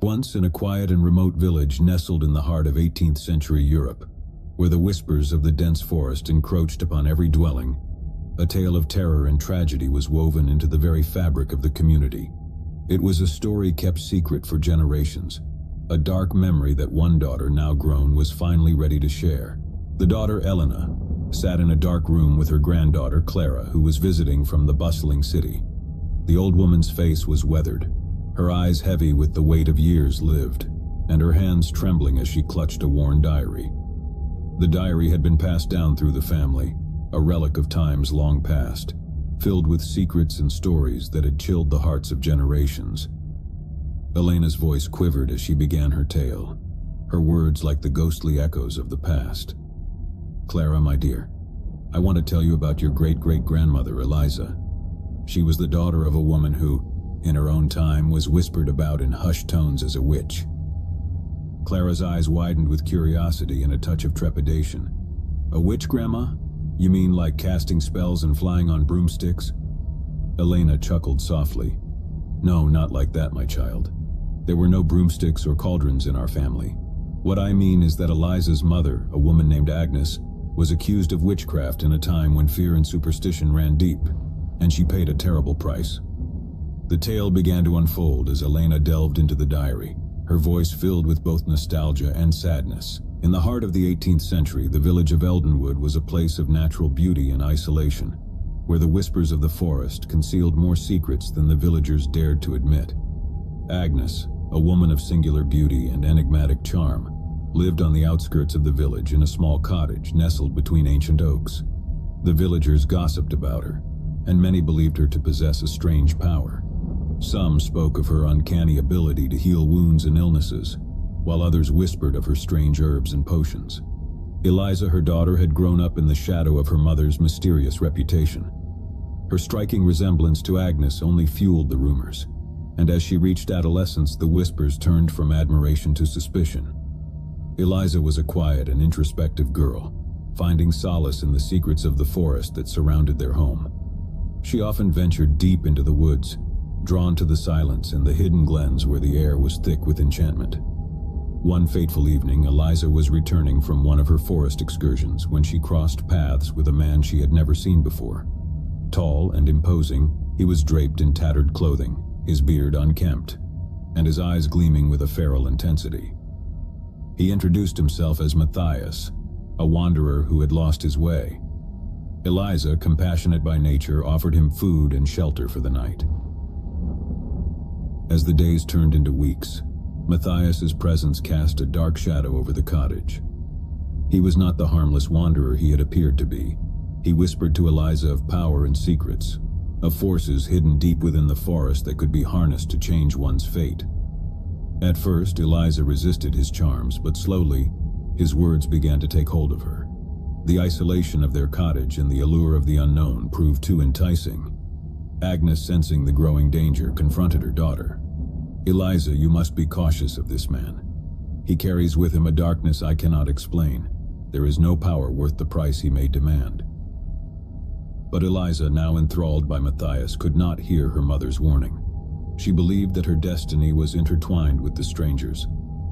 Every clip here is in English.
Once in a quiet and remote village nestled in the heart of 18th century Europe, where the whispers of the dense forest encroached upon every dwelling, a tale of terror and tragedy was woven into the very fabric of the community. It was a story kept secret for generations, a dark memory that one daughter, now grown, was finally ready to share. The daughter, Elena, sat in a dark room with her granddaughter, Clara, who was visiting from the bustling city. The old woman's face was weathered, her eyes heavy with the weight of years lived, and her hands trembling as she clutched a worn diary. The diary had been passed down through the family, a relic of times long past, filled with secrets and stories that had chilled the hearts of generations. Elena's voice quivered as she began her tale, her words like the ghostly echoes of the past. "Clara, my dear, I want to tell you about your great-great-grandmother, Eliza. She was the daughter of a woman who, in her own time, was whispered about in hushed tones as a witch." Clara's eyes widened with curiosity and a touch of trepidation. "A witch, Grandma? You mean like casting spells and flying on broomsticks?" Elena chuckled softly. "No, not like that, my child. There were no broomsticks or cauldrons in our family. What I mean is that Eliza's mother, a woman named Agnes, was accused of witchcraft in a time when fear and superstition ran deep, and she paid a terrible price." The tale began to unfold as Elena delved into the diary, her voice filled with both nostalgia and sadness. In the heart of the 18th century, the village of Eldenwood was a place of natural beauty and isolation, where the whispers of the forest concealed more secrets than the villagers dared to admit. Agnes, a woman of singular beauty and enigmatic charm, lived on the outskirts of the village in a small cottage nestled between ancient oaks. The villagers gossiped about her, and many believed her to possess a strange power. Some spoke of her uncanny ability to heal wounds and illnesses, while others whispered of her strange herbs and potions. Eliza, her daughter, had grown up in the shadow of her mother's mysterious reputation. Her striking resemblance to Agnes only fueled the rumors, and as she reached adolescence, the whispers turned from admiration to suspicion. Eliza was a quiet and introspective girl, finding solace in the secrets of the forest that surrounded their home. She often ventured deep into the woods, drawn to the silence and the hidden glens where the air was thick with enchantment. One fateful evening, Eliza was returning from one of her forest excursions when she crossed paths with a man she had never seen before. Tall and imposing, he was draped in tattered clothing, his beard unkempt, and his eyes gleaming with a feral intensity. He introduced himself as Matthias, a wanderer who had lost his way. Eliza, compassionate by nature, offered him food and shelter for the night. As the days turned into weeks, Matthias's presence cast a dark shadow over the cottage. He was not the harmless wanderer he had appeared to be. He whispered to Eliza of power and secrets, of forces hidden deep within the forest that could be harnessed to change one's fate. At first, Eliza resisted his charms, but slowly, his words began to take hold of her. The isolation of their cottage and the allure of the unknown proved too enticing. Agnes, sensing the growing danger, confronted her daughter. "Eliza, you must be cautious of this man. He carries with him a darkness I cannot explain. There is no power worth the price he may demand." But Eliza, now enthralled by Matthias, could not hear her mother's warning. She believed that her destiny was intertwined with the strangers,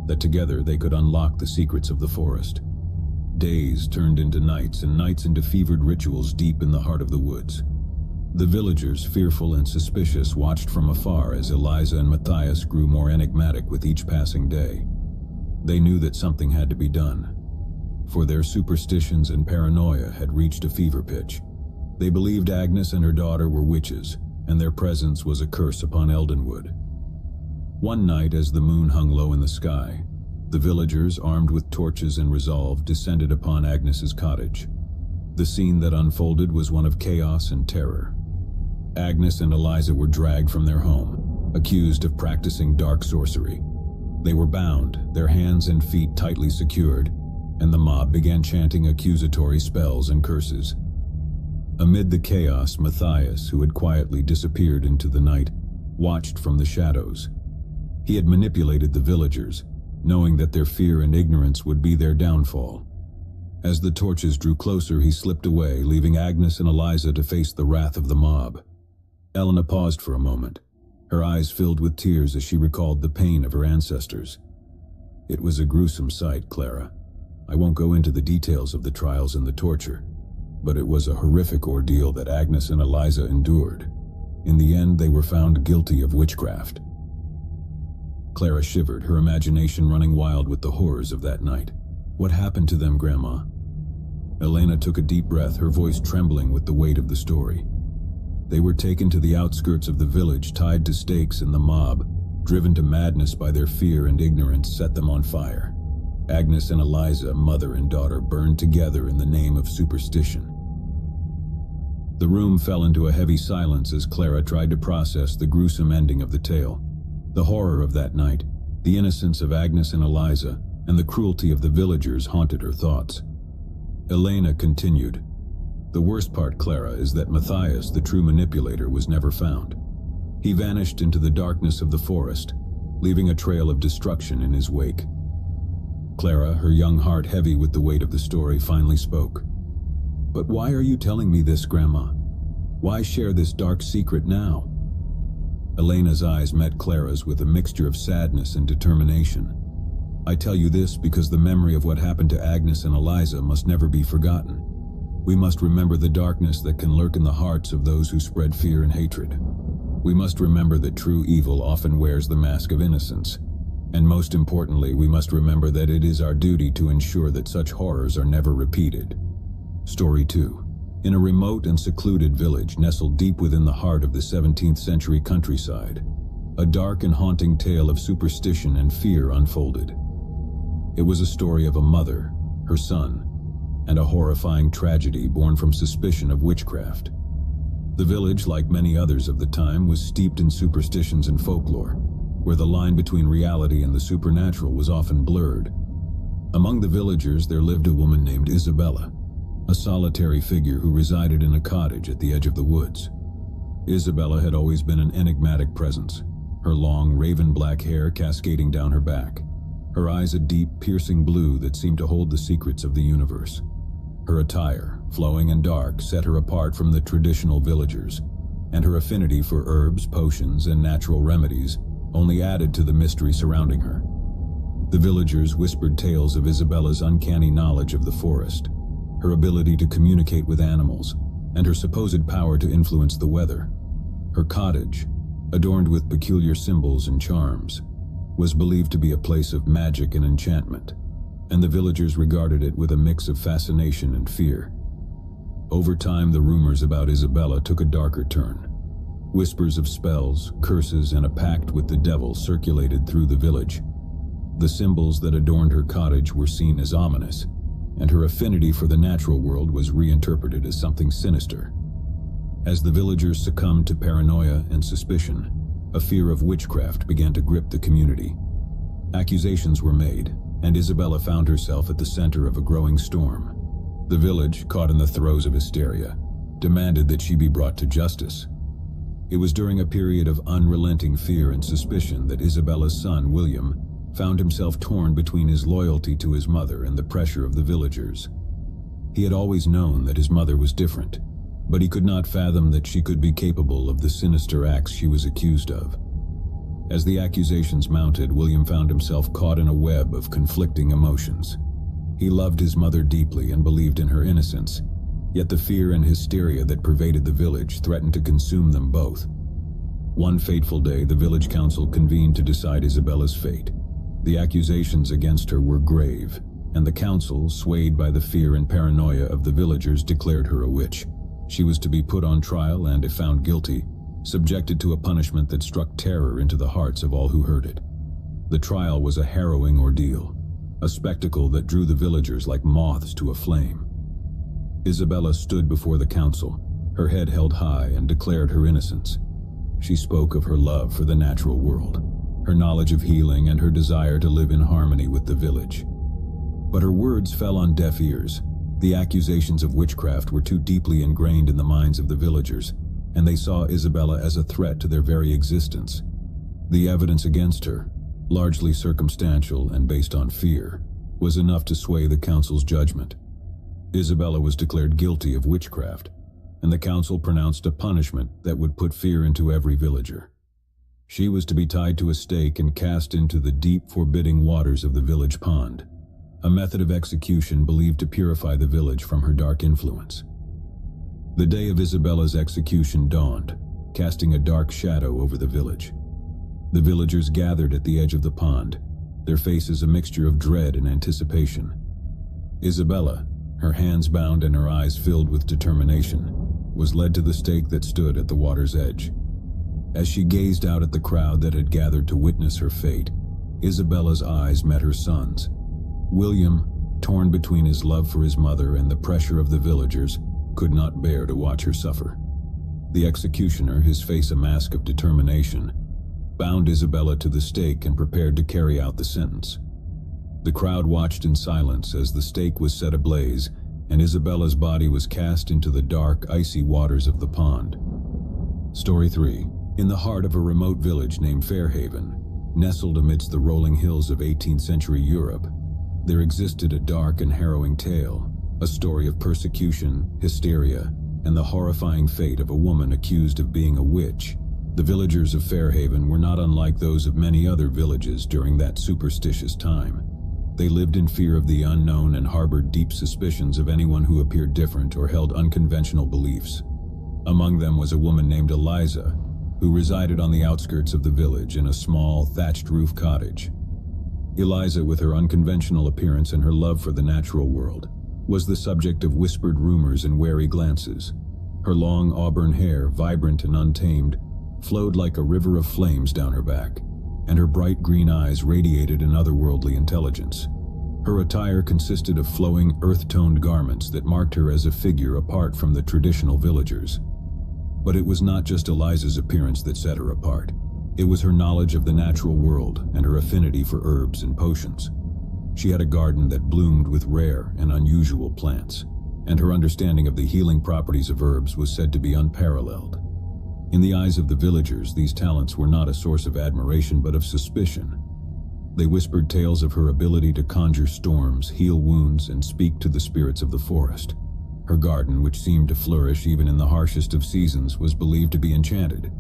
that together they could unlock the secrets of the forest. Days turned into nights, and nights into fevered rituals deep in the heart of the woods. The villagers, fearful and suspicious, watched from afar as Eliza and Matthias grew more enigmatic with each passing day. They knew that something had to be done, for their superstitions and paranoia had reached a fever pitch. They believed Agnes and her daughter were witches, and their presence was a curse upon Eldenwood. One night, as the moon hung low in the sky, the villagers, armed with torches and resolve, descended upon Agnes's cottage. The scene that unfolded was one of chaos and terror. Agnes and Eliza were dragged from their home, accused of practicing dark sorcery. They were bound, their hands and feet tightly secured, and the mob began chanting accusatory spells and curses. Amid the chaos, Matthias, who had quietly disappeared into the night, watched from the shadows. He had manipulated the villagers, knowing that their fear and ignorance would be their downfall. As the torches drew closer, he slipped away, leaving Agnes and Eliza to face the wrath of the mob. Elena paused for a moment, her eyes filled with tears as she recalled the pain of her ancestors. It was a gruesome sight, Clara. I won't go into the details of the trials and the torture, but it was a horrific ordeal that Agnes and Eliza endured. In the end, they were found guilty of witchcraft. Clara shivered, her imagination running wild with the horrors of that night. What happened to them, Grandma? Elena took a deep breath, her voice trembling with the weight of the story. They were taken to the outskirts of the village, tied to stakes, and the mob, driven to madness by their fear and ignorance, set them on fire. Agnes and Eliza, mother and daughter, burned together in the name of superstition. The room fell into a heavy silence as Clara tried to process the gruesome ending of the tale. The horror of that night, the innocence of Agnes and Eliza, and the cruelty of the villagers haunted her thoughts. Elena continued, "The worst part, Clara, is that Matthias, the true manipulator, was never found. He vanished into the darkness of the forest, leaving a trail of destruction in his wake." Clara, her young heart heavy with the weight of the story, finally spoke. "But why are you telling me this, Grandma? Why share this dark secret now?" Elena's eyes met Clara's with a mixture of sadness and determination. "I tell you this because the memory of what happened to Agnes and Eliza must never be forgotten. We must remember the darkness that can lurk in the hearts of those who spread fear and hatred. We must remember that true evil often wears the mask of innocence. And most importantly, we must remember that it is our duty to ensure that such horrors are never repeated." Story 2. In a remote and secluded village nestled deep within the heart of the 17th century countryside, a dark and haunting tale of superstition and fear unfolded. It was a story of a mother, her son, and a horrifying tragedy born from suspicion of witchcraft. The village, like many others of the time, was steeped in superstitions and folklore, where the line between reality and the supernatural was often blurred. Among the villagers there lived a woman named Isabella, a solitary figure who resided in a cottage at the edge of the woods. Isabella had always been an enigmatic presence, her long, raven-black hair cascading down her back, her eyes a deep, piercing blue that seemed to hold the secrets of the universe. Her attire, flowing and dark, set her apart from the traditional villagers, and her affinity for herbs, potions, and natural remedies only added to the mystery surrounding her. The villagers whispered tales of Isabella's uncanny knowledge of the forest, her ability to communicate with animals, and her supposed power to influence the weather. Her cottage, adorned with peculiar symbols and charms, was believed to be a place of magic and enchantment, and the villagers regarded it with a mix of fascination and fear. Over time, the rumors about Isabella took a darker turn. Whispers of spells, curses, and a pact with the devil circulated through the village. The symbols that adorned her cottage were seen as ominous, and her affinity for the natural world was reinterpreted as something sinister. As the villagers succumbed to paranoia and suspicion, a fear of witchcraft began to grip the community. Accusations were made, and Isabella found herself at the center of a growing storm. The village, caught in the throes of hysteria, demanded that she be brought to justice. It was during a period of unrelenting fear and suspicion that Isabella's son, William, found himself torn between his loyalty to his mother and the pressure of the villagers. He had always known that his mother was different, but he could not fathom that she could be capable of the sinister acts she was accused of. As the accusations mounted, William found himself caught in a web of conflicting emotions. He loved his mother deeply and believed in her innocence, yet the fear and hysteria that pervaded the village threatened to consume them both. One fateful day, the village council convened to decide Isabella's fate. The accusations against her were grave, and the council, swayed by the fear and paranoia of the villagers, declared her a witch. She was to be put on trial and, if found guilty, subjected to a punishment that struck terror into the hearts of all who heard it. The trial was a harrowing ordeal, a spectacle that drew the villagers like moths to a flame. Isabella stood before the council, her head held high, and declared her innocence. She spoke of her love for the natural world, her knowledge of healing, and her desire to live in harmony with the village. But her words fell on deaf ears. The accusations of witchcraft were too deeply ingrained in the minds of the villagers, and they saw Isabella as a threat to their very existence. The evidence against her, largely circumstantial and based on fear, was enough to sway the council's judgment. Isabella was declared guilty of witchcraft, and the council pronounced a punishment that would put fear into every villager. She was to be tied to a stake and cast into the deep, forbidding waters of the village pond, a method of execution believed to purify the village from her dark influence. The day of Isabella's execution dawned, casting a dark shadow over the village. The villagers gathered at the edge of the pond, their faces a mixture of dread and anticipation. Isabella, her hands bound and her eyes filled with determination, was led to the stake that stood at the water's edge. As she gazed out at the crowd that had gathered to witness her fate, Isabella's eyes met her son's. William, torn between his love for his mother and the pressure of the villagers, could not bear to watch her suffer. The executioner, his face a mask of determination, bound Isabella to the stake and prepared to carry out the sentence. The crowd watched in silence as the stake was set ablaze and Isabella's body was cast into the dark, icy waters of the pond. Story 3. In the heart of a remote village named Fairhaven, nestled amidst the rolling hills of 18th century Europe, there existed a dark and harrowing tale, a story of persecution, hysteria, and the horrifying fate of a woman accused of being a witch. The villagers of Fairhaven were not unlike those of many other villages during that superstitious time. They lived in fear of the unknown and harbored deep suspicions of anyone who appeared different or held unconventional beliefs. Among them was a woman named Eliza, who resided on the outskirts of the village in a small, thatched-roof cottage. Eliza, with her unconventional appearance and her love for the natural world, was the subject of whispered rumors and wary glances. Her long auburn hair, vibrant and untamed, flowed like a river of flames down her back, and her bright green eyes radiated an otherworldly intelligence. Her attire consisted of flowing, earth-toned garments that marked her as a figure apart from the traditional villagers. But it was not just Eliza's appearance that set her apart. It was her knowledge of the natural world and her affinity for herbs and potions. She had a garden that bloomed with rare and unusual plants, and her understanding of the healing properties of herbs was said to be unparalleled. In the eyes of the villagers, these talents were not a source of admiration but of suspicion. They whispered tales of her ability to conjure storms, heal wounds, and speak to the spirits of the forest. Her garden, which seemed to flourish even in the harshest of seasons, was believed to be enchanted,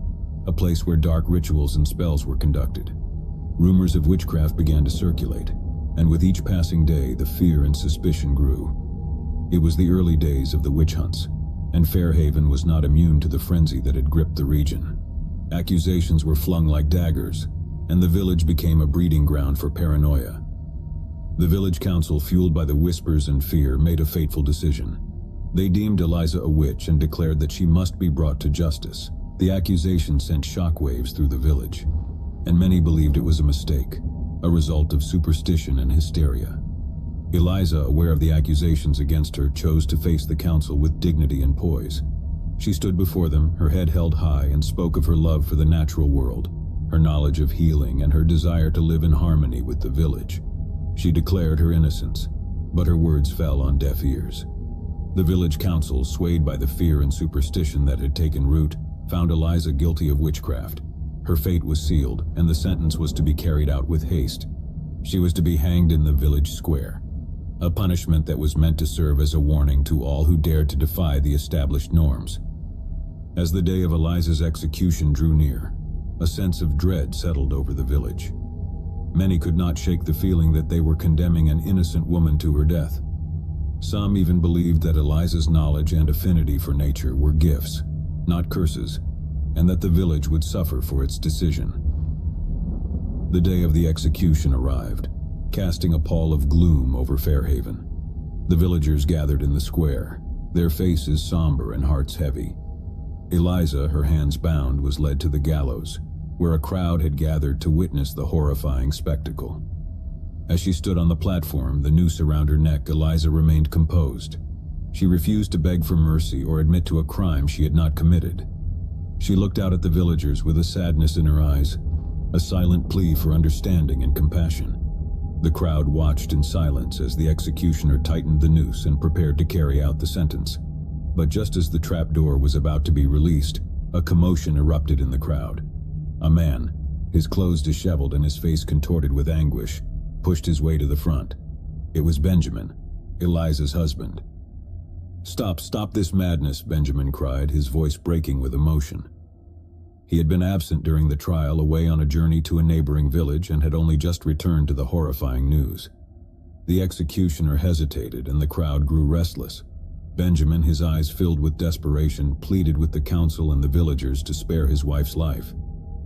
a place where dark rituals and spells were conducted. Rumors of witchcraft began to circulate, and with each passing day, the fear and suspicion grew. It was the early days of the witch hunts, and Fairhaven was not immune to the frenzy that had gripped the region. Accusations were flung like daggers, and the village became a breeding ground for paranoia. The village council, fueled by the whispers and fear, made a fateful decision. They deemed Eliza a witch and declared that she must be brought to justice. The accusation sent shockwaves through the village, and many believed it was a mistake, a result of superstition and hysteria. Eliza, aware of the accusations against her, chose to face the council with dignity and poise. She stood before them, her head held high, and spoke of her love for the natural world, her knowledge of healing, and her desire to live in harmony with the village. She declared her innocence, but her words fell on deaf ears. The village council, swayed by the fear and superstition that had taken root, found Eliza guilty of witchcraft. Her fate was sealed, and the sentence was to be carried out with haste. She was to be hanged in the village square, a punishment that was meant to serve as a warning to all who dared to defy the established norms. As the day of Eliza's execution drew near, a sense of dread settled over the village. Many could not shake the feeling that they were condemning an innocent woman to her death. Some even believed that Eliza's knowledge and affinity for nature were gifts, not curses, and that the village would suffer for its decision. The day of the execution arrived, casting a pall of gloom over Fairhaven. The villagers gathered in the square, their faces somber and hearts heavy. Eliza, her hands bound, was led to the gallows, where a crowd had gathered to witness the horrifying spectacle. As she stood on the platform, the noose around her neck, Eliza remained composed. She refused to beg for mercy or admit to a crime she had not committed. She looked out at the villagers with a sadness in her eyes, a silent plea for understanding and compassion. The crowd watched in silence as the executioner tightened the noose and prepared to carry out the sentence. But just as the trapdoor was about to be released, a commotion erupted in the crowd. A man, his clothes disheveled and his face contorted with anguish, pushed his way to the front. It was Benjamin, Eliza's husband. Stop this madness," Benjamin cried, his voice breaking with emotion. He had been absent during the trial, away on a journey to a neighboring village, and had only just returned to the horrifying news. The executioner hesitated, and the crowd grew restless. Benjamin, his eyes filled with desperation, pleaded with the council and the villagers to spare his wife's life.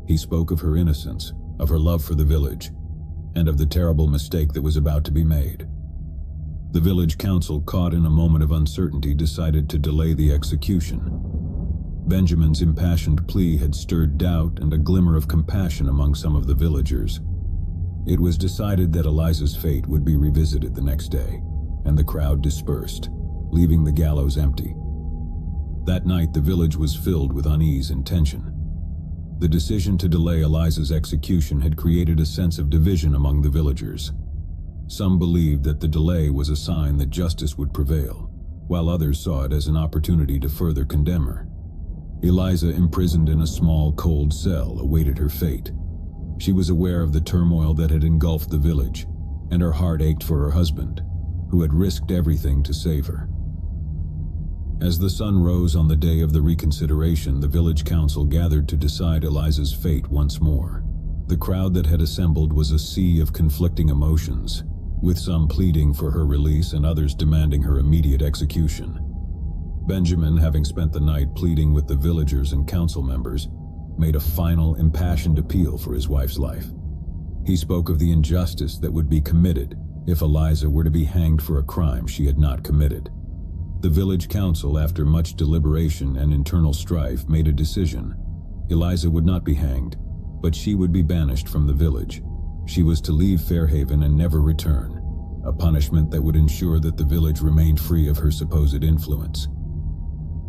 He spoke of her innocence, of her love for the village, and of the terrible mistake that was about to be made. The village council, caught in a moment of uncertainty, decided to delay the execution. Benjamin's impassioned plea had stirred doubt and a glimmer of compassion among some of the villagers. It was decided that Eliza's fate would be revisited the next day, and the crowd dispersed, leaving the gallows empty. That night, the village was filled with unease and tension. The decision to delay Eliza's execution had created a sense of division among the villagers. Some believed that the delay was a sign that justice would prevail, while others saw it as an opportunity to further condemn her. Eliza, imprisoned in a small, cold cell, awaited her fate. She was aware of the turmoil that had engulfed the village, and her heart ached for her husband, who had risked everything to save her. As the sun rose on the day of the reconsideration, the village council gathered to decide Eliza's fate once more. The crowd that had assembled was a sea of conflicting emotions, with some pleading for her release and others demanding her immediate execution. Benjamin, having spent the night pleading with the villagers and council members, made a final, impassioned appeal for his wife's life. He spoke of the injustice that would be committed if Eliza were to be hanged for a crime she had not committed. The village council, after much deliberation and internal strife, made a decision. Eliza would not be hanged, but she would be banished from the village. She was to leave Fairhaven and never return, a punishment that would ensure that the village remained free of her supposed influence.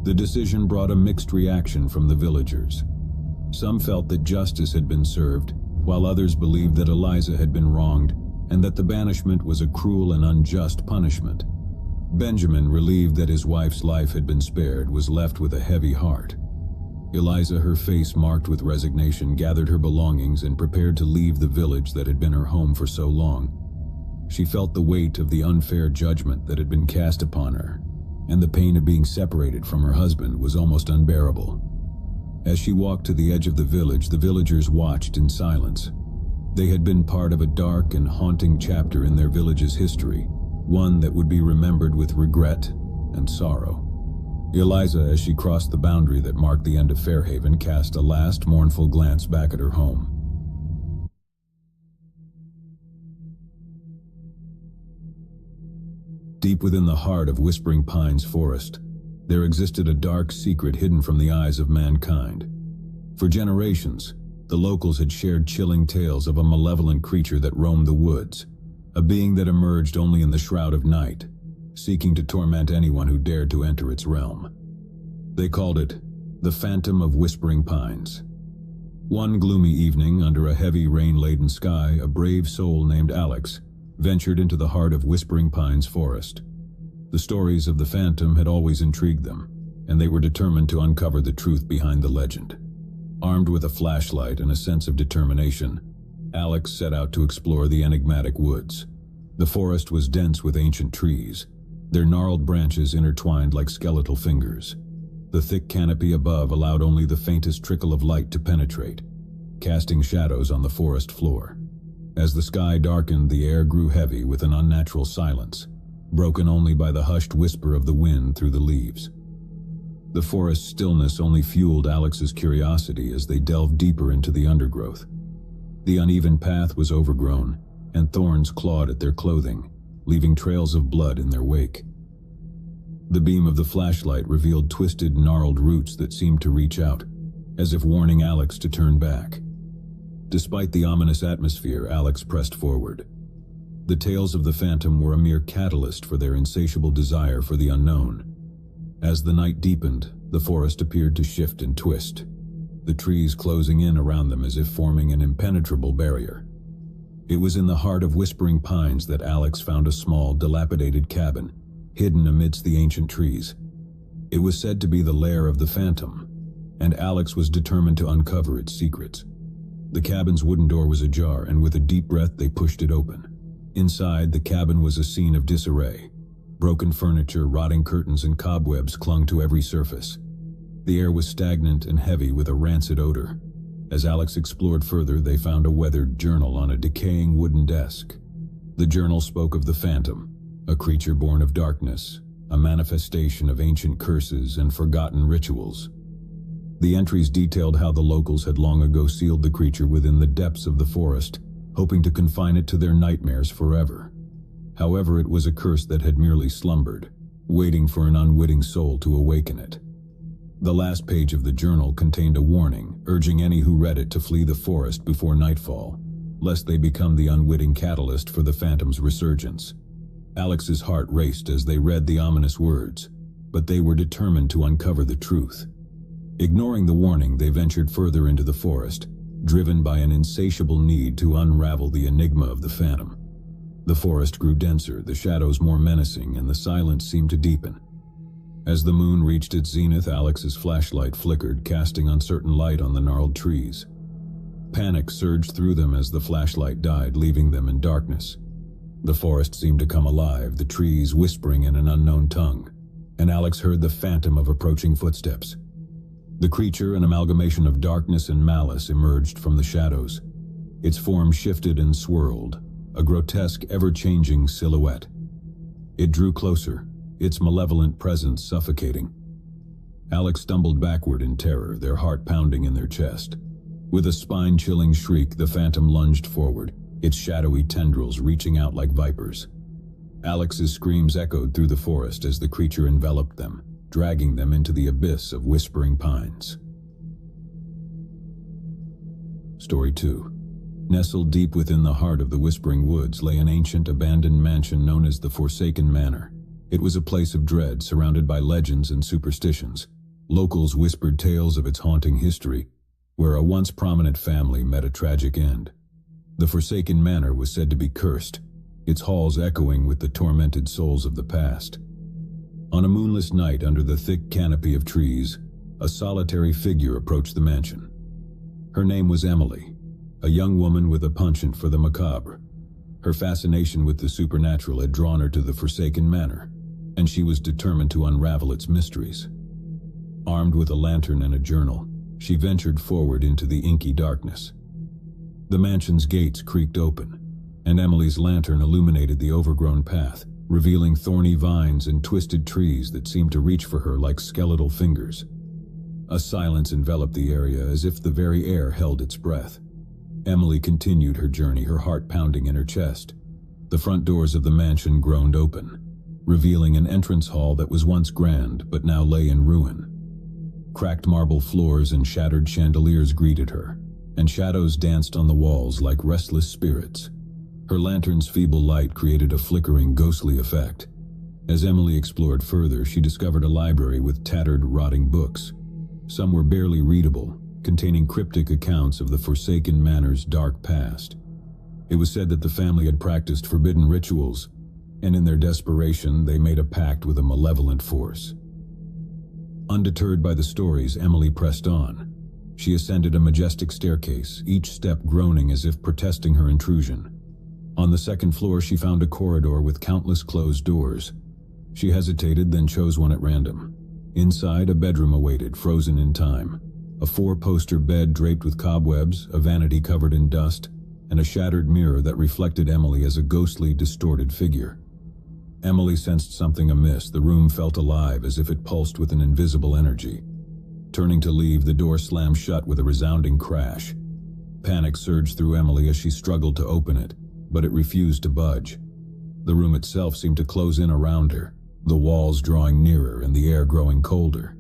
The decision brought a mixed reaction from the villagers. Some felt that justice had been served, while others believed that Eliza had been wronged and that the banishment was a cruel and unjust punishment. Benjamin, relieved that his wife's life had been spared, was left with a heavy heart. Eliza, her face marked with resignation, gathered her belongings and prepared to leave the village that had been her home for so long. She felt the weight of the unfair judgment that had been cast upon her, and the pain of being separated from her husband was almost unbearable. As she walked to the edge of the village, the villagers watched in silence. They had been part of a dark and haunting chapter in their village's history, one that would be remembered with regret and sorrow. Eliza, as she crossed the boundary that marked the end of Fairhaven, cast a last mournful glance back at her home. Deep within the heart of Whispering Pines Forest, there existed a dark secret hidden from the eyes of mankind. For generations, the locals had shared chilling tales of a malevolent creature that roamed the woods, a being that emerged only in the shroud of night, seeking to torment anyone who dared to enter its realm. They called it the Phantom of Whispering Pines. One gloomy evening, under a heavy rain-laden sky, a brave soul named Alex ventured into the heart of Whispering Pines Forest. The stories of the phantom had always intrigued them, and they were determined to uncover the truth behind the legend. Armed with a flashlight and a sense of determination, Alex set out to explore the enigmatic woods. The forest was dense with ancient trees, their gnarled branches intertwined like skeletal fingers. The thick canopy above allowed only the faintest trickle of light to penetrate, casting shadows on the forest floor. As the sky darkened, the air grew heavy with an unnatural silence, broken only by the hushed whisper of the wind through the leaves. The forest stillness only fueled Alex's curiosity as they delved deeper into the undergrowth. The uneven path was overgrown, and thorns clawed at their clothing, leaving trails of blood in their wake. The beam of the flashlight revealed twisted, gnarled roots that seemed to reach out, as if warning Alex to turn back. Despite the ominous atmosphere, Alex pressed forward. The tales of the phantom were a mere catalyst for their insatiable desire for the unknown. As the night deepened, the forest appeared to shift and twist, the trees closing in around them as if forming an impenetrable barrier. It was in the heart of Whispering Pines that Alex found a small, dilapidated cabin, hidden amidst the ancient trees. It was said to be the lair of the phantom, and Alex was determined to uncover its secrets. The cabin's wooden door was ajar, and with a deep breath they pushed it open. Inside, the cabin was a scene of disarray. Broken furniture, rotting curtains, and cobwebs clung to every surface. The air was stagnant and heavy with a rancid odor, As Alex explored further, they found a weathered journal on a decaying wooden desk. The journal spoke of the Phantom, a creature born of darkness, a manifestation of ancient curses and forgotten rituals. The entries detailed how the locals had long ago sealed the creature within the depths of the forest, hoping to confine it to their nightmares forever. However, it was a curse that had merely slumbered, waiting for an unwitting soul to awaken it. The last page of the journal contained a warning, urging any who read it to flee the forest before nightfall, lest they become the unwitting catalyst for the Phantom's resurgence. Alex's heart raced as they read the ominous words, but they were determined to uncover the truth. Ignoring the warning, they ventured further into the forest, driven by an insatiable need to unravel the enigma of the Phantom. The forest grew denser, the shadows more menacing, and the silence seemed to deepen. As the moon reached its zenith, Alex's flashlight flickered, casting uncertain light on the gnarled trees. Panic surged through them as the flashlight died, leaving them in darkness. The forest seemed to come alive, the trees whispering in an unknown tongue, and Alex heard the phantom of approaching footsteps. The creature, an amalgamation of darkness and malice, emerged from the shadows. Its form shifted and swirled, a grotesque, ever-changing silhouette. It drew closer, its malevolent presence suffocating. Alex stumbled backward in terror, their heart pounding in their chest. With a spine-chilling shriek, the phantom lunged forward, its shadowy tendrils reaching out like vipers. Alex's screams echoed through the forest as the creature enveloped them, dragging them into the abyss of whispering pines. Story 2. Nestled deep within the heart of the Whispering Woods lay an ancient, abandoned mansion known as the Forsaken Manor. It was a place of dread, surrounded by legends and superstitions. Locals whispered tales of its haunting history, where a once prominent family met a tragic end. The Forsaken Manor was said to be cursed, its halls echoing with the tormented souls of the past. On a moonless night under the thick canopy of trees, a solitary figure approached the mansion. Her name was Emily, a young woman with a penchant for the macabre. Her fascination with the supernatural had drawn her to the Forsaken Manor, and she was determined to unravel its mysteries. Armed with a lantern and a journal, she ventured forward into the inky darkness. The mansion's gates creaked open, and Emily's lantern illuminated the overgrown path, revealing thorny vines and twisted trees that seemed to reach for her like skeletal fingers. A silence enveloped the area as if the very air held its breath. Emily continued her journey, her heart pounding in her chest. The front doors of the mansion groaned open, revealing an entrance hall that was once grand but now lay in ruin. Cracked marble floors and shattered chandeliers greeted her, and shadows danced on the walls like restless spirits. Her lantern's feeble light created a flickering, ghostly effect. As Emily explored further, she discovered a library with tattered, rotting books. Some were barely readable, containing cryptic accounts of the Forsaken Manor's dark past. It was said that the family had practiced forbidden rituals, and in their desperation, they made a pact with a malevolent force. Undeterred by the stories, Emily pressed on. She ascended a majestic staircase, each step groaning as if protesting her intrusion. On the second floor, she found a corridor with countless closed doors. She hesitated, then chose one at random. Inside, a bedroom awaited, frozen in time. A four-poster bed draped with cobwebs, a vanity covered in dust, and a shattered mirror that reflected Emily as a ghostly, distorted figure. Emily sensed something amiss. The room felt alive, as if it pulsed with an invisible energy. Turning to leave, the door slammed shut with a resounding crash. Panic surged through Emily as she struggled to open it, but it refused to budge. The room itself seemed to close in around her, the walls drawing nearer and the air growing colder.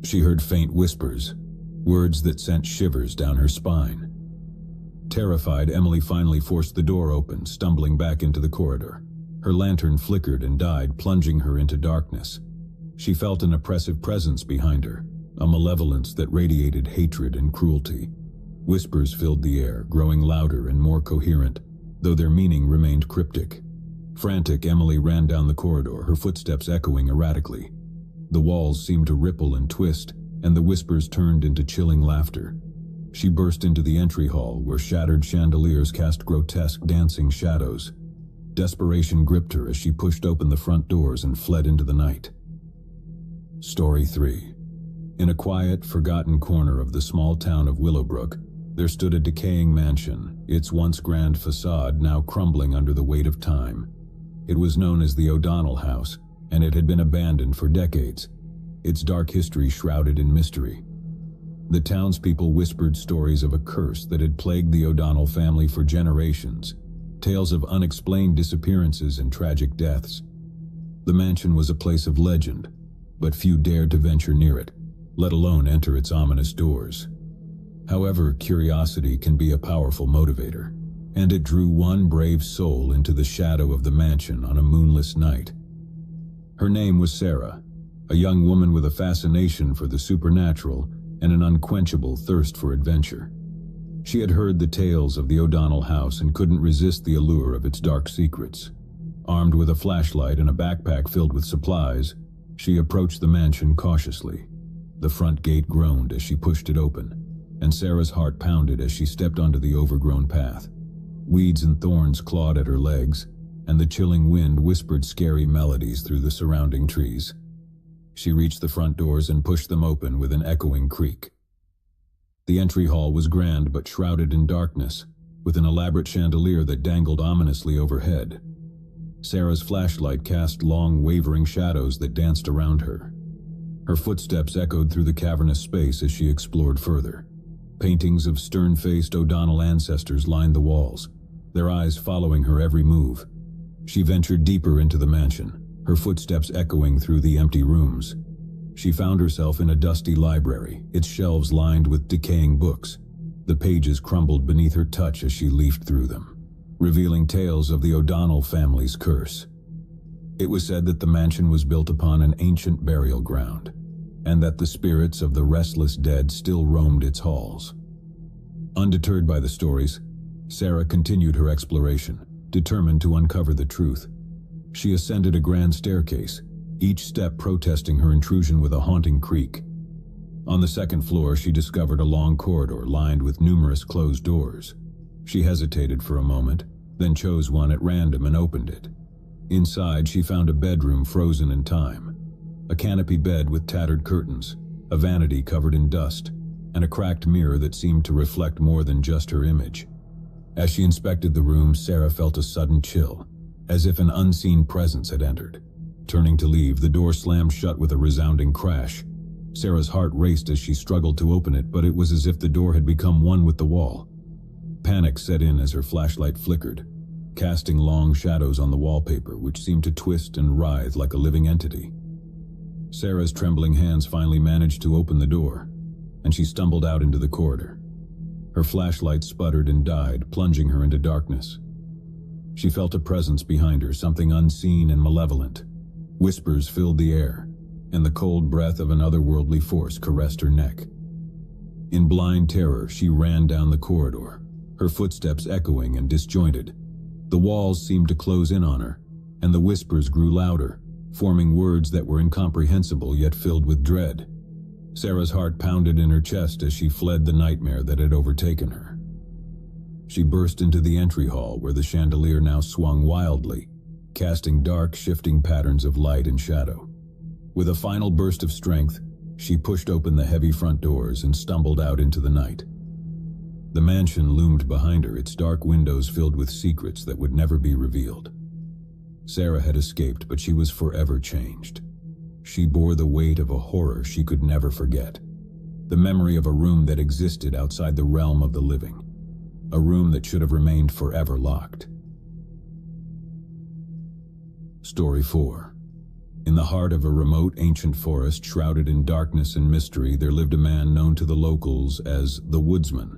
She heard faint whispers, words that sent shivers down her spine. Terrified, Emily finally forced the door open, stumbling back into the corridor. Her lantern flickered and died, plunging her into darkness. She felt an oppressive presence behind her, a malevolence that radiated hatred and cruelty. Whispers filled the air, growing louder and more coherent, though their meaning remained cryptic. Frantic, Emily ran down the corridor, her footsteps echoing erratically. The walls seemed to ripple and twist, and the whispers turned into chilling laughter. She burst into the entry hall, where shattered chandeliers cast grotesque, dancing shadows. Desperation gripped her as she pushed open the front doors and fled into the night. Story 3. In a quiet, forgotten corner of the small town of Willowbrook, there stood a decaying mansion, its once grand facade now crumbling under the weight of time. It was known as the O'Donnell House, and it had been abandoned for decades, its dark history shrouded in mystery. The townspeople whispered stories of a curse that had plagued the O'Donnell family for generations, tales of unexplained disappearances and tragic deaths. The mansion was a place of legend, but few dared to venture near it, let alone enter its ominous doors. However, curiosity can be a powerful motivator, and it drew one brave soul into the shadow of the mansion on a moonless night. Her name was Sarah, a young woman with a fascination for the supernatural and an unquenchable thirst for adventure. She had heard the tales of the O'Donnell house and couldn't resist the allure of its dark secrets. Armed with a flashlight and a backpack filled with supplies, she approached the mansion cautiously. The front gate groaned as she pushed it open, and Sarah's heart pounded as she stepped onto the overgrown path. Weeds and thorns clawed at her legs, and the chilling wind whispered scary melodies through the surrounding trees. She reached the front doors and pushed them open with an echoing creak. The entry hall was grand but shrouded in darkness, with an elaborate chandelier that dangled ominously overhead. Sarah's flashlight cast long, wavering shadows that danced around her. Her footsteps echoed through the cavernous space as she explored further. Paintings of stern-faced O'Donnell ancestors lined the walls, their eyes following her every move. She ventured deeper into the mansion, her footsteps echoing through the empty rooms. She found herself in a dusty library, its shelves lined with decaying books. The pages crumbled beneath her touch as she leafed through them, revealing tales of the O'Donnell family's curse. It was said that the mansion was built upon an ancient burial ground, and that the spirits of the restless dead still roamed its halls. Undeterred by the stories, Sarah continued her exploration, determined to uncover the truth. She ascended a grand staircase, each step protesting her intrusion with a haunting creak. On the second floor, she discovered a long corridor lined with numerous closed doors. She hesitated for a moment, then chose one at random and opened it. Inside, she found a bedroom frozen in time. A canopy bed with tattered curtains, a vanity covered in dust, and a cracked mirror that seemed to reflect more than just her image. As she inspected the room, Sarah felt a sudden chill, as if an unseen presence had entered. Turning to leave, the door slammed shut with a resounding crash. Sarah's heart raced as she struggled to open it, but it was as if the door had become one with the wall. Panic set in as her flashlight flickered, casting long shadows on the wallpaper, which seemed to twist and writhe like a living entity. Sarah's trembling hands finally managed to open the door, and she stumbled out into the corridor. Her flashlight sputtered and died, plunging her into darkness. She felt a presence behind her, something unseen and malevolent. Whispers filled the air, and the cold breath of an otherworldly force caressed her neck. In blind terror, she ran down the corridor, her footsteps echoing and disjointed. The walls seemed to close in on her, and the whispers grew louder, forming words that were incomprehensible yet filled with dread. Sarah's heart pounded in her chest as she fled the nightmare that had overtaken her. She burst into the entry hall where the chandelier now swung wildly, casting dark, shifting patterns of light and shadow. With a final burst of strength, she pushed open the heavy front doors and stumbled out into the night. The mansion loomed behind her, its dark windows filled with secrets that would never be revealed. Sarah had escaped, but she was forever changed. She bore the weight of a horror she could never forget. The memory of a room that existed outside the realm of the living. A room that should have remained forever locked. Story 4. In the heart of a remote ancient forest shrouded in darkness and mystery, there lived a man known to the locals as the Woodsman.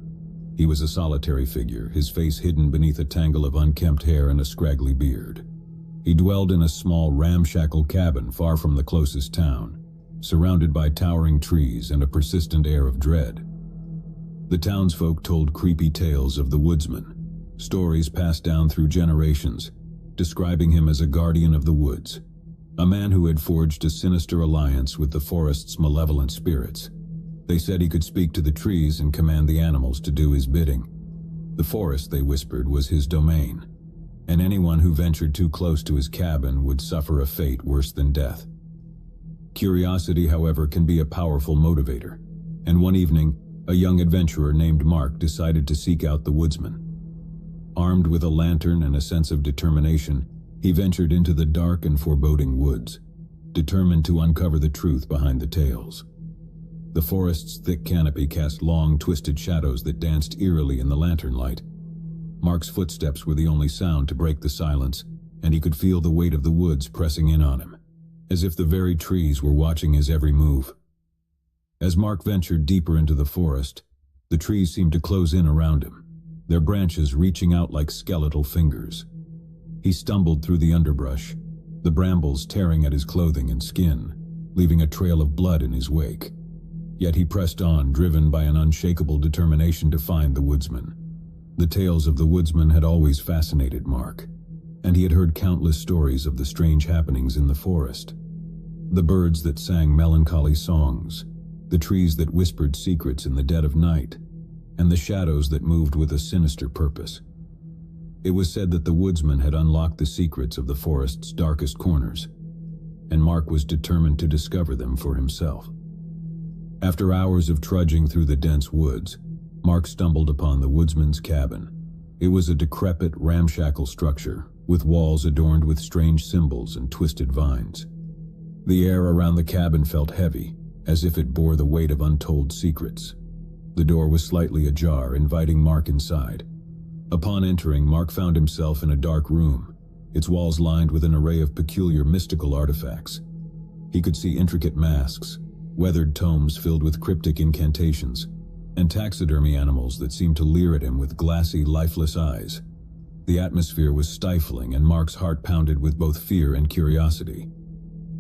He was a solitary figure, his face hidden beneath a tangle of unkempt hair and a scraggly beard. He dwelled in a small, ramshackle cabin far from the closest town, surrounded by towering trees and a persistent air of dread. The townsfolk told creepy tales of the Woodsman, stories passed down through generations, describing him as a guardian of the woods, a man who had forged a sinister alliance with the forest's malevolent spirits. They said he could speak to the trees and command the animals to do his bidding. The forest, they whispered, was his domain, and anyone who ventured too close to his cabin would suffer a fate worse than death. Curiosity, however, can be a powerful motivator, and one evening, a young adventurer named Mark decided to seek out the woodsman. Armed with a lantern and a sense of determination, he ventured into the dark and foreboding woods, determined to uncover the truth behind the tales. The forest's thick canopy cast long, twisted shadows that danced eerily in the lantern light. Mark's footsteps were the only sound to break the silence, and he could feel the weight of the woods pressing in on him, as if the very trees were watching his every move. As Mark ventured deeper into the forest, the trees seemed to close in around him, their branches reaching out like skeletal fingers. He stumbled through the underbrush, the brambles tearing at his clothing and skin, leaving a trail of blood in his wake. Yet he pressed on, driven by an unshakable determination to find the woodsman. The tales of the woodsman had always fascinated Mark, and he had heard countless stories of the strange happenings in the forest. The birds that sang melancholy songs, the trees that whispered secrets in the dead of night, and the shadows that moved with a sinister purpose. It was said that the woodsman had unlocked the secrets of the forest's darkest corners, and Mark was determined to discover them for himself. After hours of trudging through the dense woods, Mark stumbled upon the woodsman's cabin. It was a decrepit, ramshackle structure, with walls adorned with strange symbols and twisted vines. The air around the cabin felt heavy, as if it bore the weight of untold secrets. The door was slightly ajar, inviting Mark inside. Upon entering, Mark found himself in a dark room, its walls lined with an array of peculiar mystical artifacts. He could see intricate masks, weathered tomes filled with cryptic incantations, and taxidermy animals that seemed to leer at him with glassy, lifeless eyes. The atmosphere was stifling, and Mark's heart pounded with both fear and curiosity.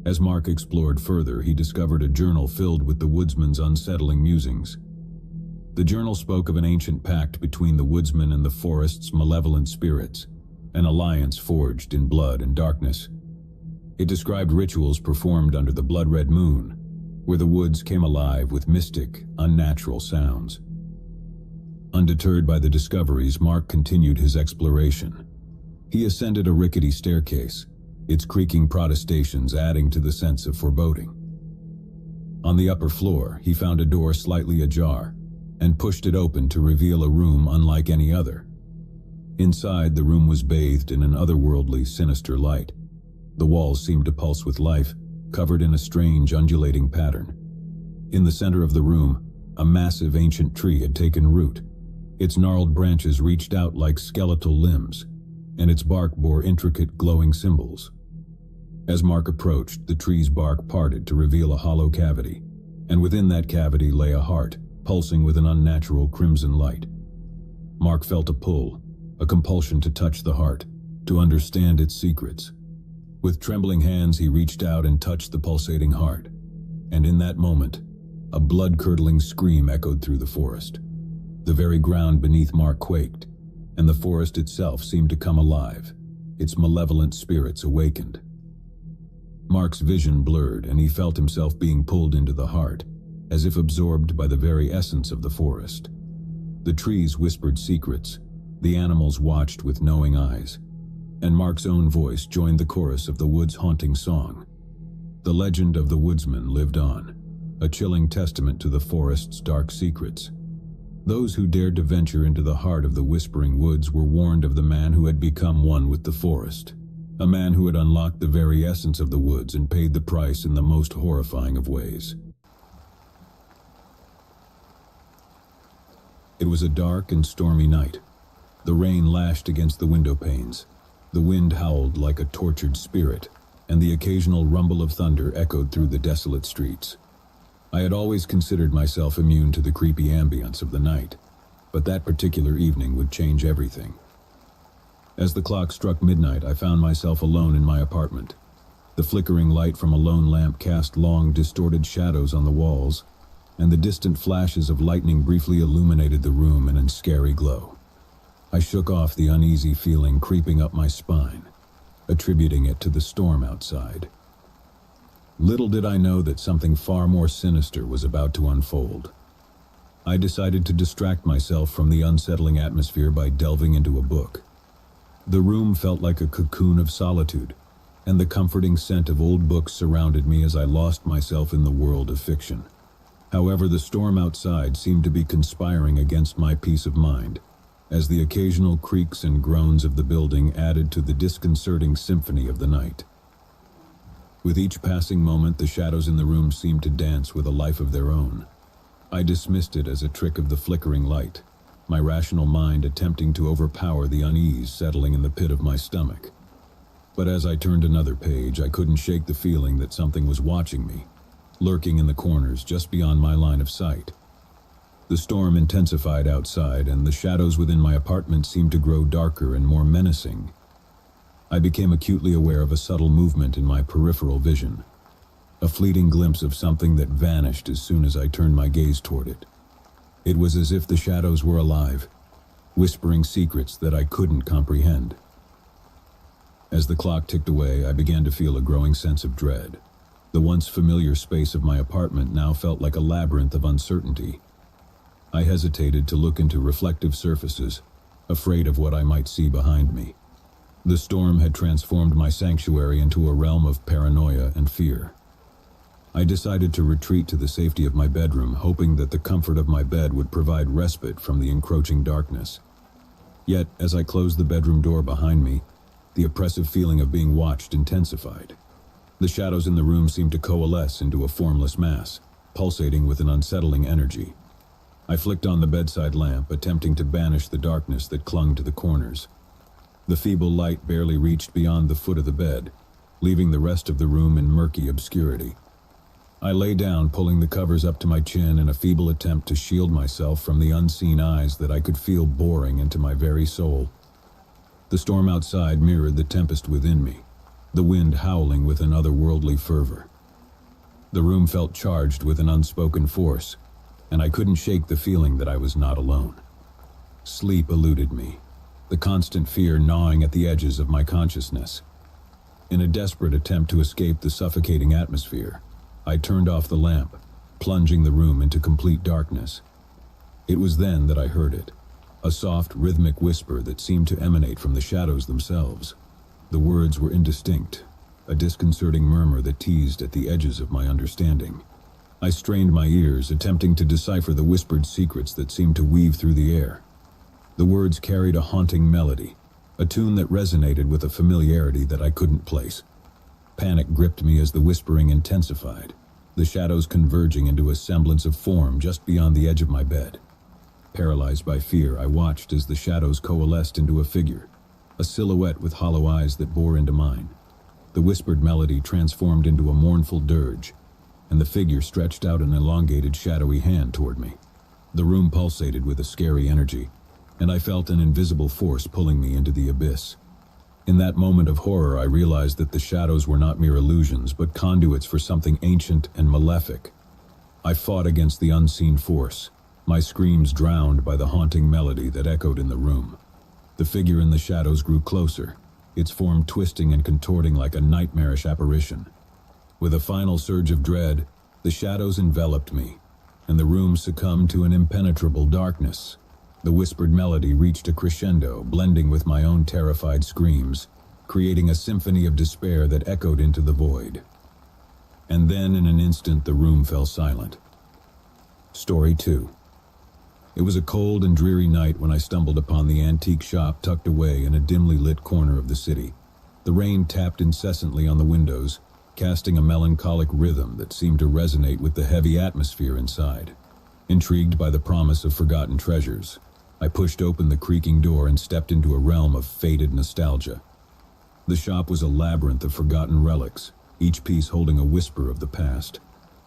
As Mark explored further, he discovered a journal filled with the woodsman's unsettling musings. The journal spoke of an ancient pact between the woodsman and the forest's malevolent spirits, an alliance forged in blood and darkness. It described rituals performed under the blood-red moon, where the woods came alive with mystic, unnatural sounds. Undeterred by the discoveries, Mark continued his exploration. He ascended a rickety staircase, its creaking protestations adding to the sense of foreboding. On the upper floor, he found a door slightly ajar, and pushed it open to reveal a room unlike any other. Inside, the room was bathed in an otherworldly, sinister light. The walls seemed to pulse with life, covered in a strange, undulating pattern. In the center of the room, a massive ancient tree had taken root. Its gnarled branches reached out like skeletal limbs, and its bark bore intricate, glowing symbols. As Mark approached, the tree's bark parted to reveal a hollow cavity, and within that cavity lay a heart, pulsing with an unnatural crimson light. Mark felt a pull, a compulsion to touch the heart, to understand its secrets. With trembling hands, he reached out and touched the pulsating heart, and in that moment, a blood-curdling scream echoed through the forest. The very ground beneath Mark quaked, and the forest itself seemed to come alive, its malevolent spirits awakened. Mark's vision blurred, and he felt himself being pulled into the heart, as if absorbed by the very essence of the forest. The trees whispered secrets, the animals watched with knowing eyes, and Mark's own voice joined the chorus of the wood's haunting song. The legend of the woodsman lived on, a chilling testament to the forest's dark secrets. Those who dared to venture into the heart of the whispering woods were warned of the man who had become one with the forest, a man who had unlocked the very essence of the woods and paid the price in the most horrifying of ways. It was a dark and stormy night. The rain lashed against the window panes. The wind howled like a tortured spirit, and the occasional rumble of thunder echoed through the desolate streets. I had always considered myself immune to the creepy ambience of the night, but that particular evening would change everything. As the clock struck midnight, I found myself alone in my apartment. The flickering light from a lone lamp cast long, distorted shadows on the walls, and the distant flashes of lightning briefly illuminated the room in a scary glow. I shook off the uneasy feeling creeping up my spine, attributing it to the storm outside. Little did I know that something far more sinister was about to unfold. I decided to distract myself from the unsettling atmosphere by delving into a book. The room felt like a cocoon of solitude, and the comforting scent of old books surrounded me as I lost myself in the world of fiction. However, the storm outside seemed to be conspiring against my peace of mind, as the occasional creaks and groans of the building added to the disconcerting symphony of the night. With each passing moment, the shadows in the room seemed to dance with a life of their own. I dismissed it as a trick of the flickering light, my rational mind attempting to overpower the unease settling in the pit of my stomach. But as I turned another page, I couldn't shake the feeling that something was watching me, lurking in the corners just beyond my line of sight. The storm intensified outside, and the shadows within my apartment seemed to grow darker and more menacing. I became acutely aware of a subtle movement in my peripheral vision, a fleeting glimpse of something that vanished as soon as I turned my gaze toward it. It was as if the shadows were alive, whispering secrets that I couldn't comprehend. As the clock ticked away, I began to feel a growing sense of dread. The once familiar space of my apartment now felt like a labyrinth of uncertainty. I hesitated to look into reflective surfaces, afraid of what I might see behind me. The storm had transformed my sanctuary into a realm of paranoia and fear. I decided to retreat to the safety of my bedroom, hoping that the comfort of my bed would provide respite from the encroaching darkness. Yet, as I closed the bedroom door behind me, the oppressive feeling of being watched intensified. The shadows in the room seemed to coalesce into a formless mass, pulsating with an unsettling energy. I flicked on the bedside lamp, attempting to banish the darkness that clung to the corners. The feeble light barely reached beyond the foot of the bed, leaving the rest of the room in murky obscurity. I lay down, pulling the covers up to my chin in a feeble attempt to shield myself from the unseen eyes that I could feel boring into my very soul. The storm outside mirrored the tempest within me, the wind howling with an otherworldly fervor. The room felt charged with an unspoken force, and I couldn't shake the feeling that I was not alone. Sleep eluded me, the constant fear gnawing at the edges of my consciousness. In a desperate attempt to escape the suffocating atmosphere, I turned off the lamp, plunging the room into complete darkness. It was then that I heard it, a soft, rhythmic whisper that seemed to emanate from the shadows themselves. The words were indistinct, a disconcerting murmur that teased at the edges of my understanding. I strained my ears, attempting to decipher the whispered secrets that seemed to weave through the air. The words carried a haunting melody, a tune that resonated with a familiarity that I couldn't place. Panic gripped me as the whispering intensified, the shadows converging into a semblance of form just beyond the edge of my bed. Paralyzed by fear, I watched as the shadows coalesced into a figure, a silhouette with hollow eyes that bore into mine. The whispered melody transformed into a mournful dirge, and the figure stretched out an elongated, shadowy hand toward me. The room pulsated with a scary energy, and I felt an invisible force pulling me into the abyss. In that moment of horror, I realized that the shadows were not mere illusions, but conduits for something ancient and malefic. I fought against the unseen force, my screams drowned by the haunting melody that echoed in the room. The figure in the shadows grew closer, its form twisting and contorting like a nightmarish apparition. With a final surge of dread, the shadows enveloped me, and the room succumbed to an impenetrable darkness. The whispered melody reached a crescendo, blending with my own terrified screams, creating a symphony of despair that echoed into the void. And then, in an instant, the room fell silent. Story 2. It was a cold and dreary night when I stumbled upon the antique shop tucked away in a dimly lit corner of the city. The rain tapped incessantly on the windows, casting a melancholic rhythm that seemed to resonate with the heavy atmosphere inside. Intrigued by the promise of forgotten treasures, I pushed open the creaking door and stepped into a realm of faded nostalgia. The shop was a labyrinth of forgotten relics, each piece holding a whisper of the past.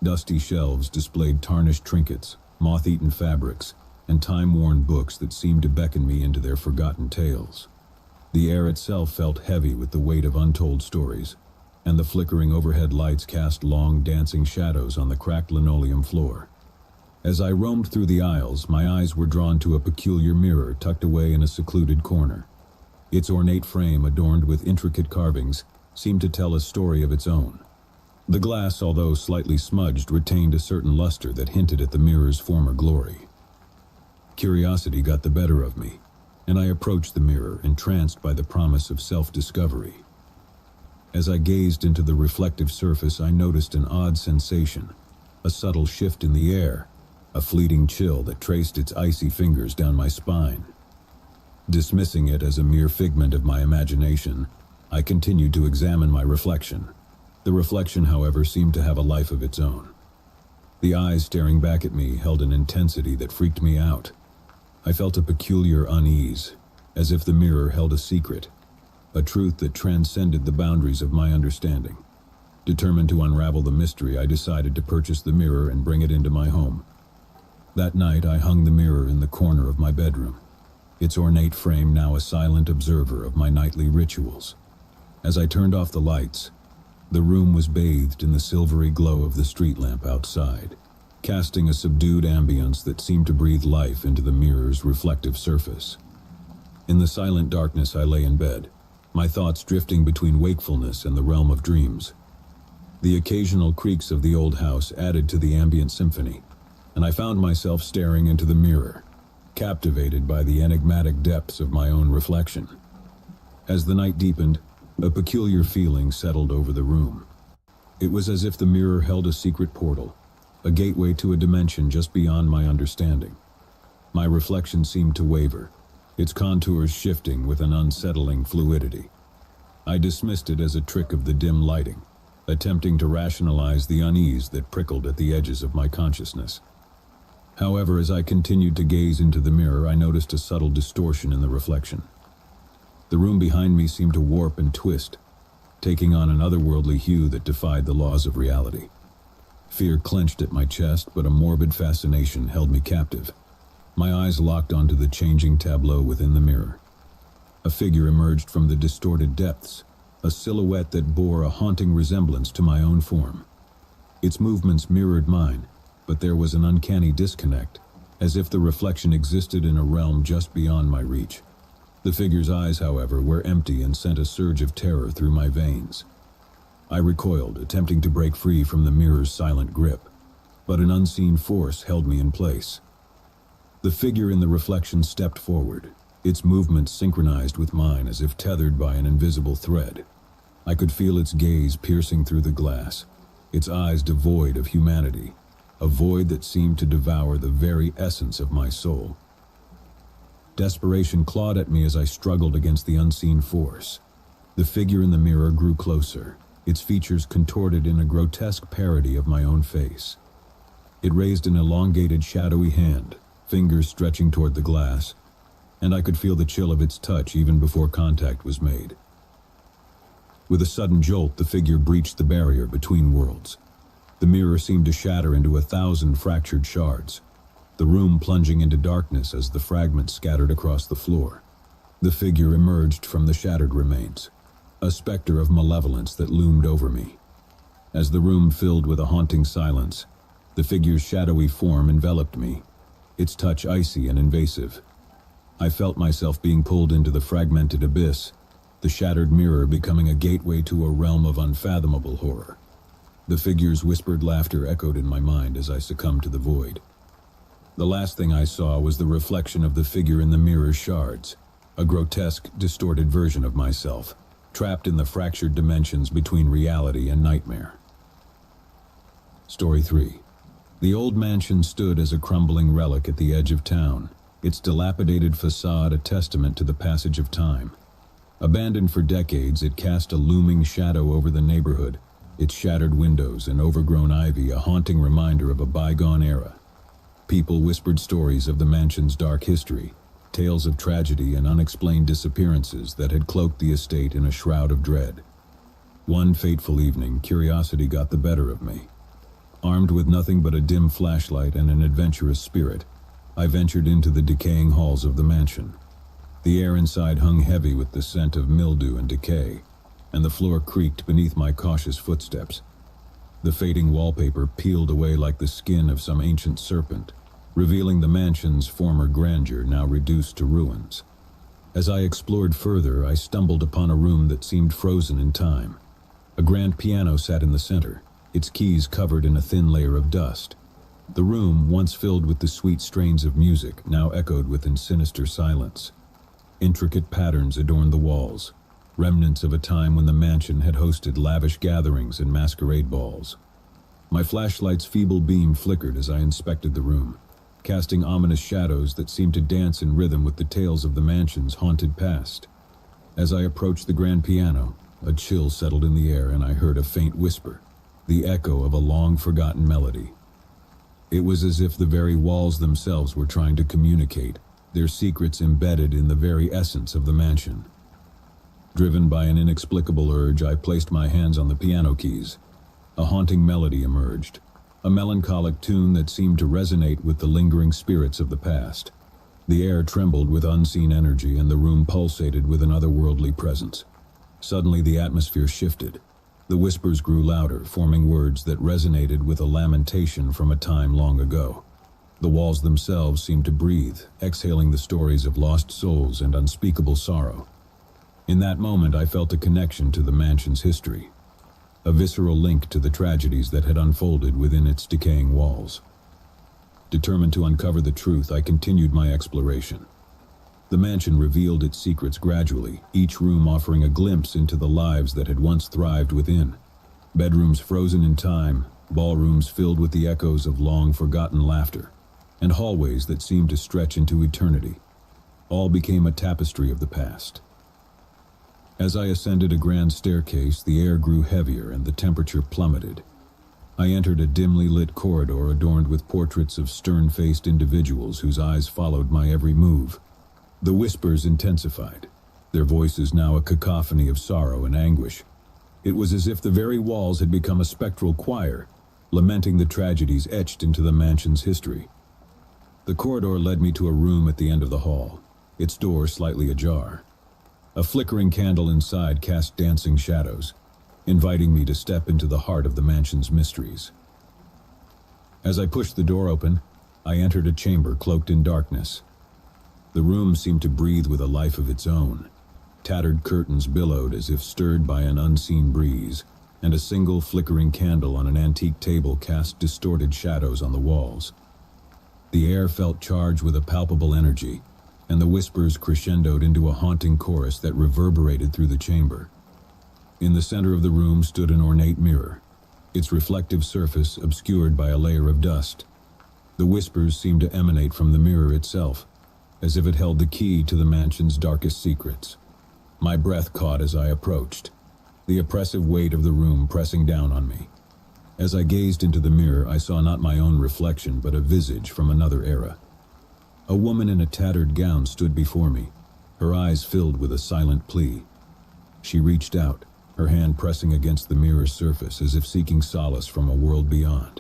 Dusty shelves displayed tarnished trinkets, moth-eaten fabrics, and time-worn books that seemed to beckon me into their forgotten tales. The air itself felt heavy with the weight of untold stories, and the flickering overhead lights cast long, dancing shadows on the cracked linoleum floor. As I roamed through the aisles, my eyes were drawn to a peculiar mirror tucked away in a secluded corner. Its ornate frame, adorned with intricate carvings, seemed to tell a story of its own. The glass, although slightly smudged, retained a certain luster that hinted at the mirror's former glory. Curiosity got the better of me, and I approached the mirror, entranced by the promise of self-discovery. As I gazed into the reflective surface, I noticed an odd sensation, a subtle shift in the air, a fleeting chill that traced its icy fingers down my spine. Dismissing it as a mere figment of my imagination, I continued to examine my reflection. The reflection, however, seemed to have a life of its own. The eyes staring back at me held an intensity that freaked me out. I felt a peculiar unease, as if the mirror held a secret, a truth that transcended the boundaries of my understanding. Determined to unravel the mystery, I decided to purchase the mirror and bring it into my home. That night, I hung the mirror in the corner of my bedroom, its ornate frame now a silent observer of my nightly rituals. As I turned off the lights, the room was bathed in the silvery glow of the street lamp outside, casting a subdued ambience that seemed to breathe life into the mirror's reflective surface. In the silent darkness, I lay in bed, my thoughts drifting between wakefulness and the realm of dreams. The occasional creaks of the old house added to the ambient symphony, and I found myself staring into the mirror, captivated by the enigmatic depths of my own reflection. As the night deepened, a peculiar feeling settled over the room. It was as if the mirror held a secret portal, a gateway to a dimension just beyond my understanding. My reflection seemed to waver, its contours shifting with an unsettling fluidity. I dismissed it as a trick of the dim lighting, attempting to rationalize the unease that prickled at the edges of my consciousness. However, as I continued to gaze into the mirror, I noticed a subtle distortion in the reflection. The room behind me seemed to warp and twist, taking on an otherworldly hue that defied the laws of reality. Fear clenched at my chest, but a morbid fascination held me captive. My eyes locked onto the changing tableau within the mirror. A figure emerged from the distorted depths, a silhouette that bore a haunting resemblance to my own form. Its movements mirrored mine, but there was an uncanny disconnect, as if the reflection existed in a realm just beyond my reach. The figure's eyes, however, were empty and sent a surge of terror through my veins. I recoiled, attempting to break free from the mirror's silent grip, but an unseen force held me in place. The figure in the reflection stepped forward, its movements synchronized with mine as if tethered by an invisible thread. I could feel its gaze piercing through the glass, its eyes devoid of humanity, a void that seemed to devour the very essence of my soul. Desperation clawed at me as I struggled against the unseen force. The figure in the mirror grew closer, its features contorted in a grotesque parody of my own face. It raised an elongated, shadowy hand, fingers stretching toward the glass, and I could feel the chill of its touch even before contact was made. With a sudden jolt, the figure breached the barrier between worlds. The mirror seemed to shatter into 1,000 fractured shards, the room plunging into darkness as the fragments scattered across the floor. The figure emerged from the shattered remains, a specter of malevolence that loomed over me. As the room filled with a haunting silence, the figure's shadowy form enveloped me, its touch icy and invasive. I felt myself being pulled into the fragmented abyss, the shattered mirror becoming a gateway to a realm of unfathomable horror. The figure's whispered laughter echoed in my mind as I succumbed to the void. The last thing I saw was the reflection of the figure in the mirror's shards, a grotesque, distorted version of myself, trapped in the fractured dimensions between reality and nightmare. Story 3. The old mansion stood as a crumbling relic at the edge of town, its dilapidated facade a testament to the passage of time. Abandoned for decades, it cast a looming shadow over the neighborhood, its shattered windows and overgrown ivy a haunting reminder of a bygone era. People whispered stories of the mansion's dark history, tales of tragedy and unexplained disappearances that had cloaked the estate in a shroud of dread. One fateful evening, curiosity got the better of me. Armed with nothing but a dim flashlight and an adventurous spirit, I ventured into the decaying halls of the mansion. The air inside hung heavy with the scent of mildew and decay, and the floor creaked beneath my cautious footsteps. The fading wallpaper peeled away like the skin of some ancient serpent, revealing the mansion's former grandeur now reduced to ruins. As I explored further, I stumbled upon a room that seemed frozen in time. A grand piano sat in the center, its keys covered in a thin layer of dust. The room, once filled with the sweet strains of music, now echoed within sinister silence. Intricate patterns adorned the walls, remnants of a time when the mansion had hosted lavish gatherings and masquerade balls. My flashlight's feeble beam flickered as I inspected the room, casting ominous shadows that seemed to dance in rhythm with the tales of the mansion's haunted past. As I approached the grand piano, a chill settled in the air and I heard a faint whisper, the echo of a long-forgotten melody. It was as if the very walls themselves were trying to communicate, their secrets embedded in the very essence of the mansion. Driven by an inexplicable urge, I placed my hands on the piano keys. A haunting melody emerged, a melancholic tune that seemed to resonate with the lingering spirits of the past. The air trembled with unseen energy and the room pulsated with an otherworldly presence. Suddenly the atmosphere shifted. The whispers grew louder, forming words that resonated with a lamentation from a time long ago. The walls themselves seemed to breathe, exhaling the stories of lost souls and unspeakable sorrow. In that moment I felt a connection to the mansion's history, a visceral link to the tragedies that had unfolded within its decaying walls. Determined to uncover the truth, I continued my exploration. The mansion revealed its secrets gradually, each room offering a glimpse into the lives that had once thrived within. Bedrooms frozen in time, ballrooms filled with the echoes of long-forgotten laughter, and hallways that seemed to stretch into eternity. All became a tapestry of the past. As I ascended a grand staircase, the air grew heavier and the temperature plummeted. I entered a dimly lit corridor adorned with portraits of stern-faced individuals whose eyes followed my every move. The whispers intensified, their voices now a cacophony of sorrow and anguish. It was as if the very walls had become a spectral choir, lamenting the tragedies etched into the mansion's history. The corridor led me to a room at the end of the hall, its door slightly ajar. A flickering candle inside cast dancing shadows, inviting me to step into the heart of the mansion's mysteries. As I pushed the door open, I entered a chamber cloaked in darkness. The room seemed to breathe with a life of its own. Tattered curtains billowed as if stirred by an unseen breeze, and a single flickering candle on an antique table cast distorted shadows on the walls. The air felt charged with a palpable energy, and the whispers crescendoed into a haunting chorus that reverberated through the chamber. In the center of the room stood an ornate mirror, its reflective surface obscured by a layer of dust. The whispers seemed to emanate from the mirror itself, as if it held the key to the mansion's darkest secrets. My breath caught as I approached, the oppressive weight of the room pressing down on me. As I gazed into the mirror, I saw not my own reflection, but a visage from another era. A woman in a tattered gown stood before me, her eyes filled with a silent plea. She reached out, her hand pressing against the mirror's surface as if seeking solace from a world beyond.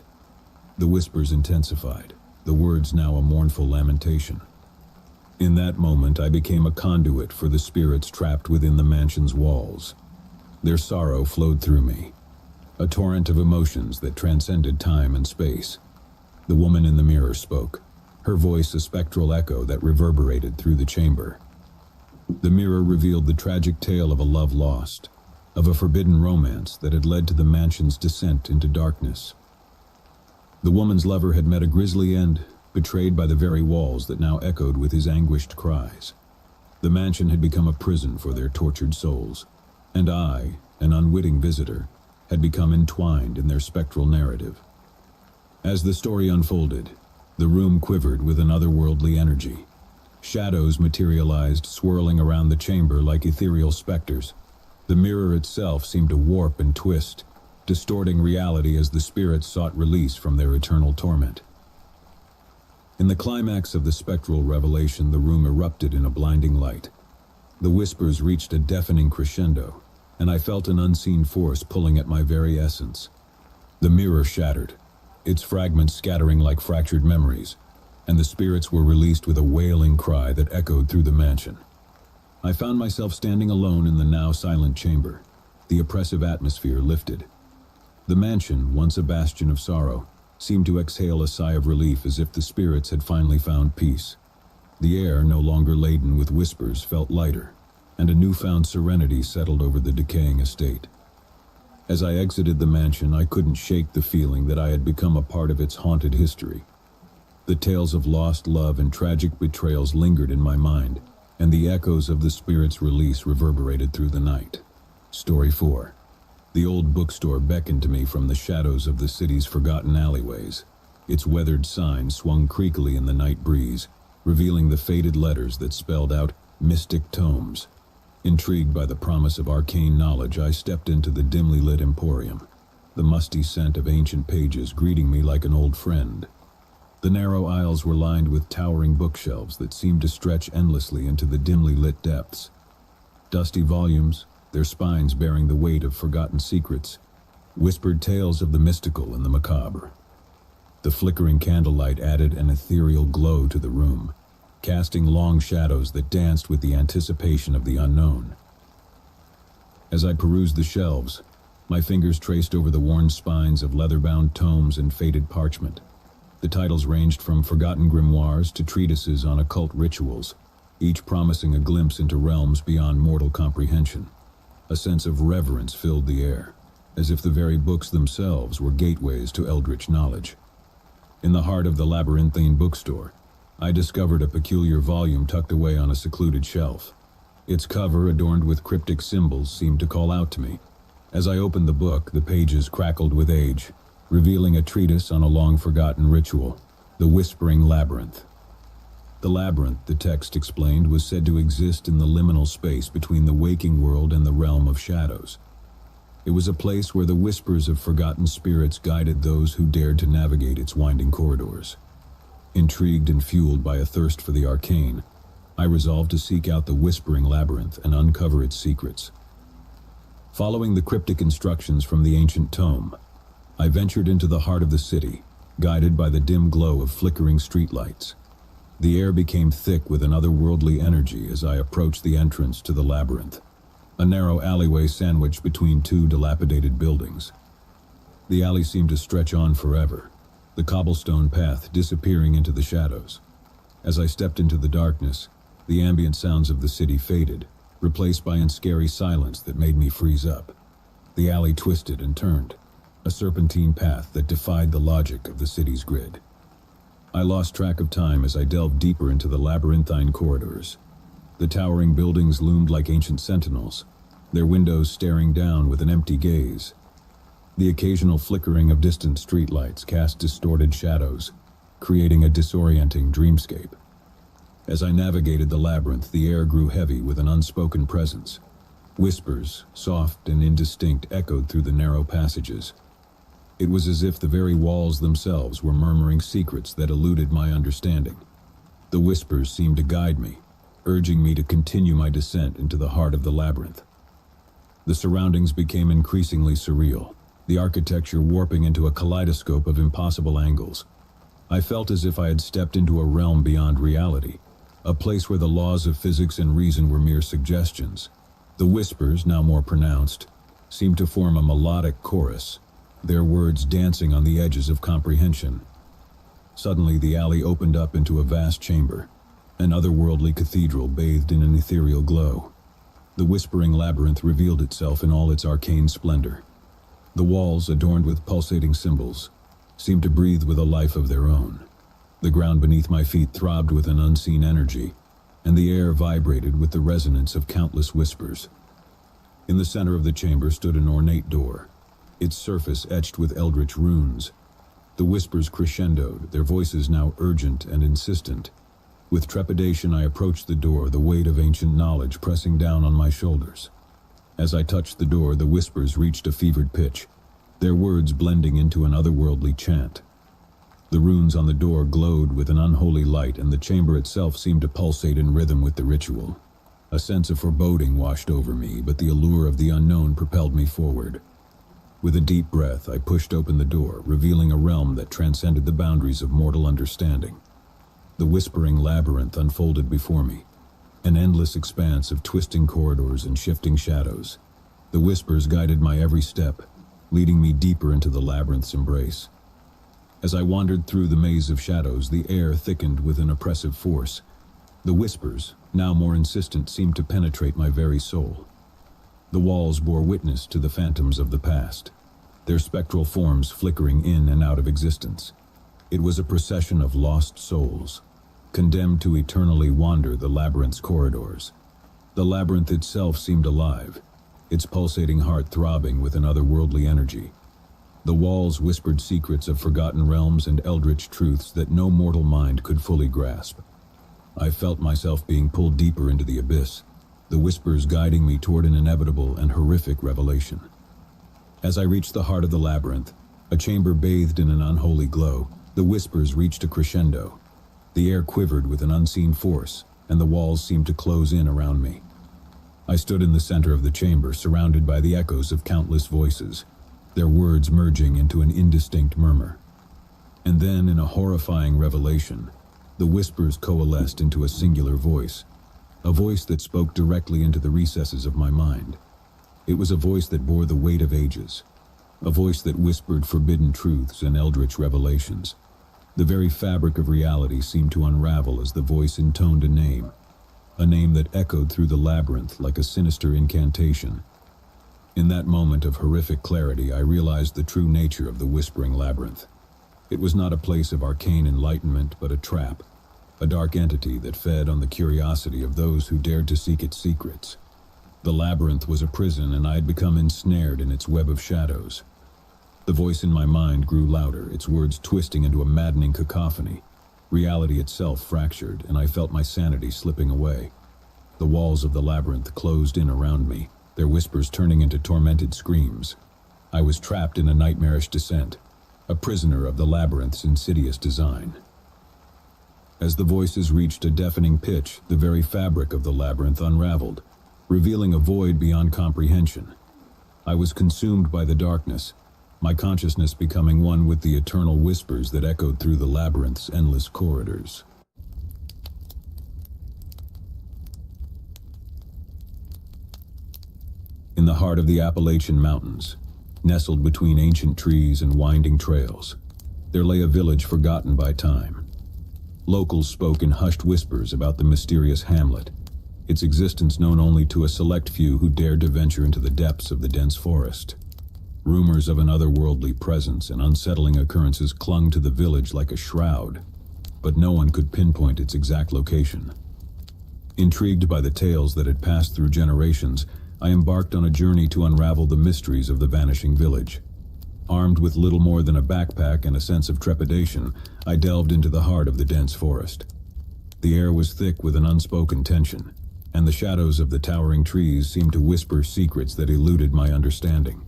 The whispers intensified, the words now a mournful lamentation. In that moment, I became a conduit for the spirits trapped within the mansion's walls. Their sorrow flowed through me, a torrent of emotions that transcended time and space. The woman in the mirror spoke, her voice a spectral echo that reverberated through the chamber. The mirror revealed the tragic tale of a love lost, of a forbidden romance that had led to the mansion's descent into darkness. The woman's lover had met a grisly end, betrayed by the very walls that now echoed with his anguished cries. The mansion had become a prison for their tortured souls, and I, an unwitting visitor, had become entwined in their spectral narrative. As the story unfolded, the room quivered with an otherworldly energy. Shadows materialized, swirling around the chamber like ethereal specters. The mirror itself seemed to warp and twist, distorting reality as the spirits sought release from their eternal torment. In the climax of the spectral revelation, the room erupted in a blinding light. The whispers reached a deafening crescendo, and I felt an unseen force pulling at my very essence. The mirror shattered, its fragments scattering like fractured memories, and the spirits were released with a wailing cry that echoed through the mansion. I found myself standing alone in the now silent chamber. The oppressive atmosphere lifted. The mansion, once a bastion of sorrow, seemed to exhale a sigh of relief as if the spirits had finally found peace. The air, no longer laden with whispers, felt lighter, and a newfound serenity settled over the decaying estate. As I exited the mansion, I couldn't shake the feeling that I had become a part of its haunted history. The tales of lost love and tragic betrayals lingered in my mind, and the echoes of the spirit's release reverberated through the night. Story 4. The old bookstore beckoned to me from the shadows of the city's forgotten alleyways. Its weathered sign swung creakily in the night breeze, revealing the faded letters that spelled out mystic tomes. Intrigued by the promise of arcane knowledge, I stepped into the dimly lit emporium, the musty scent of ancient pages greeting me like an old friend. The narrow aisles were lined with towering bookshelves that seemed to stretch endlessly into the dimly lit depths. Dusty volumes, their spines bearing the weight of forgotten secrets, whispered tales of the mystical and the macabre. The flickering candlelight added an ethereal glow to the room, casting long shadows that danced with the anticipation of the unknown. As I perused the shelves, my fingers traced over the worn spines of leather-bound tomes and faded parchment. The titles ranged from forgotten grimoires to treatises on occult rituals, each promising a glimpse into realms beyond mortal comprehension. A sense of reverence filled the air, as if the very books themselves were gateways to eldritch knowledge. In the heart of the labyrinthine bookstore, I discovered a peculiar volume tucked away on a secluded shelf. Its cover, adorned with cryptic symbols, seemed to call out to me. As I opened the book, the pages crackled with age, revealing a treatise on a long-forgotten ritual, the Whispering Labyrinth. The labyrinth, the text explained, was said to exist in the liminal space between the waking world and the realm of shadows. It was a place where the whispers of forgotten spirits guided those who dared to navigate its winding corridors. Intrigued and fueled by a thirst for the arcane, I resolved to seek out the Whispering Labyrinth and uncover its secrets. Following the cryptic instructions from the ancient tome, I ventured into the heart of the city, guided by the dim glow of flickering streetlights. The air became thick with an otherworldly energy as I approached the entrance to the labyrinth, a narrow alleyway sandwiched between two dilapidated buildings. The alley seemed to stretch on forever, the cobblestone path disappearing into the shadows. As I stepped into the darkness, the ambient sounds of the city faded, replaced by an scary silence that made me freeze up. The alley twisted and turned, a serpentine path that defied the logic of the city's grid. I lost track of time as I delved deeper into the labyrinthine corridors. The towering buildings loomed like ancient sentinels, their windows staring down with an empty gaze. The occasional flickering of distant streetlights cast distorted shadows, creating a disorienting dreamscape. As I navigated the labyrinth, the air grew heavy with an unspoken presence. Whispers, soft and indistinct, echoed through the narrow passages. It was as if the very walls themselves were murmuring secrets that eluded my understanding. The whispers seemed to guide me, urging me to continue my descent into the heart of the labyrinth. The surroundings became increasingly surreal, the architecture warping into a kaleidoscope of impossible angles. I felt as if I had stepped into a realm beyond reality, a place where the laws of physics and reason were mere suggestions. The whispers, now more pronounced, seemed to form a melodic chorus, their words dancing on the edges of comprehension. Suddenly, the alley opened up into a vast chamber, an otherworldly cathedral bathed in an ethereal glow. The Whispering Labyrinth revealed itself in all its arcane splendor. The walls, adorned with pulsating symbols, seemed to breathe with a life of their own. The ground beneath my feet throbbed with an unseen energy, and the air vibrated with the resonance of countless whispers. In the center of the chamber stood an ornate door, its surface etched with eldritch runes. The whispers crescendoed, their voices now urgent and insistent. With trepidation, I approached the door, the weight of ancient knowledge pressing down on my shoulders. As I touched the door, the whispers reached a fevered pitch, their words blending into an otherworldly chant. The runes on the door glowed with an unholy light, and the chamber itself seemed to pulsate in rhythm with the ritual. A sense of foreboding washed over me, but the allure of the unknown propelled me forward. With a deep breath, I pushed open the door, revealing a realm that transcended the boundaries of mortal understanding. The Whispering Labyrinth unfolded before me, an endless expanse of twisting corridors and shifting shadows. The whispers guided my every step, leading me deeper into the labyrinth's embrace. As I wandered through the maze of shadows, the air thickened with an oppressive force. The whispers, now more insistent, seemed to penetrate my very soul. The walls bore witness to the phantoms of the past, their spectral forms flickering in and out of existence. It was a procession of lost souls, condemned to eternally wander the labyrinth's corridors. The labyrinth itself seemed alive, its pulsating heart throbbing with an otherworldly energy. The walls whispered secrets of forgotten realms and eldritch truths that no mortal mind could fully grasp. I felt myself being pulled deeper into the abyss, the whispers guiding me toward an inevitable and horrific revelation. As I reached the heart of the labyrinth, a chamber bathed in an unholy glow, the whispers reached a crescendo. The air quivered with an unseen force, and the walls seemed to close in around me. I stood in the center of the chamber, surrounded by the echoes of countless voices, their words merging into an indistinct murmur. And then, in a horrifying revelation, the whispers coalesced into a singular voice, a voice that spoke directly into the recesses of my mind. It was a voice that bore the weight of ages, a voice that whispered forbidden truths and eldritch revelations. The very fabric of reality seemed to unravel as the voice intoned a name that echoed through the labyrinth like a sinister incantation. In that moment of horrific clarity, I realized the true nature of the whispering labyrinth. It was not a place of arcane enlightenment, but a trap, a dark entity that fed on the curiosity of those who dared to seek its secrets. The labyrinth was a prison, and I had become ensnared in its web of shadows. The voice in my mind grew louder, its words twisting into a maddening cacophony. Reality itself fractured, and I felt my sanity slipping away. The walls of the labyrinth closed in around me, their whispers turning into tormented screams. I was trapped in a nightmarish descent, a prisoner of the labyrinth's insidious design. As the voices reached a deafening pitch, the very fabric of the labyrinth unraveled, revealing a void beyond comprehension. I was consumed by the darkness, my consciousness becoming one with the eternal whispers that echoed through the labyrinth's endless corridors. In the heart of the Appalachian Mountains, nestled between ancient trees and winding trails, there lay a village forgotten by time. Locals spoke in hushed whispers about the mysterious hamlet, its existence known only to a select few who dared to venture into the depths of the dense forest. Rumors of an otherworldly presence and unsettling occurrences clung to the village like a shroud, but no one could pinpoint its exact location. Intrigued by the tales that had passed through generations, I embarked on a journey to unravel the mysteries of the vanishing village. Armed with little more than a backpack and a sense of trepidation, I delved into the heart of the dense forest. The air was thick with an unspoken tension, and the shadows of the towering trees seemed to whisper secrets that eluded my understanding.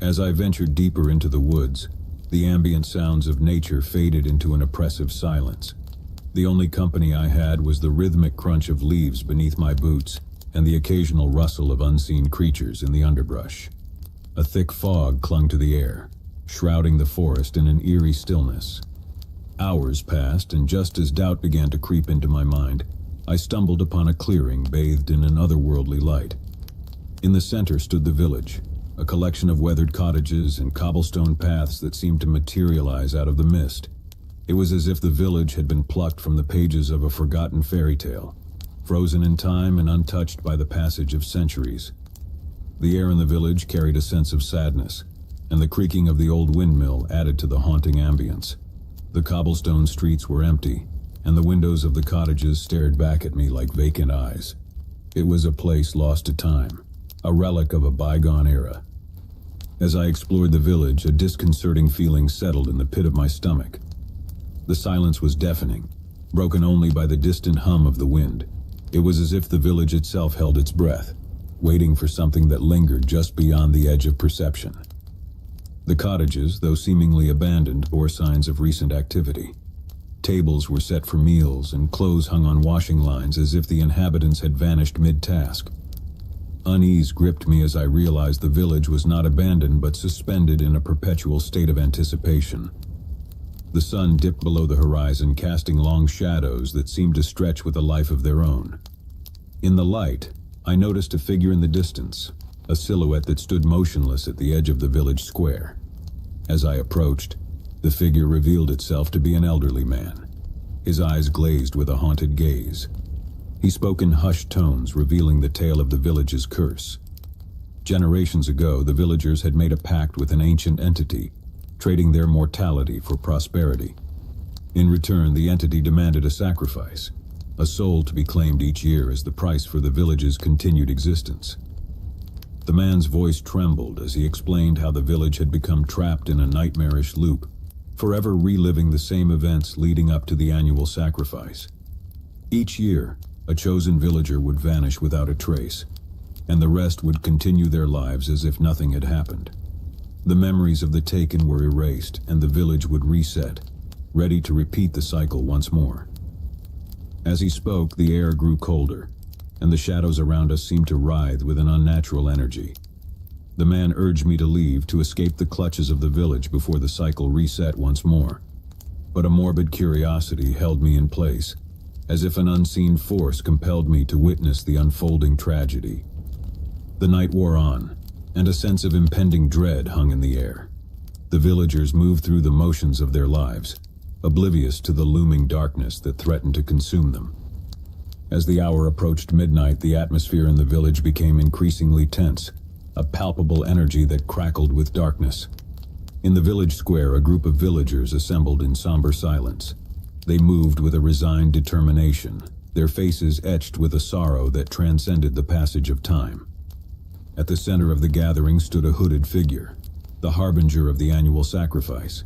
As I ventured deeper into the woods, the ambient sounds of nature faded into an oppressive silence. The only company I had was the rhythmic crunch of leaves beneath my boots and the occasional rustle of unseen creatures in the underbrush. A thick fog clung to the air, shrouding the forest in an eerie stillness. Hours passed, and just as doubt began to creep into my mind, I stumbled upon a clearing bathed in an otherworldly light. In the center stood the village, a collection of weathered cottages and cobblestone paths that seemed to materialize out of the mist. It was as if the village had been plucked from the pages of a forgotten fairy tale, frozen in time and untouched by the passage of centuries. The air in the village carried a sense of sadness, and the creaking of the old windmill added to the haunting ambience. The cobblestone streets were empty, and the windows of the cottages stared back at me like vacant eyes. It was a place lost to time, a relic of a bygone era. As I explored the village, a disconcerting feeling settled in the pit of my stomach. The silence was deafening, broken only by the distant hum of the wind. It was as if the village itself held its breath, waiting for something that lingered just beyond the edge of perception. The cottages, though seemingly abandoned, bore signs of recent activity. Tables were set for meals, and clothes hung on washing lines as if the inhabitants had vanished mid-task. Unease gripped me as I realized the village was not abandoned but suspended in a perpetual state of anticipation. The sun dipped below the horizon, casting long shadows that seemed to stretch with a life of their own. In the light, I noticed a figure in the distance, a silhouette that stood motionless at the edge of the village square. As I approached, the figure revealed itself to be an elderly man, his eyes glazed with a haunted gaze. He spoke in hushed tones, revealing the tale of the village's curse. Generations ago, the villagers had made a pact with an ancient entity, trading their mortality for prosperity. In return, the entity demanded a sacrifice, a soul to be claimed each year as the price for the village's continued existence. The man's voice trembled as he explained how the village had become trapped in a nightmarish loop, forever reliving the same events leading up to the annual sacrifice. Each year, a chosen villager would vanish without a trace, and the rest would continue their lives as if nothing had happened. The memories of the taken were erased, and the village would reset, ready to repeat the cycle once more. As he spoke, the air grew colder, and the shadows around us seemed to writhe with an unnatural energy. The man urged me to leave, to escape the clutches of the village before the cycle reset once more. But a morbid curiosity held me in place, as if an unseen force compelled me to witness the unfolding tragedy. The night wore on, and a sense of impending dread hung in the air. The villagers moved through the motions of their lives, oblivious to the looming darkness that threatened to consume them. As the hour approached midnight, the atmosphere in the village became increasingly tense, a palpable energy that crackled with darkness. In the village square, a group of villagers assembled in somber silence. They moved with a resigned determination, their faces etched with a sorrow that transcended the passage of time. At the center of the gathering stood a hooded figure, the harbinger of the annual sacrifice.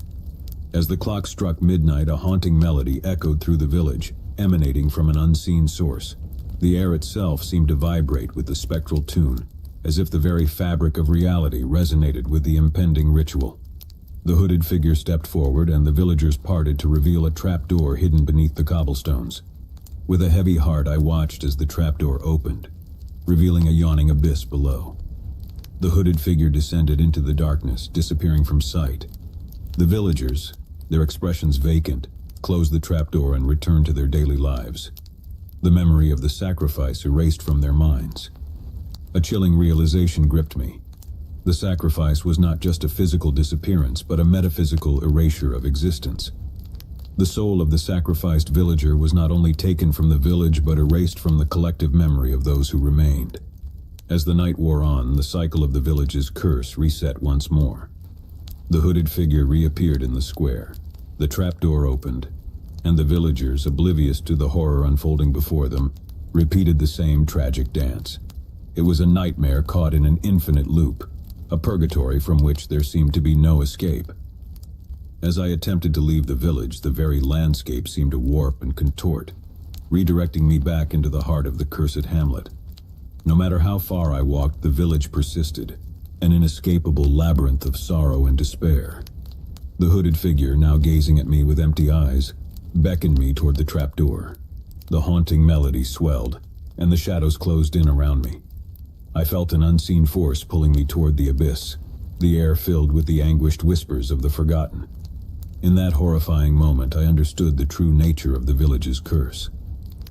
As the clock struck midnight, a haunting melody echoed through the village, emanating from an unseen source. The air itself seemed to vibrate with the spectral tune, as if the very fabric of reality resonated with the impending ritual. The hooded figure stepped forward, and the villagers parted to reveal a trapdoor hidden beneath the cobblestones. With a heavy heart, I watched as the trapdoor opened, revealing a yawning abyss below. The hooded figure descended into the darkness, disappearing from sight. The villagers, their expressions vacant, closed the trapdoor and returned to their daily lives, the memory of the sacrifice erased from their minds. A chilling realization gripped me. The sacrifice was not just a physical disappearance, but a metaphysical erasure of existence. The soul of the sacrificed villager was not only taken from the village, but erased from the collective memory of those who remained. As the night wore on, the cycle of the village's curse reset once more. The hooded figure reappeared in the square. The trapdoor opened, and the villagers, oblivious to the horror unfolding before them, repeated the same tragic dance. It was a nightmare caught in an infinite loop, a purgatory from which there seemed to be no escape. As I attempted to leave the village, the very landscape seemed to warp and contort, redirecting me back into the heart of the cursed hamlet. No matter how far I walked, the village persisted, an inescapable labyrinth of sorrow and despair. The hooded figure, now gazing at me with empty eyes, beckoned me toward the trapdoor. The haunting melody swelled, and the shadows closed in around me. I felt an unseen force pulling me toward the abyss, the air filled with the anguished whispers of the forgotten. In that horrifying moment, I understood the true nature of the village's curse.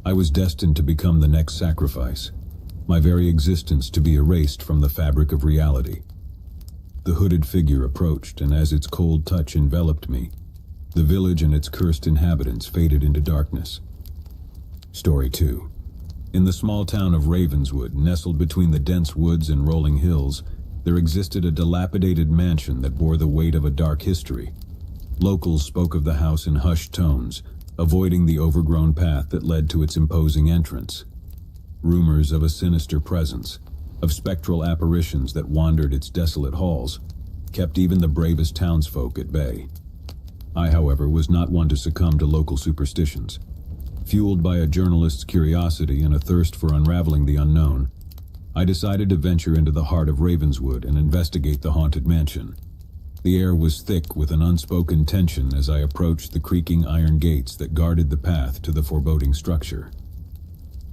I was destined to become the next sacrifice, my very existence to be erased from the fabric of reality. The hooded figure approached, and as its cold touch enveloped me, the village and its cursed inhabitants faded into darkness. Story 2. In the small town of Ravenswood, nestled between the dense woods and rolling hills, there existed a dilapidated mansion that bore the weight of a dark history. Locals spoke of the house in hushed tones, avoiding the overgrown path that led to its imposing entrance. Rumors of a sinister presence, of spectral apparitions that wandered its desolate halls, kept even the bravest townsfolk at bay. I, however, was not one to succumb to local superstitions. Fueled by a journalist's curiosity and a thirst for unraveling the unknown, I decided to venture into the heart of Ravenswood and investigate the haunted mansion. The air was thick with an unspoken tension as I approached the creaking iron gates that guarded the path to the foreboding structure.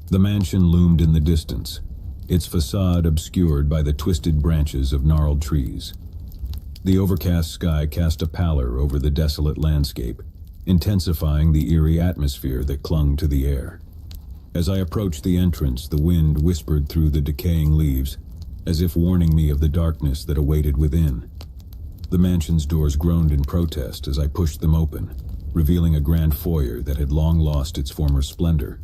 The mansion loomed in the distance, its facade obscured by the twisted branches of gnarled trees. The overcast sky cast a pallor over the desolate landscape, intensifying the eerie atmosphere that clung to the air. As I approached the entrance, the wind whispered through the decaying leaves, as if warning me of the darkness that awaited within. The mansion's doors groaned in protest as I pushed them open, revealing a grand foyer that had long lost its former splendor.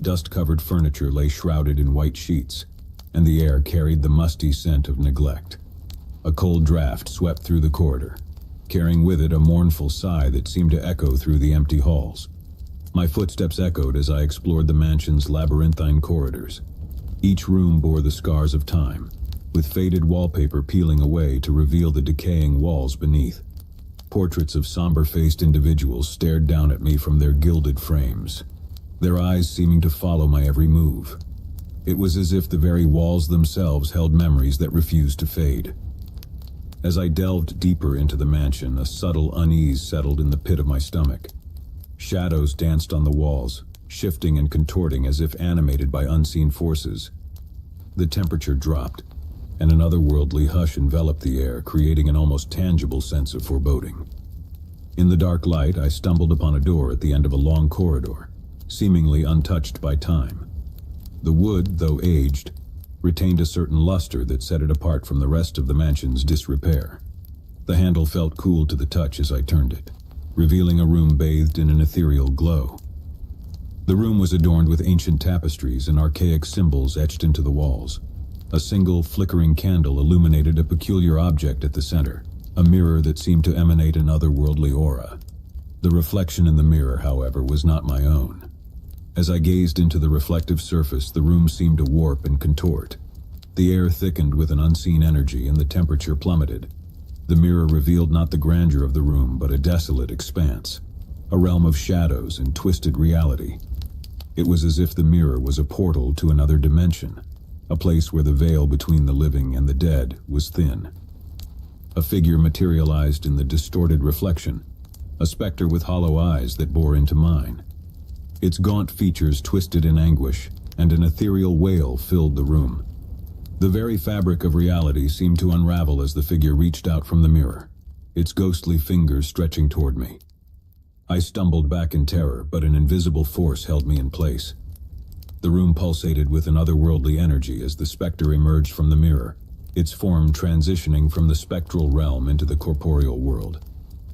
Dust-covered furniture lay shrouded in white sheets, and the air carried the musty scent of neglect. A cold draft swept through the corridor, carrying with it a mournful sigh that seemed to echo through the empty halls. My footsteps echoed as I explored the mansion's labyrinthine corridors. Each room bore the scars of time, with faded wallpaper peeling away to reveal the decaying walls beneath. Portraits of somber-faced individuals stared down at me from their gilded frames, their eyes seeming to follow my every move. It was as if the very walls themselves held memories that refused to fade. As I delved deeper into the mansion, a subtle unease settled in the pit of my stomach. Shadows danced on the walls, shifting and contorting as if animated by unseen forces. The temperature dropped, and an otherworldly hush enveloped the air, creating an almost tangible sense of foreboding. In the dark light, I stumbled upon a door at the end of a long corridor, seemingly untouched by time. The wood, though aged, retained a certain luster that set it apart from the rest of the mansion's disrepair. The handle felt cool to the touch as I turned it, revealing a room bathed in an ethereal glow. The room was adorned with ancient tapestries and archaic symbols etched into the walls. A single flickering candle illuminated a peculiar object at the center, a mirror that seemed to emanate an otherworldly aura. The reflection in the mirror, however, was not my own. As I gazed into the reflective surface, the room seemed to warp and contort. The air thickened with an unseen energy and the temperature plummeted. The mirror revealed not the grandeur of the room, but a desolate expanse, a realm of shadows and twisted reality. It was as if the mirror was a portal to another dimension, a place where the veil between the living and the dead was thin. A figure materialized in the distorted reflection, a specter with hollow eyes that bore into mine. Its gaunt features twisted in anguish, and an ethereal wail filled the room. The very fabric of reality seemed to unravel as the figure reached out from the mirror, its ghostly fingers stretching toward me. I stumbled back in terror, but an invisible force held me in place. The room pulsated with an otherworldly energy as the specter emerged from the mirror, its form transitioning from the spectral realm into the corporeal world.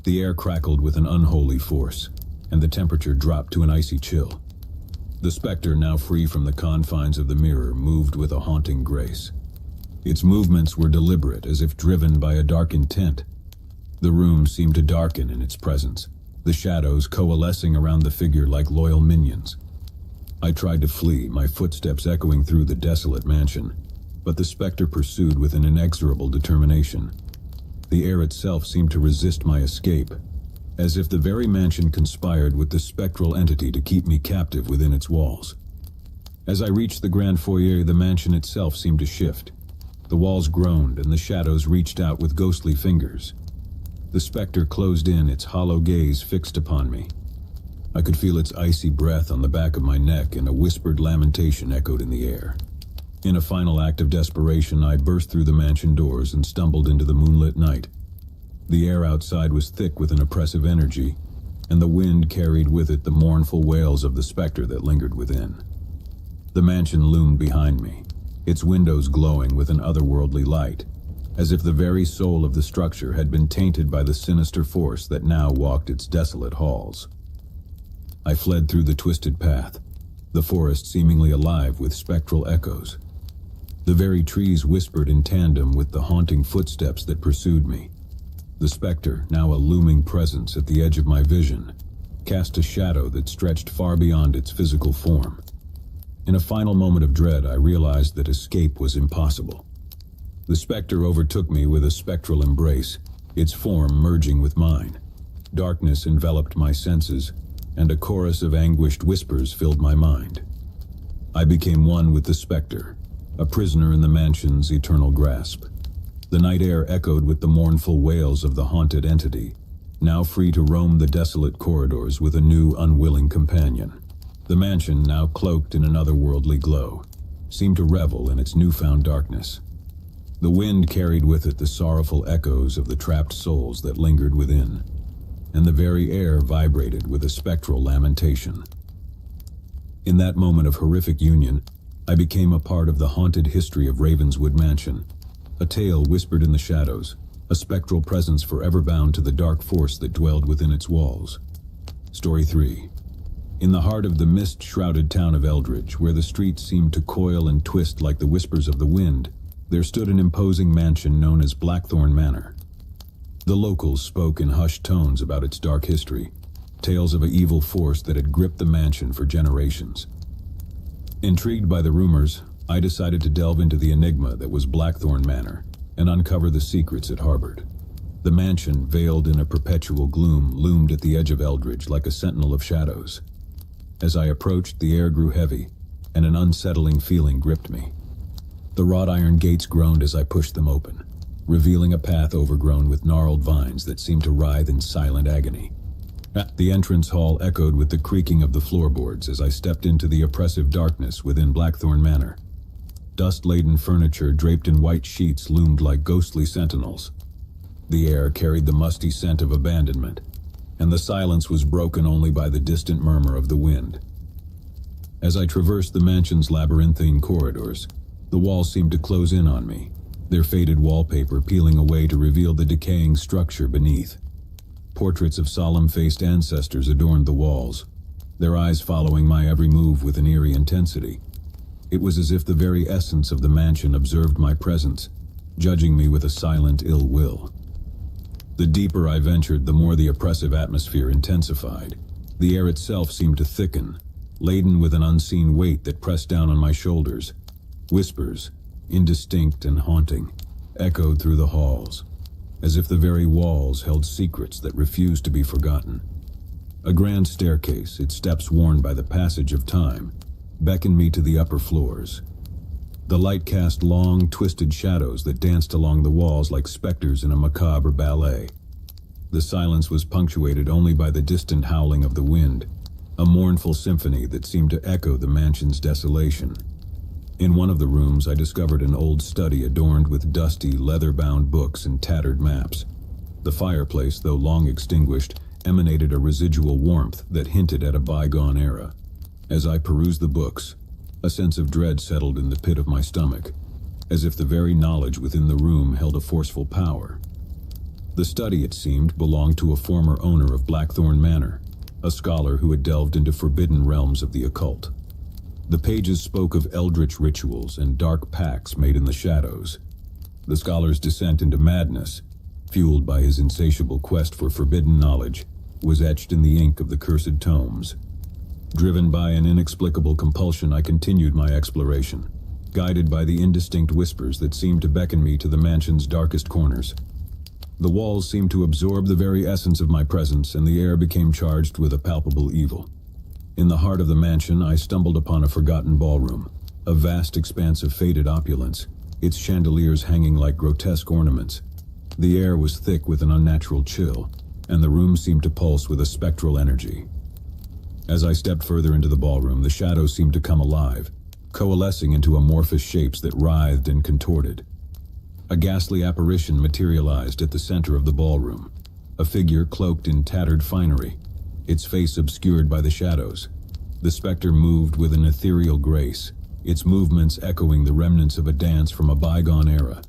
The air crackled with an unholy force, and the temperature dropped to an icy chill. The specter, now free from the confines of the mirror, moved with a haunting grace. Its movements were deliberate, as if driven by a dark intent. The room seemed to darken in its presence, the shadows coalescing around the figure like loyal minions. I tried to flee, my footsteps echoing through the desolate mansion, but the specter pursued with an inexorable determination. The air itself seemed to resist my escape, as if the very mansion conspired with the spectral entity to keep me captive within its walls. As I reached the grand foyer, the mansion itself seemed to shift. The walls groaned and the shadows reached out with ghostly fingers. The specter closed in, its hollow gaze fixed upon me. I could feel its icy breath on the back of my neck, and a whispered lamentation echoed in the air. In a final act of desperation, I burst through the mansion doors and stumbled into the moonlit night. The air outside was thick with an oppressive energy, and the wind carried with it the mournful wails of the specter that lingered within. The mansion loomed behind me, its windows glowing with an otherworldly light, as if the very soul of the structure had been tainted by the sinister force that now walked its desolate halls. I fled through the twisted path, the forest seemingly alive with spectral echoes. The very trees whispered in tandem with the haunting footsteps that pursued me. The specter, now a looming presence at the edge of my vision, cast a shadow that stretched far beyond its physical form. In a final moment of dread, I realized that escape was impossible. The specter overtook me with a spectral embrace, its form merging with mine. Darkness enveloped my senses, and a chorus of anguished whispers filled my mind. I became one with the specter, a prisoner in the mansion's eternal grasp. The night air echoed with the mournful wails of the haunted entity, now free to roam the desolate corridors with a new, unwilling companion. The mansion, now cloaked in an otherworldly glow, seemed to revel in its newfound darkness. The wind carried with it the sorrowful echoes of the trapped souls that lingered within, and the very air vibrated with a spectral lamentation. In that moment of horrific union, I became a part of the haunted history of Ravenswood Mansion, a tale whispered in the shadows, a spectral presence forever bound to the dark force that dwelled within its walls. Story 3. In the heart of the mist-shrouded town of Eldridge, where the streets seemed to coil and twist like the whispers of the wind, there stood an imposing mansion known as Blackthorn Manor. The locals spoke in hushed tones about its dark history, tales of an evil force that had gripped the mansion for generations. Intrigued by the rumors, I decided to delve into the enigma that was Blackthorn Manor and uncover the secrets it harbored. The mansion, veiled in a perpetual gloom, loomed at the edge of Eldridge like a sentinel of shadows. As I approached, the air grew heavy, and an unsettling feeling gripped me. The wrought iron gates groaned as I pushed them open, revealing a path overgrown with gnarled vines that seemed to writhe in silent agony. The entrance hall echoed with the creaking of the floorboards as I stepped into the oppressive darkness within Blackthorn Manor. Dust-laden furniture draped in white sheets loomed like ghostly sentinels. The air carried the musty scent of abandonment, and the silence was broken only by the distant murmur of the wind. As I traversed the mansion's labyrinthine corridors, the walls seemed to close in on me, their faded wallpaper peeling away to reveal the decaying structure beneath. Portraits of solemn-faced ancestors adorned the walls, their eyes following my every move with an eerie intensity. It was as if the very essence of the mansion observed my presence, judging me with a silent ill will. The deeper I ventured, the more the oppressive atmosphere intensified. The air itself seemed to thicken, laden with an unseen weight that pressed down on my shoulders. Whispers, indistinct and haunting, echoed through the halls, as if the very walls held secrets that refused to be forgotten. A grand staircase, its steps worn by the passage of time, beckoned me to the upper floors. The light cast long, twisted shadows that danced along the walls like specters in a macabre ballet. The silence was punctuated only by the distant howling of the wind, a mournful symphony that seemed to echo the mansion's desolation. In one of the rooms, I discovered an old study adorned with dusty, leather-bound books and tattered maps. The fireplace, though long extinguished, emanated a residual warmth that hinted at a bygone era. As I perused the books, a sense of dread settled in the pit of my stomach, as if the very knowledge within the room held a forceful power. The study, it seemed, belonged to a former owner of Blackthorn Manor, a scholar who had delved into forbidden realms of the occult. The pages spoke of eldritch rituals and dark pacts made in the shadows. The scholar's descent into madness, fueled by his insatiable quest for forbidden knowledge, was etched in the ink of the cursed tomes. Driven by an inexplicable compulsion, I continued my exploration, guided by the indistinct whispers that seemed to beckon me to the mansion's darkest corners. The walls seemed to absorb the very essence of my presence, and the air became charged with a palpable evil. In the heart of the mansion, I stumbled upon a forgotten ballroom, a vast expanse of faded opulence, its chandeliers hanging like grotesque ornaments. The air was thick with an unnatural chill, and the room seemed to pulse with a spectral energy. As I stepped further into the ballroom, the shadows seemed to come alive, coalescing into amorphous shapes that writhed and contorted. A ghastly apparition materialized at the center of the ballroom, a figure cloaked in tattered finery, its face obscured by the shadows. The specter moved with an ethereal grace, its movements echoing the remnants of a dance from a bygone era.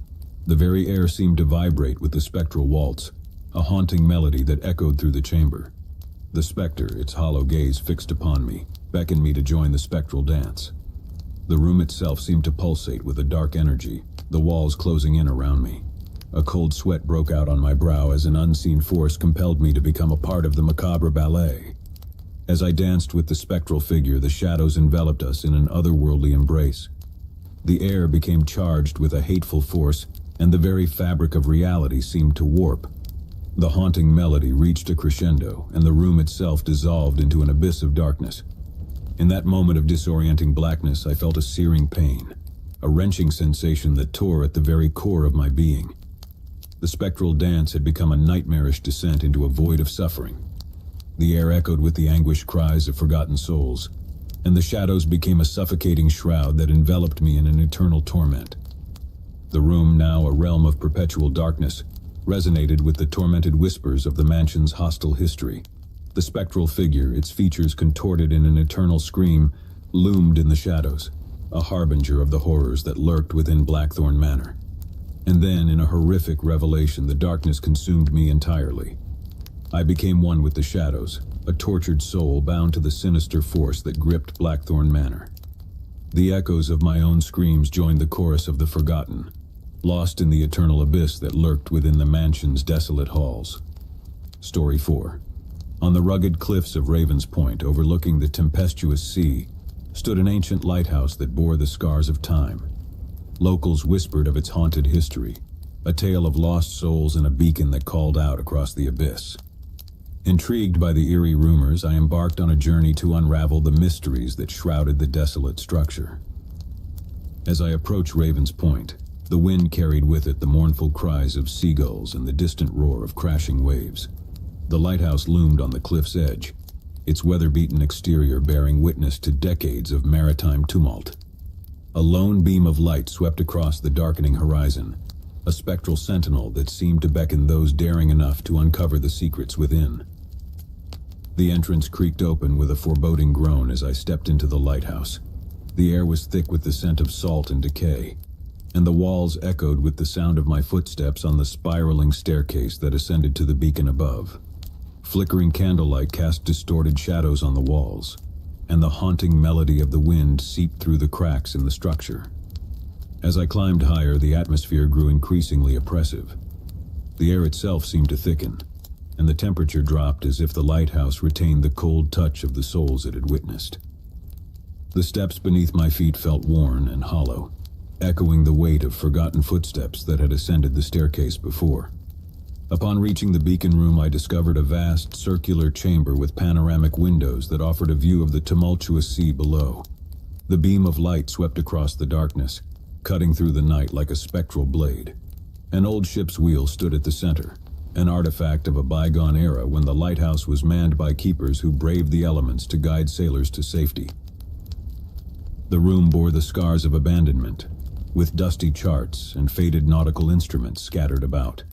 The very air seemed to vibrate with the spectral waltz, a haunting melody that echoed through the chamber. The specter, its hollow gaze fixed upon me, beckoned me to join the spectral dance. The room itself seemed to pulsate with a dark energy, the walls closing in around me. A cold sweat broke out on my brow as an unseen force compelled me to become a part of the macabre ballet. As I danced with the spectral figure, the shadows enveloped us in an otherworldly embrace. The air became charged with a hateful force, and the very fabric of reality seemed to warp. The haunting melody reached a crescendo, and the room itself dissolved into an abyss of darkness. In that moment of disorienting blackness, I felt a searing pain, a wrenching sensation that tore at the very core of my being. The spectral dance had become a nightmarish descent into a void of suffering. The air echoed with the anguished cries of forgotten souls, and the shadows became a suffocating shroud that enveloped me in an eternal torment. The room, now a realm of perpetual darkness, resonated with the tormented whispers of the mansion's hostile history. The spectral figure, its features contorted in an eternal scream, loomed in the shadows, a harbinger of the horrors that lurked within Blackthorn Manor. And then, in a horrific revelation, the darkness consumed me entirely. I became one with the shadows, a tortured soul bound to the sinister force that gripped Blackthorn Manor. The echoes of my own screams joined the chorus of the forgotten, lost in the eternal abyss that lurked within the mansion's desolate halls. Story 4. On the rugged cliffs of Ravens Point, overlooking the tempestuous sea, stood an ancient lighthouse that bore the scars of time. Locals whispered of its haunted history, a tale of lost souls and a beacon that called out across the abyss. Intrigued by the eerie rumors, I embarked on a journey to unravel the mysteries that shrouded the desolate structure. As I approached Ravens Point, the wind carried with it the mournful cries of seagulls and the distant roar of crashing waves. The lighthouse loomed on the cliff's edge, its weather-beaten exterior bearing witness to decades of maritime tumult. A lone beam of light swept across the darkening horizon, a spectral sentinel that seemed to beckon those daring enough to uncover the secrets within. The entrance creaked open with a foreboding groan as I stepped into the lighthouse. The air was thick with the scent of salt and decay, and the walls echoed with the sound of my footsteps on the spiraling staircase that ascended to the beacon above. Flickering candlelight cast distorted shadows on the walls, and the haunting melody of the wind seeped through the cracks in the structure. As I climbed higher, the atmosphere grew increasingly oppressive. The air itself seemed to thicken, and the temperature dropped as if the lighthouse retained the cold touch of the souls it had witnessed. The steps beneath my feet felt worn and hollow, echoing the weight of forgotten footsteps that had ascended the staircase before. Upon reaching the beacon room, I discovered a vast, circular chamber with panoramic windows that offered a view of the tumultuous sea below. The beam of light swept across the darkness, cutting through the night like a spectral blade. An old ship's wheel stood at the center, an artifact of a bygone era when the lighthouse was manned by keepers who braved the elements to guide sailors to safety. The room bore the scars of abandonment, with dusty charts and faded nautical instruments scattered about.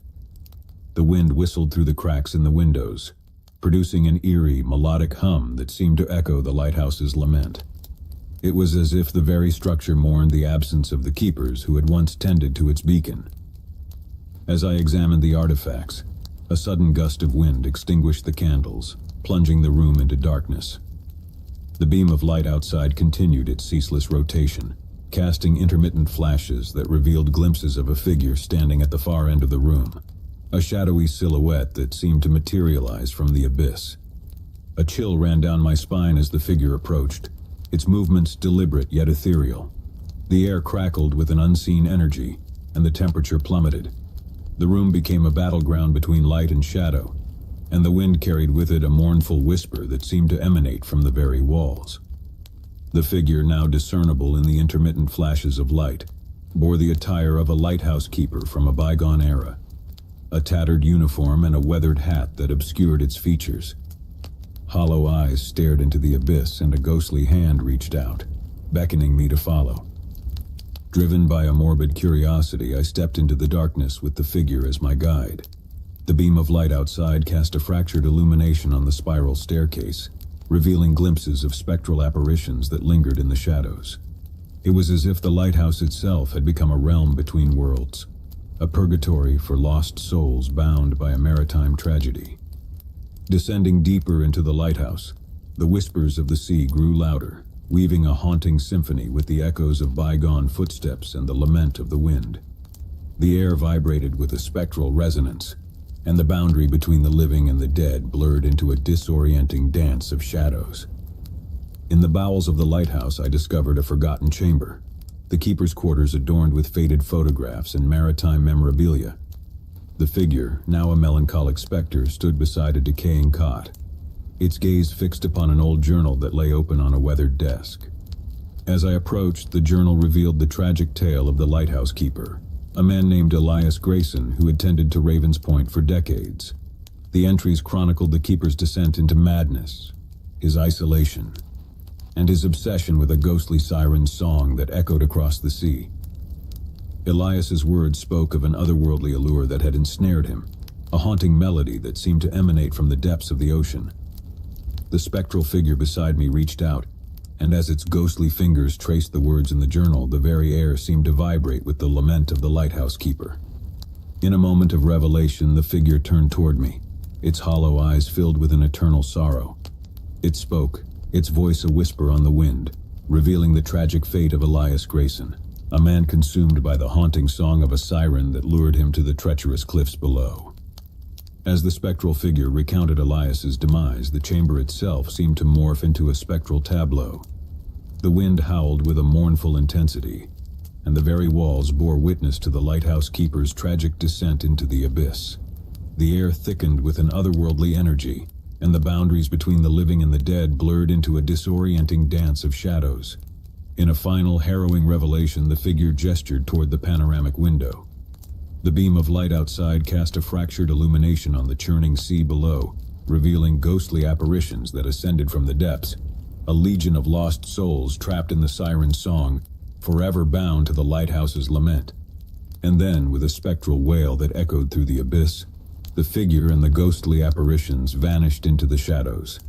The wind whistled through the cracks in the windows, producing an eerie, melodic hum that seemed to echo the lighthouse's lament. It was as if the very structure mourned the absence of the keepers who had once tended to its beacon. As I examined the artifacts, a sudden gust of wind extinguished the candles, plunging the room into darkness. The beam of light outside continued its ceaseless rotation, casting intermittent flashes that revealed glimpses of a figure standing at the far end of the room, a shadowy silhouette that seemed to materialize from the abyss. A chill ran down my spine as the figure approached, its movements deliberate yet ethereal. The air crackled with an unseen energy, and the temperature plummeted. The room became a battleground between light and shadow, and the wind carried with it a mournful whisper that seemed to emanate from the very walls. The figure, now discernible in the intermittent flashes of light, bore the attire of a lighthouse keeper from a bygone era, a tattered uniform and a weathered hat that obscured its features. Hollow eyes stared into the abyss, and a ghostly hand reached out, beckoning me to follow. Driven by a morbid curiosity, I stepped into the darkness with the figure as my guide. The beam of light outside cast a fractured illumination on the spiral staircase, revealing glimpses of spectral apparitions that lingered in the shadows. It was as if the lighthouse itself had become a realm between worlds, a purgatory for lost souls bound by a maritime tragedy. Descending deeper into the lighthouse, the whispers of the sea grew louder, weaving a haunting symphony with the echoes of bygone footsteps and the lament of the wind. The air vibrated with a spectral resonance, and the boundary between the living and the dead blurred into a disorienting dance of shadows. In the bowels of the lighthouse, I discovered a forgotten chamber, the keeper's quarters adorned with faded photographs and maritime memorabilia. The figure, now a melancholic specter, stood beside a decaying cot, its gaze fixed upon an old journal that lay open on a weathered desk. As I approached, the journal revealed the tragic tale of the lighthouse keeper, a man named Elias Grayson who had tended to Ravens Point for decades. The entries chronicled the keeper's descent into madness, his isolation, and his obsession with a ghostly siren song that echoed across the sea. Elias's words spoke of an otherworldly allure that had ensnared him, a haunting melody that seemed to emanate from the depths of the ocean. The spectral figure beside me reached out, and as its ghostly fingers traced the words in the journal, the very air seemed to vibrate with the lament of the lighthouse keeper. In a moment of revelation, the figure turned toward me, its hollow eyes filled with an eternal sorrow. It spoke, its voice a whisper on the wind, revealing the tragic fate of Elias Grayson. a man consumed by the haunting song of a siren that lured him to the treacherous cliffs below. As the spectral figure recounted Elias's demise, the chamber itself seemed to morph into a spectral tableau. The wind howled with a mournful intensity, and the very walls bore witness to the lighthouse keeper's tragic descent into the abyss. The air thickened with an otherworldly energy, and the boundaries between the living and the dead blurred into a disorienting dance of shadows. In a final, harrowing revelation, the figure gestured toward the panoramic window. The beam of light outside cast a fractured illumination on the churning sea below, revealing ghostly apparitions that ascended from the depths, a legion of lost souls trapped in the siren's song, forever bound to the lighthouse's lament. And then, with a spectral wail that echoed through the abyss, the figure and the ghostly apparitions vanished into the shadows.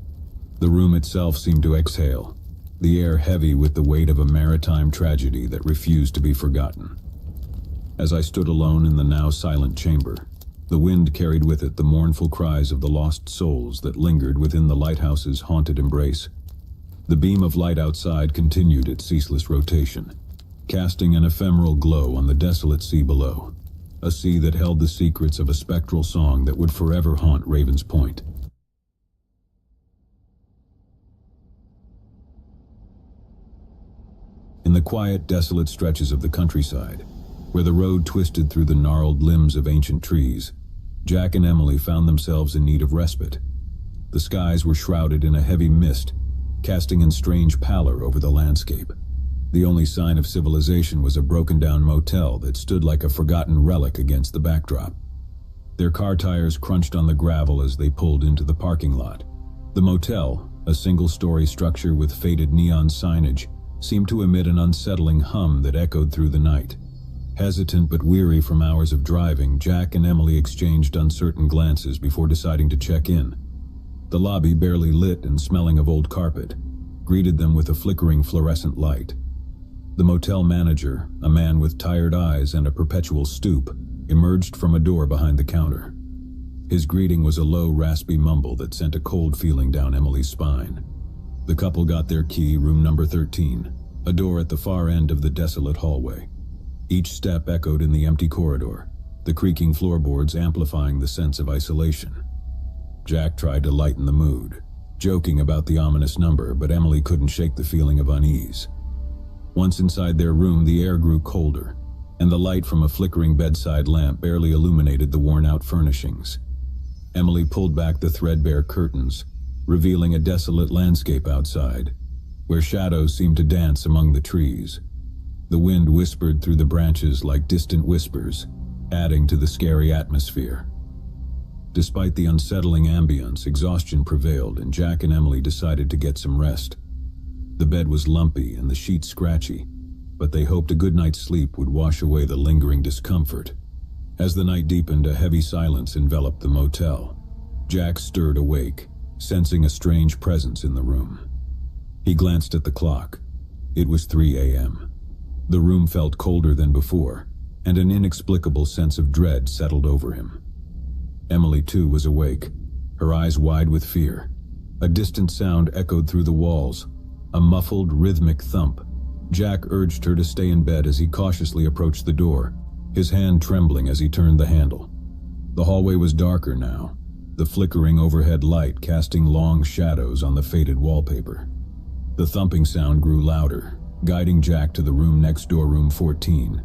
The room itself seemed to exhale, the air heavy with the weight of a maritime tragedy that refused to be forgotten. As I stood alone in the now silent chamber, the wind carried with it the mournful cries of the lost souls that lingered within the lighthouse's haunted embrace. The beam of light outside continued its ceaseless rotation, casting an ephemeral glow on the desolate sea below, a sea that held the secrets of a spectral song that would forever haunt Raven's Point. In the quiet, desolate stretches of the countryside, where the road twisted through the gnarled limbs of ancient trees, Jack and Emily found themselves in need of respite. The skies were shrouded in a heavy mist, casting in strange pallor over the landscape. The only sign of civilization was a broken-down motel that stood like a forgotten relic against the backdrop. Their car tires crunched on the gravel as they pulled into the parking lot. The motel, a single-story structure with faded neon signage, seemed to emit an unsettling hum that echoed through the night. Hesitant but weary from hours of driving, Jack and Emily exchanged uncertain glances before deciding to check in. The lobby, barely lit and smelling of old carpet, greeted them with a flickering fluorescent light. The motel manager, a man with tired eyes and a perpetual stoop, emerged from a door behind the counter. His greeting was a low, raspy mumble that sent a cold feeling down Emily's spine. The couple got their key, room number 13, a door at the far end of the desolate hallway. Each step echoed in the empty corridor, the creaking floorboards amplifying the sense of isolation. Jack tried to lighten the mood, joking about the ominous number, but Emily couldn't shake the feeling of unease. Once inside their room, the air grew colder, and the light from a flickering bedside lamp barely illuminated the worn-out furnishings. Emily pulled back the threadbare curtains, revealing a desolate landscape outside, where shadows seemed to dance among the trees. The wind whispered through the branches like distant whispers, adding to the scary atmosphere. Despite the unsettling ambience, exhaustion prevailed, and Jack and Emily decided to get some rest. The bed was lumpy and the sheets scratchy, but they hoped a good night's sleep would wash away the lingering discomfort. As the night deepened, a heavy silence enveloped the motel. Jack stirred awake, sensing a strange presence in the room. He glanced at the clock. It was 3 a.m. The room felt colder than before, and an inexplicable sense of dread settled over him. Emily, too, was awake, her eyes wide with fear. A distant sound echoed through the walls, a muffled, rhythmic thump. Jack urged her to stay in bed as he cautiously approached the door, his hand trembling as he turned the handle. The hallway was darker now, the flickering overhead light casting long shadows on the faded wallpaper. The thumping sound grew louder, guiding Jack to the room next door, room 14.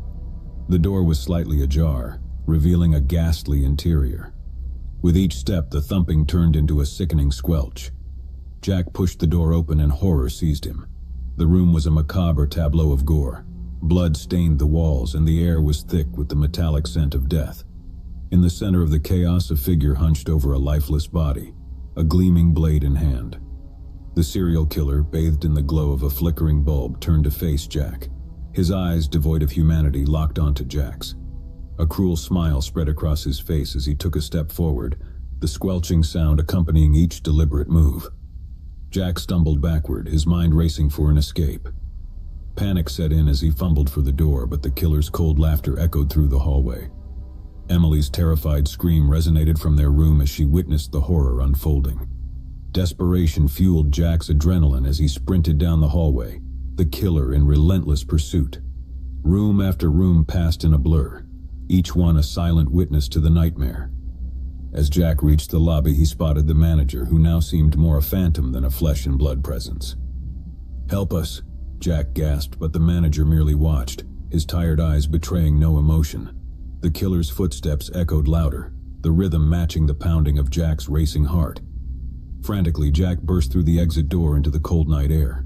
The door was slightly ajar, revealing a ghastly interior. With each step, the thumping turned into a sickening squelch. Jack pushed the door open and horror seized him. The room was a macabre tableau of gore. Blood stained the walls and the air was thick with the metallic scent of death. In the center of the chaos, a figure hunched over a lifeless body, a gleaming blade in hand. The serial killer, bathed in the glow of a flickering bulb, turned to face Jack. His eyes, devoid of humanity, locked onto Jack's. A cruel smile spread across his face as he took a step forward, the squelching sound accompanying each deliberate move. Jack stumbled backward, his mind racing for an escape. Panic set in as he fumbled for the door, but the killer's cold laughter echoed through the hallway. Emily's terrified scream resonated from their room as she witnessed the horror unfolding. Desperation fueled Jack's adrenaline as he sprinted down the hallway, the killer in relentless pursuit. Room after room passed in a blur, each one a silent witness to the nightmare. As Jack reached the lobby, he spotted the manager, who now seemed more a phantom than a flesh and blood presence. "Help us," Jack gasped, but the manager merely watched, his tired eyes betraying no emotion. The killer's footsteps echoed louder, the rhythm matching the pounding of Jack's racing heart. Frantically, Jack burst through the exit door into the cold night air.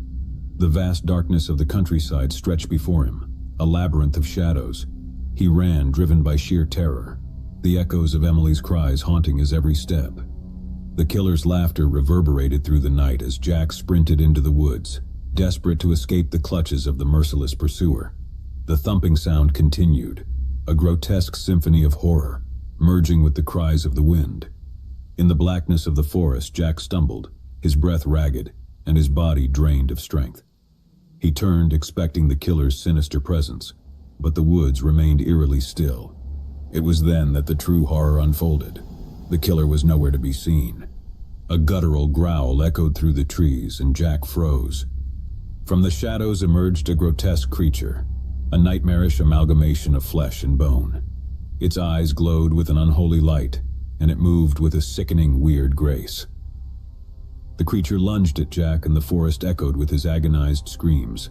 The vast darkness of the countryside stretched before him, a labyrinth of shadows. He ran, driven by sheer terror, the echoes of Emily's cries haunting his every step. The killer's laughter reverberated through the night as Jack sprinted into the woods, desperate to escape the clutches of the merciless pursuer. The thumping sound continued, a grotesque symphony of horror, merging with the cries of the wind. In the blackness of the forest, Jack stumbled, his breath ragged, and his body drained of strength. He turned, expecting the killer's sinister presence, but the woods remained eerily still. It was then that the true horror unfolded. The killer was nowhere to be seen. A guttural growl echoed through the trees, and Jack froze. From the shadows emerged a grotesque creature, a nightmarish amalgamation of flesh and bone. Its eyes glowed with an unholy light, and it moved with a sickening, weird grace. The creature lunged at Jack, and the forest echoed with his agonized screams.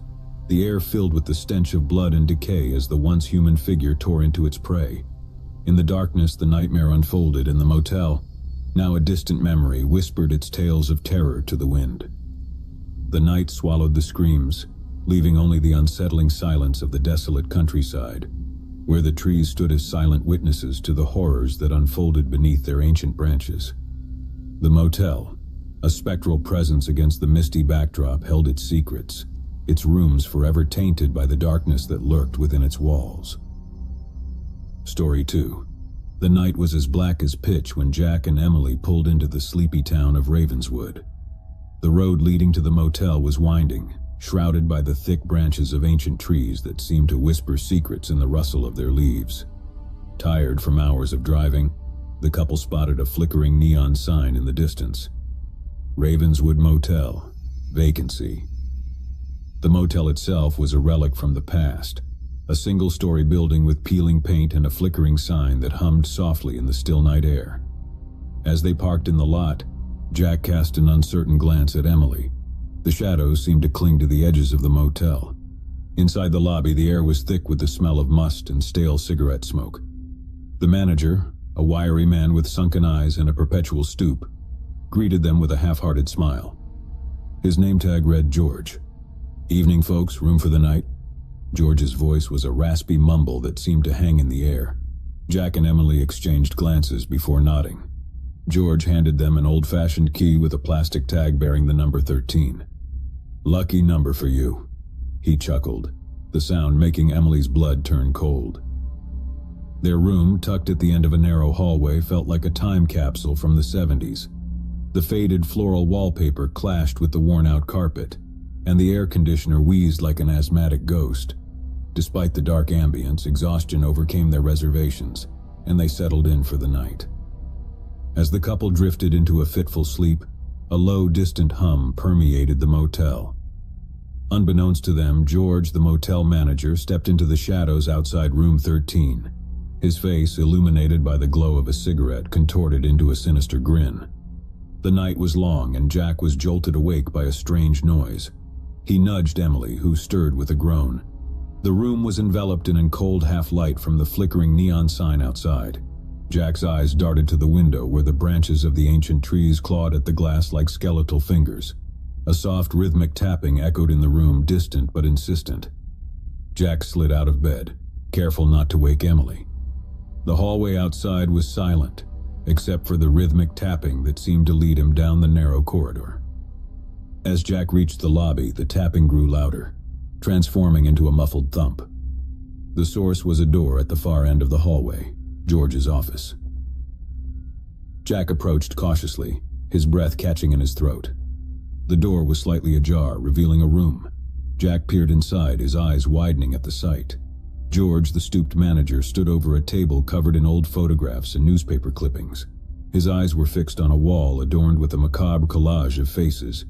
The air filled with the stench of blood and decay as the once human figure tore into its prey. In the darkness, the nightmare unfolded, and the motel, now a distant memory, whispered its tales of terror to the wind. The night swallowed the screams, leaving only the unsettling silence of the desolate countryside, where the trees stood as silent witnesses to the horrors that unfolded beneath their ancient branches. The motel, a spectral presence against the misty backdrop, held its secrets, its rooms forever tainted by the darkness that lurked within its walls. Story 2. The night was as black as pitch when Jack and Emily pulled into the sleepy town of Ravenswood. The road leading to the motel was winding, shrouded by the thick branches of ancient trees that seemed to whisper secrets in the rustle of their leaves. Tired from hours of driving, the couple spotted a flickering neon sign in the distance. Ravenswood Motel, vacancy. The motel itself was a relic from the past, a single-story building with peeling paint and a flickering sign that hummed softly in the still night air. As they parked in the lot, Jack cast an uncertain glance at Emily. The shadows seemed to cling to the edges of the motel. Inside the lobby, the air was thick with the smell of must and stale cigarette smoke. The manager, a wiry man with sunken eyes and a perpetual stoop, greeted them with a half-hearted smile. His name tag read George. "Evening, folks, room for the night?" George's voice was a raspy mumble that seemed to hang in the air. Jack and Emily exchanged glances before nodding. George handed them an old-fashioned key with a plastic tag bearing the number 13. "Lucky number for you," he chuckled, the sound making Emily's blood turn cold. Their room, tucked at the end of a narrow hallway, felt like a time capsule from the 70s. The faded floral wallpaper clashed with the worn-out carpet, and the air conditioner wheezed like an asthmatic ghost. Despite the dark ambience, exhaustion overcame their reservations, and they settled in for the night. As the couple drifted into a fitful sleep, a low, distant hum permeated the motel. Unbeknownst to them, George, the motel manager, stepped into the shadows outside room 13. His face, illuminated by the glow of a cigarette, contorted into a sinister grin. The night was long, and Jack was jolted awake by a strange noise. He nudged Emily, who stirred with a groan. The room was enveloped in a cold half-light from the flickering neon sign outside. Jack's eyes darted to the window, where the branches of the ancient trees clawed at the glass like skeletal fingers. A soft, rhythmic tapping echoed in the room, distant but insistent. Jack slid out of bed, careful not to wake Emily. The hallway outside was silent, except for the rhythmic tapping that seemed to lead him down the narrow corridor. As Jack reached the lobby, the tapping grew louder, transforming into a muffled thump. The source was a door at the far end of the hallway, George's office. Jack approached cautiously, his breath catching in his throat. The door was slightly ajar, revealing a room. Jack peered inside, his eyes widening at the sight. George, the stooped manager, stood over a table covered in old photographs and newspaper clippings. His eyes were fixed on a wall adorned with a macabre collage of faces,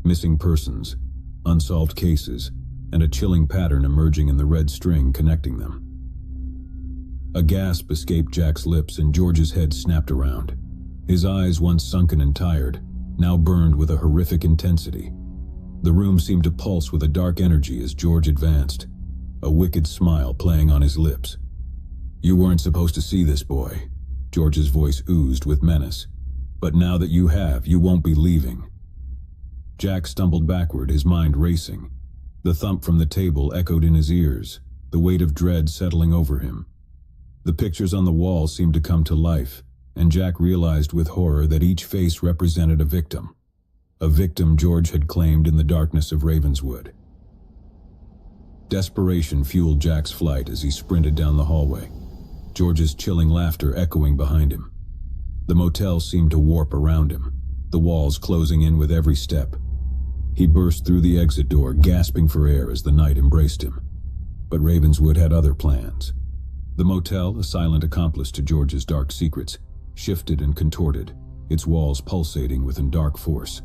missing persons, unsolved cases, and a chilling pattern emerging in the red string connecting them. A gasp escaped Jack's lips and George's head snapped around. His eyes, once sunken and tired, now burned with a horrific intensity. The room seemed to pulse with a dark energy as George advanced, a wicked smile playing on his lips. "You weren't supposed to see this, boy," George's voice oozed with menace. "But now that you have, you won't be leaving." Jack stumbled backward, his mind racing. The thump from the table echoed in his ears, the weight of dread settling over him. The pictures on the wall seemed to come to life, and Jack realized with horror that each face represented a victim. A victim George had claimed in the darkness of Ravenswood. Desperation fueled Jack's flight as he sprinted down the hallway, George's chilling laughter echoing behind him. The motel seemed to warp around him, the walls closing in with every step. He burst through the exit door, gasping for air as the night embraced him. But Ravenswood had other plans. The motel, a silent accomplice to George's dark secrets, shifted and contorted, its walls pulsating with a dark force.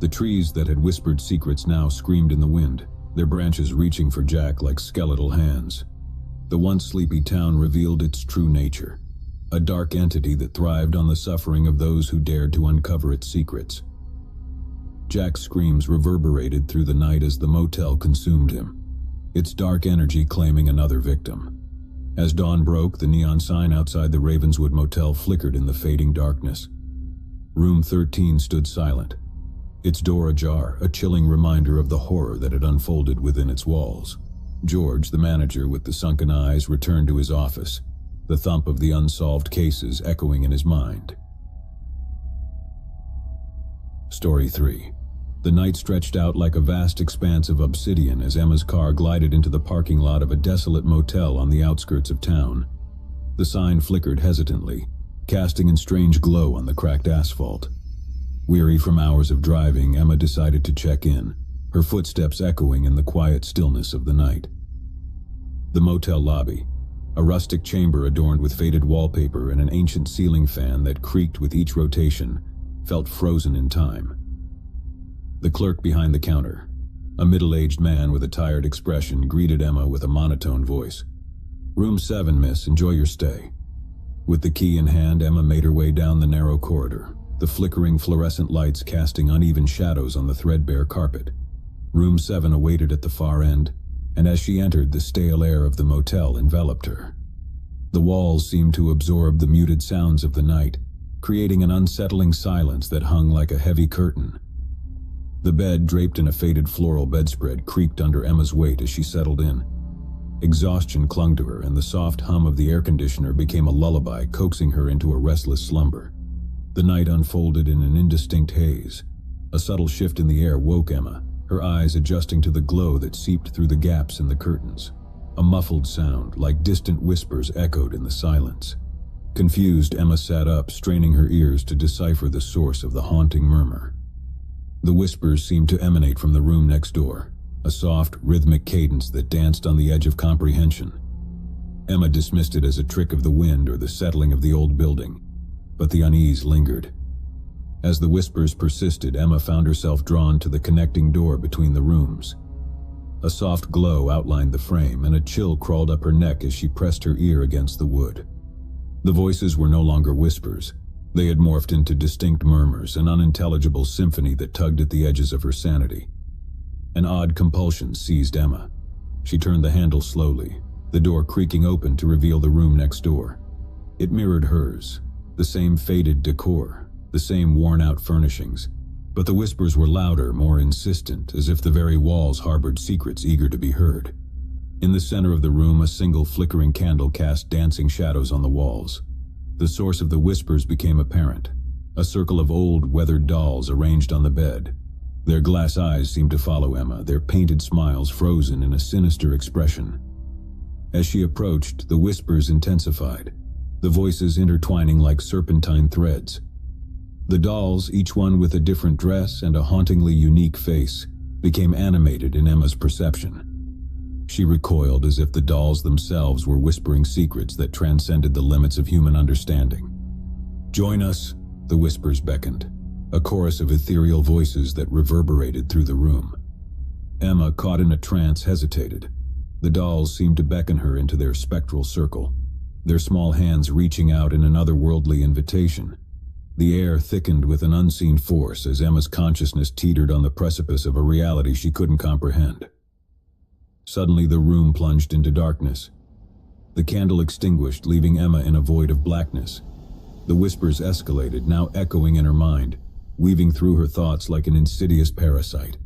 The trees that had whispered secrets now screamed in the wind, their branches reaching for Jack like skeletal hands. The once sleepy town revealed its true nature, a dark entity that thrived on the suffering of those who dared to uncover its secrets. Jack's screams reverberated through the night as the motel consumed him, its dark energy claiming another victim. As dawn broke, the neon sign outside the Ravenswood motel flickered in the fading darkness. Room 13 stood silent, its door ajar, a chilling reminder of the horror that had unfolded within its walls. George, the manager with the sunken eyes, returned to his office, the thump of the unsolved cases echoing in his mind. Story 3. The night stretched out like a vast expanse of obsidian as Emma's car glided into the parking lot of a desolate motel on the outskirts of town. The sign flickered hesitantly, casting a strange glow on the cracked asphalt. Weary from hours of driving, Emma decided to check in, her footsteps echoing in the quiet stillness of the night. The motel lobby, a rustic chamber adorned with faded wallpaper and an ancient ceiling fan that creaked with each rotation, felt frozen in time. The clerk behind the counter, a middle-aged man with a tired expression, greeted Emma with a monotone voice. "Room 7, miss, enjoy your stay." With the key in hand, Emma made her way down the narrow corridor, the flickering fluorescent lights casting uneven shadows on the threadbare carpet. Room 7 awaited at the far end, and as she entered, the stale air of the motel enveloped her. The walls seemed to absorb the muted sounds of the night, creating an unsettling silence that hung like a heavy curtain. The bed, draped in a faded floral bedspread, creaked under Emma's weight as she settled in. Exhaustion clung to her, and the soft hum of the air conditioner became a lullaby, coaxing her into a restless slumber. The night unfolded in an indistinct haze. A subtle shift in the air woke Emma, her eyes adjusting to the glow that seeped through the gaps in the curtains. A muffled sound, like distant whispers, echoed in the silence. Confused, Emma sat up, straining her ears to decipher the source of the haunting murmur. The whispers seemed to emanate from the room next door, a soft, rhythmic cadence that danced on the edge of comprehension. Emma dismissed it as a trick of the wind or the settling of the old building, but the unease lingered. As the whispers persisted, Emma found herself drawn to the connecting door between the rooms. A soft glow outlined the frame, and a chill crawled up her neck as she pressed her ear against the wood. The voices were no longer whispers. They had morphed into distinct murmurs, an unintelligible symphony that tugged at the edges of her sanity. An odd compulsion seized Emma. She turned the handle slowly, the door creaking open to reveal the room next door. It mirrored hers, the same faded decor, the same worn-out furnishings, but the whispers were louder, more insistent, as if the very walls harbored secrets eager to be heard. In the center of the room, a single flickering candle cast dancing shadows on the walls. The source of the whispers became apparent, a circle of old, weathered dolls arranged on the bed. Their glass eyes seemed to follow Emma, their painted smiles frozen in a sinister expression. As she approached, the whispers intensified, the voices intertwining like serpentine threads. The dolls, each one with a different dress and a hauntingly unique face, became animated in Emma's perception. She recoiled as if the dolls themselves were whispering secrets that transcended the limits of human understanding. "Join us," the whispers beckoned, a chorus of ethereal voices that reverberated through the room. Emma, caught in a trance, hesitated. The dolls seemed to beckon her into their spectral circle, their small hands reaching out in an otherworldly invitation. The air thickened with an unseen force as Emma's consciousness teetered on the precipice of a reality she couldn't comprehend. Suddenly the room plunged into darkness. The candle extinguished, leaving Emma in a void of blackness. The whispers escalated, now echoing in her mind, weaving through her thoughts like an insidious parasite.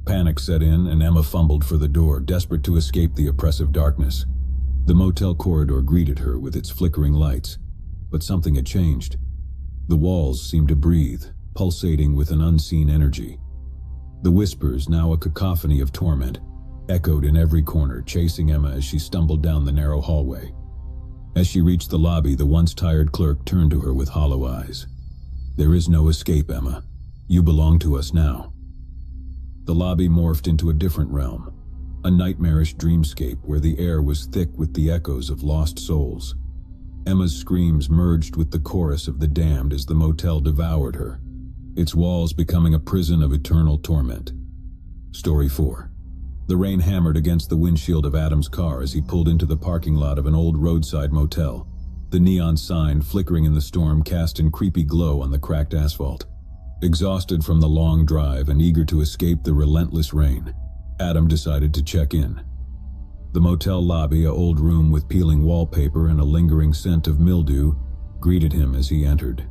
Panic set in, and Emma fumbled for the door, desperate to escape the oppressive darkness. The motel corridor greeted her with its flickering lights, but something had changed. The walls seemed to breathe, pulsating with an unseen energy. The whispers, now a cacophony of torment, echoed in every corner, chasing Emma as she stumbled down the narrow hallway. As she reached the lobby, the once tired clerk turned to her with hollow eyes. "There is no escape, Emma. You belong to us now." The lobby morphed into a different realm, a nightmarish dreamscape where the air was thick with the echoes of lost souls. Emma's screams merged with the chorus of the damned as the motel devoured her, its walls becoming a prison of eternal torment. Story 4. The rain hammered against the windshield of Adam's car as he pulled into the parking lot of an old roadside motel. The neon sign, flickering in the storm, cast an creepy glow on the cracked asphalt. Exhausted from the long drive and eager to escape the relentless rain, Adam decided to check in. The motel lobby, an old room with peeling wallpaper and a lingering scent of mildew, greeted him as he entered.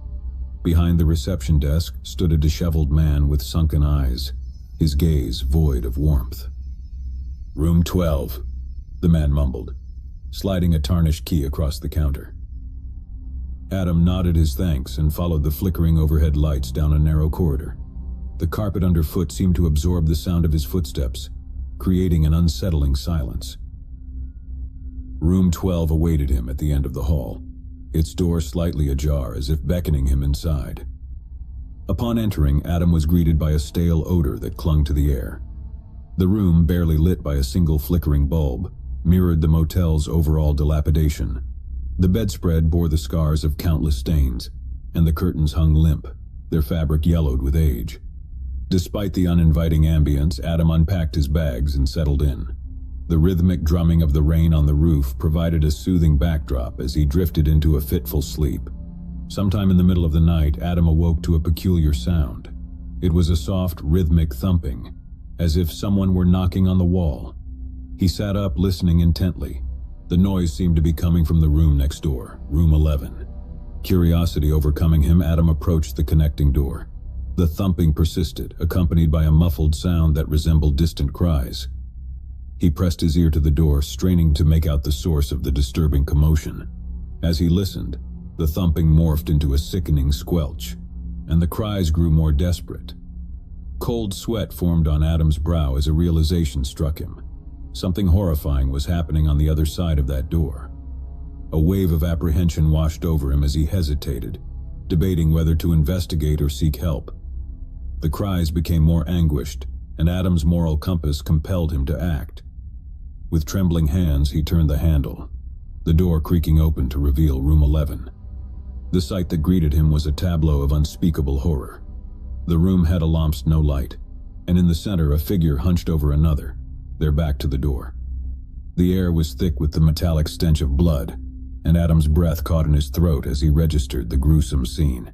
Behind the reception desk stood a disheveled man with sunken eyes, his gaze void of warmth. "Room 12, the man mumbled, sliding a tarnished key across the counter. Adam nodded his thanks and followed the flickering overhead lights down a narrow corridor. The carpet underfoot seemed to absorb the sound of his footsteps, creating an unsettling silence. Room 12 awaited him at the end of the hall, its door slightly ajar as if beckoning him inside. Upon entering, Adam was greeted by a stale odor that clung to the air. The room, barely lit by a single flickering bulb, mirrored the motel's overall dilapidation. The bedspread bore the scars of countless stains, and the curtains hung limp, their fabric yellowed with age. Despite the uninviting ambience, Adam unpacked his bags and settled in. The rhythmic drumming of the rain on the roof provided a soothing backdrop as he drifted into a fitful sleep. Sometime in the middle of the night, Adam awoke to a peculiar sound. It was a soft, rhythmic thumping, as if someone were knocking on the wall. He sat up, listening intently. The noise seemed to be coming from the room next door, room 11. Curiosity overcoming him, Adam approached the connecting door. The thumping persisted, accompanied by a muffled sound that resembled distant cries. He pressed his ear to the door, straining to make out the source of the disturbing commotion. As he listened, the thumping morphed into a sickening squelch, and the cries grew more desperate. Cold sweat formed on Adam's brow as a realization struck him. Something horrifying was happening on the other side of that door. A wave of apprehension washed over him as he hesitated, debating whether to investigate or seek help. The cries became more anguished, and Adam's moral compass compelled him to act. With trembling hands, he turned the handle, the door creaking open to reveal room 11. The sight that greeted him was a tableau of unspeakable horror. The room had a lamps, no light, and in the center a figure hunched over another, their back to the door. The air was thick with the metallic stench of blood, and Adam's breath caught in his throat as he registered the gruesome scene.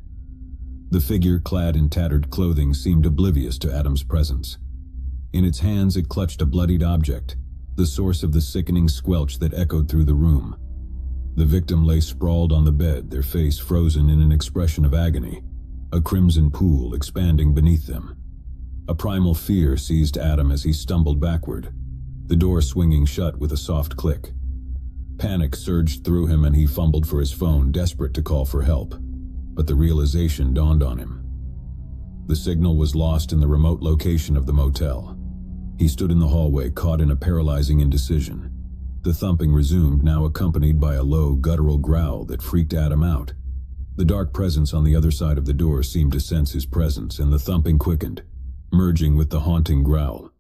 The figure, clad in tattered clothing, seemed oblivious to Adam's presence. In its hands it clutched a bloodied object, the source of the sickening squelch that echoed through the room. The victim lay sprawled on the bed, their face frozen in an expression of agony, a crimson pool expanding beneath them. A primal fear seized Adam as he stumbled backward, the door swinging shut with a soft click. Panic surged through him and he fumbled for his phone, desperate to call for help. But the realization dawned on him. The signal was lost in the remote location of the motel. He stood in the hallway, caught in a paralyzing indecision. The thumping resumed, now accompanied by a low, guttural growl that freaked Adam out. The dark presence on the other side of the door seemed to sense his presence, and the thumping quickened, merging with the haunting growl.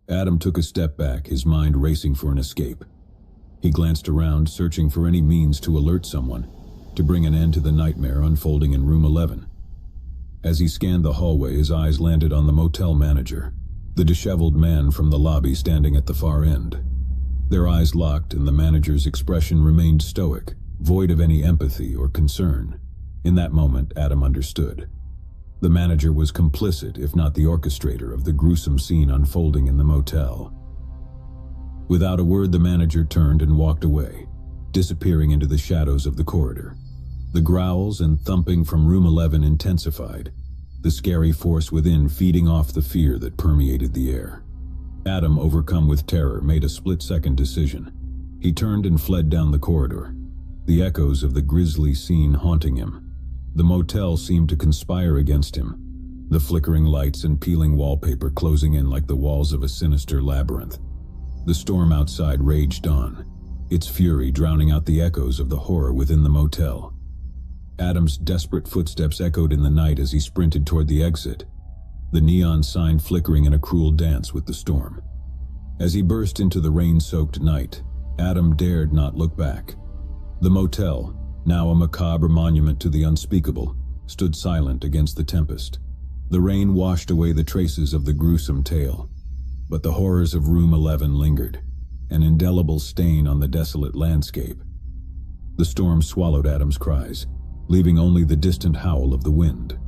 Adam took a step back, his mind racing for an escape. He glanced around, searching for any means to alert someone, to bring an end to the nightmare unfolding in room 11. As he scanned the hallway, his eyes landed on the motel manager, the disheveled man from the lobby standing at the far end. Their eyes locked, and the manager's expression remained stoic, void of any empathy or concern. In that moment, Adam understood. The manager was complicit, if not the orchestrator, of the gruesome scene unfolding in the motel. Without a word, the manager turned and walked away, disappearing into the shadows of the corridor. The growls and thumping from room 11 intensified, the scary force within feeding off the fear that permeated the air. Adam, overcome with terror, made a split-second decision. He turned and fled down the corridor, the echoes of the grisly scene haunting him. The motel seemed to conspire against him, the flickering lights and peeling wallpaper closing in like the walls of a sinister labyrinth. The storm outside raged on, its fury drowning out the echoes of the horror within the motel. Adam's desperate footsteps echoed in the night as he sprinted toward the exit, the neon sign flickering in a cruel dance with the storm. As he burst into the rain-soaked night, Adam dared not look back. The motel, now a macabre monument to the unspeakable, stood silent against the tempest. The rain washed away the traces of the gruesome tale, but the horrors of room 11 lingered, an indelible stain on the desolate landscape. The storm swallowed Adam's cries, leaving only the distant howl of the wind.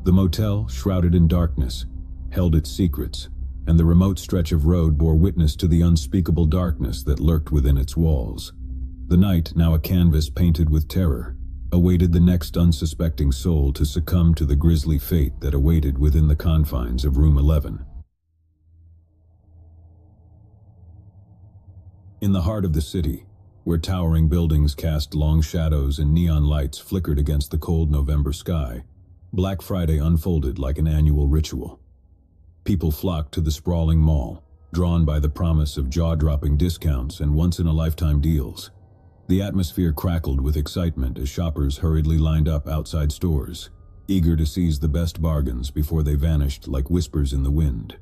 The motel, shrouded in darkness, held its secrets, and the remote stretch of road bore witness to the unspeakable darkness that lurked within its walls. The night, now a canvas painted with terror, awaited the next unsuspecting soul to succumb to the grisly fate that awaited within the confines of room 11. In the heart of the city, where towering buildings cast long shadows and neon lights flickered against the cold November sky, Black Friday unfolded like an annual ritual. People flocked to the sprawling mall, drawn by the promise of jaw-dropping discounts and once-in-a-lifetime deals. The atmosphere crackled with excitement as shoppers hurriedly lined up outside stores, eager to seize the best bargains before they vanished like whispers in the wind.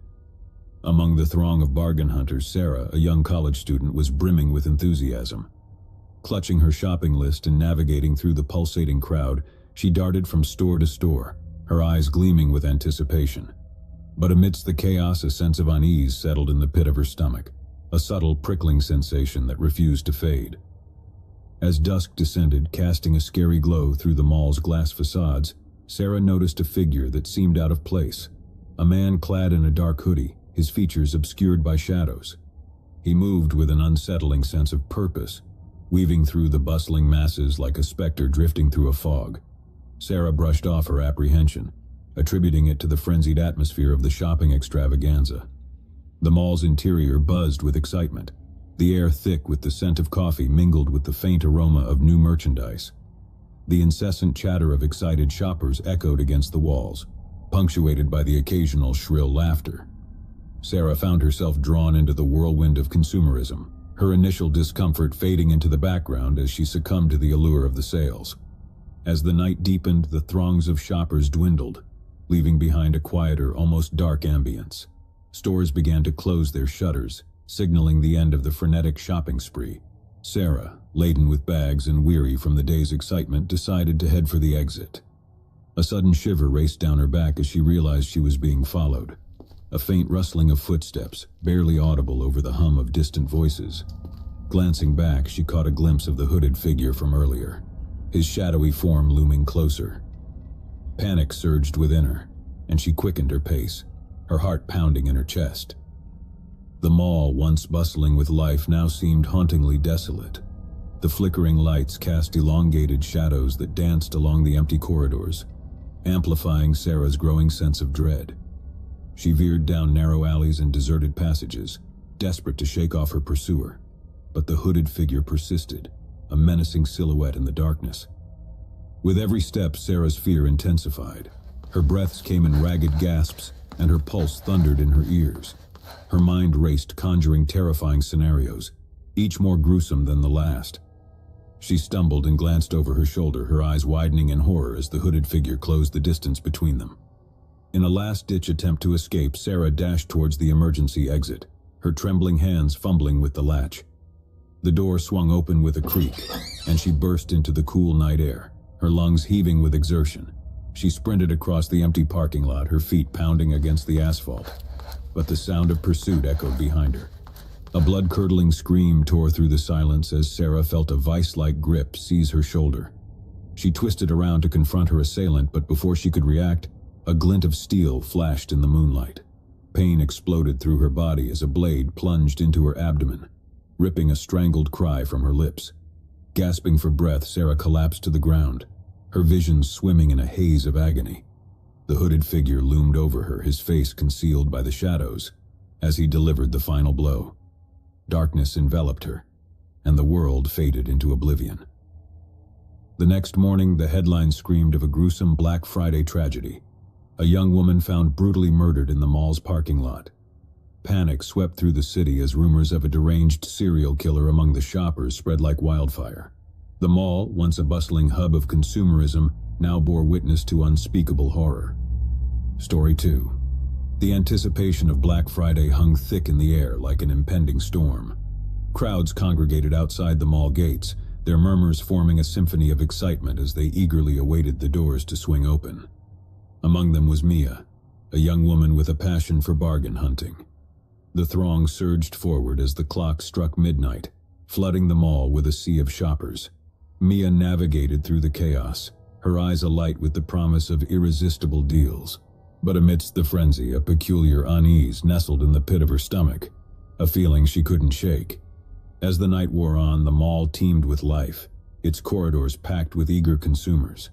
Among the throng of bargain hunters, Sarah, a young college student, was brimming with enthusiasm. Clutching her shopping list and navigating through the pulsating crowd, she darted from store to store, her eyes gleaming with anticipation. But amidst the chaos, a sense of unease settled in the pit of her stomach, a subtle prickling sensation that refused to fade. As dusk descended, casting a scary glow through the mall's glass facades, Sarah noticed a figure that seemed out of place. A man clad in a dark hoodie, his features obscured by shadows. He moved with an unsettling sense of purpose, weaving through the bustling masses like a specter drifting through a fog. Sarah brushed off her apprehension, attributing it to the frenzied atmosphere of the shopping extravaganza. The mall's interior buzzed with excitement, the air thick with the scent of coffee mingled with the faint aroma of new merchandise. The incessant chatter of excited shoppers echoed against the walls, punctuated by the occasional shrill laughter. Sarah found herself drawn into the whirlwind of consumerism, her initial discomfort fading into the background as she succumbed to the allure of the sales. As the night deepened, the throngs of shoppers dwindled, leaving behind a quieter, almost dark ambience. Stores began to close their shutters, signaling the end of the frenetic shopping spree. Sarah, laden with bags and weary from the day's excitement, decided to head for the exit. A sudden shiver raced down her back as she realized she was being followed. A faint rustling of footsteps, barely audible over the hum of distant voices. Glancing back, she caught a glimpse of the hooded figure from earlier, his shadowy form looming closer. Panic surged within her, and she quickened her pace, her heart pounding in her chest. The mall, once bustling with life, now seemed hauntingly desolate. The flickering lights cast elongated shadows that danced along the empty corridors, amplifying Sarah's growing sense of dread. She veered down narrow alleys and deserted passages, desperate to shake off her pursuer. But the hooded figure persisted, a menacing silhouette in the darkness. With every step, Sarah's fear intensified. Her breaths came in ragged gasps, and her pulse thundered in her ears. Her mind raced, conjuring terrifying scenarios, each more gruesome than the last. She stumbled and glanced over her shoulder, her eyes widening in horror as the hooded figure closed the distance between them. In a last-ditch attempt to escape, Sarah dashed towards the emergency exit, her trembling hands fumbling with the latch. The door swung open with a creak, and she burst into the cool night air, her lungs heaving with exertion. She sprinted across the empty parking lot, her feet pounding against the asphalt. but the sound of pursuit echoed behind her. A blood-curdling scream tore through the silence as Sarah felt a vice-like grip seize her shoulder. She twisted around to confront her assailant, but before she could react, a glint of steel flashed in the moonlight. Pain exploded through her body as a blade plunged into her abdomen, ripping a strangled cry from her lips. Gasping for breath, Sarah collapsed to the ground, her vision swimming in a haze of agony. The hooded figure loomed over her, his face concealed by the shadows, as he delivered the final blow. Darkness enveloped her, and the world faded into oblivion. The next morning, the headlines screamed of a gruesome Black Friday tragedy. A young woman found brutally murdered in the mall's parking lot. Panic swept through the city as rumors of a deranged serial killer among the shoppers spread like wildfire. The mall, once a bustling hub of consumerism, now bore witness to unspeakable horror. Story 2. The anticipation of Black Friday hung thick in the air like an impending storm. Crowds congregated outside the mall gates, their murmurs forming a symphony of excitement as they eagerly awaited the doors to swing open. Among them was Mia, a young woman with a passion for bargain hunting. The throng surged forward as the clock struck midnight, flooding the mall with a sea of shoppers. Mia navigated through the chaos, her eyes alight with the promise of irresistible deals. But amidst the frenzy, a peculiar unease nestled in the pit of her stomach, a feeling she couldn't shake. As the night wore on, the mall teemed with life, its corridors packed with eager consumers.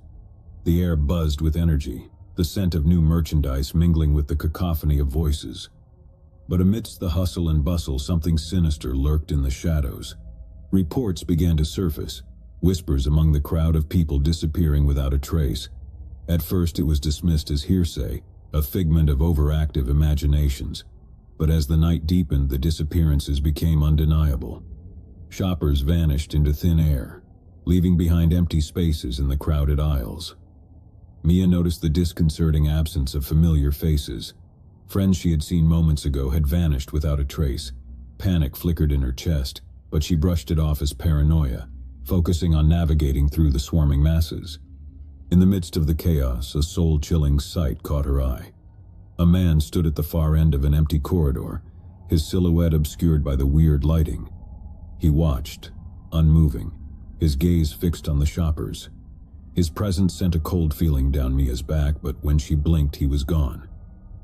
The air buzzed with energy, the scent of new merchandise mingling with the cacophony of voices. But amidst the hustle and bustle, something sinister lurked in the shadows. Reports began to surface, whispers among the crowd of people disappearing without a trace. At first it was dismissed as hearsay, a figment of overactive imaginations. But as the night deepened, the disappearances became undeniable. Shoppers vanished into thin air, leaving behind empty spaces in the crowded aisles. Mia noticed the disconcerting absence of familiar faces. Friends she had seen moments ago had vanished without a trace. Panic flickered in her chest, but she brushed it off as paranoia, focusing on navigating through the swarming masses. In the midst of the chaos, a soul-chilling sight caught her eye. A man stood at the far end of an empty corridor, his silhouette obscured by the weird lighting. He watched, unmoving, his gaze fixed on the shoppers. His presence sent a cold feeling down Mia's back, but when she blinked, he was gone.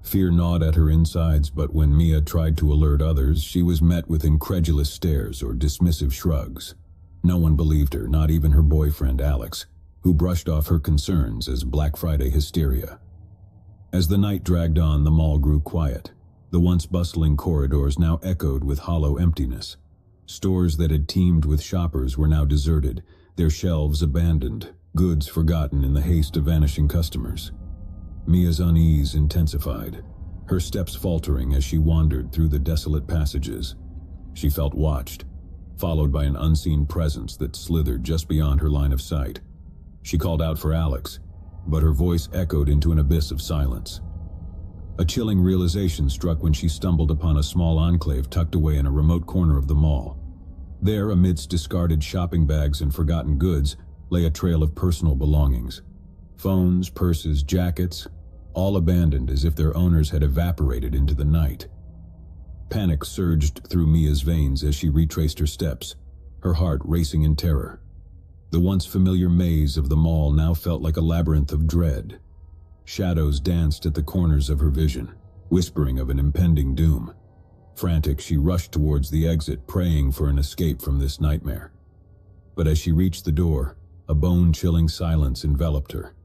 Fear gnawed at her insides, but when Mia tried to alert others, she was met with incredulous stares or dismissive shrugs. No one believed her, not even her boyfriend Alex, who brushed off her concerns as Black Friday hysteria. As the night dragged on, the mall grew quiet. The once bustling corridors now echoed with hollow emptiness. Stores that had teemed with shoppers were now deserted, their shelves abandoned, goods forgotten in the haste of vanishing customers. Mia's unease intensified, her steps faltering as she wandered through the desolate passages. She felt watched, followed by an unseen presence that slithered just beyond her line of sight. She called out for Alex, but her voice echoed into an abyss of silence. A chilling realization struck when she stumbled upon a small enclave tucked away in a remote corner of the mall. There, amidst discarded shopping bags and forgotten goods, lay a trail of personal belongings. Phones, purses, jackets, all abandoned as if their owners had evaporated into the night. Panic surged through Mia's veins as she retraced her steps, her heart racing in terror. The once familiar maze of the mall now felt like a labyrinth of dread. Shadows danced at the corners of her vision, whispering of an impending doom. Frantic, she rushed towards the exit, praying for an escape from this nightmare. But as she reached the door, a bone-chilling silence enveloped her.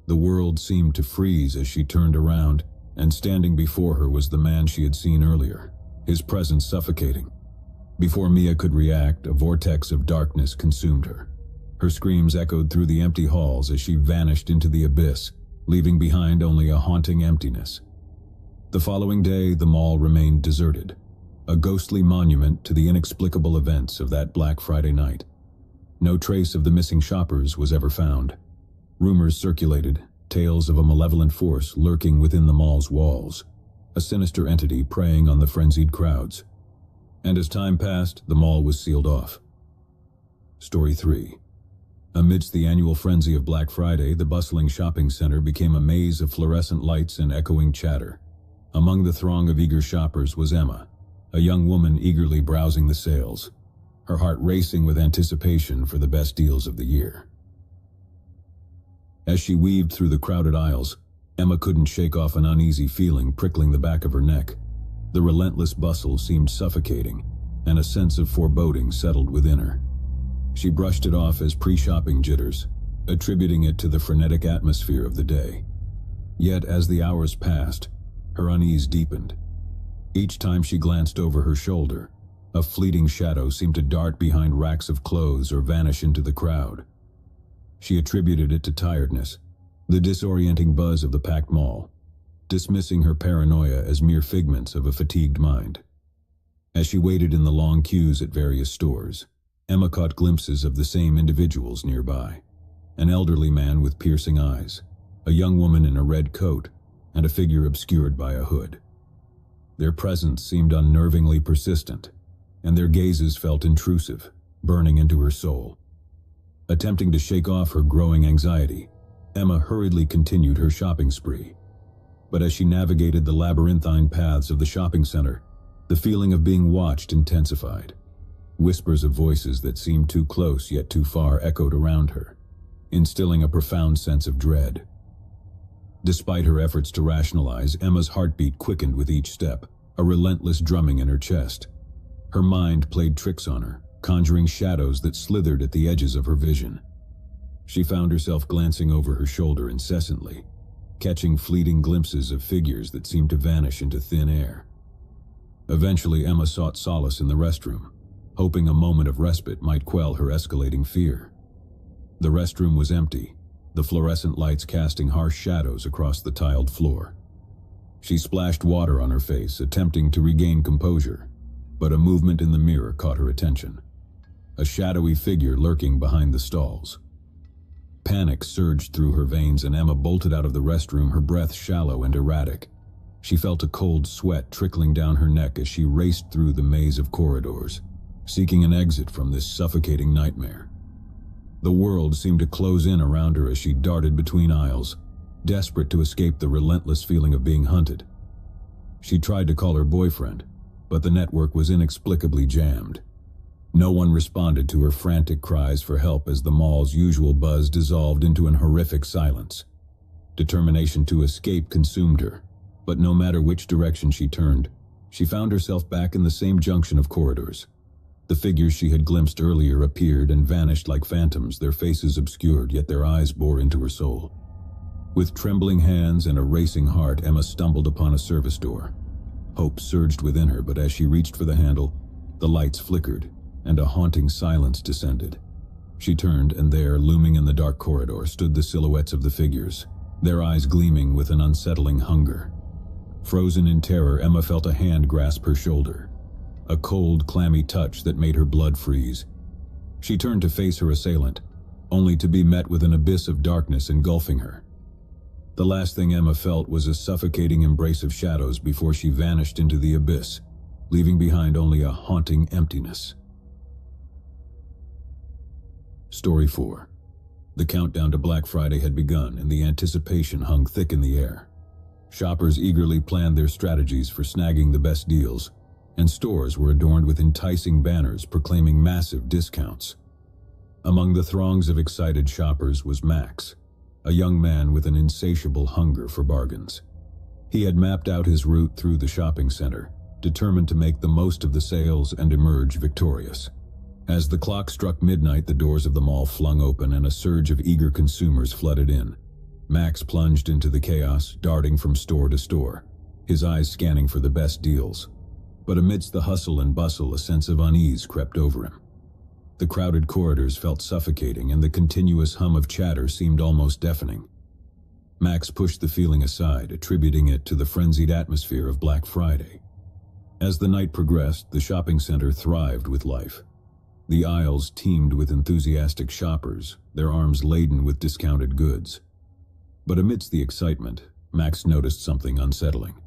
The world seemed to freeze as she turned around, and standing before her was the man she had seen earlier, his presence suffocating. Before Mia could react, a vortex of darkness consumed her. Her screams echoed through the empty halls as she vanished into the abyss, leaving behind only a haunting emptiness. The following day, the mall remained deserted, a ghostly monument to the inexplicable events of that Black Friday night. No trace of the missing shoppers was ever found. Rumors circulated, tales of a malevolent force lurking within the mall's walls, a sinister entity preying on the frenzied crowds. And as time passed, the mall was sealed off. Story 3. Amidst the annual frenzy of Black Friday, the bustling shopping center became a maze of fluorescent lights and echoing chatter. Among the throng of eager shoppers was Emma, a young woman eagerly browsing the sales, her heart racing with anticipation for the best deals of the year. As she weaved through the crowded aisles, Emma couldn't shake off an uneasy feeling prickling the back of her neck. The relentless bustle seemed suffocating, and a sense of foreboding settled within her. She brushed it off as pre-shopping jitters, attributing it to the frenetic atmosphere of the day. Yet as the hours passed, her unease deepened. Each time she glanced over her shoulder, a fleeting shadow seemed to dart behind racks of clothes or vanish into the crowd. She attributed it to tiredness, the disorienting buzz of the packed mall, dismissing her paranoia as mere figments of a fatigued mind. As she waited in the long queues at various stores, Emma caught glimpses of the same individuals nearby. An elderly man with piercing eyes, a young woman in a red coat, and a figure obscured by a hood. Their presence seemed unnervingly persistent, and their gazes felt intrusive, burning into her soul. Attempting to shake off her growing anxiety, Emma hurriedly continued her shopping spree. But as she navigated the labyrinthine paths of the shopping center, the feeling of being watched intensified. Whispers of voices that seemed too close yet too far echoed around her, instilling a profound sense of dread. Despite her efforts to rationalize, Emma's heartbeat quickened with each step, a relentless drumming in her chest. Her mind played tricks on her, conjuring shadows that slithered at the edges of her vision. She found herself glancing over her shoulder incessantly, catching fleeting glimpses of figures that seemed to vanish into thin air. Eventually, Emma sought solace in the restroom, hoping a moment of respite might quell her escalating fear. The restroom was empty, the fluorescent lights casting harsh shadows across the tiled floor. She splashed water on her face, attempting to regain composure, but a movement in the mirror caught her attention. A shadowy figure lurking behind the stalls. Panic surged through her veins and Emma bolted out of the restroom, her breath shallow and erratic. She felt a cold sweat trickling down her neck as she raced through the maze of corridors, seeking an exit from this suffocating nightmare. The world seemed to close in around her as she darted between aisles, desperate to escape the relentless feeling of being hunted. She tried to call her boyfriend, but the network was inexplicably jammed. No one responded to her frantic cries for help as the mall's usual buzz dissolved into an horrific silence. Determination to escape consumed her, but no matter which direction she turned, she found herself back in the same junction of corridors. The figures she had glimpsed earlier appeared and vanished like phantoms, their faces obscured, yet their eyes bore into her soul. With trembling hands and a racing heart, Emma stumbled upon a service door. Hope surged within her, but as she reached for the handle, the lights flickered, and a haunting silence descended. She turned, and there, looming in the dark corridor, stood the silhouettes of the figures, their eyes gleaming with an unsettling hunger. Frozen in terror, Emma felt a hand grasp her shoulder. A cold, clammy touch that made her blood freeze. She turned to face her assailant, only to be met with an abyss of darkness engulfing her. The last thing Emma felt was a suffocating embrace of shadows before she vanished into the abyss, leaving behind only a haunting emptiness. Story 4. The countdown to Black Friday had begun, and the anticipation hung thick in the air. Shoppers eagerly planned their strategies for snagging the best deals, and stores were adorned with enticing banners proclaiming massive discounts. Among the throngs of excited shoppers was Max, a young man with an insatiable hunger for bargains. He had mapped out his route through the shopping center, determined to make the most of the sales and emerge victorious. As the clock struck midnight, the doors of the mall flung open and a surge of eager consumers flooded in. Max plunged into the chaos, darting from store to store, his eyes scanning for the best deals. But amidst the hustle and bustle, a sense of unease crept over him. The crowded corridors felt suffocating, and the continuous hum of chatter seemed almost deafening. Max pushed the feeling aside, attributing it to the frenzied atmosphere of Black Friday. As the night progressed, the shopping center thrived with life. The aisles teemed with enthusiastic shoppers, their arms laden with discounted goods. But amidst the excitement, Max noticed something unsettling.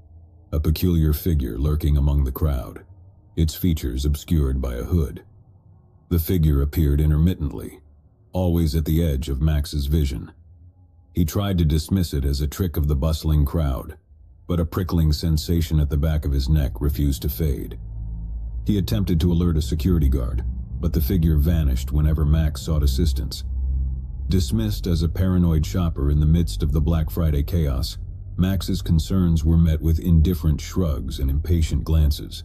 A peculiar figure lurking among the crowd, its features obscured by a hood. The figure appeared intermittently, always at the edge of Max's vision. He tried to dismiss it as a trick of the bustling crowd, but a prickling sensation at the back of his neck refused to fade. He attempted to alert a security guard, but the figure vanished whenever Max sought assistance. Dismissed as a paranoid shopper in the midst of the Black Friday chaos, Max's concerns were met with indifferent shrugs and impatient glances.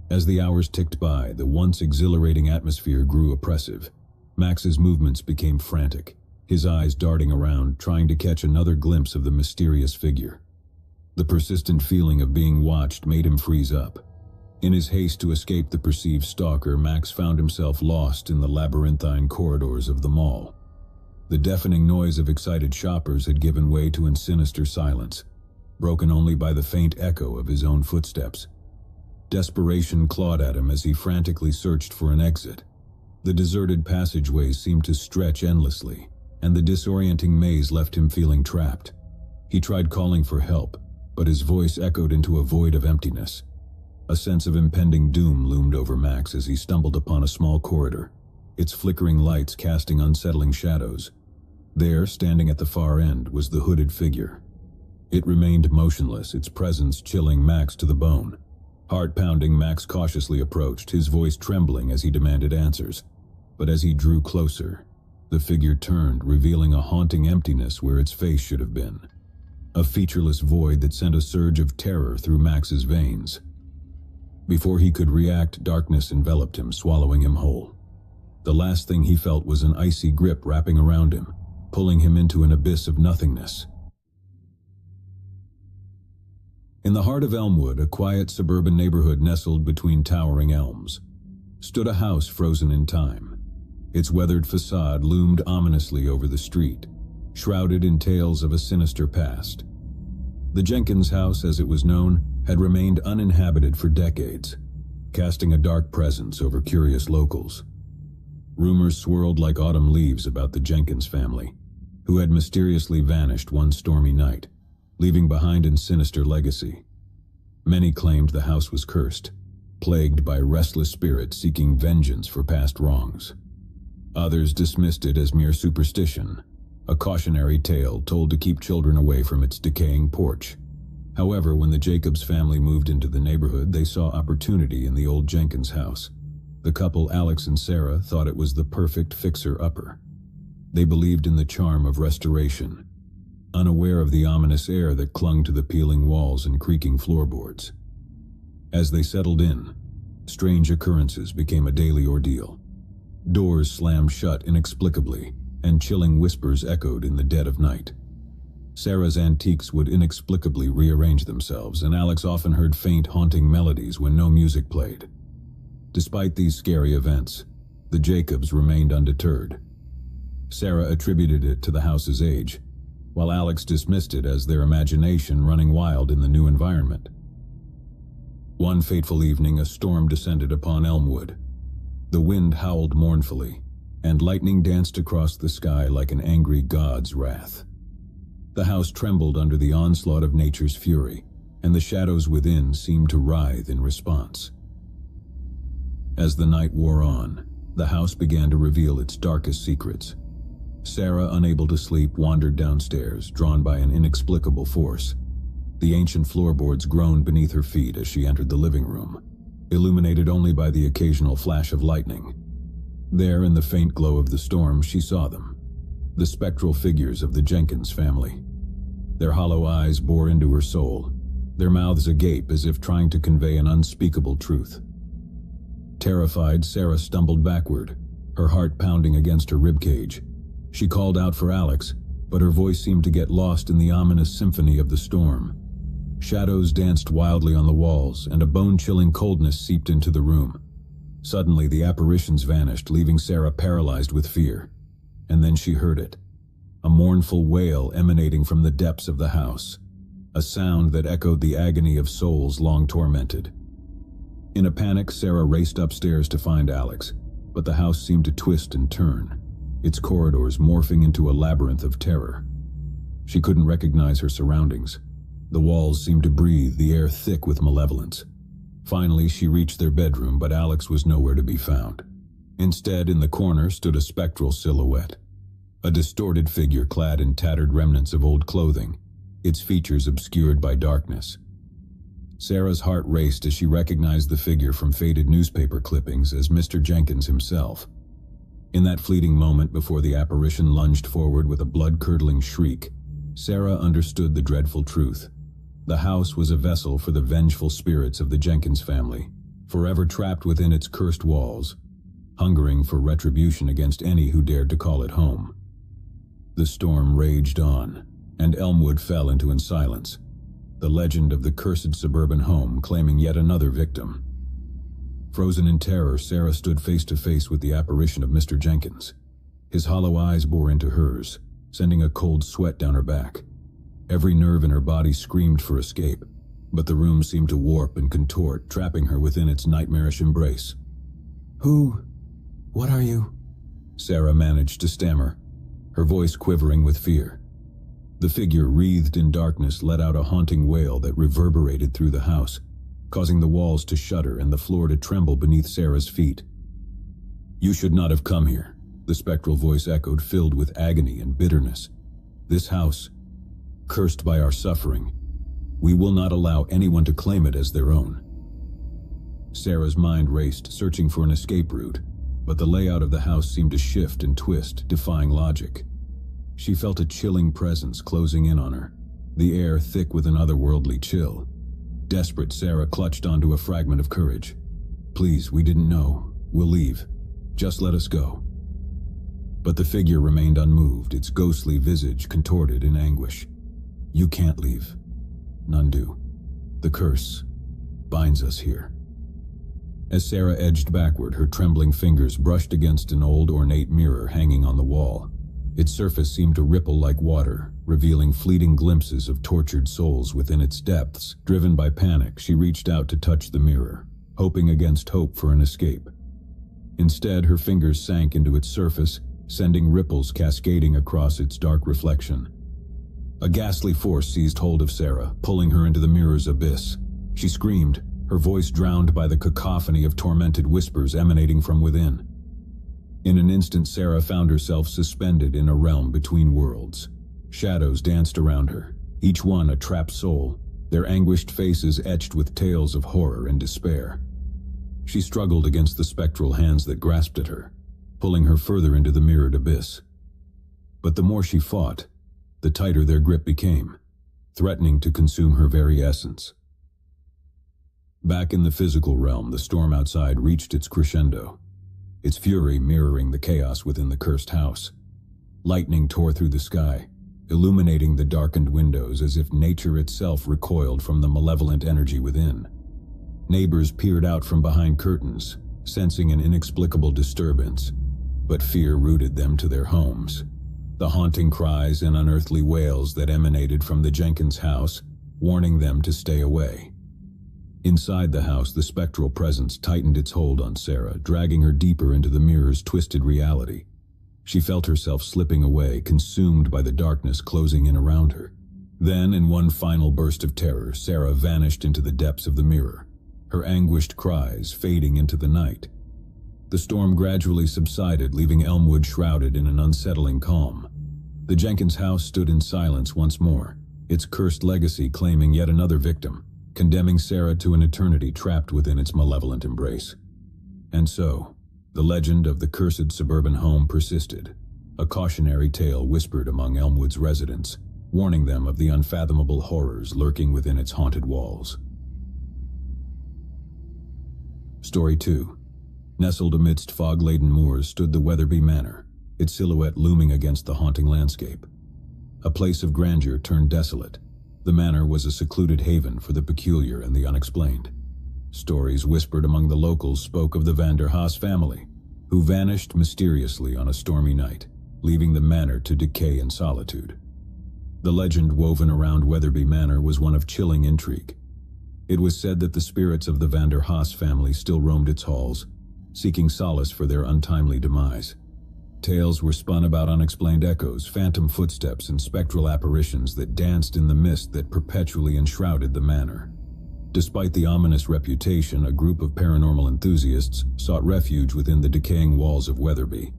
As the hours ticked by, the once exhilarating atmosphere grew oppressive. Max's movements became frantic, his eyes darting around, trying to catch another glimpse of the mysterious figure. The persistent feeling of being watched made him freeze up. In his haste to escape the perceived stalker, Max found himself lost in the labyrinthine corridors of the mall. The deafening noise of excited shoppers had given way to a sinister silence, broken only by the faint echo of his own footsteps. Desperation clawed at him as he frantically searched for an exit. The deserted passageways seemed to stretch endlessly, and the disorienting maze left him feeling trapped. He tried calling for help, but his voice echoed into a void of emptiness. A sense of impending doom loomed over Max as he stumbled upon a small corridor, its flickering lights casting unsettling shadows. There, standing at the far end, was the hooded figure. It remained motionless, its presence chilling Max to the bone. Heart-pounding, Max cautiously approached, his voice trembling as he demanded answers. But as he drew closer, the figure turned, revealing a haunting emptiness where its face should have been. A featureless void that sent a surge of terror through Max's veins. Before he could react, darkness enveloped him, swallowing him whole. The last thing he felt was an icy grip wrapping around him, pulling him into an abyss of nothingness. In the heart of Elmwood, a quiet suburban neighborhood nestled between towering elms, stood a house frozen in time. Its weathered facade loomed ominously over the street, shrouded in tales of a sinister past. The Jenkins house, as it was known, had remained uninhabited for decades, casting a dark presence over curious locals. Rumors swirled like autumn leaves about the Jenkins family, who had mysteriously vanished one stormy night, leaving behind a sinister legacy. Many claimed the house was cursed, plagued by restless spirits seeking vengeance for past wrongs. Others dismissed it as mere superstition, a cautionary tale told to keep children away from its decaying porch. However, when the Jacobs family moved into the neighborhood, they saw opportunity in the old Jenkins house. The couple, Alex and Sarah, thought it was the perfect fixer-upper. They believed in the charm of restoration, unaware of the ominous air that clung to the peeling walls and creaking floorboards. As they settled in, strange occurrences became a daily ordeal. Doors slammed shut inexplicably, and chilling whispers echoed in the dead of night. Sarah's antiques would inexplicably rearrange themselves, and Alex often heard faint, haunting melodies when no music played. Despite these scary events, the Jacobs remained undeterred. Sarah attributed it to the house's age, while Alex dismissed it as their imagination running wild in the new environment. One fateful evening, a storm descended upon Elmwood. The wind howled mournfully, and lightning danced across the sky like an angry god's wrath. The house trembled under the onslaught of nature's fury, and the shadows within seemed to writhe in response. As the night wore on, the house began to reveal its darkest secrets. Sarah, unable to sleep, wandered downstairs, drawn by an inexplicable force. The ancient floorboards groaned beneath her feet as she entered the living room, illuminated only by the occasional flash of lightning. There, in the faint glow of the storm, she saw them, the spectral figures of the Jenkins family. Their hollow eyes bore into her soul, their mouths agape as if trying to convey an unspeakable truth. Terrified, Sarah stumbled backward, her heart pounding against her ribcage. She called out for Alex, but her voice seemed to get lost in the ominous symphony of the storm. Shadows danced wildly on the walls, and a bone-chilling coldness seeped into the room. Suddenly, the apparitions vanished, leaving Sarah paralyzed with fear. And then she heard it, a mournful wail emanating from the depths of the house, a sound that echoed the agony of souls long tormented. In a panic, Sarah raced upstairs to find Alex, but the house seemed to twist and turn, its corridors morphing into a labyrinth of terror. She couldn't recognize her surroundings. The walls seemed to breathe, the air thick with malevolence. Finally, she reached their bedroom, but Alex was nowhere to be found. Instead, in the corner stood a spectral silhouette, a distorted figure clad in tattered remnants of old clothing, its features obscured by darkness. Sarah's heart raced as she recognized the figure from faded newspaper clippings as Mr. Jenkins himself. In that fleeting moment before the apparition lunged forward with a blood-curdling shriek, Sarah understood the dreadful truth. The house was a vessel for the vengeful spirits of the Jenkins family, forever trapped within its cursed walls, hungering for retribution against any who dared to call it home. The storm raged on, and Elmwood fell into silence, the legend of the cursed suburban home claiming yet another victim. Frozen in terror, Sarah stood face to face with the apparition of Mr. Jenkins. His hollow eyes bore into hers, sending a cold sweat down her back. Every nerve in her body screamed for escape, but the room seemed to warp and contort, trapping her within its nightmarish embrace. What are you?" Sarah managed to stammer, her voice quivering with fear. The figure, wreathed in darkness, let out a haunting wail that reverberated through the house, causing the walls to shudder and the floor to tremble beneath Sarah's feet. "You should not have come here," the spectral voice echoed, filled with agony and bitterness. "This house, cursed by our suffering, we will not allow anyone to claim it as their own." Sarah's mind raced, searching for an escape route, but the layout of the house seemed to shift and twist, defying logic. She felt a chilling presence closing in on her, the air thick with an otherworldly chill. Desperate, Sarah clutched onto a fragment of courage. "Please, we didn't know. We'll leave. Just let us go." But the figure remained unmoved, its ghostly visage contorted in anguish. "You can't leave. None do. The curse binds us here." As Sarah edged backward, her trembling fingers brushed against an old ornate mirror hanging on the wall. Its surface seemed to ripple like water, revealing fleeting glimpses of tortured souls within its depths. Driven by panic, she reached out to touch the mirror, hoping against hope for an escape. Instead, her fingers sank into its surface, sending ripples cascading across its dark reflection. A ghastly force seized hold of Sarah, pulling her into the mirror's abyss. She screamed, her voice drowned by the cacophony of tormented whispers emanating from within. In an instant, Sarah found herself suspended in a realm between worlds. Shadows danced around her, each one a trapped soul, their anguished faces etched with tales of horror and despair. She struggled against the spectral hands that grasped at her, pulling her further into the mirrored abyss. But the more she fought, the tighter their grip became, threatening to consume her very essence. Back in the physical realm, the storm outside reached its crescendo, its fury mirroring the chaos within the cursed house. Lightning tore through the sky, illuminating the darkened windows as if nature itself recoiled from the malevolent energy within. Neighbors peered out from behind curtains, sensing an inexplicable disturbance, but fear rooted them to their homes. The haunting cries and unearthly wails that emanated from the Jenkins house, warning them to stay away. Inside the house, the spectral presence tightened its hold on Sarah, dragging her deeper into the mirror's twisted reality. She felt herself slipping away, consumed by the darkness closing in around her. Then, in one final burst of terror, Sarah vanished into the depths of the mirror, her anguished cries fading into the night. The storm gradually subsided, leaving Elmwood shrouded in an unsettling calm. The Jenkins house stood in silence once more, its cursed legacy claiming yet another victim, condemning Sarah to an eternity trapped within its malevolent embrace. And so, the legend of the cursed suburban home persisted, a cautionary tale whispered among Elmwood's residents, warning them of the unfathomable horrors lurking within its haunted walls. Story 2. Nestled amidst fog-laden moors stood the Weatherby Manor, its silhouette looming against the haunting landscape. A place of grandeur turned desolate, the manor was a secluded haven for the peculiar and the unexplained. Stories whispered among the locals spoke of the Van der Haas family, who vanished mysteriously on a stormy night, leaving the manor to decay in solitude. The legend woven around Weatherby Manor was one of chilling intrigue. It was said that the spirits of the Van der Haas family still roamed its halls, seeking solace for their untimely demise. Tales were spun about unexplained echoes, phantom footsteps, and spectral apparitions that danced in the mist that perpetually enshrouded the manor. Despite the ominous reputation, a group of paranormal enthusiasts sought refuge within the decaying walls of Weatherby.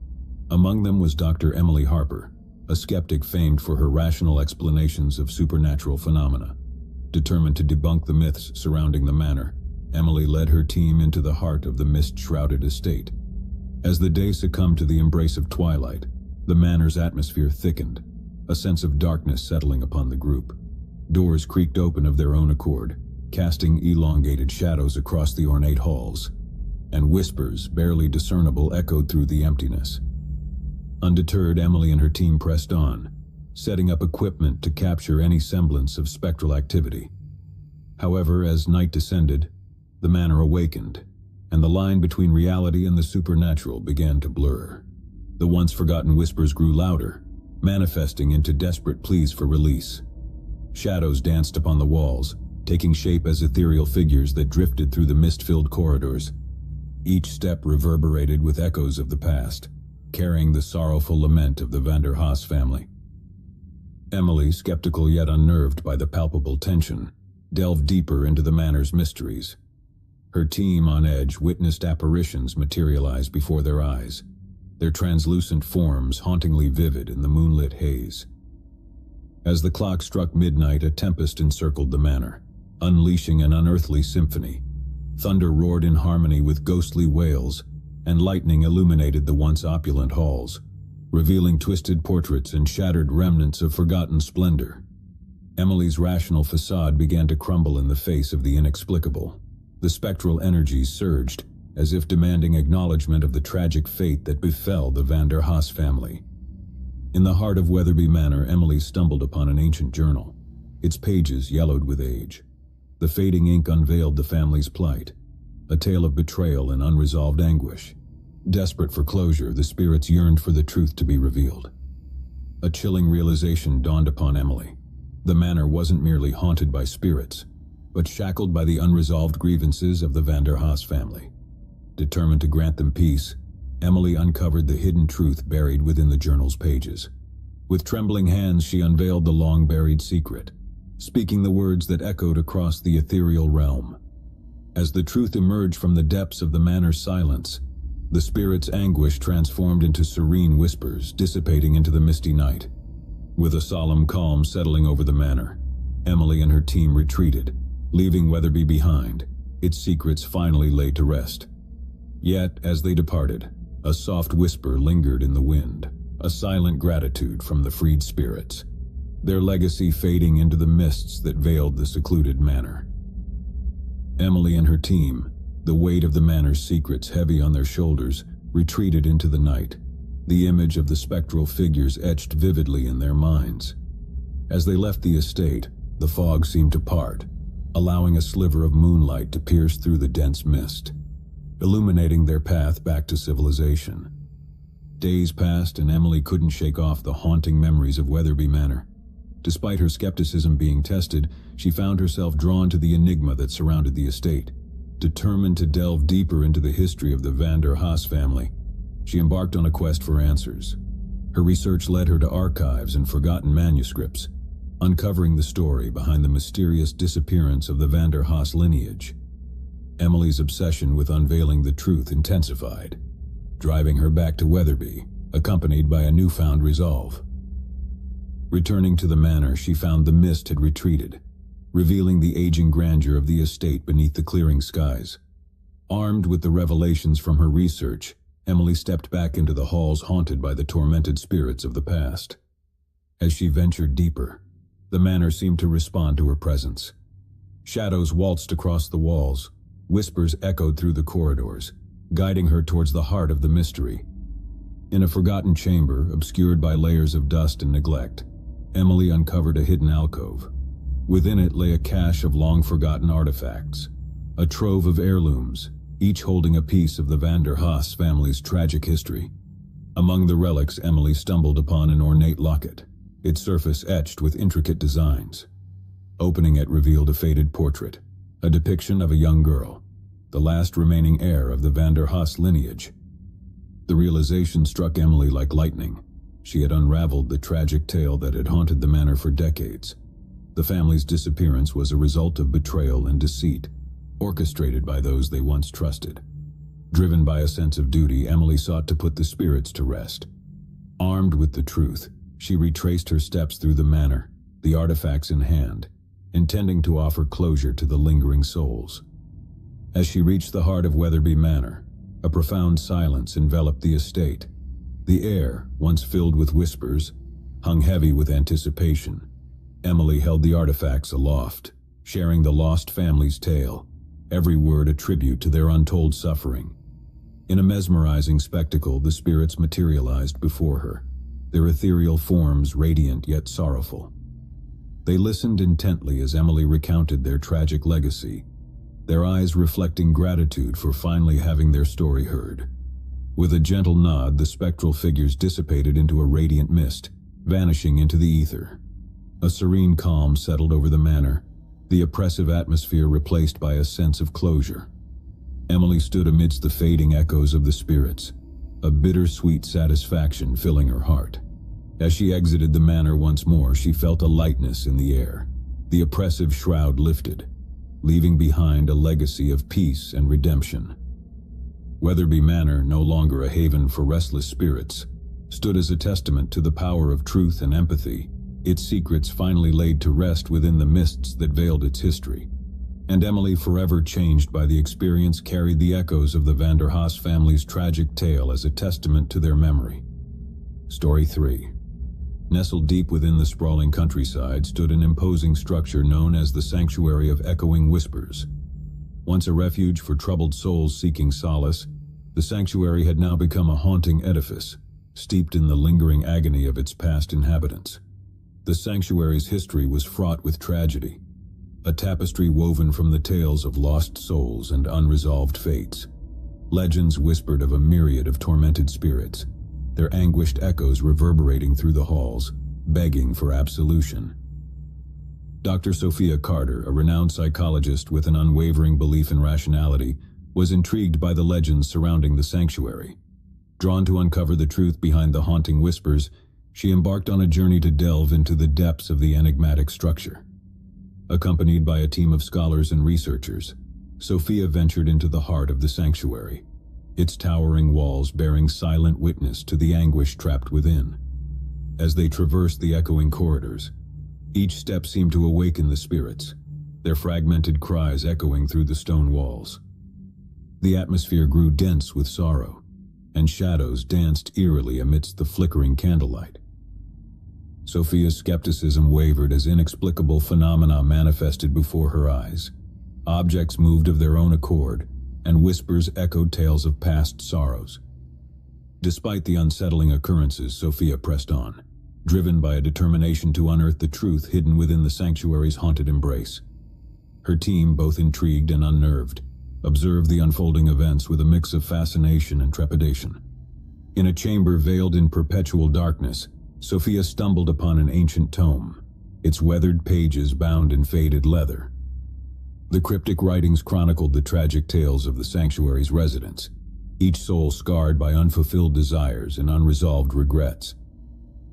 Among them was Dr. Emily Harper, a skeptic famed for her rational explanations of supernatural phenomena. Determined to debunk the myths surrounding the manor, Emily led her team into the heart of the mist-shrouded estate. As the day succumbed to the embrace of twilight, the manor's atmosphere thickened, a sense of darkness settling upon the group. Doors creaked open of their own accord, casting elongated shadows across the ornate halls, and whispers, barely discernible, echoed through the emptiness. Undeterred, Emily and her team pressed on, setting up equipment to capture any semblance of spectral activity. However, as night descended, the manor awakened, and the line between reality and the supernatural began to blur. The once forgotten whispers grew louder, manifesting into desperate pleas for release. Shadows danced upon the walls, taking shape as ethereal figures that drifted through the mist-filled corridors. Each step reverberated with echoes of the past, carrying the sorrowful lament of the van der Haas family. Emily, skeptical yet unnerved by the palpable tension, delved deeper into the manor's mysteries. Her team, on edge, witnessed apparitions materialize before their eyes, their translucent forms hauntingly vivid in the moonlit haze. As the clock struck midnight, a tempest encircled the manor, unleashing an unearthly symphony. Thunder roared in harmony with ghostly wails, and lightning illuminated the once opulent halls, revealing twisted portraits and shattered remnants of forgotten splendor. Emily's rational facade began to crumble in the face of the inexplicable. The spectral energies surged, as if demanding acknowledgement of the tragic fate that befell the van der Haas family. In the heart of Weatherby Manor, Emily stumbled upon an ancient journal, its pages yellowed with age. The fading ink unveiled the family's plight, a tale of betrayal and unresolved anguish. Desperate for closure, the spirits yearned for the truth to be revealed. A chilling realization dawned upon Emily. The manor wasn't merely haunted by spirits, but shackled by the unresolved grievances of the van der Haas family. Determined to grant them peace, Emily uncovered the hidden truth buried within the journal's pages. With trembling hands, she unveiled the long-buried secret, speaking the words that echoed across the ethereal realm. As the truth emerged from the depths of the manor's silence, the spirit's anguish transformed into serene whispers, dissipating into the misty night. With a solemn calm settling over the manor, Emily and her team retreated, leaving Weatherby behind, its secrets finally laid to rest. Yet, as they departed, a soft whisper lingered in the wind, a silent gratitude from the freed spirits, their legacy fading into the mists that veiled the secluded manor. Emily and her team, the weight of the manor's secrets heavy on their shoulders, retreated into the night, the image of the spectral figures etched vividly in their minds. As they left the estate, the fog seemed to part, allowing a sliver of moonlight to pierce through the dense mist, illuminating their path back to civilization. Days passed, and Emily couldn't shake off the haunting memories of Weatherby Manor. Despite her skepticism being tested, she found herself drawn to the enigma that surrounded the estate. Determined to delve deeper into the history of the van der Haas family, she embarked on a quest for answers. Her research led her to archives and forgotten manuscripts, uncovering the story behind the mysterious disappearance of the van der Haas lineage. Emily's obsession with unveiling the truth intensified, driving her back to Weatherby, accompanied by a newfound resolve. Returning to the manor, she found the mist had retreated, revealing the aging grandeur of the estate beneath the clearing skies. Armed with the revelations from her research, Emily stepped back into the halls haunted by the tormented spirits of the past. As she ventured deeper, the manor seemed to respond to her presence. Shadows waltzed across the walls, whispers echoed through the corridors, guiding her towards the heart of the mystery. In a forgotten chamber, obscured by layers of dust and neglect, Emily uncovered a hidden alcove. Within it lay a cache of long-forgotten artifacts, a trove of heirlooms, each holding a piece of the van der Haas family's tragic history. Among the relics, Emily stumbled upon an ornate locket, its surface etched with intricate designs. Opening it revealed a faded portrait, a depiction of a young girl, the last remaining heir of the van der Haas lineage. The realization struck Emily like lightning. She had unraveled the tragic tale that had haunted the manor for decades. The family's disappearance was a result of betrayal and deceit, orchestrated by those they once trusted. Driven by a sense of duty, Emily sought to put the spirits to rest. Armed with the truth, She retraced her steps through the manor, the artifacts in hand, intending to offer closure to the lingering souls. As she reached the heart of Weatherby Manor, a profound silence enveloped the estate. The air, once filled with whispers, hung heavy with anticipation. Emily held the artifacts aloft, sharing the lost family's tale, every word a tribute to their untold suffering. In a mesmerizing spectacle, the spirits materialized before her, their ethereal forms radiant yet sorrowful. They listened intently as Emily recounted their tragic legacy, their eyes reflecting gratitude for finally having their story heard. With a gentle nod, the spectral figures dissipated into a radiant mist, vanishing into the ether. A serene calm settled over the manor, the oppressive atmosphere replaced by a sense of closure. Emily stood amidst the fading echoes of the spirits, a bittersweet satisfaction filling her heart. As she exited the manor once more, she felt a lightness in the air. The oppressive shroud lifted, leaving behind a legacy of peace and redemption. Weatherby Manor, no longer a haven for restless spirits, stood as a testament to the power of truth and empathy, its secrets finally laid to rest within the mists that veiled its history. And Emily, forever changed by the experience, carried the echoes of the Vanderhaas family's tragic tale as a testament to their memory. Story 3. Nestled deep within the sprawling countryside stood an imposing structure known as the Sanctuary of Echoing Whispers. Once a refuge for troubled souls seeking solace, the sanctuary had now become a haunting edifice, steeped in the lingering agony of its past inhabitants. The sanctuary's history was fraught with tragedy, a tapestry woven from the tales of lost souls and unresolved fates. Legends whispered of a myriad of tormented spirits, their anguished echoes reverberating through the halls, begging for absolution. Dr. Sophia Carter, a renowned psychologist with an unwavering belief in rationality, was intrigued by the legends surrounding the sanctuary. Drawn to uncover the truth behind the haunting whispers, she embarked on a journey to delve into the depths of the enigmatic structure. Accompanied by a team of scholars and researchers, Sophia ventured into the heart of the sanctuary, its towering walls bearing silent witness to the anguish trapped within. As they traversed the echoing corridors, each step seemed to awaken the spirits, their fragmented cries echoing through the stone walls. The atmosphere grew dense with sorrow, and shadows danced eerily amidst the flickering candlelight. Sophia's skepticism wavered as inexplicable phenomena manifested before her eyes. Objects moved of their own accord, and whispers echoed tales of past sorrows. Despite the unsettling occurrences, Sophia pressed on, driven by a determination to unearth the truth hidden within the sanctuary's haunted embrace. Her team, both intrigued and unnerved, observed the unfolding events with a mix of fascination and trepidation. In a chamber veiled in perpetual darkness, Sophia stumbled upon an ancient tome, its weathered pages bound in faded leather. The cryptic writings chronicled the tragic tales of the sanctuary's residents, each soul scarred by unfulfilled desires and unresolved regrets.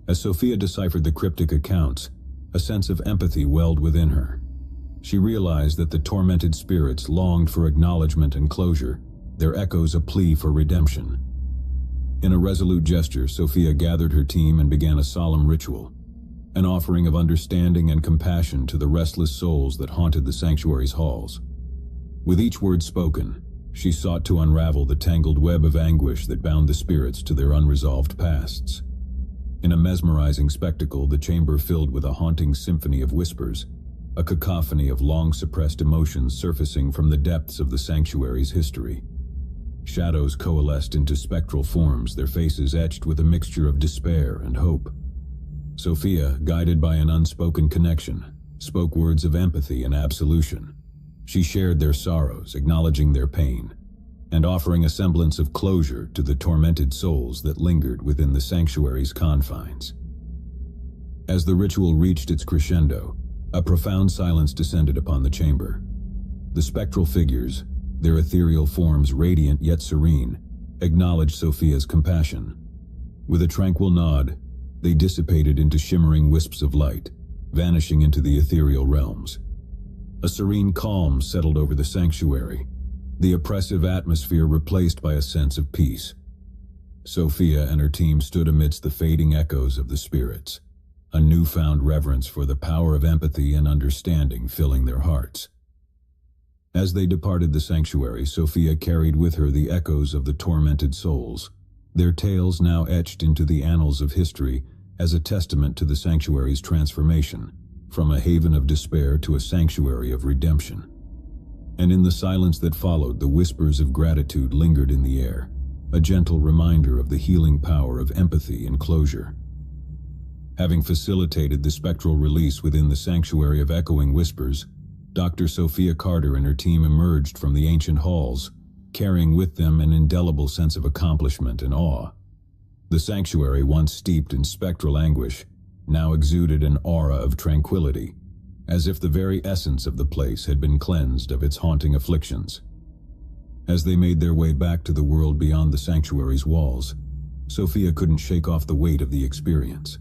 As Sophia deciphered the cryptic accounts, a sense of empathy welled within her. She realized that the tormented spirits longed for acknowledgement and closure, their echoes a plea for redemption. In a resolute gesture, Sophia gathered her team and began a solemn ritual, an offering of understanding and compassion to the restless souls that haunted the sanctuary's halls. With each word spoken, she sought to unravel the tangled web of anguish that bound the spirits to their unresolved pasts. In a mesmerizing spectacle, the chamber filled with a haunting symphony of whispers, a cacophony of long-suppressed emotions surfacing from the depths of the sanctuary's history. Shadows coalesced into spectral forms, their faces etched with a mixture of despair and hope. Sophia, guided by an unspoken connection, spoke words of empathy and absolution. She shared their sorrows, acknowledging their pain, and offering a semblance of closure to the tormented souls that lingered within the sanctuary's confines. As the ritual reached its crescendo, a profound silence descended upon the chamber. The spectral figures, their ethereal forms radiant yet serene, acknowledged Sophia's compassion. With a tranquil nod, they dissipated into shimmering wisps of light, vanishing into the ethereal realms. A serene calm settled over the sanctuary, the oppressive atmosphere replaced by a sense of peace. Sophia and her team stood amidst the fading echoes of the spirits, a newfound reverence for the power of empathy and understanding filling their hearts. As they departed the sanctuary, Sophia carried with her the echoes of the tormented souls, their tales now etched into the annals of history as a testament to the sanctuary's transformation, from a haven of despair to a sanctuary of redemption. And in the silence that followed, the whispers of gratitude lingered in the air, a gentle reminder of the healing power of empathy and closure. Having facilitated the spectral release within the sanctuary of echoing whispers, Dr. Sophia Carter and her team emerged from the ancient halls, carrying with them an indelible sense of accomplishment and awe. The sanctuary, once steeped in spectral anguish, now exuded an aura of tranquility, as if the very essence of the place had been cleansed of its haunting afflictions. As they made their way back to the world beyond the sanctuary's walls, Sophia couldn't shake off the weight of the experience.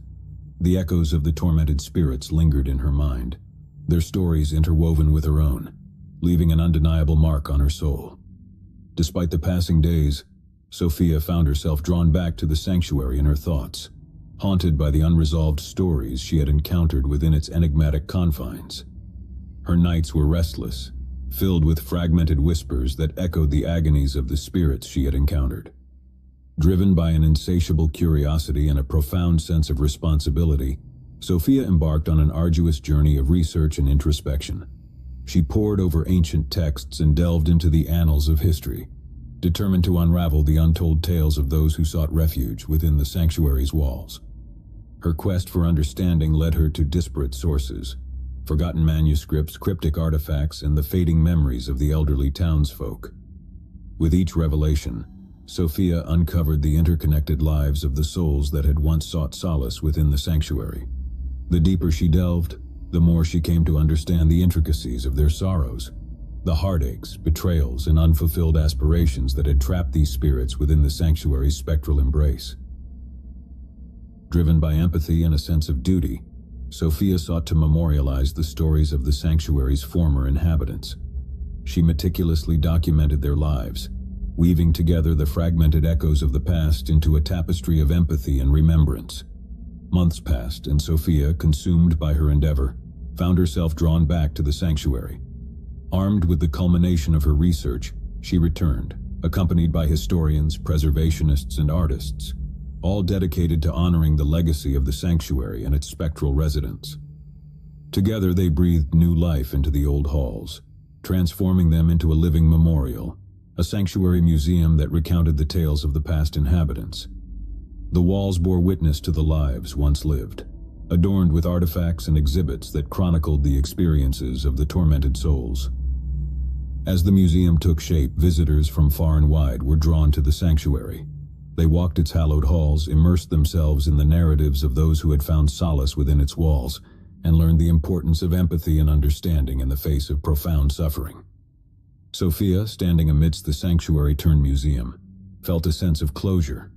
The echoes of the tormented spirits lingered in her mind, their stories interwoven with her own, leaving an undeniable mark on her soul. Despite the passing days, Sophia found herself drawn back to the sanctuary in her thoughts, haunted by the unresolved stories she had encountered within its enigmatic confines. Her nights were restless, filled with fragmented whispers that echoed the agonies of the spirits she had encountered. Driven by an insatiable curiosity and a profound sense of responsibility, Sophia embarked on an arduous journey of research and introspection. She pored over ancient texts and delved into the annals of history, determined to unravel the untold tales of those who sought refuge within the sanctuary's walls. Her quest for understanding led her to disparate sources, forgotten manuscripts, cryptic artifacts, and the fading memories of the elderly townsfolk. With each revelation, Sophia uncovered the interconnected lives of the souls that had once sought solace within the sanctuary. The deeper she delved, the more she came to understand the intricacies of their sorrows, the heartaches, betrayals, and unfulfilled aspirations that had trapped these spirits within the sanctuary's spectral embrace. Driven by empathy and a sense of duty, Sophia sought to memorialize the stories of the sanctuary's former inhabitants. She meticulously documented their lives, weaving together the fragmented echoes of the past into a tapestry of empathy and remembrance. Months passed, and Sophia, consumed by her endeavor, found herself drawn back to the sanctuary. Armed with the culmination of her research, she returned, accompanied by historians, preservationists, and artists, all dedicated to honoring the legacy of the sanctuary and its spectral residents. Together they breathed new life into the old halls, transforming them into a living memorial, a sanctuary museum that recounted the tales of the past inhabitants. The walls bore witness to the lives once lived, adorned with artifacts and exhibits that chronicled the experiences of the tormented souls. As the museum took shape, visitors from far and wide were drawn to the sanctuary. They walked its hallowed halls, immersed themselves in the narratives of those who had found solace within its walls, and learned the importance of empathy and understanding in the face of profound suffering. Sophia, standing amidst the sanctuary-turned-museum, felt a sense of closure.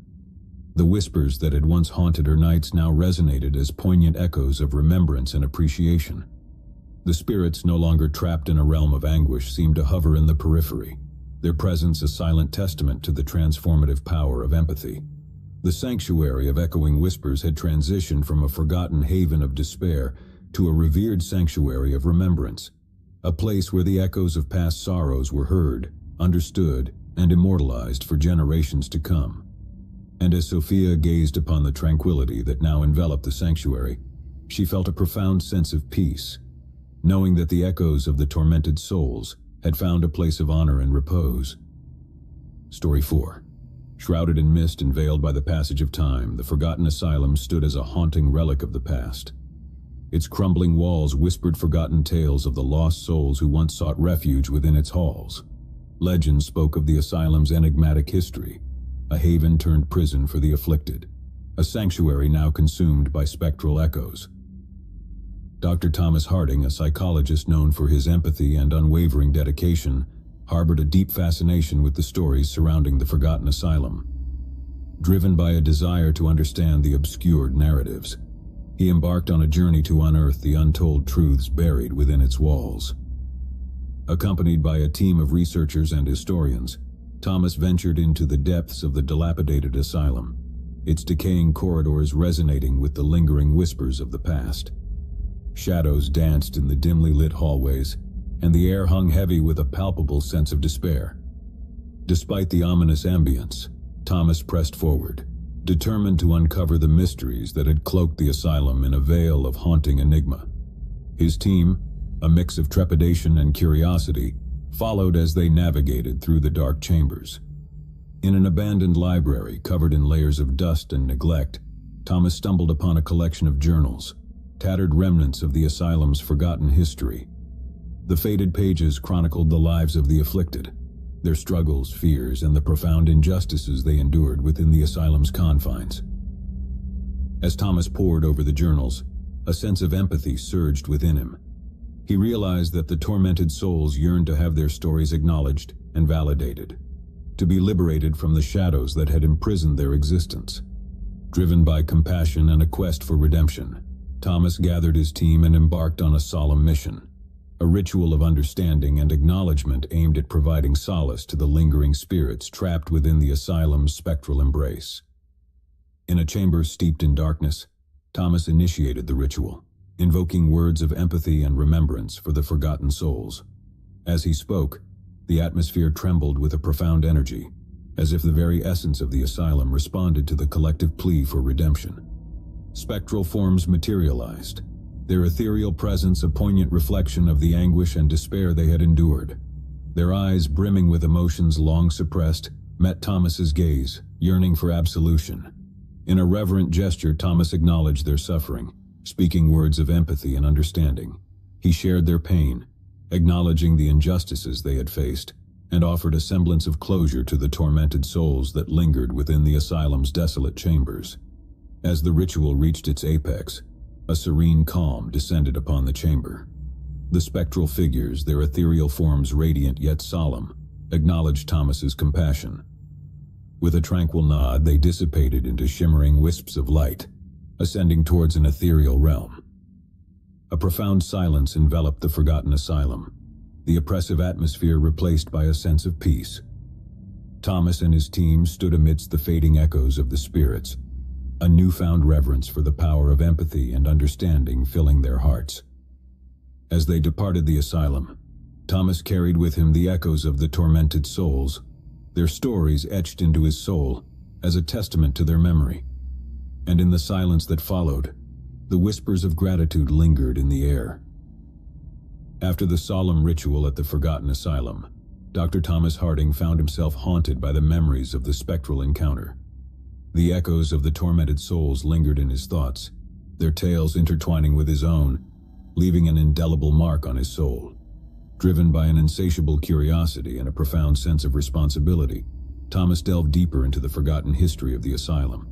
The whispers that had once haunted her nights now resonated as poignant echoes of remembrance and appreciation. The spirits, no longer trapped in a realm of anguish, seemed to hover in the periphery, their presence a silent testament to the transformative power of empathy. The sanctuary of echoing whispers had transitioned from a forgotten haven of despair to a revered sanctuary of remembrance, a place where the echoes of past sorrows were heard, understood, and immortalized for generations to come. And as Sophia gazed upon the tranquility that now enveloped the sanctuary, she felt a profound sense of peace, knowing that the echoes of the tormented souls had found a place of honor and repose. Story 4. Shrouded in mist and veiled by the passage of time, the forgotten asylum stood as a haunting relic of the past. Its crumbling walls whispered forgotten tales of the lost souls who once sought refuge within its halls. Legends spoke of the asylum's enigmatic history, a haven turned prison for the afflicted, a sanctuary now consumed by spectral echoes. Dr. Thomas Harding, a psychologist known for his empathy and unwavering dedication, harbored a deep fascination with the stories surrounding the forgotten asylum. Driven by a desire to understand the obscured narratives, he embarked on a journey to unearth the untold truths buried within its walls. Accompanied by a team of researchers and historians, Thomas ventured into the depths of the dilapidated asylum, its decaying corridors resonating with the lingering whispers of the past. Shadows danced in the dimly lit hallways, and the air hung heavy with a palpable sense of despair. Despite the ominous ambience, Thomas pressed forward, determined to uncover the mysteries that had cloaked the asylum in a veil of haunting enigma. His team, a mix of trepidation and curiosity, followed as they navigated through the dark chambers. In an abandoned library covered in layers of dust and neglect, Thomas stumbled upon a collection of journals, tattered remnants of the asylum's forgotten history. The faded pages chronicled the lives of the afflicted, their struggles, fears, and the profound injustices they endured within the asylum's confines. As Thomas pored over the journals, a sense of empathy surged within him. He realized that the tormented souls yearned to have their stories acknowledged and validated, to be liberated from the shadows that had imprisoned their existence. Driven by compassion and a quest for redemption, Thomas gathered his team and embarked on a solemn mission, a ritual of understanding and acknowledgement aimed at providing solace to the lingering spirits trapped within the asylum's spectral embrace. In a chamber steeped in darkness, Thomas initiated the ritual, invoking words of empathy and remembrance for the forgotten souls. As he spoke, the atmosphere trembled with a profound energy, as if the very essence of the asylum responded to the collective plea for redemption. Spectral forms materialized, their ethereal presence a poignant reflection of the anguish and despair they had endured. Their eyes, brimming with emotions long suppressed, met Thomas's gaze, yearning for absolution. In a reverent gesture, Thomas acknowledged their suffering, speaking words of empathy and understanding. He shared their pain, acknowledging the injustices they had faced, and offered a semblance of closure to the tormented souls that lingered within the asylum's desolate chambers. As the ritual reached its apex, a serene calm descended upon the chamber. The spectral figures, their ethereal forms radiant yet solemn, acknowledged Thomas's compassion. With a tranquil nod, they dissipated into shimmering wisps of light, ascending towards an ethereal realm. A profound silence enveloped the forgotten asylum, the oppressive atmosphere replaced by a sense of peace. Thomas and his team stood amidst the fading echoes of the spirits, a newfound reverence for the power of empathy and understanding filling their hearts. As they departed the asylum, Thomas carried with him the echoes of the tormented souls, their stories etched into his soul as a testament to their memory. And in the silence that followed, the whispers of gratitude lingered in the air. After the solemn ritual at the forgotten asylum, Dr. Thomas Harding found himself haunted by the memories of the spectral encounter. The echoes of the tormented souls lingered in his thoughts, their tales intertwining with his own, leaving an indelible mark on his soul. Driven by an insatiable curiosity and a profound sense of responsibility, Thomas delved deeper into the forgotten history of the asylum.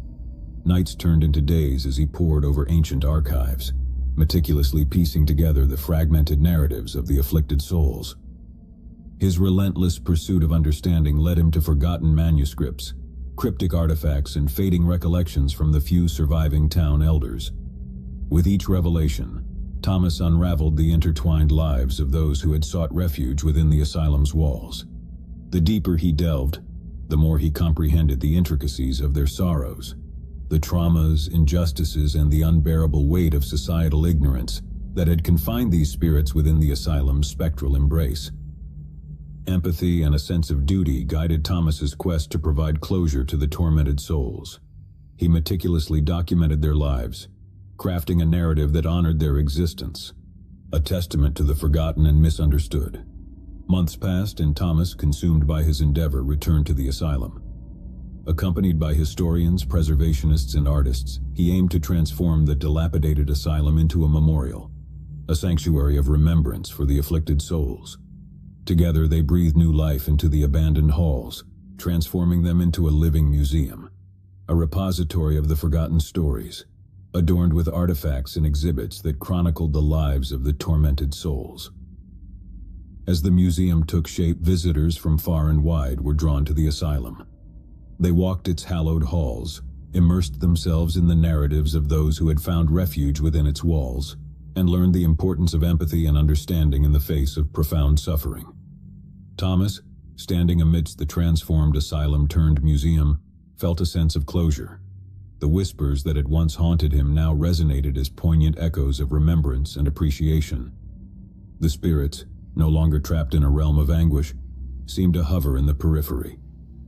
Nights turned into days as he pored over ancient archives, meticulously piecing together the fragmented narratives of the afflicted souls. His relentless pursuit of understanding led him to forgotten manuscripts, cryptic artifacts, and fading recollections from the few surviving town elders. With each revelation, Thomas unraveled the intertwined lives of those who had sought refuge within the asylum's walls. The deeper he delved, the more he comprehended the intricacies of their sorrows, the traumas, injustices, and the unbearable weight of societal ignorance that had confined these spirits within the asylum's spectral embrace. Empathy and a sense of duty guided Thomas's quest to provide closure to the tormented souls. He meticulously documented their lives, crafting a narrative that honored their existence, a testament to the forgotten and misunderstood. Months passed, and Thomas, consumed by his endeavor, returned to the asylum. Accompanied by historians, preservationists, and artists, he aimed to transform the dilapidated asylum into a memorial, a sanctuary of remembrance for the afflicted souls. Together, they breathed new life into the abandoned halls, transforming them into a living museum, a repository of the forgotten stories, adorned with artifacts and exhibits that chronicled the lives of the tormented souls. As the museum took shape, visitors from far and wide were drawn to the asylum. They walked its hallowed halls, immersed themselves in the narratives of those who had found refuge within its walls, and learned the importance of empathy and understanding in the face of profound suffering. Thomas, standing amidst the transformed asylum-turned-museum, felt a sense of closure. The whispers that had once haunted him now resonated as poignant echoes of remembrance and appreciation. The spirits, no longer trapped in a realm of anguish, seemed to hover in the periphery,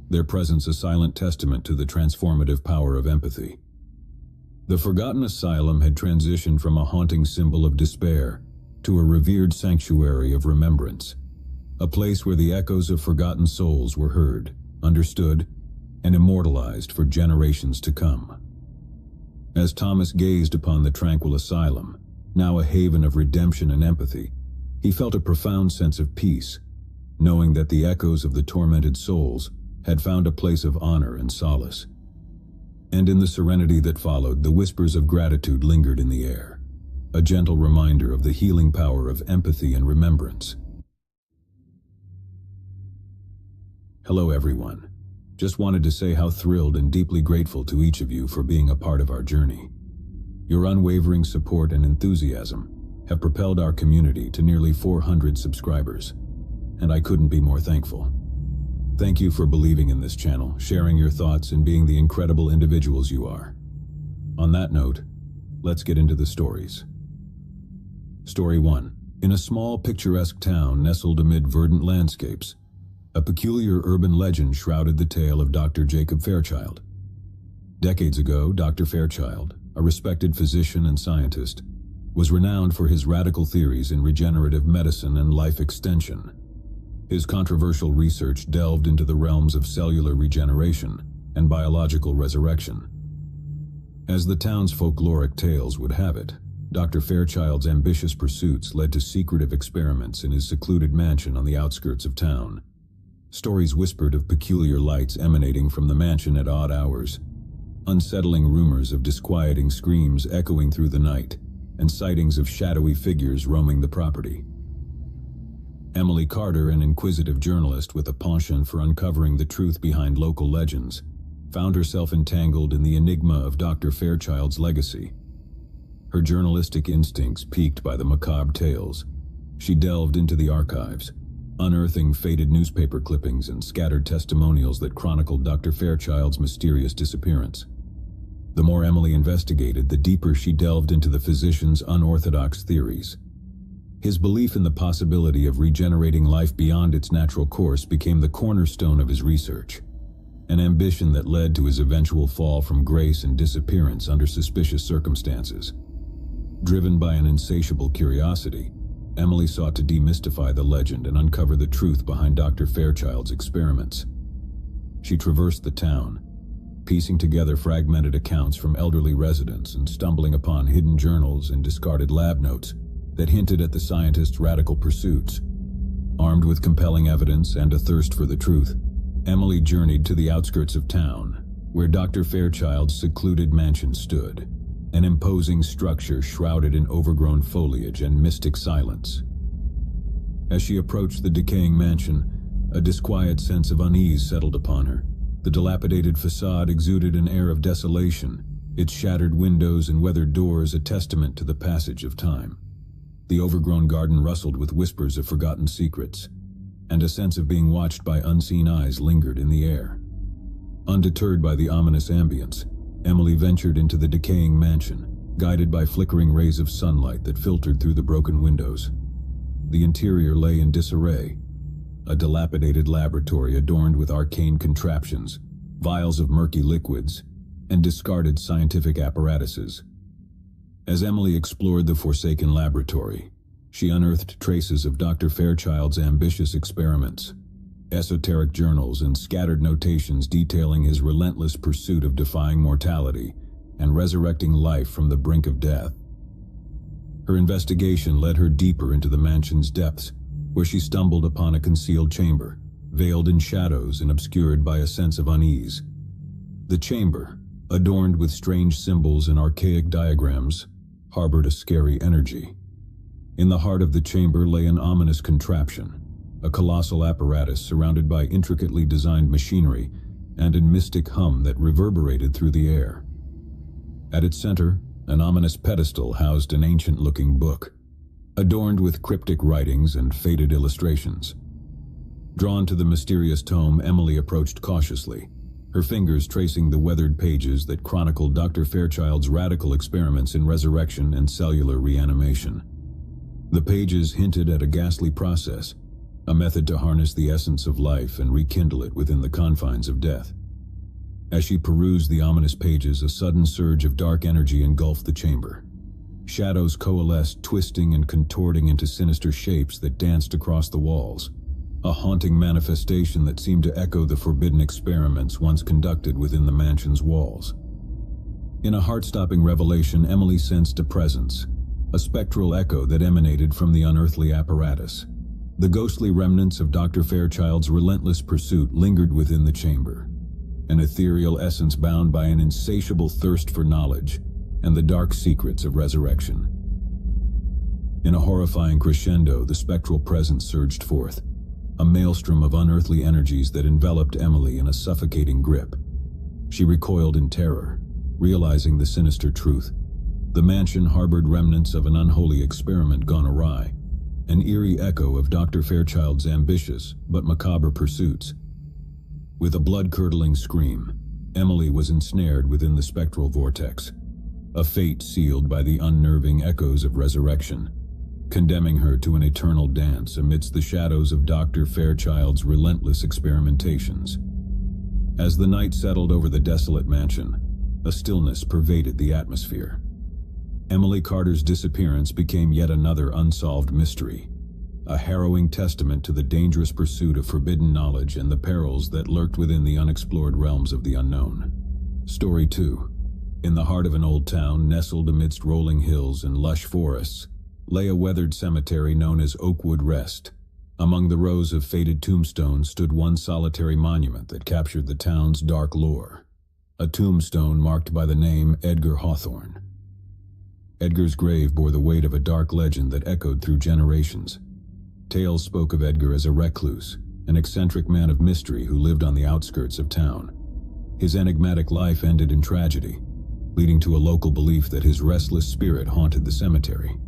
their presence a silent testament to the transformative power of empathy. The forgotten asylum had transitioned from a haunting symbol of despair to a revered sanctuary of remembrance, a place where the echoes of forgotten souls were heard, understood, and immortalized for generations to come. As Thomas gazed upon the tranquil asylum, now a haven of redemption and empathy, he felt a profound sense of peace, knowing that the echoes of the tormented souls had found a place of honor and solace. And in the serenity that followed, the whispers of gratitude lingered in the air, a gentle reminder of the healing power of empathy and remembrance. Hello everyone. Just wanted to say how thrilled and deeply grateful to each of you for being a part of our journey. Your unwavering support and enthusiasm have propelled our community to nearly 400 subscribers, and I couldn't be more thankful. Thank you for believing in this channel, sharing your thoughts, and being the incredible individuals you are. On that note, let's get into the stories. Story 1. In a small, picturesque town nestled amid verdant landscapes, a peculiar urban legend shrouded the tale of Dr. Jacob Fairchild. Decades ago, Dr. Fairchild, a respected physician and scientist, was renowned for his radical theories in regenerative medicine and life extension. His controversial research delved into the realms of cellular regeneration and biological resurrection. As the town's folkloric tales would have it, Dr. Fairchild's ambitious pursuits led to secretive experiments in his secluded mansion on the outskirts of town. Stories whispered of peculiar lights emanating from the mansion at odd hours, unsettling rumors of disquieting screams echoing through the night, and sightings of shadowy figures roaming the property. Emily Carter, an inquisitive journalist with a penchant for uncovering the truth behind local legends, found herself entangled in the enigma of Dr. Fairchild's legacy. Her journalistic instincts piqued by the macabre tales, she delved into the archives, unearthing faded newspaper clippings and scattered testimonials that chronicled Dr. Fairchild's mysterious disappearance. The more Emily investigated, the deeper she delved into the physician's unorthodox theories. His belief in the possibility of regenerating life beyond its natural course became the cornerstone of his research, an ambition that led to his eventual fall from grace and disappearance under suspicious circumstances. Driven by an insatiable curiosity, Emily sought to demystify the legend and uncover the truth behind Dr. Fairchild's experiments. She traversed the town, piecing together fragmented accounts from elderly residents and stumbling upon hidden journals and discarded lab notes that hinted at the scientist's radical pursuits. Armed with compelling evidence and a thirst for the truth, Emily journeyed to the outskirts of town, where Dr. Fairchild's secluded mansion stood, an imposing structure shrouded in overgrown foliage and mystic silence. As she approached the decaying mansion, a disquiet sense of unease settled upon her. The dilapidated facade exuded an air of desolation, its shattered windows and weathered doors a testament to the passage of time. The overgrown garden rustled with whispers of forgotten secrets, and a sense of being watched by unseen eyes lingered in the air. Undeterred by the ominous ambience, Emily ventured into the decaying mansion, guided by flickering rays of sunlight that filtered through the broken windows. The interior lay in disarray, a dilapidated laboratory adorned with arcane contraptions, vials of murky liquids, and discarded scientific apparatuses. As Emily explored the forsaken laboratory, she unearthed traces of Dr. Fairchild's ambitious experiments, esoteric journals and scattered notations detailing his relentless pursuit of defying mortality and resurrecting life from the brink of death. Her investigation led her deeper into the mansion's depths, where she stumbled upon a concealed chamber, veiled in shadows and obscured by a sense of unease. The chamber, adorned with strange symbols and archaic diagrams, harbored a scary energy. In the heart of the chamber lay an ominous contraption, a colossal apparatus surrounded by intricately designed machinery and a mystic hum that reverberated through the air. At its center, an ominous pedestal housed an ancient-looking book, adorned with cryptic writings and faded illustrations. Drawn to the mysterious tome, Emily approached cautiously, her fingers tracing the weathered pages that chronicled Dr. Fairchild's radical experiments in resurrection and cellular reanimation. The pages hinted at a ghastly process, a method to harness the essence of life and rekindle it within the confines of death. As she perused the ominous pages, a sudden surge of dark energy engulfed the chamber. Shadows coalesced, twisting and contorting into sinister shapes that danced across the walls, a haunting manifestation that seemed to echo the forbidden experiments once conducted within the mansion's walls. In a heart-stopping revelation, Emily sensed a presence, a spectral echo that emanated from the unearthly apparatus. The ghostly remnants of Dr. Fairchild's relentless pursuit lingered within the chamber, an ethereal essence bound by an insatiable thirst for knowledge and the dark secrets of resurrection. In a horrifying crescendo, the spectral presence surged forth, a maelstrom of unearthly energies that enveloped Emily in a suffocating grip. She recoiled in terror, realizing the sinister truth. The mansion harbored remnants of an unholy experiment gone awry, an eerie echo of Dr. Fairchild's ambitious but macabre pursuits. With a blood-curdling scream, Emily was ensnared within the spectral vortex, a fate sealed by the unnerving echoes of resurrection, condemning her to an eternal dance amidst the shadows of Dr. Fairchild's relentless experimentations. As the night settled over the desolate mansion, a stillness pervaded the atmosphere. Emily Carter's disappearance became yet another unsolved mystery, a harrowing testament to the dangerous pursuit of forbidden knowledge and the perils that lurked within the unexplored realms of the unknown. Story 2. In the heart of an old town, nestled amidst rolling hills and lush forests, lay a weathered cemetery known as Oakwood Rest. Among the rows of faded tombstones stood one solitary monument that captured the town's dark lore, a tombstone marked by the name Edgar Hawthorne. Edgar's grave bore the weight of a dark legend that echoed through generations. Tales spoke of Edgar as a recluse, an eccentric man of mystery who lived on the outskirts of town. His enigmatic life ended in tragedy, leading to a local belief that his restless spirit haunted the cemetery.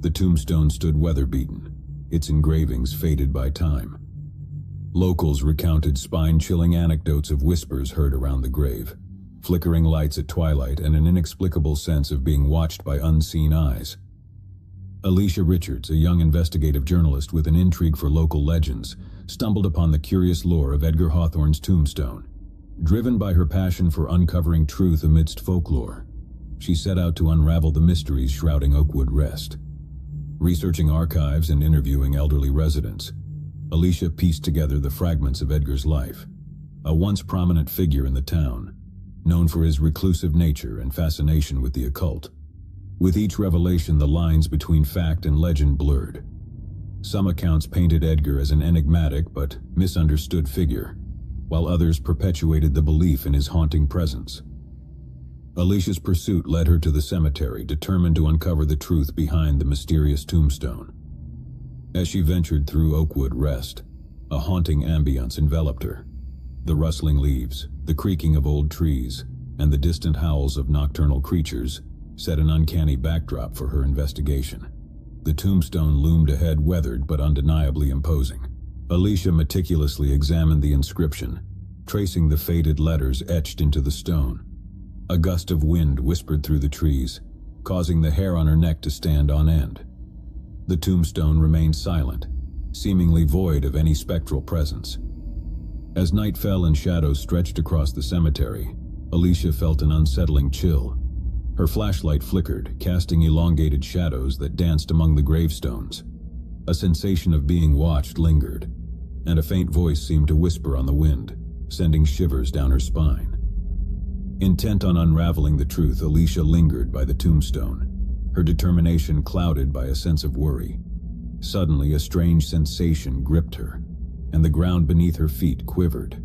The tombstone stood weather-beaten, its engravings faded by time. Locals recounted spine-chilling anecdotes of whispers heard around the grave, flickering lights at twilight, and an inexplicable sense of being watched by unseen eyes. Alicia Richards, a young investigative journalist with an intrigue for local legends, stumbled upon the curious lore of Edgar Hawthorne's tombstone. Driven by her passion for uncovering truth amidst folklore, she set out to unravel the mysteries shrouding Oakwood Rest. Researching archives and interviewing elderly residents, Alicia pieced together the fragments of Edgar's life, a once prominent figure in the town, known for his reclusive nature and fascination with the occult. With each revelation, the lines between fact and legend blurred. Some accounts painted Edgar as an enigmatic but misunderstood figure, while others perpetuated the belief in his haunting presence. Alicia's pursuit led her to the cemetery, determined to uncover the truth behind the mysterious tombstone. As she ventured through Oakwood Rest, a haunting ambience enveloped her. The rustling leaves, the creaking of old trees, and the distant howls of nocturnal creatures set an uncanny backdrop for her investigation. The tombstone loomed ahead, weathered but undeniably imposing. Alicia meticulously examined the inscription, tracing the faded letters etched into the stone. A gust of wind whispered through the trees, causing the hair on her neck to stand on end. The tombstone remained silent, seemingly void of any spectral presence. As night fell and shadows stretched across the cemetery, Alicia felt an unsettling chill. Her flashlight flickered, casting elongated shadows that danced among the gravestones. A sensation of being watched lingered, and a faint voice seemed to whisper on the wind, sending shivers down her spine. Intent on unraveling the truth, Alicia lingered by the tombstone, her determination clouded by a sense of worry. Suddenly, a strange sensation gripped her, and the ground beneath her feet quivered.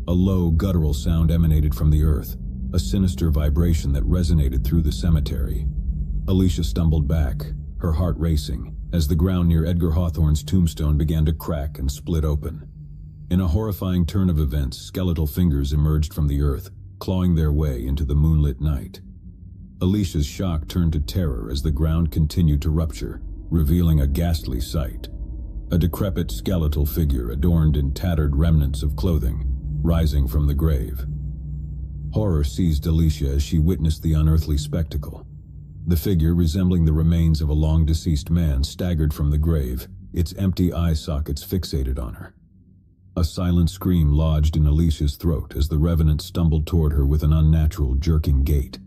A low, guttural sound emanated from the earth, a sinister vibration that resonated through the cemetery. Alicia stumbled back, her heart racing, as the ground near Edgar Hawthorne's tombstone began to crack and split open. In a horrifying turn of events, skeletal fingers emerged from the earth, clawing their way into the moonlit night. Alicia's shock turned to terror as the ground continued to rupture, revealing a ghastly sight. a decrepit skeletal figure adorned in tattered remnants of clothing, rising from the grave. Horror seized Alicia as she witnessed the unearthly spectacle. The figure, resembling the remains of a long-deceased man, staggered from the grave, its empty eye sockets fixated on her. A silent scream lodged in Alicia's throat as the revenant stumbled toward her with an unnatural, jerking gait.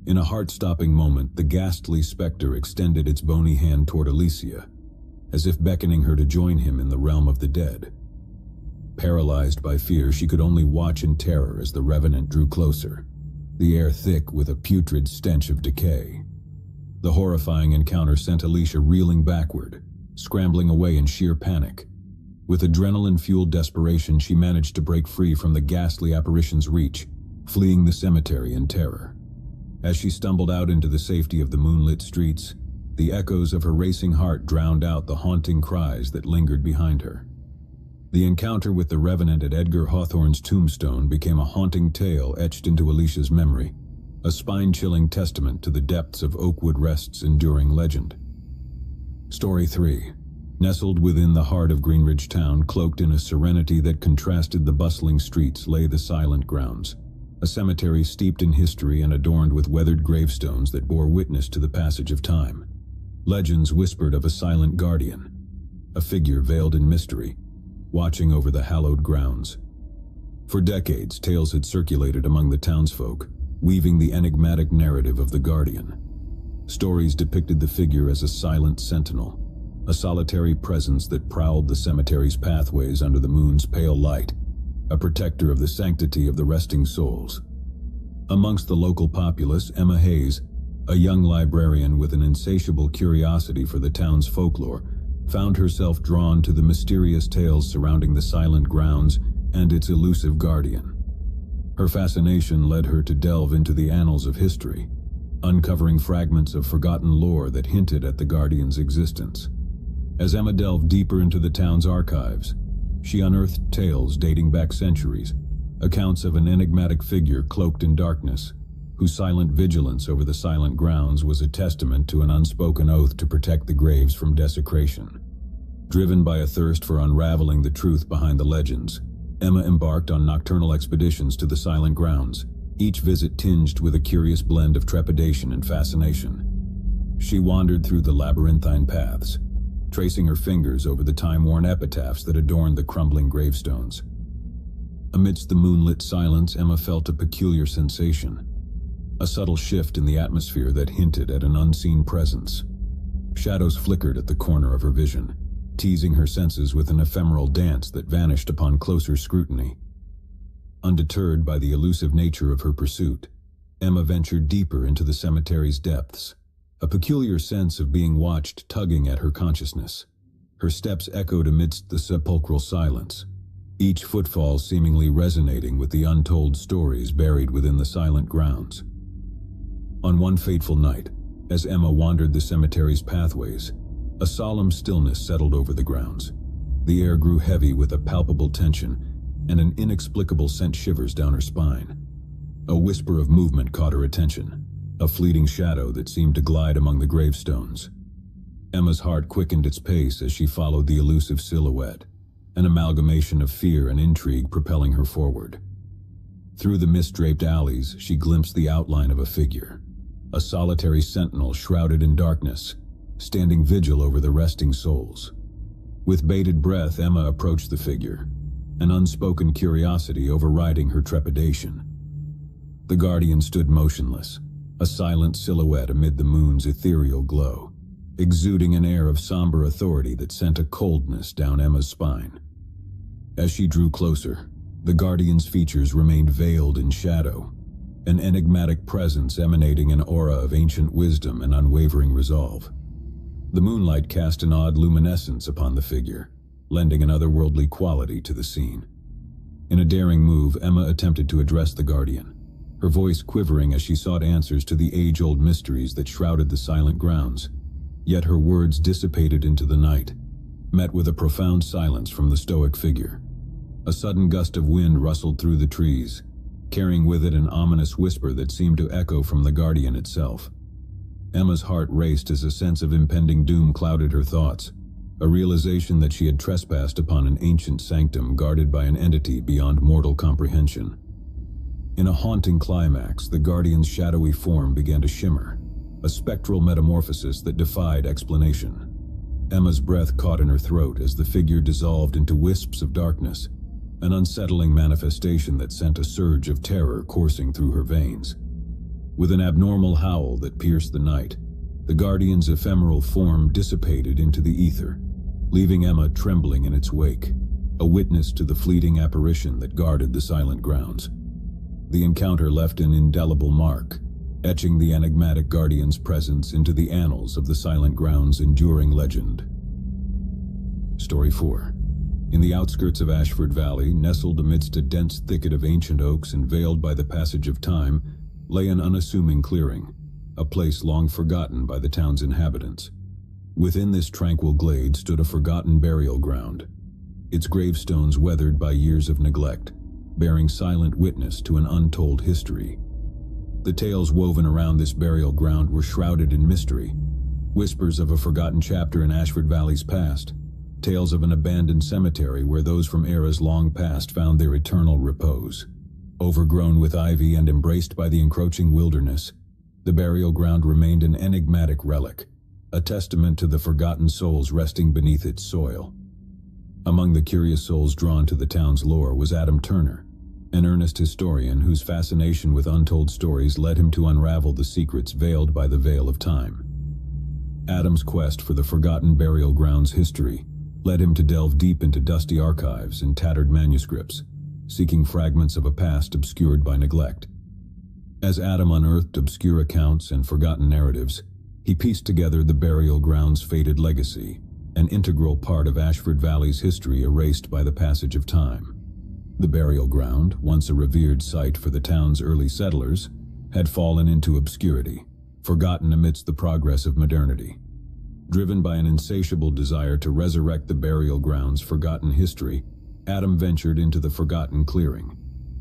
In a heart-stopping moment, the ghastly specter extended its bony hand toward Alicia, as if beckoning her to join him in the realm of the dead. Paralyzed by fear, she could only watch in terror as the revenant drew closer, the air thick with a putrid stench of decay. The horrifying encounter sent Alicia reeling backward, scrambling away in sheer panic. With adrenaline-fueled desperation, she managed to break free from the ghastly apparition's reach, fleeing the cemetery in terror. As she stumbled out into the safety of the moonlit streets, the echoes of her racing heart drowned out the haunting cries that lingered behind her. The encounter with the revenant at Edgar Hawthorne's tombstone became a haunting tale etched into Alicia's memory, a spine-chilling testament to the depths of Oakwood Rest's enduring legend. Story 3. Nestled within the heart of Greenridge Town, cloaked in a serenity that contrasted the bustling streets, lay the Silent Grounds, a cemetery steeped in history and adorned with weathered gravestones that bore witness to the passage of time. Legends whispered of a silent guardian, a figure veiled in mystery, watching over the hallowed grounds. For decades, tales had circulated among the townsfolk, weaving the enigmatic narrative of the guardian. Stories depicted the figure as a silent sentinel, a solitary presence that prowled the cemetery's pathways under the moon's pale light, a protector of the sanctity of the resting souls. Amongst the local populace, Emma Hayes, a young librarian with an insatiable curiosity for the town's folklore, found herself drawn to the mysterious tales surrounding the Silent Grounds and its elusive guardian. Her fascination led her to delve into the annals of history, uncovering fragments of forgotten lore that hinted at the guardian's existence. As Emma delved deeper into the town's archives, she unearthed tales dating back centuries, accounts of an enigmatic figure cloaked in darkness, whose silent vigilance over the Silent Grounds was a testament to an unspoken oath to protect the graves from desecration. Driven by a thirst for unraveling the truth behind the legends, Emma embarked on nocturnal expeditions to the Silent Grounds, each visit tinged with a curious blend of trepidation and fascination. She wandered through the labyrinthine paths, tracing her fingers over the time-worn epitaphs that adorned the crumbling gravestones. Amidst the moonlit silence, Emma felt a peculiar sensation, a subtle shift in the atmosphere that hinted at an unseen presence. Shadows flickered at the corner of her vision, teasing her senses with an ephemeral dance that vanished upon closer scrutiny. Undeterred by the elusive nature of her pursuit, Emma ventured deeper into the cemetery's depths, a peculiar sense of being watched tugging at her consciousness. Her steps echoed amidst the sepulchral silence, each footfall seemingly resonating with the untold stories buried within the Silent Grounds. On one fateful night, as Emma wandered the cemetery's pathways, a solemn stillness settled over the grounds. The air grew heavy with a palpable tension, and an inexplicable sent shivers down her spine. A whisper of movement caught her attention, a fleeting shadow that seemed to glide among the gravestones. Emma's heart quickened its pace as she followed the elusive silhouette, an amalgamation of fear and intrigue propelling her forward. Through the mist-draped alleys, she glimpsed the outline of a figure, a solitary sentinel shrouded in darkness, standing vigil over the resting souls. With bated breath, Emma approached the figure, an unspoken curiosity overriding her trepidation. The guardian stood motionless, a silent silhouette amid the moon's ethereal glow, exuding an air of somber authority that sent a coldness down Emma's spine. As she drew closer, the guardian's features remained veiled in shadow, an enigmatic presence emanating an aura of ancient wisdom and unwavering resolve. The moonlight cast an odd luminescence upon the figure, lending an otherworldly quality to the scene. In a daring move, Emma attempted to address the guardian, her voice quivering as she sought answers to the age-old mysteries that shrouded the Silent Grounds. Yet her words dissipated into the night, met with a profound silence from the stoic figure. A sudden gust of wind rustled through the trees, carrying with it an ominous whisper that seemed to echo from the guardian itself. Emma's heart raced as a sense of impending doom clouded her thoughts, a realization that she had trespassed upon an ancient sanctum guarded by an entity beyond mortal comprehension. In a haunting climax, the Guardian's shadowy form began to shimmer, a spectral metamorphosis that defied explanation. Emma's breath caught in her throat as the figure dissolved into wisps of darkness, an unsettling manifestation that sent a surge of terror coursing through her veins. With an abnormal howl that pierced the night, the Guardian's ephemeral form dissipated into the ether, leaving Emma trembling in its wake, a witness to the fleeting apparition that guarded the silent grounds. The encounter left an indelible mark, etching the enigmatic Guardian's presence into the annals of the Silent Ground's enduring legend. Story 4. In the outskirts of Ashford Valley, nestled amidst a dense thicket of ancient oaks and veiled by the passage of time, lay an unassuming clearing, a place long forgotten by the town's inhabitants. Within this tranquil glade stood a forgotten burial ground, its gravestones weathered by years of neglect, bearing silent witness to an untold history. The tales woven around this burial ground were shrouded in mystery, whispers of a forgotten chapter in Ashford Valley's past, tales of an abandoned cemetery where those from eras long past found their eternal repose. Overgrown with ivy and embraced by the encroaching wilderness, the burial ground remained an enigmatic relic, a testament to the forgotten souls resting beneath its soil. Among the curious souls drawn to the town's lore was Adam Turner, an earnest historian whose fascination with untold stories led him to unravel the secrets veiled by the veil of time. Adam's quest for the forgotten burial ground's history led him to delve deep into dusty archives and tattered manuscripts, seeking fragments of a past obscured by neglect. As Adam unearthed obscure accounts and forgotten narratives, he pieced together the burial ground's faded legacy, an integral part of Ashford Valley's history erased by the passage of time. The burial ground, once a revered site for the town's early settlers, had fallen into obscurity, forgotten amidst the progress of modernity. Driven by an insatiable desire to resurrect the burial ground's forgotten history, Adam ventured into the forgotten clearing,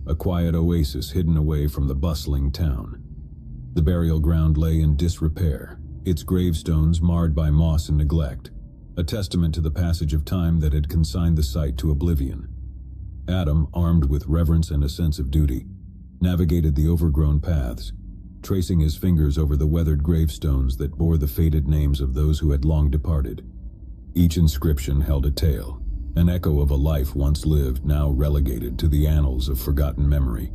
a quiet oasis hidden away from the bustling town. The burial ground lay in disrepair, its gravestones marred by moss and neglect, a testament to the passage of time that had consigned the site to oblivion. Adam, armed with reverence and a sense of duty, navigated the overgrown paths, tracing his fingers over the weathered gravestones that bore the faded names of those who had long departed. Each inscription held a tale, an echo of a life once lived, now relegated to the annals of forgotten memory.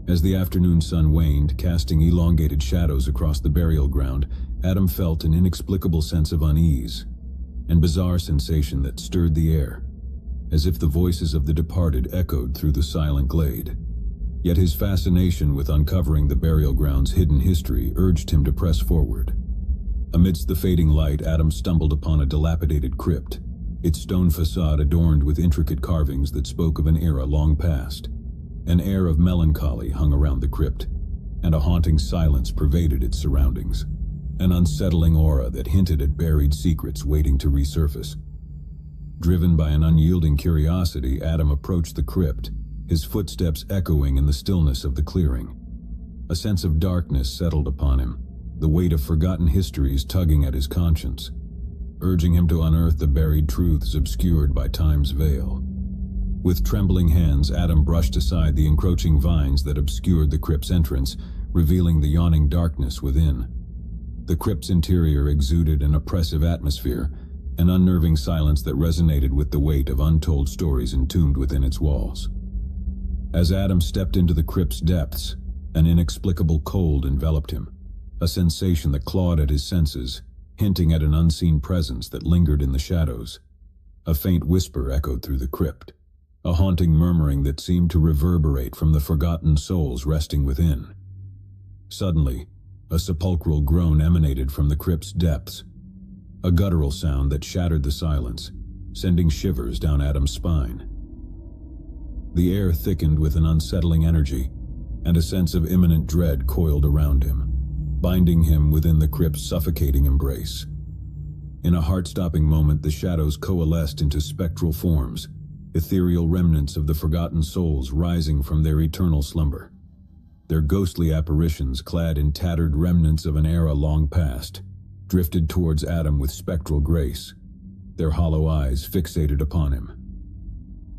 As the afternoon sun waned, casting elongated shadows across the burial ground, Adam felt an inexplicable sense of unease, and bizarre sensation that stirred the air, as if the voices of the departed echoed through the silent glade. Yet his fascination with uncovering the burial ground's hidden history urged him to press forward. Amidst the fading light, Adam stumbled upon a dilapidated crypt, its stone facade adorned with intricate carvings that spoke of an era long past. An air of melancholy hung around the crypt, and a haunting silence pervaded its surroundings, an unsettling aura that hinted at buried secrets waiting to resurface. Driven by an unyielding curiosity, Adam approached the crypt, his footsteps echoing in the stillness of the clearing. A sense of darkness settled upon him, the weight of forgotten histories tugging at his conscience, urging him to unearth the buried truths obscured by time's veil. With trembling hands, Adam brushed aside the encroaching vines that obscured the crypt's entrance, revealing the yawning darkness within. The crypt's interior exuded an oppressive atmosphere, an unnerving silence that resonated with the weight of untold stories entombed within its walls. As Adam stepped into the crypt's depths, an inexplicable cold enveloped him, a sensation that clawed at his senses, hinting at an unseen presence that lingered in the shadows. A faint whisper echoed through the crypt, a haunting murmuring that seemed to reverberate from the forgotten souls resting within. Suddenly, a sepulchral groan emanated from the crypt's depths, a guttural sound that shattered the silence, sending shivers down Adam's spine. The air thickened with an unsettling energy, and a sense of imminent dread coiled around him, binding him within the crypt's suffocating embrace. In a heart-stopping moment, the shadows coalesced into spectral forms, ethereal remnants of the forgotten souls rising from their eternal slumber. Their ghostly apparitions, clad in tattered remnants of an era long past, drifted towards Adam with spectral grace, their hollow eyes fixated upon him.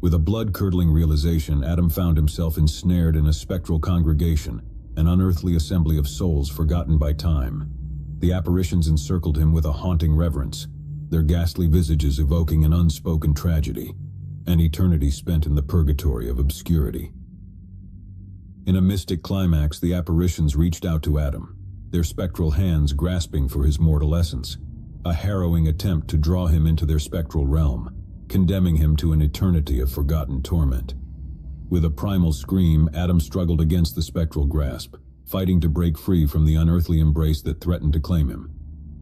With a blood-curdling realization, Adam found himself ensnared in a spectral congregation, an unearthly assembly of souls forgotten by time. The apparitions encircled him with a haunting reverence, their ghastly visages evoking an unspoken tragedy, an eternity spent in the purgatory of obscurity. In a mystic climax, the apparitions reached out to Adam, their spectral hands grasping for his mortal essence, a harrowing attempt to draw him into their spectral realm, condemning him to an eternity of forgotten torment. With a primal scream, Adam struggled against the spectral grasp, fighting to break free from the unearthly embrace that threatened to claim him.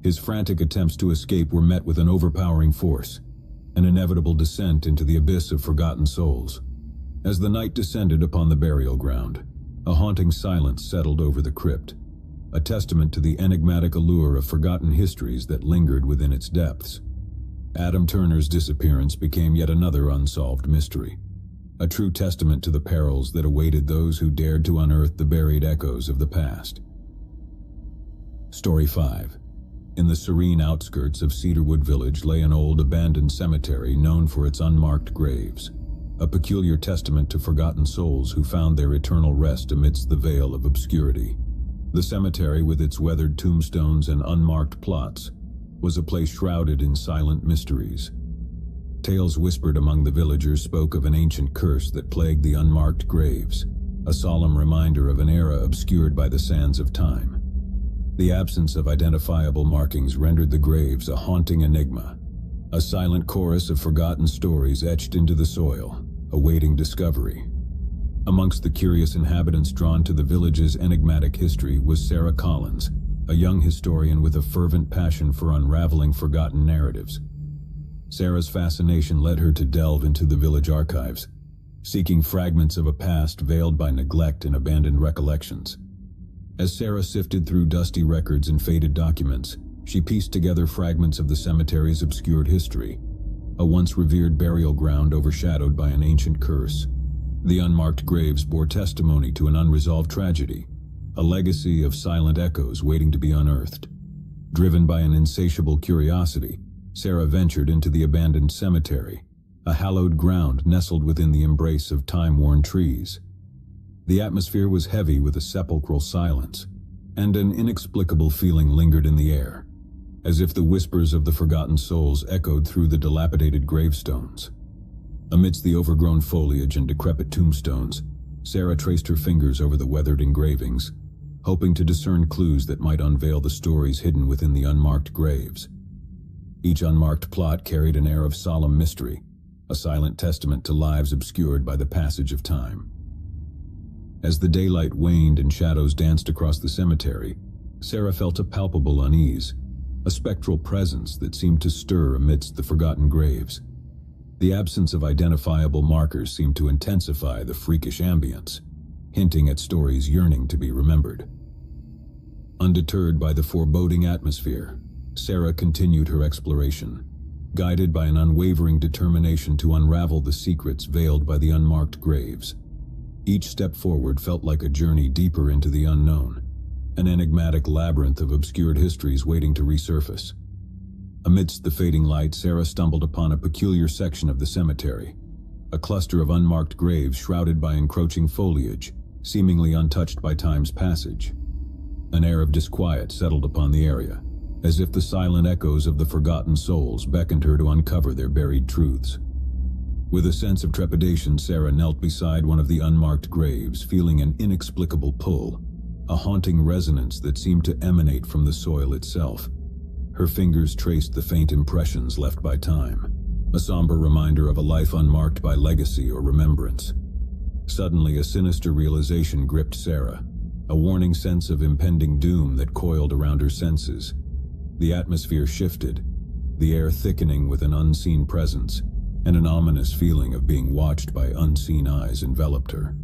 His frantic attempts to escape were met with an overpowering force, an inevitable descent into the abyss of forgotten souls. As the night descended upon the burial ground, a haunting silence settled over the crypt, a testament to the enigmatic allure of forgotten histories that lingered within its depths. Adam Turner's disappearance became yet another unsolved mystery, a true testament to the perils that awaited those who dared to unearth the buried echoes of the past. Story 5. In the serene outskirts of Cedarwood Village lay an old abandoned cemetery known for its unmarked graves, a peculiar testament to forgotten souls who found their eternal rest amidst the veil of obscurity. The cemetery, with its weathered tombstones and unmarked plots, was a place shrouded in silent mysteries. Tales whispered among the villagers spoke of an ancient curse that plagued the unmarked graves, a solemn reminder of an era obscured by the sands of time. The absence of identifiable markings rendered the graves a haunting enigma, a silent chorus of forgotten stories etched into the soil, awaiting discovery. Amongst the curious inhabitants drawn to the village's enigmatic history was Sarah Collins, a young historian with a fervent passion for unraveling forgotten narratives. Sarah's fascination led her to delve into the village archives, seeking fragments of a past veiled by neglect and abandoned recollections. As Sarah sifted through dusty records and faded documents, she pieced together fragments of the cemetery's obscured history, a once revered burial ground overshadowed by an ancient curse. The unmarked graves bore testimony to an unresolved tragedy, a legacy of silent echoes waiting to be unearthed. Driven by an insatiable curiosity, Sarah ventured into the abandoned cemetery, a hallowed ground nestled within the embrace of time-worn trees. The atmosphere was heavy with a sepulchral silence, and an inexplicable feeling lingered in the air, as if the whispers of the forgotten souls echoed through the dilapidated gravestones. Amidst the overgrown foliage and decrepit tombstones, Sarah traced her fingers over the weathered engravings, hoping to discern clues that might unveil the stories hidden within the unmarked graves. Each unmarked plot carried an air of solemn mystery, a silent testament to lives obscured by the passage of time. As the daylight waned and shadows danced across the cemetery, Sarah felt a palpable unease, a spectral presence that seemed to stir amidst the forgotten graves. The absence of identifiable markers seemed to intensify the freakish ambience, hinting at stories yearning to be remembered. Undeterred by the foreboding atmosphere, Sarah continued her exploration, guided by an unwavering determination to unravel the secrets veiled by the unmarked graves. Each step forward felt like a journey deeper into the unknown, an enigmatic labyrinth of obscured histories waiting to resurface. Amidst the fading light, Sarah stumbled upon a peculiar section of the cemetery, a cluster of unmarked graves shrouded by encroaching foliage, seemingly untouched by time's passage. An air of disquiet settled upon the area, as if the silent echoes of the forgotten souls beckoned her to uncover their buried truths. With a sense of trepidation, Sarah knelt beside one of the unmarked graves, feeling an inexplicable pull, a haunting resonance that seemed to emanate from the soil itself. Her fingers traced the faint impressions left by time, a somber reminder of a life unmarked by legacy or remembrance. Suddenly, a sinister realization gripped Sarah, a warning sense of impending doom that coiled around her senses. The atmosphere shifted, the air thickening with an unseen presence, and an ominous feeling of being watched by unseen eyes enveloped her.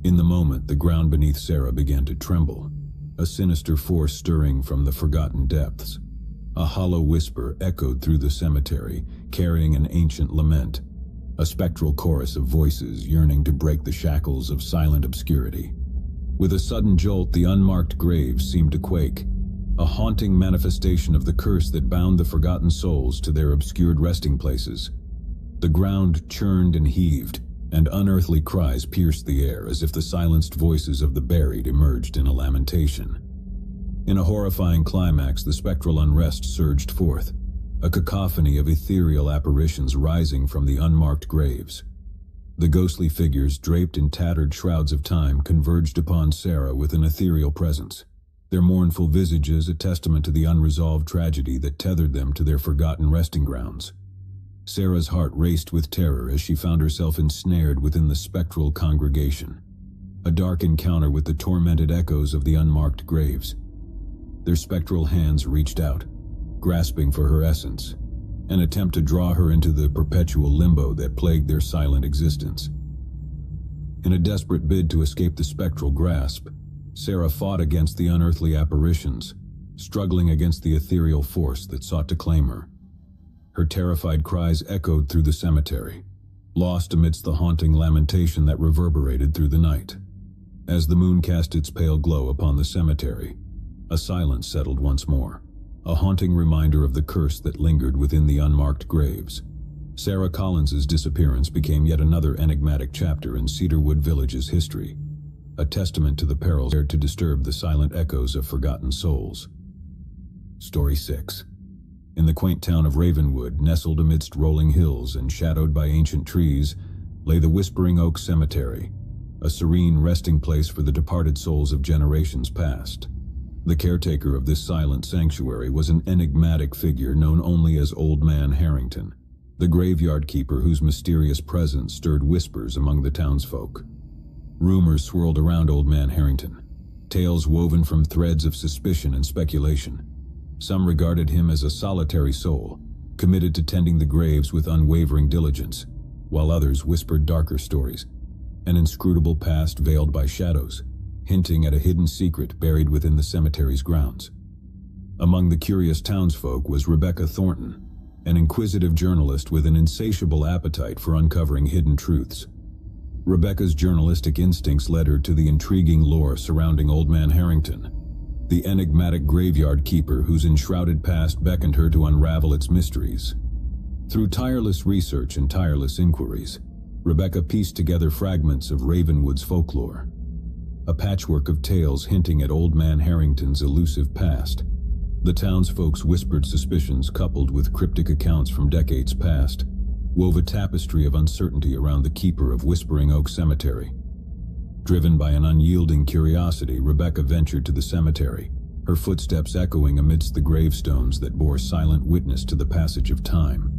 In the moment, the ground beneath Sarah began to tremble, a sinister force stirring from the forgotten depths. A hollow whisper echoed through the cemetery, carrying an ancient lament, a spectral chorus of voices yearning to break the shackles of silent obscurity. With a sudden jolt, the unmarked graves seemed to quake, a haunting manifestation of the curse that bound the forgotten souls to their obscured resting places. The ground churned and heaved, and unearthly cries pierced the air as if the silenced voices of the buried emerged in a lamentation. In a horrifying climax, the spectral unrest surged forth, a cacophony of ethereal apparitions rising from the unmarked graves. The ghostly figures, draped in tattered shrouds of time, converged upon Sarah with an ethereal presence, their mournful visages a testament to the unresolved tragedy that tethered them to their forgotten resting grounds. Sarah's heart raced with terror as she found herself ensnared within the spectral congregation, a dark encounter with the tormented echoes of the unmarked graves. Their spectral hands reached out, grasping for her essence, an attempt to draw her into the perpetual limbo that plagued their silent existence. In a desperate bid to escape the spectral grasp, Sarah fought against the unearthly apparitions, struggling against the ethereal force that sought to claim her. Her terrified cries echoed through the cemetery, lost amidst the haunting lamentation that reverberated through the night. As the moon cast its pale glow upon the cemetery, a silence settled once more, a haunting reminder of the curse that lingered within the unmarked graves. Sarah Collins's disappearance became yet another enigmatic chapter in Cedarwood Village's history, a testament to the perils dared to disturb the silent echoes of forgotten souls. Story 6. In the quaint town of Ravenwood, nestled amidst rolling hills and shadowed by ancient trees, lay the Whispering Oak Cemetery, a serene resting place for the departed souls of generations past. The caretaker of this silent sanctuary was an enigmatic figure known only as Old Man Harrington, the graveyard keeper whose mysterious presence stirred whispers among the townsfolk. Rumors swirled around Old Man Harrington, tales woven from threads of suspicion and speculation. Some regarded him as a solitary soul, committed to tending the graves with unwavering diligence, while others whispered darker stories, an inscrutable past veiled by shadows, hinting at a hidden secret buried within the cemetery's grounds. Among the curious townsfolk was Rebecca Thornton, an inquisitive journalist with an insatiable appetite for uncovering hidden truths. Rebecca's journalistic instincts led her to the intriguing lore surrounding Old Man Harrington, the enigmatic graveyard keeper whose enshrouded past beckoned her to unravel its mysteries. Through tireless research and tireless inquiries, Rebecca pieced together fragments of Ravenwood's folklore, a patchwork of tales hinting at Old Man Harrington's elusive past. The townsfolk's whispered suspicions, coupled with cryptic accounts from decades past, wove a tapestry of uncertainty around the keeper of Whispering Oak Cemetery. Driven by an unyielding curiosity, Rebecca ventured to the cemetery, her footsteps echoing amidst the gravestones that bore silent witness to the passage of time.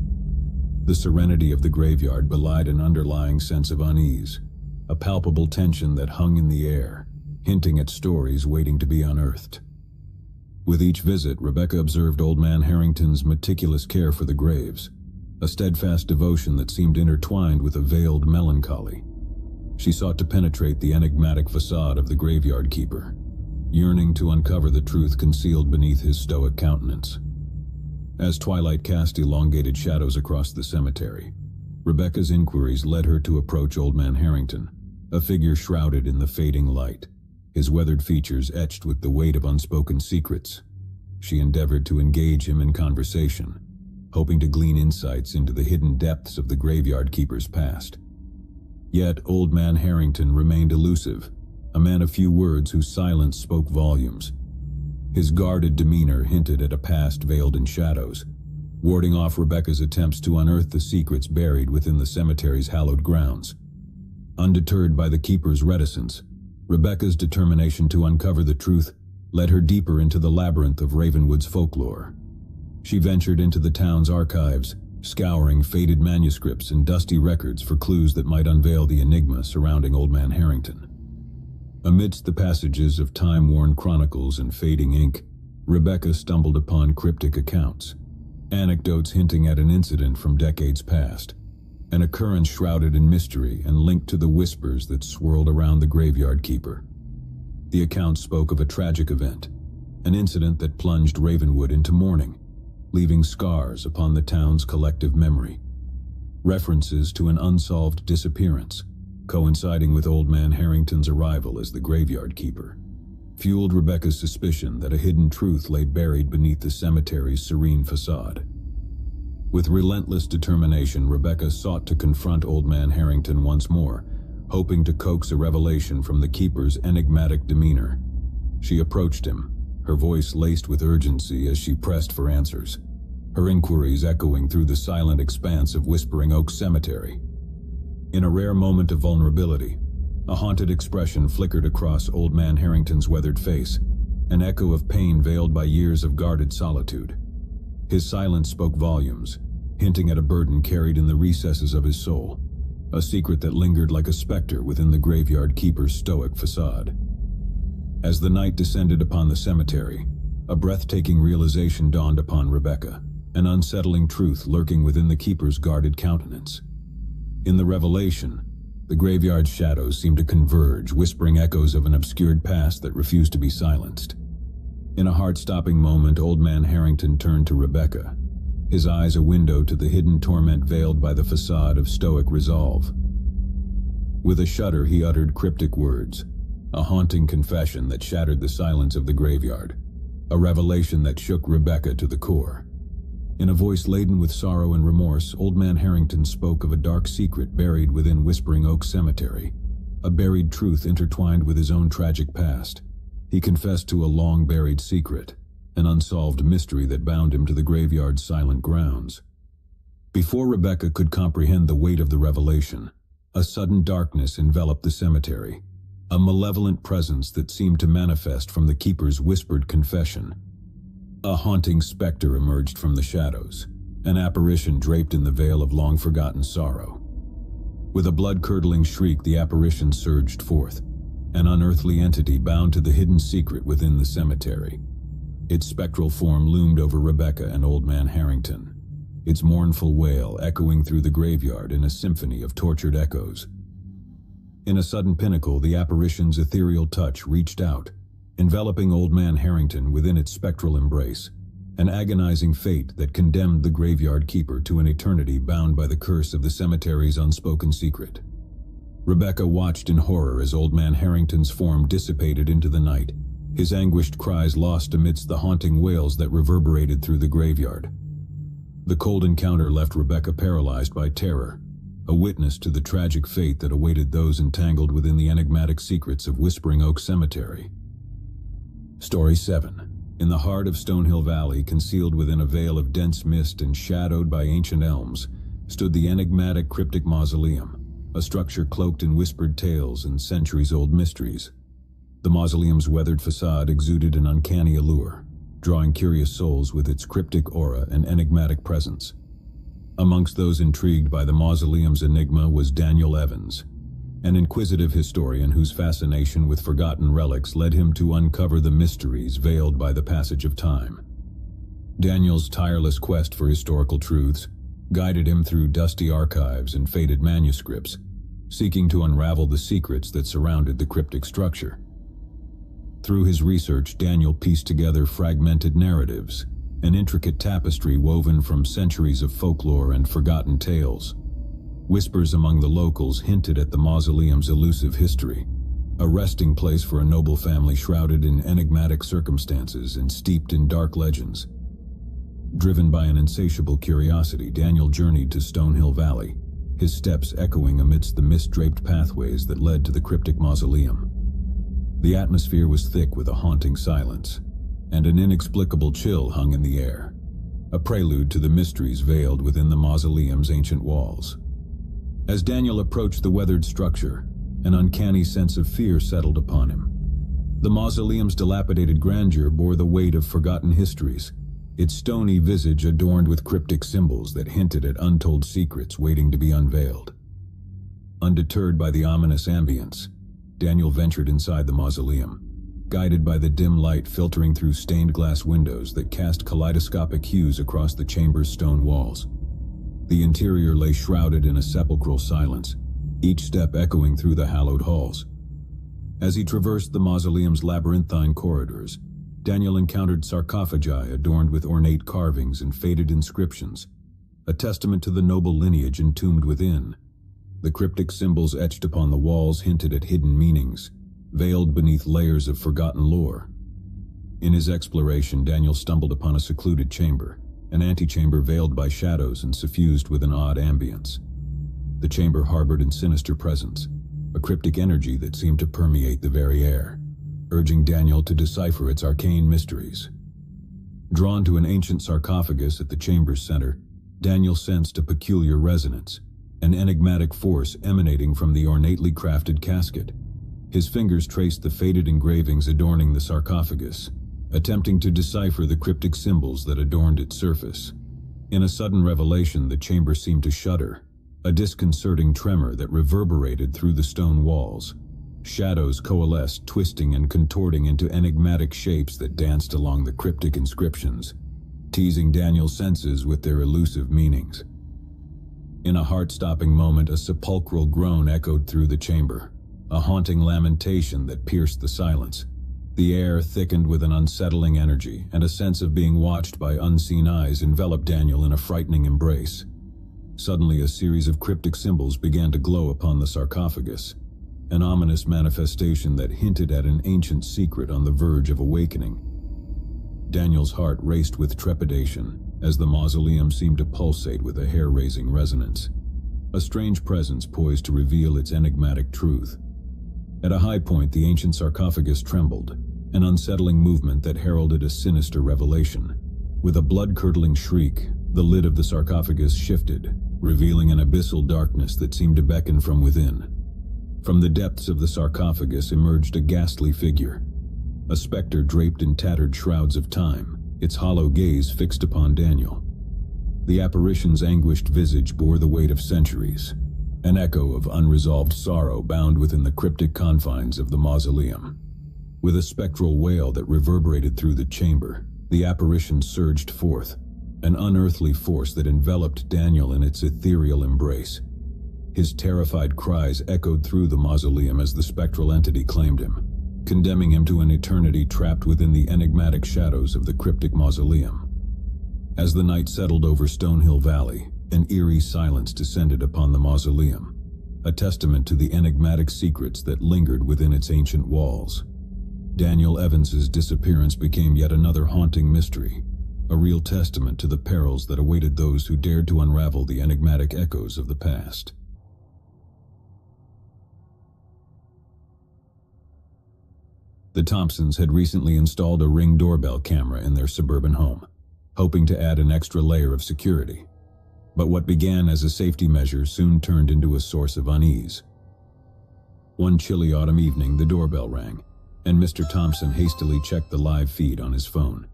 The serenity of the graveyard belied an underlying sense of unease, a palpable tension that hung in the air, hinting at stories waiting to be unearthed. With each visit, Rebecca observed Old Man Harrington's meticulous care for the graves, a steadfast devotion that seemed intertwined with a veiled melancholy. She sought to penetrate the enigmatic facade of the graveyard keeper, yearning to uncover the truth concealed beneath his stoic countenance. As twilight cast elongated shadows across the cemetery, Rebecca's inquiries led her to approach Old Man Harrington, a figure shrouded in the fading light, his weathered features etched with the weight of unspoken secrets. She endeavored to engage him in conversation, hoping to glean insights into the hidden depths of the graveyard keeper's past. Yet Old Man Harrington remained elusive, a man of few words whose silence spoke volumes. His guarded demeanor hinted at a past veiled in shadows, warding off Rebecca's attempts to unearth the secrets buried within the cemetery's hallowed grounds. Undeterred by the keeper's reticence, Rebecca's determination to uncover the truth led her deeper into the labyrinth of Ravenwood's folklore. She ventured into the town's archives, scouring faded manuscripts and dusty records for clues that might unveil the enigma surrounding Old Man Harrington. Amidst the passages of time-worn chronicles and fading ink, Rebecca stumbled upon cryptic accounts, anecdotes hinting at an incident from decades past, an occurrence shrouded in mystery and linked to the whispers that swirled around the graveyard keeper. The accounts spoke of a tragic event, an incident that plunged Ravenwood into mourning, leaving scars upon the town's collective memory. References to an unsolved disappearance, coinciding with Old Man Harrington's arrival as the graveyard keeper. fueled Rebecca's suspicion that a hidden truth lay buried beneath the cemetery's serene facade. With relentless determination, Rebecca sought to confront Old Man Harrington once more, hoping to coax a revelation from the keeper's enigmatic demeanor. She approached him, her voice laced with urgency as she pressed for answers, her inquiries echoing through the silent expanse of Whispering Oak Cemetery. In a rare moment of vulnerability, a haunted expression flickered across Old Man Harrington's weathered face, an echo of pain veiled by years of guarded solitude. His silence spoke volumes, hinting at a burden carried in the recesses of his soul, a secret that lingered like a specter within the graveyard keeper's stoic facade. As the night descended upon the cemetery, a breathtaking realization dawned upon Rebecca, an unsettling truth lurking within the keeper's guarded countenance. In the revelation, the graveyard's shadows seemed to converge, whispering echoes of an obscured past that refused to be silenced. In a heart-stopping moment, Old Man Harrington turned to Rebecca, his eyes a window to the hidden torment veiled by the facade of stoic resolve. With a shudder, he uttered cryptic words, a haunting confession that shattered the silence of the graveyard, a revelation that shook Rebecca to the core. In a voice laden with sorrow and remorse, Old Man Harrington spoke of a dark secret buried within Whispering Oak Cemetery, a buried truth intertwined with his own tragic past. He confessed to a long-buried secret, an unsolved mystery that bound him to the graveyard's silent grounds. Before Rebecca could comprehend the weight of the revelation, a sudden darkness enveloped the cemetery, a malevolent presence that seemed to manifest from the keeper's whispered confession. A haunting specter emerged from the shadows, an apparition draped in the veil of long-forgotten sorrow. With a blood-curdling shriek, the apparition surged forth, an unearthly entity bound to the hidden secret within the cemetery. Its spectral form loomed over Rebecca and Old Man Harrington, its mournful wail echoing through the graveyard in a symphony of tortured echoes. In a sudden pinnacle, the apparition's ethereal touch reached out, enveloping Old Man Harrington within its spectral embrace, an agonizing fate that condemned the graveyard keeper to an eternity bound by the curse of the cemetery's unspoken secret. Rebecca watched in horror as Old Man Harrington's form dissipated into the night, his anguished cries lost amidst the haunting wails that reverberated through the graveyard. The cold encounter left Rebecca paralyzed by terror, a witness to the tragic fate that awaited those entangled within the enigmatic secrets of Whispering Oak Cemetery. Story 7. In the heart of Stonehill Valley, concealed within a veil of dense mist and shadowed by ancient elms, stood the enigmatic cryptic mausoleum, a structure cloaked in whispered tales and centuries-old mysteries. The mausoleum's weathered facade exuded an uncanny allure, drawing curious souls with its cryptic aura and enigmatic presence. Amongst those intrigued by the mausoleum's enigma was Daniel Evans, an inquisitive historian whose fascination with forgotten relics led him to uncover the mysteries veiled by the passage of time. Daniel's tireless quest for historical truths guided him through dusty archives and faded manuscripts, seeking to unravel the secrets that surrounded the cryptic structure. Through his research, Daniel pieced together fragmented narratives, an intricate tapestry woven from centuries of folklore and forgotten tales. Whispers among the locals hinted at the mausoleum's elusive history, a resting place for a noble family shrouded in enigmatic circumstances and steeped in dark legends. Driven by an insatiable curiosity, Daniel journeyed to Stonehill Valley, his steps echoing amidst the mist-draped pathways that led to the cryptic mausoleum. The atmosphere was thick with a haunting silence, and an inexplicable chill hung in the air, a prelude to the mysteries veiled within the mausoleum's ancient walls. As Daniel approached the weathered structure, an uncanny sense of fear settled upon him. The mausoleum's dilapidated grandeur bore the weight of forgotten histories, its stony visage adorned with cryptic symbols that hinted at untold secrets waiting to be unveiled. Undeterred by the ominous ambience, Daniel ventured inside the mausoleum, guided by the dim light filtering through stained glass windows that cast kaleidoscopic hues across the chamber's stone walls. The interior lay shrouded in a sepulchral silence, each step echoing through the hallowed halls. As he traversed the mausoleum's labyrinthine corridors, Daniel encountered sarcophagi adorned with ornate carvings and faded inscriptions, a testament to the noble lineage entombed within. The cryptic symbols etched upon the walls hinted at hidden meanings, veiled beneath layers of forgotten lore. In his exploration, Daniel stumbled upon a secluded chamber, an antechamber veiled by shadows and suffused with an odd ambience. The chamber harbored a sinister presence, a cryptic energy that seemed to permeate the very air, urging Daniel to decipher its arcane mysteries. Drawn to an ancient sarcophagus at the chamber's center, Daniel sensed a peculiar resonance, an enigmatic force emanating from the ornately crafted casket. His fingers traced the faded engravings adorning the sarcophagus, attempting to decipher the cryptic symbols that adorned its surface. In a sudden revelation, the chamber seemed to shudder, a disconcerting tremor that reverberated through the stone walls. Shadows coalesced, twisting and contorting into enigmatic shapes that danced along the cryptic inscriptions, teasing Daniel's senses with their elusive meanings. In a heart-stopping moment, a sepulchral groan echoed through the chamber, a haunting lamentation that pierced the silence. The air thickened with an unsettling energy, and a sense of being watched by unseen eyes enveloped Daniel in a frightening embrace. Suddenly, a series of cryptic symbols began to glow upon the sarcophagus, an ominous manifestation that hinted at an ancient secret on the verge of awakening. Daniel's heart raced with trepidation as the mausoleum seemed to pulsate with a hair-raising resonance, a strange presence poised to reveal its enigmatic truth. At a high point, the ancient sarcophagus trembled, an unsettling movement that heralded a sinister revelation. With a blood-curdling shriek, the lid of the sarcophagus shifted, revealing an abyssal darkness that seemed to beckon from within. From the depths of the sarcophagus emerged a ghastly figure, a specter draped in tattered shrouds of time, its hollow gaze fixed upon Daniel. The apparition's anguished visage bore the weight of centuries, an echo of unresolved sorrow bound within the cryptic confines of the mausoleum. With a spectral wail that reverberated through the chamber, the apparition surged forth, an unearthly force that enveloped Daniel in its ethereal embrace. His terrified cries echoed through the mausoleum as the spectral entity claimed him, condemning him to an eternity trapped within the enigmatic shadows of the cryptic mausoleum. As the night settled over Stonehill Valley, an eerie silence descended upon the mausoleum, a testament to the enigmatic secrets that lingered within its ancient walls. Daniel Evans's disappearance became yet another haunting mystery, a real testament to the perils that awaited those who dared to unravel the enigmatic echoes of the past. The Thompsons had recently installed a Ring doorbell camera in their suburban home, hoping to add an extra layer of security. But what began as a safety measure soon turned into a source of unease. One chilly autumn evening, the doorbell rang, and Mr. Thompson hastily checked the live feed on his phone.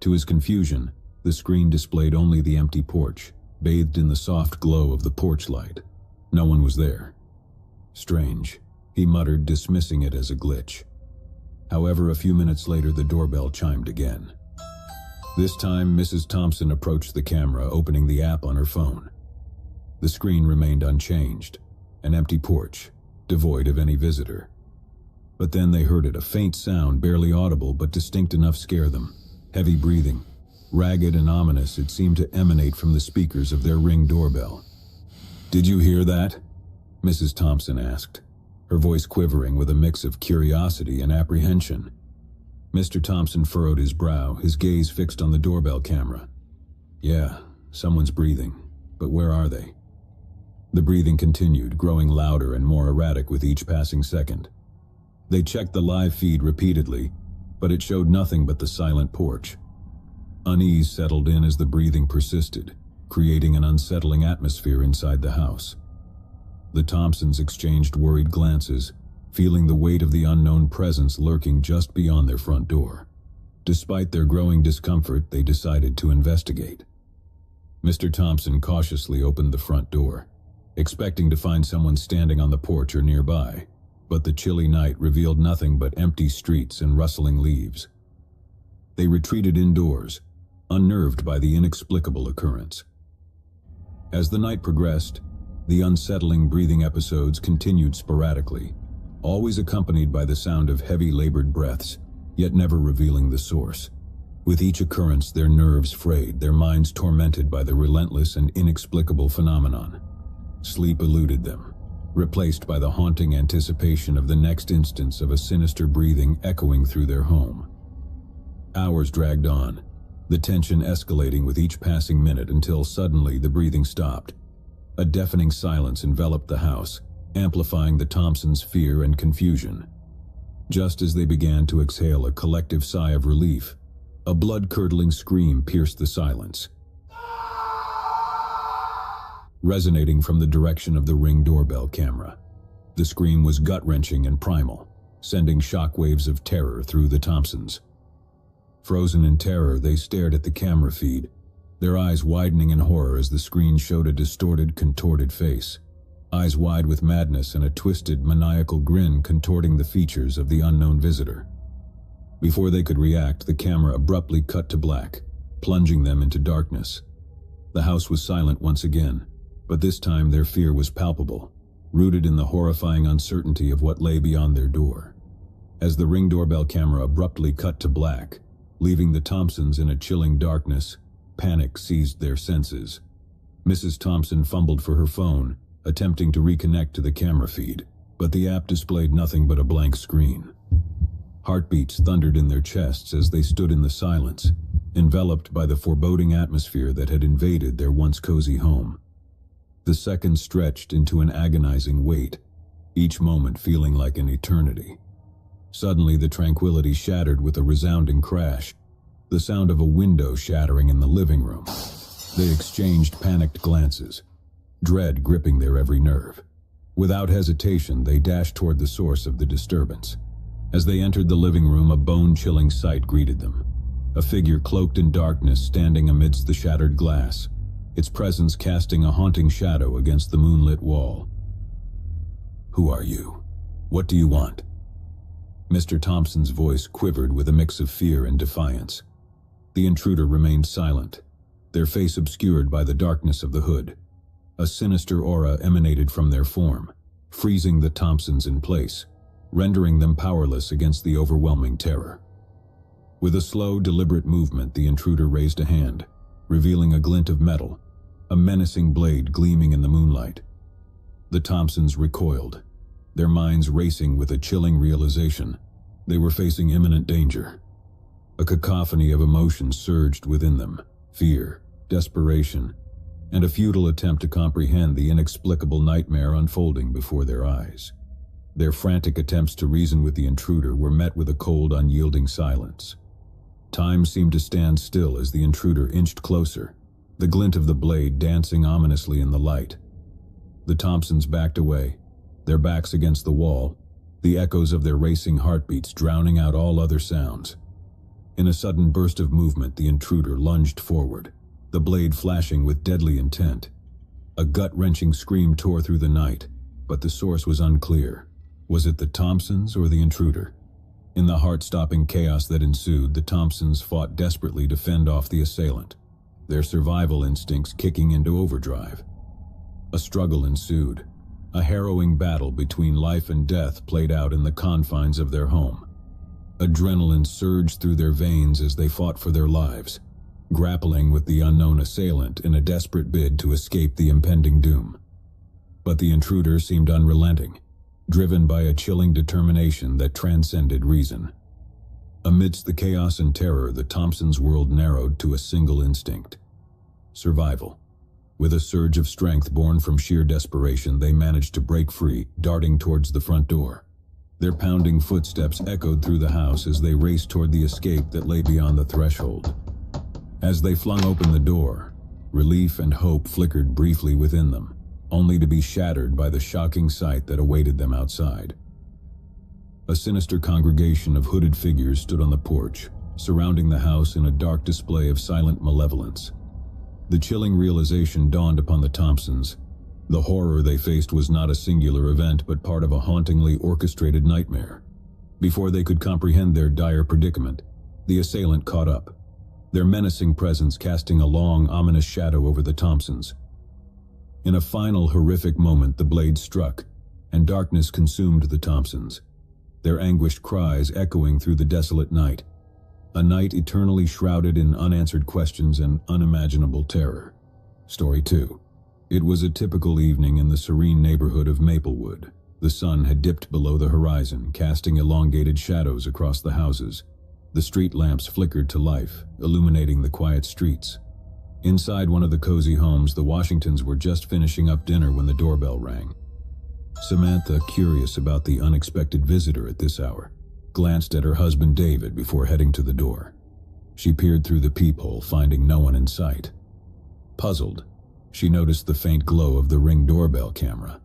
To his confusion, the screen displayed only the empty porch, bathed in the soft glow of the porch light. No one was there. Strange, he muttered, dismissing it as a glitch. However, a few minutes later, the doorbell chimed again. This time, Mrs. Thompson approached the camera, opening the app on her phone. The screen remained unchanged, an empty porch, devoid of any visitor. But then they heard it, a faint sound, barely audible but distinct enough to scare them. Heavy breathing, ragged and ominous, it seemed to emanate from the speakers of their Ring doorbell. "Did you hear that?" Mrs. Thompson asked, her voice quivering with a mix of curiosity and apprehension. Mr. Thompson furrowed his brow, his gaze fixed on the doorbell camera. "Yeah, someone's breathing, but where are they?" The breathing continued, growing louder and more erratic with each passing second. They checked the live feed repeatedly, but it showed nothing but the silent porch. Unease settled in as the breathing persisted, creating an unsettling atmosphere inside the house. The Thompsons exchanged worried glances, feeling the weight of the unknown presence lurking just beyond their front door. Despite their growing discomfort, they decided to investigate. Mr. Thompson cautiously opened the front door, expecting to find someone standing on the porch or nearby, but the chilly night revealed nothing but empty streets and rustling leaves. They retreated indoors, unnerved by the inexplicable occurrence. As the night progressed, the unsettling breathing episodes continued sporadically, always accompanied by the sound of heavy labored breaths, yet never revealing the source. With each occurrence, their nerves frayed, their minds tormented by the relentless and inexplicable phenomenon. Sleep eluded them, replaced by the haunting anticipation of the next instance of a sinister breathing echoing through their home. Hours dragged on, the tension escalating with each passing minute until suddenly the breathing stopped. A deafening silence enveloped the house, amplifying the Thompsons' fear and confusion. Just as they began to exhale a collective sigh of relief, a blood-curdling scream pierced the silence, resonating from the direction of the Ring doorbell camera. The scream was gut-wrenching and primal, sending shockwaves of terror through the Thompsons. Frozen in terror, they stared at the camera feed, their eyes widening in horror as the screen showed a distorted, contorted face, eyes wide with madness and a twisted, maniacal grin contorting the features of the unknown visitor. Before they could react, the camera abruptly cut to black, plunging them into darkness. The house was silent once again, but this time their fear was palpable, rooted in the horrifying uncertainty of what lay beyond their door. As the Ring doorbell camera abruptly cut to black, leaving the Thompsons in a chilling darkness, panic seized their senses. Mrs. Thompson fumbled for her phone, attempting to reconnect to the camera feed, but the app displayed nothing but a blank screen. Heartbeats thundered in their chests as they stood in the silence, enveloped by the foreboding atmosphere that had invaded their once cozy home. The seconds stretched into an agonizing wait, each moment feeling like an eternity. Suddenly, the tranquility shattered with a resounding crash, the sound of a window shattering in the living room. They exchanged panicked glances, dread gripping their every nerve. Without hesitation, they dashed toward the source of the disturbance. As they entered the living room, a bone-chilling sight greeted them. A figure cloaked in darkness standing amidst the shattered glass, its presence casting a haunting shadow against the moonlit wall. "Who are you? What do you want?" Mr. Thompson's voice quivered with a mix of fear and defiance. The intruder remained silent, their face obscured by the darkness of the hood. A sinister aura emanated from their form, freezing the Thompsons in place, rendering them powerless against the overwhelming terror. With a slow, deliberate movement, the intruder raised a hand, revealing a glint of metal, a menacing blade gleaming in the moonlight. The Thompsons recoiled, their minds racing with a chilling realization. They were facing imminent danger. A cacophony of emotions surged within them: fear, desperation, and a futile attempt to comprehend the inexplicable nightmare unfolding before their eyes. Their frantic attempts to reason with the intruder were met with a cold, unyielding silence. Time seemed to stand still as the intruder inched closer, the glint of the blade dancing ominously in the light. The Thompsons backed away, their backs against the wall, the echoes of their racing heartbeats drowning out all other sounds. In a sudden burst of movement, the intruder lunged forward, the blade flashing with deadly intent. A gut-wrenching scream tore through the night, but the source was unclear. Was it the Thompsons or the intruder? In the heart-stopping chaos that ensued, the Thompsons fought desperately to fend off the assailant, their survival instincts kicking into overdrive. A struggle ensued, a harrowing battle between life and death played out in the confines of their home. Adrenaline surged through their veins as they fought for their lives, grappling with the unknown assailant in a desperate bid to escape the impending doom. But the intruder seemed unrelenting, driven by a chilling determination that transcended reason. Amidst the chaos and terror, the Thompsons' world narrowed to a single instinct: survival. With a surge of strength born from sheer desperation, they managed to break free, darting towards the front door. Their pounding footsteps echoed through the house as they raced toward the escape that lay beyond the threshold. As they flung open the door, relief and hope flickered briefly within them, only to be shattered by the shocking sight that awaited them outside. A sinister congregation of hooded figures stood on the porch, surrounding the house in a dark display of silent malevolence. The chilling realization dawned upon the Thompsons. The horror they faced was not a singular event, but part of a hauntingly orchestrated nightmare. Before they could comprehend their dire predicament, the assailant caught up, their menacing presence casting a long, ominous shadow over the Thompsons. In a final, horrific moment, the blade struck, and darkness consumed the Thompsons, their anguished cries echoing through the desolate night. A night eternally shrouded in unanswered questions and unimaginable terror. Story 2. It was a typical evening in the serene neighborhood of Maplewood. The sun had dipped below the horizon, casting elongated shadows across the houses. The street lamps flickered to life, illuminating the quiet streets. Inside one of the cozy homes, the Washingtons were just finishing up dinner when the doorbell rang. Samantha, curious about the unexpected visitor at this hour, glanced at her husband David before heading to the door. She peered through the peephole, finding no one in sight. Puzzled, she noticed the faint glow of the Ring doorbell camera.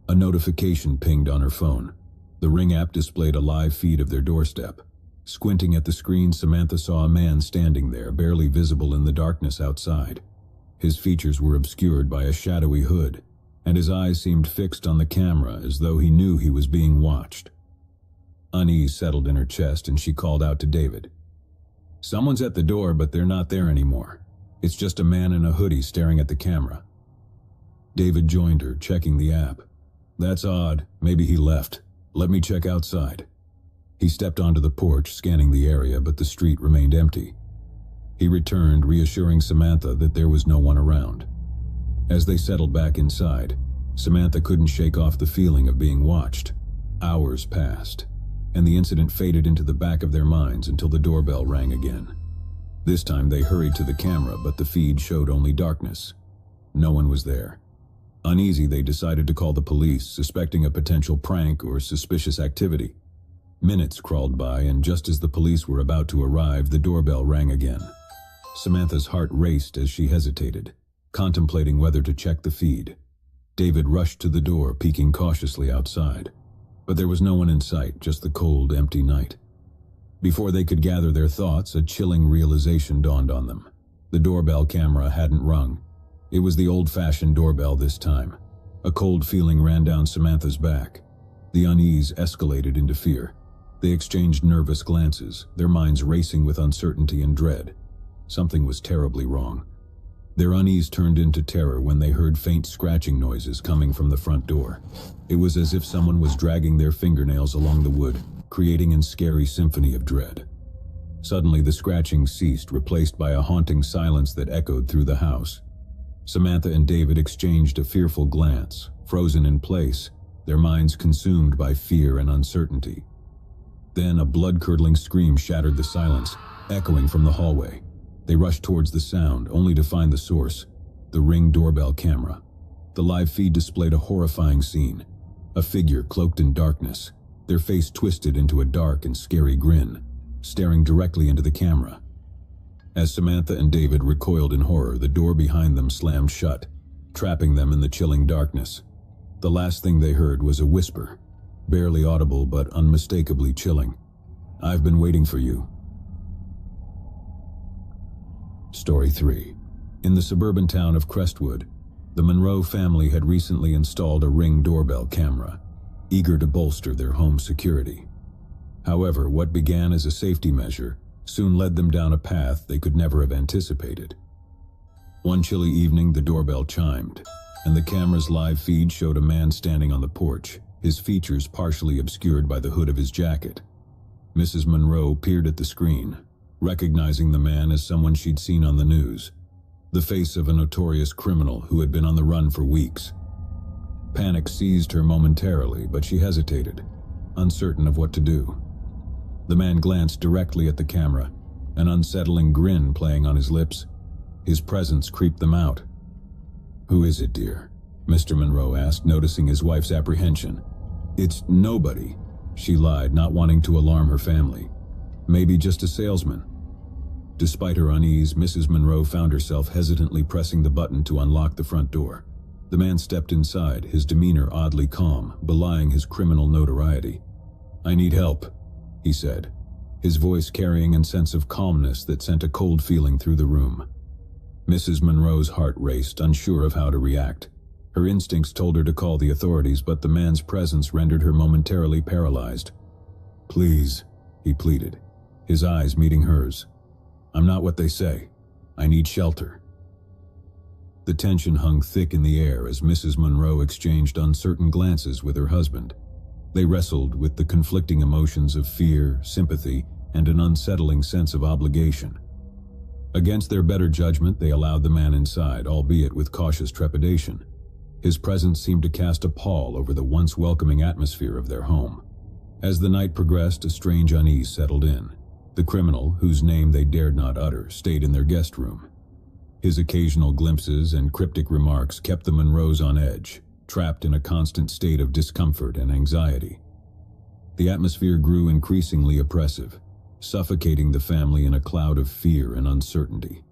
A notification pinged on her phone. The Ring app displayed a live feed of their doorstep. Squinting at the screen, Samantha saw a man standing there, barely visible in the darkness outside. His features were obscured by a shadowy hood, and his eyes seemed fixed on the camera as though he knew he was being watched. Unease settled in her chest and she called out to David. "Someone's at the door, but they're not there anymore. It's just a man in a hoodie staring at the camera." David joined her, checking the app. "That's odd. Maybe he left. Let me check outside." He stepped onto the porch, scanning the area, but the street remained empty. He returned, reassuring Samantha that there was no one around. As they settled back inside, Samantha couldn't shake off the feeling of being watched. Hours passed, and the incident faded into the back of their minds until the doorbell rang again. This time they hurried to the camera, but the feed showed only darkness. No one was there. Uneasy, they decided to call the police, suspecting a potential prank or suspicious activity. Minutes crawled by, and just as the police were about to arrive, the doorbell rang again. Samantha's heart raced as she hesitated, contemplating whether to check the feed. David rushed to the door, peeking cautiously outside. But there was no one in sight, just the cold, empty night. Before they could gather their thoughts, a chilling realization dawned on them. The doorbell camera hadn't rung. It was the old-fashioned doorbell this time. A cold feeling ran down Samantha's back. The unease escalated into fear. They exchanged nervous glances, their minds racing with uncertainty and dread. Something was terribly wrong. Their unease turned into terror when they heard faint scratching noises coming from the front door. It was as if someone was dragging their fingernails along the wood, creating a scary symphony of dread. Suddenly the scratching ceased, replaced by a haunting silence that echoed through the house. Samantha and David exchanged a fearful glance, frozen in place, their minds consumed by fear and uncertainty. Then a blood-curdling scream shattered the silence, echoing from the hallway. They rushed towards the sound, only to find the source, the Ring doorbell camera. The live feed displayed a horrifying scene. A figure cloaked in darkness, their face twisted into a dark and scary grin, staring directly into the camera. As Samantha and David recoiled in horror, the door behind them slammed shut, trapping them in the chilling darkness. The last thing they heard was a whisper, barely audible but unmistakably chilling. "I've been waiting for you." Story 3. In the suburban town of Crestwood, the Monroe family had recently installed a Ring doorbell camera, eager to bolster their home security. However, what began as a safety measure soon led them down a path they could never have anticipated. One chilly evening, the doorbell chimed, and the camera's live feed showed a man standing on the porch, his features partially obscured by the hood of his jacket. Mrs. Monroe peered at the screen, recognizing the man as someone she'd seen on the news, the face of a notorious criminal who had been on the run for weeks. Panic seized her momentarily, but she hesitated, uncertain of what to do. The man glanced directly at the camera, an unsettling grin playing on his lips. His presence creeped them out. "Who is it, dear?" Mr. Monroe asked, noticing his wife's apprehension. "It's nobody," she lied, not wanting to alarm her family. "Maybe just a salesman." Despite her unease, Mrs. Monroe found herself hesitantly pressing the button to unlock the front door. The man stepped inside, his demeanor oddly calm, belying his criminal notoriety. "I need help," he said, his voice carrying a sense of calmness that sent a cold feeling through the room. Mrs. Monroe's heart raced, unsure of how to react. Her instincts told her to call the authorities, but the man's presence rendered her momentarily paralyzed. "Please," he pleaded, his eyes meeting hers. "I'm not what they say. I need shelter." The tension hung thick in the air as Mrs. Monroe exchanged uncertain glances with her husband. They wrestled with the conflicting emotions of fear, sympathy, and an unsettling sense of obligation. Against their better judgment, they allowed the man inside, albeit with cautious trepidation. His presence seemed to cast a pall over the once welcoming atmosphere of their home. As the night progressed, a strange unease settled in. The criminal, whose name they dared not utter, stayed in their guest room. His occasional glimpses and cryptic remarks kept the Monroes on edge, trapped in a constant state of discomfort and anxiety. The atmosphere grew increasingly oppressive, suffocating the family in a cloud of fear and uncertainty.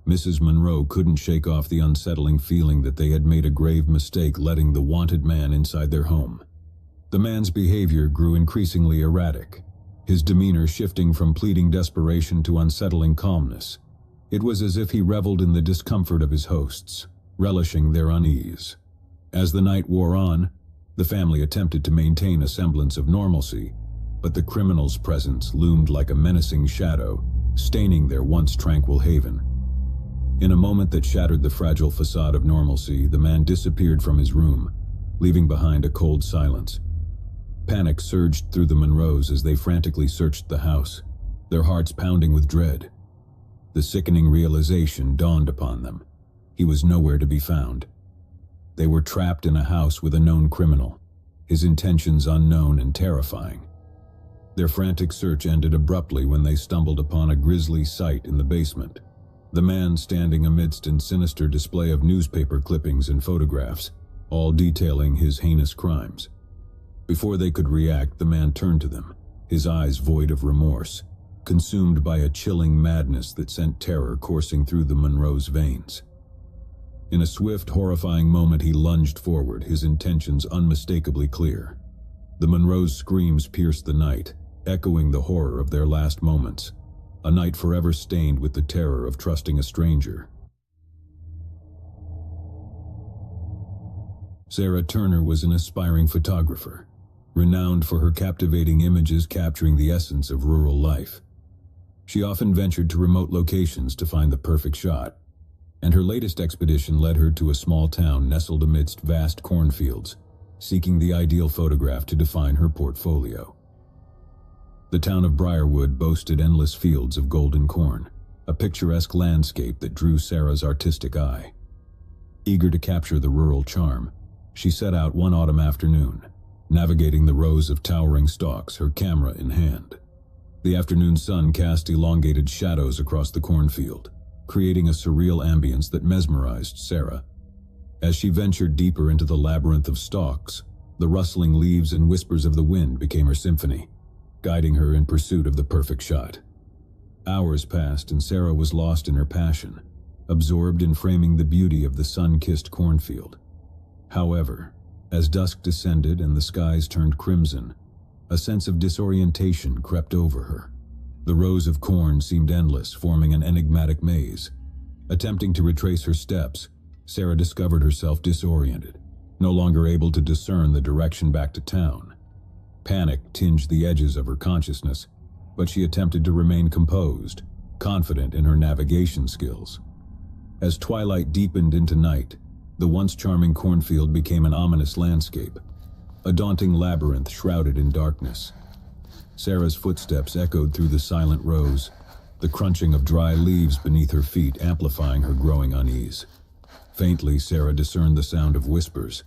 Mrs. Monroe couldn't shake off the unsettling feeling that they had made a grave mistake letting the wanted man inside their home. The man's behavior grew increasingly erratic, his demeanor shifting from pleading desperation to unsettling calmness. It was as if he reveled in the discomfort of his hosts, relishing their unease. As the night wore on, the family attempted to maintain a semblance of normalcy, but the criminal's presence loomed like a menacing shadow, staining their once tranquil haven. In a moment that shattered the fragile facade of normalcy, the man disappeared from his room, leaving behind a cold silence. Panic surged through the Monroes as they frantically searched the house, their hearts pounding with dread. The sickening realization dawned upon them. He was nowhere to be found. They were trapped in a house with a known criminal, his intentions unknown and terrifying. Their frantic search ended abruptly when they stumbled upon a grisly sight in the basement. The man standing amidst a sinister display of newspaper clippings and photographs, all detailing his heinous crimes. Before they could react, the man turned to them, his eyes void of remorse, consumed by a chilling madness that sent terror coursing through the Monroes' veins. In a swift, horrifying moment, he lunged forward, his intentions unmistakably clear. The Monroes' screams pierced the night, echoing the horror of their last moments, a night forever stained with the terror of trusting a stranger. Sarah Turner was an aspiring photographer, renowned for her captivating images capturing the essence of rural life. She often ventured to remote locations to find the perfect shot, and her latest expedition led her to a small town nestled amidst vast cornfields, seeking the ideal photograph to define her portfolio. The town of Briarwood boasted endless fields of golden corn, a picturesque landscape that drew Sarah's artistic eye. Eager to capture the rural charm, she set out one autumn afternoon, navigating the rows of towering stalks, her camera in hand. The afternoon sun cast elongated shadows across the cornfield, creating a surreal ambience that mesmerized Sarah. As she ventured deeper into the labyrinth of stalks, the rustling leaves and whispers of the wind became her symphony, guiding her in pursuit of the perfect shot. Hours passed and Sarah was lost in her passion, absorbed in framing the beauty of the sun-kissed cornfield. However, as dusk descended and the skies turned crimson, a sense of disorientation crept over her. The rows of corn seemed endless, forming an enigmatic maze. Attempting to retrace her steps, Sarah discovered herself disoriented, no longer able to discern the direction back to town. Panic tinged the edges of her consciousness, but she attempted to remain composed, confident in her navigation skills. As twilight deepened into night, the once charming cornfield became an ominous landscape, a daunting labyrinth shrouded in darkness. Sarah's footsteps echoed through the silent rows, the crunching of dry leaves beneath her feet amplifying her growing unease. Faintly, Sarah discerned the sound of whispers.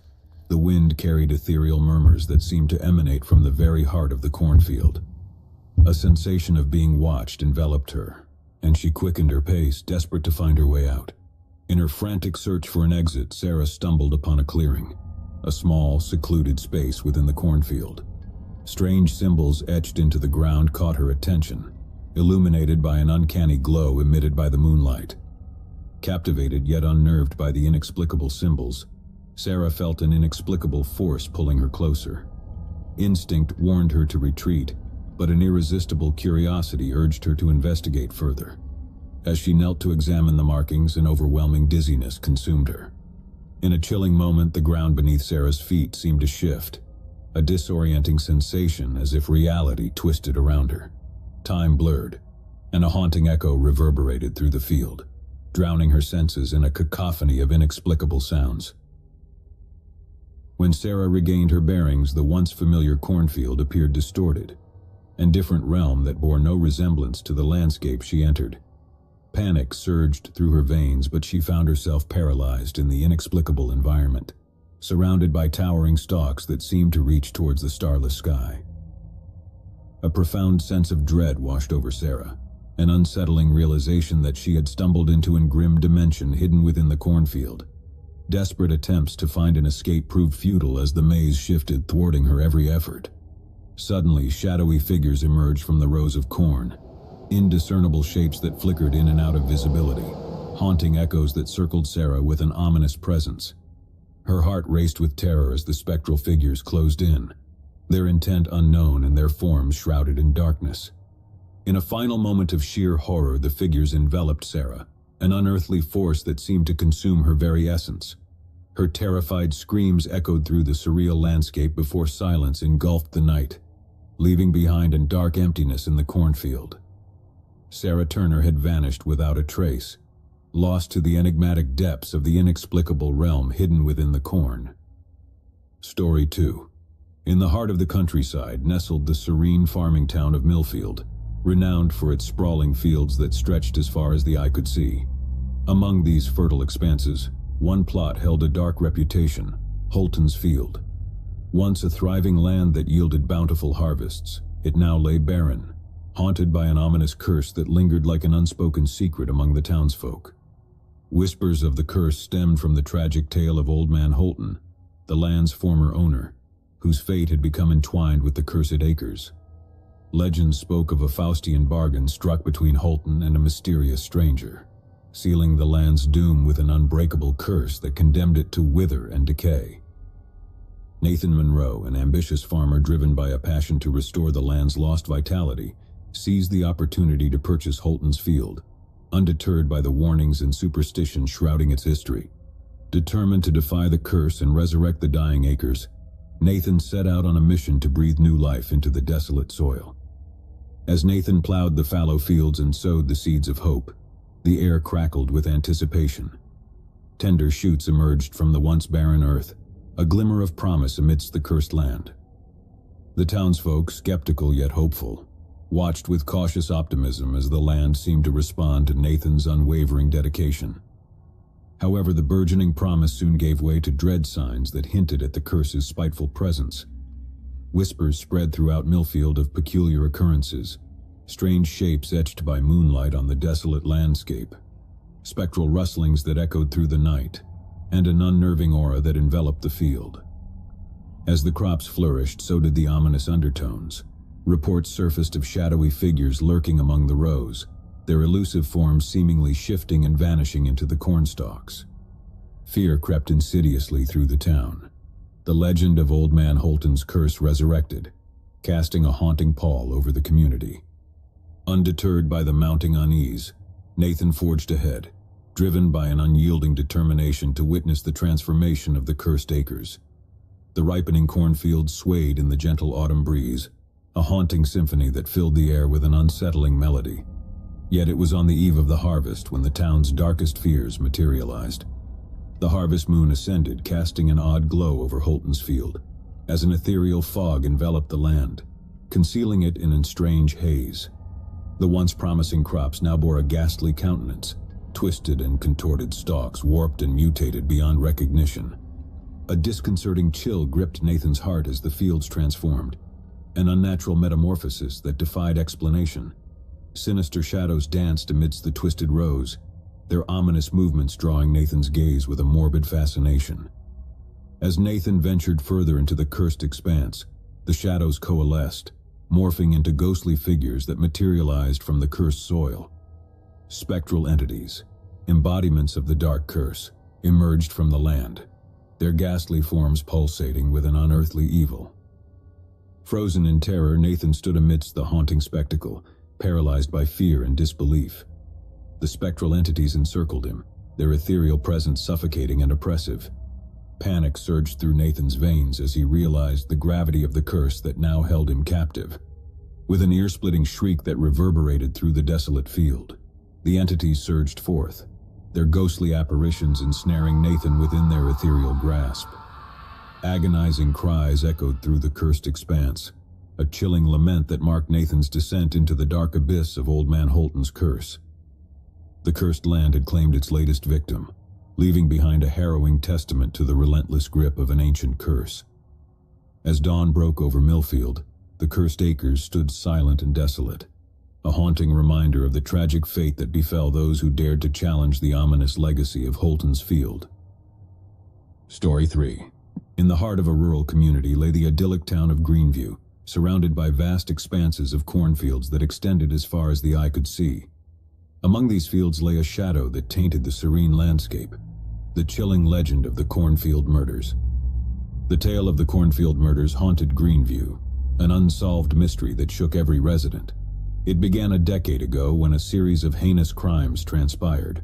The wind carried ethereal murmurs that seemed to emanate from the very heart of the cornfield. A sensation of being watched enveloped her, and she quickened her pace, desperate to find her way out. In her frantic search for an exit, Sarah stumbled upon a clearing, a small, secluded space within the cornfield. Strange symbols etched into the ground caught her attention, illuminated by an uncanny glow emitted by the moonlight. Captivated yet unnerved by the inexplicable symbols, Sarah felt an inexplicable force pulling her closer. Instinct warned her to retreat, but an irresistible curiosity urged her to investigate further. As she knelt to examine the markings, an overwhelming dizziness consumed her. In a chilling moment, the ground beneath Sarah's feet seemed to shift, a disorienting sensation as if reality twisted around her. Time blurred, and a haunting echo reverberated through the field, drowning her senses in a cacophony of inexplicable sounds. When Sarah regained her bearings, the once familiar cornfield appeared distorted, a different realm that bore no resemblance to the landscape she entered. Panic surged through her veins, but she found herself paralyzed in the inexplicable environment, surrounded by towering stalks that seemed to reach towards the starless sky. A profound sense of dread washed over Sarah, an unsettling realization that she had stumbled into a grim dimension hidden within the cornfield. Desperate attempts to find an escape proved futile as the maze shifted, thwarting her every effort. Suddenly, shadowy figures emerged from the rows of corn, indiscernible shapes that flickered in and out of visibility, haunting echoes that circled Sarah with an ominous presence. Her heart raced with terror as the spectral figures closed in, their intent unknown and their forms shrouded in darkness. In a final moment of sheer horror, the figures enveloped Sarah, an unearthly force that seemed to consume her very essence. Her terrified screams echoed through the surreal landscape before silence engulfed the night, leaving behind a dark emptiness in the cornfield. Sarah Turner had vanished without a trace, lost to the enigmatic depths of the inexplicable realm hidden within the corn. Story 2. In the heart of the countryside nestled the serene farming town of Millfield, renowned for its sprawling fields that stretched as far as the eye could see. Among these fertile expanses, one plot held a dark reputation: Holton's Field. Once a thriving land that yielded bountiful harvests, it now lay barren, haunted by an ominous curse that lingered like an unspoken secret among the townsfolk. Whispers of the curse stemmed from the tragic tale of Old Man Holton, the land's former owner, whose fate had become entwined with the cursed acres. Legends spoke of a Faustian bargain struck between Holton and a mysterious stranger, sealing the land's doom with an unbreakable curse that condemned it to wither and decay. Nathan Monroe, an ambitious farmer driven by a passion to restore the land's lost vitality, seized the opportunity to purchase Holton's Field, undeterred by the warnings and superstition shrouding its history. Determined to defy the curse and resurrect the dying acres, Nathan set out on a mission to breathe new life into the desolate soil. As Nathan plowed the fallow fields and sowed the seeds of hope, the air crackled with anticipation. Tender shoots emerged from the once barren earth, a glimmer of promise amidst the cursed land. The townsfolk, skeptical yet hopeful, watched with cautious optimism as the land seemed to respond to Nathan's unwavering dedication. However, the burgeoning promise soon gave way to dread signs that hinted at the curse's spiteful presence. Whispers spread throughout Millfield of peculiar occurrences, strange shapes etched by moonlight on the desolate landscape, spectral rustlings that echoed through the night, and an unnerving aura that enveloped the field. As the crops flourished, so did the ominous undertones. Reports surfaced of shadowy figures lurking among the rows, their elusive forms seemingly shifting and vanishing into the cornstalks. Fear crept insidiously through the town. The legend of Old Man Holton's curse resurrected, casting a haunting pall over the community. Undeterred by the mounting unease, Nathan forged ahead, driven by an unyielding determination to witness the transformation of the cursed acres. The ripening cornfields swayed in the gentle autumn breeze, a haunting symphony that filled the air with an unsettling melody. Yet it was on the eve of the harvest when the town's darkest fears materialized. The harvest moon ascended, casting an odd glow over Holton's Field, as an ethereal fog enveloped the land, concealing it in a strange haze. The once promising crops now bore a ghastly countenance, twisted and contorted stalks warped and mutated beyond recognition. A disconcerting chill gripped Nathan's heart as the fields transformed, an unnatural metamorphosis that defied explanation. Sinister shadows danced amidst the twisted rows, their ominous movements drawing Nathan's gaze with a morbid fascination. As Nathan ventured further into the cursed expanse, the shadows coalesced, morphing into ghostly figures that materialized from the cursed soil. Spectral entities, embodiments of the dark curse, emerged from the land, their ghastly forms pulsating with an unearthly evil. Frozen in terror, Nathan stood amidst the haunting spectacle, paralyzed by fear and disbelief. The spectral entities encircled him, their ethereal presence suffocating and oppressive. Panic surged through Nathan's veins as he realized the gravity of the curse that now held him captive. With an ear-splitting shriek that reverberated through the desolate field, the entities surged forth, their ghostly apparitions ensnaring Nathan within their ethereal grasp. Agonizing cries echoed through the cursed expanse, a chilling lament that marked Nathan's descent into the dark abyss of Old Man Holton's curse. The cursed land had claimed its latest victim, leaving behind a harrowing testament to the relentless grip of an ancient curse. As dawn broke over Millfield, the cursed acres stood silent and desolate, a haunting reminder of the tragic fate that befell those who dared to challenge the ominous legacy of Holton's Field. Story 3. In the heart of a rural community lay the idyllic town of Greenview, surrounded by vast expanses of cornfields that extended as far as the eye could see. Among these fields lay a shadow that tainted the serene landscape, the chilling legend of the Cornfield Murders. The tale of the Cornfield Murders haunted Greenview, an unsolved mystery that shook every resident. It began a decade ago when a series of heinous crimes transpired,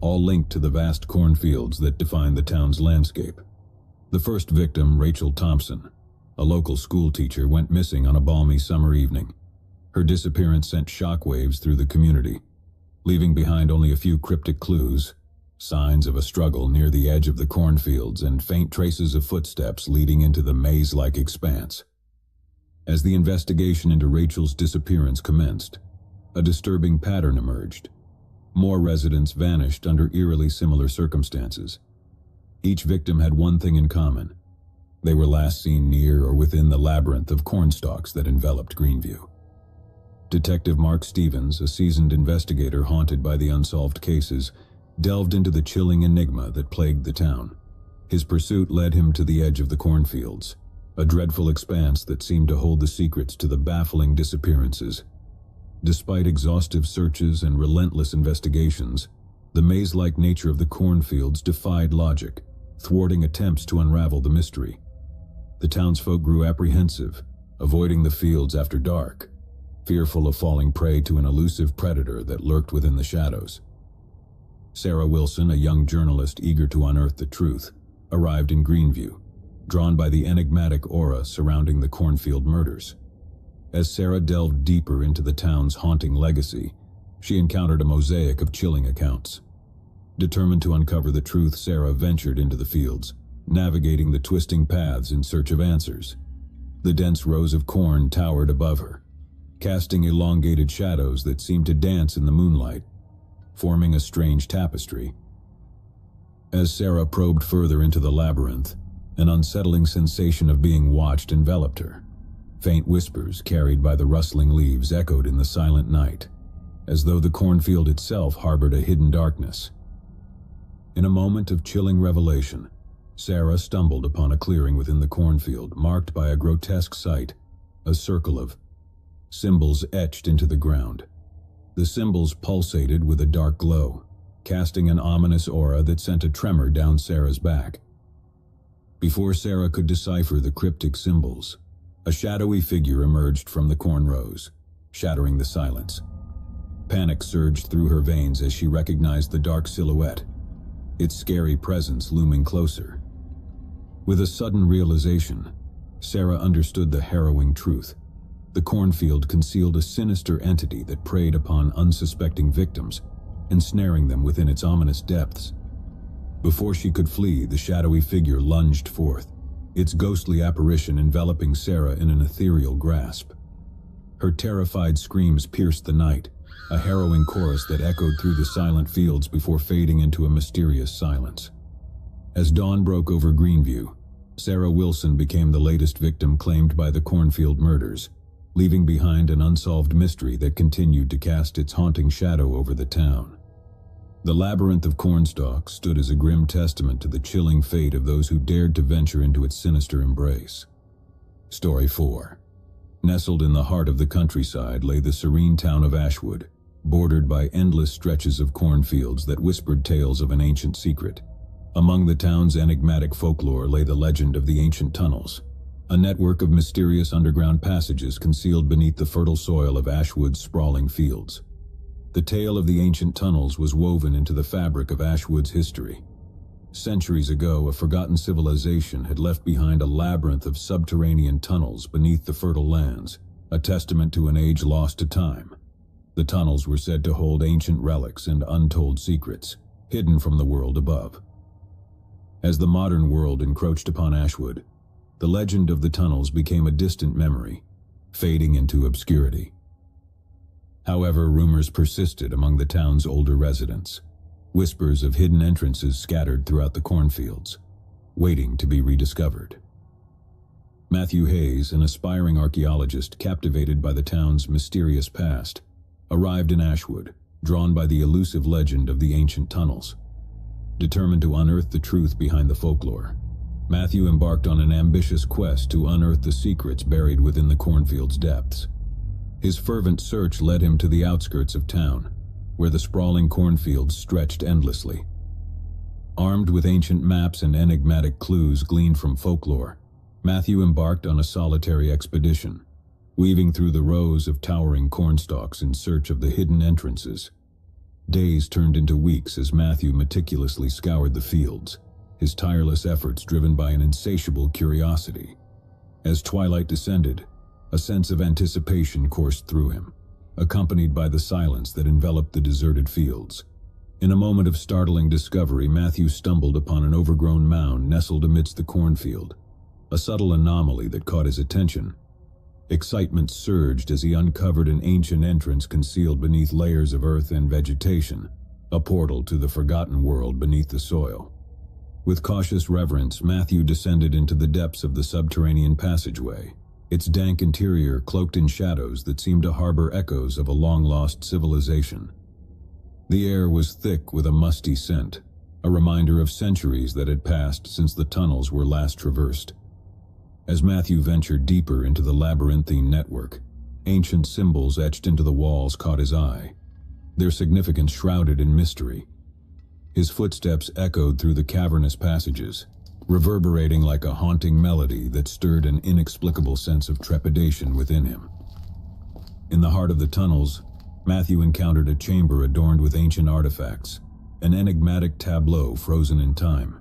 all linked to the vast cornfields that define the town's landscape. The first victim, Rachel Thompson, a local schoolteacher, went missing on a balmy summer evening. Her disappearance sent shockwaves through the community, leaving behind only a few cryptic clues, signs of a struggle near the edge of the cornfields and faint traces of footsteps leading into the maze-like expanse. As the investigation into Rachel's disappearance commenced, a disturbing pattern emerged. More residents vanished under eerily similar circumstances. Each victim had one thing in common. They were last seen near or within the labyrinth of cornstalks that enveloped Greenview. Detective Mark Stevens, a seasoned investigator haunted by the unsolved cases, delved into the chilling enigma that plagued the town. His pursuit led him to the edge of the cornfields, a dreadful expanse that seemed to hold the secrets to the baffling disappearances. Despite exhaustive searches and relentless investigations, the maze-like nature of the cornfields defied logic, thwarting attempts to unravel the mystery. The townsfolk grew apprehensive, avoiding the fields after dark, fearful of falling prey to an elusive predator that lurked within the shadows. Sarah Wilson, a young journalist eager to unearth the truth, arrived in Greenview, drawn by the enigmatic aura surrounding the Cornfield Murders. As Sarah delved deeper into the town's haunting legacy, she encountered a mosaic of chilling accounts. Determined to uncover the truth, Sarah ventured into the fields, navigating the twisting paths in search of answers. The dense rows of corn towered above her, casting elongated shadows that seemed to dance in the moonlight, forming a strange tapestry. As Sarah probed further into the labyrinth, an unsettling sensation of being watched enveloped her. Faint whispers carried by the rustling leaves echoed in the silent night, as though the cornfield itself harbored a hidden darkness. In a moment of chilling revelation, Sarah stumbled upon a clearing within the cornfield marked by a grotesque sight, a circle of symbols etched into the ground. The symbols pulsated with a dark glow, casting an ominous aura that sent a tremor down Sarah's back. Before Sarah could decipher the cryptic symbols, a shadowy figure emerged from the corn rows, shattering the silence. Panic surged through her veins as she recognized the dark silhouette, its scary presence looming closer. With a sudden realization, Sarah understood the harrowing truth. The cornfield concealed a sinister entity that preyed upon unsuspecting victims, ensnaring them within its ominous depths. Before she could flee, the shadowy figure lunged forth, its ghostly apparition enveloping Sarah in an ethereal grasp. Her terrified screams pierced the night, a harrowing chorus that echoed through the silent fields before fading into a mysterious silence. As dawn broke over Greenview, Sarah Wilson became the latest victim claimed by the Cornfield Murders, leaving behind an unsolved mystery that continued to cast its haunting shadow over the town. The labyrinth of cornstalks stood as a grim testament to the chilling fate of those who dared to venture into its sinister embrace. Story 4. Nestled in the heart of the countryside lay the serene town of Ashwood, bordered by endless stretches of cornfields that whispered tales of an ancient secret. Among the town's enigmatic folklore lay the legend of the ancient tunnels, a network of mysterious underground passages concealed beneath the fertile soil of Ashwood's sprawling fields. The tale of the ancient tunnels was woven into the fabric of Ashwood's history. Centuries ago, a forgotten civilization had left behind a labyrinth of subterranean tunnels beneath the fertile lands, a testament to an age lost to time. The tunnels were said to hold ancient relics and untold secrets, hidden from the world above. As the modern world encroached upon Ashwood, the legend of the tunnels became a distant memory, fading into obscurity. However, rumors persisted among the town's older residents. Whispers of hidden entrances scattered throughout the cornfields, waiting to be rediscovered. Matthew Hayes, an aspiring archaeologist captivated by the town's mysterious past, arrived in Ashwood, drawn by the elusive legend of the ancient tunnels. Determined to unearth the truth behind the folklore, Matthew embarked on an ambitious quest to unearth the secrets buried within the cornfield's depths. His fervent search led him to the outskirts of town, where the sprawling cornfields stretched endlessly. Armed with ancient maps and enigmatic clues gleaned from folklore, Matthew embarked on a solitary expedition, weaving through the rows of towering cornstalks in search of the hidden entrances. Days turned into weeks as Matthew meticulously scoured the fields, his tireless efforts driven by an insatiable curiosity. As twilight descended, a sense of anticipation coursed through him, accompanied by the silence that enveloped the deserted fields. In a moment of startling discovery, Matthew stumbled upon an overgrown mound nestled amidst the cornfield, a subtle anomaly that caught his attention. Excitement surged as he uncovered an ancient entrance concealed beneath layers of earth and vegetation, a portal to the forgotten world beneath the soil. With cautious reverence, Matthew descended into the depths of the subterranean passageway, its dank interior cloaked in shadows that seemed to harbor echoes of a long-lost civilization. The air was thick with a musty scent, a reminder of centuries that had passed since the tunnels were last traversed. As Matthew ventured deeper into the labyrinthine network, ancient symbols etched into the walls caught his eye, their significance shrouded in mystery. His footsteps echoed through the cavernous passages, reverberating like a haunting melody that stirred an inexplicable sense of trepidation within him. In the heart of the tunnels, Matthew encountered a chamber adorned with ancient artifacts, an enigmatic tableau frozen in time.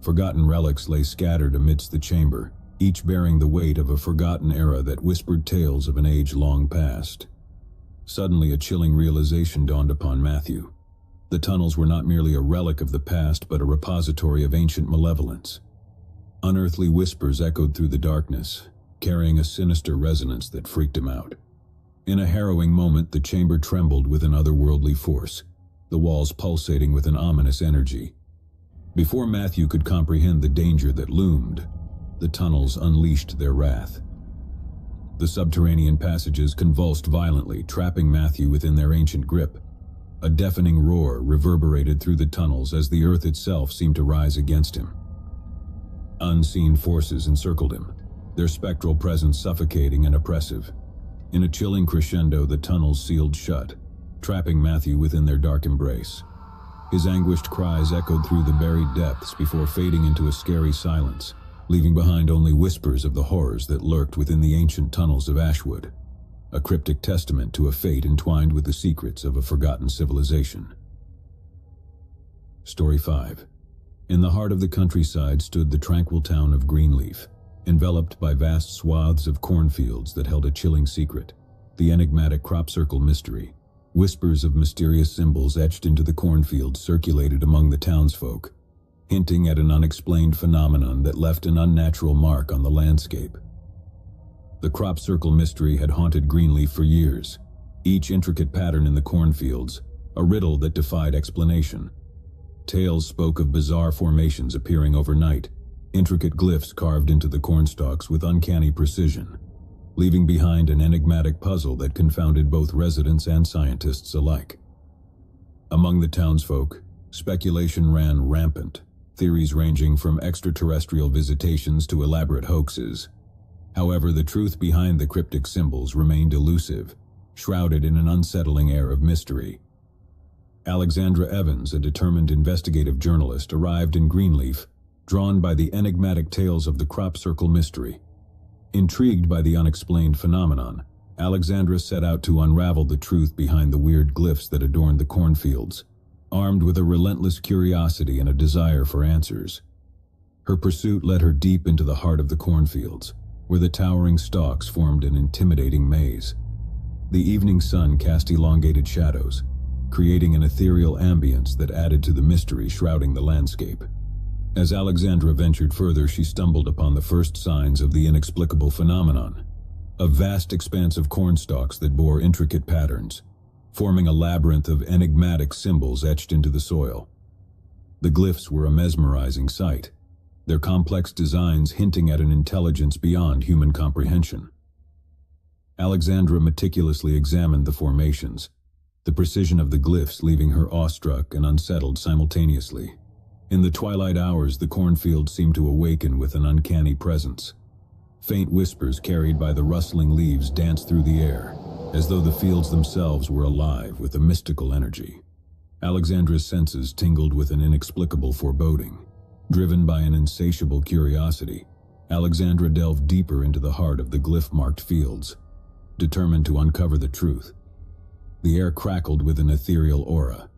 Forgotten relics lay scattered amidst the chamber, each bearing the weight of a forgotten era that whispered tales of an age long past. Suddenly, a chilling realization dawned upon Matthew. The tunnels were not merely a relic of the past, but a repository of ancient malevolence. Unearthly whispers echoed through the darkness, carrying a sinister resonance that freaked him out. In a harrowing moment, the chamber trembled with an otherworldly force, the walls pulsating with an ominous energy. Before Matthew could comprehend the danger that loomed, the tunnels unleashed their wrath. The subterranean passages convulsed violently, trapping Matthew within their ancient grip. A deafening roar reverberated through the tunnels as the earth itself seemed to rise against him. Unseen forces encircled him, their spectral presence suffocating and oppressive. In a chilling crescendo, the tunnels sealed shut, trapping Matthew within their dark embrace. His anguished cries echoed through the buried depths before fading into a scary silence, leaving behind only whispers of the horrors that lurked within the ancient tunnels of Ashwood, a cryptic testament to a fate entwined with the secrets of a forgotten civilization. Story 5. In the heart of the countryside stood the tranquil town of Greenleaf, enveloped by vast swaths of cornfields that held a chilling secret, the enigmatic crop circle mystery. Whispers of mysterious symbols etched into the cornfields circulated among the townsfolk, hinting at an unexplained phenomenon that left an unnatural mark on the landscape. The crop circle mystery had haunted Greenleaf for years, each intricate pattern in the cornfields, a riddle that defied explanation. Tales spoke of bizarre formations appearing overnight, intricate glyphs carved into the cornstalks with uncanny precision, leaving behind an enigmatic puzzle that confounded both residents and scientists alike. Among the townsfolk, speculation ran rampant, theories ranging from extraterrestrial visitations to elaborate hoaxes. However, the truth behind the cryptic symbols remained elusive, shrouded in an unsettling air of mystery. Alexandra Evans, a determined investigative journalist, arrived in Greenleaf, drawn by the enigmatic tales of the crop circle mystery. Intrigued by the unexplained phenomenon, Alexandra set out to unravel the truth behind the weird glyphs that adorned the cornfields, armed with a relentless curiosity and a desire for answers. Her pursuit led her deep into the heart of the cornfields, where the towering stalks formed an intimidating maze. The evening sun cast elongated shadows, creating an ethereal ambience that added to the mystery shrouding the landscape. As Alexandra ventured further, she stumbled upon the first signs of the inexplicable phenomenon. a vast expanse of cornstalks that bore intricate patterns, forming a labyrinth of enigmatic symbols etched into the soil. The glyphs were a mesmerizing sight, their complex designs hinting at an intelligence beyond human comprehension. Alexandra meticulously examined the formations, the precision of the glyphs leaving her awestruck and unsettled simultaneously. In the twilight hours, the cornfield seemed to awaken with an uncanny presence. Faint whispers carried by the rustling leaves danced through the air, as though the fields themselves were alive with a mystical energy. Alexandra's senses tingled with an inexplicable foreboding. Driven by an insatiable curiosity, Alexandra delved deeper into the heart of the glyph-marked fields, determined to uncover the truth. The air crackled with an ethereal aura,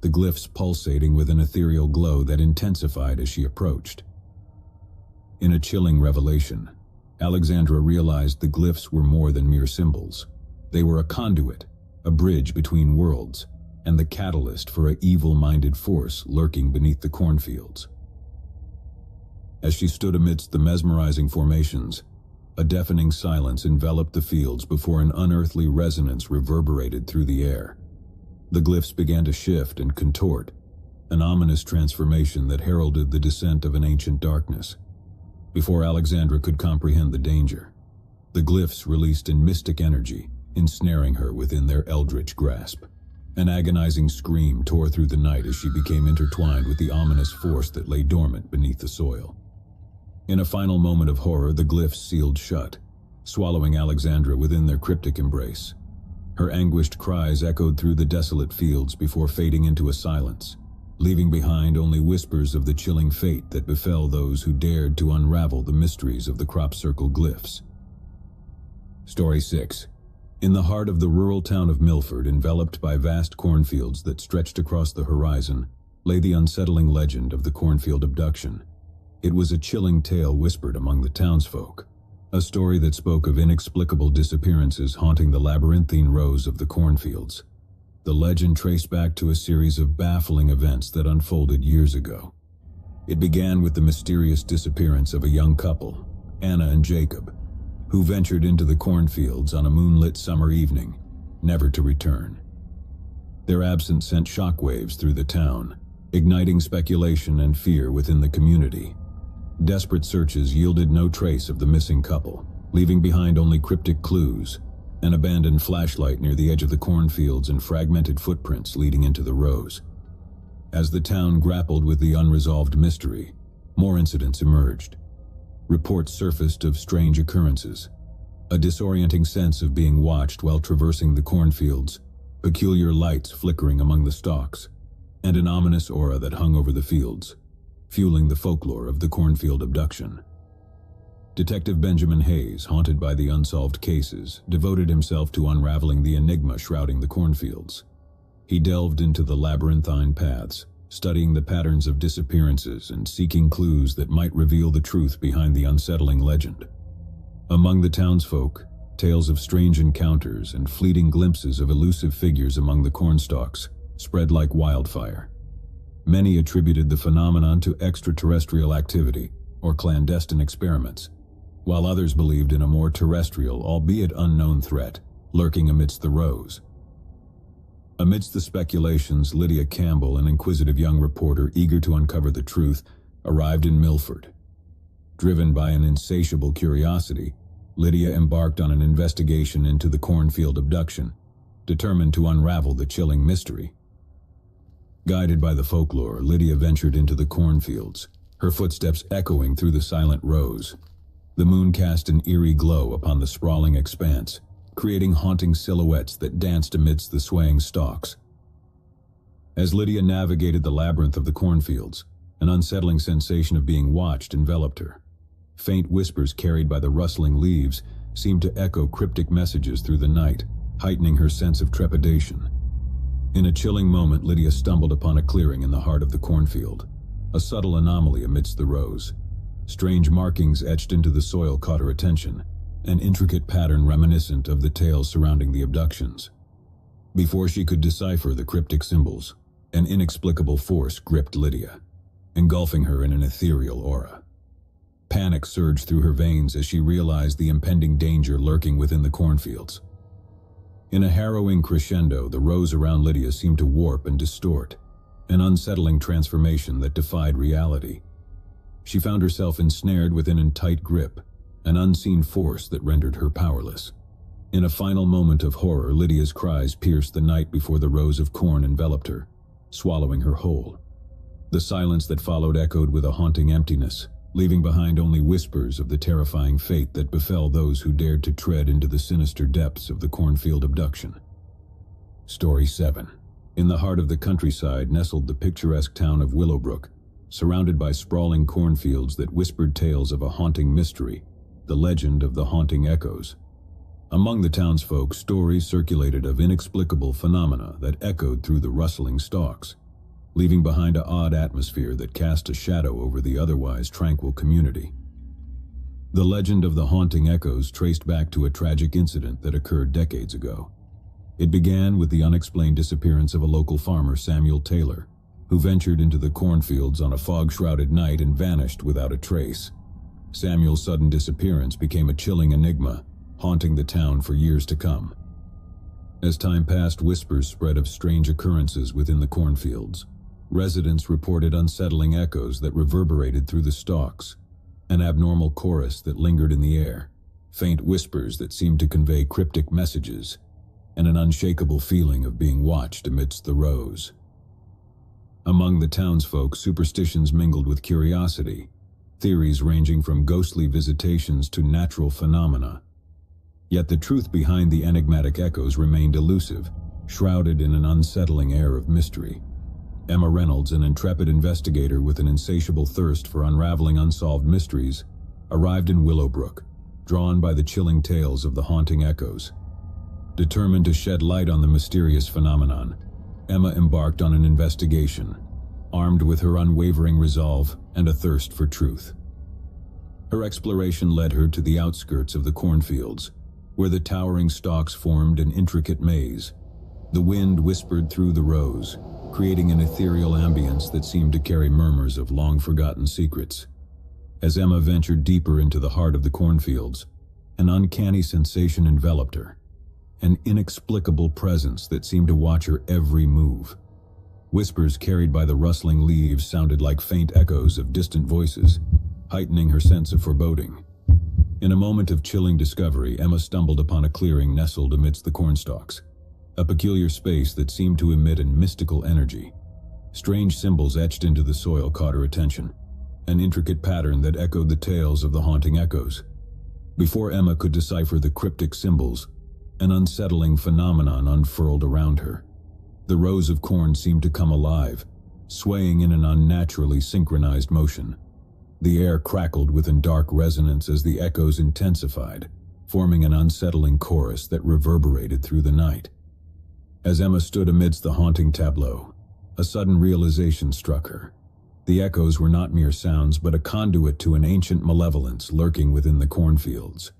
the glyphs pulsating with an ethereal glow that intensified as she approached. In a chilling revelation, Alexandra realized the glyphs were more than mere symbols. They were a conduit, a bridge between worlds, and the catalyst for an evil-minded force lurking beneath the cornfields. As she stood amidst the mesmerizing formations, a deafening silence enveloped the fields before an unearthly resonance reverberated through the air. The glyphs began to shift and contort, an ominous transformation that heralded the descent of an ancient darkness. Before Alexandra could comprehend the danger, the glyphs released in mystic energy, ensnaring her within their eldritch grasp. An agonizing scream tore through the night as she became intertwined with the ominous force that lay dormant beneath the soil. In a final moment of horror, the glyphs sealed shut, swallowing Alexandra within their cryptic embrace. Her anguished cries echoed through the desolate fields before fading into a silence, leaving behind only whispers of the chilling fate that befell those who dared to unravel the mysteries of the crop circle glyphs. Story 6. In the heart of the rural town of Milford, enveloped by vast cornfields that stretched across the horizon, lay the unsettling legend of the cornfield abduction. It was a chilling tale whispered among the townsfolk, a story that spoke of inexplicable disappearances haunting the labyrinthine rows of the cornfields. The legend traced back to a series of baffling events that unfolded years ago. It began with the mysterious disappearance of a young couple, Anna and Jacob, who ventured into the cornfields on a moonlit summer evening, never to return. Their absence sent shockwaves through the town, igniting speculation and fear within the community. Desperate searches yielded no trace of the missing couple, leaving behind only cryptic clues, an abandoned flashlight near the edge of the cornfields and fragmented footprints leading into the rows. As the town grappled with the unresolved mystery, more incidents emerged. Reports surfaced of strange occurrences, a disorienting sense of being watched while traversing the cornfields, peculiar lights flickering among the stalks, and an ominous aura that hung over the fields, fueling the folklore of the cornfield abduction. Detective Benjamin Hayes, haunted by the unsolved cases, devoted himself to unraveling the enigma shrouding the cornfields. He delved into the labyrinthine paths, studying the patterns of disappearances and seeking clues that might reveal the truth behind the unsettling legend. Among the townsfolk, tales of strange encounters and fleeting glimpses of elusive figures among the cornstalks spread like wildfire. Many attributed the phenomenon to extraterrestrial activity or clandestine experiments, while others believed in a more terrestrial, albeit unknown threat, lurking amidst the rows. Amidst the speculations, Lydia Campbell, an inquisitive young reporter eager to uncover the truth, arrived in Milford. Driven by an insatiable curiosity, Lydia embarked on an investigation into the cornfield abduction, determined to unravel the chilling mystery. Guided by the folklore, Lydia ventured into the cornfields, her footsteps echoing through the silent rows. The moon cast an eerie glow upon the sprawling expanse, creating haunting silhouettes that danced amidst the swaying stalks. As Lydia navigated the labyrinth of the cornfields, an unsettling sensation of being watched enveloped her. Faint whispers carried by the rustling leaves seemed to echo cryptic messages through the night, heightening her sense of trepidation. In a chilling moment, Lydia stumbled upon a clearing in the heart of the cornfield, a subtle anomaly amidst the rows. Strange markings etched into the soil caught her attention, an intricate pattern reminiscent of the tales surrounding the abductions. Before she could decipher the cryptic symbols, an inexplicable force gripped Lydia, engulfing her in an ethereal aura. Panic surged through her veins as she realized the impending danger lurking within the cornfields. In a harrowing crescendo, the rows around Lydia seemed to warp and distort, an unsettling transformation that defied reality. She found herself ensnared within a tight grip, an unseen force that rendered her powerless. In a final moment of horror, Lydia's cries pierced the night before the rows of corn enveloped her, swallowing her whole. The silence that followed echoed with a haunting emptiness, leaving behind only whispers of the terrifying fate that befell those who dared to tread into the sinister depths of the cornfield abduction. Story 7. In the heart of the countryside nestled the picturesque town of Willowbrook, surrounded by sprawling cornfields that whispered tales of a haunting mystery, the legend of the haunting echoes. Among the townsfolk, stories circulated of inexplicable phenomena that echoed through the rustling stalks, leaving behind an odd atmosphere that cast a shadow over the otherwise tranquil community. The legend of the haunting echoes traced back to a tragic incident that occurred decades ago. It began with the unexplained disappearance of a local farmer, Samuel Taylor, who ventured into the cornfields on a fog-shrouded night and vanished without a trace. Samuel's sudden disappearance became a chilling enigma, haunting the town for years to come. As time passed, whispers spread of strange occurrences within the cornfields. Residents reported unsettling echoes that reverberated through the stalks, an abnormal chorus that lingered in the air, faint whispers that seemed to convey cryptic messages, and an unshakable feeling of being watched amidst the rows. Among the townsfolk, superstitions mingled with curiosity, theories ranging from ghostly visitations to natural phenomena. Yet the truth behind the enigmatic echoes remained elusive, shrouded in an unsettling air of mystery. Emma Reynolds, an intrepid investigator with an insatiable thirst for unraveling unsolved mysteries, arrived in Willowbrook, drawn by the chilling tales of the haunting echoes. Determined to shed light on the mysterious phenomenon, Emma embarked on an investigation, armed with her unwavering resolve and a thirst for truth. Her exploration led her to the outskirts of the cornfields, where the towering stalks formed an intricate maze. The wind whispered through the rows, creating an ethereal ambience that seemed to carry murmurs of long-forgotten secrets. As Emma ventured deeper into the heart of the cornfields, an uncanny sensation enveloped her, an inexplicable presence that seemed to watch her every move. Whispers carried by the rustling leaves sounded like faint echoes of distant voices, heightening her sense of foreboding. In a moment of chilling discovery, Emma stumbled upon a clearing nestled amidst the cornstalks, a peculiar space that seemed to emit a mystical energy. Strange symbols etched into the soil caught her attention, an intricate pattern that echoed the tales of the haunting echoes. Before Emma could decipher the cryptic symbols, an unsettling phenomenon unfurled around her. The rows of corn seemed to come alive, swaying in an unnaturally synchronized motion. The air crackled within dark resonance as the echoes intensified, forming an unsettling chorus that reverberated through the night. As Emma stood amidst the haunting tableau, a sudden realization struck her. The echoes were not mere sounds, but a conduit to an ancient malevolence lurking within the cornfields.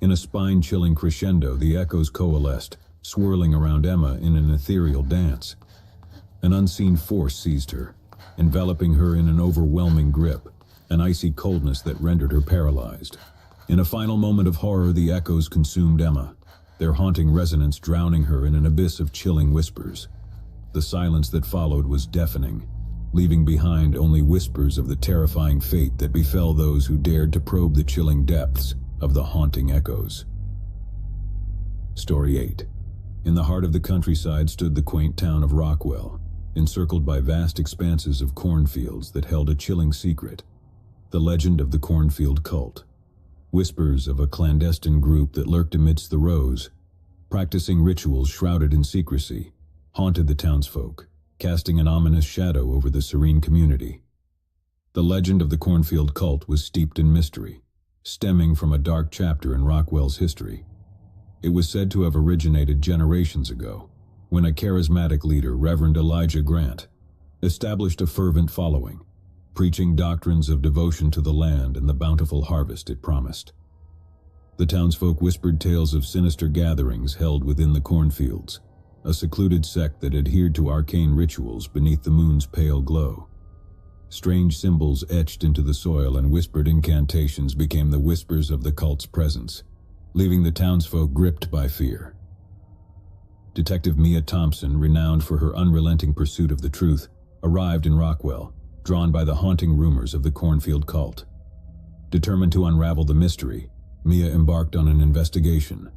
In a spine-chilling crescendo, the echoes coalesced, swirling around Emma in an ethereal dance. An unseen force seized her, enveloping her in an overwhelming grip, an icy coldness that rendered her paralyzed. In a final moment of horror, the echoes consumed Emma, their haunting resonance drowning her in an abyss of chilling whispers. The silence that followed was deafening, leaving behind only whispers of the terrifying fate that befell those who dared to probe the chilling depths of the haunting echoes. Story 8. In the heart of the countryside stood the quaint town of Rockwell, encircled by vast expanses of cornfields that held a chilling secret: the legend of the cornfield cult. Whispers of a clandestine group that lurked amidst the rows, practicing rituals shrouded in secrecy, haunted the townsfolk, casting an ominous shadow over the serene community. The legend of the cornfield cult was steeped in mystery, stemming from a dark chapter in Rockwell's history. It was said to have originated generations ago, when a charismatic leader, Reverend Elijah Grant, established a fervent following, preaching doctrines of devotion to the land and the bountiful harvest it promised. The townsfolk whispered tales of sinister gatherings held within the cornfields, a secluded sect that adhered to arcane rituals beneath the moon's pale glow. Strange symbols etched into the soil and whispered incantations became the whispers of the cult's presence, leaving the townsfolk gripped by fear. Detective Mia Thompson, renowned for her unrelenting pursuit of the truth, arrived in Rockwell, drawn by the haunting rumors of the Cornfield cult. Determined to unravel the mystery, Mia embarked on an investigation,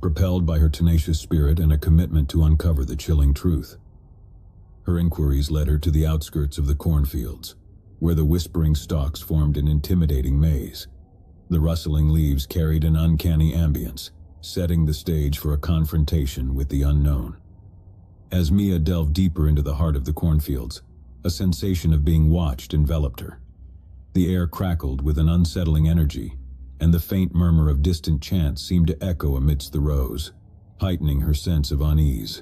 propelled by her tenacious spirit and a commitment to uncover the chilling truth. Her inquiries led her to the outskirts of the cornfields, where the whispering stalks formed an intimidating maze. The rustling leaves carried an uncanny ambience, setting the stage for a confrontation with the unknown. As Mia delved deeper into the heart of the cornfields, a sensation of being watched enveloped her. The air crackled with an unsettling energy, and the faint murmur of distant chants seemed to echo amidst the rows, heightening her sense of unease.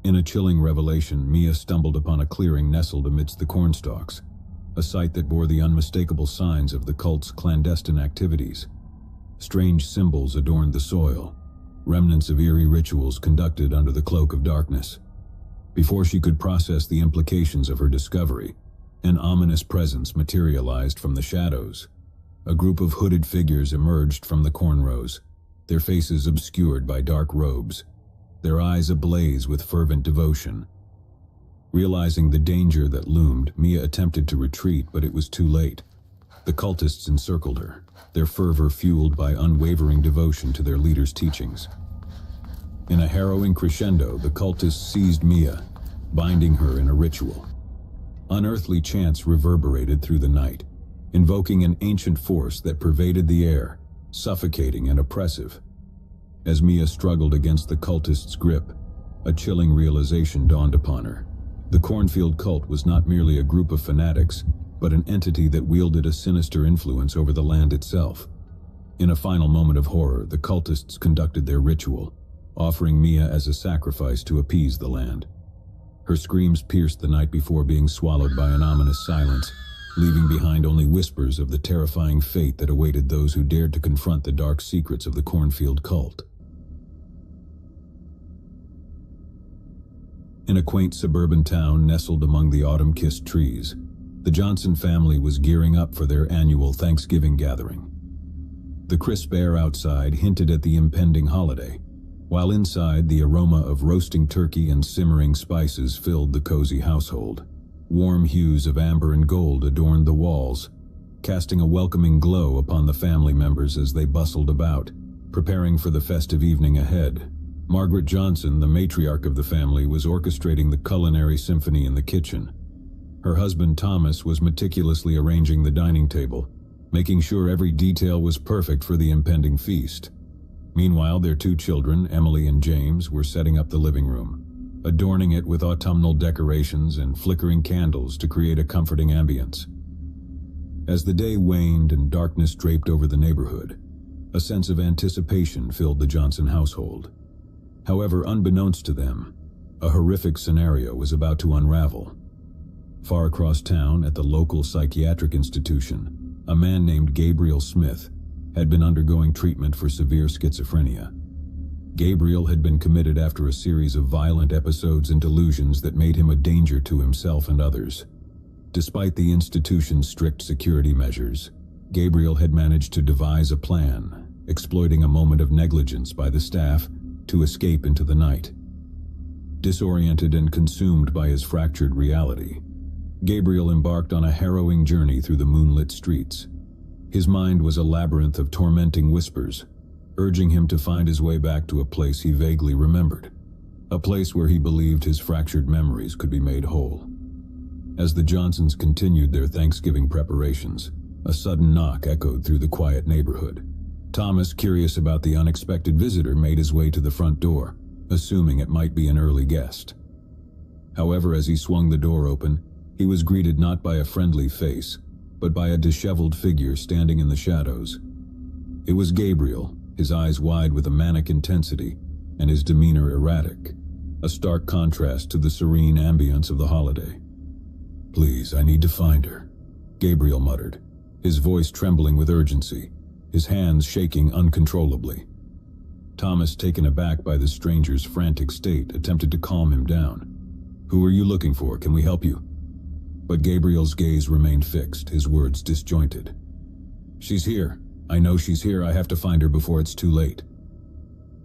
In a chilling revelation, Mia stumbled upon a clearing nestled amidst the cornstalks, a sight that bore the unmistakable signs of the cult's clandestine activities. Strange symbols adorned the soil, remnants of eerie rituals conducted under the cloak of darkness. Before she could process the implications of her discovery, an ominous presence materialized from the shadows. A group of hooded figures emerged from the corn rows, their faces obscured by dark robes, their eyes ablaze with fervent devotion. Realizing the danger that loomed, Mia attempted to retreat, but it was too late. The cultists encircled her, their fervor fueled by unwavering devotion to their leader's teachings. In a harrowing crescendo, the cultists seized Mia, binding her in a ritual. Unearthly chants reverberated through the night, invoking an ancient force that pervaded the air, suffocating and oppressive. As Mia struggled against the cultists' grip, a chilling realization dawned upon her. The Cornfield cult was not merely a group of fanatics, but an entity that wielded a sinister influence over the land itself. In a final moment of horror, the cultists conducted their ritual, offering Mia as a sacrifice to appease the land. Her screams pierced the night before being swallowed by an ominous silence, leaving behind only whispers of the terrifying fate that awaited those who dared to confront the dark secrets of the Cornfield cult. In a quaint suburban town nestled among the autumn-kissed trees, the Johnson family was gearing up for their annual Thanksgiving gathering. The crisp air outside hinted at the impending holiday, while inside the aroma of roasting turkey and simmering spices filled the cozy household. Warm hues of amber and gold adorned the walls, casting a welcoming glow upon the family members as they bustled about, preparing for the festive evening ahead. Margaret Johnson, the matriarch of the family, was orchestrating the culinary symphony in the kitchen. Her husband Thomas was meticulously arranging the dining table, making sure every detail was perfect for the impending feast. Meanwhile, their two children, Emily and James, were setting up the living room, adorning it with autumnal decorations and flickering candles to create a comforting ambience. As the day waned and darkness draped over the neighborhood, a sense of anticipation filled the Johnson household. However, unbeknownst to them, a horrific scenario was about to unravel. Far across town, at the local psychiatric institution, a man named Gabriel Smith had been undergoing treatment for severe schizophrenia. Gabriel had been committed after a series of violent episodes and delusions that made him a danger to himself and others. Despite the institution's strict security measures, Gabriel had managed to devise a plan, exploiting a moment of negligence by the staff to escape into the night. Disoriented and consumed by his fractured reality, Gabriel embarked on a harrowing journey through the moonlit streets. His mind was a labyrinth of tormenting whispers, urging him to find his way back to a place he vaguely remembered, a place where he believed his fractured memories could be made whole. As the Johnsons continued their Thanksgiving preparations, a sudden knock echoed through the quiet neighborhood. Thomas, curious about the unexpected visitor, made his way to the front door, assuming it might be an early guest. However, as he swung the door open, he was greeted not by a friendly face, but by a disheveled figure standing in the shadows. It was Gabriel, his eyes wide with a manic intensity, and his demeanor erratic, a stark contrast to the serene ambience of the holiday. "Please, I need to find her," Gabriel muttered, his voice trembling with urgency, his hands shaking uncontrollably. Thomas, taken aback by the stranger's frantic state, attempted to calm him down. "Who are you looking for? Can we help you?" But Gabriel's gaze remained fixed, his words disjointed. "She's here. I know she's here. I have to find her before it's too late."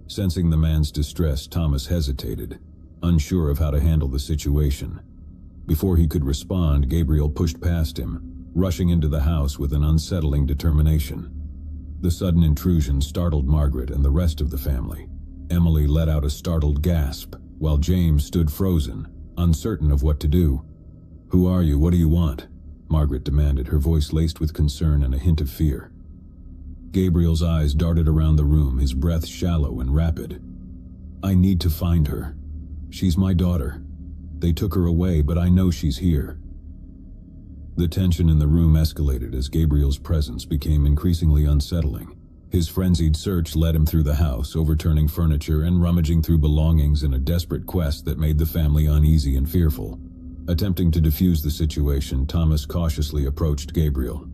Sensing the man's distress, Thomas hesitated, unsure of how to handle the situation. Before he could respond, Gabriel pushed past him, rushing into the house with an unsettling determination. The sudden intrusion startled Margaret and the rest of the family. Emily let out a startled gasp, while James stood frozen, uncertain of what to do. "Who are you? What do you want?" Margaret demanded, her voice laced with concern and a hint of fear. Gabriel's eyes darted around the room, his breath shallow and rapid. "I need to find her. She's my daughter. They took her away, but I know she's here." The tension in the room escalated as Gabriel's presence became increasingly unsettling. His frenzied search led him through the house, overturning furniture and rummaging through belongings in a desperate quest that made the family uneasy and fearful. Attempting to defuse the situation, Thomas cautiously approached Gabriel.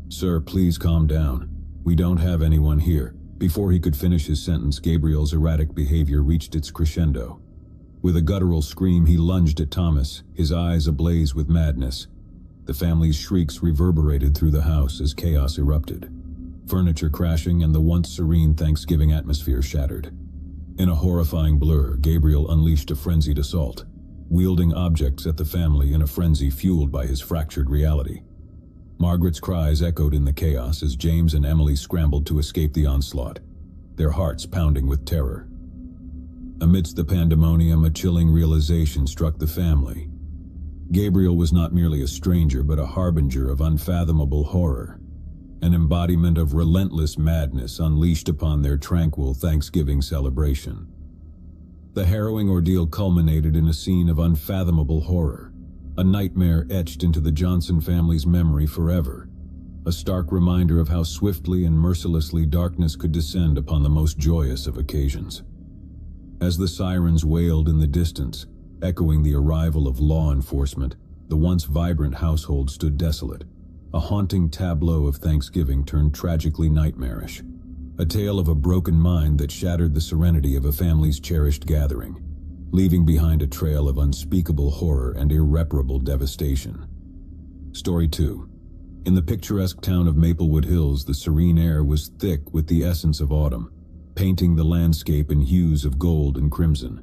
"Sir, please calm down. We don't have anyone here." Before he could finish his sentence, Gabriel's erratic behavior reached its crescendo. With a guttural scream, he lunged at Thomas, his eyes ablaze with madness. The family's shrieks reverberated through the house as chaos erupted. Furniture crashing and the once serene Thanksgiving atmosphere shattered. In a horrifying blur, Gabriel unleashed a frenzied assault, wielding objects at the family in a frenzy fueled by his fractured reality. Margaret's cries echoed in the chaos as James and Emily scrambled to escape the onslaught, their hearts pounding with terror. Amidst the pandemonium, a chilling realization struck the family. Gabriel was not merely a stranger, but a harbinger of unfathomable horror, an embodiment of relentless madness unleashed upon their tranquil Thanksgiving celebration. The harrowing ordeal culminated in a scene of unfathomable horror, a nightmare etched into the Johnson family's memory forever, a stark reminder of how swiftly and mercilessly darkness could descend upon the most joyous of occasions. As the sirens wailed in the distance, echoing the arrival of law enforcement, the once vibrant household stood desolate, a haunting tableau of Thanksgiving turned tragically nightmarish, a tale of a broken mind that shattered the serenity of a family's cherished gathering, leaving behind a trail of unspeakable horror and irreparable devastation. Story 2. In the picturesque town of Maplewood Hills, the serene air was thick with the essence of autumn, painting the landscape in hues of gold and crimson.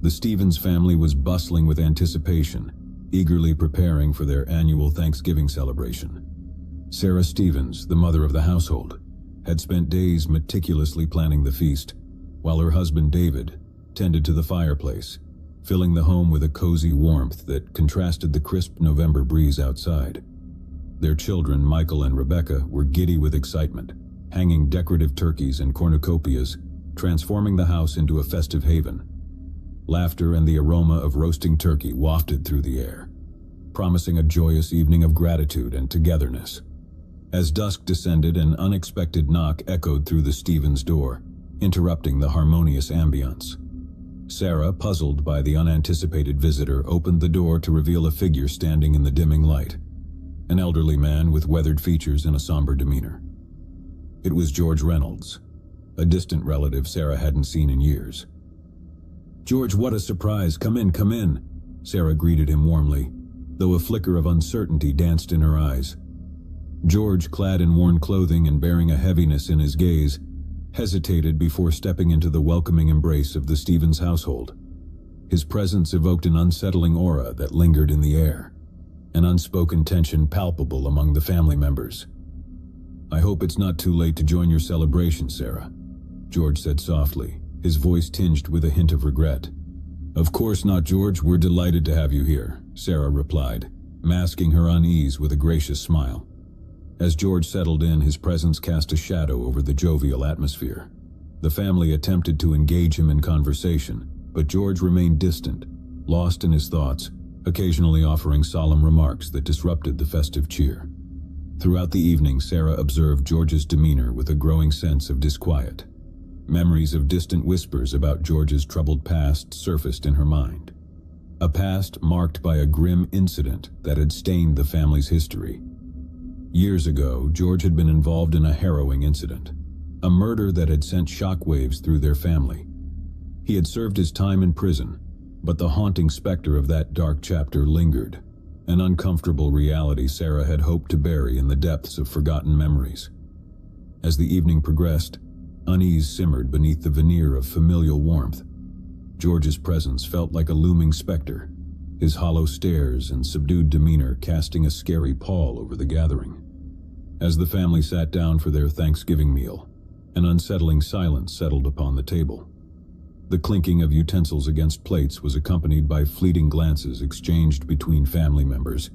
The Stevens family was bustling with anticipation, eagerly preparing for their annual Thanksgiving celebration. Sarah Stevens, the mother of the household, had spent days meticulously planning the feast, while her husband David tended to the fireplace, filling the home with a cozy warmth that contrasted the crisp November breeze outside. Their children, Michael and Rebecca, were giddy with excitement, hanging decorative turkeys and cornucopias, transforming the house into a festive haven. Laughter and the aroma of roasting turkey wafted through the air, promising a joyous evening of gratitude and togetherness. As dusk descended, an unexpected knock echoed through the Stevens' door, interrupting the harmonious ambience. Sarah, puzzled by the unanticipated visitor, opened the door to reveal a figure standing in the dimming light, an elderly man with weathered features and a somber demeanor. It was George Reynolds, a distant relative Sarah hadn't seen in years. "George, what a surprise! Come in, come in!" Sarah greeted him warmly, though a flicker of uncertainty danced in her eyes. George, clad in worn clothing and bearing a heaviness in his gaze, hesitated before stepping into the welcoming embrace of the Stevens household. His presence evoked an unsettling aura that lingered in the air, an unspoken tension palpable among the family members. "I hope it's not too late to join your celebration, Sarah," George said softly, his voice tinged with a hint of regret. "Of course not, George. We're delighted to have you here," Sarah replied, masking her unease with a gracious smile. As George settled in, his presence cast a shadow over the jovial atmosphere. The family attempted to engage him in conversation, but George remained distant, lost in his thoughts, occasionally offering solemn remarks that disrupted the festive cheer. Throughout the evening, Sarah observed George's demeanor with a growing sense of disquiet. Memories of distant whispers about George's troubled past surfaced in her mind. A past marked by a grim incident that had stained the family's history. Years ago, George had been involved in a harrowing incident, a murder that had sent shockwaves through their family. He had served his time in prison, but the haunting specter of that dark chapter lingered, an uncomfortable reality Sarah had hoped to bury in the depths of forgotten memories. As the evening progressed, unease simmered beneath the veneer of familial warmth. George's presence felt like a looming specter, his hollow stares and subdued demeanor casting a scary pall over the gathering. As the family sat down for their Thanksgiving meal, an unsettling silence settled upon the table. The clinking of utensils against plates was accompanied by fleeting glances exchanged between family members,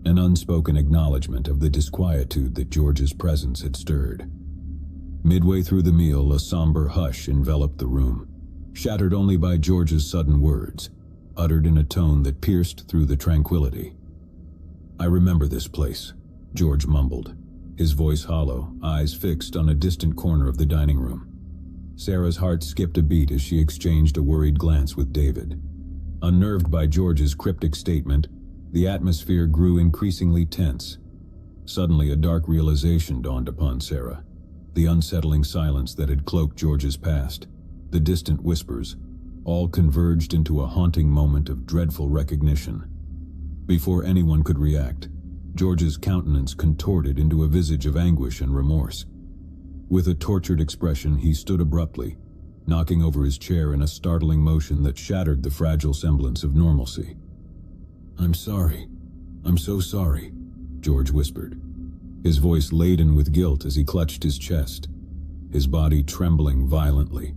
an unspoken acknowledgement of the disquietude that George's presence had stirred. Midway through the meal, a somber hush enveloped the room, shattered only by George's sudden words, uttered in a tone that pierced through the tranquility. "I remember this place," George mumbled, his voice hollow, eyes fixed on a distant corner of the dining room. Sarah's heart skipped a beat as she exchanged a worried glance with David. Unnerved by George's cryptic statement, the atmosphere grew increasingly tense. Suddenly, a dark realization dawned upon Sarah. The unsettling silence that had cloaked George's past, the distant whispers, all converged into a haunting moment of dreadful recognition. Before anyone could react, George's countenance contorted into a visage of anguish and remorse. With a tortured expression, he stood abruptly, knocking over his chair in a startling motion that shattered the fragile semblance of normalcy. "I'm sorry. I'm so sorry," George whispered, his voice laden with guilt as he clutched his chest, his body trembling violently.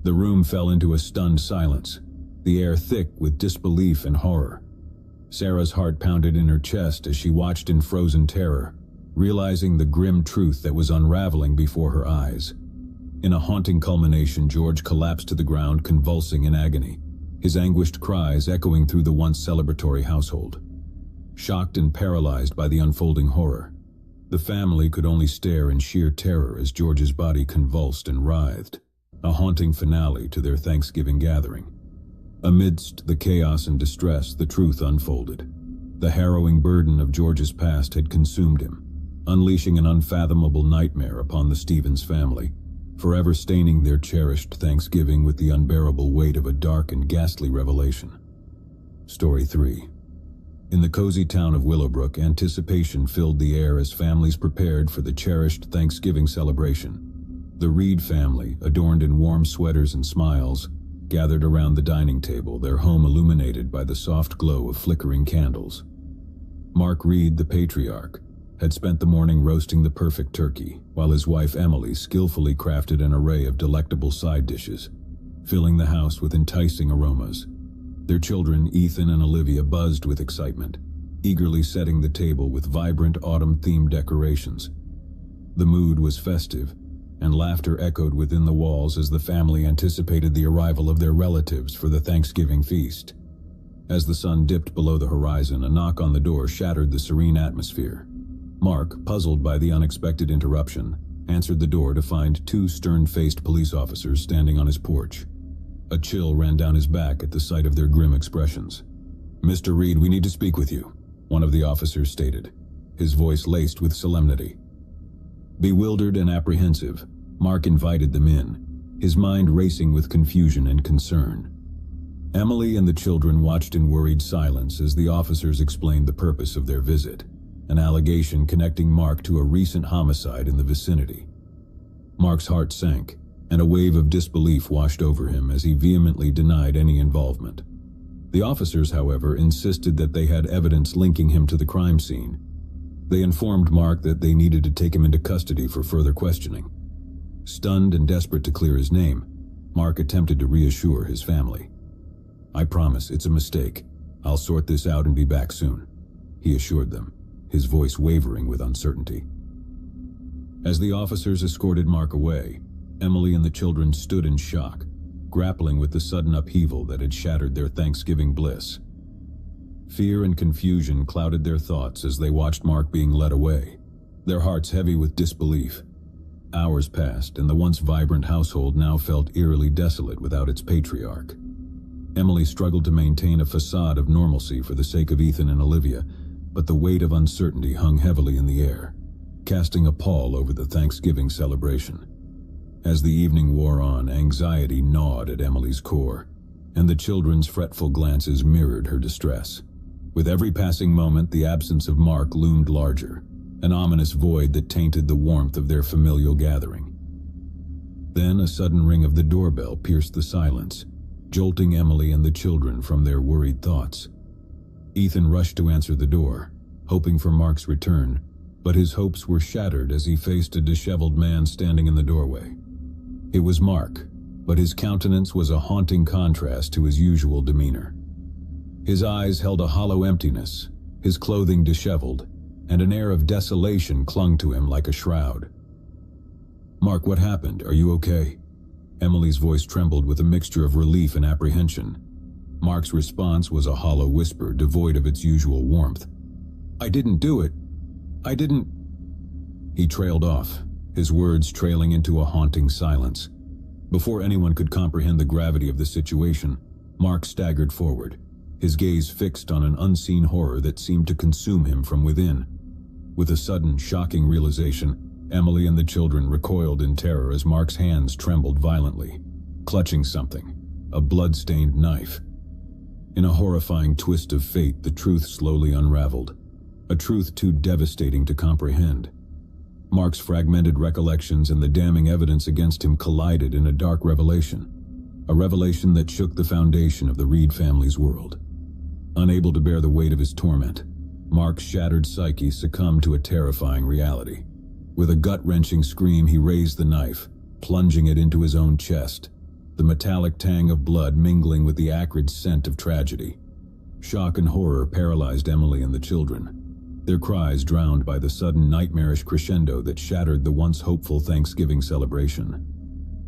The room fell into a stunned silence, the air thick with disbelief and horror. Sarah's heart pounded in her chest as she watched in frozen terror, realizing the grim truth that was unraveling before her eyes. In a haunting culmination, George collapsed to the ground, convulsing in agony, his anguished cries echoing through the once celebratory household. Shocked and paralyzed by the unfolding horror, the family could only stare in sheer terror as George's body convulsed and writhed, a haunting finale to their Thanksgiving gathering. Amidst the chaos and distress, the truth unfolded. The harrowing burden of George's past had consumed him, unleashing an unfathomable nightmare upon the Stevens family, forever staining their cherished Thanksgiving with the unbearable weight of a dark and ghastly revelation. Story 3. In the cozy town of Willowbrook, anticipation filled the air as families prepared for the cherished Thanksgiving celebration. The Reed family, adorned in warm sweaters and smiles, gathered around the dining table, their home illuminated by the soft glow of flickering candles. Mark Reed, the patriarch, had spent the morning roasting the perfect turkey, while his wife Emily skillfully crafted an array of delectable side dishes, filling the house with enticing aromas. Their children, Ethan and Olivia, buzzed with excitement, eagerly setting the table with vibrant autumn-themed decorations. The mood was festive, and laughter echoed within the walls as the family anticipated the arrival of their relatives for the Thanksgiving feast. As the sun dipped below the horizon, a knock on the door shattered the serene atmosphere. Mark, puzzled by the unexpected interruption, answered the door to find two stern-faced police officers standing on his porch. A chill ran down his back at the sight of their grim expressions. "Mr. Reed, we need to speak with you," one of the officers stated, his voice laced with solemnity. Bewildered and apprehensive, Mark invited them in, his mind racing with confusion and concern. Emily and the children watched in worried silence as the officers explained the purpose of their visit, an allegation connecting Mark to a recent homicide in the vicinity. Mark's heart sank, and a wave of disbelief washed over him as he vehemently denied any involvement. The officers, however, insisted that they had evidence linking him to the crime scene. They informed Mark that they needed to take him into custody for further questioning. Stunned and desperate to clear his name, Mark attempted to reassure his family. "I promise, it's a mistake. I'll sort this out and be back soon," he assured them, his voice wavering with uncertainty. As the officers escorted Mark away, Emily and the children stood in shock, grappling with the sudden upheaval that had shattered their Thanksgiving bliss. Fear and confusion clouded their thoughts as they watched Mark being led away, their hearts heavy with disbelief. Hours passed, and the once vibrant household now felt eerily desolate without its patriarch. Emily struggled to maintain a facade of normalcy for the sake of Ethan and Olivia, but the weight of uncertainty hung heavily in the air, casting a pall over the Thanksgiving celebration. As the evening wore on, anxiety gnawed at Emily's core, and the children's fretful glances mirrored her distress. With every passing moment, the absence of Mark loomed larger, an ominous void that tainted the warmth of their familial gathering. Then a sudden ring of the doorbell pierced the silence, jolting Emily and the children from their worried thoughts. Ethan rushed to answer the door, hoping for Mark's return, but his hopes were shattered as he faced a disheveled man standing in the doorway. It was Mark, but his countenance was a haunting contrast to his usual demeanor. His eyes held a hollow emptiness, his clothing disheveled, and an air of desolation clung to him like a shroud. "Mark, what happened? Are you okay?" Emily's voice trembled with a mixture of relief and apprehension. Mark's response was a hollow whisper devoid of its usual warmth. "I didn't do it. I didn't..." He trailed off, his words trailing into a haunting silence. Before anyone could comprehend the gravity of the situation, Mark staggered forward, his gaze fixed on an unseen horror that seemed to consume him from within. With a sudden, shocking realization, Emily and the children recoiled in terror as Mark's hands trembled violently, clutching something, a blood-stained knife. In a horrifying twist of fate, the truth slowly unraveled, a truth too devastating to comprehend. Mark's fragmented recollections and the damning evidence against him collided in a dark revelation, a revelation that shook the foundation of the Reed family's world. Unable to bear the weight of his torment, Mark's shattered psyche succumbed to a terrifying reality. With a gut-wrenching scream, he raised the knife, plunging it into his own chest, the metallic tang of blood mingling with the acrid scent of tragedy. Shock and horror paralyzed Emily and the children, their cries drowned by the sudden nightmarish crescendo that shattered the once hopeful Thanksgiving celebration.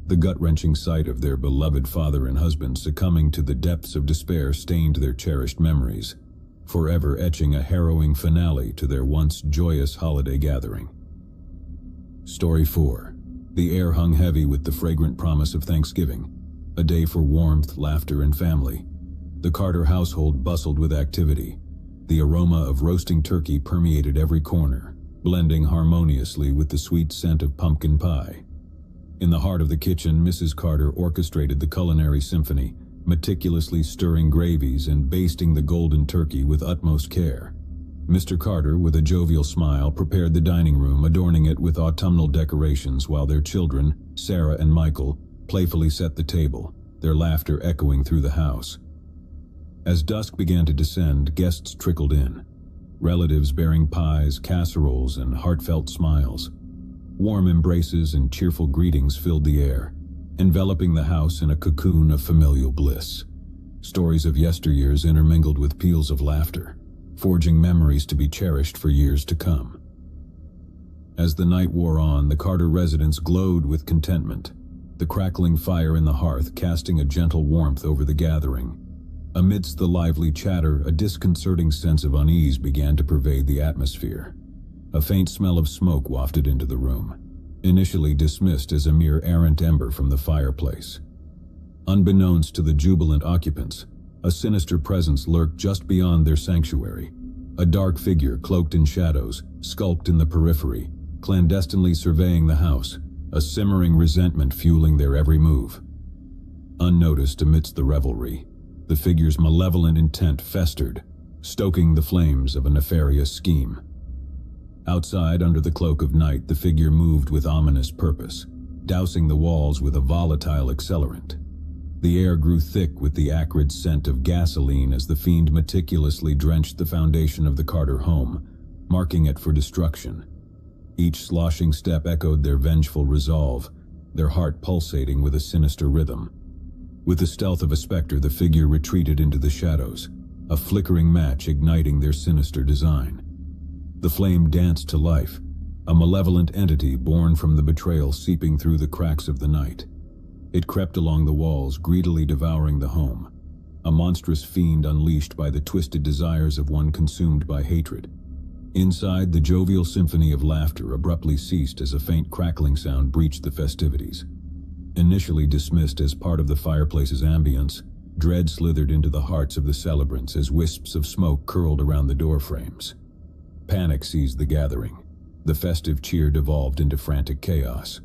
The gut-wrenching sight of their beloved father and husband succumbing to the depths of despair stained their cherished memories, forever etching a harrowing finale to their once joyous holiday gathering. Story 4. The air hung heavy with the fragrant promise of Thanksgiving, a day for warmth, laughter, and family. The Carter household bustled with activity. The aroma of roasting turkey permeated every corner, blending harmoniously with the sweet scent of pumpkin pie. In the heart of the kitchen, Mrs. Carter orchestrated the culinary symphony, meticulously stirring gravies and basting the golden turkey with utmost care. Mr. Carter, with a jovial smile, prepared the dining room, adorning it with autumnal decorations, while their children, Sarah and Michael, playfully set the table, their laughter echoing through the house. As dusk began to descend, guests trickled in, relatives bearing pies, casseroles, and heartfelt smiles. Warm embraces and cheerful greetings filled the air, enveloping the house in a cocoon of familial bliss. Stories of yesteryears intermingled with peals of laughter, forging memories to be cherished for years to come. As the night wore on, the Carter residence glowed with contentment, the crackling fire in the hearth casting a gentle warmth over the gathering. Amidst the lively chatter, a disconcerting sense of unease began to pervade the atmosphere. A faint smell of smoke wafted into the room, initially dismissed as a mere errant ember from the fireplace. Unbeknownst to the jubilant occupants, a sinister presence lurked just beyond their sanctuary. A dark figure, cloaked in shadows, skulked in the periphery, clandestinely surveying the house, a simmering resentment fueling their every move. Unnoticed amidst the revelry, the figure's malevolent intent festered, stoking the flames of a nefarious scheme. Outside, under the cloak of night, the figure moved with ominous purpose, dousing the walls with a volatile accelerant. The air grew thick with the acrid scent of gasoline as the fiend meticulously drenched the foundation of the Carter home, marking it for destruction. Each sloshing step echoed their vengeful resolve, their heart pulsating with a sinister rhythm. With the stealth of a specter, the figure retreated into the shadows, a flickering match igniting their sinister design. The flame danced to life, a malevolent entity born from the betrayal seeping through the cracks of the night. It crept along the walls, greedily devouring the home, a monstrous fiend unleashed by the twisted desires of one consumed by hatred. Inside, the jovial symphony of laughter abruptly ceased as a faint crackling sound breached the festivities. Initially dismissed as part of the fireplace's ambience, dread slithered into the hearts of the celebrants as wisps of smoke curled around the doorframes. Panic seized the gathering. The festive cheer devolved into frantic chaos.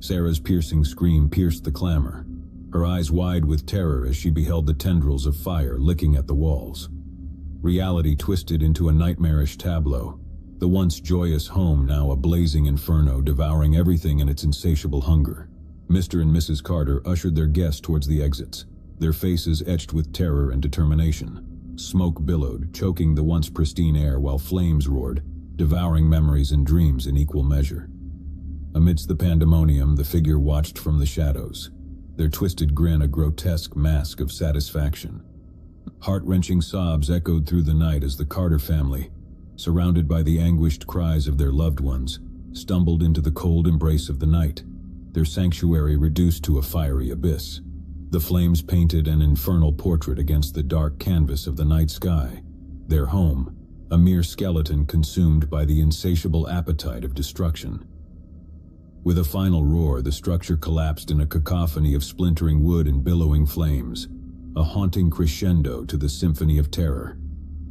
Sarah's piercing scream pierced the clamor, her eyes wide with terror as she beheld the tendrils of fire licking at the walls. Reality twisted into a nightmarish tableau, the once joyous home now a blazing inferno devouring everything in its insatiable hunger. Mr. and Mrs. Carter ushered their guests towards the exits, their faces etched with terror and determination. Smoke billowed, choking the once pristine air while flames roared, devouring memories and dreams in equal measure. Amidst the pandemonium, the figure watched from the shadows, their twisted grin a grotesque mask of satisfaction. Heart-wrenching sobs echoed through the night as the Carter family, surrounded by the anguished cries of their loved ones, stumbled into the cold embrace of the night, their sanctuary reduced to a fiery abyss. The flames painted an infernal portrait against the dark canvas of the night sky, their home, a mere skeleton consumed by the insatiable appetite of destruction. With a final roar, the structure collapsed in a cacophony of splintering wood and billowing flames, a haunting crescendo to the symphony of terror.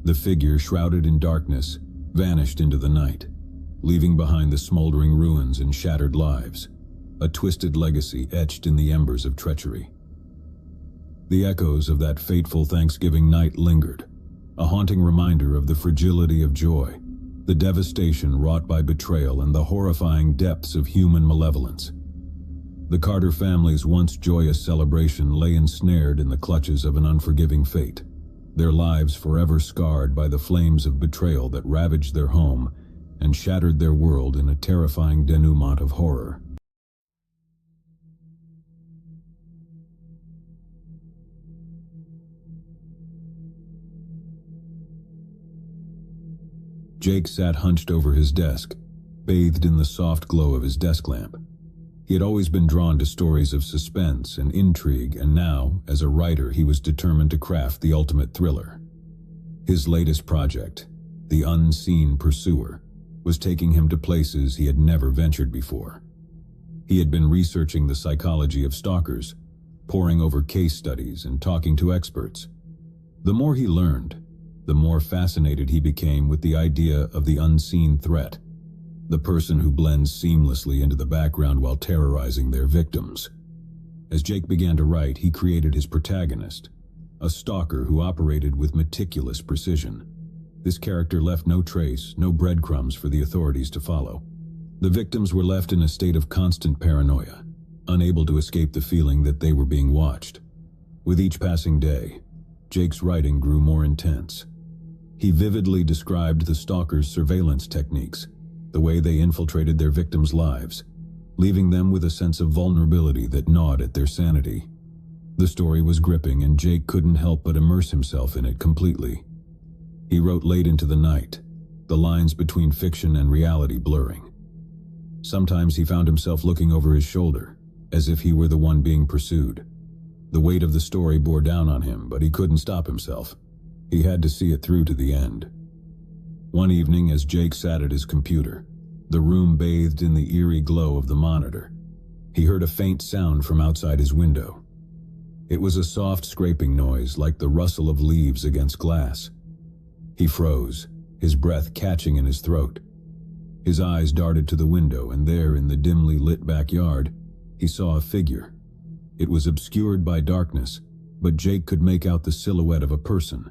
The figure, shrouded in darkness, vanished into the night, leaving behind the smoldering ruins and shattered lives, a twisted legacy etched in the embers of treachery. The echoes of that fateful Thanksgiving night lingered, a haunting reminder of the fragility of joy, the devastation wrought by betrayal, and the horrifying depths of human malevolence. The Carter family's once joyous celebration lay ensnared in the clutches of an unforgiving fate, their lives forever scarred by the flames of betrayal that ravaged their home and shattered their world in a terrifying denouement of horror. Jake sat hunched over his desk, bathed in the soft glow of his desk lamp. He had always been drawn to stories of suspense and intrigue, and now, as a writer, he was determined to craft the ultimate thriller. His latest project, The Unseen Pursuer, was taking him to places he had never ventured before. He had been researching the psychology of stalkers, poring over case studies and talking to experts. The more he learned, the more fascinated he became with the idea of the unseen threat, the person who blends seamlessly into the background while terrorizing their victims. As Jake began to write, he created his protagonist, a stalker who operated with meticulous precision. This character left no trace, no breadcrumbs for the authorities to follow. The victims were left in a state of constant paranoia, unable to escape the feeling that they were being watched. With each passing day, Jake's writing grew more intense. He vividly described the stalkers' surveillance techniques, the way they infiltrated their victims' lives, leaving them with a sense of vulnerability that gnawed at their sanity. The story was gripping, and Jake couldn't help but immerse himself in it completely. He wrote late into the night, the lines between fiction and reality blurring. Sometimes he found himself looking over his shoulder, as if he were the one being pursued. The weight of the story bore down on him, but he couldn't stop himself. He had to see it through to the end. One evening, as Jake sat at his computer, the room bathed in the eerie glow of the monitor, he heard a faint sound from outside his window. It was a soft scraping noise, like the rustle of leaves against glass. He froze, his breath catching in his throat. His eyes darted to the window, and there, in the dimly lit backyard, he saw a figure. It was obscured by darkness, but Jake could make out the silhouette of a person.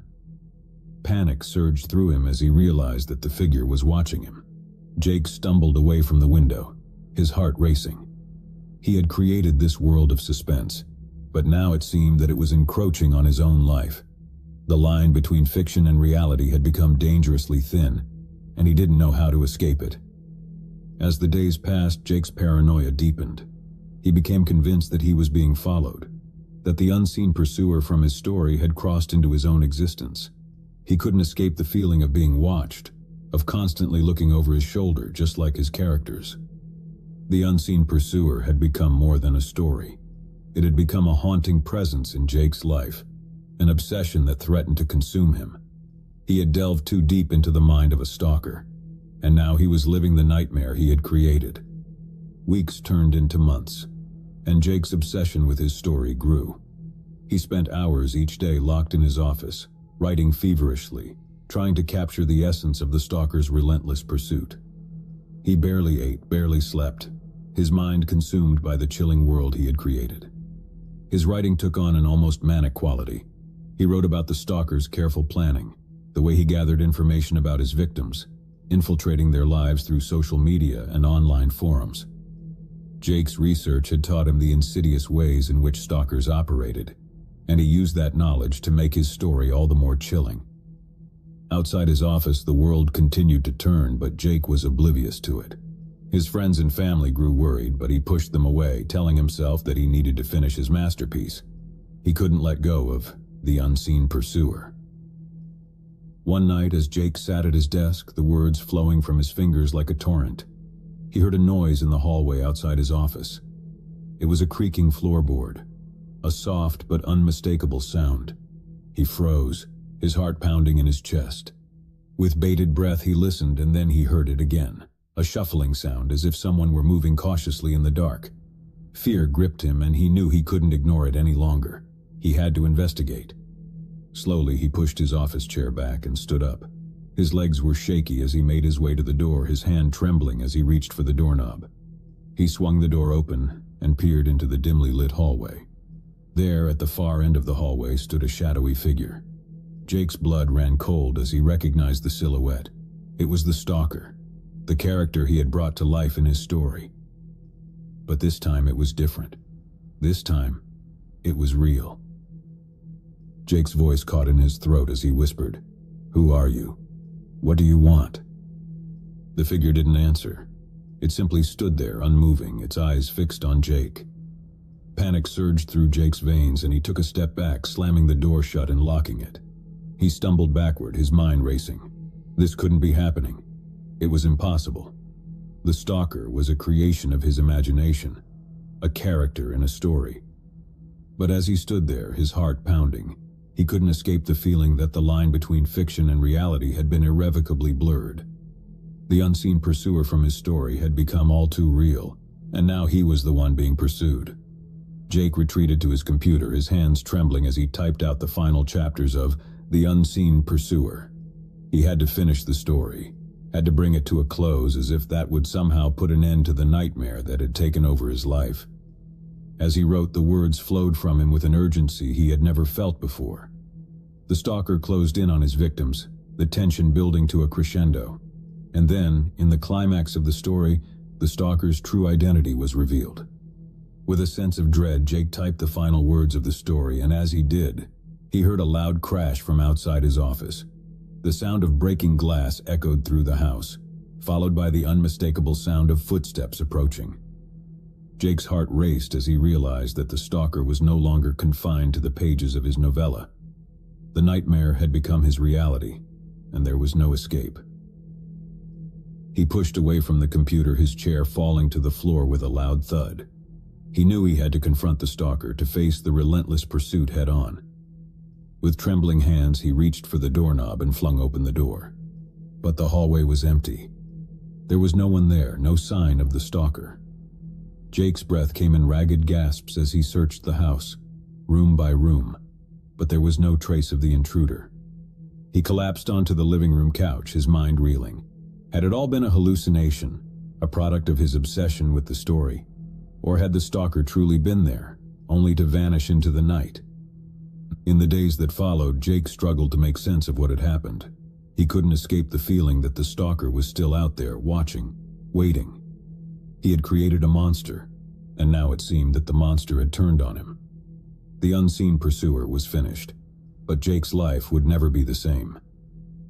Panic surged through him as he realized that the figure was watching him. Jake stumbled away from the window, his heart racing. He had created this world of suspense, but now it seemed that it was encroaching on his own life. The line between fiction and reality had become dangerously thin, and he didn't know how to escape it. As the days passed, Jake's paranoia deepened. He became convinced that he was being followed, that the unseen pursuer from his story had crossed into his own existence. He couldn't escape the feeling of being watched, of constantly looking over his shoulder, just like his characters. The unseen pursuer had become more than a story. It had become a haunting presence in Jake's life, an obsession that threatened to consume him. He had delved too deep into the mind of a stalker, and now he was living the nightmare he had created. Weeks turned into months, and Jake's obsession with his story grew. He spent hours each day locked in his office, writing feverishly, trying to capture the essence of the stalker's relentless pursuit. He barely ate, barely slept, his mind consumed by the chilling world he had created. His writing took on an almost manic quality. He wrote about the stalker's careful planning, the way he gathered information about his victims, infiltrating their lives through social media and online forums. Jake's research had taught him the insidious ways in which stalkers operated, and he used that knowledge to make his story all the more chilling. Outside his office, the world continued to turn, but Jake was oblivious to it. His friends and family grew worried, but he pushed them away, telling himself that he needed to finish his masterpiece. He couldn't let go of the unseen pursuer. One night, as Jake sat at his desk, the words flowing from his fingers like a torrent, he heard a noise in the hallway outside his office. It was a creaking floorboard, a soft but unmistakable sound. He froze, his heart pounding in his chest. With bated breath, he listened, and then he heard it again, a shuffling sound as if someone were moving cautiously in the dark. Fear gripped him, and he knew he couldn't ignore it any longer. He had to investigate. Slowly, he pushed his office chair back and stood up. His legs were shaky as he made his way to the door, his hand trembling as he reached for the doorknob. He swung the door open and peered into the dimly lit hallway. There, at the far end of the hallway, stood a shadowy figure. Jake's blood ran cold as he recognized the silhouette. It was the stalker, the character he had brought to life in his story. But this time it was different. This time, it was real. Jake's voice caught in his throat as he whispered, "Who are you? What do you want?" The figure didn't answer. It simply stood there, unmoving, its eyes fixed on Jake. Panic surged through Jake's veins, and he took a step back, slamming the door shut and locking it. He stumbled backward, his mind racing. This couldn't be happening. It was impossible. The stalker was a creation of his imagination, a character in a story. But as he stood there, his heart pounding, he couldn't escape the feeling that the line between fiction and reality had been irrevocably blurred. The unseen pursuer from his story had become all too real, and now he was the one being pursued. Jake retreated to his computer, his hands trembling as he typed out the final chapters of The Unseen Pursuer. He had to finish the story, had to bring it to a close, as if that would somehow put an end to the nightmare that had taken over his life. As he wrote, the words flowed from him with an urgency he had never felt before. The stalker closed in on his victims, the tension building to a crescendo. And then, in the climax of the story, the stalker's true identity was revealed. With a sense of dread, Jake typed the final words of the story, and as he did, he heard a loud crash from outside his office. The sound of breaking glass echoed through the house, followed by the unmistakable sound of footsteps approaching. Jake's heart raced as he realized that the stalker was no longer confined to the pages of his novella. The nightmare had become his reality, and there was no escape. He pushed away from the computer, his chair falling to the floor with a loud thud. He knew he had to confront the stalker, to face the relentless pursuit head-on. With trembling hands, he reached for the doorknob and flung open the door. But the hallway was empty. There was no one there, no sign of the stalker. Jake's breath came in ragged gasps as he searched the house, room by room, but there was no trace of the intruder. He collapsed onto the living room couch, his mind reeling. Had it all been a hallucination, a product of his obsession with the story? Or had the stalker truly been there, only to vanish into the night? In the days that followed, Jake struggled to make sense of what had happened. He couldn't escape the feeling that the stalker was still out there, watching, waiting. He had created a monster, and now it seemed that the monster had turned on him. The unseen pursuer was finished, but Jake's life would never be the same.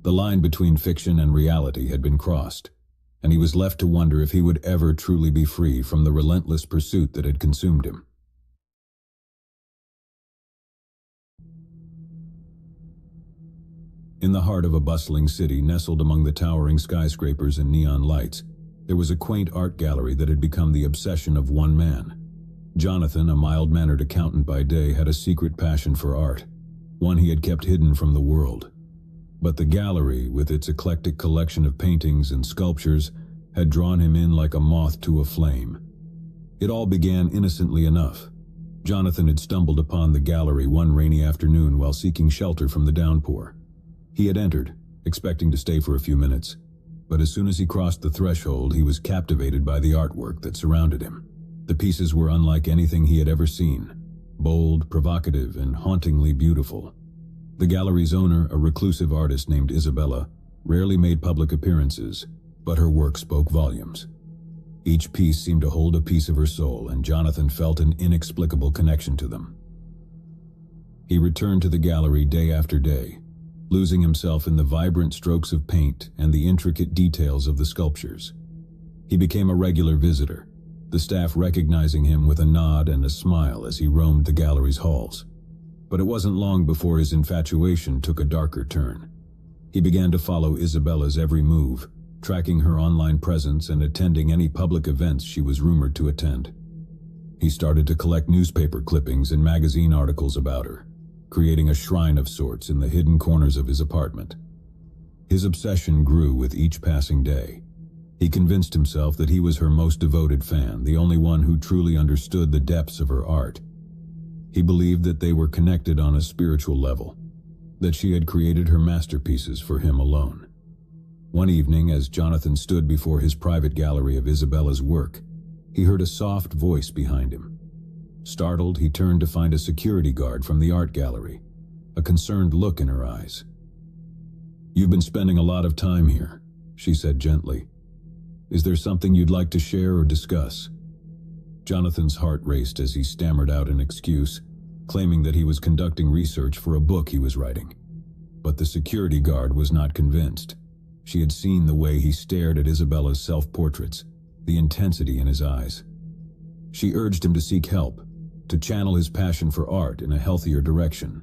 The line between fiction and reality had been crossed, and he was left to wonder if he would ever truly be free from the relentless pursuit that had consumed him. In the heart of a bustling city, nestled among the towering skyscrapers and neon lights, there was a quaint art gallery that had become the obsession of one man. Jonathan, a mild-mannered accountant by day, had a secret passion for art, one he had kept hidden from the world. But the gallery, with its eclectic collection of paintings and sculptures, had drawn him in like a moth to a flame. It all began innocently enough. Jonathan had stumbled upon the gallery one rainy afternoon while seeking shelter from the downpour. He had entered, expecting to stay for a few minutes, but as soon as he crossed the threshold, he was captivated by the artwork that surrounded him. The pieces were unlike anything he had ever seen, bold, provocative, and hauntingly beautiful. The gallery's owner, a reclusive artist named Isabella, rarely made public appearances, but her work spoke volumes. Each piece seemed to hold a piece of her soul, and Jonathan felt an inexplicable connection to them. He returned to the gallery day after day, losing himself in the vibrant strokes of paint and the intricate details of the sculptures. He became a regular visitor, the staff recognizing him with a nod and a smile as he roamed the gallery's halls. But it wasn't long before his infatuation took a darker turn. He began to follow Isabella's every move, tracking her online presence and attending any public events she was rumored to attend. He started to collect newspaper clippings and magazine articles about her, creating a shrine of sorts in the hidden corners of his apartment. His obsession grew with each passing day. He convinced himself that he was her most devoted fan, the only one who truly understood the depths of her art. He believed that they were connected on a spiritual level, that she had created her masterpieces for him alone. One evening, as Jonathan stood before his private gallery of Isabella's work, he heard a soft voice behind him. Startled, he turned to find a security guard from the art gallery, a concerned look in her eyes. "You've been spending a lot of time here," she said gently. "Is there something you'd like to share or discuss?" Jonathan's heart raced as he stammered out an excuse, claiming that he was conducting research for a book he was writing. But the security guard was not convinced. She had seen the way he stared at Isabella's self-portraits, the intensity in his eyes. She urged him to seek help, to channel his passion for art in a healthier direction.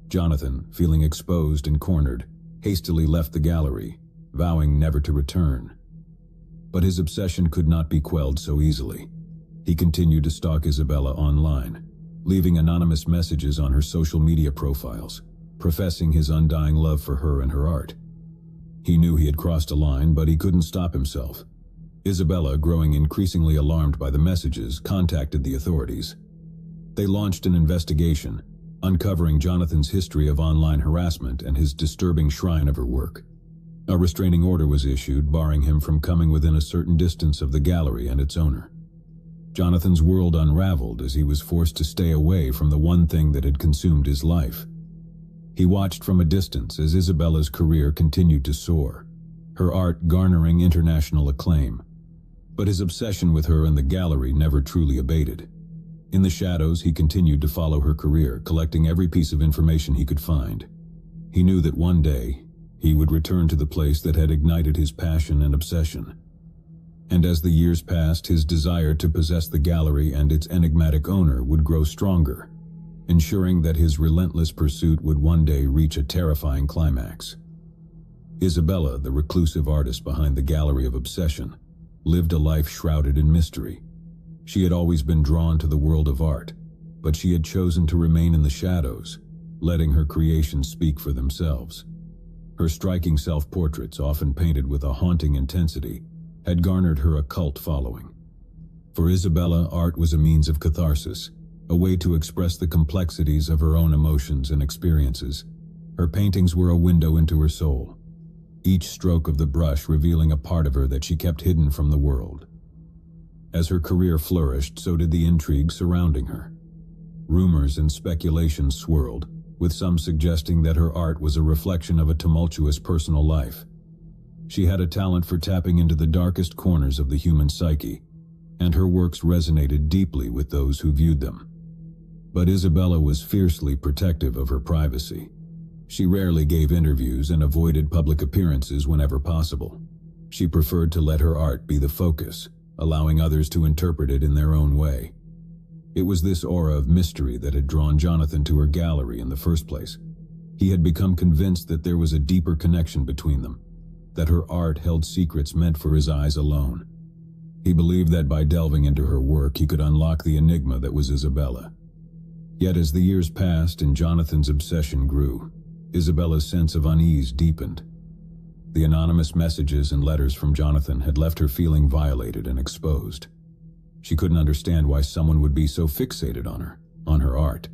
Jonathan, feeling exposed and cornered, hastily left the gallery, vowing never to return. But his obsession could not be quelled so easily. He continued to stalk Isabella online, leaving anonymous messages on her social media profiles, professing his undying love for her and her art. He knew he had crossed a line, but he couldn't stop himself. Isabella, growing increasingly alarmed by the messages, contacted the authorities. They launched an investigation, uncovering Jonathan's history of online harassment and his disturbing shrine of her work. A restraining order was issued, barring him from coming within a certain distance of the gallery and its owner. Jonathan's world unraveled as he was forced to stay away from the one thing that had consumed his life. He watched from a distance as Isabella's career continued to soar, her art garnering international acclaim. But his obsession with her and the gallery never truly abated. In the shadows, he continued to follow her career, collecting every piece of information he could find. He knew that one day, he would return to the place that had ignited his passion and obsession. And as the years passed, his desire to possess the gallery and its enigmatic owner would grow stronger, ensuring that his relentless pursuit would one day reach a terrifying climax. Isabella, the reclusive artist behind the Gallery of Obsession, lived a life shrouded in mystery. She had always been drawn to the world of art, but she had chosen to remain in the shadows, letting her creations speak for themselves. Her striking self-portraits, often painted with a haunting intensity, had garnered her a cult following. For Isabella, art was a means of catharsis, a way to express the complexities of her own emotions and experiences. Her paintings were a window into her soul, each stroke of the brush revealing a part of her that she kept hidden from the world. As her career flourished, so did the intrigue surrounding her. Rumors and speculations swirled, with some suggesting that her art was a reflection of a tumultuous personal life. She had a talent for tapping into the darkest corners of the human psyche, and her works resonated deeply with those who viewed them. But Isabella was fiercely protective of her privacy. She rarely gave interviews and avoided public appearances whenever possible. She preferred to let her art be the focus, allowing others to interpret it in their own way. It was this aura of mystery that had drawn Jonathan to her gallery in the first place. He had become convinced that there was a deeper connection between them, that her art held secrets meant for his eyes alone. He believed that by delving into her work, he could unlock the enigma that was Isabella. Yet as the years passed and Jonathan's obsession grew, Isabella's sense of unease deepened. The anonymous messages and letters from Jonathan had left her feeling violated and exposed. She couldn't understand why someone would be so fixated on her art.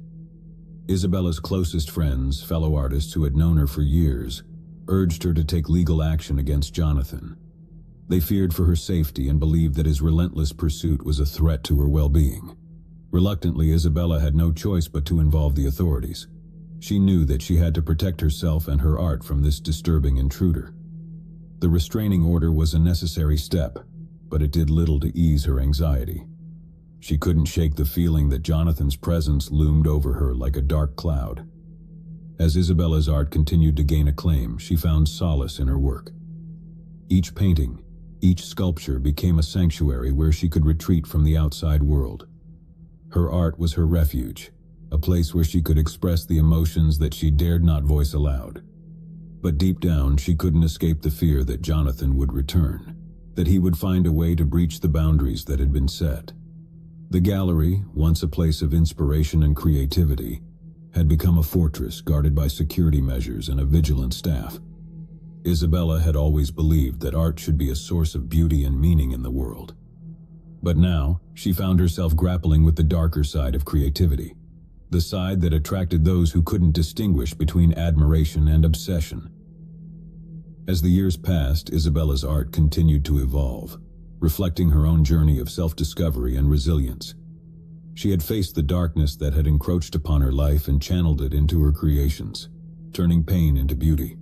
Isabella's closest friends, fellow artists who had known her for years, urged her to take legal action against Jonathan. They feared for her safety and believed that his relentless pursuit was a threat to her well-being. Reluctantly, Isabella had no choice but to involve the authorities. She knew that she had to protect herself and her art from this disturbing intruder. The restraining order was a necessary step, but it did little to ease her anxiety. She couldn't shake the feeling that Jonathan's presence loomed over her like a dark cloud. As Isabella's art continued to gain acclaim, she found solace in her work. Each painting, each sculpture became a sanctuary where she could retreat from the outside world. Her art was her refuge, a place where she could express the emotions that she dared not voice aloud. But deep down, she couldn't escape the fear that Jonathan would return, that he would find a way to breach the boundaries that had been set. The gallery, once a place of inspiration and creativity, had become a fortress guarded by security measures and a vigilant staff. Isabella had always believed that art should be a source of beauty and meaning in the world. But now, she found herself grappling with the darker side of creativity, the side that attracted those who couldn't distinguish between admiration and obsession. As the years passed, Isabella's art continued to evolve, reflecting her own journey of self-discovery and resilience. She had faced the darkness that had encroached upon her life and channeled it into her creations, turning pain into beauty.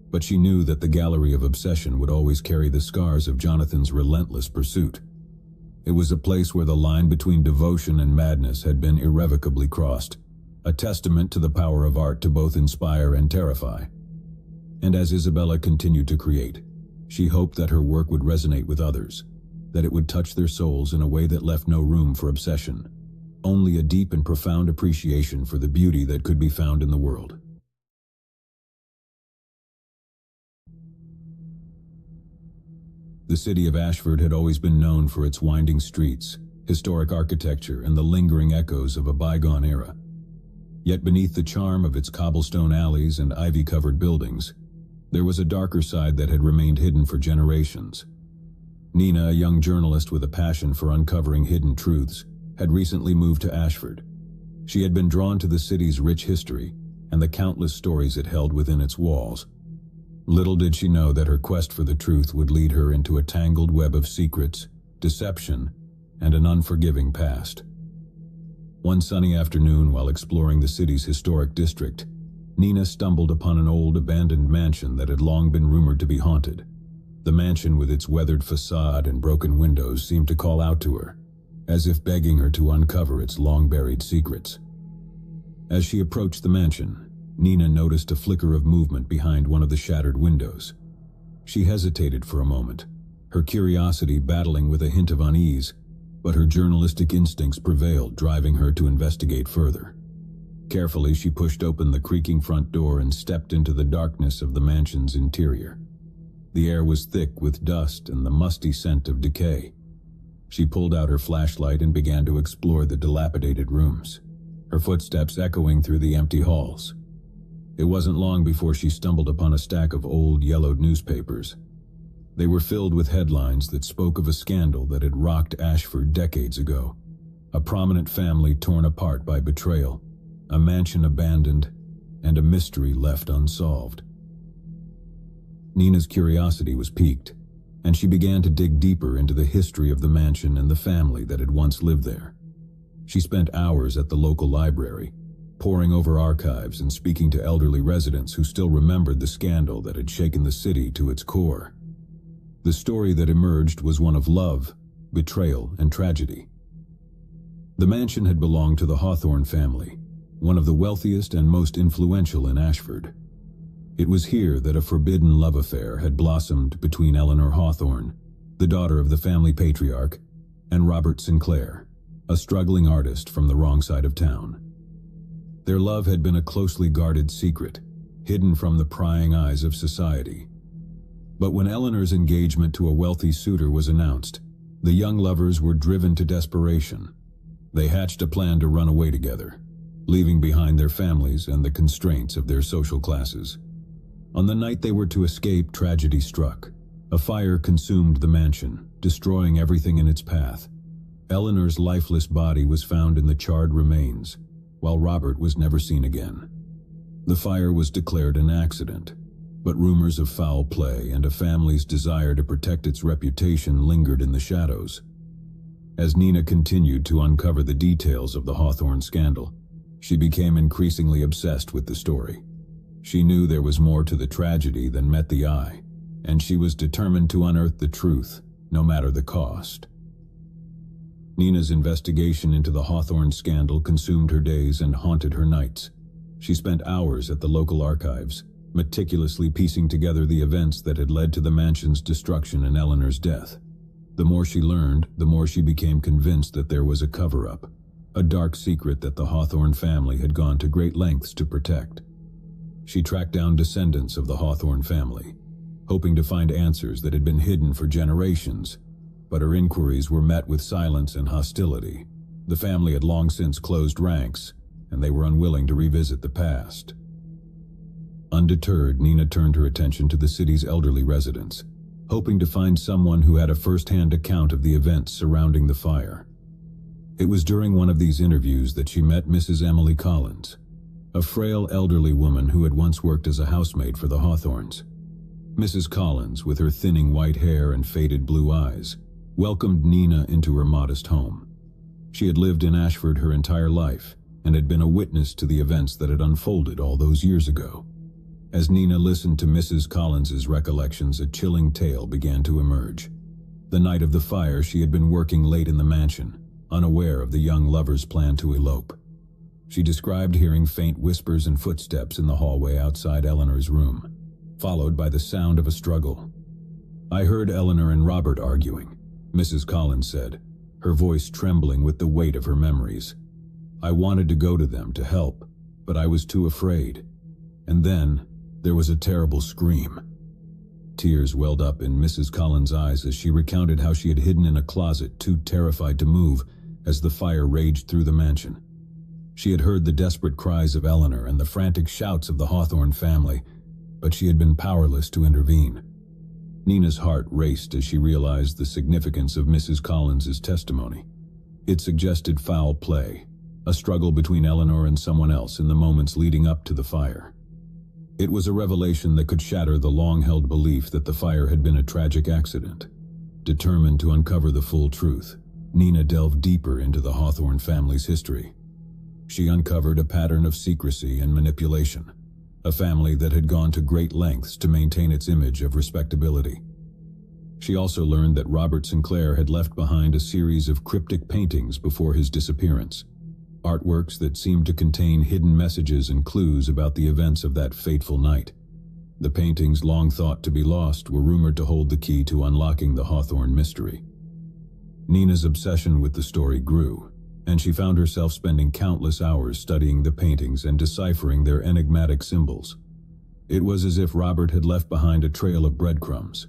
But she knew that the gallery of obsession would always carry the scars of Jonathan's relentless pursuit. It was a place where the line between devotion and madness had been irrevocably crossed, a testament to the power of art to both inspire and terrify. And as Isabella continued to create, she hoped that her work would resonate with others, that it would touch their souls in a way that left no room for obsession, only a deep and profound appreciation for the beauty that could be found in the world. The city of Ashford had always been known for its winding streets, historic architecture, and the lingering echoes of a bygone era. Yet beneath the charm of its cobblestone alleys and ivy-covered buildings, there was a darker side that had remained hidden for generations. Nina, a young journalist with a passion for uncovering hidden truths, had recently moved to Ashford. She had been drawn to the city's rich history and the countless stories it held within its walls. Little did she know that her quest for the truth would lead her into a tangled web of secrets, deception, and an unforgiving past. One sunny afternoon, while exploring the city's historic district, Nina stumbled upon an old abandoned mansion that had long been rumored to be haunted. The mansion, with its weathered facade and broken windows, seemed to call out to her, as if begging her to uncover its long-buried secrets. As she approached the mansion, Nina noticed a flicker of movement behind one of the shattered windows. She hesitated for a moment, her curiosity battling with a hint of unease, but her journalistic instincts prevailed, driving her to investigate further. Carefully, she pushed open the creaking front door and stepped into the darkness of the mansion's interior. The air was thick with dust and the musty scent of decay. She pulled out her flashlight and began to explore the dilapidated rooms, her footsteps echoing through the empty halls. It wasn't long before she stumbled upon a stack of old, yellowed newspapers. They were filled with headlines that spoke of a scandal that had rocked Ashford decades ago. A prominent family torn apart by betrayal, a mansion abandoned, and a mystery left unsolved. Nina's curiosity was piqued, and she began to dig deeper into the history of the mansion and the family that had once lived there. She spent hours at the local library, poring over archives and speaking to elderly residents who still remembered the scandal that had shaken the city to its core. The story that emerged was one of love, betrayal, and tragedy. The mansion had belonged to the Hawthorne family, one of the wealthiest and most influential in Ashford. It was here that a forbidden love affair had blossomed between Eleanor Hawthorne, the daughter of the family patriarch, and Robert Sinclair, a struggling artist from the wrong side of town. Their love had been a closely guarded secret, hidden from the prying eyes of society. But when Eleanor's engagement to a wealthy suitor was announced, the young lovers were driven to desperation. They hatched a plan to run away together, leaving behind their families and the constraints of their social classes. On the night they were to escape, tragedy struck. A fire consumed the mansion, destroying everything in its path. Eleanor's lifeless body was found in the charred remains, while Robert was never seen again. The fire was declared an accident, but rumors of foul play and a family's desire to protect its reputation lingered in the shadows. As Nina continued to uncover the details of the Hawthorne scandal, She became increasingly obsessed with the story. She knew there was more to the tragedy than met the eye, and she was determined to unearth the truth, no matter the cost. Nina's investigation into the Hawthorne scandal consumed her days and haunted her nights. She spent hours at the local archives, meticulously piecing together the events that had led to the mansion's destruction and Eleanor's death. The more she learned, the more she became convinced that there was a cover-up, a dark secret that the Hawthorne family had gone to great lengths to protect. She tracked down descendants of the Hawthorne family, hoping to find answers that had been hidden for generations, but her inquiries were met with silence and hostility. The family had long since closed ranks, and they were unwilling to revisit the past. Undeterred, Nina turned her attention to the city's elderly residents, hoping to find someone who had a first-hand account of the events surrounding the fire. It was during one of these interviews that she met Mrs. Emily Collins, a frail elderly woman who had once worked as a housemaid for the Hawthornes. Mrs. Collins, with her thinning white hair and faded blue eyes, welcomed Nina into her modest home. She had lived in Ashford her entire life and had been a witness to the events that had unfolded all those years ago. As Nina listened to Mrs. Collins's recollections, a chilling tale began to emerge. The night of the fire, she had been working late in the mansion, unaware of the young lover's plan to elope. She described hearing faint whispers and footsteps in the hallway outside Eleanor's room, followed by the sound of a struggle. "I heard Eleanor and Robert arguing," Mrs. Collins said, her voice trembling with the weight of her memories. "I wanted to go to them to help, but I was too afraid. And then there was a terrible scream." Tears welled up in Mrs. Collins' eyes as she recounted how she had hidden in a closet, too terrified to move, as the fire raged through the mansion. She had heard the desperate cries of Eleanor and the frantic shouts of the Hawthorne family, but she had been powerless to intervene. Nina's heart raced as she realized the significance of Mrs. Collins's testimony. It suggested foul play, a struggle between Eleanor and someone else in the moments leading up to the fire. It was a revelation that could shatter the long-held belief that the fire had been a tragic accident. Determined to uncover the full truth, Nina delved deeper into the Hawthorne family's history. She uncovered a pattern of secrecy and manipulation, a family that had gone to great lengths to maintain its image of respectability. She also learned that Robert Sinclair had left behind a series of cryptic paintings before his disappearance, artworks that seemed to contain hidden messages and clues about the events of that fateful night. The paintings, long thought to be lost, were rumored to hold the key to unlocking the Hawthorne mystery. Nina's obsession with the story grew, and she found herself spending countless hours studying the paintings and deciphering their enigmatic symbols. It was as if Robert had left behind a trail of breadcrumbs,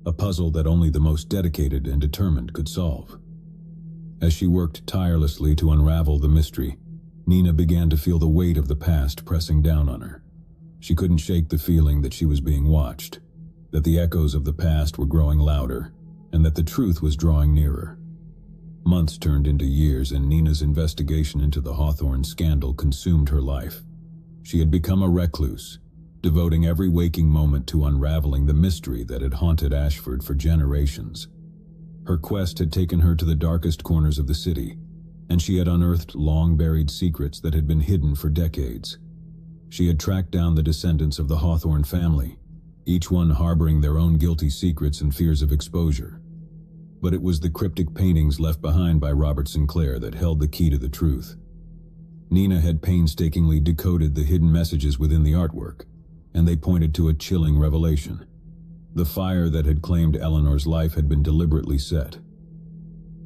a puzzle that only the most dedicated and determined could solve. As she worked tirelessly to unravel the mystery, Nina began to feel the weight of the past pressing down on her. She couldn't shake the feeling that she was being watched, that the echoes of the past were growing louder, and that the truth was drawing nearer. Months turned into years, and Nina's investigation into the Hawthorne scandal consumed her life. She had become a recluse, devoting every waking moment to unraveling the mystery that had haunted Ashford for generations. Her quest had taken her to the darkest corners of the city, and she had unearthed long-buried secrets that had been hidden for decades. She had tracked down the descendants of the Hawthorne family, each one harboring their own guilty secrets and fears of exposure. But it was the cryptic paintings left behind by Robert Sinclair that held the key to the truth. Nina had painstakingly decoded the hidden messages within the artwork, and they pointed to a chilling revelation. The fire that had claimed Eleanor's life had been deliberately set.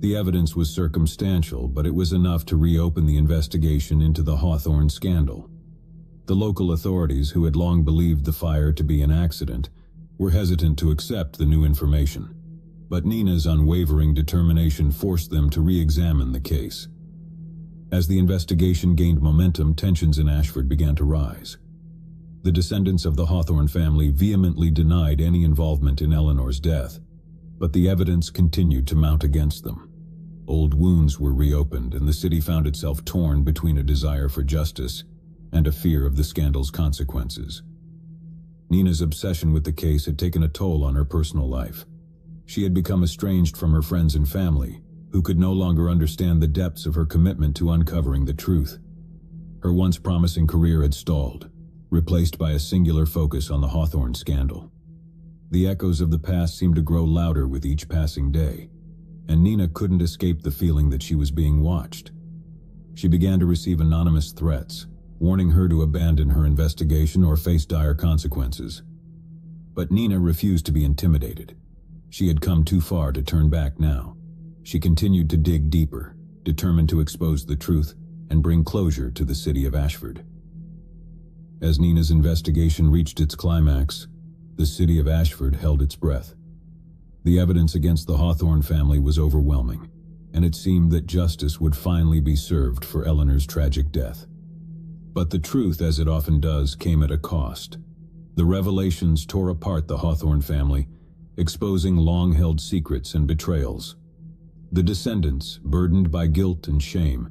The evidence was circumstantial, but it was enough to reopen the investigation into the Hawthorne scandal. The local authorities, who had long believed the fire to be an accident, were hesitant to accept the new information. But Nina's unwavering determination forced them to re-examine the case. As the investigation gained momentum, tensions in Ashford began to rise. The descendants of the Hawthorne family vehemently denied any involvement in Eleanor's death, but the evidence continued to mount against them. Old wounds were reopened, and the city found itself torn between a desire for justice and a fear of the scandal's consequences. Nina's obsession with the case had taken a toll on her personal life. She had become estranged from her friends and family, who could no longer understand the depths of her commitment to uncovering the truth. Her once promising career had stalled, replaced by a singular focus on the Hawthorne scandal. The echoes of the past seemed to grow louder with each passing day, and Nina couldn't escape the feeling that she was being watched. She began to receive anonymous threats, warning her to abandon her investigation or face dire consequences. But Nina refused to be intimidated. She had come too far to turn back now. She continued to dig deeper, determined to expose the truth and bring closure to the city of Ashford. As Nina's investigation reached its climax, the city of Ashford held its breath. The evidence against the Hawthorne family was overwhelming, and it seemed that justice would finally be served for Eleanor's tragic death. But the truth, as it often does, came at a cost. The revelations tore apart the Hawthorne family, exposing long-held secrets and betrayals. The descendants, burdened by guilt and shame,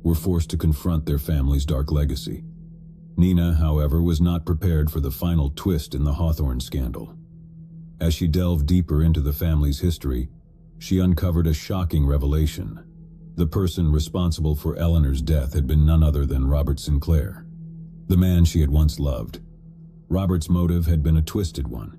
were forced to confront their family's dark legacy. Nina, however, was not prepared for the final twist in the Hawthorne scandal. As she delved deeper into the family's history, she uncovered a shocking revelation. The person responsible for Eleanor's death had been none other than Robert Sinclair, the man she had once loved. Robert's motive had been a twisted one.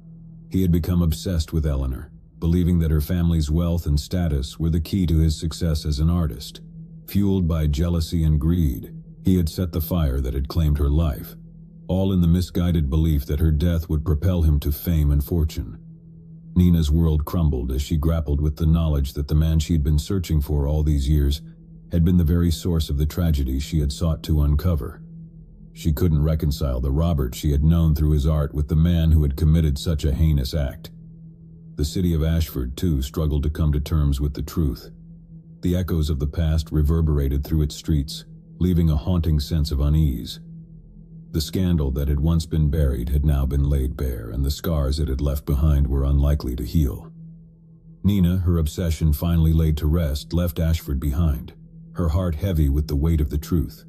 He had become obsessed with Eleanor, believing that her family's wealth and status were the key to his success as an artist. Fueled by jealousy and greed, he had set the fire that had claimed her life, all in the misguided belief that her death would propel him to fame and fortune. Nina's world crumbled as she grappled with the knowledge that the man she had been searching for all these years had been the very source of the tragedy she had sought to uncover. She couldn't reconcile the Robert she had known through his art with the man who had committed such a heinous act. The city of Ashford, too, struggled to come to terms with the truth. The echoes of the past reverberated through its streets, leaving a haunting sense of unease. The scandal that had once been buried had now been laid bare, and the scars it had left behind were unlikely to heal. Nina, her obsession finally laid to rest, left Ashford behind, her heart heavy with the weight of the truth.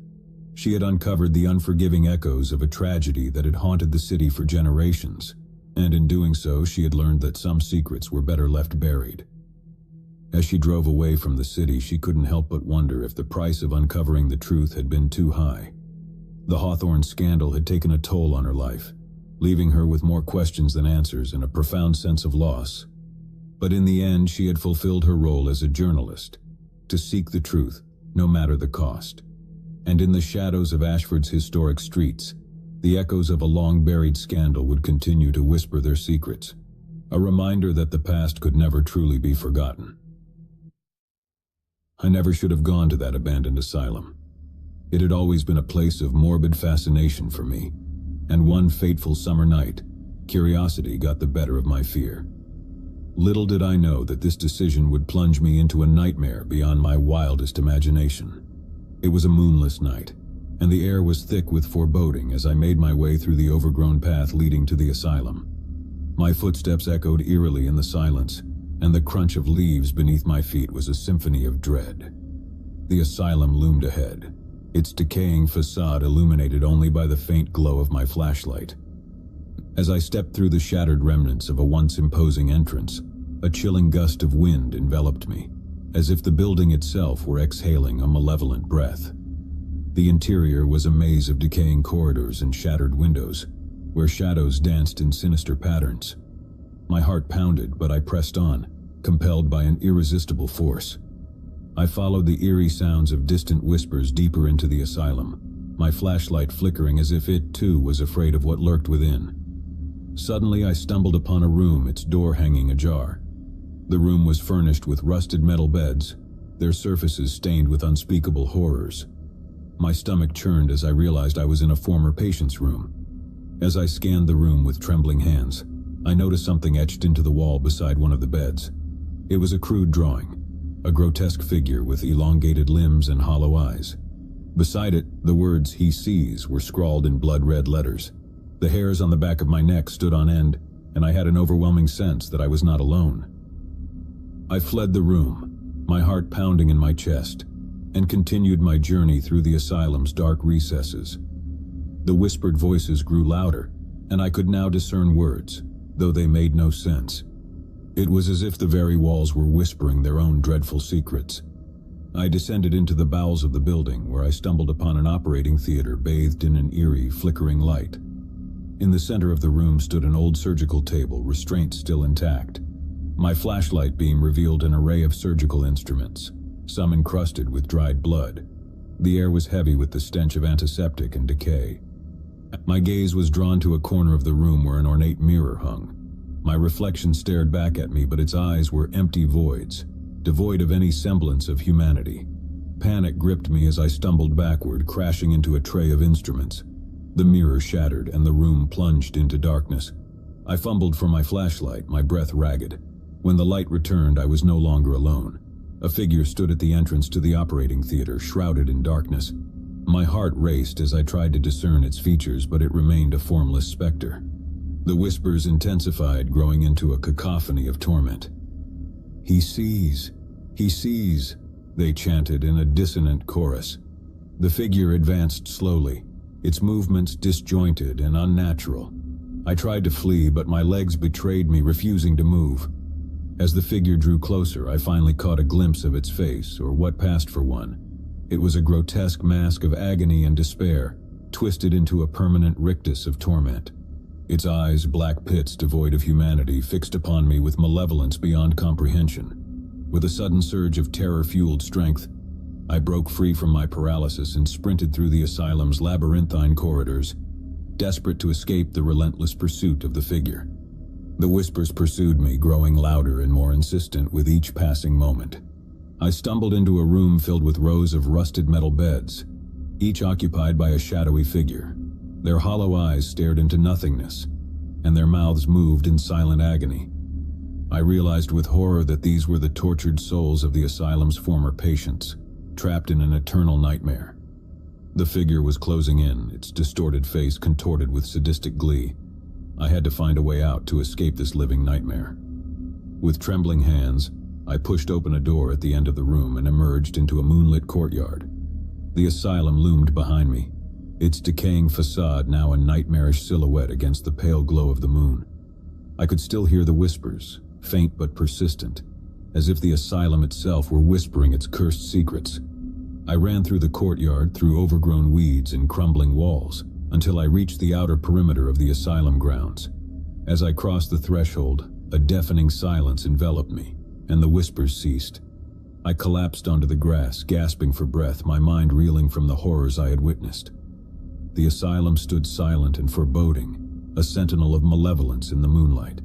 She had uncovered the unforgiving echoes of a tragedy that had haunted the city for generations, and in doing so she had learned that some secrets were better left buried. As she drove away from the city, she couldn't help but wonder if the price of uncovering the truth had been too high. The Hawthorne scandal had taken a toll on her life, leaving her with more questions than answers and a profound sense of loss. But in the end, she had fulfilled her role as a journalist, to seek the truth, no matter the cost. And in the shadows of Ashford's historic streets, the echoes of a long-buried scandal would continue to whisper their secrets, a reminder that the past could never truly be forgotten. I never should have gone to that abandoned asylum. It had always been a place of morbid fascination for me, and one fateful summer night, curiosity got the better of my fear. Little did I know that this decision would plunge me into a nightmare beyond my wildest imagination. It was a moonless night, and the air was thick with foreboding as I made my way through the overgrown path leading to the asylum. My footsteps echoed eerily in the silence, and the crunch of leaves beneath my feet was a symphony of dread. The asylum loomed ahead, its decaying facade illuminated only by the faint glow of my flashlight. As I stepped through the shattered remnants of a once imposing entrance, a chilling gust of wind enveloped me, as if the building itself were exhaling a malevolent breath. The interior was a maze of decaying corridors and shattered windows, where shadows danced in sinister patterns. My heart pounded, but I pressed on, compelled by an irresistible force. I followed the eerie sounds of distant whispers deeper into the asylum, my flashlight flickering as if it, too, was afraid of what lurked within. Suddenly I stumbled upon a room, its door hanging ajar. The room was furnished with rusted metal beds, their surfaces stained with unspeakable horrors. My stomach churned as I realized I was in a former patient's room. As I scanned the room with trembling hands, I noticed something etched into the wall beside one of the beds. It was a crude drawing, a grotesque figure with elongated limbs and hollow eyes. Beside it, the words "he sees" were scrawled in blood-red letters. The hairs on the back of my neck stood on end, and I had an overwhelming sense that I was not alone. I fled the room, my heart pounding in my chest, and continued my journey through the asylum's dark recesses. The whispered voices grew louder, and I could now discern words, though they made no sense. It was as if the very walls were whispering their own dreadful secrets. I descended into the bowels of the building, where I stumbled upon an operating theater bathed in an eerie, flickering light. In the center of the room stood an old surgical table, restraints still intact. My flashlight beam revealed an array of surgical instruments, some encrusted with dried blood. The air was heavy with the stench of antiseptic and decay. My gaze was drawn to a corner of the room where an ornate mirror hung. My reflection stared back at me, but its eyes were empty voids, devoid of any semblance of humanity. Panic gripped me as I stumbled backward, crashing into a tray of instruments. The mirror shattered and the room plunged into darkness. I fumbled for my flashlight, my breath ragged. When the light returned, I was no longer alone. A figure stood at the entrance to the operating theater, shrouded in darkness. My heart raced as I tried to discern its features, but it remained a formless specter. The whispers intensified, growing into a cacophony of torment. "He sees! He sees!" they chanted in a dissonant chorus. The figure advanced slowly, its movements disjointed and unnatural. I tried to flee, but my legs betrayed me, refusing to move. As the figure drew closer, I finally caught a glimpse of its face, or what passed for one. It was a grotesque mask of agony and despair, twisted into a permanent rictus of torment. Its eyes, black pits devoid of humanity, fixed upon me with malevolence beyond comprehension. With a sudden surge of terror-fueled strength, I broke free from my paralysis and sprinted through the asylum's labyrinthine corridors, desperate to escape the relentless pursuit of the figure. The whispers pursued me, growing louder and more insistent with each passing moment. I stumbled into a room filled with rows of rusted metal beds, each occupied by a shadowy figure. Their hollow eyes stared into nothingness, and their mouths moved in silent agony. I realized with horror that these were the tortured souls of the asylum's former patients, trapped in an eternal nightmare. The figure was closing in, its distorted face contorted with sadistic glee. I had to find a way out to escape this living nightmare. With trembling hands, I pushed open a door at the end of the room and emerged into a moonlit courtyard. The asylum loomed behind me, its decaying facade now a nightmarish silhouette against the pale glow of the moon. I could still hear the whispers, faint but persistent, as if the asylum itself were whispering its cursed secrets. I ran through the courtyard, through overgrown weeds and crumbling walls, until I reached the outer perimeter of the asylum grounds. As I crossed the threshold, a deafening silence enveloped me, and the whispers ceased. I collapsed onto the grass, gasping for breath, my mind reeling from the horrors I had witnessed. The asylum stood silent and foreboding, a sentinel of malevolence in the moonlight.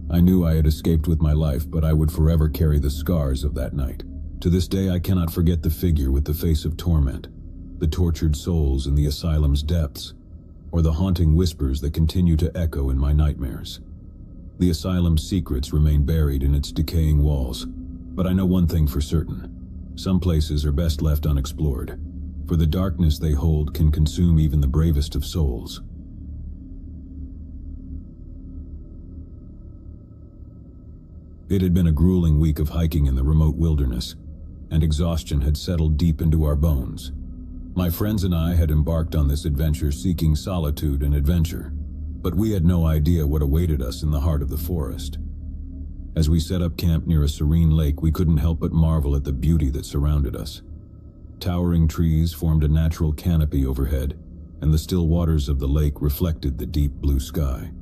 I knew I had escaped with my life, but I would forever carry the scars of that night. To this day, I cannot forget the figure with the face of torment, the tortured souls in the asylum's depths, or the haunting whispers that continue to echo in my nightmares. The asylum's secrets remain buried in its decaying walls, but I know one thing for certain. Some places are best left unexplored, for the darkness they hold can consume even the bravest of souls. It had been a grueling week of hiking in the remote wilderness, and exhaustion had settled deep into our bones. My friends and I had embarked on this adventure seeking solitude and adventure, but we had no idea what awaited us in the heart of the forest. As we set up camp near a serene lake, we couldn't help but marvel at the beauty that surrounded us. Towering trees formed a natural canopy overhead, and the still waters of the lake reflected the deep blue sky.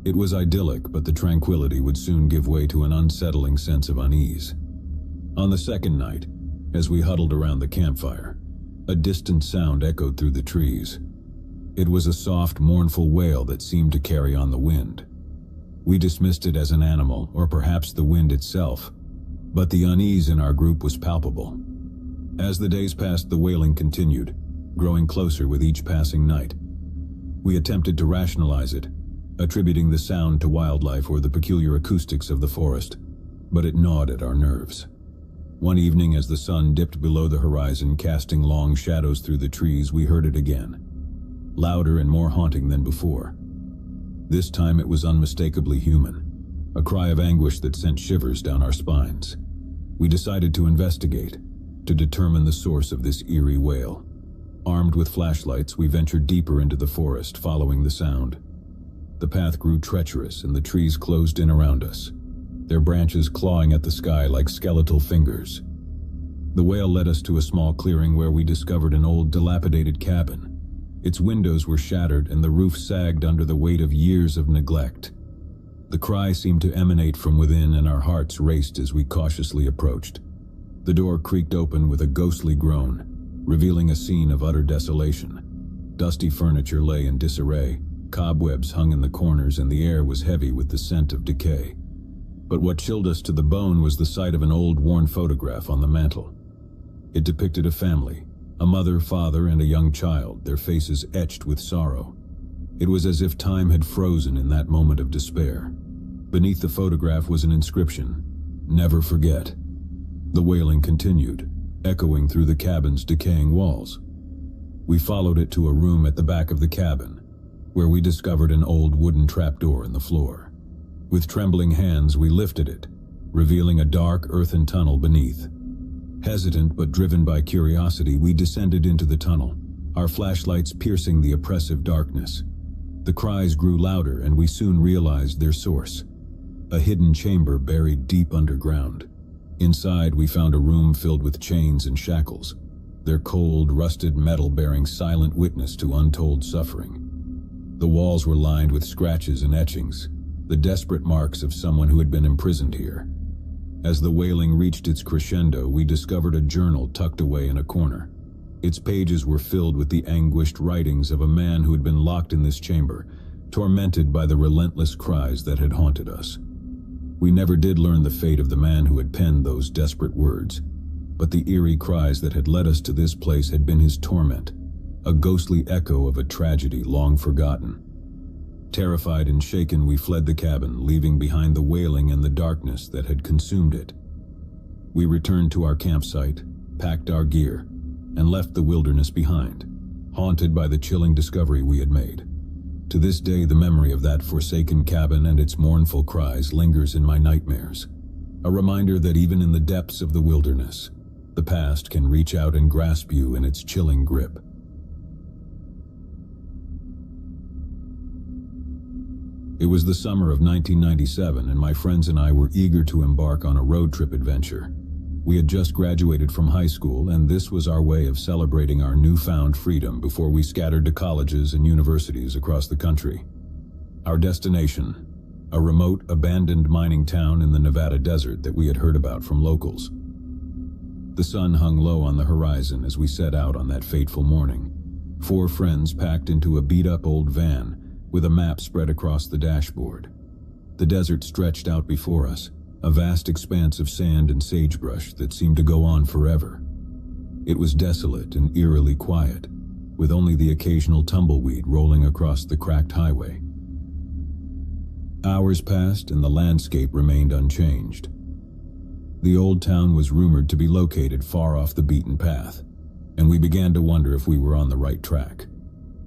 It was idyllic, but the tranquility would soon give way to an unsettling sense of unease. On the second night, as we huddled around the campfire, a distant sound echoed through the trees. It was a soft, mournful wail that seemed to carry on the wind. We dismissed it as an animal, or perhaps the wind itself, but the unease in our group was palpable. As the days passed, the wailing continued, growing closer with each passing night. We attempted to rationalize it, attributing the sound to wildlife or the peculiar acoustics of the forest, but it gnawed at our nerves. One evening, as the sun dipped below the horizon, casting long shadows through the trees, we heard it again, louder and more haunting than before. This time it was unmistakably human, a cry of anguish that sent shivers down our spines. We decided to investigate, to determine the source of this eerie wail. Armed with flashlights, we ventured deeper into the forest, following the sound. The path grew treacherous and the trees closed in around us, their branches clawing at the sky like skeletal fingers. The whale led us to a small clearing where we discovered an old, dilapidated cabin. Its windows were shattered and the roof sagged under the weight of years of neglect. The cry seemed to emanate from within, and our hearts raced as we cautiously approached. The door creaked open with a ghostly groan, revealing a scene of utter desolation. Dusty furniture lay in disarray, cobwebs hung in the corners, and the air was heavy with the scent of decay. But what chilled us to the bone was the sight of an old, worn photograph on the mantel. It depicted a family, a mother, father, and a young child, their faces etched with sorrow. It was as if time had frozen in that moment of despair. Beneath the photograph was an inscription, "Never forget." The wailing continued, echoing through the cabin's decaying walls. We followed it to a room at the back of the cabin, where we discovered an old wooden trapdoor in the floor. With trembling hands, we lifted it, revealing a dark earthen tunnel beneath. Hesitant but driven by curiosity, we descended into the tunnel, our flashlights piercing the oppressive darkness. The cries grew louder, and we soon realized their source. A hidden chamber buried deep underground. Inside, we found a room filled with chains and shackles, their cold, rusted metal bearing silent witness to untold suffering. The walls were lined with scratches and etchings, the desperate marks of someone who had been imprisoned here. As the wailing reached its crescendo, we discovered a journal tucked away in a corner. Its pages were filled with the anguished writings of a man who had been locked in this chamber, tormented by the relentless cries that had haunted us. We never did learn the fate of the man who had penned those desperate words, but the eerie cries that had led us to this place had been his torment, a ghostly echo of a tragedy long forgotten. Terrified and shaken, we fled the cabin, leaving behind the wailing and the darkness that had consumed it. We returned to our campsite, packed our gear, and left the wilderness behind, haunted by the chilling discovery we had made. To this day, the memory of that forsaken cabin and its mournful cries lingers in my nightmares, a reminder that even in the depths of the wilderness, the past can reach out and grasp you in its chilling grip. It was the summer of 1997, and my friends and I were eager to embark on a road trip adventure. We had just graduated from high school, and this was our way of celebrating our newfound freedom before we scattered to colleges and universities across the country. Our destination, a remote, abandoned mining town in the Nevada desert that we had heard about from locals. The sun hung low on the horizon as we set out on that fateful morning. 4 friends packed into a beat-up old van with a map spread across the dashboard. The desert stretched out before us, a vast expanse of sand and sagebrush that seemed to go on forever. It was desolate and eerily quiet, with only the occasional tumbleweed rolling across the cracked highway. Hours passed and the landscape remained unchanged. The old town was rumored to be located far off the beaten path, and we began to wonder if we were on the right track.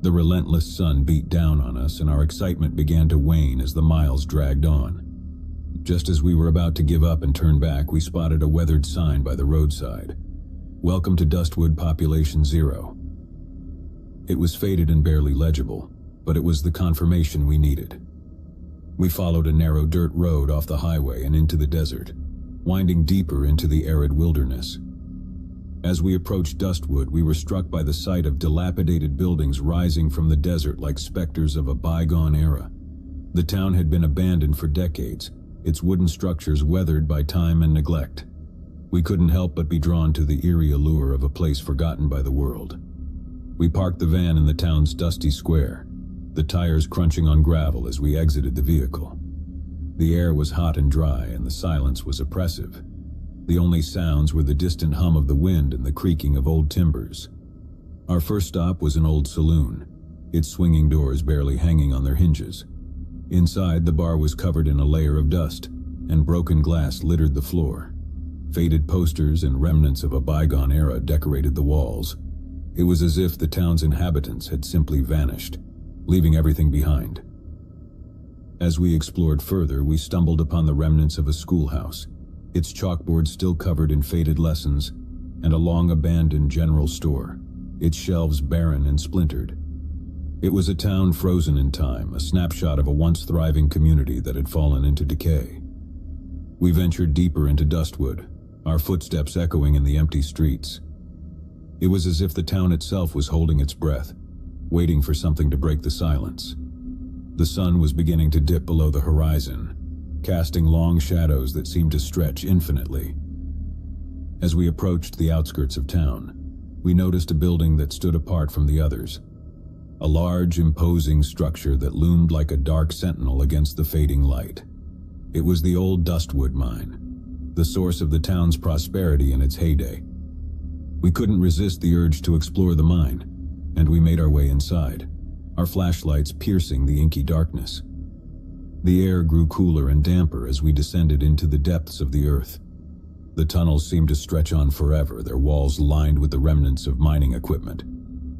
The relentless sun beat down on us, and our excitement began to wane as the miles dragged on. Just as we were about to give up and turn back, we spotted a weathered sign by the roadside. "Welcome to Dustwood Population Zero." It was faded and barely legible, but it was the confirmation we needed. We followed a narrow dirt road off the highway and into the desert, winding deeper into the arid wilderness. As we approached Dustwood, we were struck by the sight of dilapidated buildings rising from the desert like specters of a bygone era. The town had been abandoned for decades, its wooden structures weathered by time and neglect. We couldn't help but be drawn to the eerie allure of a place forgotten by the world. We parked the van in the town's dusty square, the tires crunching on gravel as we exited the vehicle. The air was hot and dry, and the silence was oppressive. The only sounds were the distant hum of the wind and the creaking of old timbers. Our first stop was an old saloon, its swinging doors barely hanging on their hinges. Inside, the bar was covered in a layer of dust, and broken glass littered the floor. Faded posters and remnants of a bygone era decorated the walls. It was as if the town's inhabitants had simply vanished, leaving everything behind. As we explored further, we stumbled upon the remnants of a schoolhouse, its chalkboard still covered in faded lessons, and a long-abandoned general store, its shelves barren and splintered. It was a town frozen in time, a snapshot of a once-thriving community that had fallen into decay. We ventured deeper into Dustwood, our footsteps echoing in the empty streets. It was as if the town itself was holding its breath, waiting for something to break the silence. The sun was beginning to dip below the horizon, casting long shadows that seemed to stretch infinitely. As we approached the outskirts of town, we noticed a building that stood apart from the others. A large, imposing structure that loomed like a dark sentinel against the fading light. It was the old Dustwood mine, the source of the town's prosperity in its heyday. We couldn't resist the urge to explore the mine, and we made our way inside, our flashlights piercing the inky darkness. The air grew cooler and damper as we descended into the depths of the earth. The tunnels seemed to stretch on forever, their walls lined with the remnants of mining equipment.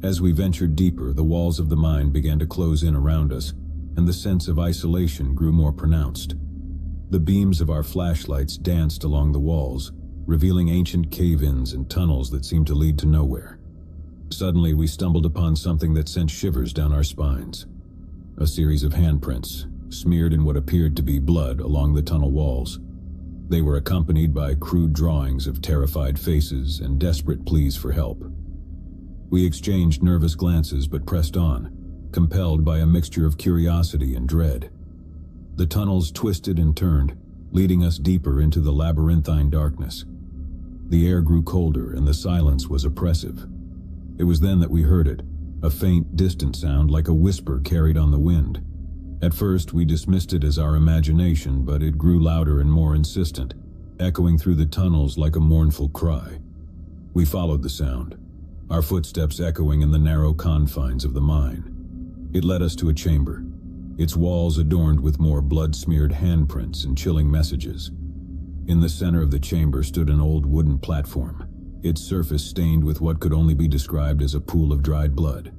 As we ventured deeper, the walls of the mine began to close in around us, and the sense of isolation grew more pronounced. The beams of our flashlights danced along the walls, revealing ancient cave-ins and tunnels that seemed to lead to nowhere. Suddenly, we stumbled upon something that sent shivers down our spines. A series of handprints, smeared in what appeared to be blood along the tunnel walls. They were accompanied by crude drawings of terrified faces and desperate pleas for help. We exchanged nervous glances but pressed on, compelled by a mixture of curiosity and dread. The tunnels twisted and turned, leading us deeper into the labyrinthine darkness. The air grew colder and the silence was oppressive. It was then that we heard it, a faint, distant sound like a whisper carried on the wind. At first, we dismissed it as our imagination, but it grew louder and more insistent, echoing through the tunnels like a mournful cry. We followed the sound, our footsteps echoing in the narrow confines of the mine. It led us to a chamber, its walls adorned with more blood-smeared handprints and chilling messages. In the center of the chamber stood an old wooden platform, its surface stained with what could only be described as a pool of dried blood.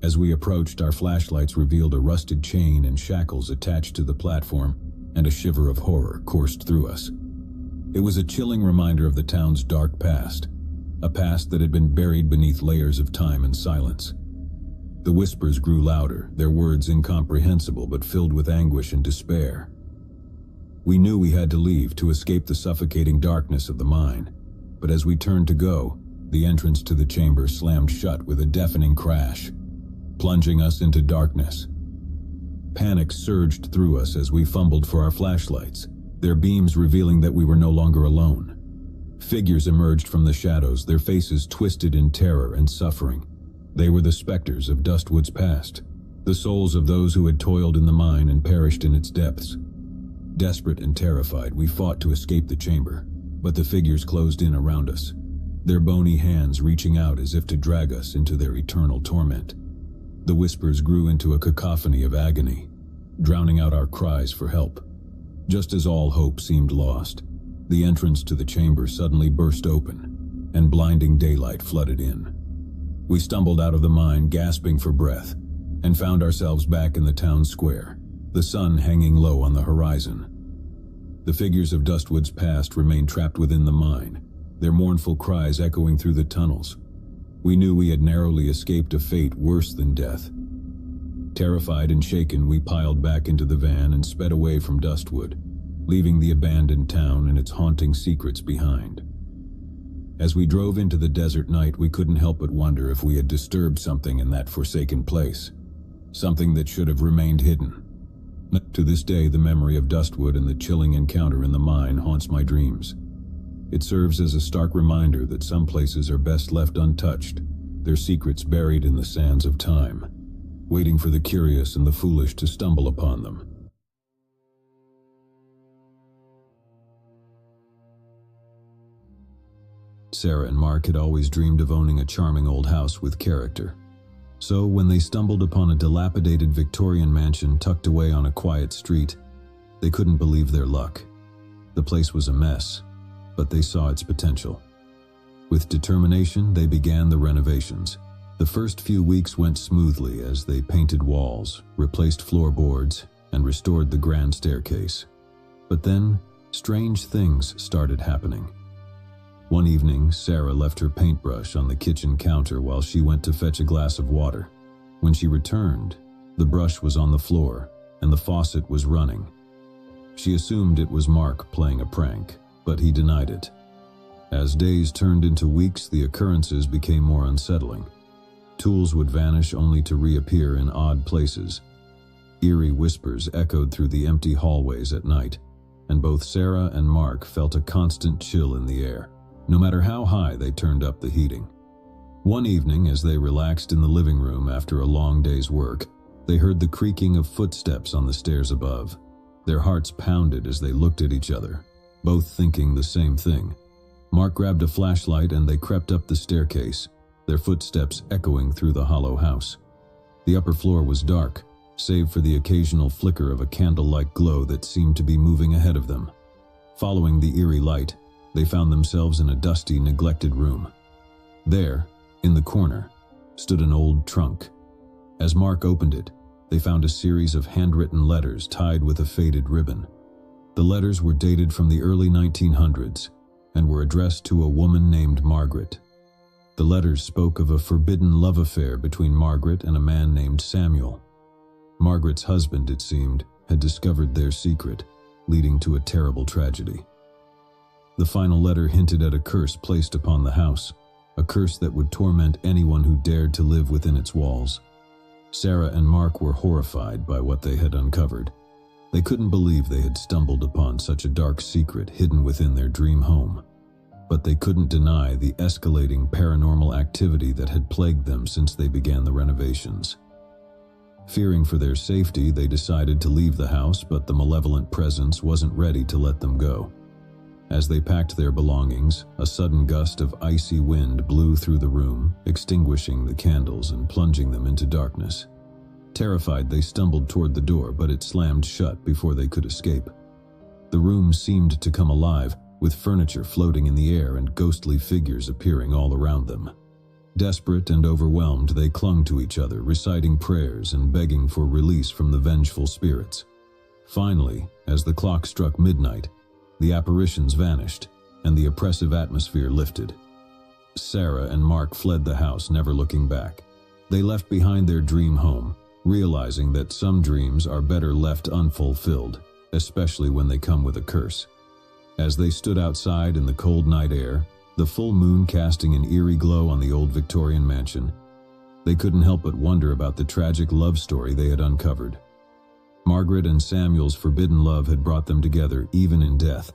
As we approached, our flashlights revealed a rusted chain and shackles attached to the platform, and a shiver of horror coursed through us. It was a chilling reminder of the town's dark past, a past that had been buried beneath layers of time and silence. The whispers grew louder, their words incomprehensible but filled with anguish and despair. We knew we had to leave to escape the suffocating darkness of the mine, but as we turned to go, the entrance to the chamber slammed shut with a deafening crash, plunging us into darkness. Panic surged through us as we fumbled for our flashlights, their beams revealing that we were no longer alone. Figures emerged from the shadows, their faces twisted in terror and suffering. They were the specters of Dustwood's past, the souls of those who had toiled in the mine and perished in its depths. Desperate and terrified, we fought to escape the chamber, but the figures closed in around us, their bony hands reaching out as if to drag us into their eternal torment. The whispers grew into a cacophony of agony, drowning out our cries for help. Just as all hope seemed lost, the entrance to the chamber suddenly burst open, and blinding daylight flooded in. We stumbled out of the mine, gasping for breath, and found ourselves back in the town square, the sun hanging low on the horizon. The figures of Dustwood's past remained trapped within the mine, their mournful cries echoing through the tunnels. We knew we had narrowly escaped a fate worse than death. Terrified and shaken, we piled back into the van and sped away from Dustwood, leaving the abandoned town and its haunting secrets behind. As we drove into the desert night, we couldn't help but wonder if we had disturbed something in that forsaken place, something that should have remained hidden. To this day, the memory of Dustwood and the chilling encounter in the mine haunts my dreams. It serves as a stark reminder that some places are best left untouched, their secrets buried in the sands of time, waiting for the curious and the foolish to stumble upon them. Sarah and Mark had always dreamed of owning a charming old house with character. So when they stumbled upon a dilapidated Victorian mansion tucked away on a quiet street, they couldn't believe their luck. The place was a mess, but they saw its potential. With determination, they began the renovations. The first few weeks went smoothly as they painted walls, replaced floorboards, and restored the grand staircase. But then, strange things started happening. One evening, Sarah left her paintbrush on the kitchen counter while she went to fetch a glass of water. When she returned, the brush was on the floor, and the faucet was running. She assumed it was Mark playing a prank, but he denied it. As days turned into weeks, the occurrences became more unsettling. Tools would vanish only to reappear in odd places. Eerie whispers echoed through the empty hallways at night, and both Sarah and Mark felt a constant chill in the air, no matter how high they turned up the heating. One evening, as they relaxed in the living room after a long day's work, they heard the creaking of footsteps on the stairs above. Their hearts pounded as they looked at each other, both thinking the same thing. Mark grabbed a flashlight and they crept up the staircase, their footsteps echoing through the hollow house. The upper floor was dark, save for the occasional flicker of a candle-like glow that seemed to be moving ahead of them. Following the eerie light, they found themselves in a dusty, neglected room. There, in the corner, stood an old trunk. As Mark opened it, they found a series of handwritten letters tied with a faded ribbon. The letters were dated from the early 1900s and were addressed to a woman named Margaret. The letters spoke of a forbidden love affair between Margaret and a man named Samuel. Margaret's husband, it seemed, had discovered their secret, leading to a terrible tragedy. The final letter hinted at a curse placed upon the house, a curse that would torment anyone who dared to live within its walls. Sarah and Mark were horrified by what they had uncovered. They couldn't believe they had stumbled upon such a dark secret hidden within their dream home. But they couldn't deny the escalating paranormal activity that had plagued them since they began the renovations. Fearing for their safety, they decided to leave the house, but the malevolent presence wasn't ready to let them go. As they packed their belongings, a sudden gust of icy wind blew through the room, extinguishing the candles and plunging them into darkness. Terrified, they stumbled toward the door, but it slammed shut before they could escape. The room seemed to come alive, with furniture floating in the air and ghostly figures appearing all around them. Desperate and overwhelmed, they clung to each other, reciting prayers and begging for release from the vengeful spirits. Finally, as the clock struck midnight, the apparitions vanished, and the oppressive atmosphere lifted. Sarah and Mark fled the house, never looking back. They left behind their dream home, realizing that some dreams are better left unfulfilled, especially when they come with a curse. As they stood outside in the cold night air, the full moon casting an eerie glow on the old Victorian mansion, they couldn't help but wonder about the tragic love story they had uncovered. Margaret and Samuel's forbidden love had brought them together even in death,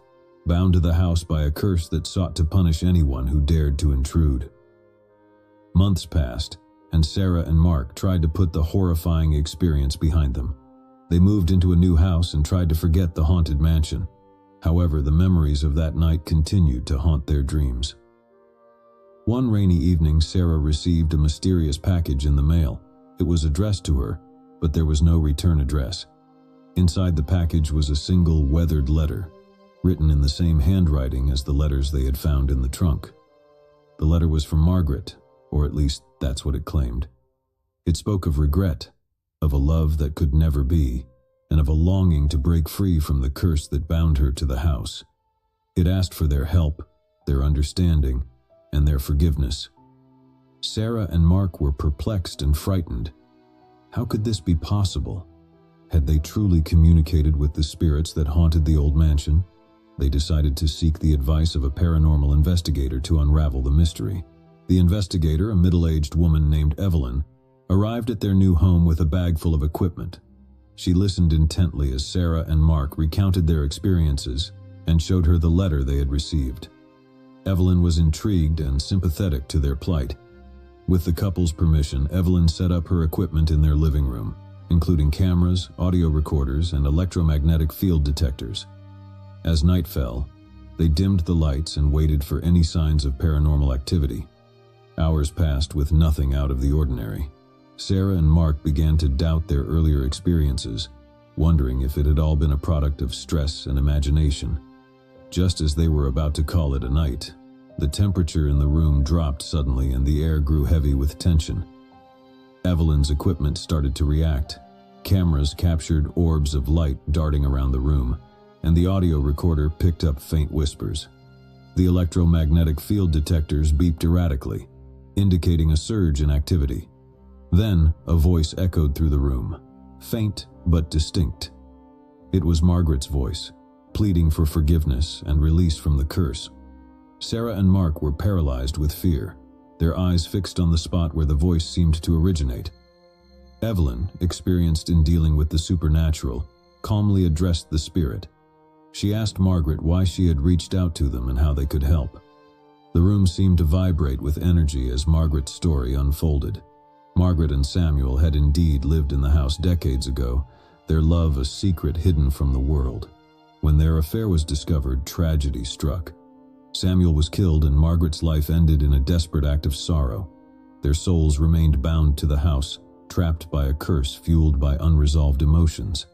bound to the house by a curse that sought to punish anyone who dared to intrude. Months passed, and Sarah and Mark tried to put the horrifying experience behind them. They moved into a new house and tried to forget the haunted mansion. However, the memories of that night continued to haunt their dreams. One rainy evening, Sarah received a mysterious package in the mail. It was addressed to her, but there was no return address. Inside the package was a single weathered letter, written in the same handwriting as the letters they had found in the trunk. The letter was from Margaret, or at least that's what it claimed. It spoke of regret, of a love that could never be, and of a longing to break free from the curse that bound her to the house. It asked for their help, their understanding, and their forgiveness. Sarah and Mark were perplexed and frightened. How could this be possible? Had they truly communicated with the spirits that haunted the old mansion? They decided to seek the advice of a paranormal investigator to unravel the mystery. The investigator, a middle-aged woman named Evelyn, arrived at their new home with a bag full of equipment. She listened intently as Sarah and Mark recounted their experiences and showed her the letter they had received. Evelyn was intrigued and sympathetic to their plight. With the couple's permission, Evelyn set up her equipment in their living room, including cameras, audio recorders, and electromagnetic field detectors. As night fell, they dimmed the lights and waited for any signs of paranormal activity. Hours passed with nothing out of the ordinary. Sarah and Mark began to doubt their earlier experiences, wondering if it had all been a product of stress and imagination. Just as they were about to call it a night, the temperature in the room dropped suddenly and the air grew heavy with tension. Evelyn's equipment started to react. Cameras captured orbs of light darting around the room, and the audio recorder picked up faint whispers. The electromagnetic field detectors beeped erratically, indicating a surge in activity. Then, a voice echoed through the room, faint but distinct. It was Margaret's voice, pleading for forgiveness and release from the curse. Sarah and Mark were paralyzed with fear, their eyes fixed on the spot where the voice seemed to originate. Evelyn, experienced in dealing with the supernatural, calmly addressed the spirit. She asked Margaret why she had reached out to them and how they could help. The room seemed to vibrate with energy as Margaret's story unfolded. Margaret and Samuel had indeed lived in the house decades ago, their love a secret hidden from the world. When their affair was discovered, tragedy struck. Samuel was killed and Margaret's life ended in a desperate act of sorrow. Their souls remained bound to the house, trapped by a curse fueled by unresolved emotions.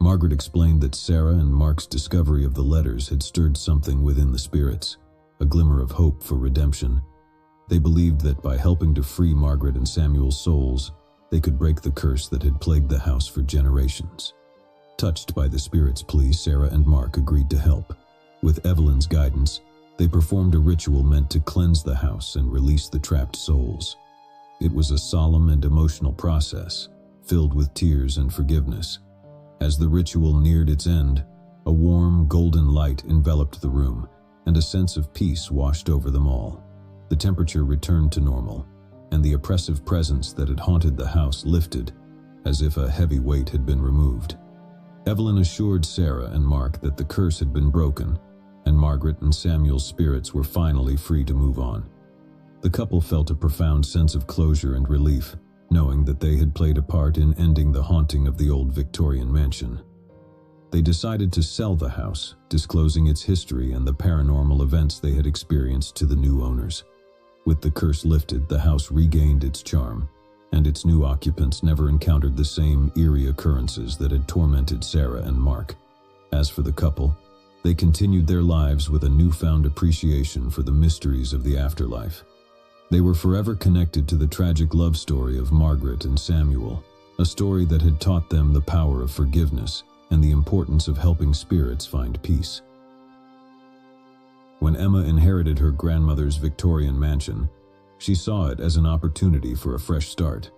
Margaret explained that Sarah and Mark's discovery of the letters had stirred something within the spirits, a glimmer of hope for redemption. They believed that by helping to free Margaret and Samuel's souls, they could break the curse that had plagued the house for generations. Touched by the spirit's plea, Sarah and Mark agreed to help. With Evelyn's guidance, they performed a ritual meant to cleanse the house and release the trapped souls. It was a solemn and emotional process, filled with tears and forgiveness. As the ritual neared its end, a warm, golden light enveloped the room, and a sense of peace washed over them all. The temperature returned to normal, and the oppressive presence that had haunted the house lifted, as if a heavy weight had been removed. Evelyn assured Sarah and Mark that the curse had been broken, and Margaret and Samuel's spirits were finally free to move on. The couple felt a profound sense of closure and relief, knowing that they had played a part in ending the haunting of the old Victorian mansion. They decided to sell the house, disclosing its history and the paranormal events they had experienced to the new owners. With the curse lifted, the house regained its charm, and its new occupants never encountered the same eerie occurrences that had tormented Sarah and Mark. As for the couple, they continued their lives with a newfound appreciation for the mysteries of the afterlife. They were forever connected to the tragic love story of Margaret and Samuel, a story that had taught them the power of forgiveness and the importance of helping spirits find peace. When Emma inherited her grandmother's Victorian mansion, she saw it as an opportunity for a fresh start.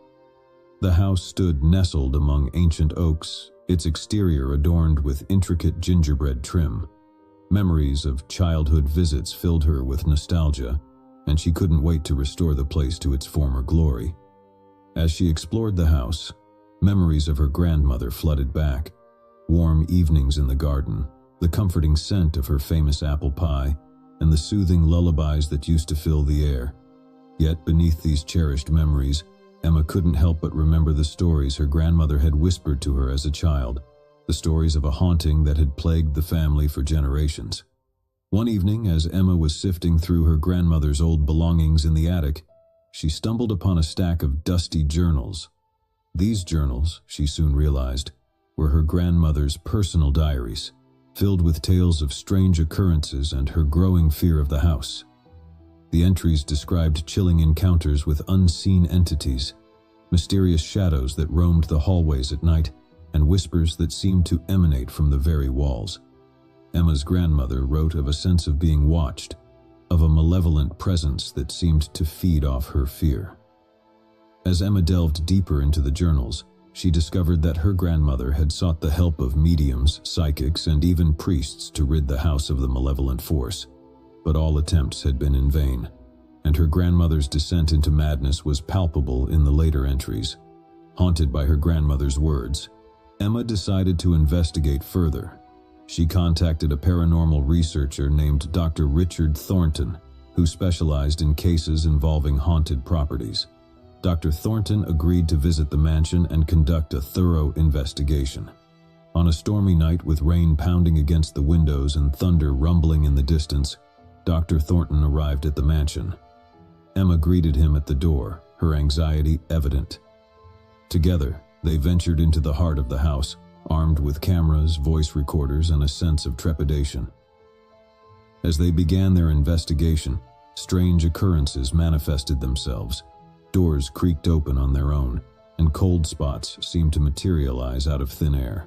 The house stood nestled among ancient oaks, its exterior adorned with intricate gingerbread trim. Memories of childhood visits filled her with nostalgia, and she couldn't wait to restore the place to its former glory. As she explored the house, memories of her grandmother flooded back. Warm evenings in the garden, the comforting scent of her famous apple pie, and the soothing lullabies that used to fill the air. Yet beneath these cherished memories, Emma couldn't help but remember the stories her grandmother had whispered to her as a child, the stories of a haunting that had plagued the family for generations. One evening, as Emma was sifting through her grandmother's old belongings in the attic, she stumbled upon a stack of dusty journals. These journals, she soon realized, were her grandmother's personal diaries, filled with tales of strange occurrences and her growing fear of the house. The entries described chilling encounters with unseen entities, mysterious shadows that roamed the hallways at night, and whispers that seemed to emanate from the very walls. Emma's grandmother wrote of a sense of being watched, of a malevolent presence that seemed to feed off her fear. As Emma delved deeper into the journals, she discovered that her grandmother had sought the help of mediums, psychics, and even priests to rid the house of the malevolent force. But all attempts had been in vain, and her grandmother's descent into madness was palpable in the later entries. Haunted by her grandmother's words, Emma decided to investigate further. She contacted a paranormal researcher named Dr. Richard Thornton, who specialized in cases involving haunted properties. Dr. Thornton agreed to visit the mansion and conduct a thorough investigation. On a stormy night with rain pounding against the windows and thunder rumbling in the distance, Dr. Thornton arrived at the mansion. Emma greeted him at the door, her anxiety evident. Together, they ventured into the heart of the house, armed with cameras, voice recorders, and a sense of trepidation. As they began their investigation, strange occurrences manifested themselves. Doors creaked open on their own, and cold spots seemed to materialize out of thin air.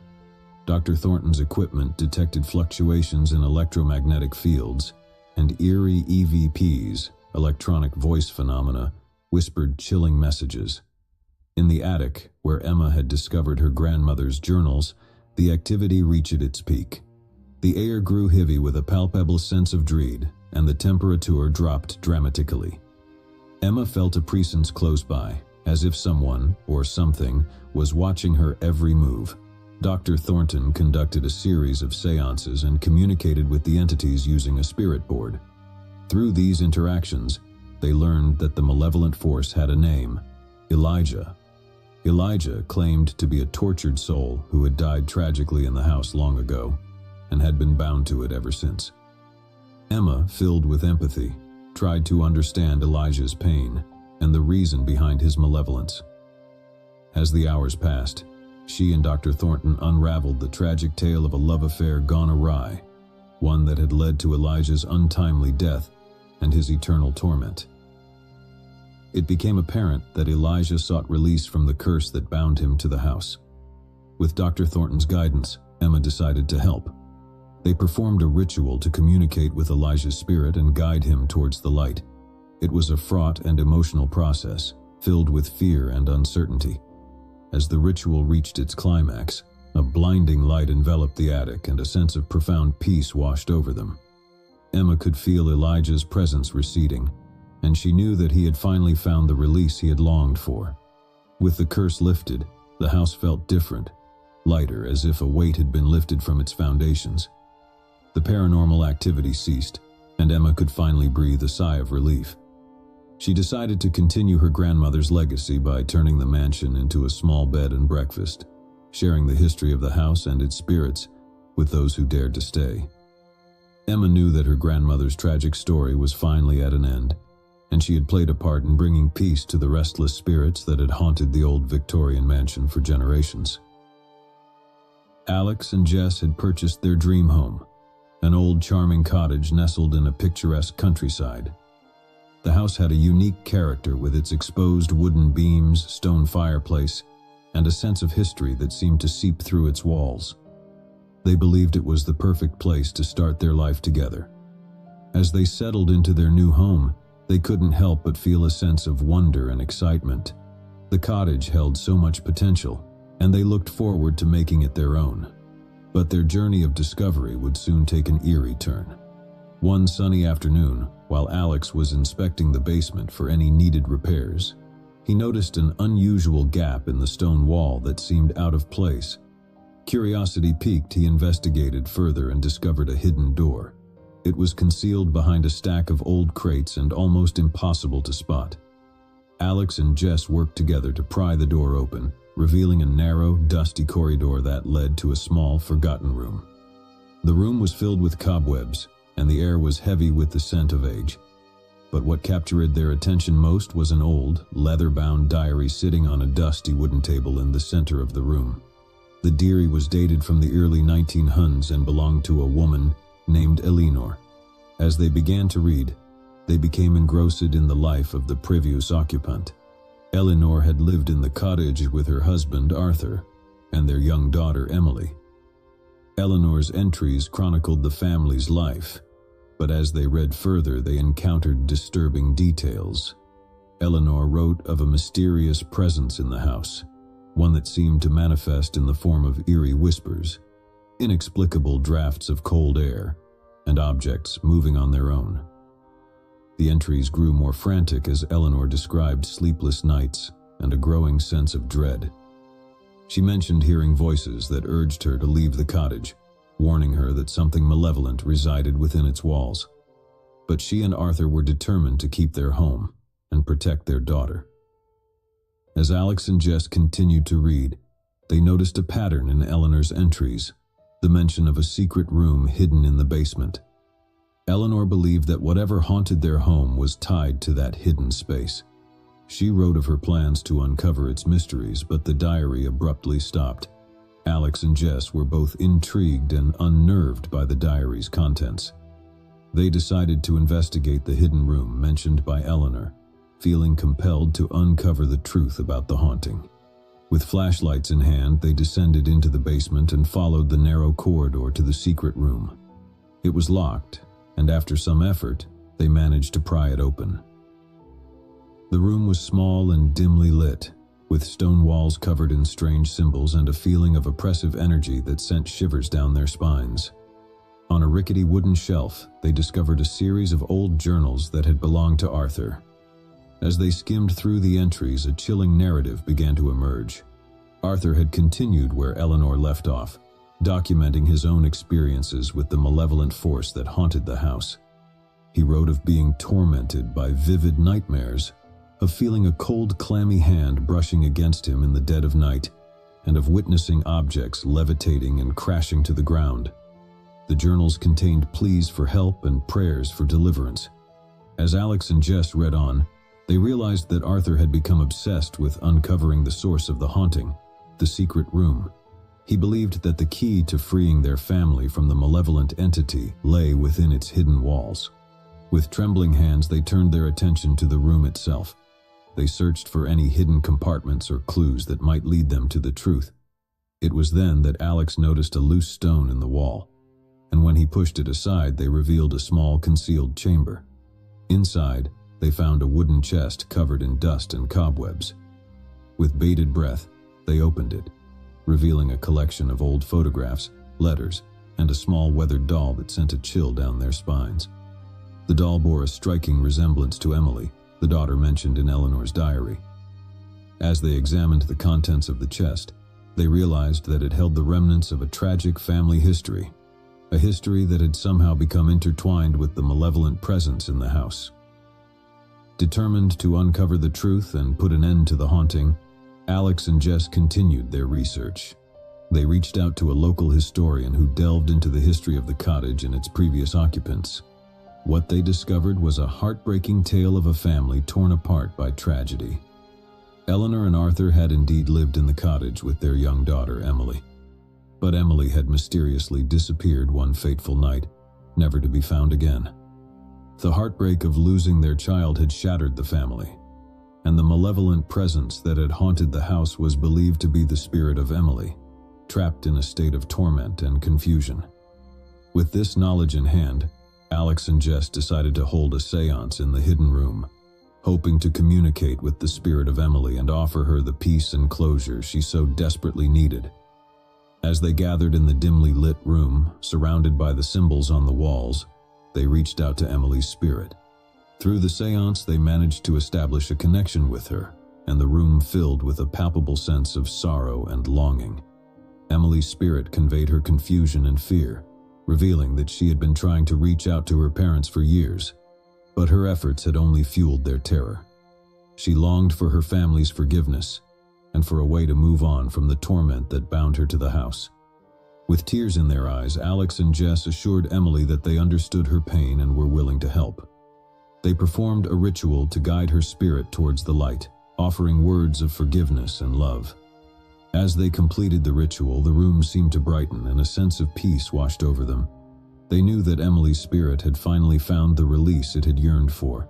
Dr. Thornton's equipment detected fluctuations in electromagnetic fields, and eerie EVPs, electronic voice phenomena, whispered chilling messages. In the attic, where Emma had discovered her grandmother's journals, the activity reached its peak. The air grew heavy with a palpable sense of dread, and the temperature dropped dramatically. Emma felt a presence close by, as if someone, or something, was watching her every move. Dr. Thornton conducted a series of seances and communicated with the entities using a spirit board. Through these interactions, they learned that the malevolent force had a name: Elijah. Elijah claimed to be a tortured soul who had died tragically in the house long ago, and had been bound to it ever since. Emma, filled with empathy, tried to understand Elijah's pain and the reason behind his malevolence. As the hours passed, she and Dr. Thornton unraveled the tragic tale of a love affair gone awry, one that had led to Elijah's untimely death and his eternal torment. It became apparent that Elijah sought release from the curse that bound him to the house. With Dr. Thornton's guidance, Emma decided to help. They performed a ritual to communicate with Elijah's spirit and guide him towards the light. It was a fraught and emotional process, filled with fear and uncertainty. As the ritual reached its climax, a blinding light enveloped the attic and a sense of profound peace washed over them. Emma could feel Elijah's presence receding, and she knew that he had finally found the release he had longed for. With the curse lifted, the house felt different, lighter, as if a weight had been lifted from its foundations. The paranormal activity ceased, and Emma could finally breathe a sigh of relief. She decided to continue her grandmother's legacy by turning the mansion into a small bed and breakfast, sharing the history of the house and its spirits with those who dared to stay. Emma knew that her grandmother's tragic story was finally at an end, and she had played a part in bringing peace to the restless spirits that had haunted the old Victorian mansion for generations. Alex and Jess had purchased their dream home, an old charming cottage nestled in a picturesque countryside. The house had a unique character with its exposed wooden beams, stone fireplace, and a sense of history that seemed to seep through its walls. They believed it was the perfect place to start their life together. As they settled into their new home, they couldn't help but feel a sense of wonder and excitement. The cottage held so much potential, and they looked forward to making it their own. But their journey of discovery would soon take an eerie turn. One sunny afternoon, while Alex was inspecting the basement for any needed repairs, he noticed an unusual gap in the stone wall that seemed out of place. Curiosity piqued, he investigated further and discovered a hidden door. It was concealed behind a stack of old crates and almost impossible to spot. Alex and Jess worked together to pry the door open, revealing a narrow, dusty corridor that led to a small, forgotten room. The room was filled with cobwebs, and the air was heavy with the scent of age. But what captured their attention most was an old, leather-bound diary sitting on a dusty wooden table in the center of the room. The diary was dated from the early 1900s and belonged to a woman named Eleanor. As they began to read, they became engrossed in the life of the previous occupant. Eleanor had lived in the cottage with her husband Arthur and their young daughter Emily. Eleanor's entries chronicled the family's life, but as they read further, they encountered disturbing details. Eleanor wrote of a mysterious presence in the house, one that seemed to manifest in the form of eerie whispers, inexplicable drafts of cold air, and objects moving on their own. The entries grew more frantic as Eleanor described sleepless nights and a growing sense of dread. She mentioned hearing voices that urged her to leave the cottage, warning her that something malevolent resided within its walls. But she and Arthur were determined to keep their home and protect their daughter. As Alex and Jess continued to read, they noticed a pattern in Eleanor's entries, the mention of a secret room hidden in the basement. Eleanor believed that whatever haunted their home was tied to that hidden space. She wrote of her plans to uncover its mysteries, but the diary abruptly stopped. Alex and Jess were both intrigued and unnerved by the diary's contents. They decided to investigate the hidden room mentioned by Eleanor, feeling compelled to uncover the truth about the haunting. With flashlights in hand, they descended into the basement and followed the narrow corridor to the secret room. It was locked, and after some effort, they managed to pry it open. The room was small and dimly lit, with stone walls covered in strange symbols and a feeling of oppressive energy that sent shivers down their spines. On a rickety wooden shelf, they discovered a series of old journals that had belonged to Arthur. As they skimmed through the entries, a chilling narrative began to emerge. Arthur had continued where Eleanor left off, documenting his own experiences with the malevolent force that haunted the house. He wrote of being tormented by vivid nightmares, of feeling a cold, clammy hand brushing against him in the dead of night, and of witnessing objects levitating and crashing to the ground. The journals contained pleas for help and prayers for deliverance. As Alex and Jess read on, they realized that Arthur had become obsessed with uncovering the source of the haunting, the secret room. He believed that the key to freeing their family from the malevolent entity lay within its hidden walls. With trembling hands, they turned their attention to the room itself. They searched for any hidden compartments or clues that might lead them to the truth. It was then that Alex noticed a loose stone in the wall, and when he pushed it aside, they revealed a small concealed chamber. Inside, they found a wooden chest covered in dust and cobwebs. With bated breath, they opened it, revealing a collection of old photographs, letters, and a small weathered doll that sent a chill down their spines. The doll bore a striking resemblance to Emily, the daughter mentioned in Eleanor's diary. As they examined the contents of the chest, they realized that it held the remnants of a tragic family history, a history that had somehow become intertwined with the malevolent presence in the house. Determined to uncover the truth and put an end to the haunting, Alex and Jess continued their research. They reached out to a local historian who delved into the history of the cottage and its previous occupants. What they discovered was a heartbreaking tale of a family torn apart by tragedy. Eleanor and Arthur had indeed lived in the cottage with their young daughter, Emily. But Emily had mysteriously disappeared one fateful night, never to be found again. The heartbreak of losing their child had shattered the family, and the malevolent presence that had haunted the house was believed to be the spirit of Emily, trapped in a state of torment and confusion. With this knowledge in hand, Alex and Jess decided to hold a seance in the hidden room, hoping to communicate with the spirit of Emily and offer her the peace and closure she so desperately needed. As they gathered in the dimly lit room, surrounded by the symbols on the walls, they reached out to Emily's spirit. Through the seance, they managed to establish a connection with her, and the room filled with a palpable sense of sorrow and longing. Emily's spirit conveyed her confusion and fear, revealing that she had been trying to reach out to her parents for years, but her efforts had only fueled their terror. She longed for her family's forgiveness, and for a way to move on from the torment that bound her to the house. With tears in their eyes, Alex and Jess assured Emily that they understood her pain and were willing to help. They performed a ritual to guide her spirit towards the light, offering words of forgiveness and love. As they completed the ritual, the room seemed to brighten and a sense of peace washed over them. They knew that Emily's spirit had finally found the release it had yearned for.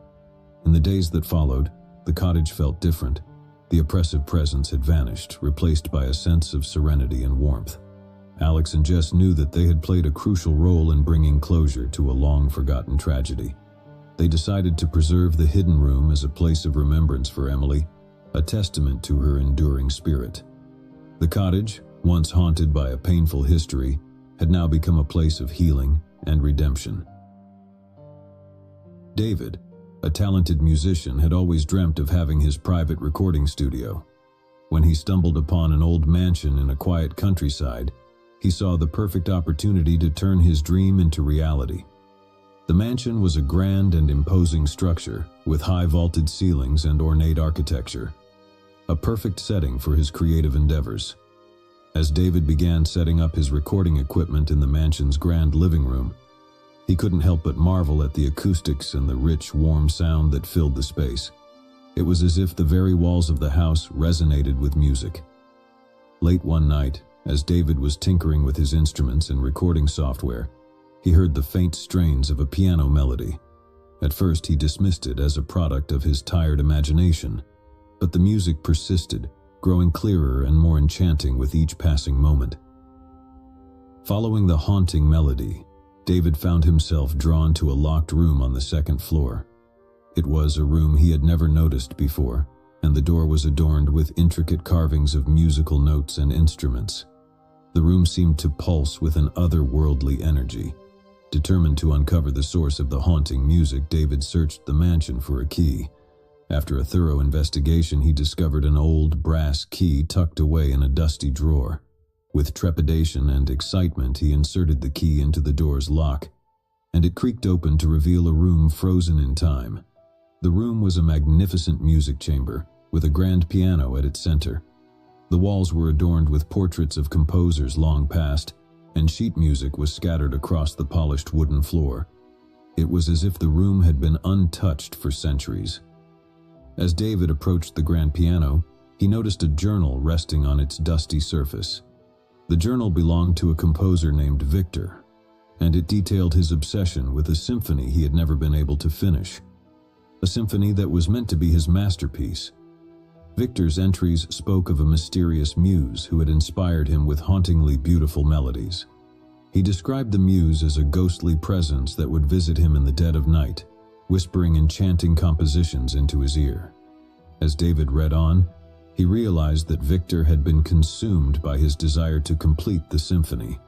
In the days that followed, the cottage felt different. The oppressive presence had vanished, replaced by a sense of serenity and warmth. Alex and Jess knew that they had played a crucial role in bringing closure to a long-forgotten tragedy. They decided to preserve the hidden room as a place of remembrance for Emily, a testament to her enduring spirit. The cottage, once haunted by a painful history, had now become a place of healing and redemption. David, a talented musician, had always dreamt of having his private recording studio. When he stumbled upon an old mansion in a quiet countryside, he saw the perfect opportunity to turn his dream into reality. The mansion was a grand and imposing structure, with high vaulted ceilings and ornate architecture, a perfect setting for his creative endeavors. As David began setting up his recording equipment in the mansion's grand living room, he couldn't help but marvel at the acoustics and the rich, warm sound that filled the space. It was as if the very walls of the house resonated with music. Late one night, as David was tinkering with his instruments and recording software, he heard the faint strains of a piano melody. At first, he dismissed it as a product of his tired imagination, but the music persisted, growing clearer and more enchanting with each passing moment. Following the haunting melody, David found himself drawn to a locked room on the second floor. It was a room he had never noticed before, and the door was adorned with intricate carvings of musical notes and instruments. The room seemed to pulse with an otherworldly energy, Determined to uncover the source of the haunting music, David searched the mansion for a key. After a thorough investigation, he discovered an old brass key tucked away in a dusty drawer. With trepidation and excitement, he inserted the key into the door's lock, and it creaked open to reveal a room frozen in time. The room was a magnificent music chamber, with a grand piano at its center. The walls were adorned with portraits of composers long past, and sheet music was scattered across the polished wooden floor. It was as if the room had been untouched for centuries. As David approached the grand piano, he noticed a journal resting on its dusty surface. The journal belonged to a composer named Victor, and it detailed his obsession with a symphony he had never been able to finish. A symphony that was meant to be his masterpiece. Victor's entries spoke of a mysterious muse who had inspired him with hauntingly beautiful melodies. He described the muse as a ghostly presence that would visit him in the dead of night, whispering enchanting compositions into his ear. As David read on, he realized that Victor had been consumed by his desire to complete the symphony.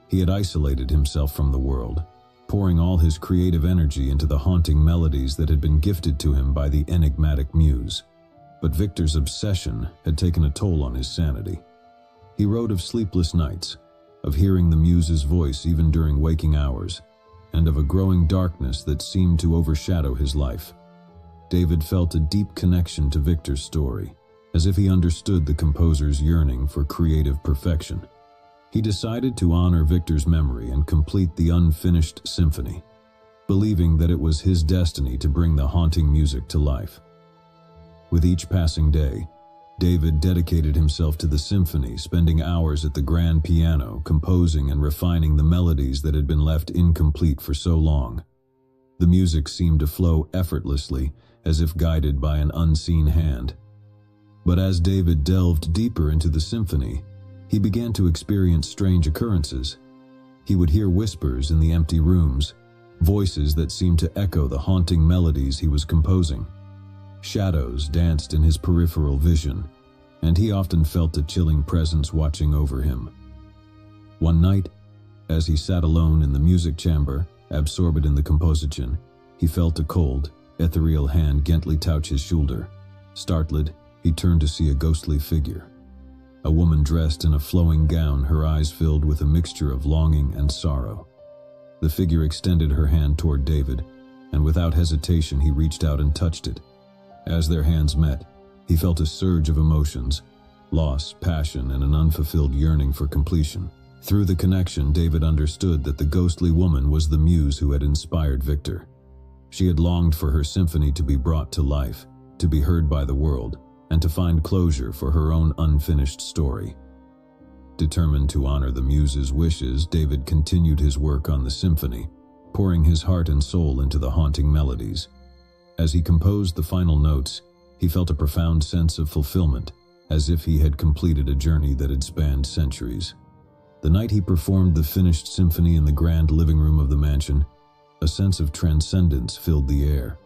He had isolated himself from the world, pouring all his creative energy into the haunting melodies that had been gifted to him by the enigmatic muse. But Victor's obsession had taken a toll on his sanity. He wrote of sleepless nights, of hearing the muse's voice even during waking hours, and of a growing darkness that seemed to overshadow his life. David felt a deep connection to Victor's story, as if he understood the composer's yearning for creative perfection. He decided to honor Victor's memory and complete the unfinished symphony, believing that it was his destiny to bring the haunting music to life. With each passing day, David dedicated himself to the symphony, spending hours at the grand piano, composing and refining the melodies that had been left incomplete for so long. The music seemed to flow effortlessly, as if guided by an unseen hand. But as David delved deeper into the symphony, he began to experience strange occurrences. He would hear whispers in the empty rooms, voices that seemed to echo the haunting melodies he was composing. Shadows danced in his peripheral vision, and he often felt a chilling presence watching over him. One night, as he sat alone in the music chamber, absorbed in the composition, he felt a cold, ethereal hand gently touch his shoulder. Startled, he turned to see a ghostly figure. A woman dressed in a flowing gown, her eyes filled with a mixture of longing and sorrow. The figure extended her hand toward David, and without hesitation he reached out and touched it. As their hands met, he felt a surge of emotions, loss, passion, and an unfulfilled yearning for completion. Through the connection, David understood that the ghostly woman was the muse who had inspired Victor. She had longed for her symphony to be brought to life, to be heard by the world, and to find closure for her own unfinished story. Determined to honor the muse's wishes, David continued his work on the symphony, pouring his heart and soul into the haunting melodies. As he composed the final notes, he felt a profound sense of fulfillment, as if he had completed a journey that had spanned centuries. The night he performed the finished symphony in the grand living room of the mansion, a sense of transcendence filled the air.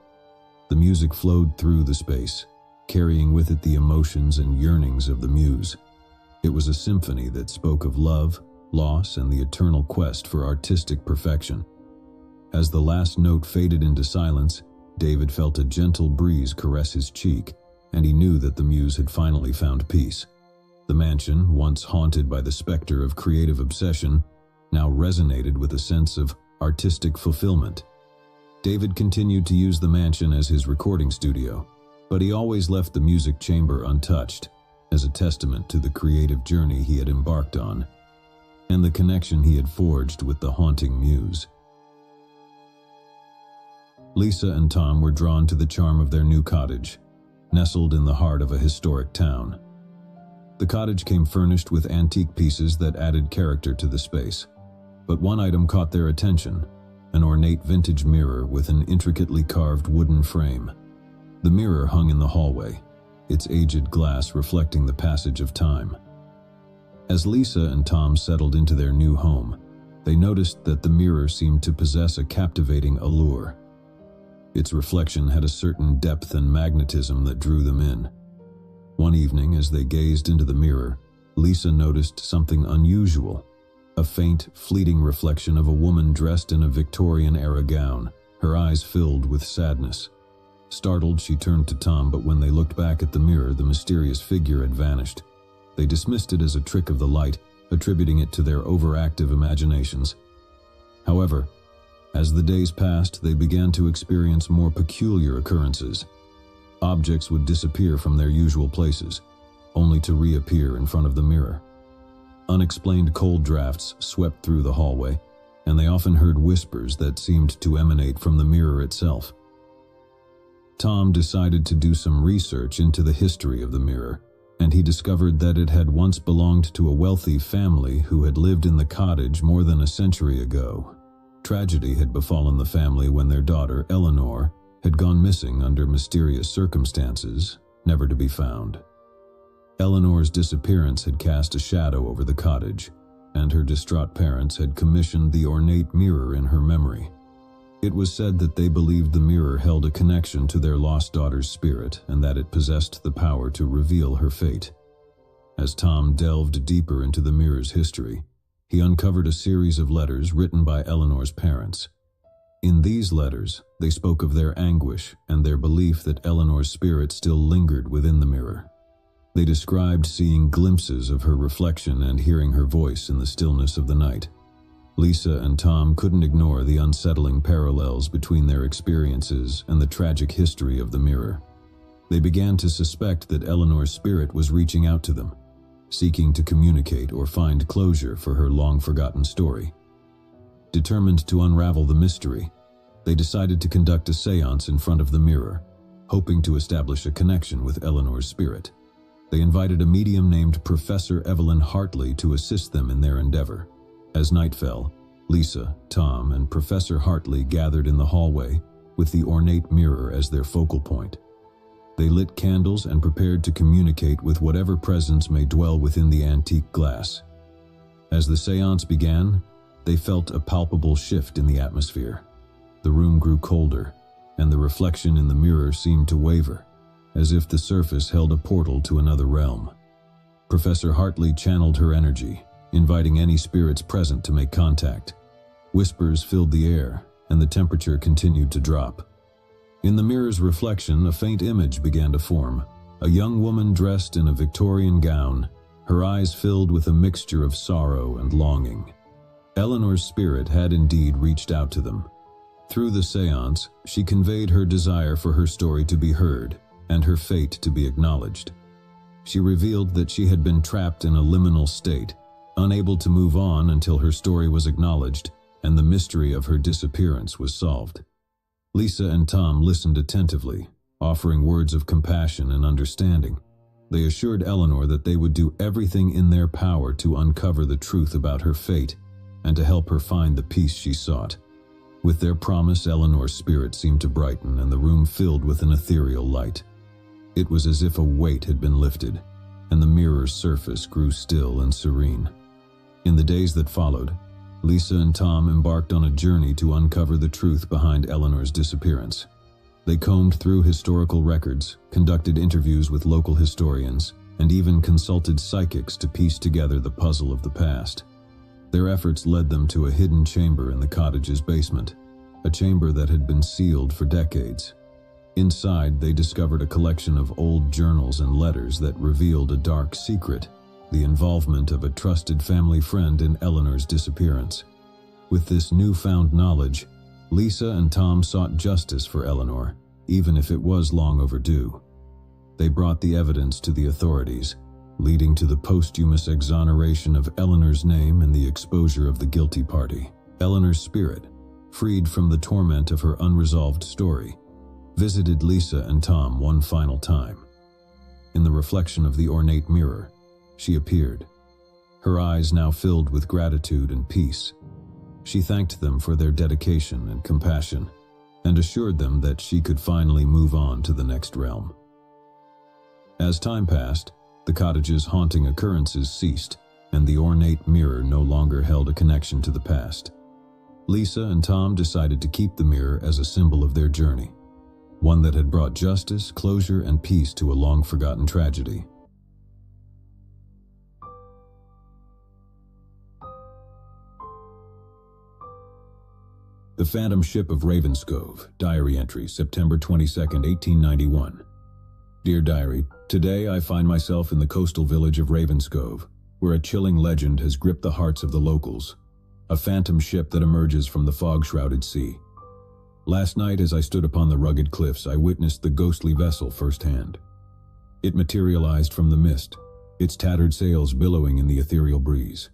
The music flowed through the space, carrying with it the emotions and yearnings of the muse. It was a symphony that spoke of love, loss, and the eternal quest for artistic perfection. As the last note faded into silence, David felt a gentle breeze caress his cheek, and he knew that the muse had finally found peace. The mansion, once haunted by the specter of creative obsession, now resonated with a sense of artistic fulfillment. David continued to use the mansion as his recording studio, but he always left the music chamber untouched, as a testament to the creative journey he had embarked on, and the connection he had forged with the haunting muse. Lisa and Tom were drawn to the charm of their new cottage, nestled in the heart of a historic town. The cottage came furnished with antique pieces that added character to the space, but one item caught their attention: an ornate vintage mirror with an intricately carved wooden frame. The mirror hung in the hallway, its aged glass reflecting the passage of time. As Lisa and Tom settled into their new home, they noticed that the mirror seemed to possess a captivating allure. Its reflection had a certain depth and magnetism that drew them in. One evening, as they gazed into the mirror, Lisa noticed something unusual. a faint, fleeting reflection of a woman dressed in a Victorian-era gown, her eyes filled with sadness. Startled, she turned to Tom, but when they looked back at the mirror, the mysterious figure had vanished. They dismissed it as a trick of the light, attributing it to their overactive imaginations. However, as the days passed, they began to experience more peculiar occurrences. Objects would disappear from their usual places, only to reappear in front of the mirror. Unexplained cold drafts swept through the hallway, and they often heard whispers that seemed to emanate from the mirror itself. Tom decided to do some research into the history of the mirror, and he discovered that it had once belonged to a wealthy family who had lived in the cottage more than a century ago. Tragedy had befallen the family when their daughter, Eleanor, had gone missing under mysterious circumstances, never to be found. Eleanor's disappearance had cast a shadow over the cottage, and her distraught parents had commissioned the ornate mirror in her memory. It was said that they believed the mirror held a connection to their lost daughter's spirit and that it possessed the power to reveal her fate. As Tom delved deeper into the mirror's history, he uncovered a series of letters written by Eleanor's parents. In these letters, they spoke of their anguish and their belief that Eleanor's spirit still lingered within the mirror. They described seeing glimpses of her reflection and hearing her voice in the stillness of the night. Lisa and Tom couldn't ignore the unsettling parallels between their experiences and the tragic history of the mirror. They began to suspect that Eleanor's spirit was reaching out to them, seeking to communicate or find closure for her long-forgotten story. Determined to unravel the mystery, they decided to conduct a séance in front of the mirror, hoping to establish a connection with Eleanor's spirit. They invited a medium named Professor Evelyn Hartley to assist them in their endeavor. As night fell, Lisa, Tom, and Professor Hartley gathered in the hallway, with the ornate mirror as their focal point. They lit candles and prepared to communicate with whatever presence may dwell within the antique glass. As the séance began, they felt a palpable shift in the atmosphere. The room grew colder, and the reflection in the mirror seemed to waver, as if the surface held a portal to another realm. Professor Hartley channeled her energy, inviting any spirits present to make contact. Whispers filled the air, and the temperature continued to drop. In the mirror's reflection, a faint image began to form. A young woman dressed in a Victorian gown, her eyes filled with a mixture of sorrow and longing. Eleanor's spirit had indeed reached out to them. Through the séance, she conveyed her desire for her story to be heard and her fate to be acknowledged. She revealed that she had been trapped in a liminal state, unable to move on until her story was acknowledged and the mystery of her disappearance was solved. Lisa and Tom listened attentively, offering words of compassion and understanding. They assured Eleanor that they would do everything in their power to uncover the truth about her fate and to help her find the peace she sought. With their promise, Eleanor's spirit seemed to brighten and the room filled with an ethereal light. It was as if a weight had been lifted, and the mirror's surface grew still and serene. In the days that followed, Lisa and Tom embarked on a journey to uncover the truth behind Eleanor's disappearance. They combed through historical records, conducted interviews with local historians, and even consulted psychics to piece together the puzzle of the past. Their efforts led them to a hidden chamber in the cottage's basement, a chamber that had been sealed for decades. Inside, they discovered a collection of old journals and letters that revealed a dark secret: the involvement of a trusted family friend in Eleanor's disappearance. With this newfound knowledge, Lisa and Tom sought justice for Eleanor, even if it was long overdue. They brought the evidence to the authorities, leading to the posthumous exoneration of Eleanor's name and the exposure of the guilty party. Eleanor's spirit, freed from the torment of her unresolved story, visited Lisa and Tom one final time. In the reflection of the ornate mirror, she appeared, her eyes now filled with gratitude and peace. She thanked them for their dedication and compassion, and assured them that she could finally move on to the next realm. As time passed, the cottage's haunting occurrences ceased, and the ornate mirror no longer held a connection to the past. Lisa and Tom decided to keep the mirror as a symbol of their journey, one that had brought justice, closure, and peace to a long-forgotten tragedy. The Phantom Ship of Ravenscove, Diary Entry, September 22, 1891. Dear Diary, today I find myself in the coastal village of Ravenscove, where a chilling legend has gripped the hearts of the locals. A phantom ship that emerges from the fog-shrouded sea. Last night, as I stood upon the rugged cliffs, I witnessed the ghostly vessel firsthand. It materialized from the mist, its tattered sails billowing in the ethereal breeze.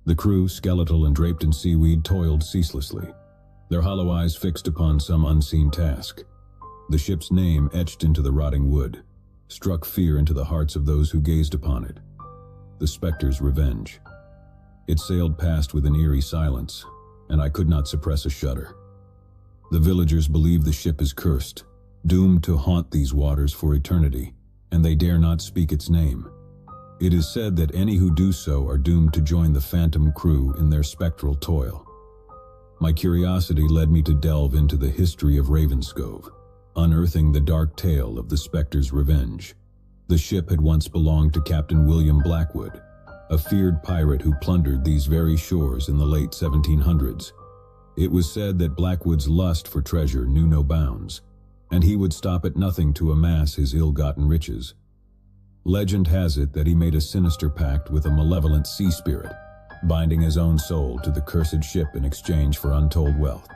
The crew, skeletal and draped in seaweed, toiled ceaselessly, their hollow eyes fixed upon some unseen task. The ship's name, etched into the rotting wood, struck fear into the hearts of those who gazed upon it. The Spectre's Revenge. It sailed past with an eerie silence, and I could not suppress a shudder. The villagers believe the ship is cursed, doomed to haunt these waters for eternity, and they dare not speak its name. It is said that any who do so are doomed to join the phantom crew in their spectral toil. My curiosity led me to delve into the history of Ravenscove, unearthing the dark tale of the Spectre's Revenge. The ship had once belonged to Captain William Blackwood, a feared pirate who plundered these very shores in the late 1700s. It was said that Blackwood's lust for treasure knew no bounds, and he would stop at nothing to amass his ill-gotten riches. Legend has it that he made a sinister pact with a malevolent sea spirit, binding his own soul to the cursed ship in exchange for untold wealth.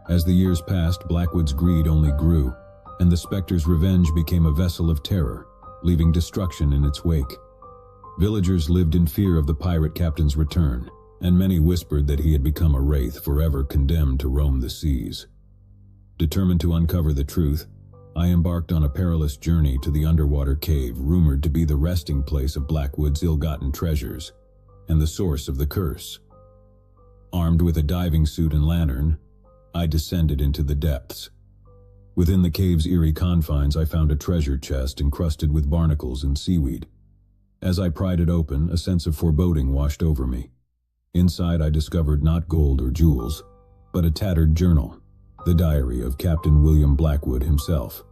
As the years passed, Blackwood's greed only grew, and the Spectre's Revenge became a vessel of terror, leaving destruction in its wake. Villagers lived in fear of the pirate captain's return, and many whispered that he had become a wraith forever condemned to roam the seas. Determined to uncover the truth, I embarked on a perilous journey to the underwater cave rumored to be the resting place of Blackwood's ill-gotten treasures and the source of the curse. Armed with a diving suit and lantern, I descended into the depths. Within the cave's eerie confines, I found a treasure chest encrusted with barnacles and seaweed. As I pried it open, a sense of foreboding washed over me. Inside, I discovered not gold or jewels, but a tattered journal, the diary of Captain William Blackwood himself.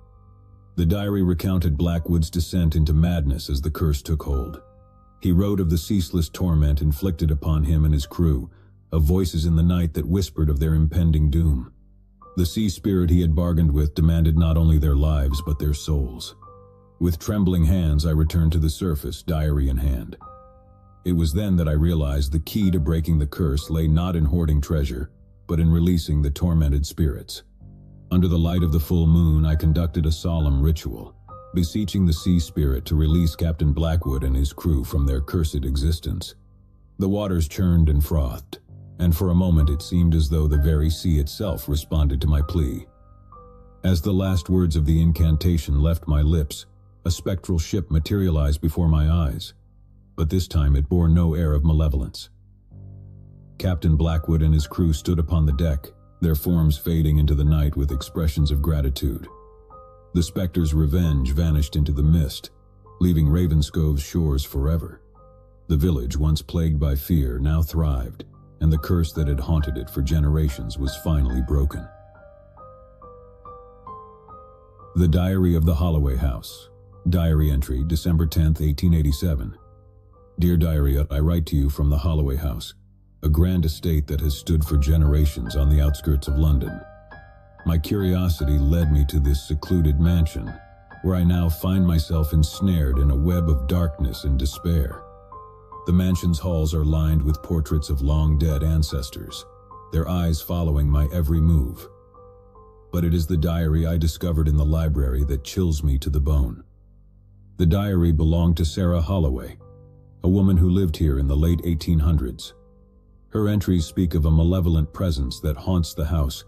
The diary recounted Blackwood's descent into madness as the curse took hold. He wrote of the ceaseless torment inflicted upon him and his crew, of voices in the night that whispered of their impending doom. The sea spirit he had bargained with demanded not only their lives but their souls. With trembling hands, I returned to the surface, diary in hand. It was then that I realized the key to breaking the curse lay not in hoarding treasure, but in releasing the tormented spirits. Under the light of the full moon, I conducted a solemn ritual, beseeching the sea spirit to release Captain Blackwood and his crew from their cursed existence. The waters churned and frothed, and for a moment it seemed as though the very sea itself responded to my plea. As the last words of the incantation left my lips, a spectral ship materialized before my eyes, but this time it bore no air of malevolence. Captain Blackwood and his crew stood upon the deck, their forms fading into the night with expressions of gratitude. The Spectre's Revenge vanished into the mist, leaving Ravenscove's shores forever. The village, once plagued by fear, now thrived, and the curse that had haunted it for generations was finally broken. The Diary of the Holloway House. Diary entry, December 10, 1887. Dear Diary, I write to you from the Holloway House, a grand estate that has stood for generations on the outskirts of London. My curiosity led me to this secluded mansion, where I now find myself ensnared in a web of darkness and despair. The mansion's halls are lined with portraits of long-dead ancestors, their eyes following my every move. But it is the diary I discovered in the library that chills me to the bone. The diary belonged to Sarah Holloway, a woman who lived here in the late 1800s. Her entries speak of a malevolent presence that haunts the house,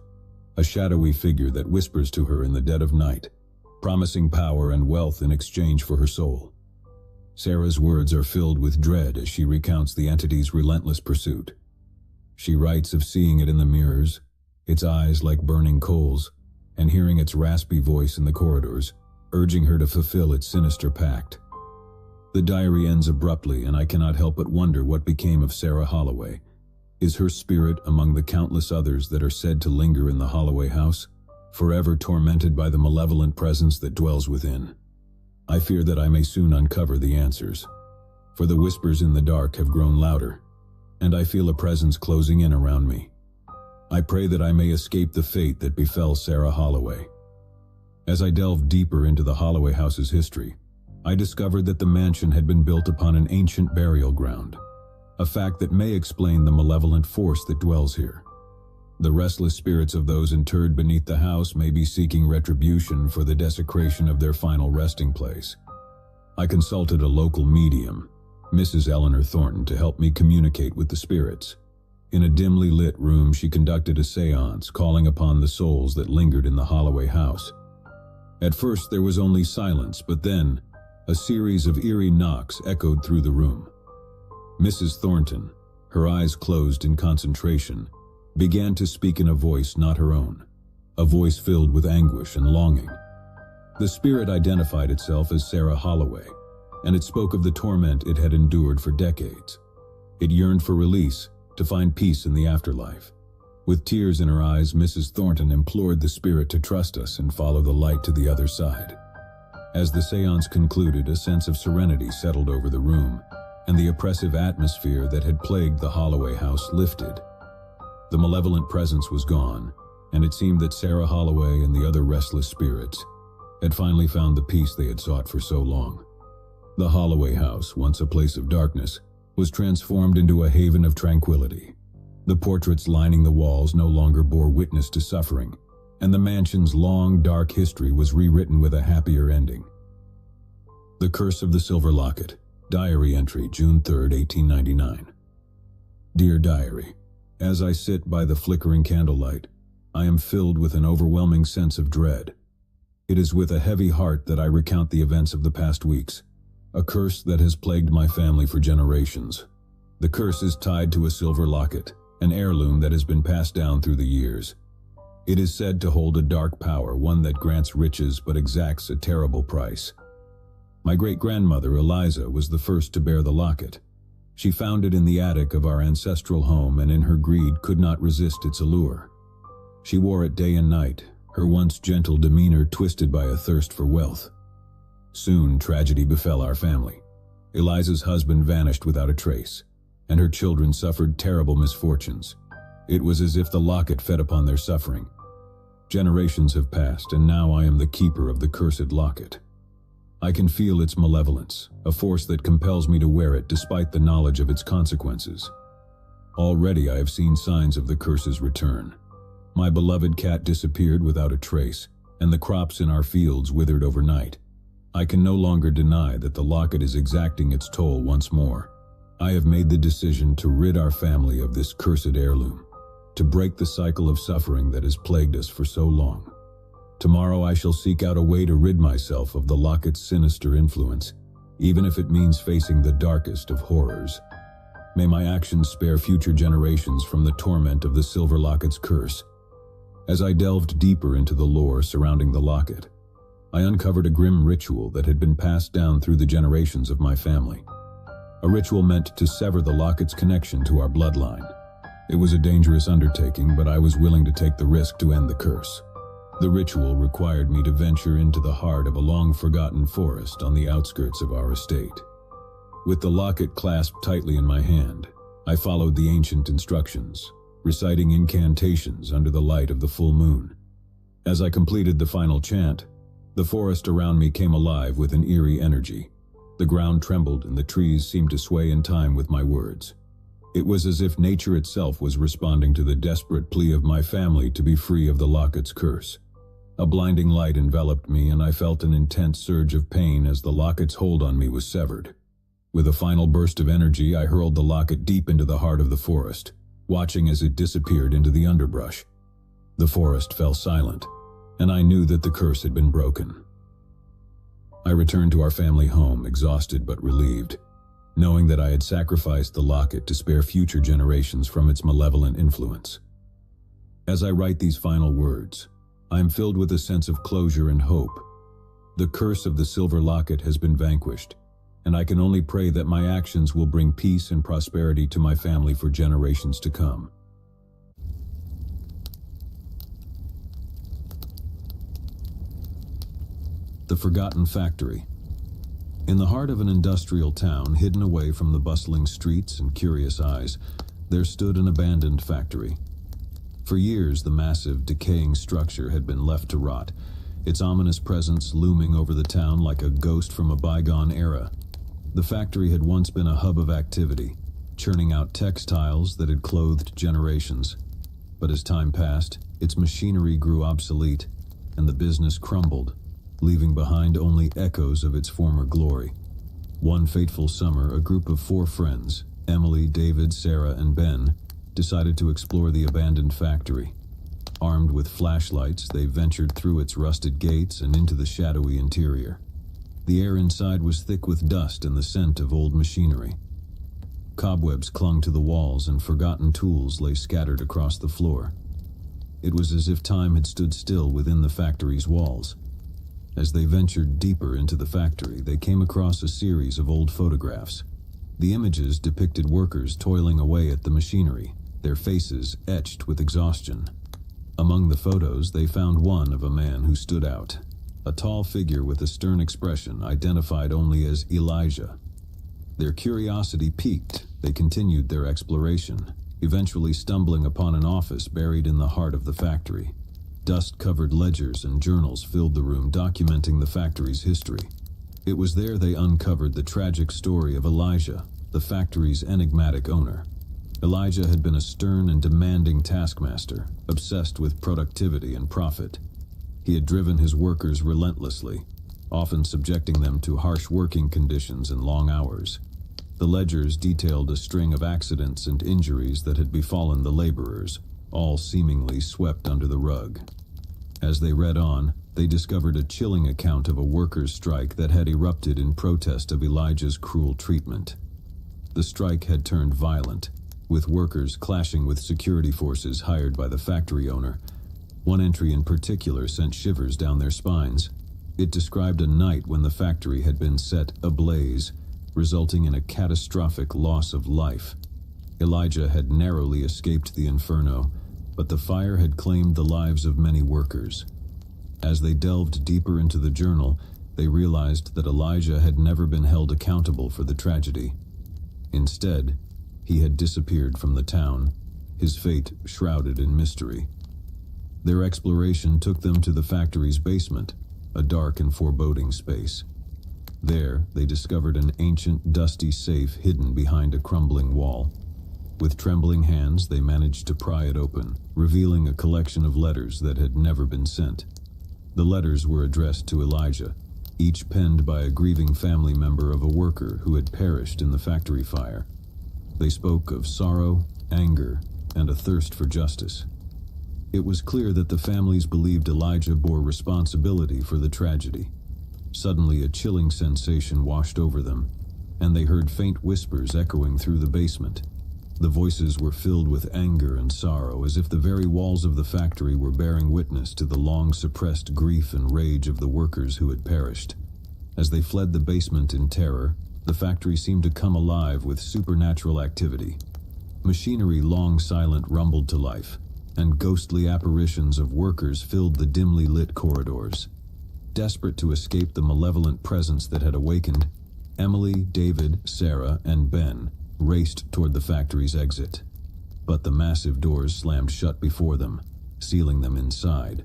a shadowy figure that whispers to her in the dead of night, promising power and wealth in exchange for her soul. Sarah's words are filled with dread as she recounts the entity's relentless pursuit. She writes of seeing it in the mirrors, its eyes like burning coals, and hearing its raspy voice in the corridors, urging her to fulfill its sinister pact. The diary ends abruptly, and I cannot help but wonder what became of Sarah Holloway. Is her spirit among the countless others that are said to linger in the Holloway house, forever tormented by the malevolent presence that dwells within? I fear that I may soon uncover the answers, for the whispers in the dark have grown louder, and I feel a presence closing in around me. I pray that I may escape the fate that befell Sarah Holloway. As I delved deeper into the Holloway house's history, I discovered that the mansion had been built upon an ancient burial ground, a fact that may explain the malevolent force that dwells here. The restless spirits of those interred beneath the house may be seeking retribution for the desecration of their final resting place. I consulted a local medium, Mrs. Eleanor Thornton, to help me communicate with the spirits. In a dimly lit room, she conducted a seance, calling upon the souls that lingered in the Holloway house. At first, there was only silence, but then a series of eerie knocks echoed through the room. Mrs. Thornton, her eyes closed in concentration, began to speak in a voice not her own, a voice filled with anguish and longing. The spirit identified itself as Sarah Holloway, and it spoke of the torment it had endured for decades. It yearned for release, to find peace in the afterlife. With tears in her eyes, Mrs. Thornton implored the spirit to trust us and follow the light to the other side. As the seance concluded, a sense of serenity settled over the room, and the oppressive atmosphere that had plagued the Holloway house lifted. The malevolent presence was gone, and it seemed that Sarah Holloway and the other restless spirits had finally found the peace they had sought for so long. The Holloway house, once a place of darkness, was transformed into a haven of tranquility. The portraits lining the walls no longer bore witness to suffering, and the mansion's long, dark history was rewritten with a happier ending. The Curse of the Silver Locket. Diary entry, June 3, 1899. Dear Diary, as I sit by the flickering candlelight, I am filled with an overwhelming sense of dread. It is with a heavy heart that I recount the events of the past weeks, a curse that has plagued my family for generations. The curse is tied to a silver locket, an heirloom that has been passed down through the years. It is said to hold a dark power, one that grants riches but exacts a terrible price. My great-grandmother, Eliza, was the first to bear the locket. She found it in the attic of our ancestral home and in her greed could not resist its allure. She wore it day and night, her once gentle demeanor twisted by a thirst for wealth. Soon, tragedy befell our family. Eliza's husband vanished without a trace, and her children suffered terrible misfortunes. It was as if the locket fed upon their suffering. Generations have passed, and now I am the keeper of the cursed locket. I can feel its malevolence, a force that compels me to wear it despite the knowledge of its consequences. Already I have seen signs of the curse's return. My beloved cat disappeared without a trace, and the crops in our fields withered overnight. I can no longer deny that the locket is exacting its toll once more. I have made the decision to rid our family of this cursed heirloom, to break the cycle of suffering that has plagued us for so long. Tomorrow I shall seek out a way to rid myself of the locket's sinister influence, even if it means facing the darkest of horrors. May my actions spare future generations from the torment of the silver locket's curse. As I delved deeper into the lore surrounding the locket, I uncovered a grim ritual that had been passed down through the generations of my family. A ritual meant to sever the locket's connection to our bloodline. It was a dangerous undertaking, but I was willing to take the risk to end the curse. The ritual required me to venture into the heart of a long-forgotten forest on the outskirts of our estate. With the locket clasped tightly in my hand, I followed the ancient instructions, reciting incantations under the light of the full moon. As I completed the final chant, the forest around me came alive with an eerie energy. The ground trembled and the trees seemed to sway in time with my words. It was as if nature itself was responding to the desperate plea of my family to be free of the locket's curse. A blinding light enveloped me, and I felt an intense surge of pain as the locket's hold on me was severed. With a final burst of energy, I hurled the locket deep into the heart of the forest, watching as it disappeared into the underbrush. The forest fell silent, and I knew that the curse had been broken. I returned to our family home, exhausted but relieved, knowing that I had sacrificed the locket to spare future generations from its malevolent influence. As I write these final words, I am filled with a sense of closure and hope. The curse of the silver locket has been vanquished, and I can only pray that my actions will bring peace and prosperity to my family for generations to come. The Forgotten Factory. In the heart of an industrial town, hidden away from the bustling streets and curious eyes, there stood an abandoned factory. For years, the massive, decaying structure had been left to rot, its ominous presence looming over the town like a ghost from a bygone era. The factory had once been a hub of activity, churning out textiles that had clothed generations. But as time passed, its machinery grew obsolete, and the business crumbled, leaving behind only echoes of its former glory. One fateful summer, a group of 4 friends, Emily, David, Sarah, and Ben, decided to explore the abandoned factory. Armed with flashlights, they ventured through its rusted gates and into the shadowy interior. The air inside was thick with dust and the scent of old machinery. Cobwebs clung to the walls and forgotten tools lay scattered across the floor. It was as if time had stood still within the factory's walls. As they ventured deeper into the factory, they came across a series of old photographs. The images depicted workers toiling away at the machinery, their faces etched with exhaustion. Among the photos, they found one of a man who stood out. A tall figure with a stern expression, identified only as Elijah. Their curiosity piqued, they continued their exploration, eventually stumbling upon an office buried in the heart of the factory. Dust-covered ledgers and journals filled the room, documenting the factory's history. It was there they uncovered the tragic story of Elijah, the factory's enigmatic owner. Elijah had been a stern and demanding taskmaster, obsessed with productivity and profit. He had driven his workers relentlessly, often subjecting them to harsh working conditions and long hours. The ledgers detailed a string of accidents and injuries that had befallen the laborers, all seemingly swept under the rug. As they read on, they discovered a chilling account of a workers' strike that had erupted in protest of Elijah's cruel treatment. The strike had turned violent, with workers clashing with security forces hired by the factory owner. One entry in particular sent shivers down their spines. It described a night when the factory had been set ablaze, resulting in a catastrophic loss of life. Elijah had narrowly escaped the inferno, but the fire had claimed the lives of many workers. As they delved deeper into the journal, they realized that Elijah had never been held accountable for the tragedy. Instead, he had disappeared from the town, his fate shrouded in mystery. Their exploration took them to the factory's basement, a dark and foreboding space. There, they discovered an ancient, dusty safe hidden behind a crumbling wall. With trembling hands, they managed to pry it open, revealing a collection of letters that had never been sent. The letters were addressed to Elijah, each penned by a grieving family member of a worker who had perished in the factory fire. They spoke of sorrow, anger, and a thirst for justice. It was clear that the families believed Elijah bore responsibility for the tragedy. Suddenly, a chilling sensation washed over them, and they heard faint whispers echoing through the basement. The voices were filled with anger and sorrow, as if the very walls of the factory were bearing witness to the long-suppressed grief and rage of the workers who had perished. As they fled the basement in terror, the factory seemed to come alive with supernatural activity. Machinery long silent rumbled to life, and ghostly apparitions of workers filled the dimly lit corridors. Desperate to escape the malevolent presence that had awakened, Emily, David, Sarah, and Ben raced toward the factory's exit. But the massive doors slammed shut before them, sealing them inside.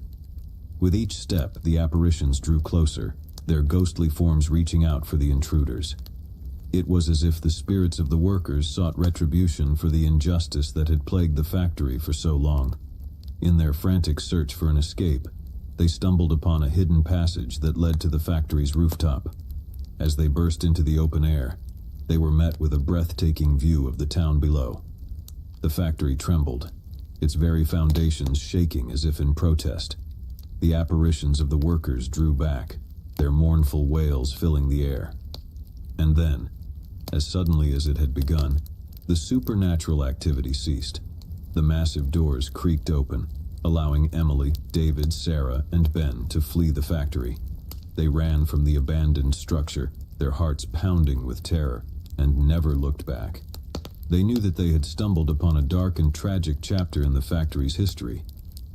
With each step, the apparitions drew closer, their ghostly forms reaching out for the intruders. It was as if the spirits of the workers sought retribution for the injustice that had plagued the factory for so long. In their frantic search for an escape, they stumbled upon a hidden passage that led to the factory's rooftop. As they burst into the open air, they were met with a breathtaking view of the town below. The factory trembled, its very foundations shaking as if in protest. The apparitions of the workers drew back, their mournful wails filling the air. And then, as suddenly as it had begun, the supernatural activity ceased. The massive doors creaked open, allowing Emily, David, Sarah, and Ben to flee the factory. They ran from the abandoned structure, their hearts pounding with terror, and never looked back. They knew that they had stumbled upon a dark and tragic chapter in the factory's history,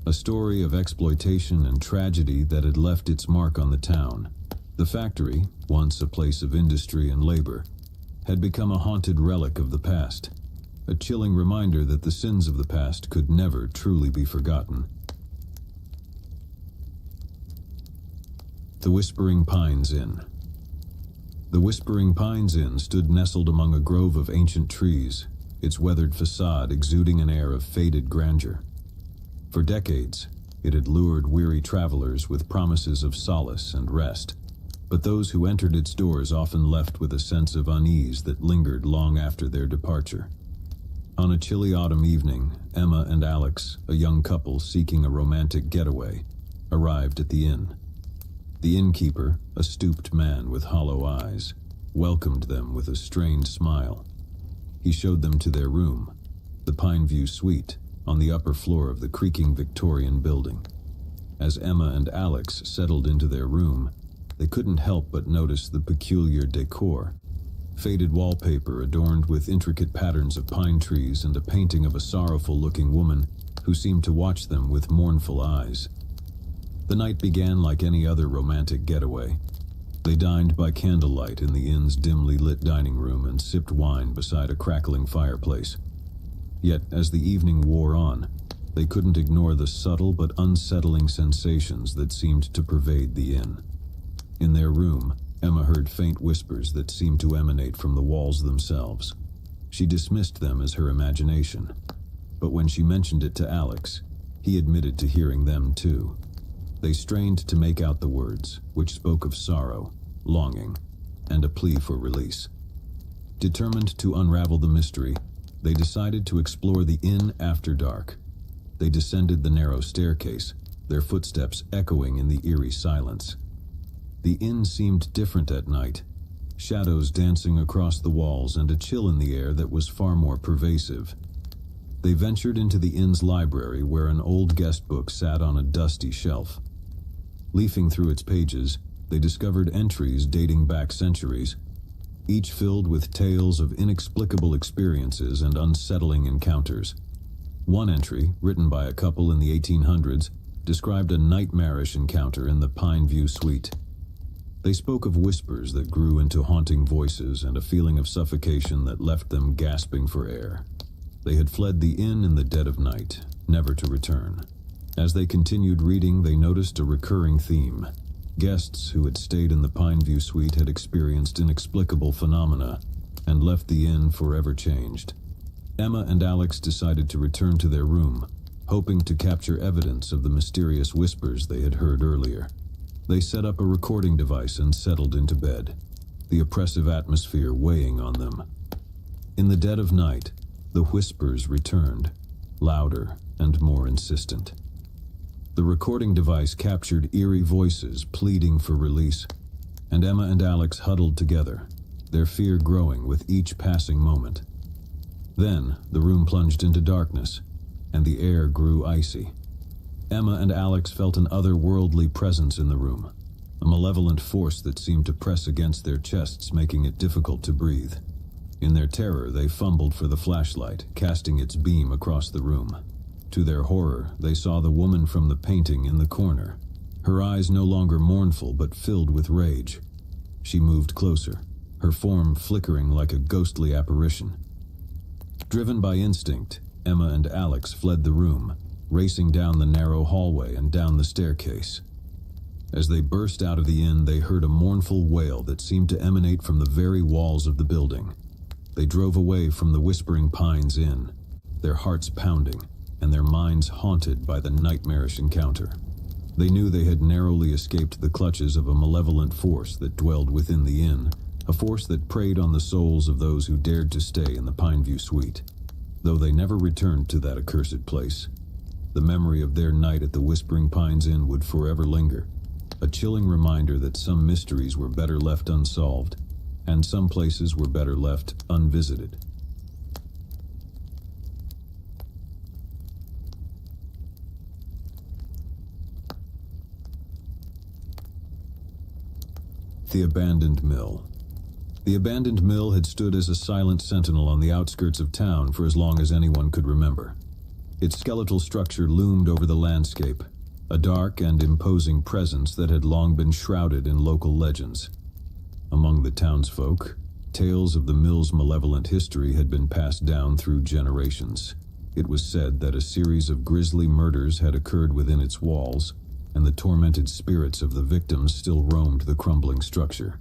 a story of exploitation and tragedy that had left its mark on the town. The factory, once a place of industry and labor, had become a haunted relic of the past. a chilling reminder that the sins of the past could never truly be forgotten. The Whispering Pines Inn. The Whispering Pines Inn stood nestled among a grove of ancient trees, its weathered facade exuding an air of faded grandeur. For decades, it had lured weary travelers with promises of solace and rest, but those who entered its doors often left with a sense of unease that lingered long after their departure. On a chilly autumn evening, Emma and Alex, a young couple seeking a romantic getaway, arrived at the inn. The innkeeper, a stooped man with hollow eyes, welcomed them with a strained smile. He showed them to their room, the Pineview Suite, on the upper floor of the creaking Victorian building. As Emma and Alex settled into their room, they couldn't help but notice the peculiar decor. Faded wallpaper adorned with intricate patterns of pine trees and a painting of a sorrowful-looking woman who seemed to watch them with mournful eyes. The night began like any other romantic getaway. They dined by candlelight in the inn's dimly lit dining room and sipped wine beside a crackling fireplace. Yet, as the evening wore on, they couldn't ignore the subtle but unsettling sensations that seemed to pervade the inn. In their room, Emma heard faint whispers that seemed to emanate from the walls themselves. She dismissed them as her imagination, but when she mentioned it to Alex, he admitted to hearing them too. They strained to make out the words, which spoke of sorrow, longing, and a plea for release. Determined to unravel the mystery, they decided to explore the inn after dark. They descended the narrow staircase, their footsteps echoing in the eerie silence. The inn seemed different at night, shadows dancing across the walls and a chill in the air that was far more pervasive. They ventured into the inn's library where an old guest book sat on a dusty shelf. Leafing through its pages, they discovered entries dating back centuries, each filled with tales of inexplicable experiences and unsettling encounters. One entry, written by a couple in the 1800s, described a nightmarish encounter in the Pineview Suite. They spoke of whispers that grew into haunting voices and a feeling of suffocation that left them gasping for air. They had fled the inn in the dead of night, never to return. As they continued reading, they noticed a recurring theme. Guests who had stayed in the Pineview Suite had experienced inexplicable phenomena and left the inn forever changed. Emma and Alex decided to return to their room, hoping to capture evidence of the mysterious whispers they had heard earlier. They set up a recording device and settled into bed, the oppressive atmosphere weighing on them. In the dead of night, the whispers returned, louder and more insistent. The recording device captured eerie voices pleading for release, and Emma and Alex huddled together, their fear growing with each passing moment. Then, the room plunged into darkness, and the air grew icy. Emma and Alex felt an otherworldly presence in the room, a malevolent force that seemed to press against their chests, making it difficult to breathe. In their terror, they fumbled for the flashlight, casting its beam across the room. To their horror, they saw the woman from the painting in the corner, her eyes no longer mournful but filled with rage. She moved closer, her form flickering like a ghostly apparition. Driven by instinct, Emma and Alex fled the room, racing down the narrow hallway and down the staircase. As they burst out of the inn, they heard a mournful wail that seemed to emanate from the very walls of the building. They drove away from the Whispering Pines Inn, their hearts pounding, and their minds haunted by the nightmarish encounter. They knew they had narrowly escaped the clutches of a malevolent force that dwelled within the inn, a force that preyed on the souls of those who dared to stay in the Pineview Suite. Though they never returned to that accursed place, the memory of their night at the Whispering Pines Inn would forever linger, a chilling reminder that some mysteries were better left unsolved, and some places were better left unvisited. The Abandoned Mill. The abandoned mill had stood as a silent sentinel on the outskirts of town for as long as anyone could remember. Its skeletal structure loomed over the landscape, a dark and imposing presence that had long been shrouded in local legends. Among the townsfolk, Tales of the mill's malevolent history had been passed down through generations. It was said that a series of grisly murders had occurred within its walls, and the tormented spirits of the victims still roamed the crumbling structure.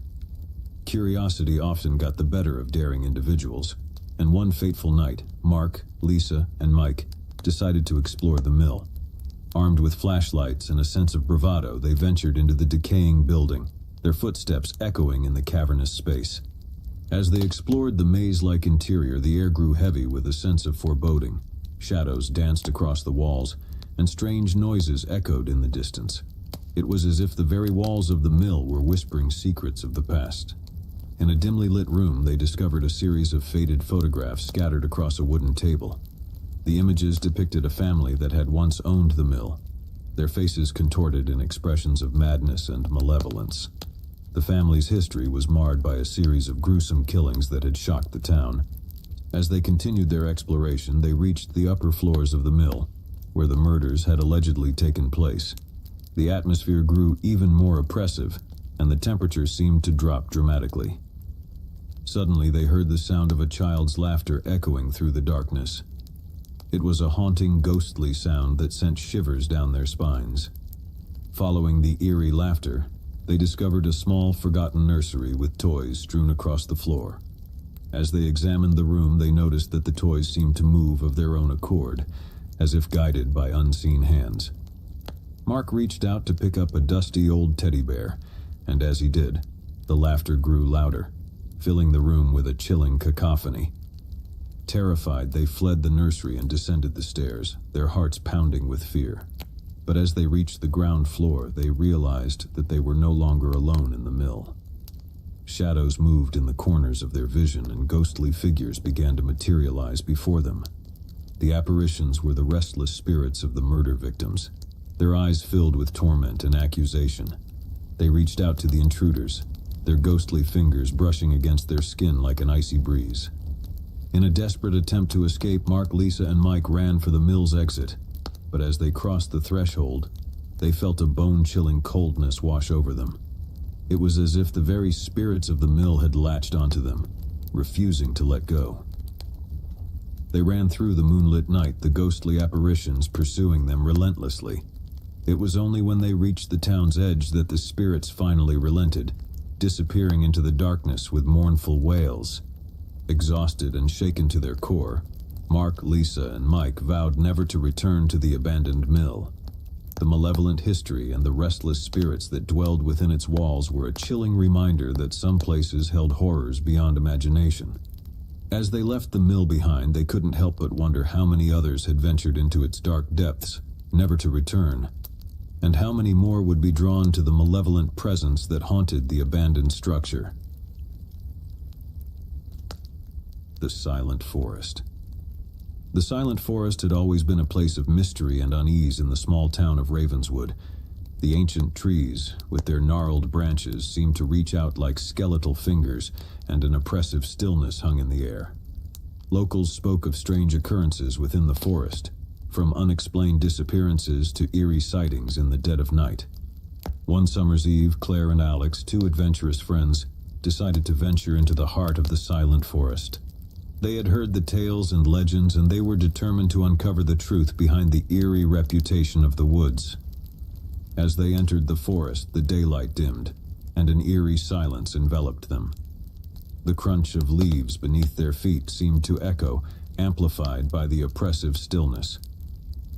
Curiosity often got the better of daring individuals, and one fateful night, Mark, Lisa, and Mike decided to explore the mill. Armed with flashlights and a sense of bravado, they ventured into the decaying building, their footsteps echoing in the cavernous space. As they explored the maze-like interior, the air grew heavy with a sense of foreboding. Shadows danced across the walls, and strange noises echoed in the distance. It was as if the very walls of the mill were whispering secrets of the past. In a dimly lit room, they discovered a series of faded photographs scattered across a wooden table. The images depicted a family that had once owned the mill, their faces contorted in expressions of madness and malevolence. The family's history was marred by a series of gruesome killings that had shocked the town. As they continued their exploration, they reached the upper floors of the mill, where the murders had allegedly taken place. The atmosphere grew even more oppressive, and the temperature seemed to drop dramatically. Suddenly, they heard the sound of a child's laughter echoing through the darkness. It was a haunting, ghostly sound that sent shivers down their spines. Following the eerie laughter, they discovered a small, forgotten nursery with toys strewn across the floor. As they examined the room, they noticed that the toys seemed to move of their own accord, as if guided by unseen hands. Mark reached out to pick up a dusty old teddy bear, and as he did, the laughter grew louder, filling the room with a chilling cacophony. Terrified, they fled the nursery and descended the stairs, their hearts pounding with fear. But as they reached the ground floor, they realized that they were no longer alone in the mill. Shadows moved in the corners of their vision, and ghostly figures began to materialize before them. The apparitions were the restless spirits of the murder victims, their eyes filled with torment and accusation. They reached out to the intruders, their ghostly fingers brushing against their skin like an icy breeze. In a desperate attempt to escape, Mark, Lisa, and Mike ran for the mill's exit. But as they crossed the threshold, they felt a bone-chilling coldness wash over them. It was as if the very spirits of the mill had latched onto them, refusing to let go. They ran through the moonlit night, the ghostly apparitions pursuing them relentlessly. It was only when they reached the town's edge that the spirits finally relented, disappearing into the darkness with mournful wails. Exhausted and shaken to their core, Mark, Lisa, and Mike vowed never to return to the abandoned mill. The malevolent history and the restless spirits that dwelled within its walls were a chilling reminder that some places held horrors beyond imagination. As they left the mill behind, they couldn't help but wonder how many others had ventured into its dark depths, never to return, and how many more would be drawn to the malevolent presence that haunted the abandoned structure. The Silent Forest. The Silent Forest had always been a place of mystery and unease in the small town of Ravenswood. The ancient trees, with their gnarled branches, seemed to reach out like skeletal fingers, and an oppressive stillness hung in the air. Locals spoke of strange occurrences within the forest, from unexplained disappearances to eerie sightings in the dead of night. One summer's eve, Claire and Alex, two adventurous friends, decided to venture into the heart of the Silent Forest. They had heard the tales and legends, and they were determined to uncover the truth behind the eerie reputation of the woods. As they entered the forest, the daylight dimmed, and an eerie silence enveloped them. The crunch of leaves beneath their feet seemed to echo, amplified by the oppressive stillness.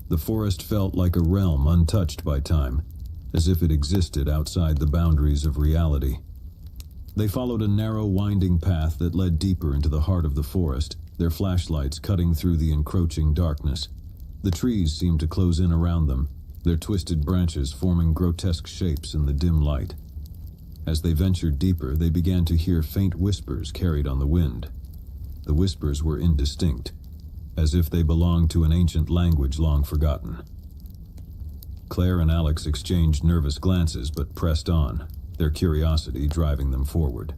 The forest felt like a realm untouched by time, as if it existed outside the boundaries of reality. They followed a narrow, winding path that led deeper into the heart of the forest, their flashlights cutting through the encroaching darkness. The trees seemed to close in around them, their twisted branches forming grotesque shapes in the dim light. As they ventured deeper, they began to hear faint whispers carried on the wind. The whispers were indistinct, as if they belonged to an ancient language long forgotten. Claire and Alex exchanged nervous glances but pressed on, their curiosity driving them forward.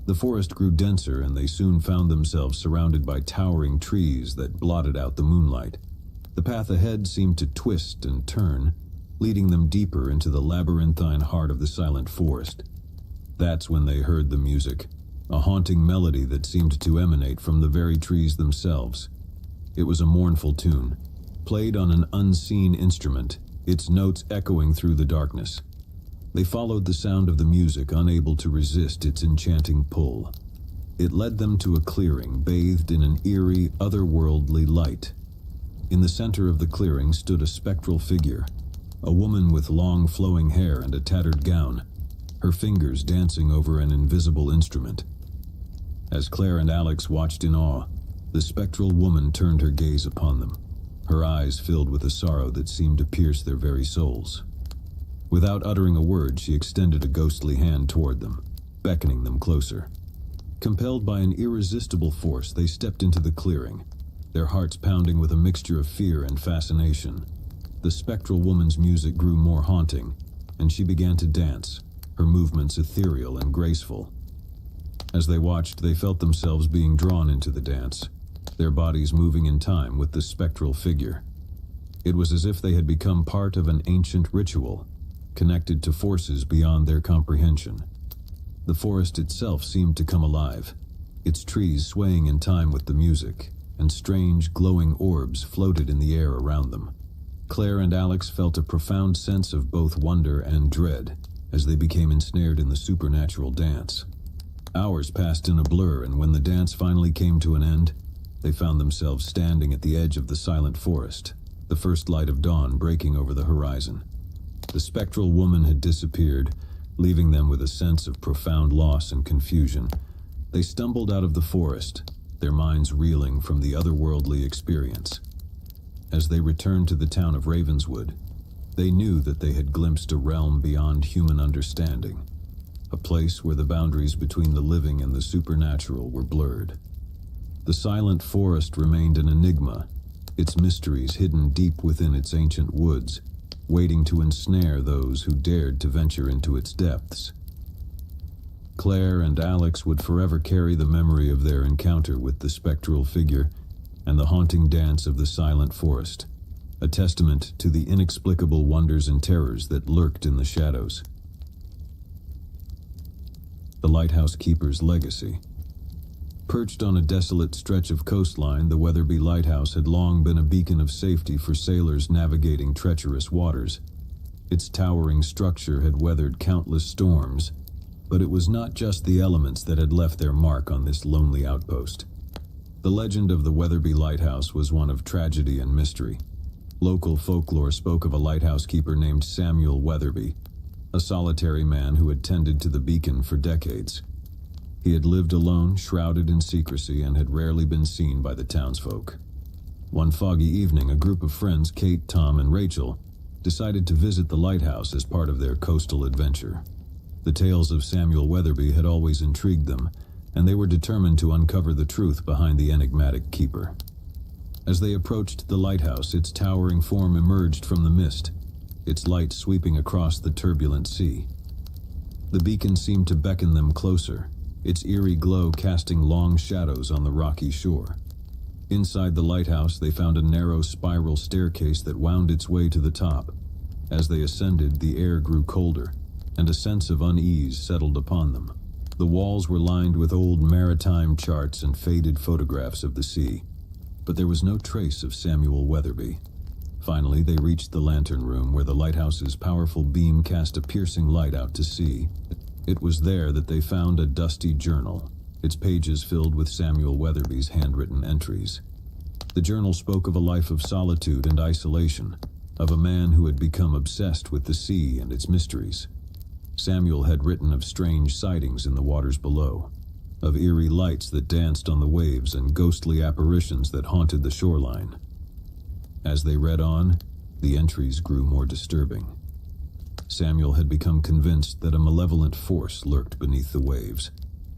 The forest grew denser, and they soon found themselves surrounded by towering trees that blotted out the moonlight. The path ahead seemed to twist and turn, leading them deeper into the labyrinthine heart of the silent forest. That's when they heard the music, a haunting melody that seemed to emanate from the very trees themselves. It was a mournful tune, played on an unseen instrument, its notes echoing through the darkness. They followed the sound of the music, unable to resist its enchanting pull. It led them to a clearing bathed in an eerie, otherworldly light. In the center of the clearing stood a spectral figure, a woman with long flowing hair and a tattered gown, her fingers dancing over an invisible instrument. As Claire and Alex watched in awe, the spectral woman turned her gaze upon them, her eyes filled with a sorrow that seemed to pierce their very souls. Without uttering a word, she extended a ghostly hand toward them, beckoning them closer. Compelled by an irresistible force, they stepped into the clearing, their hearts pounding with a mixture of fear and fascination. The spectral woman's music grew more haunting, and she began to dance, her movements ethereal and graceful. As they watched, they felt themselves being drawn into the dance, their bodies moving in time with the spectral figure. It was as if they had become part of an ancient ritual, connected to forces beyond their comprehension. The forest itself seemed to come alive, its trees swaying in time with the music, and strange, glowing orbs floated in the air around them. Claire and Alex felt a profound sense of both wonder and dread as they became ensnared in the supernatural dance. Hours passed in a blur, and when the dance finally came to an end, they found themselves standing at the edge of the silent forest, the first light of dawn breaking over the horizon. The spectral woman had disappeared, leaving them with a sense of profound loss and confusion. They stumbled out of the forest, their minds reeling from the otherworldly experience. As they returned to the town of Ravenswood, they knew that they had glimpsed a realm beyond human understanding, a place where the boundaries between the living and the supernatural were blurred. The silent forest remained an enigma, its mysteries hidden deep within its ancient woods, waiting to ensnare those who dared to venture into its depths. Claire and Alex would forever carry the memory of their encounter with the spectral figure and the haunting dance of the silent forest, a testament to the inexplicable wonders and terrors that lurked in the shadows. The lighthouse keeper's legacy. Perched on a desolate stretch of coastline, the Weatherby Lighthouse had long been a beacon of safety for sailors navigating treacherous waters. Its towering structure had weathered countless storms, but it was not just the elements that had left their mark on this lonely outpost. The legend of the Weatherby Lighthouse was one of tragedy and mystery. Local folklore spoke of a lighthouse keeper named Samuel Weatherby, a solitary man who had tended to the beacon for decades. He had lived alone, shrouded in secrecy, and had rarely been seen by the townsfolk. One foggy evening, a group of friends, Kate, Tom, and Rachel, decided to visit the lighthouse as part of their coastal adventure. The tales of Samuel Weatherby had always intrigued them, and they were determined to uncover the truth behind the enigmatic keeper. As they approached the lighthouse, its towering form emerged from the mist, its light sweeping across the turbulent sea. The beacon seemed to beckon them closer, its eerie glow casting long shadows on the rocky shore. Inside the lighthouse, they found a narrow spiral staircase that wound its way to the top. As they ascended, the air grew colder, and a sense of unease settled upon them. The walls were lined with old maritime charts and faded photographs of the sea, but there was no trace of Samuel Weatherby. Finally, they reached the lantern room, where the lighthouse's powerful beam cast a piercing light out to sea. It was there that they found a dusty journal, its pages filled with Samuel Weatherby's handwritten entries. The journal spoke of a life of solitude and isolation, of a man who had become obsessed with the sea and its mysteries. Samuel had written of strange sightings in the waters below, of eerie lights that danced on the waves and ghostly apparitions that haunted the shoreline. As they read on, the entries grew more disturbing. Samuel had become convinced that a malevolent force lurked beneath the waves,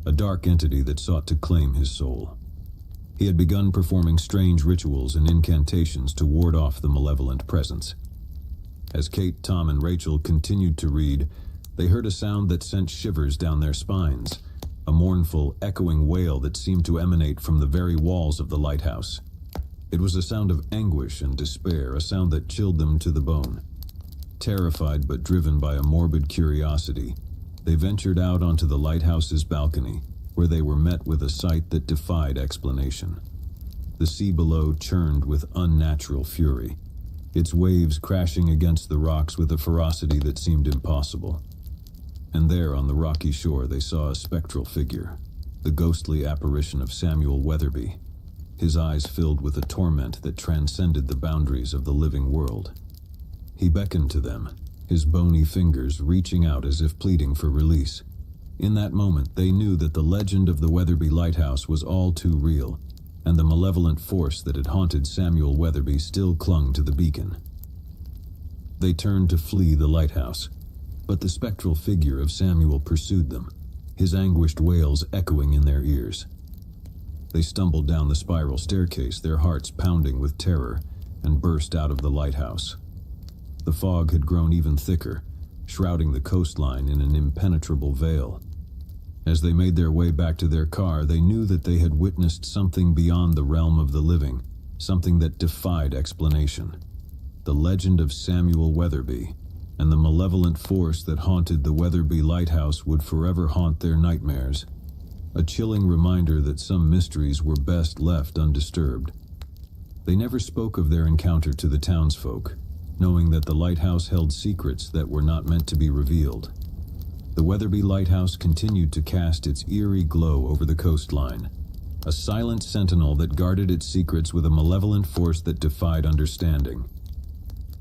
a dark entity that sought to claim his soul. He had begun performing strange rituals and incantations to ward off the malevolent presence. As Kate, Tom, and Rachel continued to read, they heard a sound that sent shivers down their spines, a mournful, echoing wail that seemed to emanate from the very walls of the lighthouse. It was a sound of anguish and despair, a sound that chilled them to the bone. Terrified but driven by a morbid curiosity, they ventured out onto the lighthouse's balcony, where they were met with a sight that defied explanation. The sea below churned with unnatural fury, its waves crashing against the rocks with a ferocity that seemed impossible. And there on the rocky shore they saw a spectral figure, the ghostly apparition of Samuel Weatherby, his eyes filled with a torment that transcended the boundaries of the living world. He beckoned to them, his bony fingers reaching out as if pleading for release. In that moment, they knew that the legend of the Weatherby Lighthouse was all too real, and the malevolent force that had haunted Samuel Weatherby still clung to the beacon. They turned to flee the lighthouse, but the spectral figure of Samuel pursued them, his anguished wails echoing in their ears. They stumbled down the spiral staircase, their hearts pounding with terror, and burst out of the lighthouse. The fog had grown even thicker, shrouding the coastline in an impenetrable veil. As they made their way back to their car, they knew that they had witnessed something beyond the realm of the living, something that defied explanation. The legend of Samuel Weatherby and the malevolent force that haunted the Weatherby Lighthouse would forever haunt their nightmares, a chilling reminder that some mysteries were best left undisturbed. They never spoke of their encounter to the townsfolk, knowing that the lighthouse held secrets that were not meant to be revealed. The Weatherby Lighthouse continued to cast its eerie glow over the coastline, a silent sentinel that guarded its secrets with a malevolent force that defied understanding.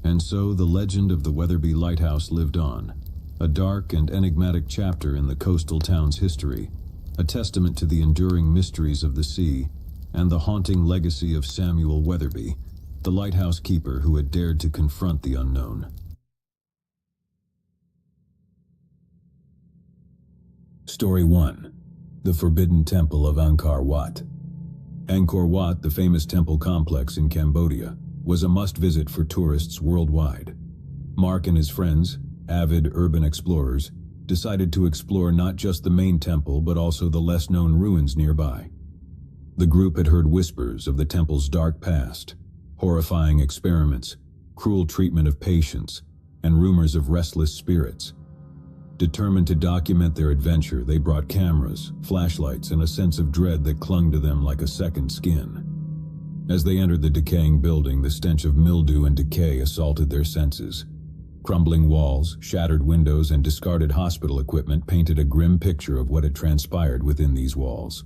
And so the legend of the Weatherby Lighthouse lived on, a dark and enigmatic chapter in the coastal town's history, a testament to the enduring mysteries of the sea and the haunting legacy of Samuel Weatherby, the lighthouse keeper who had dared to confront the unknown. Story 1. The Forbidden Temple of Angkor Wat. Angkor Wat, the famous temple complex in Cambodia, was a must-visit for tourists worldwide. Mark and his friends, avid urban explorers, decided to explore not just the main temple but also the less-known ruins nearby. The group had heard whispers of the temple's dark past, horrifying experiments, cruel treatment of patients, and rumors of restless spirits. Determined to document their adventure, they brought cameras, flashlights, and a sense of dread that clung to them like a second skin. As they entered the decaying building, the stench of mildew and decay assaulted their senses. Crumbling walls, shattered windows, and discarded hospital equipment painted a grim picture of what had transpired within these walls.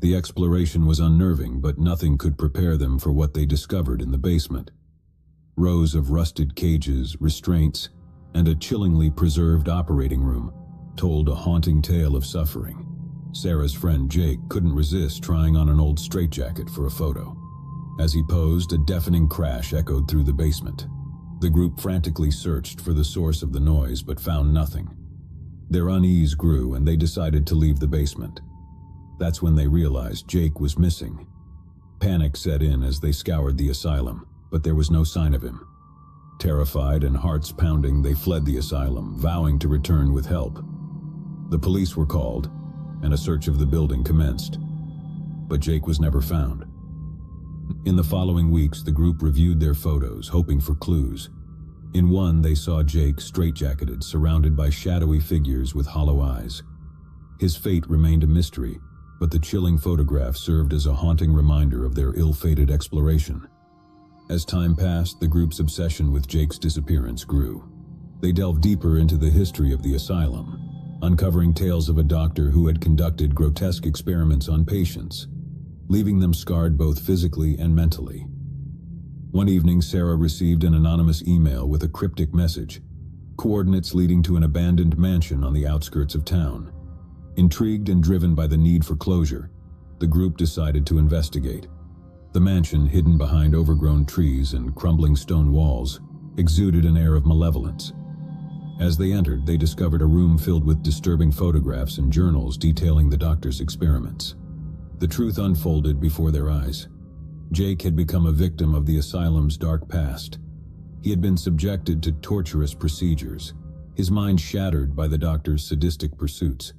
The exploration was unnerving, but nothing could prepare them for what they discovered in the basement. Rows of rusted cages, restraints, and a chillingly preserved operating room told a haunting tale of suffering. Sarah's friend Jake couldn't resist trying on an old straitjacket for a photo. As he posed, a deafening crash echoed through the basement. The group frantically searched for the source of the noise but found nothing. Their unease grew and they decided to leave the basement. That's when they realized Jake was missing. Panic set in as they scoured the asylum, but there was no sign of him. Terrified and hearts pounding, they fled the asylum, vowing to return with help. The police were called, and a search of the building commenced. But Jake was never found. In the following weeks, the group reviewed their photos, hoping for clues. In one, they saw Jake straitjacketed, surrounded by shadowy figures with hollow eyes. His fate remained a mystery, but the chilling photograph served as a haunting reminder of their ill-fated exploration. As time passed, the group's obsession with Jake's disappearance grew. They delved deeper into the history of the asylum, uncovering tales of a doctor who had conducted grotesque experiments on patients, leaving them scarred both physically and mentally. One evening, Sarah received an anonymous email with a cryptic message, coordinates leading to an abandoned mansion on the outskirts of town. Intrigued and driven by the need for closure, the group decided to investigate. The mansion, hidden behind overgrown trees and crumbling stone walls, exuded an air of malevolence. As they entered, they discovered a room filled with disturbing photographs and journals detailing the doctor's experiments. The truth unfolded before their eyes. Jake had become a victim of the asylum's dark past. He had been subjected to torturous procedures, his mind shattered by the doctor's sadistic pursuits.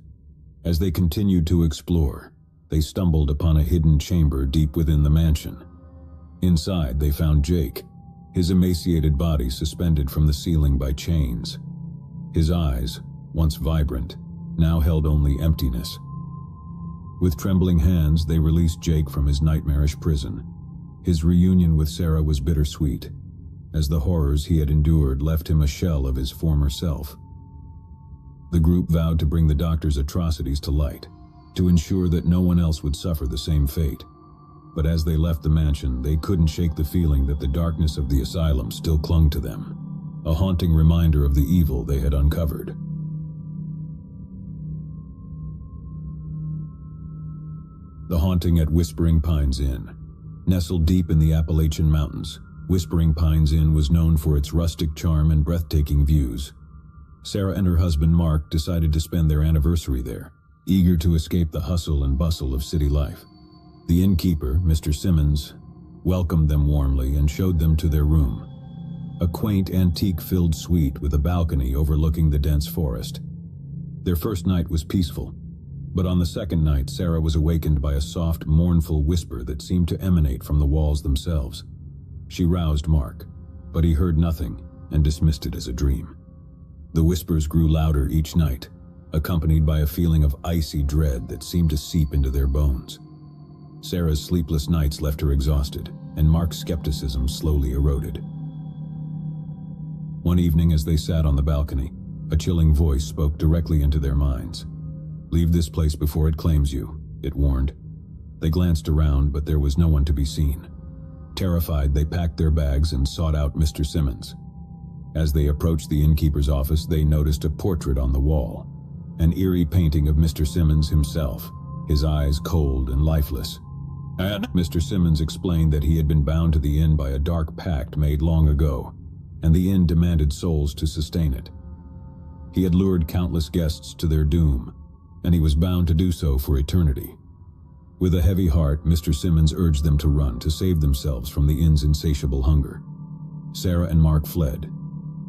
As they continued to explore, they stumbled upon a hidden chamber deep within the mansion. Inside, they found Jake, his emaciated body suspended from the ceiling by chains. His eyes, once vibrant, now held only emptiness. With trembling hands, they released Jake from his nightmarish prison. His reunion with Sarah was bittersweet, as the horrors he had endured left him a shell of his former self. The group vowed to bring the doctor's atrocities to light, to ensure that no one else would suffer the same fate. But as they left the mansion, they couldn't shake the feeling that the darkness of the asylum still clung to them, a haunting reminder of the evil they had uncovered. The Haunting at Whispering Pines Inn. Nestled deep in the Appalachian Mountains, Whispering Pines Inn was known for its rustic charm and breathtaking views. Sarah and her husband Mark decided to spend their anniversary there, eager to escape the hustle and bustle of city life. The innkeeper, Mr. Simmons, welcomed them warmly and showed them to their room, a quaint antique-filled suite with a balcony overlooking the dense forest. Their first night was peaceful, but on the second night Sarah was awakened by a soft, mournful whisper that seemed to emanate from the walls themselves. She roused Mark, but he heard nothing and dismissed it as a dream. The whispers grew louder each night, accompanied by a feeling of icy dread that seemed to seep into their bones. Sarah's sleepless nights left her exhausted, and Mark's skepticism slowly eroded. One evening, as they sat on the balcony, a chilling voice spoke directly into their minds. "Leave this place before it claims you," it warned. They glanced around, but there was no one to be seen. Terrified, they packed their bags and sought out Mr. Simmons. As they approached the innkeeper's office, they noticed a portrait on the wall, an eerie painting of Mr. Simmons himself, his eyes cold and lifeless. And Mr. Simmons explained that he had been bound to the inn by a dark pact made long ago, and the inn demanded souls to sustain it. He had lured countless guests to their doom, and he was bound to do so for eternity. With a heavy heart, Mr. Simmons urged them to run to save themselves from the inn's insatiable hunger. Sarah and Mark fled,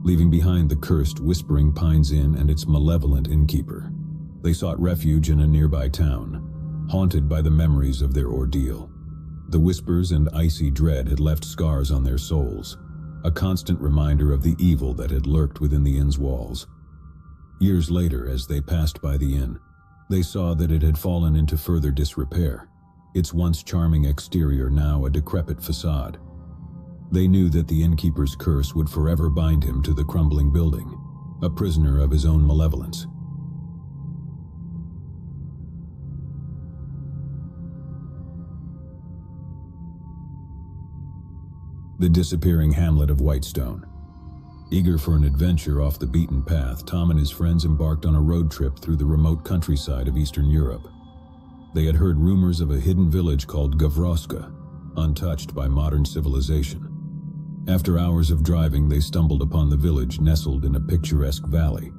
leaving behind the cursed Whispering Pines Inn and its malevolent innkeeper. They sought refuge in a nearby town, haunted by the memories of their ordeal. The whispers and icy dread had left scars on their souls, a constant reminder of the evil that had lurked within the inn's walls. Years later, as they passed by the inn, they saw that it had fallen into further disrepair, its once charming exterior now a decrepit facade. They knew that the innkeeper's curse would forever bind him to the crumbling building, a prisoner of his own malevolence. The disappearing hamlet of Whitestone. Eager for an adventure off the beaten path, Tom and his friends embarked on a road trip through the remote countryside of Eastern Europe. They had heard rumors of a hidden village called Gavroska, untouched by modern civilization. After hours of driving, they stumbled upon the village nestled in a picturesque valley.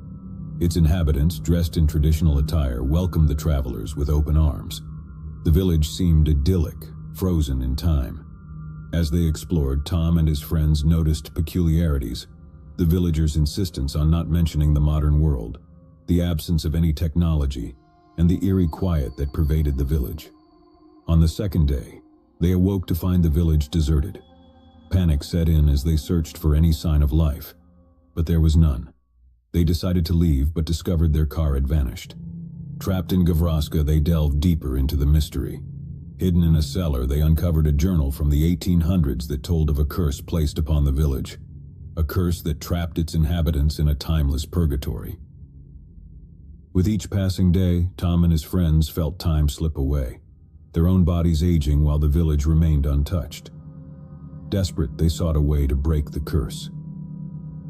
Its inhabitants, dressed in traditional attire, welcomed the travelers with open arms. The village seemed idyllic, frozen in time. As they explored, Tom and his friends noticed peculiarities: the villagers' insistence on not mentioning the modern world, the absence of any technology, and the eerie quiet that pervaded the village. On the second day, they awoke to find the village deserted. Panic set in as they searched for any sign of life, but there was none. They decided to leave, but discovered their car had vanished. Trapped in Gavroska, they delved deeper into the mystery. Hidden in a cellar, they uncovered a journal from the 1800s that told of a curse placed upon the village, a curse that trapped its inhabitants in a timeless purgatory. With each passing day, Tom and his friends felt time slip away, their own bodies aging while the village remained untouched. Desperate, they sought a way to break the curse.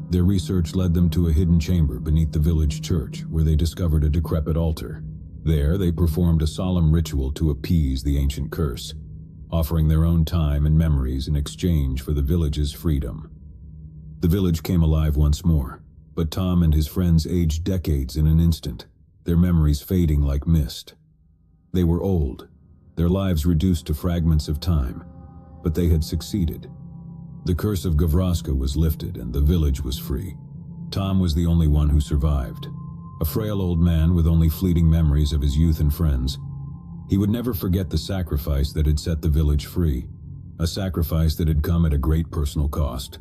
Their research led them to a hidden chamber beneath the village church, where they discovered a decrepit altar. There, they performed a solemn ritual to appease the ancient curse, offering their own time and memories in exchange for the village's freedom. The village came alive once more, but Tom and his friends aged decades in an instant, their memories fading like mist. They were old, their lives reduced to fragments of time, but they had succeeded. The curse of Gavroska was lifted and the village was free. Tom was the only one who survived, a frail old man with only fleeting memories of his youth and friends. He would never forget the sacrifice that had set the village free, a sacrifice that had come at a great personal cost.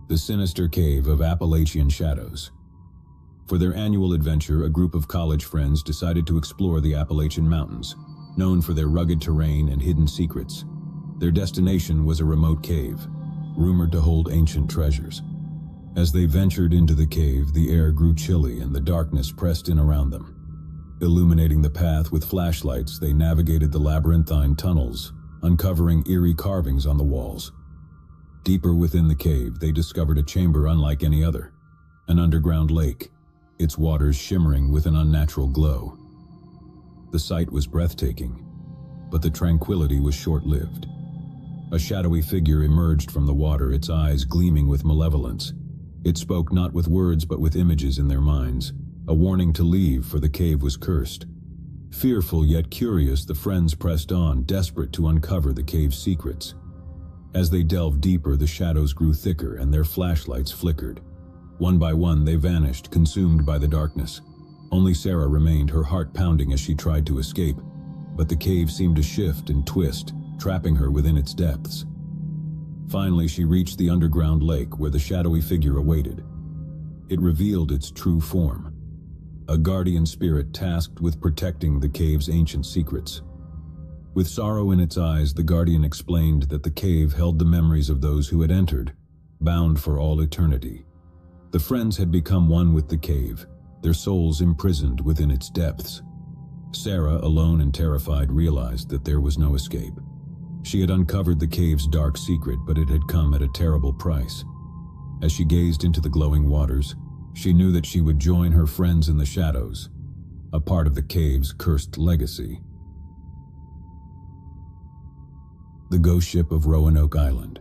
The sinister cave of Appalachian shadows. For their annual adventure, a group of college friends decided to explore the Appalachian Mountains, known for their rugged terrain and hidden secrets. Their destination was a remote cave, rumored to hold ancient treasures. As they ventured into the cave, the air grew chilly and the darkness pressed in around them. Illuminating the path with flashlights, they navigated the labyrinthine tunnels, uncovering eerie carvings on the walls. Deeper within the cave, they discovered a chamber unlike any other, an underground lake, its waters shimmering with an unnatural glow. The sight was breathtaking, but the tranquility was short-lived. A shadowy figure emerged from the water, its eyes gleaming with malevolence. It spoke not with words but with images in their minds, a warning to leave, for the cave was cursed. Fearful yet curious, the friends pressed on, desperate to uncover the cave's secrets. As they delved deeper, the shadows grew thicker and their flashlights flickered. One by one, they vanished, consumed by the darkness. Only Sarah remained, her heart pounding as she tried to escape, but the cave seemed to shift and twist, trapping her within its depths. Finally, she reached the underground lake where the shadowy figure awaited. It revealed its true form, a guardian spirit tasked with protecting the cave's ancient secrets. With sorrow in its eyes, the guardian explained that the cave held the memories of those who had entered, bound for all eternity. The friends had become one with the cave, their souls imprisoned within its depths. Sarah, alone and terrified, realized that there was no escape. She had uncovered the cave's dark secret, but it had come at a terrible price. As she gazed into the glowing waters, she knew that she would join her friends in the shadows, a part of the cave's cursed legacy. The ghost ship of Roanoke Island.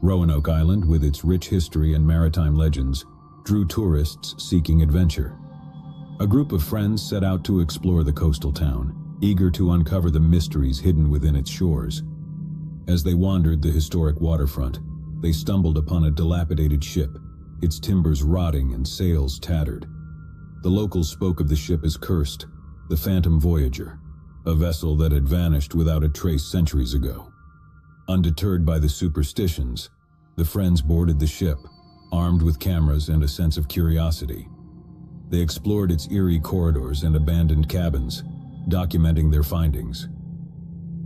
Roanoke Island, with its rich history and maritime legends, drew tourists seeking adventure. A group of friends set out to explore the coastal town, eager to uncover the mysteries hidden within its shores. As they wandered the historic waterfront, they stumbled upon a dilapidated ship, its timbers rotting and sails tattered. The locals spoke of the ship as cursed, the Phantom Voyager, a vessel that had vanished without a trace centuries ago. Undeterred by the superstitions, the friends boarded the ship, armed with cameras and a sense of curiosity. They explored its eerie corridors and abandoned cabins, documenting their findings.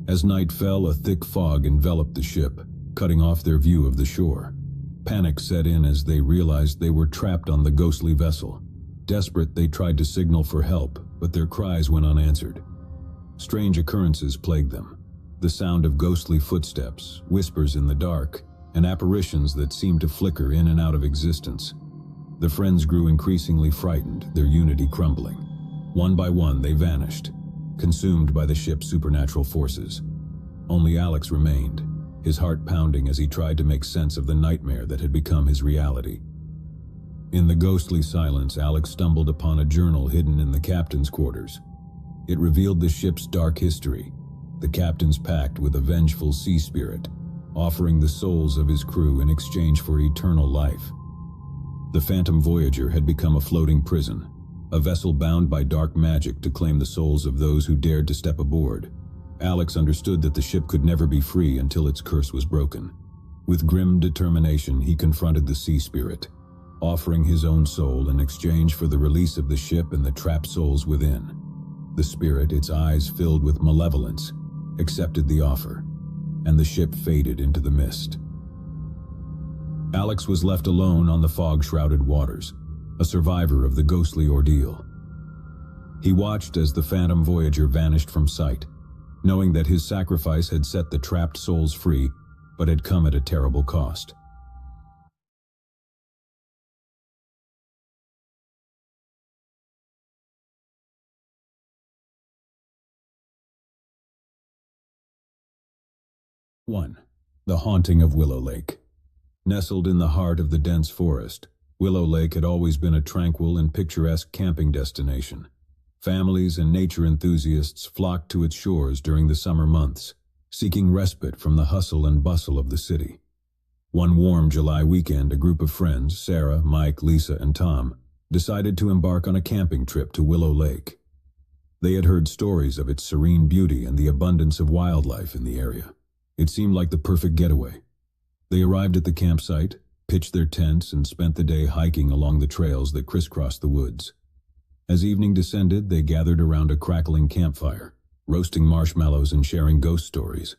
As night fell, a thick fog enveloped the ship, cutting off their view of the shore. Panic set in as they realized they were trapped on the ghostly vessel. Desperate, they tried to signal for help, but their cries went unanswered. Strange occurrences plagued them. The sound of ghostly footsteps, whispers in the dark, and apparitions that seemed to flicker in and out of existence. The friends grew increasingly frightened, their unity crumbling. One by one, they vanished, consumed by the ship's supernatural forces. Only Alex remained, his heart pounding as he tried to make sense of the nightmare that had become his reality. In the ghostly silence, Alex stumbled upon a journal hidden in the captain's quarters. It revealed the ship's dark history, the captain's pact with a vengeful sea spirit, offering the souls of his crew in exchange for eternal life. The Phantom Voyager had become a floating prison, a vessel bound by dark magic to claim the souls of those who dared to step aboard. Alex understood that the ship could never be free until its curse was broken. With grim determination, he confronted the sea spirit, offering his own soul in exchange for the release of the ship and the trapped souls within. The spirit, its eyes filled with malevolence, accepted the offer, and the ship faded into the mist. Alex was left alone on the fog-shrouded waters, a survivor of the ghostly ordeal. He watched as the Phantom Voyager vanished from sight, knowing that his sacrifice had set the trapped souls free, but had come at a terrible cost. One, the haunting of Willow Lake. Nestled in the heart of the dense forest, Willow Lake had always been a tranquil and picturesque camping destination. Families and nature enthusiasts flocked to its shores during the summer months, seeking respite from the hustle and bustle of the city. One warm July weekend, a group of friends, Sarah, Mike, Lisa, and Tom, decided to embark on a camping trip to Willow Lake. They had heard stories of its serene beauty and the abundance of wildlife in the area. It seemed like the perfect getaway. They arrived at the campsite, pitched their tents, and spent the day hiking along the trails that crisscrossed the woods. As evening descended, they gathered around a crackling campfire, roasting marshmallows and sharing ghost stories.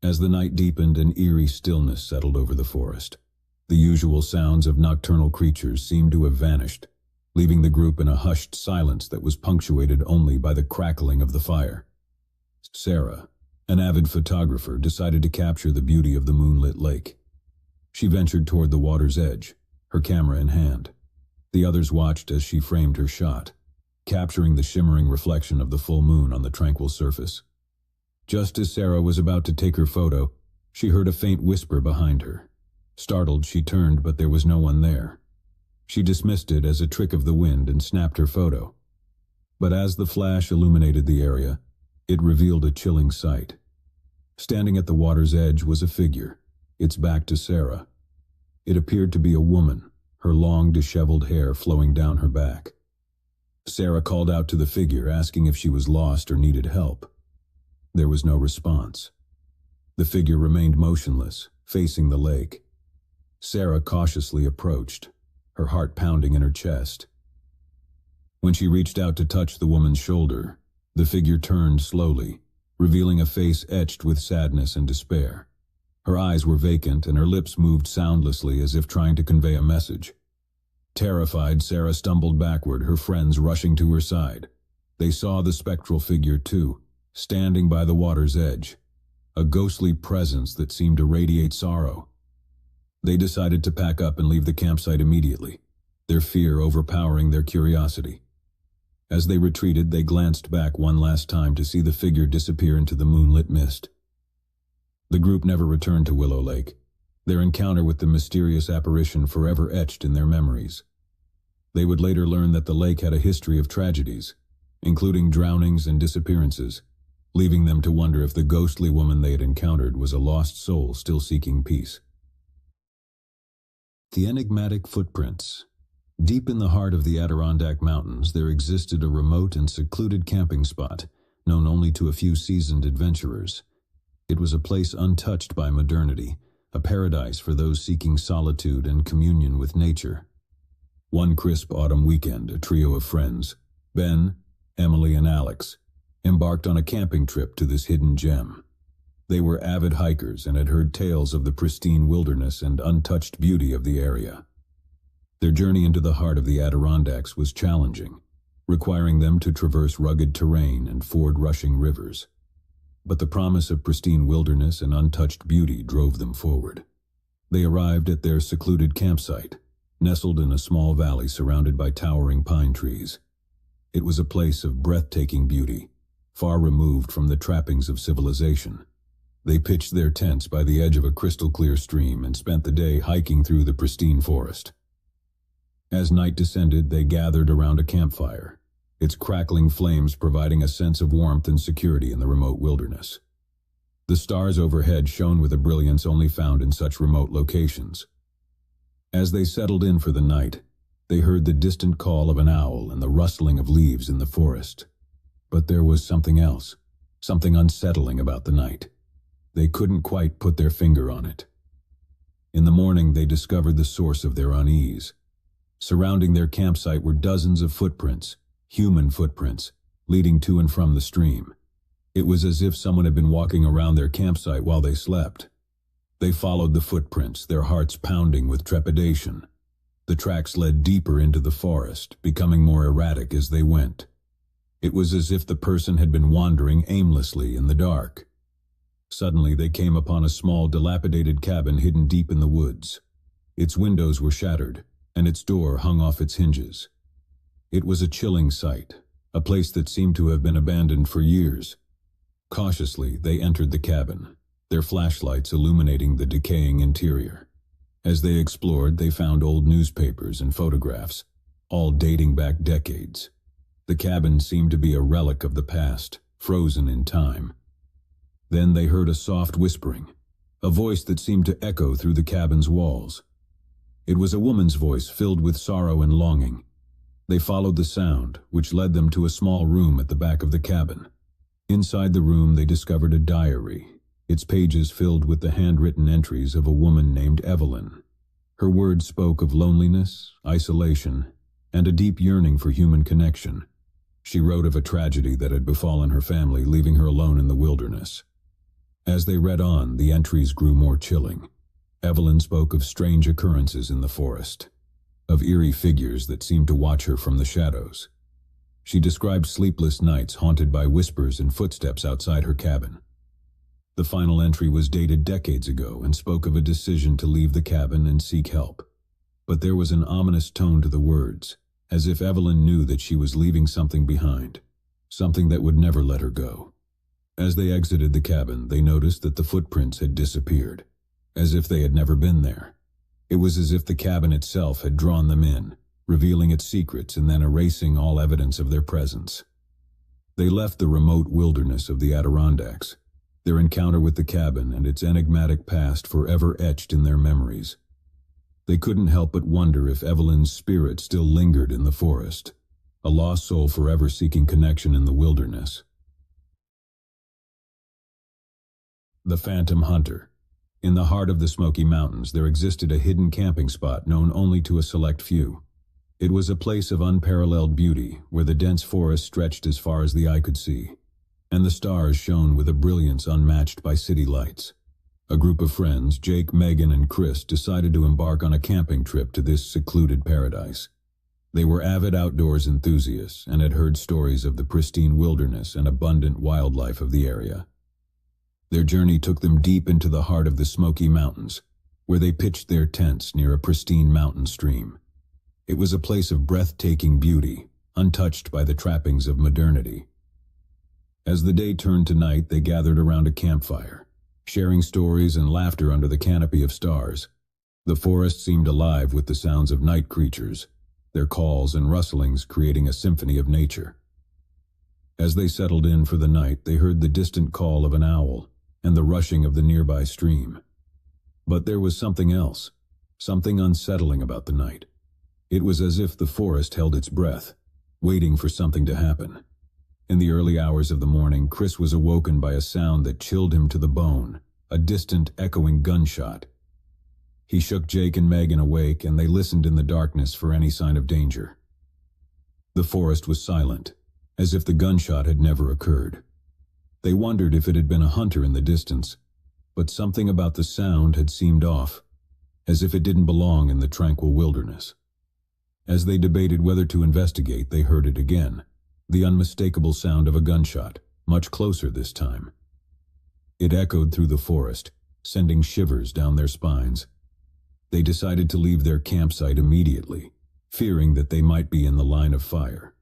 As the night deepened, an eerie stillness settled over the forest. The usual sounds of nocturnal creatures seemed to have vanished, leaving the group in a hushed silence that was punctuated only by the crackling of the fire. Sarah, an avid photographer, decided to capture the beauty of the moonlit lake. She ventured toward the water's edge, her camera in hand. The others watched as she framed her shot, capturing the shimmering reflection of the full moon on the tranquil surface. Just as Sarah was about to take her photo, she heard a faint whisper behind her. Startled, she turned, but there was no one there. She dismissed it as a trick of the wind and snapped her photo. But as the flash illuminated the area, it revealed a chilling sight. Standing at the water's edge was a figure, its back to Sarah. It appeared to be a woman, her long, disheveled hair flowing down her back. Sarah called out to the figure, asking if she was lost or needed help. There was no response. The figure remained motionless, facing the lake. Sarah cautiously approached, her heart pounding in her chest. When she reached out to touch the woman's shoulder, the figure turned slowly, revealing a face etched with sadness and despair. Her eyes were vacant and her lips moved soundlessly as if trying to convey a message. Terrified, Sarah stumbled backward, her friends rushing to her side. They saw the spectral figure too, standing by the water's edge, a ghostly presence that seemed to radiate sorrow. They decided to pack up and leave the campsite immediately, their fear overpowering their curiosity. As they retreated, they glanced back one last time to see the figure disappear into the moonlit mist. The group never returned to Willow Lake, their encounter with the mysterious apparition forever etched in their memories. They would later learn that the lake had a history of tragedies, including drownings and disappearances, leaving them to wonder if the ghostly woman they had encountered was a lost soul still seeking peace. The enigmatic footprints. Deep in the heart of the Adirondack Mountains, there existed a remote and secluded camping spot, known only to a few seasoned adventurers. It was a place untouched by modernity, a paradise for those seeking solitude and communion with nature. One crisp autumn weekend, a trio of friends, Ben, Emily, and Alex, embarked on a camping trip to this hidden gem. They were avid hikers and had heard tales of the pristine wilderness and untouched beauty of the area. Their journey into the heart of the Adirondacks was challenging, requiring them to traverse rugged terrain and ford rushing rivers. But the promise of pristine wilderness and untouched beauty drove them forward. They arrived at their secluded campsite, nestled in a small valley surrounded by towering pine trees. It was a place of breathtaking beauty, far removed from the trappings of civilization. They pitched their tents by the edge of a crystal-clear stream and spent the day hiking through the pristine forest. As night descended, they gathered around a campfire, its crackling flames providing a sense of warmth and security in the remote wilderness. The stars overhead shone with a brilliance only found in such remote locations. As they settled in for the night, they heard the distant call of an owl and the rustling of leaves in the forest. But there was something else, something unsettling about the night. They couldn't quite put their finger on it. In the morning, they discovered the source of their unease. Surrounding their campsite were dozens of footprints, human footprints, leading to and from the stream. It was as if someone had been walking around their campsite while they slept. They followed the footprints, their hearts pounding with trepidation. The tracks led deeper into the forest, becoming more erratic as they went. It was as if the person had been wandering aimlessly in the dark. Suddenly, they came upon a small, dilapidated cabin hidden deep in the woods. Its windows were shattered, and its door hung off its hinges. It was a chilling sight, a place that seemed to have been abandoned for years. Cautiously, they entered the cabin, their flashlights illuminating the decaying interior. As they explored, they found old newspapers and photographs, all dating back decades. The cabin seemed to be a relic of the past, frozen in time. Then they heard a soft whispering, a voice that seemed to echo through the cabin's walls. It was a woman's voice filled with sorrow and longing. They followed the sound, which led them to a small room at the back of the cabin. Inside the room, they discovered a diary, its pages filled with the handwritten entries of a woman named Evelyn. Her words spoke of loneliness, isolation, and a deep yearning for human connection. She wrote of a tragedy that had befallen her family, leaving her alone in the wilderness. As they read on, the entries grew more chilling. Evelyn spoke of strange occurrences in the forest, of eerie figures that seemed to watch her from the shadows. She described sleepless nights haunted by whispers and footsteps outside her cabin. The final entry was dated decades ago and spoke of a decision to leave the cabin and seek help. But there was an ominous tone to the words, as if Evelyn knew that she was leaving something behind, something that would never let her go. As they exited the cabin, they noticed that the footprints had disappeared, as if they had never been there. It was as if the cabin itself had drawn them in, revealing its secrets and then erasing all evidence of their presence. They left the remote wilderness of the Adirondacks, their encounter with the cabin and its enigmatic past forever etched in their memories. They couldn't help but wonder if Evelyn's spirit still lingered in the forest, a lost soul forever seeking connection in the wilderness. The Phantom Hunter. In the heart of the Smoky Mountains, there existed a hidden camping spot known only to a select few. It was a place of unparalleled beauty, where the dense forest stretched as far as the eye could see, and the stars shone with a brilliance unmatched by city lights. A group of friends, Jake, Megan, and Chris, decided to embark on a camping trip to this secluded paradise. They were avid outdoors enthusiasts and had heard stories of the pristine wilderness and abundant wildlife of the area. Their journey took them deep into the heart of the Smoky Mountains, where they pitched their tents near a pristine mountain stream. It was a place of breathtaking beauty, untouched by the trappings of modernity. As the day turned to night, they gathered around a campfire, sharing stories and laughter under the canopy of stars. The forest seemed alive with the sounds of night creatures, their calls and rustlings creating a symphony of nature. As they settled in for the night, they heard the distant call of an owl and the rushing of the nearby stream. But there was something else, something unsettling about the night. It was as if the forest held its breath, waiting for something to happen. In the early hours of the morning, Chris was awoken by a sound that chilled him to the bone, a distant, echoing gunshot. He shook Jake and Megan awake, and they listened in the darkness for any sign of danger. The forest was silent, as if the gunshot had never occurred. They wondered if it had been a hunter in the distance, but something about the sound had seemed off, as if it didn't belong in the tranquil wilderness. As they debated whether to investigate, they heard it again, the unmistakable sound of a gunshot, much closer this time. It echoed through the forest, sending shivers down their spines. They decided to leave their campsite immediately, fearing that they might be in the line of fire.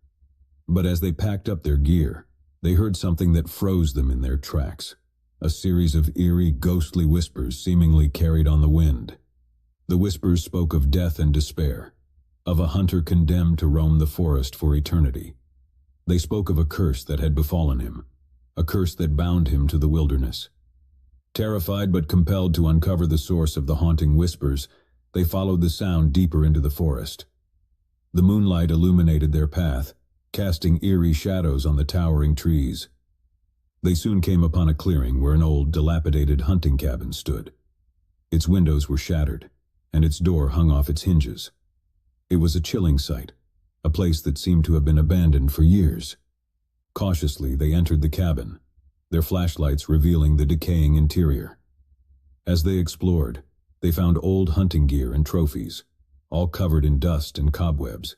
But as they packed up their gear, they heard something that froze them in their tracks, a series of eerie, ghostly whispers seemingly carried on the wind. The whispers spoke of death and despair, of a hunter condemned to roam the forest for eternity. They spoke of a curse that had befallen him, a curse that bound him to the wilderness. Terrified but compelled to uncover the source of the haunting whispers, they followed the sound deeper into the forest. The moonlight illuminated their path, casting eerie shadows on the towering trees. They soon came upon a clearing where an old, dilapidated hunting cabin stood. Its windows were shattered, and its door hung off its hinges. It was a chilling sight, a place that seemed to have been abandoned for years. Cautiously, they entered the cabin, their flashlights revealing the decaying interior. As they explored, they found old hunting gear and trophies, all covered in dust and cobwebs.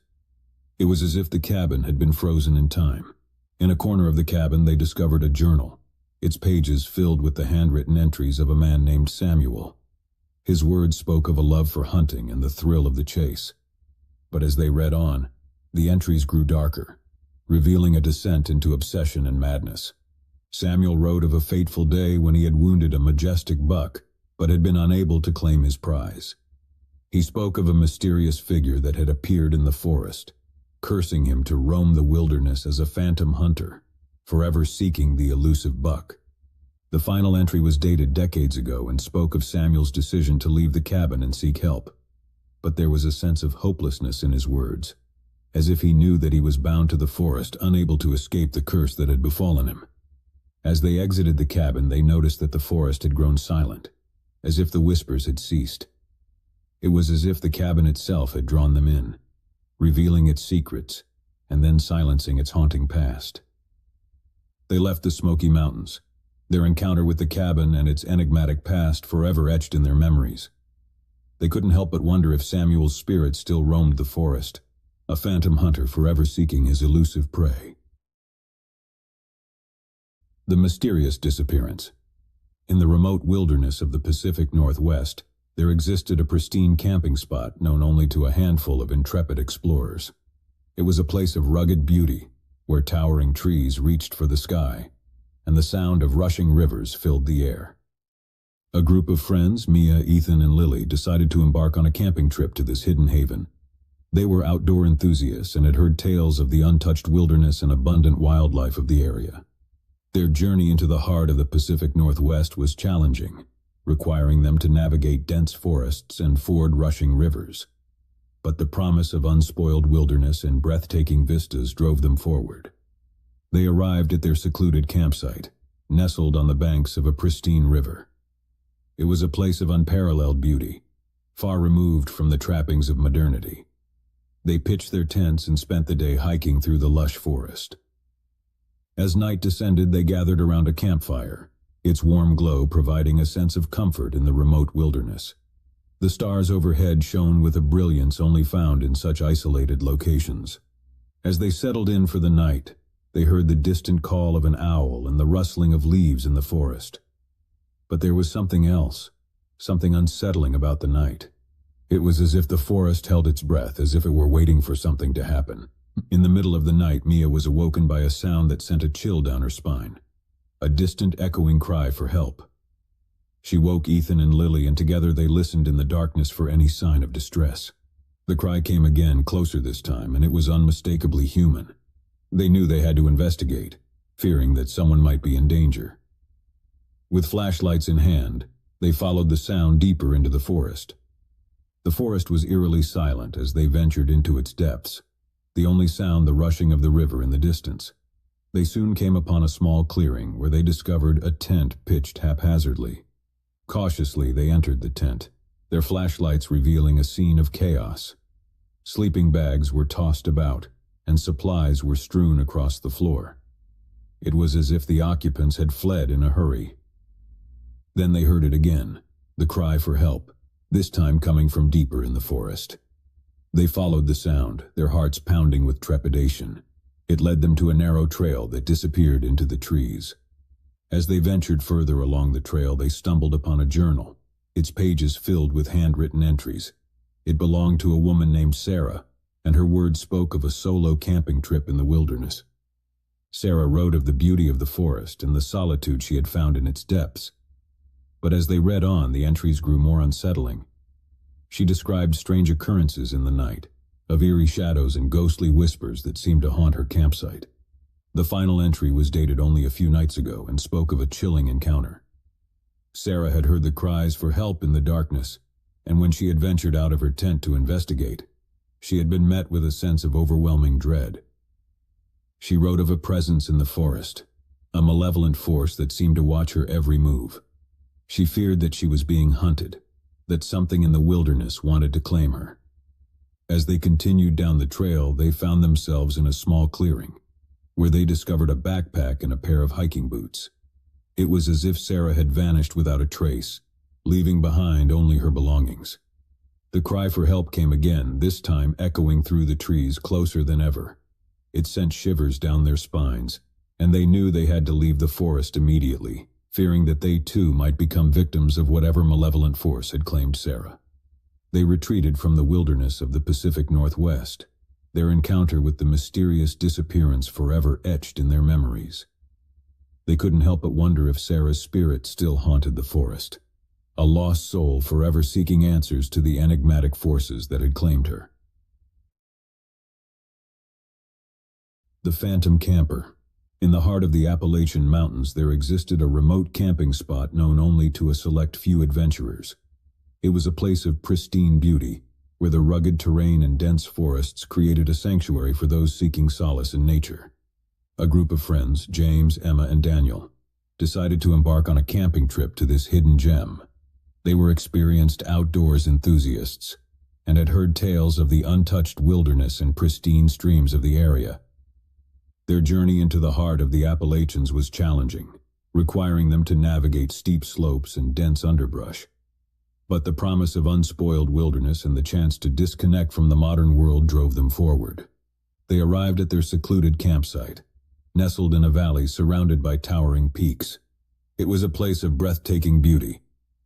It was as if the cabin had been frozen in time. In a corner of the cabin, they discovered a journal, its pages filled with the handwritten entries of a man named Samuel. His words spoke of a love for hunting and the thrill of the chase. But as they read on, the entries grew darker, revealing a descent into obsession and madness. Samuel wrote of a fateful day when he had wounded a majestic buck, but had been unable to claim his prize. He spoke of a mysterious figure that had appeared in the forest, cursing him to roam the wilderness as a phantom hunter, forever seeking the elusive buck. The final entry was dated decades ago and spoke of Samuel's decision to leave the cabin and seek help. But there was a sense of hopelessness in his words, as if he knew that he was bound to the forest, unable to escape the curse that had befallen him. As they exited the cabin, they noticed that the forest had grown silent, as if the whispers had ceased. It was as if the cabin itself had drawn them in. revealing its secrets, and then silencing its haunting past. They left the Smoky Mountains, their encounter with the cabin and its enigmatic past forever etched in their memories. They couldn't help but wonder if Samuel's spirit still roamed the forest, a phantom hunter forever seeking his elusive prey. The mysterious disappearance. In the remote wilderness of the Pacific Northwest, there existed a pristine camping spot known only to a handful of intrepid explorers. It was a place of rugged beauty, where towering trees reached for the sky, and the sound of rushing rivers filled the air. A group of friends, Mia, Ethan, and Lily, decided to embark on a camping trip to this hidden haven. They were outdoor enthusiasts and had heard tales of the untouched wilderness and abundant wildlife of the area. Their journey into the heart of the Pacific Northwest was challenging, requiring them to navigate dense forests and ford rushing rivers. But the promise of unspoiled wilderness and breathtaking vistas drove them forward. They arrived at their secluded campsite, nestled on the banks of a pristine river. It was a place of unparalleled beauty, far removed from the trappings of modernity. They pitched their tents and spent the day hiking through the lush forest. As night descended, they gathered around a campfire, its warm glow providing a sense of comfort in the remote wilderness. The stars overhead shone with a brilliance only found in such isolated locations. As they settled in for the night, they heard the distant call of an owl and the rustling of leaves in the forest. But there was something else, something unsettling about the night. It was as if the forest held its breath, as if it were waiting for something to happen. In the middle of the night, Mia was awoken by a sound that sent a chill down her spine. A distant echoing cry for help. She woke Ethan and Lily, and together they listened in the darkness for any sign of distress. The cry came again, closer this time, and it was unmistakably human. They knew they had to investigate, fearing that someone might be in danger. With flashlights in hand, they followed the sound deeper into the forest. The forest was eerily silent as they ventured into its depths, the only sound the rushing of the river in the distance. They soon came upon a small clearing where they discovered a tent pitched haphazardly. Cautiously they entered the tent, their flashlights revealing a scene of chaos. Sleeping bags were tossed about, and supplies were strewn across the floor. It was as if the occupants had fled in a hurry. Then they heard it again, the cry for help, this time coming from deeper in the forest. They followed the sound, their hearts pounding with trepidation. It led them to a narrow trail that disappeared into the trees. As they ventured further along the trail, they stumbled upon a journal, its pages filled with handwritten entries. It belonged to a woman named Sarah, and her words spoke of a solo camping trip in the wilderness. Sarah wrote of the beauty of the forest and the solitude she had found in its depths. But as they read on, the entries grew more unsettling. She described strange occurrences in the night, of eerie shadows and ghostly whispers that seemed to haunt her campsite. The final entry was dated only a few nights ago and spoke of a chilling encounter. Sarah had heard the cries for help in the darkness, and when she had ventured out of her tent to investigate, she had been met with a sense of overwhelming dread. She wrote of a presence in the forest, a malevolent force that seemed to watch her every move. She feared that she was being hunted, that something in the wilderness wanted to claim her. As they continued down the trail, they found themselves in a small clearing, where they discovered a backpack and a pair of hiking boots. It was as if Sarah had vanished without a trace, leaving behind only her belongings. The cry for help came again, this time echoing through the trees closer than ever. It sent shivers down their spines, and they knew they had to leave the forest immediately, fearing that they too might become victims of whatever malevolent force had claimed Sarah. They retreated from the wilderness of the Pacific Northwest, their encounter with the mysterious disappearance forever etched in their memories. They couldn't help but wonder if Sarah's spirit still haunted the forest, a lost soul forever seeking answers to the enigmatic forces that had claimed her. The Phantom Camper. In the heart of the Appalachian Mountains, there existed a remote camping spot known only to a select few adventurers. It was a place of pristine beauty, where the rugged terrain and dense forests created a sanctuary for those seeking solace in nature. A group of friends, James, Emma, and Daniel, decided to embark on a camping trip to this hidden gem. They were experienced outdoors enthusiasts, and had heard tales of the untouched wilderness and pristine streams of the area. Their journey into the heart of the Appalachians was challenging, requiring them to navigate steep slopes and dense underbrush. But the promise of unspoiled wilderness and the chance to disconnect from the modern world drove them forward. They arrived at their secluded campsite, nestled in a valley surrounded by towering peaks. It was a place of breathtaking beauty,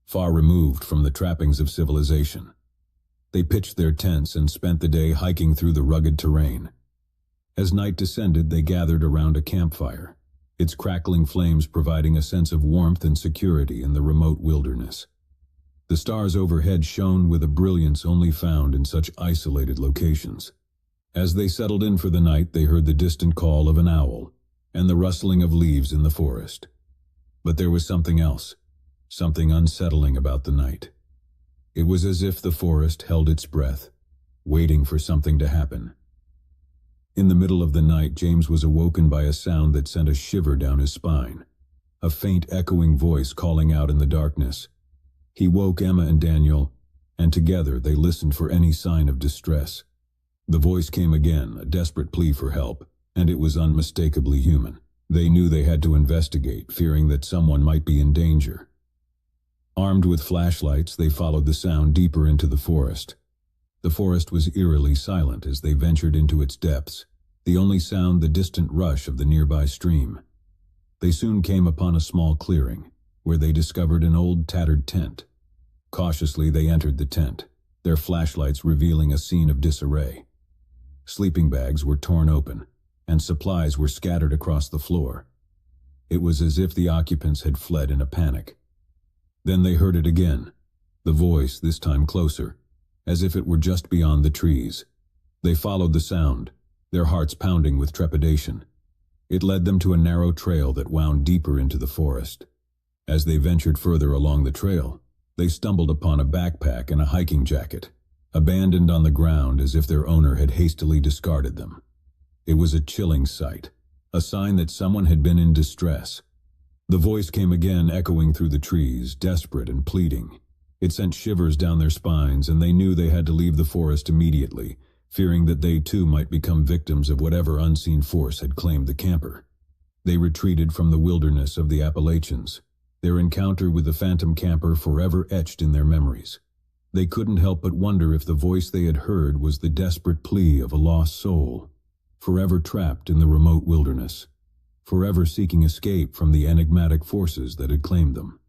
far removed from the trappings of civilization. They pitched their tents and spent the day hiking through the rugged terrain. As night descended, they gathered around a campfire, its crackling flames providing a sense of warmth and security in the remote wilderness. The stars overhead shone with a brilliance only found in such isolated locations. As they settled in for the night, they heard the distant call of an owl and the rustling of leaves in the forest. But there was something else, something unsettling about the night. It was as if the forest held its breath, waiting for something to happen. In the middle of the night, James was awoken by a sound that sent a shiver down his spine, a faint echoing voice calling out in the darkness. He woke Emma and Daniel, and together they listened for any sign of distress. The voice came again, a desperate plea for help, and it was unmistakably human. They knew they had to investigate, fearing that someone might be in danger. Armed with flashlights, they followed the sound deeper into the forest. The forest was eerily silent as they ventured into its depths, the only sound the distant rush of the nearby stream. They soon came upon a small clearing, where they discovered an old tattered tent. Cautiously they entered the tent, their flashlights revealing a scene of disarray. Sleeping bags were torn open, and supplies were scattered across the floor. It was as if the occupants had fled in a panic. Then they heard it again, the voice this time closer, as if it were just beyond the trees. They followed the sound, their hearts pounding with trepidation. It led them to a narrow trail that wound deeper into the forest. As they ventured further along the trail, they stumbled upon a backpack and a hiking jacket, abandoned on the ground as if their owner had hastily discarded them. It was a chilling sight, a sign that someone had been in distress. The voice came again, echoing through the trees, desperate and pleading. It sent shivers down their spines, and they knew they had to leave the forest immediately, fearing that they too might become victims of whatever unseen force had claimed the camper. They retreated from the wilderness of the Appalachians, their encounter with the phantom camper forever etched in their memories. They couldn't help but wonder if the voice they had heard was the desperate plea of a lost soul, forever trapped in the remote wilderness, forever seeking escape from the enigmatic forces that had claimed them.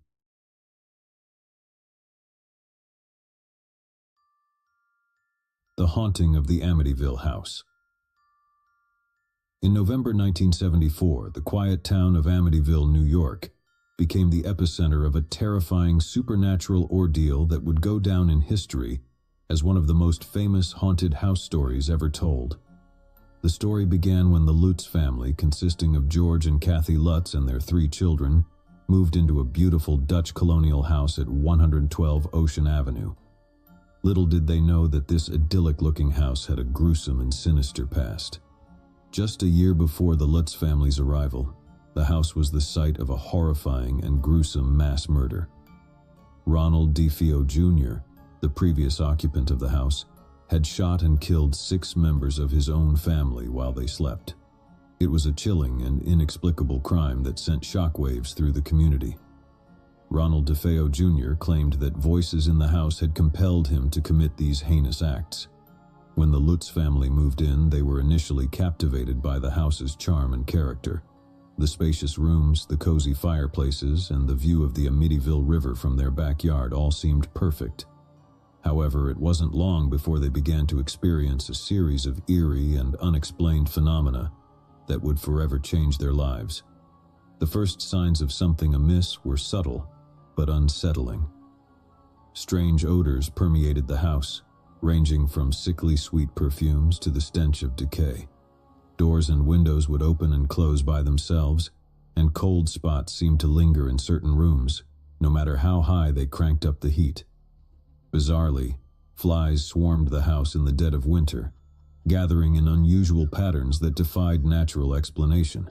The Haunting of the Amityville House. In November 1974, the quiet town of Amityville, New York, became the epicenter of a terrifying supernatural ordeal that would go down in history as one of the most famous haunted house stories ever told. The story began when the Lutz family, consisting of George and Kathy Lutz and their 3 children, moved into a beautiful Dutch colonial house at 112 Ocean Avenue. Little did they know that this idyllic-looking house had a gruesome and sinister past. Just a year before the Lutz family's arrival, the house was the site of a horrifying and gruesome mass murder. Ronald DeFeo Jr., the previous occupant of the house, had shot and killed 6 members of his own family while they slept. It was a chilling and inexplicable crime that sent shockwaves through the community. Ronald DeFeo Jr. claimed that voices in the house had compelled him to commit these heinous acts. When the Lutz family moved in, they were initially captivated by the house's charm and character. The spacious rooms, the cozy fireplaces, and the view of the Amityville River from their backyard all seemed perfect. However, it wasn't long before they began to experience a series of eerie and unexplained phenomena that would forever change their lives. The first signs of something amiss were subtle, but unsettling. Strange odors permeated the house, ranging from sickly sweet perfumes to the stench of decay. Doors and windows would open and close by themselves, and cold spots seemed to linger in certain rooms, no matter how high they cranked up the heat. Bizarrely, flies swarmed the house in the dead of winter, gathering in unusual patterns that defied natural explanation.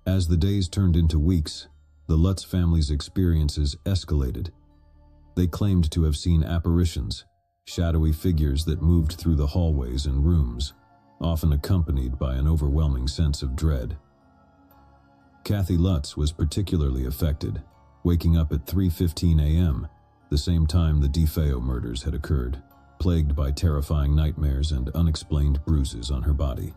As the days turned into weeks, the Lutz family's experiences escalated. They claimed to have seen apparitions, shadowy figures that moved through the hallways and rooms, often accompanied by an overwhelming sense of dread. Kathy Lutz was particularly affected, waking up at 3:15 a.m., the same time the DeFeo murders had occurred, plagued by terrifying nightmares and unexplained bruises on her body.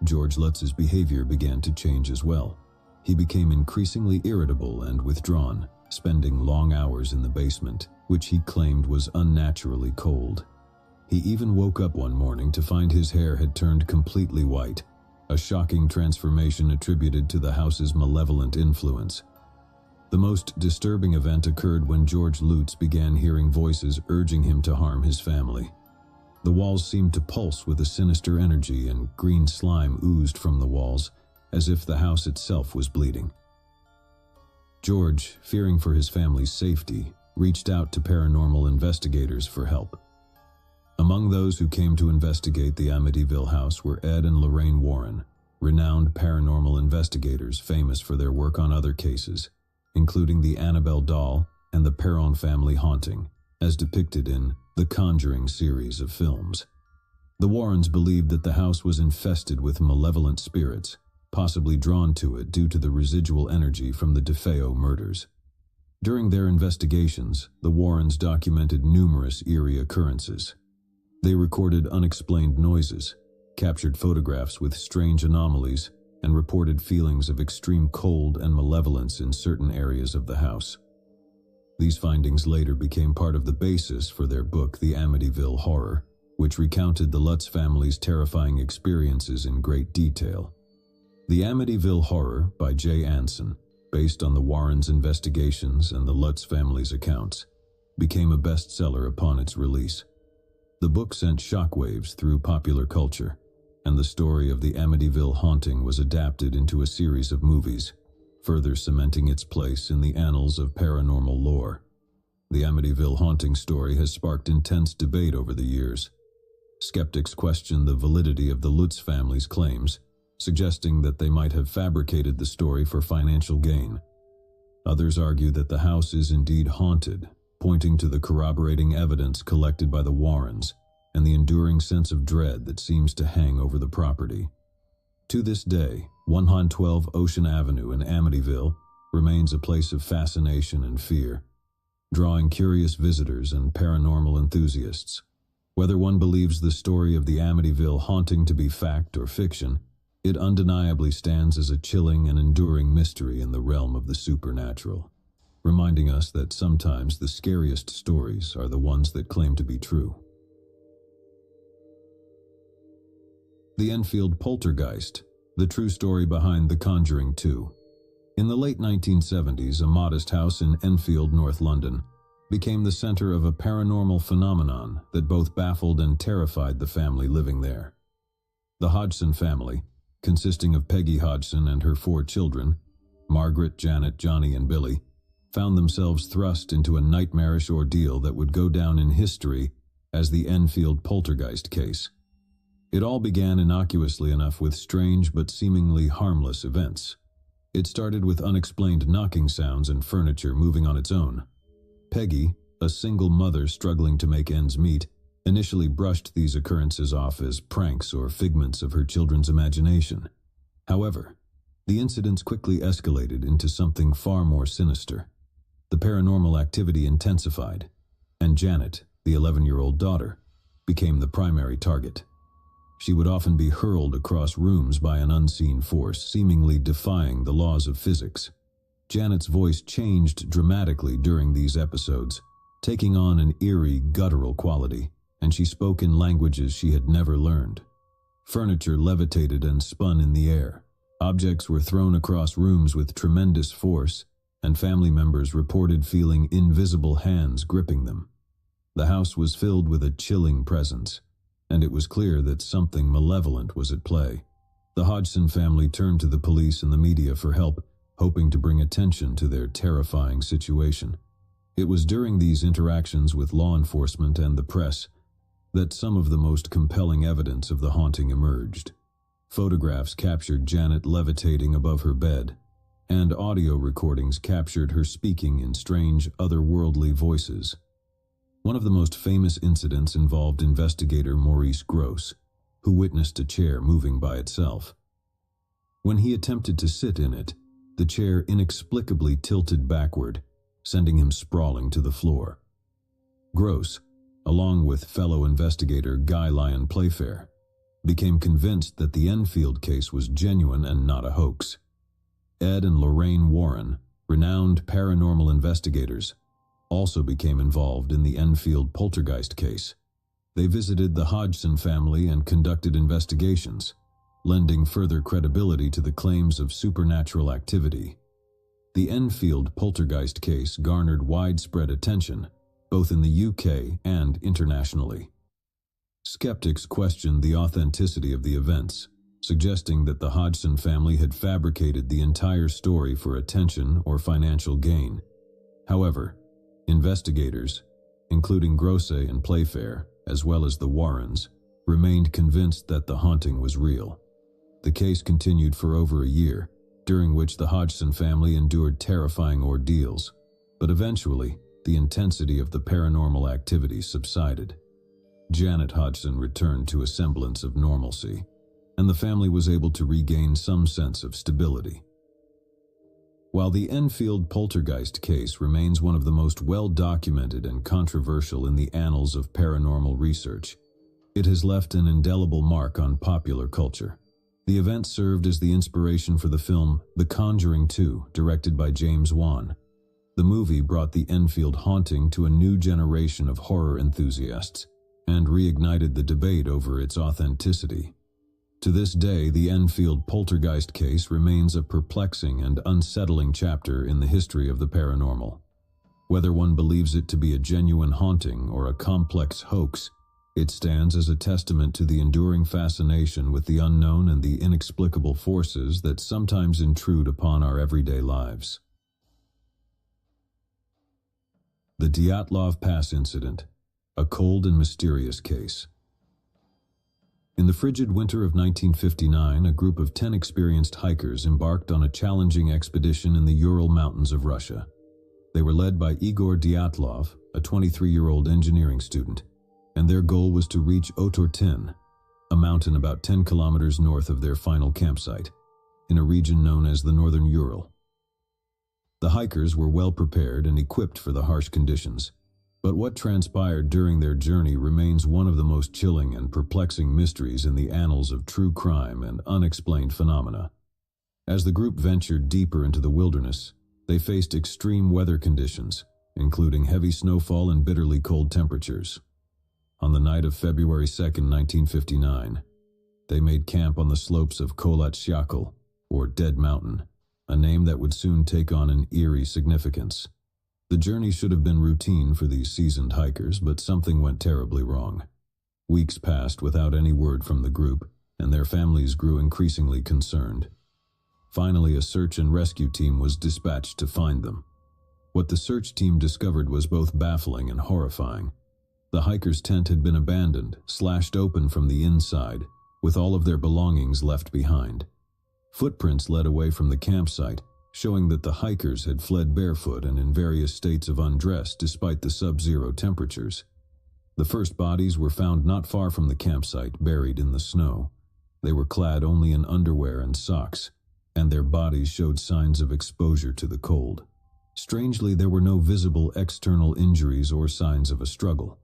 George Lutz's behavior began to change as well. He became increasingly irritable and withdrawn, spending long hours in the basement, which he claimed was unnaturally cold. He even woke up one morning to find his hair had turned completely white, a shocking transformation attributed to the house's malevolent influence. The most disturbing event occurred when George Lutz began hearing voices urging him to harm his family. The walls seemed to pulse with a sinister energy, and green slime oozed from the walls, as if the house itself was bleeding. George, fearing for his family's safety, reached out to paranormal investigators for help. Among those who came to investigate the Amityville house were Ed and Lorraine Warren, renowned paranormal investigators famous for their work on other cases, including the Annabelle doll and the Perron family haunting, as depicted in the Conjuring series of films. The Warrens believed that the house was infested with malevolent spirits, possibly drawn to it due to the residual energy from the DeFeo murders. During their investigations, the Warrens documented numerous eerie occurrences. They recorded unexplained noises, captured photographs with strange anomalies, and reported feelings of extreme cold and malevolence in certain areas of the house. These findings later became part of the basis for their book, The Amityville Horror, which recounted the Lutz family's terrifying experiences in great detail. The Amityville Horror by Jay Anson, based on the Warrens' investigations and the Lutz family's accounts, became a bestseller upon its release. The book sent shockwaves through popular culture, and the story of the Amityville haunting was adapted into a series of movies, further cementing its place in the annals of paranormal lore. The Amityville haunting story has sparked intense debate over the years. Skeptics question the validity of the Lutz family's claims, suggesting that they might have fabricated the story for financial gain. Others argue that the house is indeed haunted, pointing to the corroborating evidence collected by the Warrens and the enduring sense of dread that seems to hang over the property. To this day, 112 Ocean Avenue in Amityville remains a place of fascination and fear, drawing curious visitors and paranormal enthusiasts. Whether one believes the story of the Amityville haunting to be fact or fiction, it undeniably stands as a chilling and enduring mystery in the realm of the supernatural, reminding us that sometimes the scariest stories are the ones that claim to be true. The Enfield Poltergeist, the true story behind The Conjuring 2. In the late 1970s, a modest house in Enfield, North London, became the center of a paranormal phenomenon that both baffled and terrified the family living there. The Hodgson family, consisting of Peggy Hodgson and her 4 children, Margaret, Janet, Johnny, and Billy, found themselves thrust into a nightmarish ordeal that would go down in history as the Enfield Poltergeist case. It all began innocuously enough with strange but seemingly harmless events. It started with unexplained knocking sounds and furniture moving on its own. Peggy, a single mother struggling to make ends meet, initially brushed these occurrences off as pranks or figments of her children's imagination. However, the incidents quickly escalated into something far more sinister. The paranormal activity intensified, and Janet, the 11-year-old daughter, became the primary target. She would often be hurled across rooms by an unseen force, seemingly defying the laws of physics. Janet's voice changed dramatically during these episodes, taking on an eerie, guttural quality, and she spoke in languages she had never learned. Furniture levitated and spun in the air. Objects were thrown across rooms with tremendous force, and family members reported feeling invisible hands gripping them. The house was filled with a chilling presence, and it was clear that something malevolent was at play. The Hodgson family turned to the police and the media for help, hoping to bring attention to their terrifying situation. It was during these interactions with law enforcement and the press that some of the most compelling evidence of the haunting emerged. Photographs captured Janet levitating above her bed, and audio recordings captured her speaking in strange, otherworldly voices. One of the most famous incidents involved investigator Maurice Grosse, who witnessed a chair moving by itself. When he attempted to sit in it, the chair inexplicably tilted backward, sending him sprawling to the floor. Grosse, along with fellow investigator Guy Lyon Playfair, became convinced that the Enfield case was genuine and not a hoax. Ed and Lorraine Warren, renowned paranormal investigators, also became involved in the Enfield poltergeist case. They visited the Hodgson family and conducted investigations, lending further credibility to the claims of supernatural activity. The Enfield poltergeist case garnered widespread attention, both in the UK and internationally. Skeptics questioned the authenticity of the events, suggesting that the Hodgson family had fabricated the entire story for attention or financial gain. However, investigators, including Grosse and Playfair, as well as the Warrens, remained convinced that the haunting was real. The case continued for over a year, during which the Hodgson family endured terrifying ordeals, but eventually, the intensity of the paranormal activity subsided. Janet Hodgson returned to a semblance of normalcy, and the family was able to regain some sense of stability. While the Enfield poltergeist case remains one of the most well-documented and controversial in the annals of paranormal research, it has left an indelible mark on popular culture. The event served as the inspiration for the film The Conjuring 2, directed by James Wan. The movie brought the Enfield haunting to a new generation of horror enthusiasts and reignited the debate over its authenticity. To this day, the Enfield poltergeist case remains a perplexing and unsettling chapter in the history of the paranormal. Whether one believes it to be a genuine haunting or a complex hoax, it stands as a testament to the enduring fascination with the unknown and the inexplicable forces that sometimes intrude upon our everyday lives. The Dyatlov Pass Incident, a cold and mysterious case. In the frigid winter of 1959, a group of 10 experienced hikers embarked on a challenging expedition in the Ural Mountains of Russia. They were led by Igor Dyatlov, a 23-year-old engineering student, and their goal was to reach Otorten, a mountain about 10 kilometers north of their final campsite, in a region known as the Northern Ural. The hikers were well prepared and equipped for the harsh conditions, but what transpired during their journey remains one of the most chilling and perplexing mysteries in the annals of true crime and unexplained phenomena. As the group ventured deeper into the wilderness, they faced extreme weather conditions, including heavy snowfall and bitterly cold temperatures. On the night of February 2, 1959, they made camp on the slopes of Kholat Syakhl, or Dead Mountain, a name that would soon take on an eerie significance. The journey should have been routine for these seasoned hikers, but something went terribly wrong. Weeks passed without any word from the group, and their families grew increasingly concerned. Finally, a search and rescue team was dispatched to find them. What the search team discovered was both baffling and horrifying. The hikers' tent had been abandoned, slashed open from the inside, with all of their belongings left behind. Footprints led away from the campsite, showing that the hikers had fled barefoot and in various states of undress despite the sub-zero temperatures. The first bodies were found not far from the campsite, buried in the snow. They were clad only in underwear and socks, and their bodies showed signs of exposure to the cold. Strangely, there were no visible external injuries or signs of a struggle.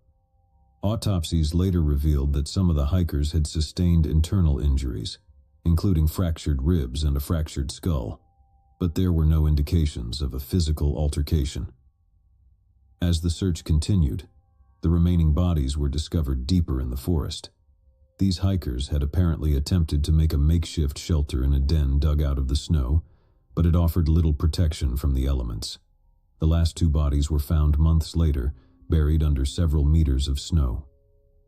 Autopsies later revealed that some of the hikers had sustained internal injuries, including fractured ribs and a fractured skull, but there were no indications of a physical altercation. As the search continued, the remaining bodies were discovered deeper in the forest. These hikers had apparently attempted to make a makeshift shelter in a den dug out of the snow, but it offered little protection from the elements. The last two bodies were found months later, buried under several meters of snow.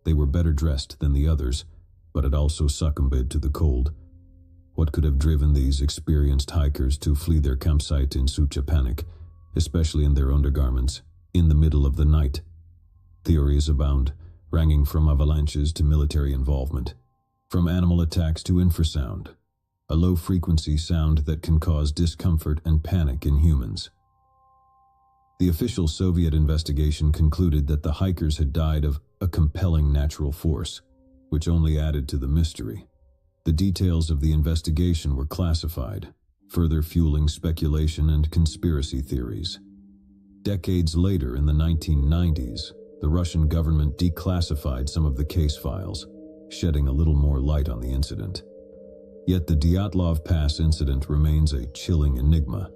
They were better dressed than the others, but had also succumbed to the cold. What could have driven these experienced hikers to flee their campsite in such a panic, especially in their undergarments, in the middle of the night? Theories abound, ranging from avalanches to military involvement, from animal attacks to infrasound, a low-frequency sound that can cause discomfort and panic in humans. The official Soviet investigation concluded that the hikers had died of a compelling natural force, which only added to the mystery. The details of the investigation were classified, further fueling speculation and conspiracy theories. Decades later, in the 1990s, the Russian government declassified some of the case files, shedding a little more light on the incident. Yet the Dyatlov Pass incident remains a chilling enigma.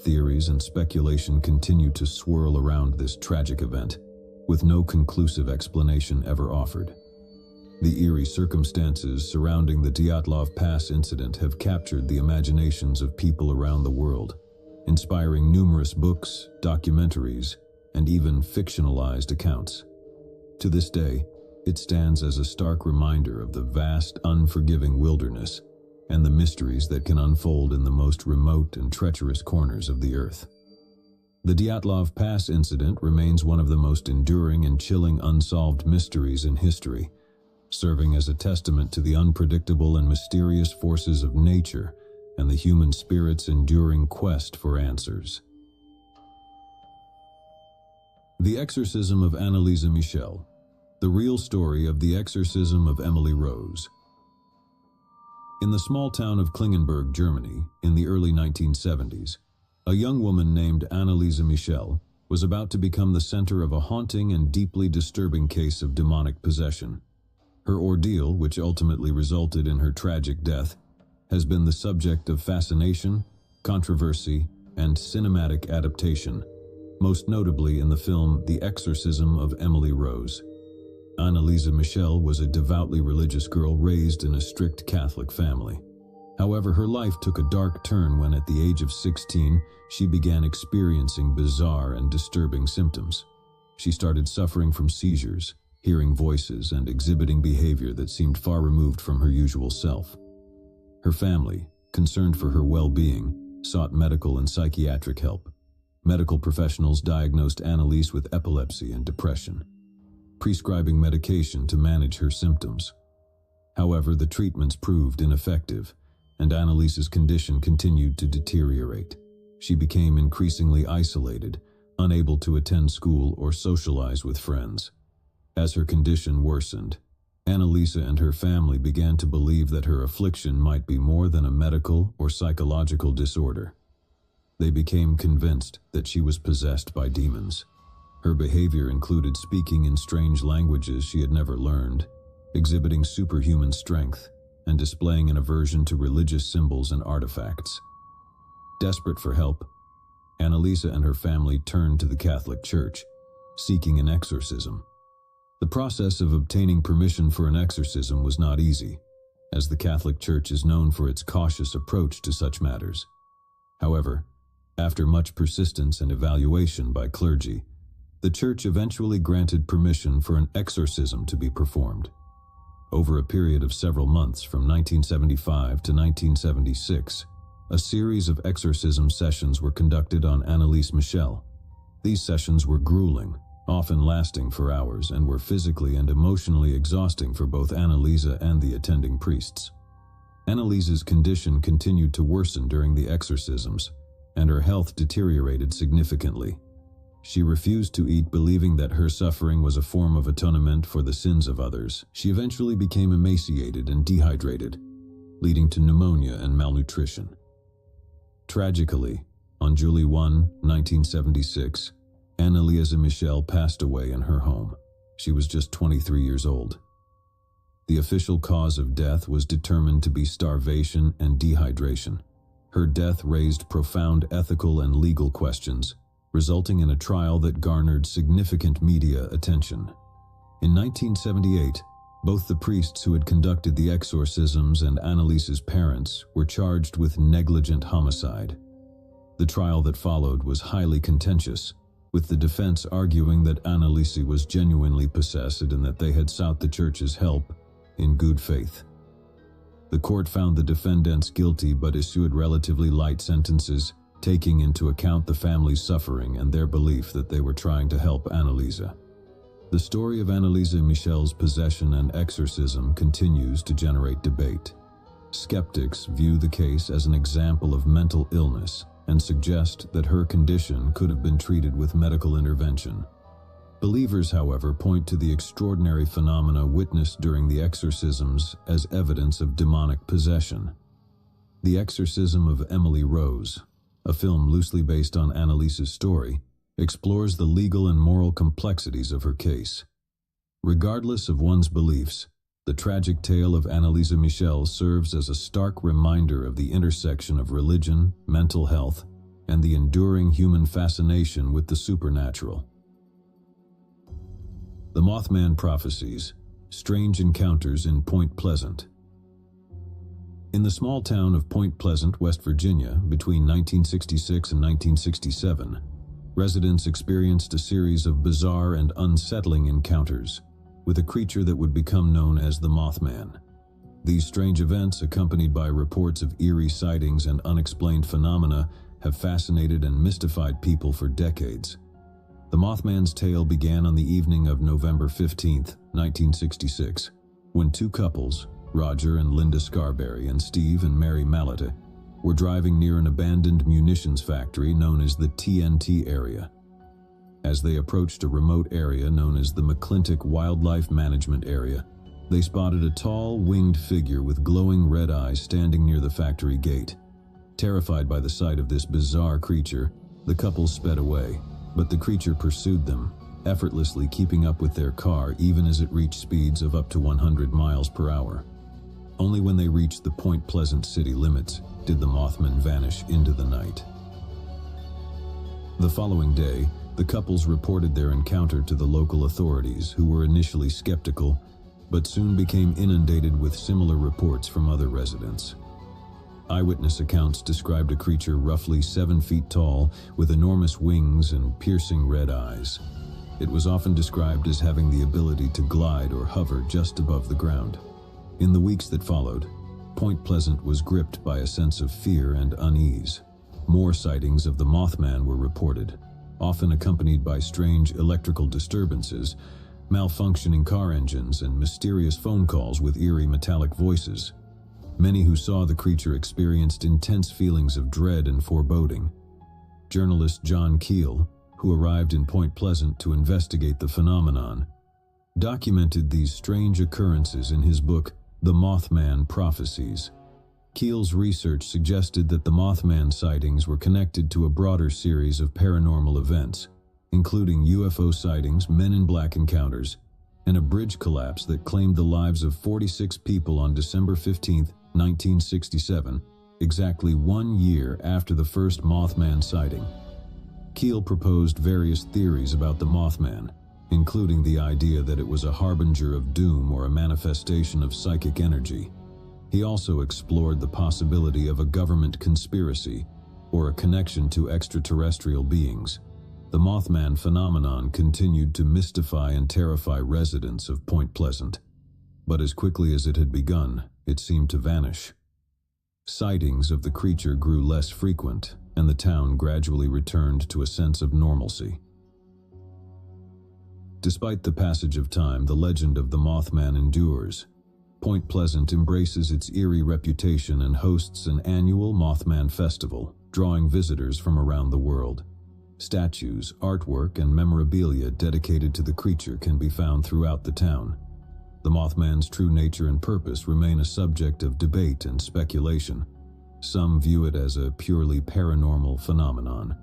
Theories and speculation continue to swirl around this tragic event, with no conclusive explanation ever offered. The eerie circumstances surrounding the Dyatlov Pass incident have captured the imaginations of people around the world, inspiring numerous books, documentaries, and even fictionalized accounts. To this day, it stands as a stark reminder of the vast, unforgiving wilderness and the mysteries that can unfold in the most remote and treacherous corners of the earth. The Dyatlov Pass incident remains one of the most enduring and chilling unsolved mysteries in history, serving as a testament to the unpredictable and mysterious forces of nature and the human spirit's enduring quest for answers. The Exorcism of Anneliese Michel. The real story of the exorcism of Emily Rose. In the small town of Klingenberg, Germany, in the early 1970s, a young woman named Anneliese Michel was about to become the center of a haunting and deeply disturbing case of demonic possession. Her ordeal, which ultimately resulted in her tragic death, has been the subject of fascination, controversy, and cinematic adaptation, most notably in the film The Exorcism of Emily Rose. Anneliese Michel was a devoutly religious girl raised in a strict Catholic family. However, her life took a dark turn when at the age of 16, she began experiencing bizarre and disturbing symptoms. She started suffering from seizures, hearing voices, and exhibiting behavior that seemed far removed from her usual self. Her family, concerned for her well-being, sought medical and psychiatric help. Medical professionals diagnosed Anneliese with epilepsy and depression, prescribing medication to manage her symptoms. However, the treatments proved ineffective, and Anneliese's condition continued to deteriorate. She became increasingly isolated, unable to attend school or socialize with friends. As her condition worsened, Anneliese and her family began to believe that her affliction might be more than a medical or psychological disorder. They became convinced that she was possessed by demons. Her behavior included speaking in strange languages she had never learned, exhibiting superhuman strength, and displaying an aversion to religious symbols and artifacts. Desperate for help, Anneliese and her family turned to the Catholic Church, seeking an exorcism. The process of obtaining permission for an exorcism was not easy, as the Catholic Church is known for its cautious approach to such matters. However, after much persistence and evaluation by clergy, the Church eventually granted permission for an exorcism to be performed. Over a period of several months from 1975 to 1976, a series of exorcism sessions were conducted on Anneliese Michel. These sessions were grueling, often lasting for hours, and were physically and emotionally exhausting for both Anneliese and the attending priests. Anneliese's condition continued to worsen during the exorcisms, and her health deteriorated significantly. She refused to eat, believing that her suffering was a form of atonement for the sins of others. She eventually became emaciated and dehydrated, leading to pneumonia and malnutrition. Tragically, on July 1, 1976, Anneliese Michel passed away in her home. She was just 23 years old. The official cause of death was determined to be starvation and dehydration. Her death raised profound ethical and legal questions, resulting in a trial that garnered significant media attention. In 1978, both the priests who had conducted the exorcisms and Anneliese's parents were charged with negligent homicide. The trial that followed was highly contentious, with the defense arguing that Anneliese was genuinely possessed and that they had sought the Church's help in good faith. The court found the defendants guilty but issued relatively light sentences, taking into account the family's suffering and their belief that they were trying to help Anneliese. The story of Anneliese Michel's possession and exorcism continues to generate debate. Skeptics view the case as an example of mental illness, and suggest that her condition could have been treated with medical intervention. Believers, however, point to the extraordinary phenomena witnessed during the exorcisms as evidence of demonic possession. The Exorcism of Emily Rose, a film loosely based on Annalise's story, explores the legal and moral complexities of her case. Regardless of one's beliefs, the tragic tale of Annalise Michel serves as a stark reminder of the intersection of religion, mental health, and the enduring human fascination with the supernatural. The Mothman Prophecies, Strange Encounters in Point Pleasant. In the small town of Point Pleasant, West Virginia, between 1966 and 1967, residents experienced a series of bizarre and unsettling encounters with a creature that would become known as the Mothman. These strange events, accompanied by reports of eerie sightings and unexplained phenomena, have fascinated and mystified people for decades. The Mothman's tale began on the evening of November 15, 1966, when two couples, Roger and Linda Scarberry and Steve and Mary Malata, were driving near an abandoned munitions factory known as the TNT area. As they approached a remote area known as the McClintock Wildlife Management Area, they spotted a tall, winged figure with glowing red eyes standing near the factory gate. Terrified by the sight of this bizarre creature, the couple sped away, but the creature pursued them, effortlessly keeping up with their car even as it reached speeds of up to 100 miles per hour. Only when they reached the Point Pleasant city limits did the Mothman vanish into the night. The following day, the couples reported their encounter to the local authorities, who were initially skeptical, but soon became inundated with similar reports from other residents. Eyewitness accounts described a creature roughly 7 feet tall, with enormous wings and piercing red eyes. It was often described as having the ability to glide or hover just above the ground. In the weeks that followed, Point Pleasant was gripped by a sense of fear and unease. More sightings of the Mothman were reported, often accompanied by strange electrical disturbances, malfunctioning car engines, and mysterious phone calls with eerie metallic voices. Many who saw the creature experienced intense feelings of dread and foreboding. Journalist John Keel, who arrived in Point Pleasant to investigate the phenomenon, documented these strange occurrences in his book, The Mothman Prophecies. Keel's research suggested that the Mothman sightings were connected to a broader series of paranormal events, including UFO sightings, Men in Black encounters, and a bridge collapse that claimed the lives of 46 people on December 15, 1967, exactly 1 year after the first Mothman sighting. Keel proposed various theories about the Mothman, including the idea that it was a harbinger of doom or a manifestation of psychic energy. He also explored the possibility of a government conspiracy or a connection to extraterrestrial beings. The Mothman phenomenon continued to mystify and terrify residents of Point Pleasant, but as quickly as it had begun, it seemed to vanish. Sightings of the creature grew less frequent, and the town gradually returned to a sense of normalcy. Despite the passage of time, the legend of the Mothman endures. Point Pleasant embraces its eerie reputation and hosts an annual Mothman Festival, drawing visitors from around the world. Statues, artwork, and memorabilia dedicated to the creature can be found throughout the town. The Mothman's true nature and purpose remain a subject of debate and speculation. Some view it as a purely paranormal phenomenon,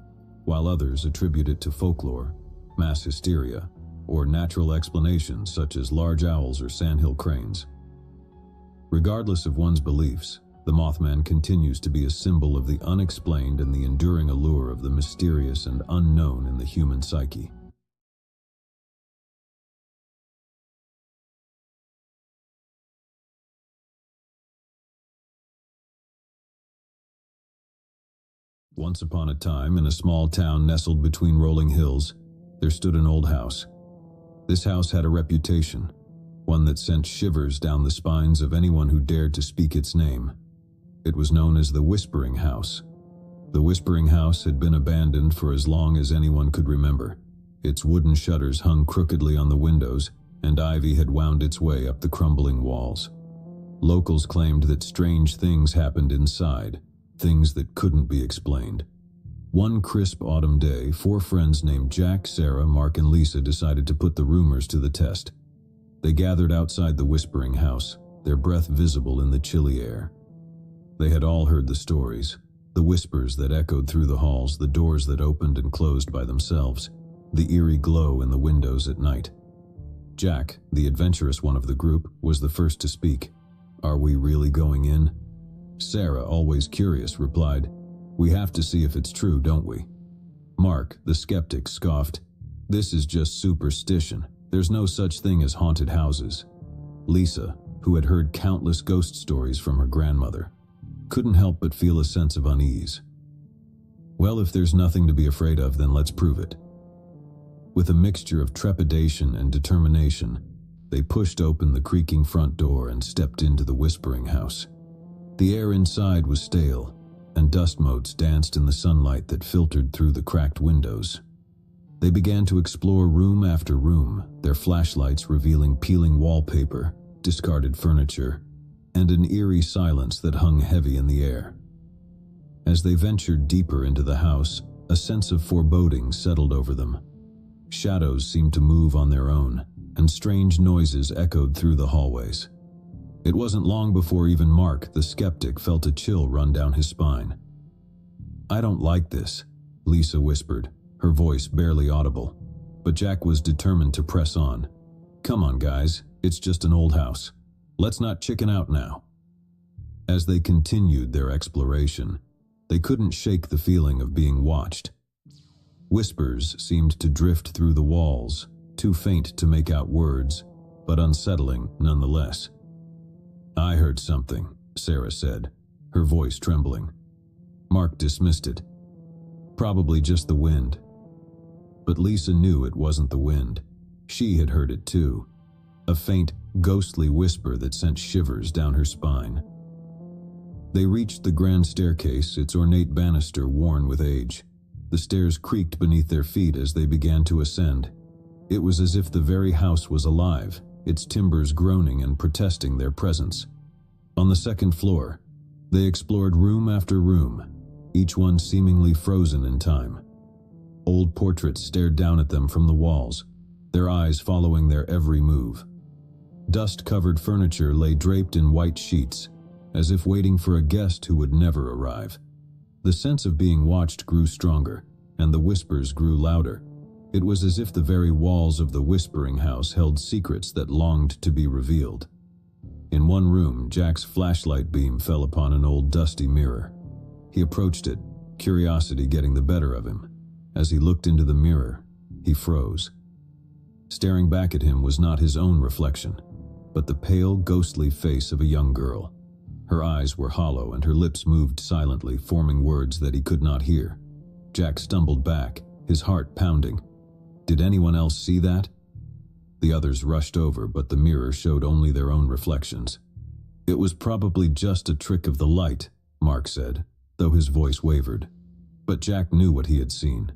while others attribute it to folklore, mass hysteria, or natural explanations such as large owls or sandhill cranes. Regardless of one's beliefs, the Mothman continues to be a symbol of the unexplained and the enduring allure of the mysterious and unknown in the human psyche. Once upon a time, in a small town nestled between rolling hills, there stood an old house. This house had a reputation, one that sent shivers down the spines of anyone who dared to speak its name. It was known as the Whispering House. The Whispering House had been abandoned for as long as anyone could remember. Its wooden shutters hung crookedly on the windows, and ivy had wound its way up the crumbling walls. Locals claimed that strange things happened inside, things that couldn't be explained. One crisp autumn day, four friends named Jack, Sarah, Mark, and Lisa decided to put the rumors to the test. They gathered outside the Whispering House, their breath visible in the chilly air. They had all heard the stories, the whispers that echoed through the halls, the doors that opened and closed by themselves, the eerie glow in the windows at night. Jack, the adventurous one of the group, was the first to speak. "Are we really going in?" Sarah, always curious, replied, "We have to see if it's true, don't we?" Mark, the skeptic, scoffed, "This is just superstition. There's no such thing as haunted houses." Lisa, who had heard countless ghost stories from her grandmother, couldn't help but feel a sense of unease. "Well, if there's nothing to be afraid of, then let's prove it." With a mixture of trepidation and determination, they pushed open the creaking front door and stepped into the Whispering House. The air inside was stale, and dust motes danced in the sunlight that filtered through the cracked windows. They began to explore room after room, their flashlights revealing peeling wallpaper, discarded furniture, and an eerie silence that hung heavy in the air. As they ventured deeper into the house, a sense of foreboding settled over them. Shadows seemed to move on their own, and strange noises echoed through the hallways. It wasn't long before even Mark, the skeptic, felt a chill run down his spine. "I don't like this," Lisa whispered, her voice barely audible, but Jack was determined to press on. "Come on, guys, it's just an old house. Let's not chicken out now." As they continued their exploration, they couldn't shake the feeling of being watched. Whispers seemed to drift through the walls, too faint to make out words, but unsettling nonetheless. "I heard something," Sarah said, her voice trembling. Mark dismissed it. "Probably just the wind." But Lisa knew it wasn't the wind. She had heard it too. A faint, ghostly whisper that sent shivers down her spine. They reached the grand staircase, its ornate banister worn with age. The stairs creaked beneath their feet as they began to ascend. It was as if the very house was alive, its timbers groaning and protesting their presence. On the second floor, they explored room after room, each one seemingly frozen in time. Old portraits stared down at them from the walls, their eyes following their every move. Dust-covered furniture lay draped in white sheets, as if waiting for a guest who would never arrive. The sense of being watched grew stronger, and the whispers grew louder. It was as if the very walls of the Whispering House held secrets that longed to be revealed. In one room, Jack's flashlight beam fell upon an old dusty mirror. He approached it, curiosity getting the better of him. As he looked into the mirror, he froze. Staring back at him was not his own reflection, but the pale, ghostly face of a young girl. Her eyes were hollow and her lips moved silently, forming words that he could not hear. Jack stumbled back, his heart pounding. Did anyone else see that? The others rushed over, but the mirror showed only their own reflections. "It was probably just a trick of the light," Mark said, though his voice wavered. But Jack knew what he had seen.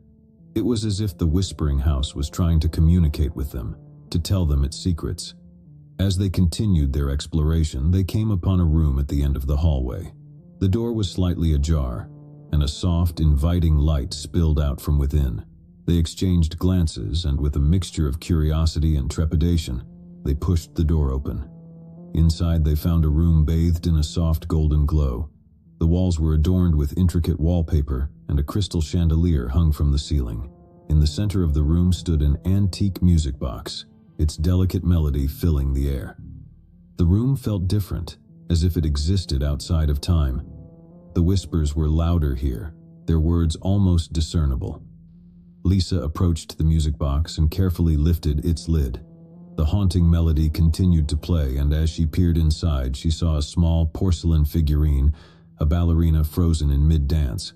It was as if the Whispering House was trying to communicate with them, to tell them its secrets. As they continued their exploration, they came upon a room at the end of the hallway. The door was slightly ajar, and a soft, inviting light spilled out from within. They exchanged glances, and with a mixture of curiosity and trepidation, they pushed the door open. Inside, they found a room bathed in a soft golden glow. The walls were adorned with intricate wallpaper, and a crystal chandelier hung from the ceiling. In the center of the room stood an antique music box, its delicate melody filling the air. The room felt different, as if it existed outside of time. The whispers were louder here, their words almost discernible. Lisa approached the music box and carefully lifted its lid. The haunting melody continued to play, and as she peered inside, she saw a small porcelain figurine, a ballerina frozen in mid-dance.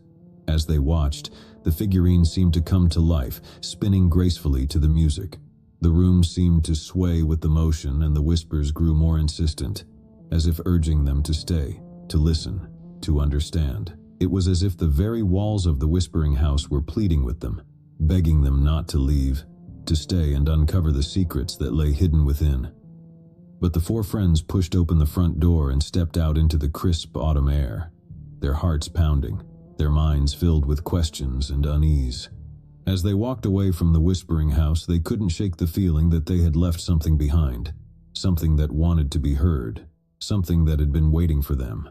As they watched, the figurine seemed to come to life, spinning gracefully to the music. The room seemed to sway with the motion, and the whispers grew more insistent, as if urging them to stay, to listen, to understand. It was as if the very walls of the Whispering House were pleading with them, begging them not to leave, to stay and uncover the secrets that lay hidden within. But the four friends pushed open the front door and stepped out into the crisp autumn air, their hearts pounding, their minds filled with questions and unease. As they walked away from the Whispering House, they couldn't shake the feeling that they had left something behind, something that wanted to be heard, something that had been waiting for them.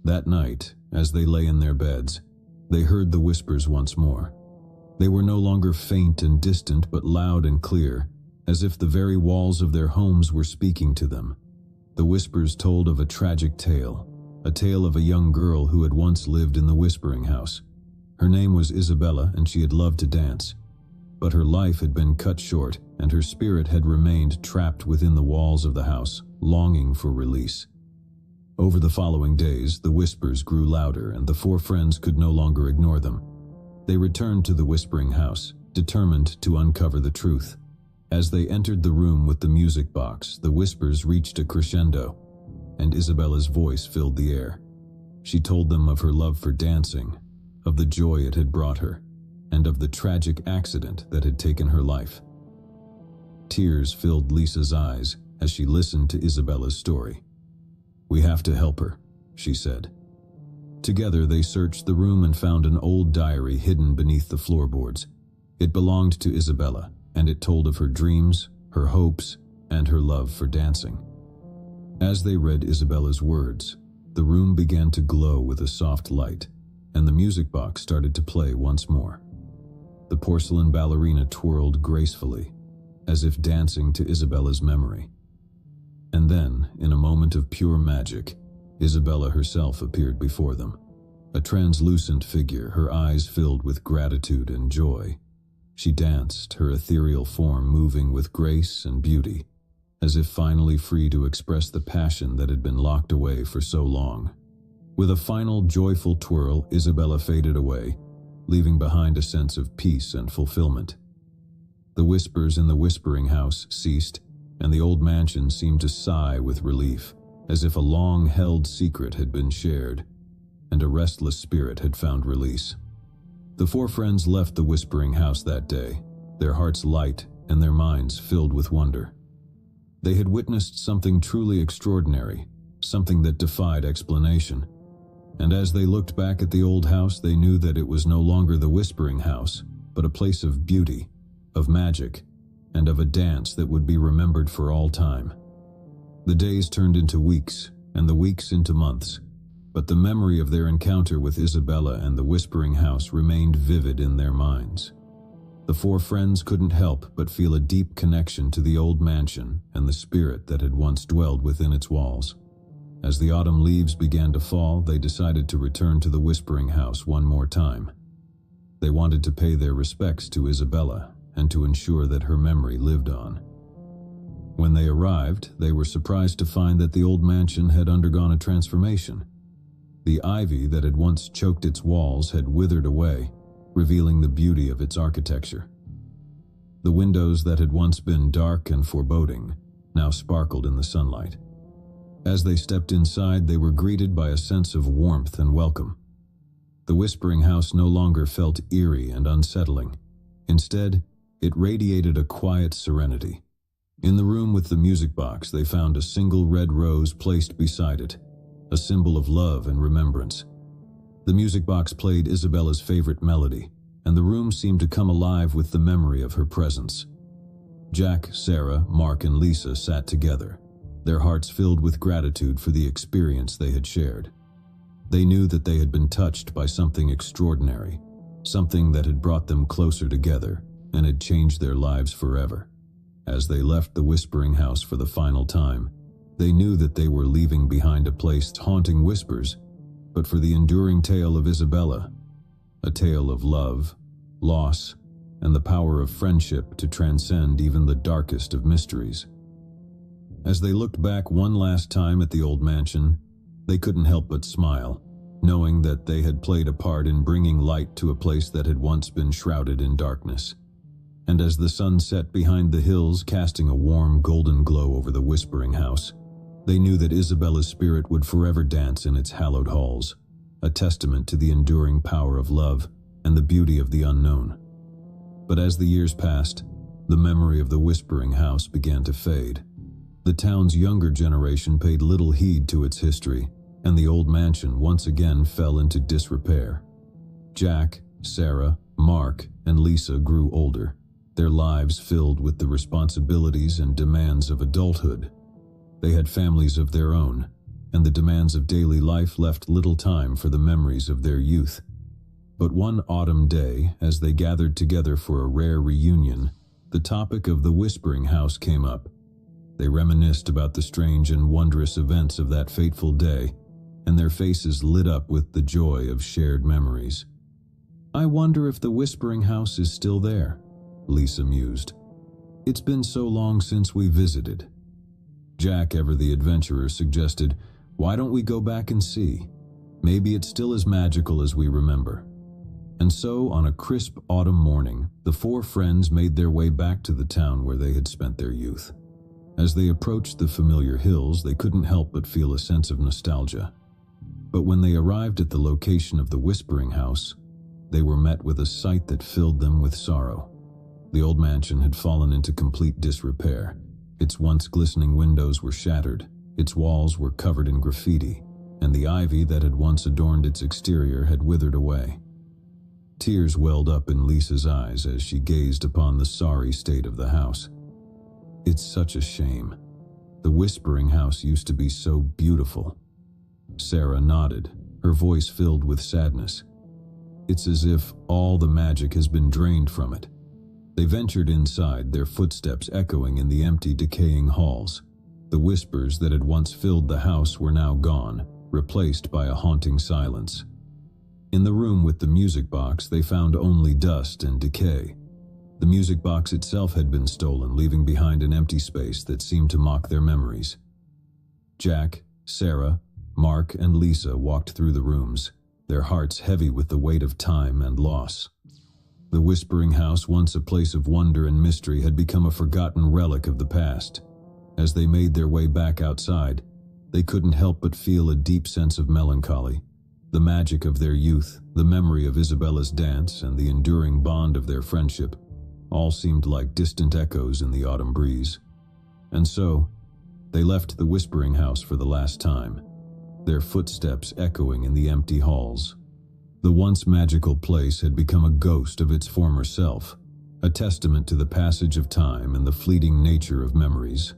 That night, as they lay in their beds, they heard the whispers once more. They were no longer faint and distant, but loud and clear, as if the very walls of their homes were speaking to them. The whispers told of a tragic tale, a tale of a young girl who had once lived in the Whispering House. Her name was Isabella, and she had loved to dance. But her life had been cut short, and her spirit had remained trapped within the walls of the house, longing for release. Over the following days, the whispers grew louder, and the four friends could no longer ignore them. They returned to the Whispering House, determined to uncover the truth. As they entered the room with the music box, the whispers reached a crescendo, and Isabella's voice filled the air. She told them of her love for dancing, of the joy it had brought her, and of the tragic accident that had taken her life. Tears filled Lisa's eyes as she listened to Isabella's story. "We have to help her," she said. Together they searched the room and found an old diary hidden beneath the floorboards. It belonged to Isabella, and it told of her dreams, her hopes, and her love for dancing. As they read Isabella's words, the room began to glow with a soft light, and the music box started to play once more. The porcelain ballerina twirled gracefully, as if dancing to Isabella's memory. And then, in a moment of pure magic, Isabella herself appeared before them. A translucent figure, her eyes filled with gratitude and joy. She danced, her ethereal form moving with grace and beauty, as if finally free to express the passion that had been locked away for so long. With a final joyful twirl, Isabella faded away, leaving behind a sense of peace and fulfillment. The whispers in the Whispering House ceased, and the old mansion seemed to sigh with relief, as if a long-held secret had been shared, and a restless spirit had found release. The four friends left the Whispering House that day, their hearts light and their minds filled with wonder. They had witnessed something truly extraordinary, something that defied explanation. And as they looked back at the old house, they knew that it was no longer the Whispering House, but a place of beauty, of magic, and of a dance that would be remembered for all time. The days turned into weeks, and the weeks into months, but the memory of their encounter with Isabella and the Whispering House remained vivid in their minds. The four friends couldn't help but feel a deep connection to the old mansion and the spirit that had once dwelled within its walls. As the autumn leaves began to fall, they decided to return to the Whispering House one more time. They wanted to pay their respects to Isabella and to ensure that her memory lived on. When they arrived, they were surprised to find that the old mansion had undergone a transformation. The ivy that had once choked its walls had withered away, revealing the beauty of its architecture. The windows that had once been dark and foreboding now sparkled in the sunlight. As they stepped inside, they were greeted by a sense of warmth and welcome. The Whispering House no longer felt eerie and unsettling. Instead, it radiated a quiet serenity. In the room with the music box, they found a single red rose placed beside it, a symbol of love and remembrance. The music box played Isabella's favorite melody, and the room seemed to come alive with the memory of her presence. Jack, Sarah, Mark, and Lisa sat together, their hearts filled with gratitude for the experience they had shared. They knew that they had been touched by something extraordinary, something that had brought them closer together and had changed their lives forever. As they left the Whispering House for the final time, they knew that they were leaving behind a place haunting whispers, but for the enduring tale of Isabella, a tale of love, loss, and the power of friendship to transcend even the darkest of mysteries. As they looked back one last time at the old mansion, they couldn't help but smile, knowing that they had played a part in bringing light to a place that had once been shrouded in darkness. And as the sun set behind the hills, casting a warm golden glow over the Whispering House, they knew that Isabella's spirit would forever dance in its hallowed halls, a testament to the enduring power of love and the beauty of the unknown. But as the years passed, the memory of the Whispering House began to fade. The town's younger generation paid little heed to its history, and the old mansion once again fell into disrepair. Jack, Sarah, Mark, and Lisa grew older, their lives filled with the responsibilities and demands of adulthood. They had families of their own, and the demands of daily life left little time for the memories of their youth. But one autumn day, as they gathered together for a rare reunion, the topic of the Whispering House came up. They reminisced about the strange and wondrous events of that fateful day, and their faces lit up with the joy of shared memories. "I wonder if the Whispering House is still there," Lisa mused. "It's been so long since we visited." Jack, ever the adventurer, suggested, "Why don't we go back and see? Maybe it's still as magical as we remember." And so, on a crisp autumn morning, the four friends made their way back to the town where they had spent their youth. As they approached the familiar hills, they couldn't help but feel a sense of nostalgia. But when they arrived at the location of the Whispering House, they were met with a sight that filled them with sorrow. The old mansion had fallen into complete disrepair. Its once glistening windows were shattered, its walls were covered in graffiti, and the ivy that had once adorned its exterior had withered away. Tears welled up in Lisa's eyes as she gazed upon the sorry state of the house. "It's such a shame. The Whispering House used to be so beautiful." Sarah nodded, her voice filled with sadness. "It's as if all the magic has been drained from it." They ventured inside, their footsteps echoing in the empty, decaying halls. The whispers that had once filled the house were now gone, replaced by a haunting silence. In the room with the music box, they found only dust and decay. The music box itself had been stolen, leaving behind an empty space that seemed to mock their memories. Jack, Sarah, Mark, and Lisa walked through the rooms, their hearts heavy with the weight of time and loss. The Whispering House, once a place of wonder and mystery, had become a forgotten relic of the past. As they made their way back outside, they couldn't help but feel a deep sense of melancholy. The magic of their youth, the memory of Isabella's dance, and the enduring bond of their friendship all seemed like distant echoes in the autumn breeze. And so, they left the Whispering House for the last time, their footsteps echoing in the empty halls. The once magical place had become a ghost of its former self, a testament to the passage of time and the fleeting nature of memories.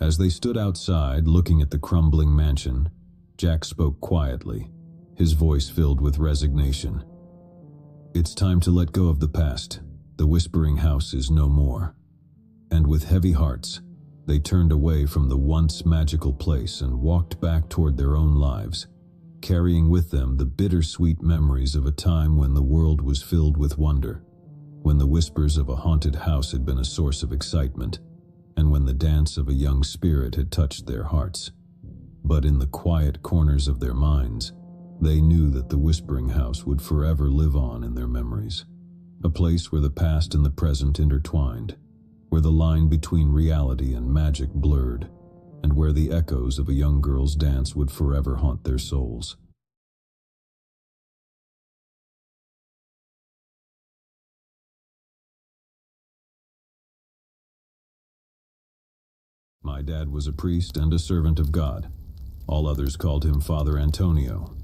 As they stood outside, looking at the crumbling mansion, Jack spoke quietly, his voice filled with resignation. "It's time to let go of the past. The Whispering House is no more." And with heavy hearts, they turned away from the once magical place and walked back toward their own lives, carrying with them the bittersweet memories of a time when the world was filled with wonder, when the whispers of a haunted house had been a source of excitement, and when the dance of a young spirit had touched their hearts. But in the quiet corners of their minds, they knew that the Whispering House would forever live on in their memories, a place where the past and the present intertwined, where the line between reality and magic blurred, and where the echoes of a young girl's dance would forever haunt their souls. My dad was a priest and a servant of God. All others called him Father Antonio.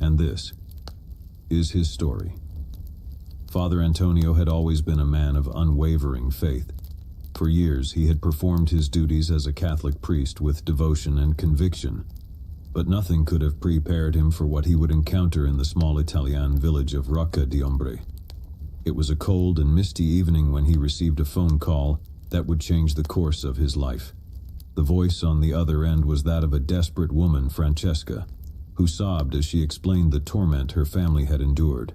And this is his story. Father Antonio had always been a man of unwavering faith. For years, he had performed his duties as a Catholic priest with devotion and conviction, but nothing could have prepared him for what he would encounter in the small Italian village of Rocca di Ombre. It was a cold and misty evening when he received a phone call that would change the course of his life. The voice on the other end was that of a desperate woman, Francesca, who sobbed as she explained the torment her family had endured.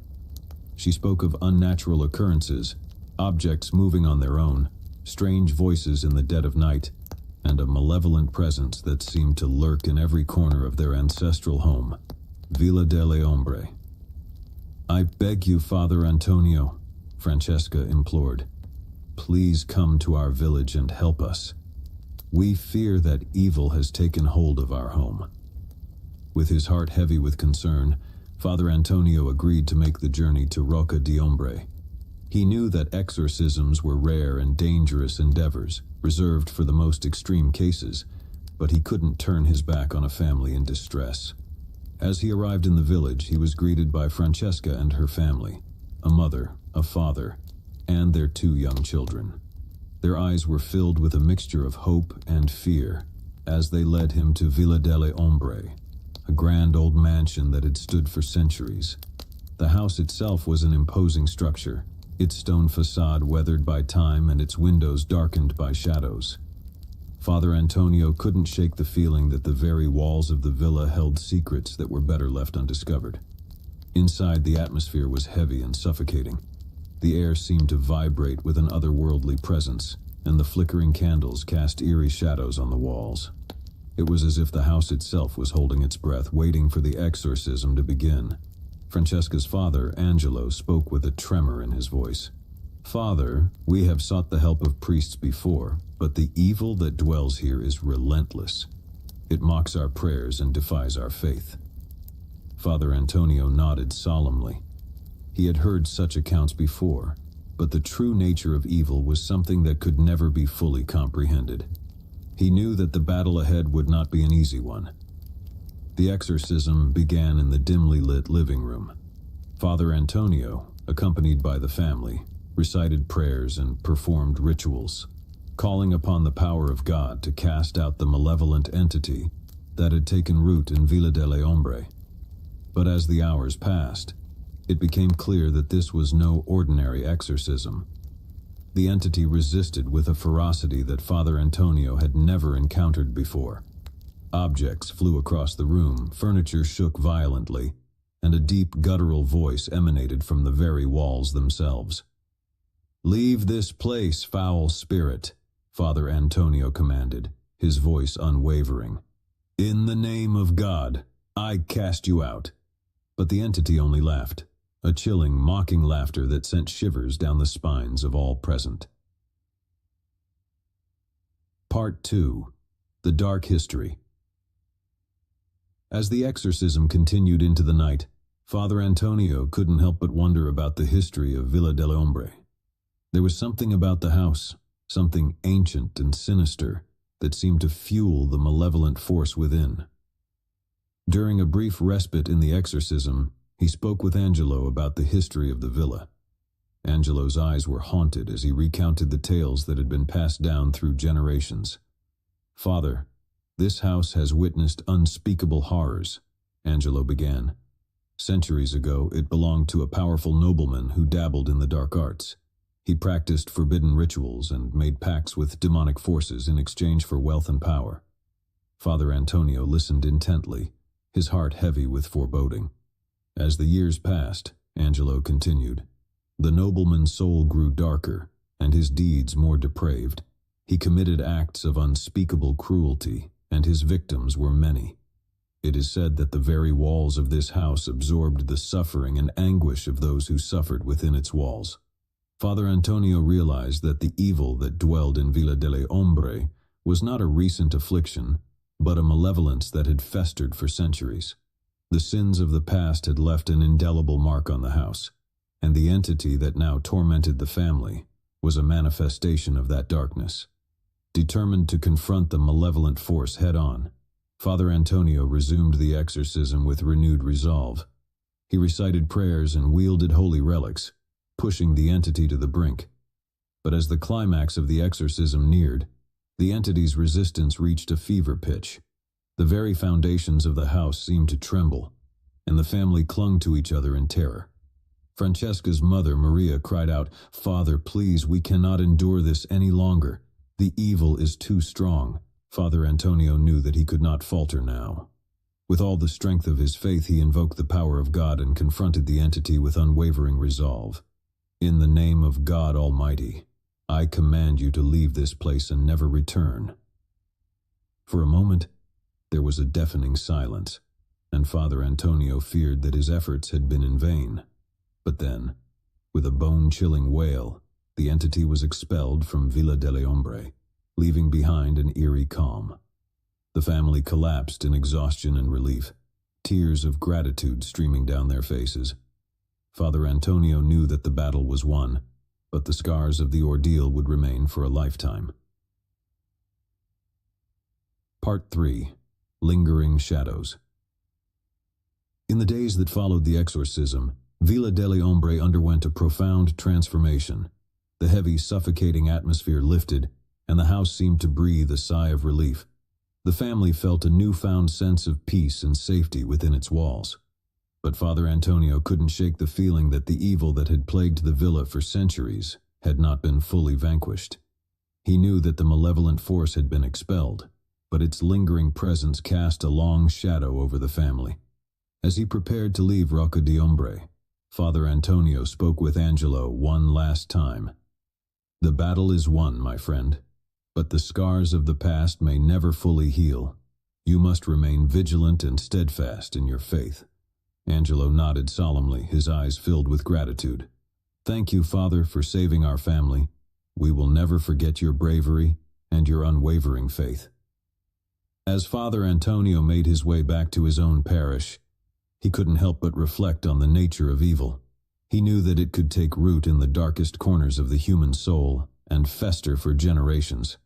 She spoke of unnatural occurrences, objects moving on their own, strange voices in the dead of night, and a malevolent presence that seemed to lurk in every corner of their ancestral home, Villa delle Ombre. "I beg you, Father Antonio," Francesca implored. "Please come to our village and help us. We fear that evil has taken hold of our home." With his heart heavy with concern, Father Antonio agreed to make the journey to Rocca di Ombre. He knew that exorcisms were rare and dangerous endeavors, reserved for the most extreme cases, but he couldn't turn his back on a family in distress. As he arrived in the village, he was greeted by Francesca and her family, a mother, a father, and their 2 young children. Their eyes were filled with a mixture of hope and fear as they led him to Villa delle Ombre, a grand old mansion that had stood for centuries. The house itself was an imposing structure, its stone facade weathered by time and its windows darkened by shadows. Father Antonio couldn't shake the feeling that the very walls of the villa held secrets that were better left undiscovered. Inside, the atmosphere was heavy and suffocating. The air seemed to vibrate with an otherworldly presence, and the flickering candles cast eerie shadows on the walls. It was as if the house itself was holding its breath, waiting for the exorcism to begin. Francesca's father, Angelo, spoke with a tremor in his voice. "Father, we have sought the help of priests before, but the evil that dwells here is relentless. It mocks our prayers and defies our faith." Father Antonio nodded solemnly. He had heard such accounts before, but the true nature of evil was something that could never be fully comprehended. He knew that the battle ahead would not be an easy one. The exorcism began in the dimly lit living room. Father Antonio, accompanied by the family, recited prayers and performed rituals, calling upon the power of God to cast out the malevolent entity that had taken root in Villa delle Ombre. But as the hours passed, it became clear that this was no ordinary exorcism. The entity resisted with a ferocity that Father Antonio had never encountered before. Objects flew across the room, furniture shook violently, and a deep guttural voice emanated from the very walls themselves. "Leave this place, foul spirit," Father Antonio commanded, his voice unwavering. "In the name of God, I cast you out." But the entity only laughed, a chilling, mocking laughter that sent shivers down the spines of all present. Part 2. The Dark History. As the exorcism continued into the night, Father Antonio couldn't help but wonder about the history of Villa delle Ombre. There was something about the house, something ancient and sinister, that seemed to fuel the malevolent force within. During a brief respite in the exorcism, he spoke with Angelo about the history of the villa. Angelo's eyes were haunted as he recounted the tales that had been passed down through generations. "Father, this house has witnessed unspeakable horrors," Angelo began. "Centuries ago, it belonged to a powerful nobleman who dabbled in the dark arts. He practiced forbidden rituals and made pacts with demonic forces in exchange for wealth and power." Father Antonio listened intently, his heart heavy with foreboding. As the years passed, Angelo continued, the nobleman's soul grew darker, and his deeds more depraved. He committed acts of unspeakable cruelty, and his victims were many. It is said that the very walls of this house absorbed the suffering and anguish of those who suffered within its walls. Father Antonio realized that the evil that dwelled in Villa delle Ombre was not a recent affliction, but a malevolence that had festered for centuries. The sins of the past had left an indelible mark on the house, and the entity that now tormented the family was a manifestation of that darkness. Determined to confront the malevolent force head-on, Father Antonio resumed the exorcism with renewed resolve. He recited prayers and wielded holy relics, pushing the entity to the brink. But as the climax of the exorcism neared, the entity's resistance reached a fever pitch. The very foundations of the house seemed to tremble, and the family clung to each other in terror. Francesca's mother, Maria, cried out, "Father, please, we cannot endure this any longer. The evil is too strong." Father Antonio knew that he could not falter now. With all the strength of his faith, he invoked the power of God and confronted the entity with unwavering resolve. "In the name of God Almighty, I command you to leave this place and never return." For a moment, there was a deafening silence, and Father Antonio feared that his efforts had been in vain. But then, with a bone-chilling wail, the entity was expelled from Villa delle Ombre, leaving behind an eerie calm. The family collapsed in exhaustion and relief, tears of gratitude streaming down their faces. Father Antonio knew that the battle was won, but the scars of the ordeal would remain for a lifetime. Part 3. Lingering Shadows. In the days that followed the exorcism, Villa delle Ombre underwent a profound transformation. The heavy, suffocating atmosphere lifted, and the house seemed to breathe a sigh of relief. The family felt a newfound sense of peace and safety within its walls. But Father Antonio couldn't shake the feeling that the evil that had plagued the villa for centuries had not been fully vanquished. He knew that the malevolent force had been expelled, but its lingering presence cast a long shadow over the family. As he prepared to leave Rocca di Ombre, Father Antonio spoke with Angelo one last time. "The battle is won, my friend, but the scars of the past may never fully heal. You must remain vigilant and steadfast in your faith." Angelo nodded solemnly, his eyes filled with gratitude. "Thank you, Father, for saving our family. We will never forget your bravery and your unwavering faith." As Father Antonio made his way back to his own parish, he couldn't help but reflect on the nature of evil. He knew that it could take root in the darkest corners of the human soul and fester for generations.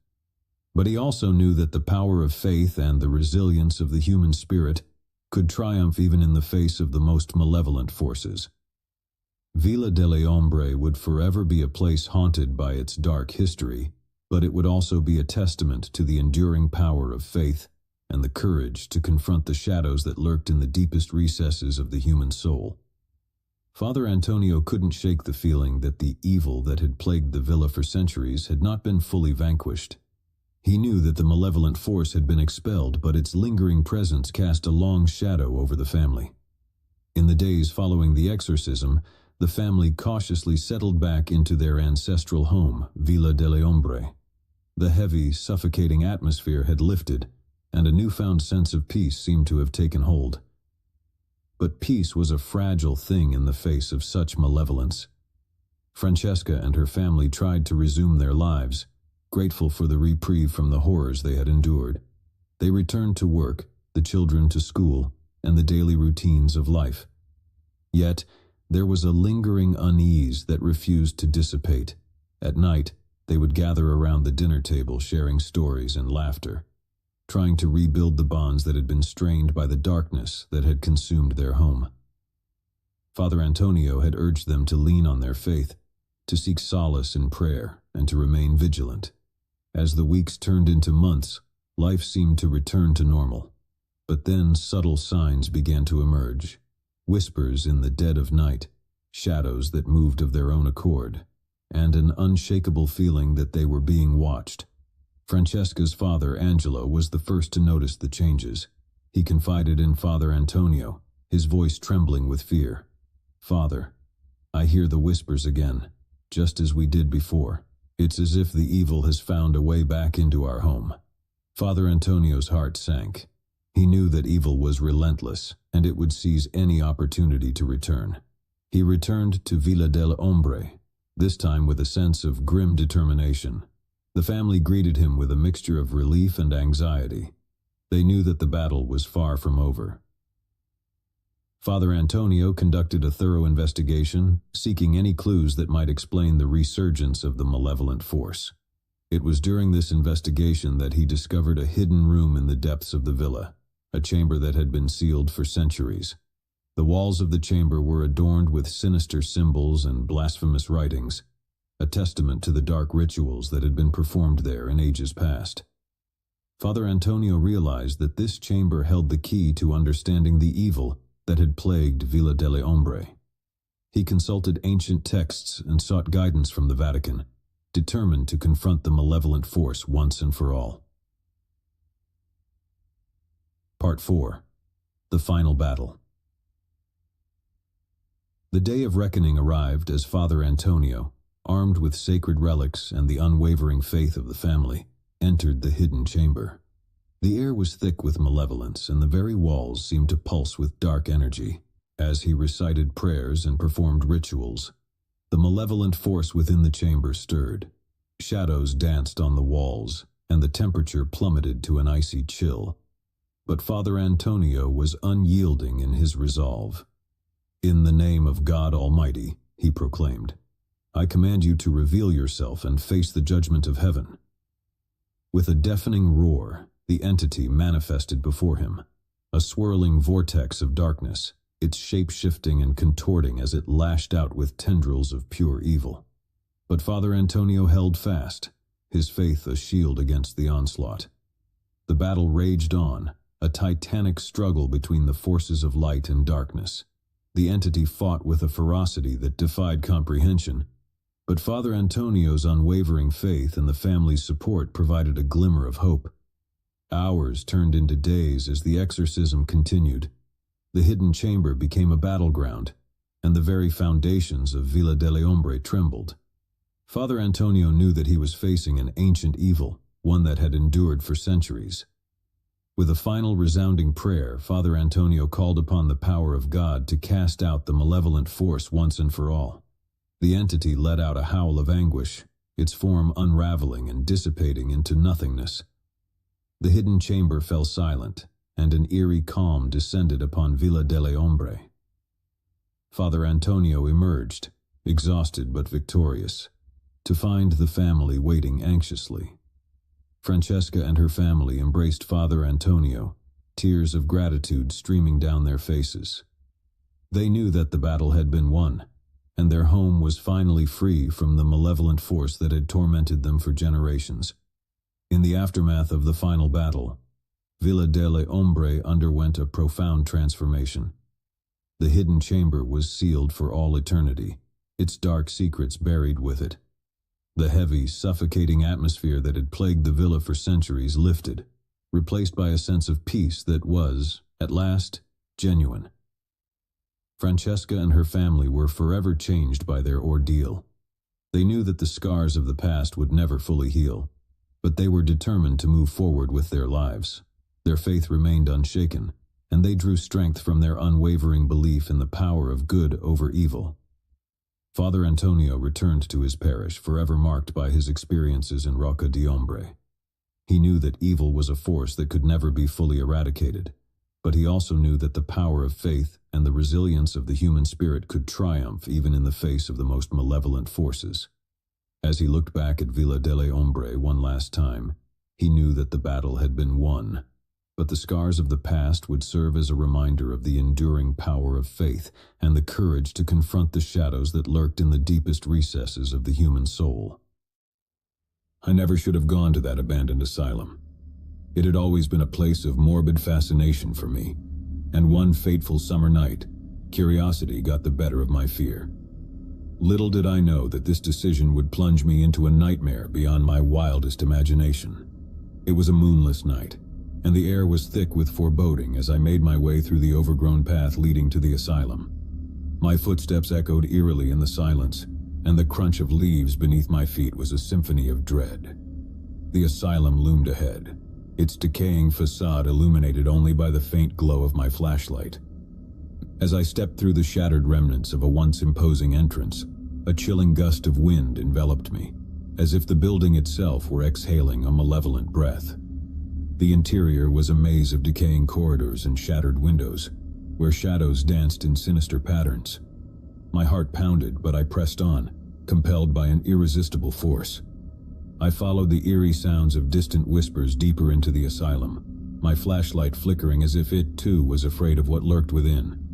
But he also knew that the power of faith and the resilience of the human spirit could triumph even in the face of the most malevolent forces. Villa delle Ombre would forever be a place haunted by its dark history, but it would also be a testament to the enduring power of faith and the courage to confront the shadows that lurked in the deepest recesses of the human soul. Father Antonio couldn't shake the feeling that the evil that had plagued the villa for centuries had not been fully vanquished. He knew that the malevolent force had been expelled, but its lingering presence cast a long shadow over the family. In the days following the exorcism, the family cautiously settled back into their ancestral home, Villa delle Ombre. The heavy, suffocating atmosphere had lifted, and a newfound sense of peace seemed to have taken hold. But peace was a fragile thing in the face of such malevolence. Francesca and her family tried to resume their lives, grateful for the reprieve from the horrors they had endured. They returned to work, the children to school, and the daily routines of life. Yet, there was a lingering unease that refused to dissipate. At night, they would gather around the dinner table sharing stories and laughter, trying to rebuild the bonds that had been strained by the darkness that had consumed their home. Father Antonio had urged them to lean on their faith, to seek solace in prayer, and to remain vigilant. As the weeks turned into months, life seemed to return to normal. But then subtle signs began to emerge. Whispers in the dead of night, shadows that moved of their own accord, and an unshakable feeling that they were being watched. Francesca's father, Angelo, was the first to notice the changes. He confided in Father Antonio, his voice trembling with fear. "Father, I hear the whispers again, just as we did before. It's as if the evil has found a way back into our home." Father Antonio's heart sank. He knew that evil was relentless, and it would seize any opportunity to return. He returned to Villa delle Ombre, this time with a sense of grim determination. The family greeted him with a mixture of relief and anxiety. They knew that the battle was far from over. Father Antonio conducted a thorough investigation, seeking any clues that might explain the resurgence of the malevolent force. It was during this investigation that he discovered a hidden room in the depths of the villa, a chamber that had been sealed for centuries. The walls of the chamber were adorned with sinister symbols and blasphemous writings, a testament to the dark rituals that had been performed there in ages past. Father Antonio realized that this chamber held the key to understanding the evil that had plagued Villa delle Ombre. He consulted ancient texts and sought guidance from the Vatican, determined to confront the malevolent force once and for all. Part 4. The Final Battle. The day of reckoning arrived as Father Antonio, armed with sacred relics and the unwavering faith of the family, entered the hidden chamber. The air was thick with malevolence, and the very walls seemed to pulse with dark energy. As he recited prayers and performed rituals, the malevolent force within the chamber stirred. Shadows danced on the walls, and the temperature plummeted to an icy chill. But Father Antonio was unyielding in his resolve. "In the name of God Almighty," he proclaimed, "I command you to reveal yourself and face the judgment of heaven." With a deafening roar, the entity manifested before him, a swirling vortex of darkness, its shape shifting and contorting as it lashed out with tendrils of pure evil. But Father Antonio held fast, his faith a shield against the onslaught. The battle raged on, a titanic struggle between the forces of light and darkness. The entity fought with a ferocity that defied comprehension, but Father Antonio's unwavering faith and the family's support provided a glimmer of hope. Hours turned into days as the exorcism continued. The hidden chamber became a battleground, and the very foundations of Villa delle Ombre trembled. Father Antonio knew that he was facing an ancient evil, one that had endured for centuries. With a final resounding prayer, Father Antonio called upon the power of God to cast out the malevolent force once and for all. The entity let out a howl of anguish, its form unraveling and dissipating into nothingness. The hidden chamber fell silent, and an eerie calm descended upon Villa delle Ombre. Father Antonio emerged, exhausted but victorious, to find the family waiting anxiously. Francesca and her family embraced Father Antonio, tears of gratitude streaming down their faces. They knew that the battle had been won, and their home was finally free from the malevolent force that had tormented them for generations. In the aftermath of the final battle, Villa delle Ombre underwent a profound transformation. The hidden chamber was sealed for all eternity, its dark secrets buried with it. The heavy, suffocating atmosphere that had plagued the villa for centuries lifted, replaced by a sense of peace that was, at last, genuine. Francesca and her family were forever changed by their ordeal. They knew that the scars of the past would never fully heal, but they were determined to move forward with their lives. Their faith remained unshaken, and they drew strength from their unwavering belief in the power of good over evil. Father Antonio returned to his parish, forever marked by his experiences in Rocca di Ombre. He knew that evil was a force that could never be fully eradicated, but he also knew that the power of faith and the resilience of the human spirit could triumph even in the face of the most malevolent forces. As he looked back at Villa delle Ombre one last time, he knew that the battle had been won, but the scars of the past would serve as a reminder of the enduring power of faith and the courage to confront the shadows that lurked in the deepest recesses of the human soul. I never should have gone to that abandoned asylum. It had always been a place of morbid fascination for me, and one fateful summer night, curiosity got the better of my fear. Little did I know that this decision would plunge me into a nightmare beyond my wildest imagination. It was a moonless night, and the air was thick with foreboding as I made my way through the overgrown path leading to the asylum. My footsteps echoed eerily in the silence, and the crunch of leaves beneath my feet was a symphony of dread. The asylum loomed ahead, its decaying facade illuminated only by the faint glow of my flashlight. As I stepped through the shattered remnants of a once imposing entrance, a chilling gust of wind enveloped me, as if the building itself were exhaling a malevolent breath. The interior was a maze of decaying corridors and shattered windows, where shadows danced in sinister patterns. My heart pounded, but I pressed on, compelled by an irresistible force. I followed the eerie sounds of distant whispers deeper into the asylum, my flashlight flickering as if it, too, was afraid of what lurked within.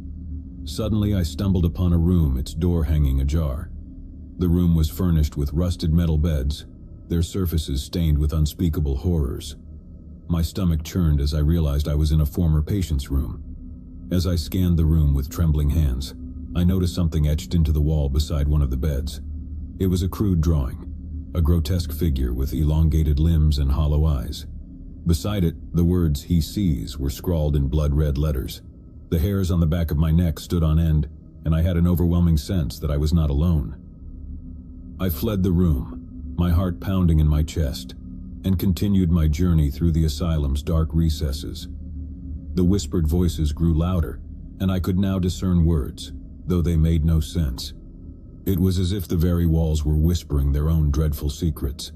Suddenly I stumbled upon a room, its door hanging ajar. The room was furnished with rusted metal beds, their surfaces stained with unspeakable horrors. My stomach churned as I realized I was in a former patient's room. As I scanned the room with trembling hands, I noticed something etched into the wall beside one of the beds. It was a crude drawing, a grotesque figure with elongated limbs and hollow eyes. Beside it, the words "He sees" were scrawled in blood-red letters. The hairs on the back of my neck stood on end, and I had an overwhelming sense that I was not alone. I fled the room, my heart pounding in my chest, and continued my journey through the asylum's dark recesses. The whispered voices grew louder, and I could now discern words, though they made no sense. It was as if the very walls were whispering their own dreadful secrets.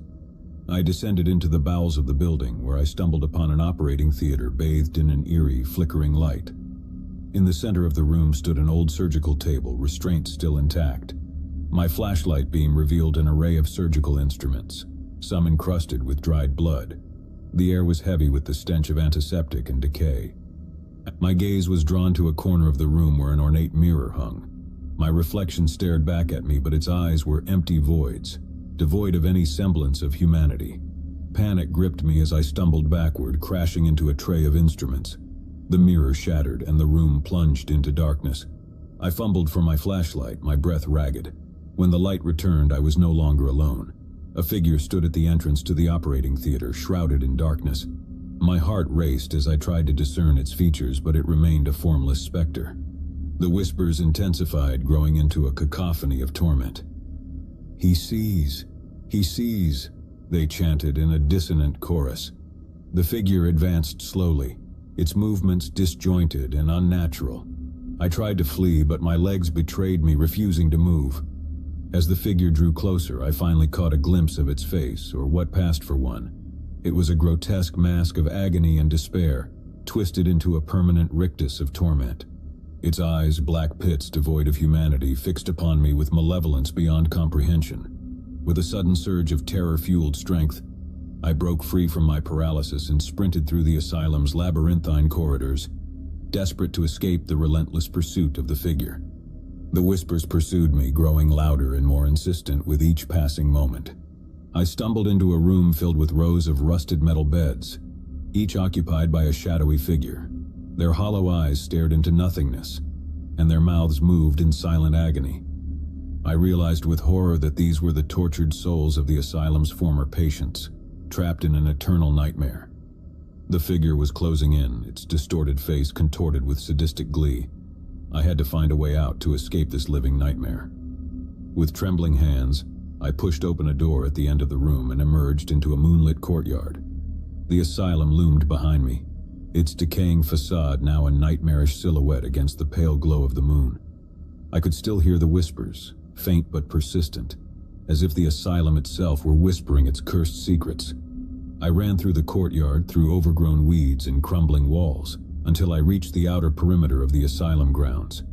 I descended into the bowels of the building, where I stumbled upon an operating theater bathed in an eerie, flickering light. In the center of the room stood an old surgical table, restraints still intact. My flashlight beam revealed an array of surgical instruments, some encrusted with dried blood. The air was heavy with the stench of antiseptic and decay. My gaze was drawn to a corner of the room where an ornate mirror hung. My reflection stared back at me, but its eyes were empty voids, devoid of any semblance of humanity. Panic gripped me as I stumbled backward, crashing into a tray of instruments. The mirror shattered and the room plunged into darkness. I fumbled for my flashlight, my breath ragged. When the light returned, I was no longer alone. A figure stood at the entrance to the operating theater, shrouded in darkness. My heart raced as I tried to discern its features, but it remained a formless specter. The whispers intensified, growing into a cacophony of torment. "He sees! He sees!" they chanted in a dissonant chorus. The figure advanced slowly, its movements disjointed and unnatural. I tried to flee, but my legs betrayed me, refusing to move. As the figure drew closer, I finally caught a glimpse of its face, or what passed for one. It was a grotesque mask of agony and despair, twisted into a permanent rictus of torment. Its eyes, black pits devoid of humanity, fixed upon me with malevolence beyond comprehension. With a sudden surge of terror-fueled strength, I broke free from my paralysis and sprinted through the asylum's labyrinthine corridors, desperate to escape the relentless pursuit of the figure. The whispers pursued me, growing louder and more insistent with each passing moment. I stumbled into a room filled with rows of rusted metal beds, each occupied by a shadowy figure. Their hollow eyes stared into nothingness, and their mouths moved in silent agony. I realized with horror that these were the tortured souls of the asylum's former patients, trapped in an eternal nightmare. The figure was closing in, its distorted face contorted with sadistic glee. I had to find a way out to escape this living nightmare. With trembling hands, I pushed open a door at the end of the room and emerged into a moonlit courtyard. The asylum loomed behind me, its decaying facade now a nightmarish silhouette against the pale glow of the moon. I could still hear the whispers, faint but persistent, as if the asylum itself were whispering its cursed secrets. I ran through the courtyard, through overgrown weeds and crumbling walls, until I reached the outer perimeter of the asylum grounds.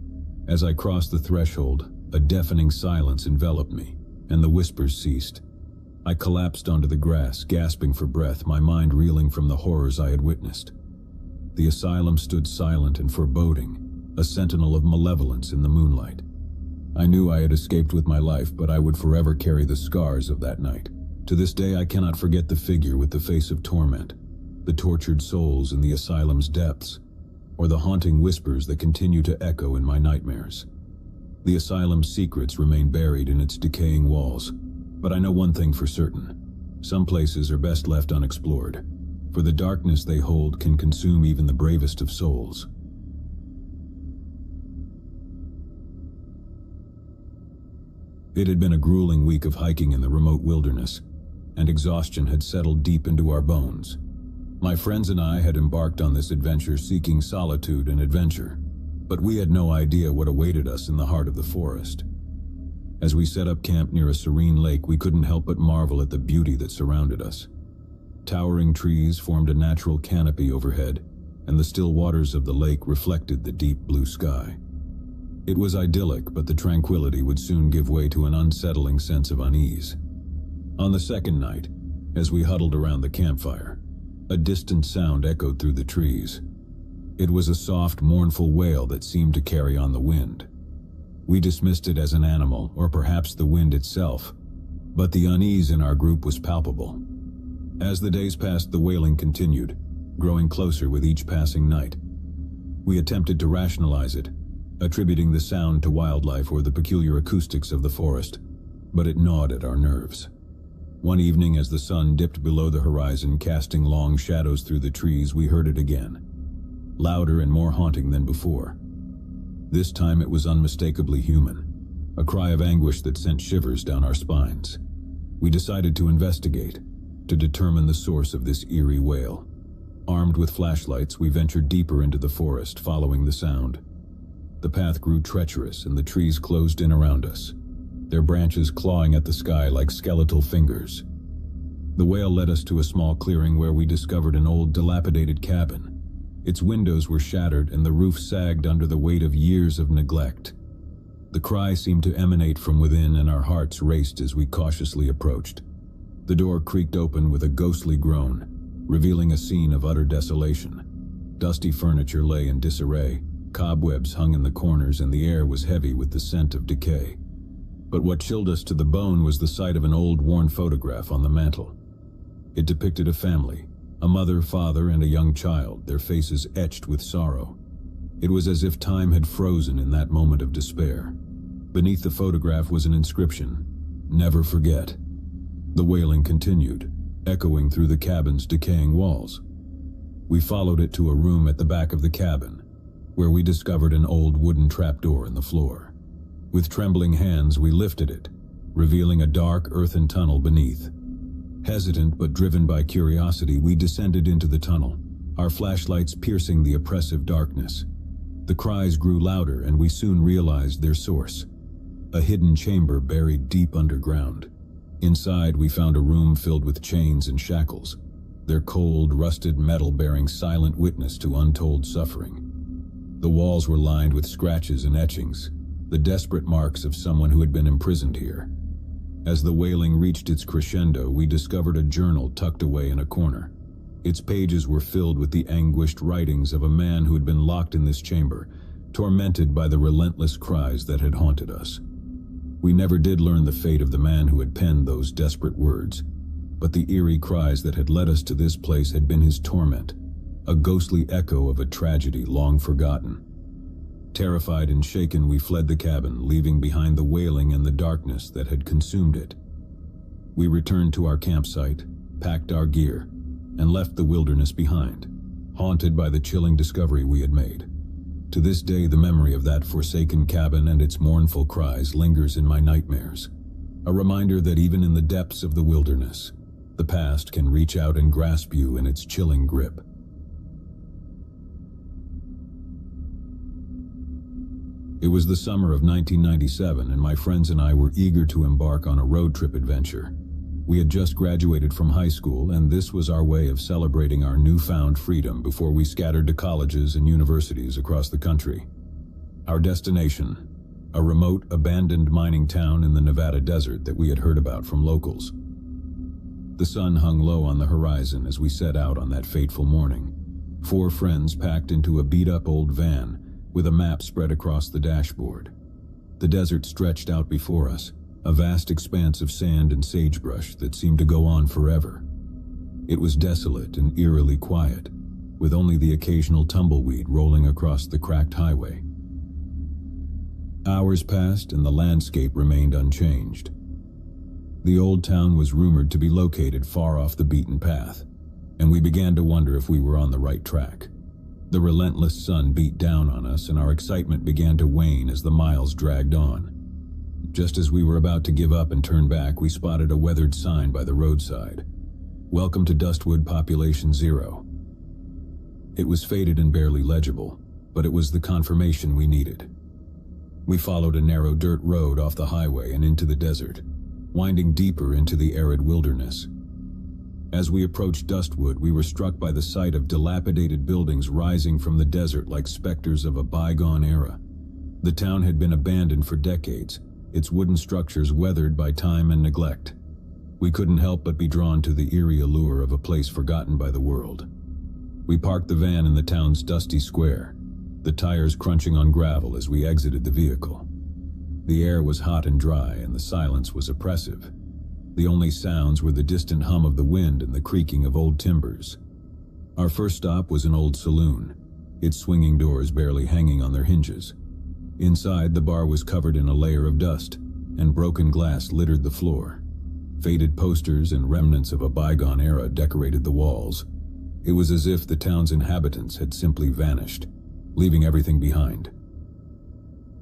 As I crossed the threshold, a deafening silence enveloped me, and the whispers ceased. I collapsed onto the grass, gasping for breath, my mind reeling from the horrors I had witnessed. The asylum stood silent and foreboding, a sentinel of malevolence in the moonlight. I knew I had escaped with my life, but I would forever carry the scars of that night. To this day, I cannot forget the figure with the face of torment, the tortured souls in the asylum's depths, or the haunting whispers that continue to echo in my nightmares. The asylum's secrets remain buried in its decaying walls, but I know one thing for certain. Some places are best left unexplored, for the darkness they hold can consume even the bravest of souls. It had been a grueling week of hiking in the remote wilderness, and exhaustion had settled deep into our bones. My friends and I had embarked on this adventure seeking solitude and adventure, but we had no idea what awaited us in the heart of the forest. As we set up camp near a serene lake, we couldn't help but marvel at the beauty that surrounded us. Towering trees formed a natural canopy overhead, and the still waters of the lake reflected the deep blue sky. It was idyllic, but the tranquility would soon give way to an unsettling sense of unease. On the second night, as we huddled around the campfire, a distant sound echoed through the trees. It was a soft, mournful wail that seemed to carry on the wind. We dismissed it as an animal, or perhaps the wind itself, but the unease in our group was palpable. As the days passed, the wailing continued, growing closer with each passing night. We attempted to rationalize it, attributing the sound to wildlife or the peculiar acoustics of the forest, but it gnawed at our nerves. One evening, as the sun dipped below the horizon, casting long shadows through the trees, we heard it again, louder and more haunting than before. This time it was unmistakably human, a cry of anguish that sent shivers down our spines. We decided to investigate, to determine the source of this eerie wail. Armed with flashlights, we ventured deeper into the forest, following the sound. The path grew treacherous and the trees closed in around us, their branches clawing at the sky like skeletal fingers. The wail led us to a small clearing where we discovered an old, dilapidated cabin. Its windows were shattered and the roof sagged under the weight of years of neglect. The cry seemed to emanate from within, and our hearts raced as we cautiously approached. The door creaked open with a ghostly groan, revealing a scene of utter desolation. Dusty furniture lay in disarray, cobwebs hung in the corners, and the air was heavy with the scent of decay. But what chilled us to the bone was the sight of an old, worn photograph on the mantel. It depicted a family, a mother, father, and a young child, their faces etched with sorrow. It was as if time had frozen in that moment of despair. Beneath the photograph was an inscription, "Never forget." The wailing continued, echoing through the cabin's decaying walls. We followed it to a room at the back of the cabin, where we discovered an old wooden trapdoor in the floor. With trembling hands, we lifted it, revealing a dark earthen tunnel beneath. Hesitant but driven by curiosity, we descended into the tunnel, our flashlights piercing the oppressive darkness. The cries grew louder, and we soon realized their source. A hidden chamber buried deep underground. Inside, we found a room filled with chains and shackles, their cold, rusted metal bearing silent witness to untold suffering. The walls were lined with scratches and etchings, the desperate marks of someone who had been imprisoned here. As the wailing reached its crescendo, we discovered a journal tucked away in a corner. Its pages were filled with the anguished writings of a man who had been locked in this chamber, tormented by the relentless cries that had haunted us. We never did learn the fate of the man who had penned those desperate words, but the eerie cries that had led us to this place had been his torment, a ghostly echo of a tragedy long forgotten. Terrified and shaken, we fled the cabin, leaving behind the wailing and the darkness that had consumed it. We returned to our campsite, packed our gear, and left the wilderness behind, haunted by the chilling discovery we had made. To this day, the memory of that forsaken cabin and its mournful cries lingers in my nightmares, a reminder that even in the depths of the wilderness, the past can reach out and grasp you in its chilling grip. It was the summer of 1997, and my friends and I were eager to embark on a road trip adventure. We had just graduated from high school, and this was our way of celebrating our newfound freedom before we scattered to colleges and universities across the country. Our destination, a remote, abandoned mining town in the Nevada desert that we had heard about from locals. The sun hung low on the horizon as we set out on that fateful morning. 4 friends packed into a beat-up old van, with a map spread across the dashboard. The desert stretched out before us, a vast expanse of sand and sagebrush that seemed to go on forever. It was desolate and eerily quiet, with only the occasional tumbleweed rolling across the cracked highway. Hours passed and the landscape remained unchanged. The old town was rumored to be located far off the beaten path, and we began to wonder if we were on the right track. The relentless sun beat down on us, and our excitement began to wane as the miles dragged on. Just as we were about to give up and turn back, we spotted a weathered sign by the roadside. "Welcome to Dustwood Population Zero." It was faded and barely legible, but it was the confirmation we needed. We followed a narrow dirt road off the highway and into the desert, winding deeper into the arid wilderness. As we approached Dustwood, we were struck by the sight of dilapidated buildings rising from the desert like specters of a bygone era. The town had been abandoned for decades, its wooden structures weathered by time and neglect. We couldn't help but be drawn to the eerie allure of a place forgotten by the world. We parked the van in the town's dusty square, the tires crunching on gravel as we exited the vehicle. The air was hot and dry, and the silence was oppressive. The only sounds were the distant hum of the wind and the creaking of old timbers. Our first stop was an old saloon, its swinging doors barely hanging on their hinges. Inside, the bar was covered in a layer of dust, and broken glass littered the floor. Faded posters and remnants of a bygone era decorated the walls. It was as if the town's inhabitants had simply vanished, leaving everything behind.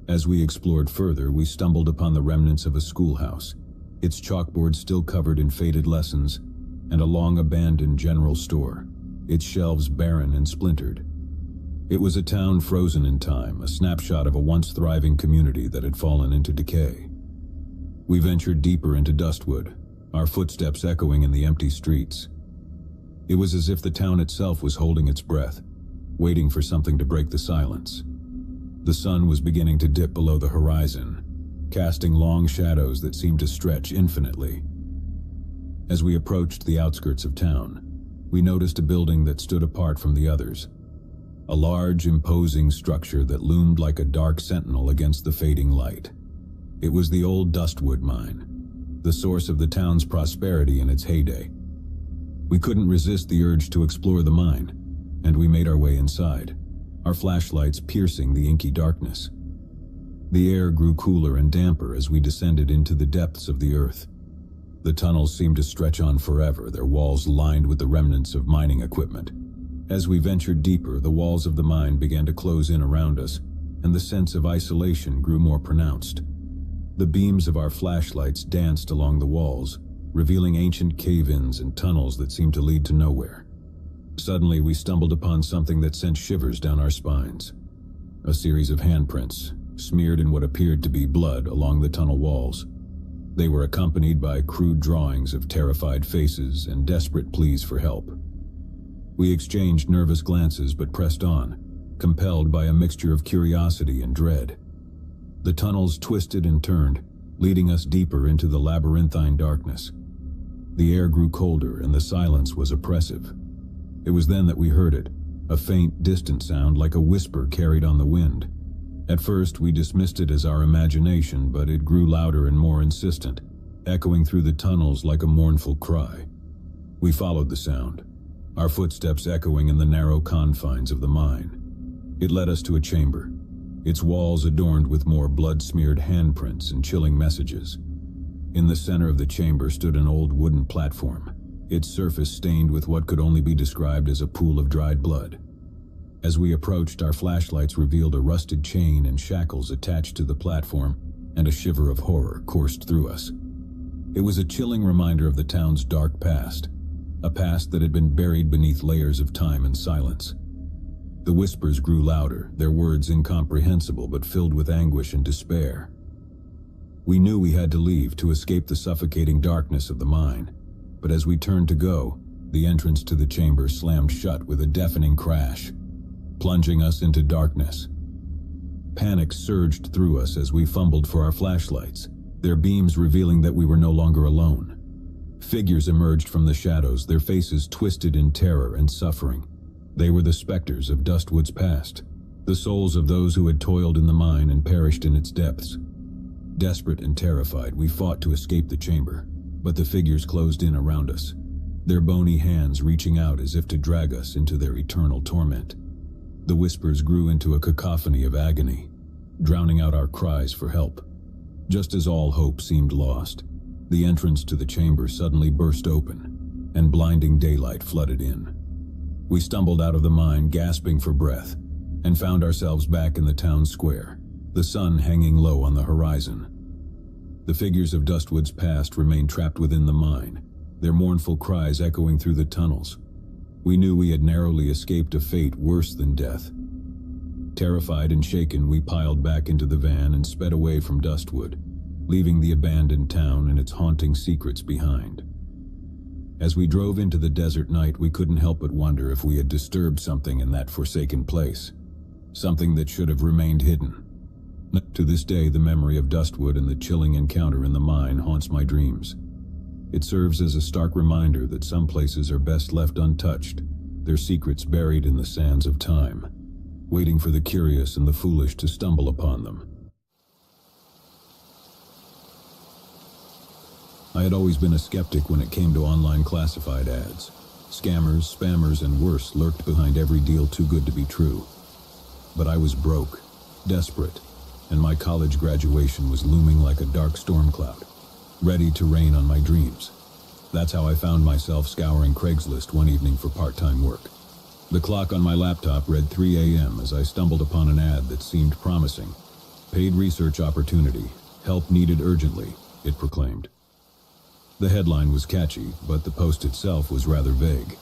As we explored further, we stumbled upon the remnants of a schoolhouse, its chalkboard still covered in faded lessons, and a long-abandoned general store, its shelves barren and splintered. It was a town frozen in time, a snapshot of a once-thriving community that had fallen into decay. We ventured deeper into Dustwood, our footsteps echoing in the empty streets. It was as if the town itself was holding its breath, waiting for something to break the silence. The sun was beginning to dip below the horizon, casting long shadows that seemed to stretch infinitely. As we approached the outskirts of town, we noticed a building that stood apart from the others. a large, imposing structure that loomed like a dark sentinel against the fading light. It was the old Dustwood mine, the source of the town's prosperity in its heyday. We couldn't resist the urge to explore the mine, and we made our way inside, our flashlights piercing the inky darkness. The air grew cooler and damper as we descended into the depths of the earth. The tunnels seemed to stretch on forever, their walls lined with the remnants of mining equipment. As we ventured deeper, the walls of the mine began to close in around us, and the sense of isolation grew more pronounced. The beams of our flashlights danced along the walls, revealing ancient cave-ins and tunnels that seemed to lead to nowhere. Suddenly, we stumbled upon something that sent shivers down our spines. A series of handprints, smeared in what appeared to be blood along the tunnel walls. They were accompanied by crude drawings of terrified faces and desperate pleas for help. We exchanged nervous glances but pressed on, compelled by a mixture of curiosity and dread. The tunnels twisted and turned, leading us deeper into the labyrinthine darkness. The air grew colder and the silence was oppressive. It was then that we heard it, a faint, distant sound like a whisper carried on the wind. At first, we dismissed it as our imagination, but it grew louder and more insistent, echoing through the tunnels like a mournful cry. We followed the sound, our footsteps echoing in the narrow confines of the mine. It led us to a chamber, its walls adorned with more blood-smeared handprints and chilling messages. In the center of the chamber stood an old wooden platform, its surface stained with what could only be described as a pool of dried blood. As we approached, our flashlights revealed a rusted chain and shackles attached to the platform, and a shiver of horror coursed through us. It was a chilling reminder of the town's dark past, a past that had been buried beneath layers of time and silence. The whispers grew louder, their words incomprehensible but filled with anguish and despair. We knew we had to leave to escape the suffocating darkness of the mine, but as we turned to go, the entrance to the chamber slammed shut with a deafening crash, plunging us into darkness. Panic surged through us as we fumbled for our flashlights, their beams revealing that we were no longer alone. Figures emerged from the shadows, their faces twisted in terror and suffering. They were the specters of Dustwood's past, the souls of those who had toiled in the mine and perished in its depths. Desperate and terrified, we fought to escape the chamber, but the figures closed in around us, their bony hands reaching out as if to drag us into their eternal torment. The whispers grew into a cacophony of agony, drowning out our cries for help. Just as all hope seemed lost, the entrance to the chamber suddenly burst open, and blinding daylight flooded in. We stumbled out of the mine, gasping for breath, and found ourselves back in the town square, the sun hanging low on the horizon. The figures of Dustwood's past remained trapped within the mine, their mournful cries echoing through the tunnels. We knew we had narrowly escaped a fate worse than death. Terrified and shaken, we piled back into the van and sped away from Dustwood, leaving the abandoned town and its haunting secrets behind. As we drove into the desert night, we couldn't help but wonder if we had disturbed something in that forsaken place, something that should have remained hidden. To this day, the memory of Dustwood and the chilling encounter in the mine haunts my dreams. It serves as a stark reminder that some places are best left untouched, their secrets buried in the sands of time, waiting for the curious and the foolish to stumble upon them. I had always been a skeptic when it came to online classified ads. Scammers, spammers, and worse lurked behind every deal too good to be true. But I was broke, desperate, and my college graduation was looming like a dark storm cloud, ready to rain on my dreams. That's how I found myself scouring Craigslist one evening for part-time work. The clock on my laptop read 3 a.m. as I stumbled upon an ad that seemed promising. Paid research opportunity, help needed urgently, it proclaimed. The headline was catchy, but the post itself was rather vague,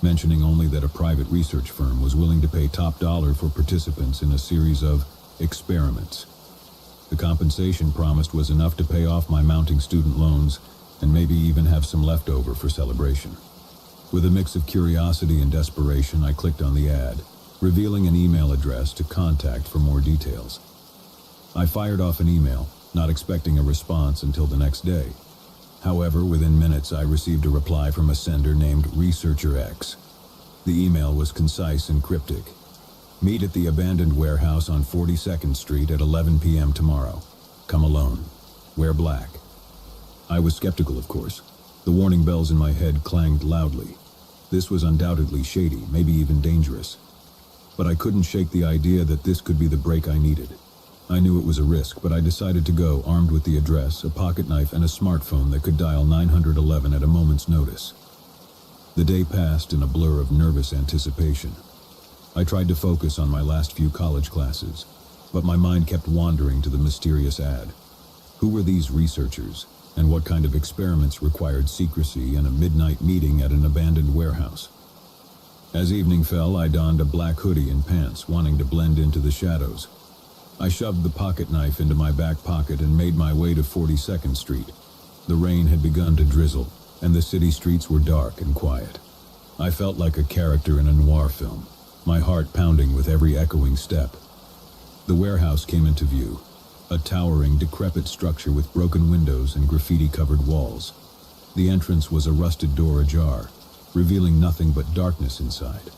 mentioning only that a private research firm was willing to pay top dollar for participants in a series of experiments. The compensation promised was enough to pay off my mounting student loans and maybe even have some leftover for celebration. With a mix of curiosity and desperation, I clicked on the ad, revealing an email address to contact for more details. I fired off an email, not expecting a response until the next day. However, within minutes I received a reply from a sender named Researcher X. The email was concise and cryptic. Meet at the abandoned warehouse on 42nd Street at 11 p.m. tomorrow. Come alone. Wear black. I was skeptical, of course. The warning bells in my head clanged loudly. This was undoubtedly shady, maybe even dangerous. But I couldn't shake the idea that this could be the break I needed. I knew it was a risk, but I decided to go armed with the address, a pocket knife, and a smartphone that could dial 911 at a moment's notice. The day passed in a blur of nervous anticipation. I tried to focus on my last few college classes, but my mind kept wandering to the mysterious ad. Who were these researchers, and what kind of experiments required secrecy and a midnight meeting at an abandoned warehouse? As evening fell, I donned a black hoodie and pants, wanting to blend into the shadows. I shoved the pocket knife into my back pocket and made my way to 42nd Street. The rain had begun to drizzle, and the city streets were dark and quiet. I felt like a character in a noir film, my heart pounding with every echoing step. The warehouse came into view, a towering, decrepit structure with broken windows and graffiti-covered walls. The entrance was a rusted door ajar, revealing nothing but darkness inside.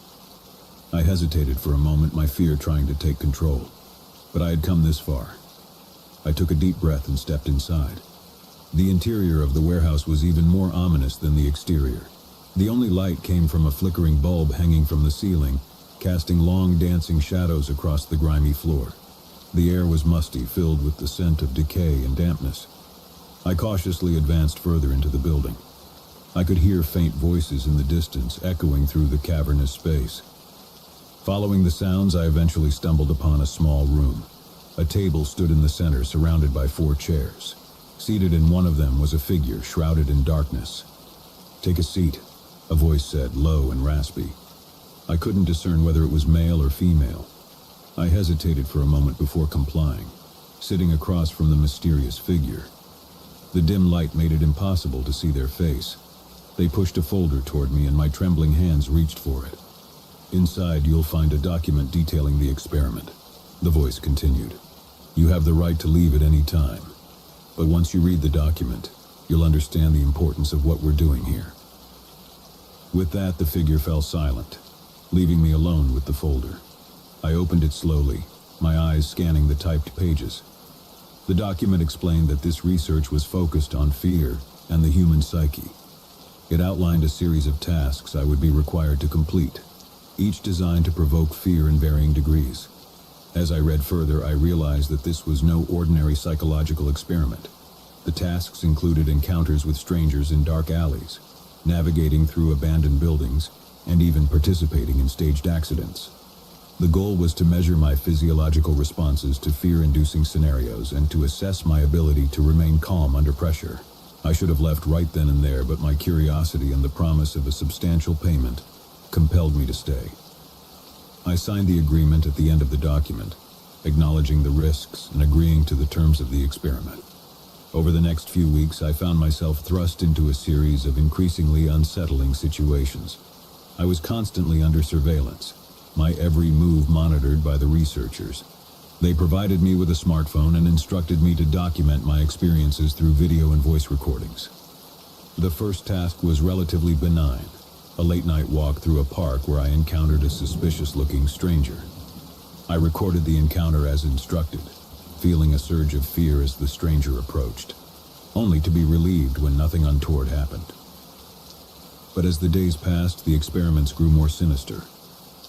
I hesitated for a moment, my fear trying to take control. But I had come this far. I took a deep breath and stepped inside. The interior of the warehouse was even more ominous than the exterior. The only light came from a flickering bulb hanging from the ceiling, casting long dancing shadows across the grimy floor. The air was musty, filled with the scent of decay and dampness. I cautiously advanced further into the building. I could hear faint voices in the distance, echoing through the cavernous space. Following the sounds, I eventually stumbled upon a small room. A table stood in the center, surrounded by 4 chairs. Seated in one of them was a figure shrouded in darkness. "Take a seat," a voice said, low and raspy. I couldn't discern whether it was male or female. I hesitated for a moment before complying, sitting across from the mysterious figure. The dim light made it impossible to see their face. They pushed a folder toward me, and my trembling hands reached for it. "Inside, you'll find a document detailing the experiment," the voice continued. "You have the right to leave at any time. But once you read the document, you'll understand the importance of what we're doing here." With that, the figure fell silent, leaving me alone with the folder. I opened it slowly, my eyes scanning the typed pages. The document explained that this research was focused on fear and the human psyche. It outlined a series of tasks I would be required to complete, each designed to provoke fear in varying degrees. As I read further, I realized that this was no ordinary psychological experiment. The tasks included encounters with strangers in dark alleys, navigating through abandoned buildings, and even participating in staged accidents. The goal was to measure my physiological responses to fear-inducing scenarios and to assess my ability to remain calm under pressure. I should have left right then and there, but my curiosity and the promise of a substantial payment compelled me to stay. I signed the agreement at the end of the document, acknowledging the risks and agreeing to the terms of the experiment. Over the next few weeks, I found myself thrust into a series of increasingly unsettling situations. I was constantly under surveillance, my every move monitored by the researchers. They provided me with a smartphone and instructed me to document my experiences through video and voice recordings. The first task was relatively benign, a late-night walk through a park where I encountered a suspicious-looking stranger. I recorded the encounter as instructed, feeling a surge of fear as the stranger approached, only to be relieved when nothing untoward happened. But as the days passed, the experiments grew more sinister.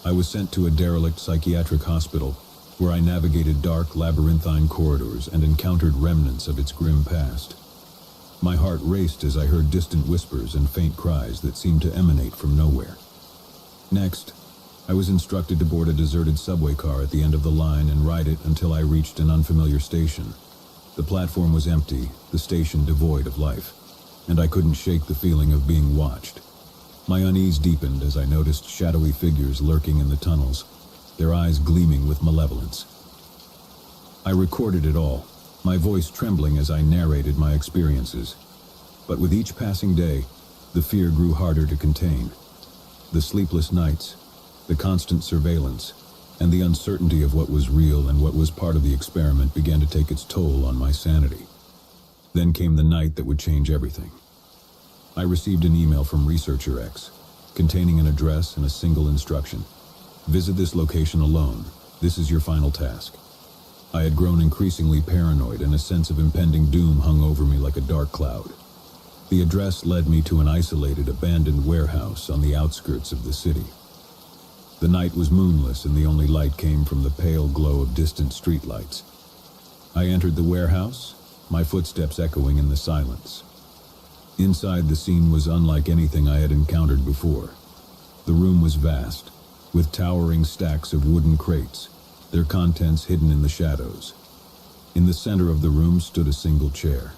I was sent to a derelict psychiatric hospital, where I navigated dark, labyrinthine corridors and encountered remnants of its grim past. My heart raced as I heard distant whispers and faint cries that seemed to emanate from nowhere. Next, I was instructed to board a deserted subway car at the end of the line and ride it until I reached an unfamiliar station. The platform was empty, the station devoid of life, and I couldn't shake the feeling of being watched. My unease deepened as I noticed shadowy figures lurking in the tunnels, their eyes gleaming with malevolence. I recorded it all, my voice trembling as I narrated my experiences. But with each passing day, the fear grew harder to contain. The sleepless nights, the constant surveillance, and the uncertainty of what was real and what was part of the experiment began to take its toll on my sanity. Then came the night that would change everything. I received an email from Researcher X, containing an address and a single instruction: Visit this location alone. This is your final task. I had grown increasingly paranoid, and a sense of impending doom hung over me like a dark cloud. The address led me to an isolated, abandoned warehouse on the outskirts of the city. The night was moonless, and the only light came from the pale glow of distant streetlights. I entered the warehouse, my footsteps echoing in the silence. Inside, the scene was unlike anything I had encountered before. The room was vast, with towering stacks of wooden crates, their contents hidden in the shadows. In the center of the room stood a single chair,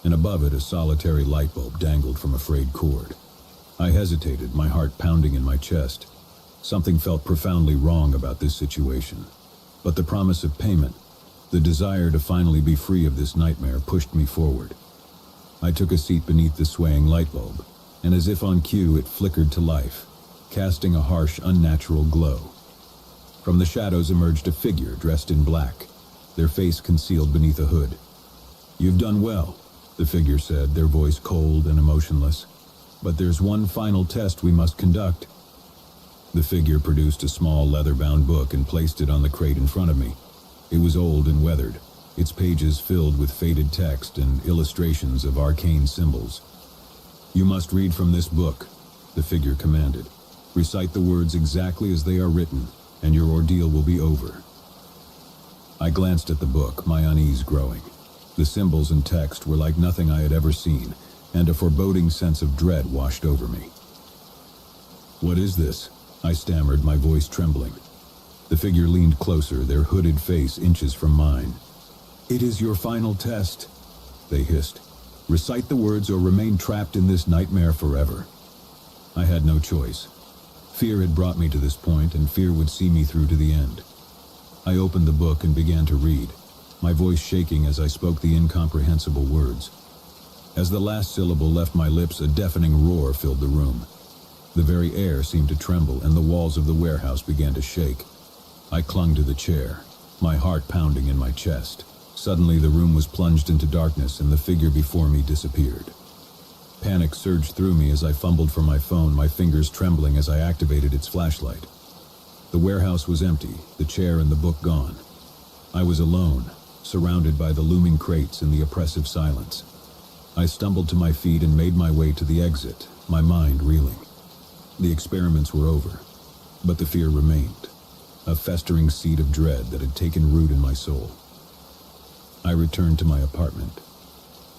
and above it a solitary light bulb dangled from a frayed cord. I hesitated, my heart pounding in my chest. Something felt profoundly wrong about this situation. But the promise of payment, the desire to finally be free of this nightmare, pushed me forward. I took a seat beneath the swaying light bulb, and as if on cue, it flickered to life, casting a harsh, unnatural glow. From the shadows emerged a figure dressed in black, their face concealed beneath a hood. "You've done well," the figure said, their voice cold and emotionless. "But there's one final test we must conduct." The figure produced a small leather-bound book and placed it on the crate in front of me. It was old and weathered, its pages filled with faded text and illustrations of arcane symbols. "You must read from this book," the figure commanded. "Recite the words exactly as they are written, and your ordeal will be over." I glanced at the book, my unease growing. The symbols and text were like nothing I had ever seen, and a foreboding sense of dread washed over me. "What is this?" I stammered, my voice trembling. The figure leaned closer, their hooded face inches from mine. "It is your final test," they hissed. "Recite the words or remain trapped in this nightmare forever." I had no choice. Fear had brought me to this point, and fear would see me through to the end. I opened the book and began to read, my voice shaking as I spoke the incomprehensible words. As the last syllable left my lips, a deafening roar filled the room. The very air seemed to tremble, and the walls of the warehouse began to shake. I clung to the chair, my heart pounding in my chest. Suddenly, the room was plunged into darkness, and the figure before me disappeared. Panic surged through me as I fumbled for my phone, my fingers trembling as I activated its flashlight. The warehouse was empty, the chair and the book gone. I was alone, surrounded by the looming crates and the oppressive silence. I stumbled to my feet and made my way to the exit, my mind reeling. The experiments were over, but the fear remained, a festering seed of dread that had taken root in my soul. I returned to my apartment,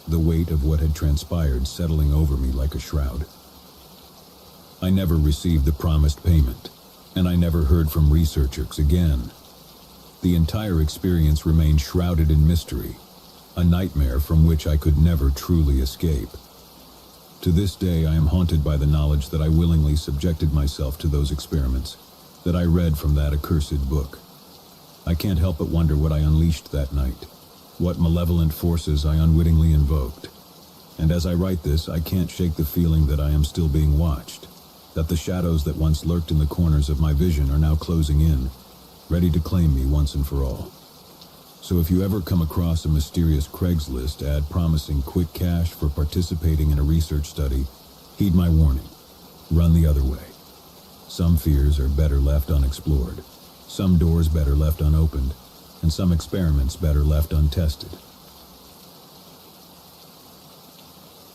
the weight of what had transpired settling over me like a shroud. I never received the promised payment, and I never heard from researchers again. The entire experience remained shrouded in mystery, a nightmare from which I could never truly escape. To this day, I am haunted by the knowledge that I willingly subjected myself to those experiments, that I read from that accursed book. I can't help but wonder what I unleashed that night, what malevolent forces I unwittingly invoked. And as I write this, I can't shake the feeling that I am still being watched, that the shadows that once lurked in the corners of my vision are now closing in, ready to claim me once and for all. So if you ever come across a mysterious Craigslist ad promising quick cash for participating in a research study, heed my warning. Run the other way. Some fears are better left unexplored, some doors better left unopened, and some experiments better left untested.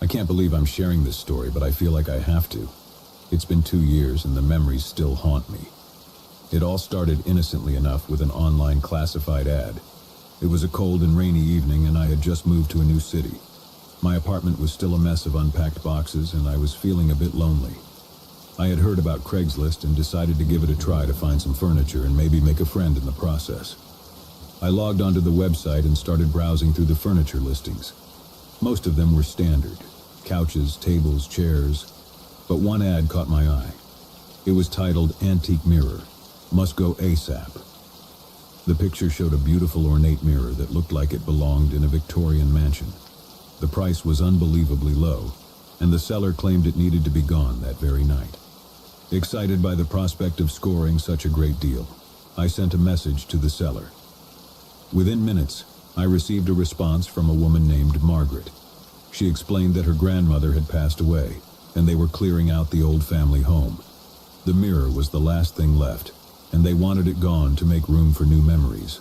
I can't believe I'm sharing this story, but I feel like I have to. It's been 2 years and the memories still haunt me. It all started innocently enough with an online classified ad. It was a cold and rainy evening, and I had just moved to a new city. My apartment was still a mess of unpacked boxes, and I was feeling a bit lonely. I had heard about Craigslist and decided to give it a try to find some furniture and maybe make a friend in the process. I logged onto the website and started browsing through the furniture listings. Most of them were standard: couches, tables, chairs. But one ad caught my eye. It was titled "Antique Mirror. Must Go ASAP." The picture showed a beautiful ornate mirror that looked like it belonged in a Victorian mansion. The price was unbelievably low, and the seller claimed it needed to be gone that very night. Excited by the prospect of scoring such a great deal, I sent a message to the seller. Within minutes, I received a response from a woman named Margaret. She explained that her grandmother had passed away, and they were clearing out the old family home. The mirror was the last thing left, and they wanted it gone to make room for new memories.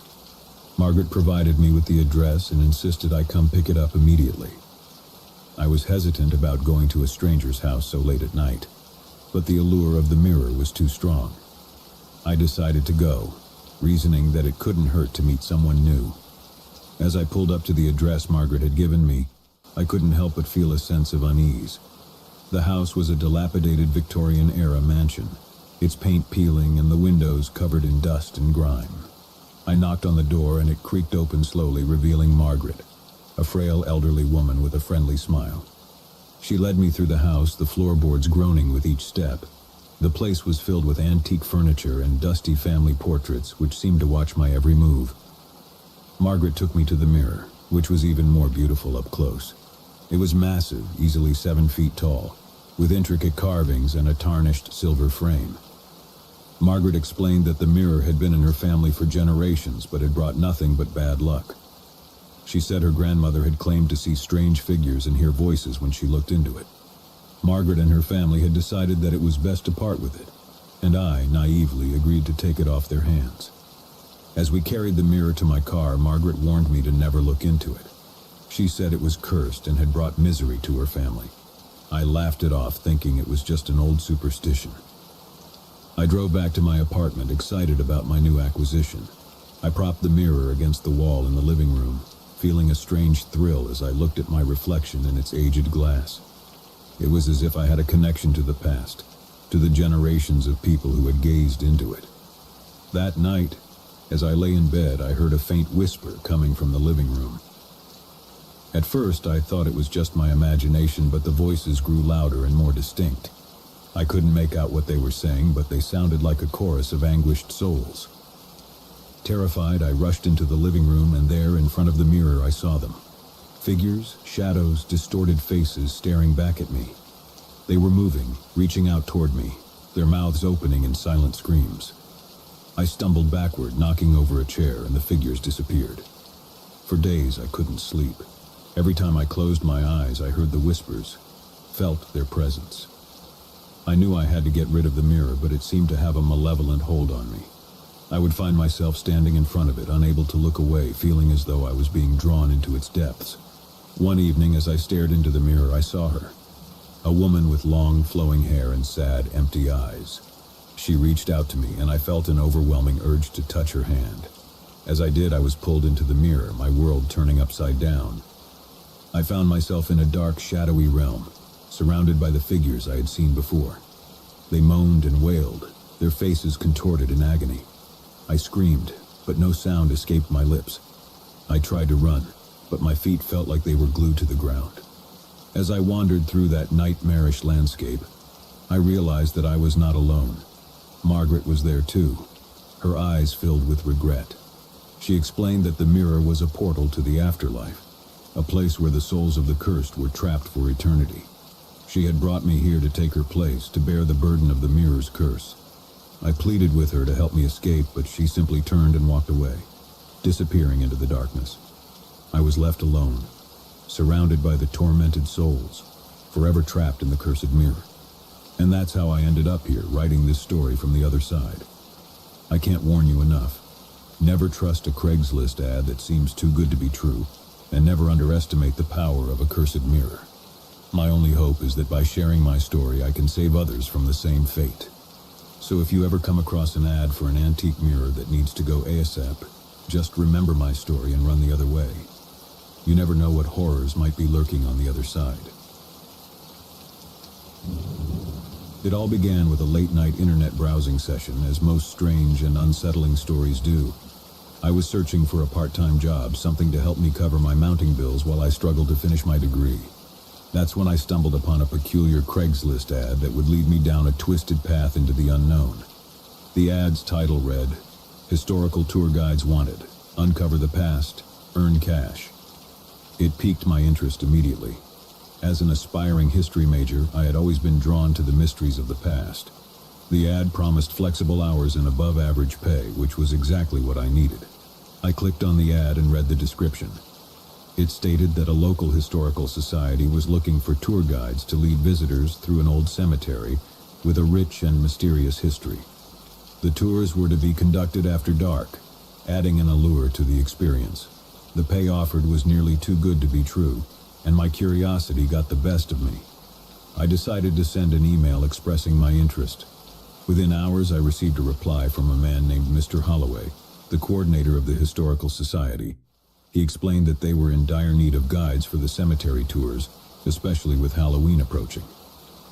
Margaret provided me with the address and insisted I come pick it up immediately. I was hesitant about going to a stranger's house so late at night, but the allure of the mirror was too strong. I decided to go, reasoning that it couldn't hurt to meet someone new. As I pulled up to the address Margaret had given me, I couldn't help but feel a sense of unease. The house was a dilapidated Victorian-era mansion, its paint peeling and the windows covered in dust and grime. I knocked on the door and it creaked open slowly, revealing Margaret, a frail elderly woman with a friendly smile. She led me through the house, the floorboards groaning with each step. The place was filled with antique furniture and dusty family portraits which seemed to watch my every move. Margaret took me to the mirror, which was even more beautiful up close. It was massive, easily 7 feet tall, with intricate carvings and a tarnished silver frame. Margaret explained that the mirror had been in her family for generations but had brought nothing but bad luck. She said her grandmother had claimed to see strange figures and hear voices when she looked into it. Margaret and her family had decided that it was best to part with it, and I, naively, agreed to take it off their hands. As we carried the mirror to my car, Margaret warned me to never look into it. She said it was cursed and had brought misery to her family. I laughed it off, thinking it was just an old superstition. I drove back to my apartment, excited about my new acquisition. I propped the mirror against the wall in the living room, feeling a strange thrill as I looked at my reflection in its aged glass. It was as if I had a connection to the past, to the generations of people who had gazed into it. That night, as I lay in bed, I heard a faint whisper coming from the living room. At first, I thought it was just my imagination, but the voices grew louder and more distinct. I couldn't make out what they were saying, but they sounded like a chorus of anguished souls. Terrified, I rushed into the living room, and there, in front of the mirror, I saw them. Figures, shadows, distorted faces staring back at me. They were moving, reaching out toward me, their mouths opening in silent screams. I stumbled backward, knocking over a chair, and the figures disappeared. For days, I couldn't sleep. Every time I closed my eyes, I heard the whispers, felt their presence. I knew I had to get rid of the mirror, but it seemed to have a malevolent hold on me. I would find myself standing in front of it, unable to look away, feeling as though I was being drawn into its depths. One evening, as I stared into the mirror, I saw her. A woman with long, flowing hair and sad, empty eyes. She reached out to me, and I felt an overwhelming urge to touch her hand. As I did, I was pulled into the mirror, my world turning upside down. I found myself in a dark, shadowy realm, surrounded by the figures I had seen before. They moaned and wailed, their faces contorted in agony. I screamed, but no sound escaped my lips. I tried to run, but my feet felt like they were glued to the ground. As I wandered through that nightmarish landscape, I realized that I was not alone. Margaret was there too, her eyes filled with regret. She explained that the mirror was a portal to the afterlife, a place where the souls of the cursed were trapped for eternity. She had brought me here to take her place, to bear the burden of the mirror's curse. I pleaded with her to help me escape, but she simply turned and walked away, disappearing into the darkness. I was left alone, surrounded by the tormented souls, forever trapped in the cursed mirror. And that's how I ended up here, writing this story from the other side. I can't warn you enough. Never trust a Craigslist ad that seems too good to be true, and never underestimate the power of a cursed mirror. My only hope is that by sharing my story, I can save others from the same fate. So if you ever come across an ad for an antique mirror that needs to go ASAP, just remember my story and run the other way. You never know what horrors might be lurking on the other side. It all began with a late-night internet browsing session, as most strange and unsettling stories do. I was searching for a part-time job, something to help me cover my mounting bills while I struggled to finish my degree. That's when I stumbled upon a peculiar Craigslist ad that would lead me down a twisted path into the unknown. The ad's title read, "Historical Tour Guides Wanted. Uncover the Past. Earn Cash." It piqued my interest immediately. As an aspiring history major, I had always been drawn to the mysteries of the past. The ad promised flexible hours and above-average pay, which was exactly what I needed. I clicked on the ad and read the description. It stated that a local historical society was looking for tour guides to lead visitors through an old cemetery with a rich and mysterious history. The tours were to be conducted after dark, adding an allure to the experience. The pay offered was nearly too good to be true, and my curiosity got the best of me. I decided to send an email expressing my interest. Within hours, I received a reply from a man named Mr. Holloway, the coordinator of the Historical Society. He explained that they were in dire need of guides for the cemetery tours, especially with Halloween approaching.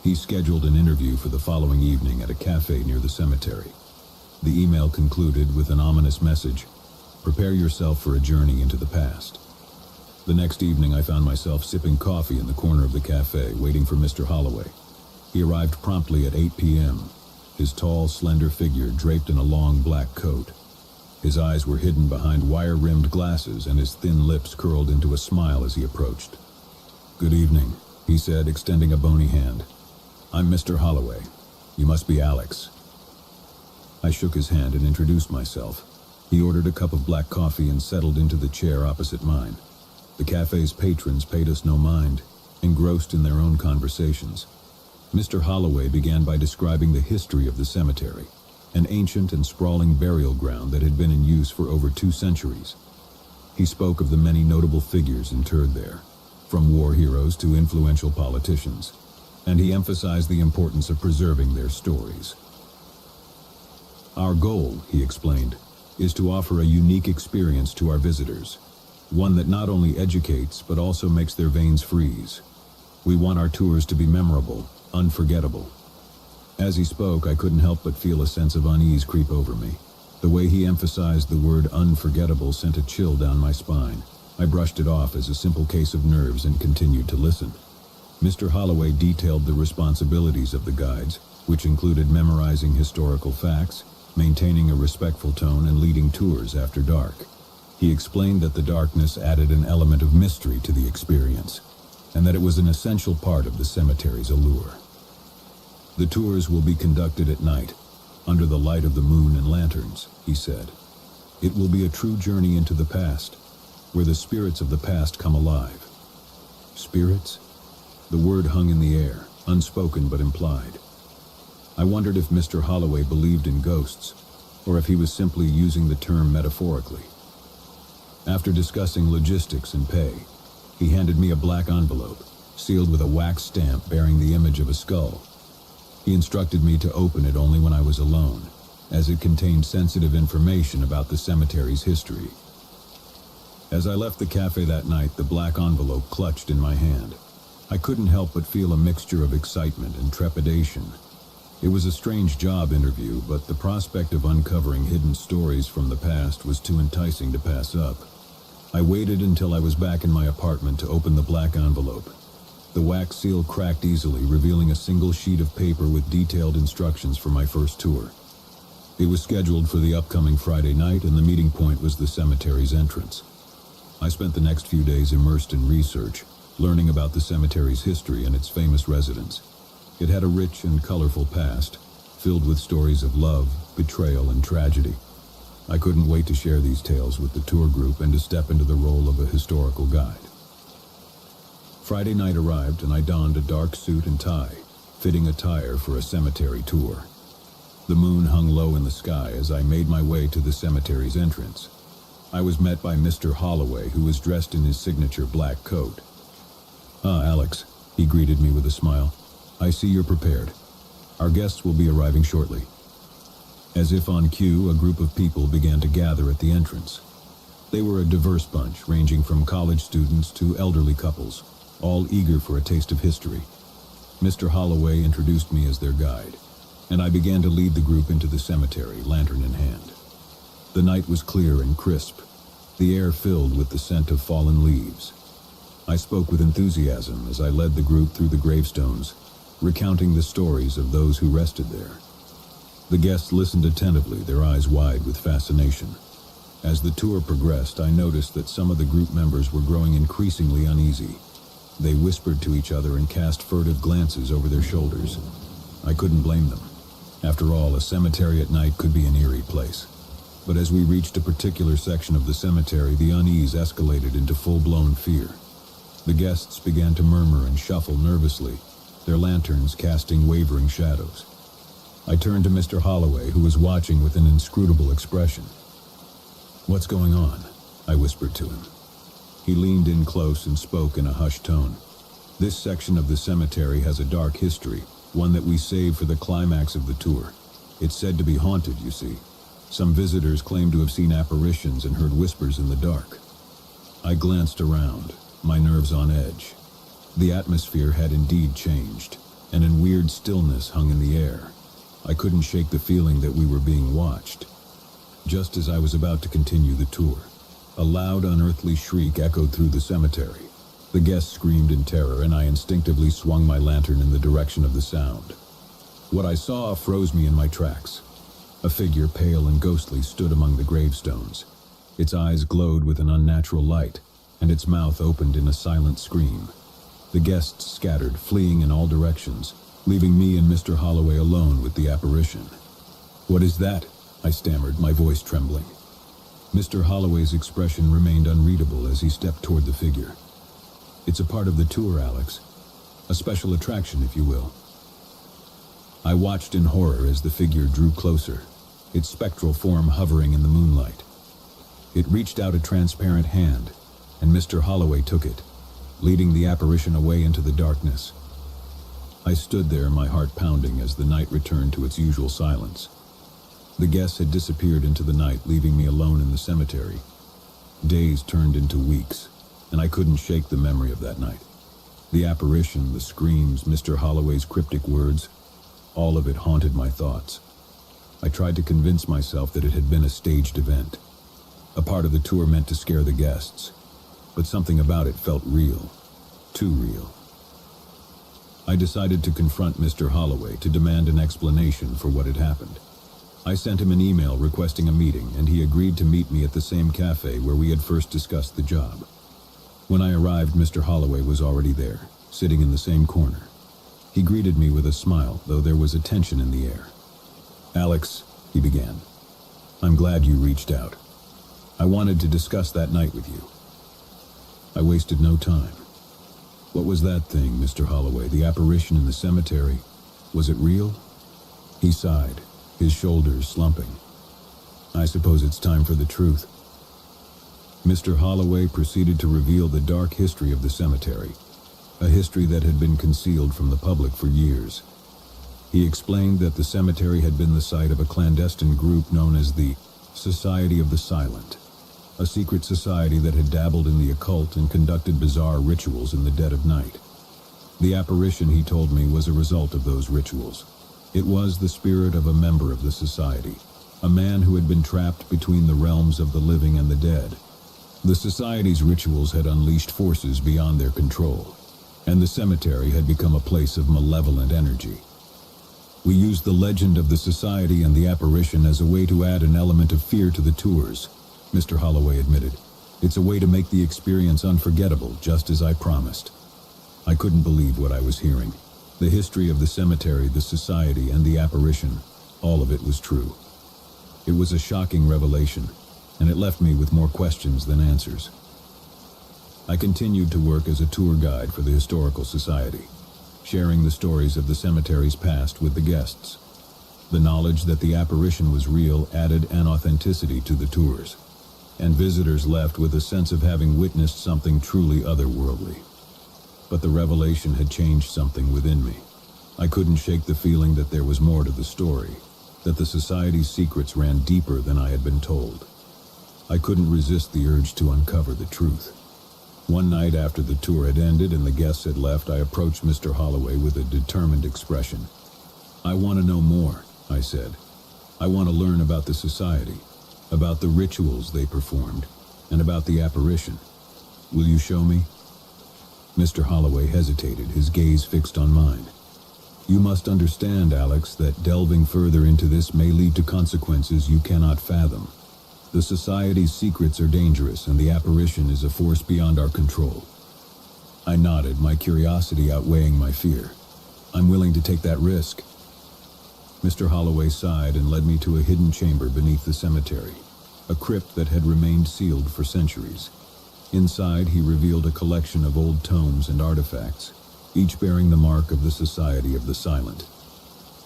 He scheduled an interview for the following evening at a cafe near the cemetery. The email concluded with an ominous message: "Prepare yourself for a journey into the past." The next evening, I found myself sipping coffee in the corner of the cafe, waiting for Mr. Holloway. He arrived promptly at 8 p.m., his tall, slender figure draped in a long black coat. His eyes were hidden behind wire-rimmed glasses, and his thin lips curled into a smile as he approached. "Good evening," he said, extending a bony hand. "I'm Mr. Holloway. You must be Alex." I shook his hand and introduced myself. He ordered a cup of black coffee and settled into the chair opposite mine. The cafe's patrons paid us no mind, engrossed in their own conversations. Mr. Holloway began by describing the history of the cemetery, an ancient and sprawling burial ground that had been in use for over 2 centuries. He spoke of the many notable figures interred there, from war heroes to influential politicians, and he emphasized the importance of preserving their stories. "Our goal," he explained, "is to offer a unique experience to our visitors, one that not only educates but also makes their veins freeze. We want our tours to be memorable, unforgettable." As he spoke, I couldn't help but feel a sense of unease creep over me. The way he emphasized the word unforgettable sent a chill down my spine. I brushed it off as a simple case of nerves and continued to listen. Mr. Holloway detailed the responsibilities of the guides, which included memorizing historical facts, maintaining a respectful tone, and leading tours after dark. He explained that the darkness added an element of mystery to the experience, and that it was an essential part of the cemetery's allure. "The tours will be conducted at night, under the light of the moon and lanterns," he said. "It will be a true journey into the past, where the spirits of the past come alive." Spirits? The word hung in the air, unspoken but implied. I wondered if Mr. Holloway believed in ghosts, or if he was simply using the term metaphorically. After discussing logistics and pay, he handed me a black envelope, sealed with a wax stamp bearing the image of a skull. He instructed me to open it only when I was alone, as it contained sensitive information about the cemetery's history. As I left the cafe that night, the black envelope clutched in my hand. I couldn't help but feel a mixture of excitement and trepidation. It was a strange job interview, but the prospect of uncovering hidden stories from the past was too enticing to pass up. I waited until I was back in my apartment to open the black envelope. The wax seal cracked easily, revealing a single sheet of paper with detailed instructions for my first tour. It was scheduled for the upcoming Friday night, and the meeting point was the cemetery's entrance. I spent the next few days immersed in research, learning about the cemetery's history and its famous residents. It had a rich and colorful past, filled with stories of love, betrayal, and tragedy. I couldn't wait to share these tales with the tour group and to step into the role of a historical guide. Friday night arrived, and I donned a dark suit and tie, fitting attire for a cemetery tour. The moon hung low in the sky as I made my way to the cemetery's entrance. I was met by Mr. Holloway, who was dressed in his signature black coat. "Ah, Alex," he greeted me with a smile. "I see you're prepared. Our guests will be arriving shortly." As if on cue, a group of people began to gather at the entrance. They were a diverse bunch, ranging from college students to elderly couples, all eager for a taste of history. Mr. Holloway introduced me as their guide, and I began to lead the group into the cemetery, lantern in hand. The night was clear and crisp, the air filled with the scent of fallen leaves. I spoke with enthusiasm as I led the group through the gravestones, recounting the stories of those who rested there. The guests listened attentively, their eyes wide with fascination. As the tour progressed, I noticed that some of the group members were growing increasingly uneasy. They whispered to each other and cast furtive glances over their shoulders. I couldn't blame them. After all, a cemetery at night could be an eerie place. But as we reached a particular section of the cemetery, the unease escalated into full-blown fear. The guests began to murmur and shuffle nervously, their lanterns casting wavering shadows. I turned to Mr. Holloway, who was watching with an inscrutable expression. "What's going on?" I whispered to him. He leaned in close and spoke in a hushed tone. "This section of the cemetery has a dark history, one that we save for the climax of the tour. It's said to be haunted, you see. Some visitors claim to have seen apparitions and heard whispers in the dark." I glanced around, my nerves on edge. The atmosphere had indeed changed, and a weird stillness hung in the air. I couldn't shake the feeling that we were being watched. Just as I was about to continue the tour, a loud, unearthly shriek echoed through the cemetery. The guests screamed in terror, and I instinctively swung my lantern in the direction of the sound. What I saw froze me in my tracks. A figure, pale and ghostly, stood among the gravestones. Its eyes glowed with an unnatural light, and its mouth opened in a silent scream. The guests scattered, fleeing in all directions, leaving me and Mr. Holloway alone with the apparition. "What is that?" I stammered, my voice trembling. Mr. Holloway's expression remained unreadable as he stepped toward the figure. "It's a part of the tour, Alex. A special attraction, if you will." I watched in horror as the figure drew closer, its spectral form hovering in the moonlight. It reached out a transparent hand, and Mr. Holloway took it, leading the apparition away into the darkness. I stood there, my heart pounding as the night returned to its usual silence. The guests had disappeared into the night, leaving me alone in the cemetery. Days turned into weeks, and I couldn't shake the memory of that night. The apparition, the screams, Mr. Holloway's cryptic words, all of it haunted my thoughts. I tried to convince myself that it had been a staged event, a part of the tour meant to scare the guests, but something about it felt real, too real. I decided to confront Mr. Holloway to demand an explanation for what had happened. I sent him an email requesting a meeting, and he agreed to meet me at the same cafe where we had first discussed the job. When I arrived, Mr. Holloway was already there, sitting in the same corner. He greeted me with a smile, though there was a tension in the air. "Alex," he began, "I'm glad you reached out. I wanted to discuss that night with you." I wasted no time. "What was that thing, Mr. Holloway, the apparition in the cemetery? Was it real?" He sighed, his shoulders slumping. "I suppose it's time for the truth." Mr. Holloway proceeded to reveal the dark history of the cemetery, a history that had been concealed from the public for years. He explained that the cemetery had been the site of a clandestine group known as the Society of the Silent, a secret society that had dabbled in the occult and conducted bizarre rituals in the dead of night. The apparition, he told me, was a result of those rituals. It was the spirit of a member of the society, a man who had been trapped between the realms of the living and the dead. The society's rituals had unleashed forces beyond their control, and the cemetery had become a place of malevolent energy. "We used the legend of the society and the apparition as a way to add an element of fear to the tours," Mr. Holloway admitted. "It's a way to make the experience unforgettable, just as I promised." I couldn't believe what I was hearing. The history of the cemetery, the society, and the apparition, all of it was true. It was a shocking revelation, and it left me with more questions than answers. I continued to work as a tour guide for the Historical Society, sharing the stories of the cemetery's past with the guests. The knowledge that the apparition was real added an authenticity to the tours, and visitors left with a sense of having witnessed something truly otherworldly. But the revelation had changed something within me. I couldn't shake the feeling that there was more to the story, that the society's secrets ran deeper than I had been told. I couldn't resist the urge to uncover the truth. One night after the tour had ended and the guests had left, I approached Mr. Holloway with a determined expression. "I want to know more," I said. "I want to learn about the society, about the rituals they performed, and about the apparition. Will you show me?" Mr. Holloway hesitated, his gaze fixed on mine. "You must understand, Alex, that delving further into this may lead to consequences you cannot fathom. The society's secrets are dangerous, and the apparition is a force beyond our control." I nodded, my curiosity outweighing my fear. "I'm willing to take that risk." Mr. Holloway sighed and led me to a hidden chamber beneath the cemetery, a crypt that had remained sealed for centuries. Inside, he revealed a collection of old tomes and artifacts, each bearing the mark of the Society of the Silent.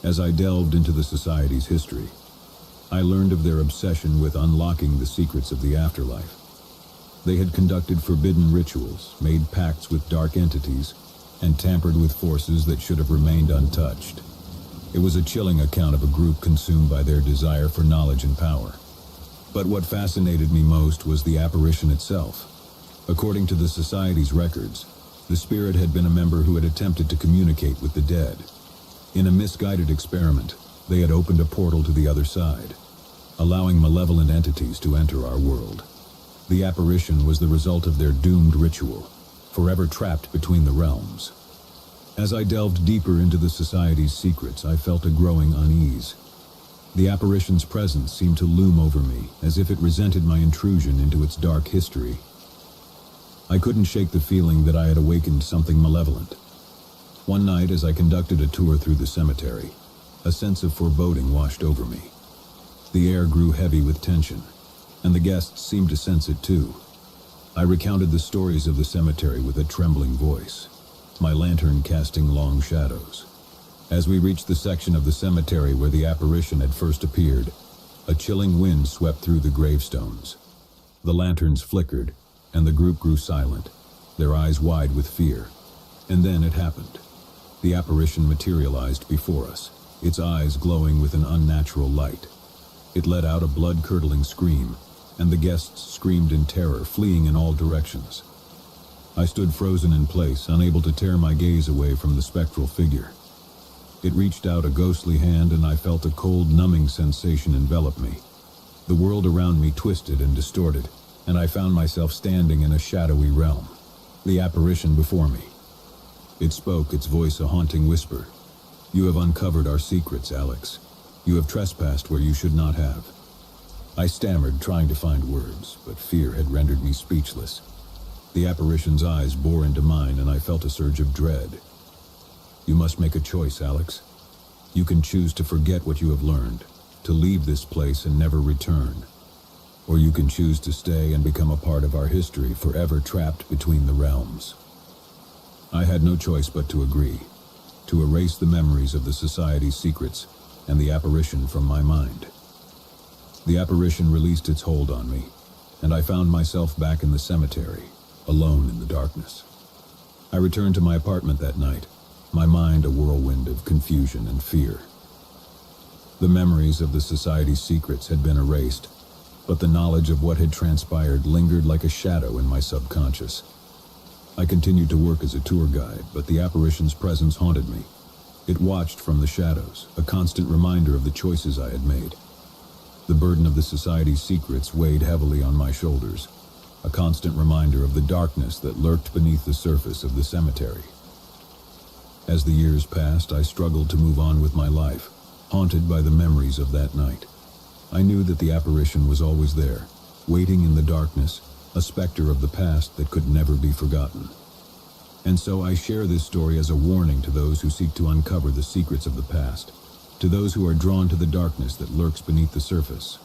As I delved into the society's history, I learned of their obsession with unlocking the secrets of the afterlife. They had conducted forbidden rituals, made pacts with dark entities, and tampered with forces that should have remained untouched. It was a chilling account of a group consumed by their desire for knowledge and power. But what fascinated me most was the apparition itself. According to the society's records, the spirit had been a member who had attempted to communicate with the dead. In a misguided experiment, they had opened a portal to the other side, allowing malevolent entities to enter our world. The apparition was the result of their doomed ritual, forever trapped between the realms. As I delved deeper into the society's secrets, I felt a growing unease. The apparition's presence seemed to loom over me, as if it resented my intrusion into its dark history. I couldn't shake the feeling that I had awakened something malevolent. One night, as I conducted a tour through the cemetery, a sense of foreboding washed over me. The air grew heavy with tension, and the guests seemed to sense it too. I recounted the stories of the cemetery with a trembling voice, my lantern casting long shadows. As we reached the section of the cemetery where the apparition had first appeared, a chilling wind swept through the gravestones. The lanterns flickered, and the group grew silent, their eyes wide with fear. And then it happened. The apparition materialized before us, its eyes glowing with an unnatural light. It let out a blood-curdling scream, and the guests screamed in terror, fleeing in all directions. I stood frozen in place, unable to tear my gaze away from the spectral figure. It reached out a ghostly hand, and I felt a cold, numbing sensation envelop me. The world around me twisted and distorted, and I found myself standing in a shadowy realm. The apparition before me. It spoke, its voice a haunting whisper. "You have uncovered our secrets, Alex. You have trespassed where you should not have." I stammered, trying to find words, but fear had rendered me speechless. The apparition's eyes bore into mine, and I felt a surge of dread. "You must make a choice, Alex. You can choose to forget what you have learned, to leave this place and never return. Or you can choose to stay and become a part of our history, forever trapped between the realms." I had no choice but to agree, to erase the memories of the society's secrets and the apparition from my mind. The apparition released its hold on me, and I found myself back in the cemetery, alone in the darkness. I returned to my apartment that night, my mind a whirlwind of confusion and fear. The memories of the society's secrets had been erased, but the knowledge of what had transpired lingered like a shadow in my subconscious. I continued to work as a tour guide, but the apparition's presence haunted me. It watched from the shadows, a constant reminder of the choices I had made. The burden of the society's secrets weighed heavily on my shoulders, a constant reminder of the darkness that lurked beneath the surface of the cemetery. As the years passed, I struggled to move on with my life, haunted by the memories of that night. I knew that the apparition was always there, waiting in the darkness, a specter of the past that could never be forgotten. And so I share this story as a warning to those who seek to uncover the secrets of the past, to those who are drawn to the darkness that lurks beneath the surface.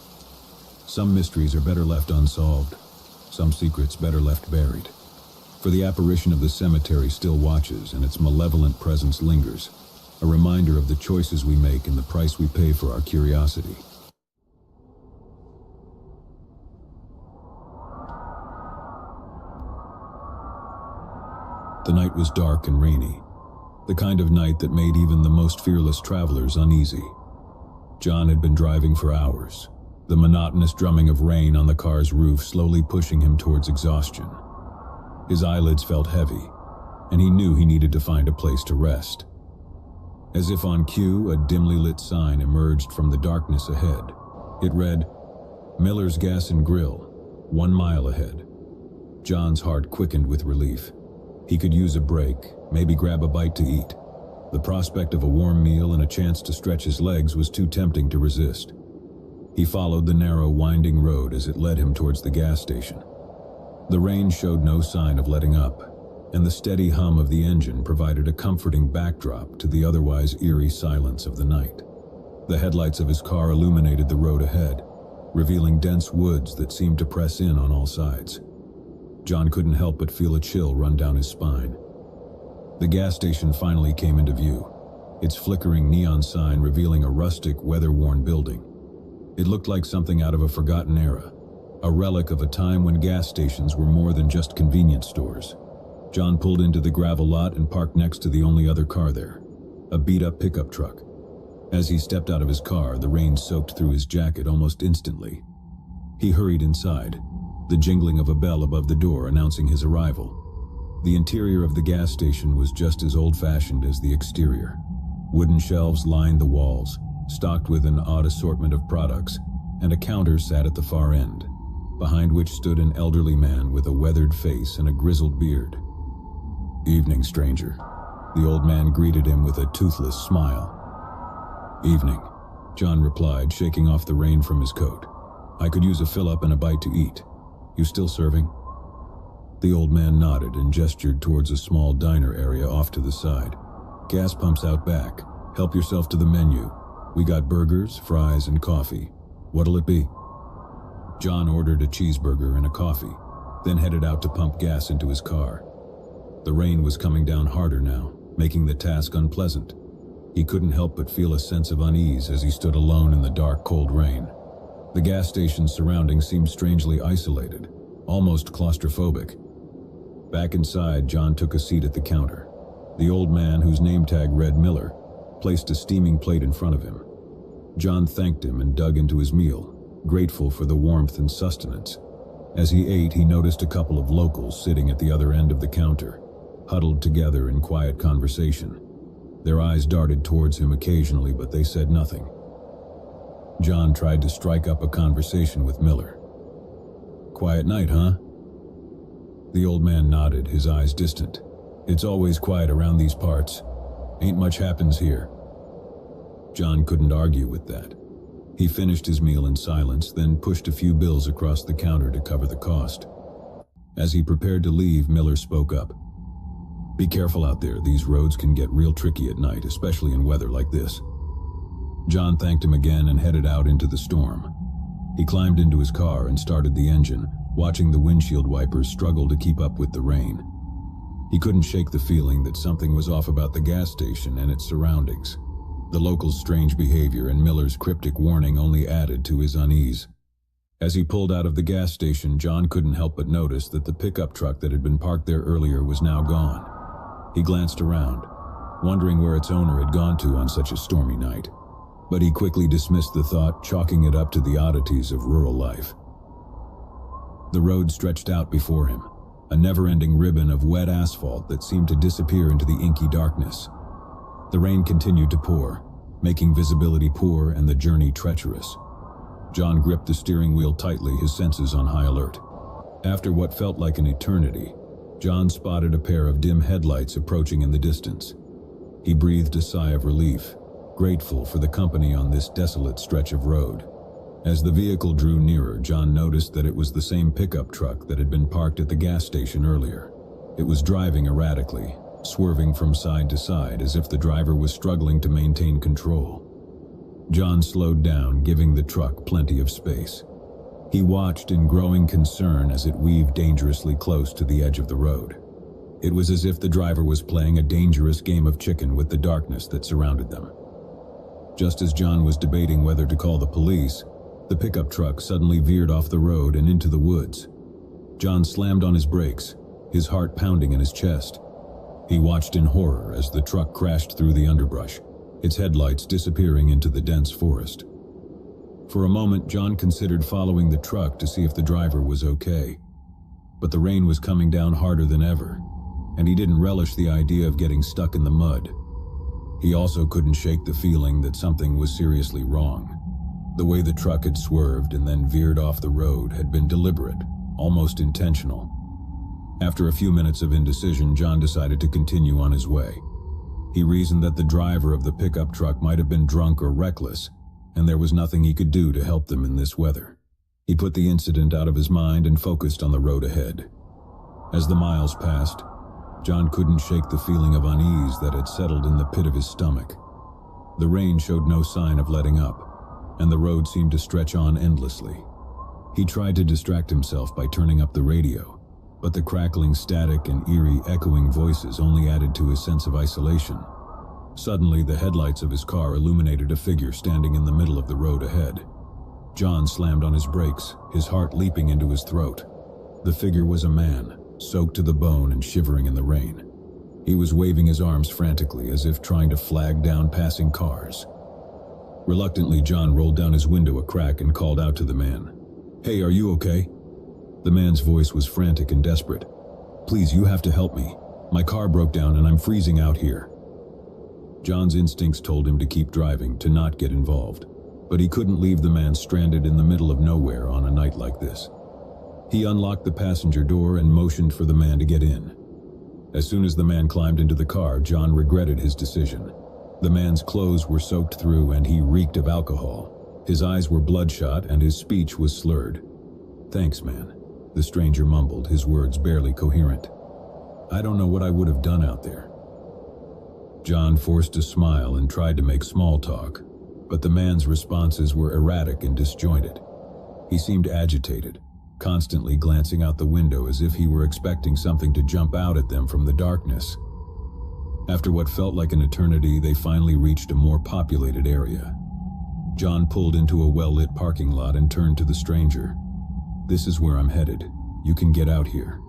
Some mysteries are better left unsolved, some secrets better left buried. For the apparition of the cemetery still watches, and its malevolent presence lingers, a reminder of the choices we make and the price we pay for our curiosity. The night was dark and rainy, the kind of night that made even the most fearless travelers uneasy. John had been driving for hours, the monotonous drumming of rain on the car's roof slowly pushing him towards exhaustion. His eyelids felt heavy, and he knew he needed to find a place to rest. As if on cue, a dimly lit sign emerged from the darkness ahead. It read, "Miller's Gas and Grill, 1 mile ahead." John's heart quickened with relief. He could use a break, maybe grab a bite to eat. The prospect of a warm meal and a chance to stretch his legs was too tempting to resist. He followed the narrow, winding road as it led him towards the gas station. The rain showed no sign of letting up, and the steady hum of the engine provided a comforting backdrop to the otherwise eerie silence of the night. The headlights of his car illuminated the road ahead, revealing dense woods that seemed to press in on all sides. John couldn't help but feel a chill run down his spine. The gas station finally came into view, its flickering neon sign revealing a rustic, weather-worn building. It looked like something out of a forgotten era, a relic of a time when gas stations were more than just convenience stores. John pulled into the gravel lot and parked next to the only other car there, a beat-up pickup truck. As he stepped out of his car, the rain soaked through his jacket almost instantly. He hurried inside, the jingling of a bell above the door announcing his arrival. The interior of the gas station was just as old-fashioned as the exterior. Wooden shelves lined the walls, stocked with an odd assortment of products, and a counter sat at the far end, behind which stood an elderly man with a weathered face and a grizzled beard. "Evening, stranger." The old man greeted him with a toothless smile. "Evening," John replied, shaking off the rain from his coat. "I could use a fill-up and a bite to eat. You still serving?" The old man nodded and gestured towards a small diner area off to the side. "Gas pumps out back. Help yourself to the menu. We got burgers, fries, and coffee. What'll it be?" John ordered a cheeseburger and a coffee, then headed out to pump gas into his car. The rain was coming down harder now, making the task unpleasant. He couldn't help but feel a sense of unease as he stood alone in the dark, cold rain. The gas station's surroundings seemed strangely isolated, almost claustrophobic. Back inside, John took a seat at the counter. The old man, whose name tag read Miller, placed a steaming plate in front of him. John thanked him and dug into his meal, grateful for the warmth and sustenance. As he ate, he noticed a couple of locals sitting at the other end of the counter, huddled together in quiet conversation. Their eyes darted towards him occasionally, but they said nothing. John tried to strike up a conversation with Miller. "Quiet night, huh?" The old man nodded, his eyes distant. "It's always quiet around these parts. Ain't much happens here." John couldn't argue with that. He finished his meal in silence, then pushed a few bills across the counter to cover the cost. As he prepared to leave, Miller spoke up. "Be careful out there. These roads can get real tricky at night, especially in weather like this." John thanked him again and headed out into the storm. He climbed into his car and started the engine, watching the windshield wipers struggle to keep up with the rain. He couldn't shake the feeling that something was off about the gas station and its surroundings. The locals' strange behavior and Miller's cryptic warning only added to his unease. As he pulled out of the gas station, John couldn't help but notice that the pickup truck that had been parked there earlier was now gone. He glanced around, wondering where its owner had gone to on such a stormy night. But he quickly dismissed the thought, chalking it up to the oddities of rural life. The road stretched out before him, a never-ending ribbon of wet asphalt that seemed to disappear into the inky darkness. The rain continued to pour, making visibility poor and the journey treacherous. John gripped the steering wheel tightly, his senses on high alert. After what felt like an eternity, John spotted a pair of dim headlights approaching in the distance. He breathed a sigh of relief, grateful for the company on this desolate stretch of road. As the vehicle drew nearer, John noticed that it was the same pickup truck that had been parked at the gas station earlier. It was driving erratically, swerving from side to side as if the driver was struggling to maintain control. John slowed down, giving the truck plenty of space. He watched in growing concern as it weaved dangerously close to the edge of the road. It was as if the driver was playing a dangerous game of chicken with the darkness that surrounded them. Just as John was debating whether to call the police, the pickup truck suddenly veered off the road and into the woods. John slammed on his brakes, his heart pounding in his chest. He watched in horror as the truck crashed through the underbrush, its headlights disappearing into the dense forest. For a moment, John considered following the truck to see if the driver was okay. But the rain was coming down harder than ever, and he didn't relish the idea of getting stuck in the mud. He also couldn't shake the feeling that something was seriously wrong. The way the truck had swerved and then veered off the road had been deliberate, almost intentional. After a few minutes of indecision, John decided to continue on his way. He reasoned that the driver of the pickup truck might have been drunk or reckless, and there was nothing he could do to help them in this weather. He put the incident out of his mind and focused on the road ahead. As the miles passed, John couldn't shake the feeling of unease that had settled in the pit of his stomach. The rain showed no sign of letting up, and the road seemed to stretch on endlessly. He tried to distract himself by turning up the radio, but the crackling static and eerie, echoing voices only added to his sense of isolation. Suddenly, the headlights of his car illuminated a figure standing in the middle of the road ahead. John slammed on his brakes, his heart leaping into his throat. The figure was a man, soaked to the bone and shivering in the rain. He was waving his arms frantically as if trying to flag down passing cars. Reluctantly, John rolled down his window a crack and called out to the man. "Hey, are you okay?" The man's voice was frantic and desperate. "Please, you have to help me. My car broke down and I'm freezing out here." John's instincts told him to keep driving, to not get involved. But he couldn't leave the man stranded in the middle of nowhere on a night like this. He unlocked the passenger door and motioned for the man to get in. As soon as the man climbed into the car, John regretted his decision. The man's clothes were soaked through and he reeked of alcohol. His eyes were bloodshot and his speech was slurred. "Thanks, man," the stranger mumbled, his words barely coherent. "I don't know what I would have done out there." John forced a smile and tried to make small talk, but the man's responses were erratic and disjointed. He seemed agitated, constantly glancing out the window as if he were expecting something to jump out at them from the darkness. After what felt like an eternity, they finally reached a more populated area. John pulled into a well-lit parking lot and turned to the stranger. "This is where I'm headed. You can get out here."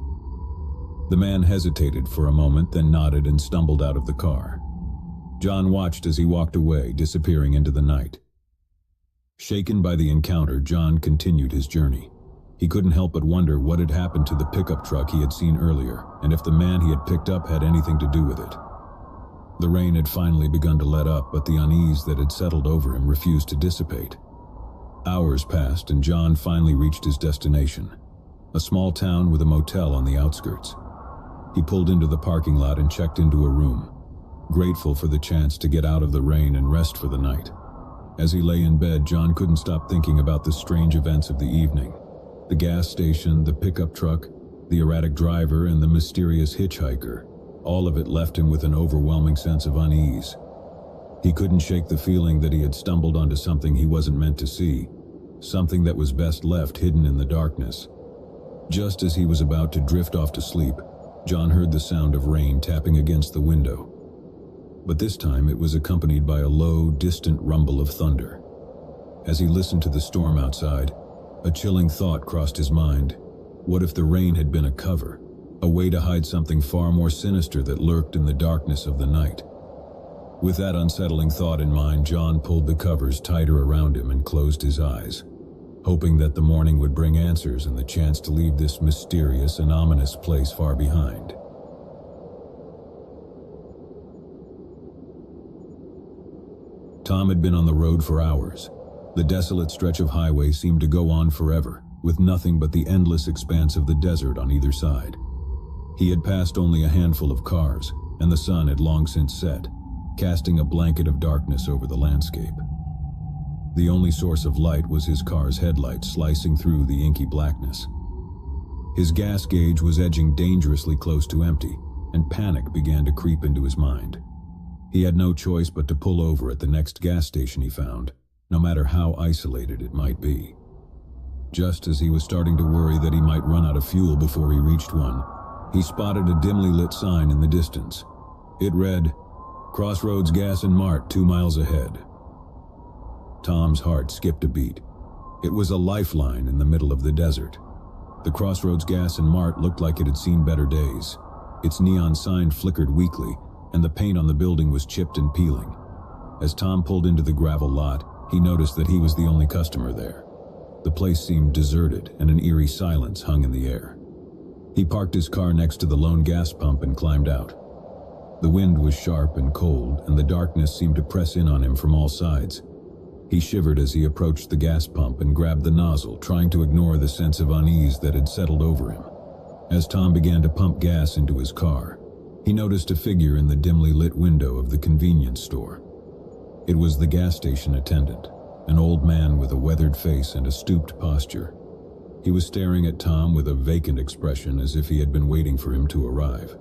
The man hesitated for a moment, then nodded and stumbled out of the car. John watched as he walked away, disappearing into the night. Shaken by the encounter, John continued his journey. He couldn't help but wonder what had happened to the pickup truck he had seen earlier, and if the man he had picked up had anything to do with it. The rain had finally begun to let up, but the unease that had settled over him refused to dissipate. Hours passed, and John finally reached his destination, a small town with a motel on the outskirts. He pulled into the parking lot and checked into a room, grateful for the chance to get out of the rain and rest for the night. As he lay in bed, John couldn't stop thinking about the strange events of the evening. The gas station, the pickup truck, the erratic driver, and the mysterious hitchhiker. All of it left him with an overwhelming sense of unease. He couldn't shake the feeling that he had stumbled onto something he wasn't meant to see, something that was best left hidden in the darkness. Just as he was about to drift off to sleep, John heard the sound of rain tapping against the window. But this time it was accompanied by a low, distant rumble of thunder. As he listened to the storm outside, a chilling thought crossed his mind. What if the rain had been a cover, a way to hide something far more sinister that lurked in the darkness of the night? With that unsettling thought in mind, John pulled the covers tighter around him and closed his eyes, hoping that the morning would bring answers and the chance to leave this mysterious and ominous place far behind. Tom had been on the road for hours. The desolate stretch of highway seemed to go on forever, with nothing but the endless expanse of the desert on either side. He had passed only a handful of cars, and the sun had long since set, casting a blanket of darkness over the landscape. The only source of light was his car's headlights slicing through the inky blackness. His gas gauge was edging dangerously close to empty, and panic began to creep into his mind. He had no choice but to pull over at the next gas station he found, no matter how isolated it might be. Just as he was starting to worry that he might run out of fuel before he reached one, he spotted a dimly lit sign in the distance. It read, "Crossroads Gas and Mart, 2 miles ahead." Tom's heart skipped a beat. It was a lifeline in the middle of the desert. The Crossroads Gas and Mart looked like it had seen better days. Its neon sign flickered weakly, and the paint on the building was chipped and peeling. As Tom pulled into the gravel lot, he noticed that he was the only customer there. The place seemed deserted, and an eerie silence hung in the air. He parked his car next to the lone gas pump and climbed out. The wind was sharp and cold, and the darkness seemed to press in on him from all sides. He shivered as he approached the gas pump and grabbed the nozzle, trying to ignore the sense of unease that had settled over him. As Tom began to pump gas into his car, he noticed a figure in the dimly lit window of the convenience store. It was the gas station attendant, an old man with a weathered face and a stooped posture. He was staring at Tom with a vacant expression, as if he had been waiting for him to arrive.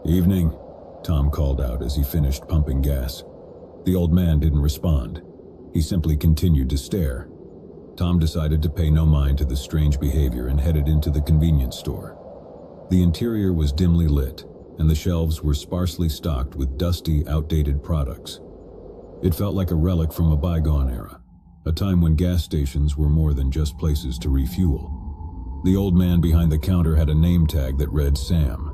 "Evening," Tom called out as he finished pumping gas. The old man didn't respond. He simply continued to stare. Tom decided to pay no mind to the strange behavior and headed into the convenience store. The interior was dimly lit, and the shelves were sparsely stocked with dusty, outdated products. It felt like a relic from a bygone era, a time when gas stations were more than just places to refuel. The old man behind the counter had a name tag that read Sam.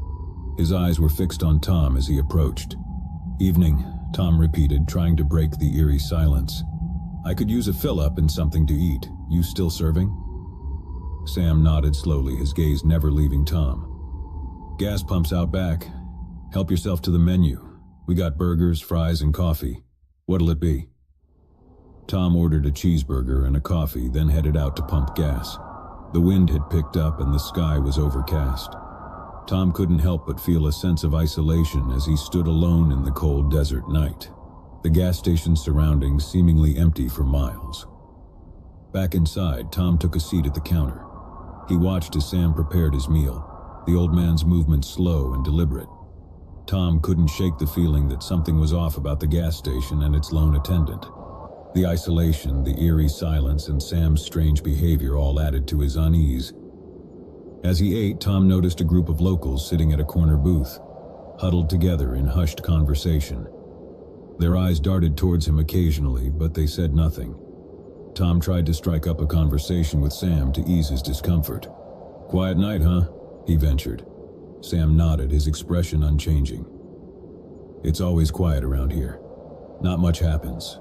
His eyes were fixed on Tom as he approached. "Evening," Tom repeated, trying to break the eerie silence. "I could use a fill-up and something to eat. You still serving?" Sam nodded slowly, his gaze never leaving Tom. "Gas pumps out back. Help yourself to the menu. We got burgers, fries, and coffee. What'll it be?" Tom ordered a cheeseburger and a coffee, then headed out to pump gas. The wind had picked up and the sky was overcast. Tom couldn't help but feel a sense of isolation as he stood alone in the cold desert night, the gas station's surroundings seemingly empty for miles. Back inside, Tom took a seat at the counter. He watched as Sam prepared his meal, the old man's movements slow and deliberate. Tom couldn't shake the feeling that something was off about the gas station and its lone attendant. The isolation, the eerie silence, and Sam's strange behavior all added to his unease. As he ate, Tom noticed a group of locals sitting at a corner booth, huddled together in hushed conversation. Their eyes darted towards him occasionally, but they said nothing. Tom tried to strike up a conversation with Sam to ease his discomfort. "Quiet night, huh?" he ventured. Sam nodded, his expression unchanging. "It's always quiet around here. Not much happens."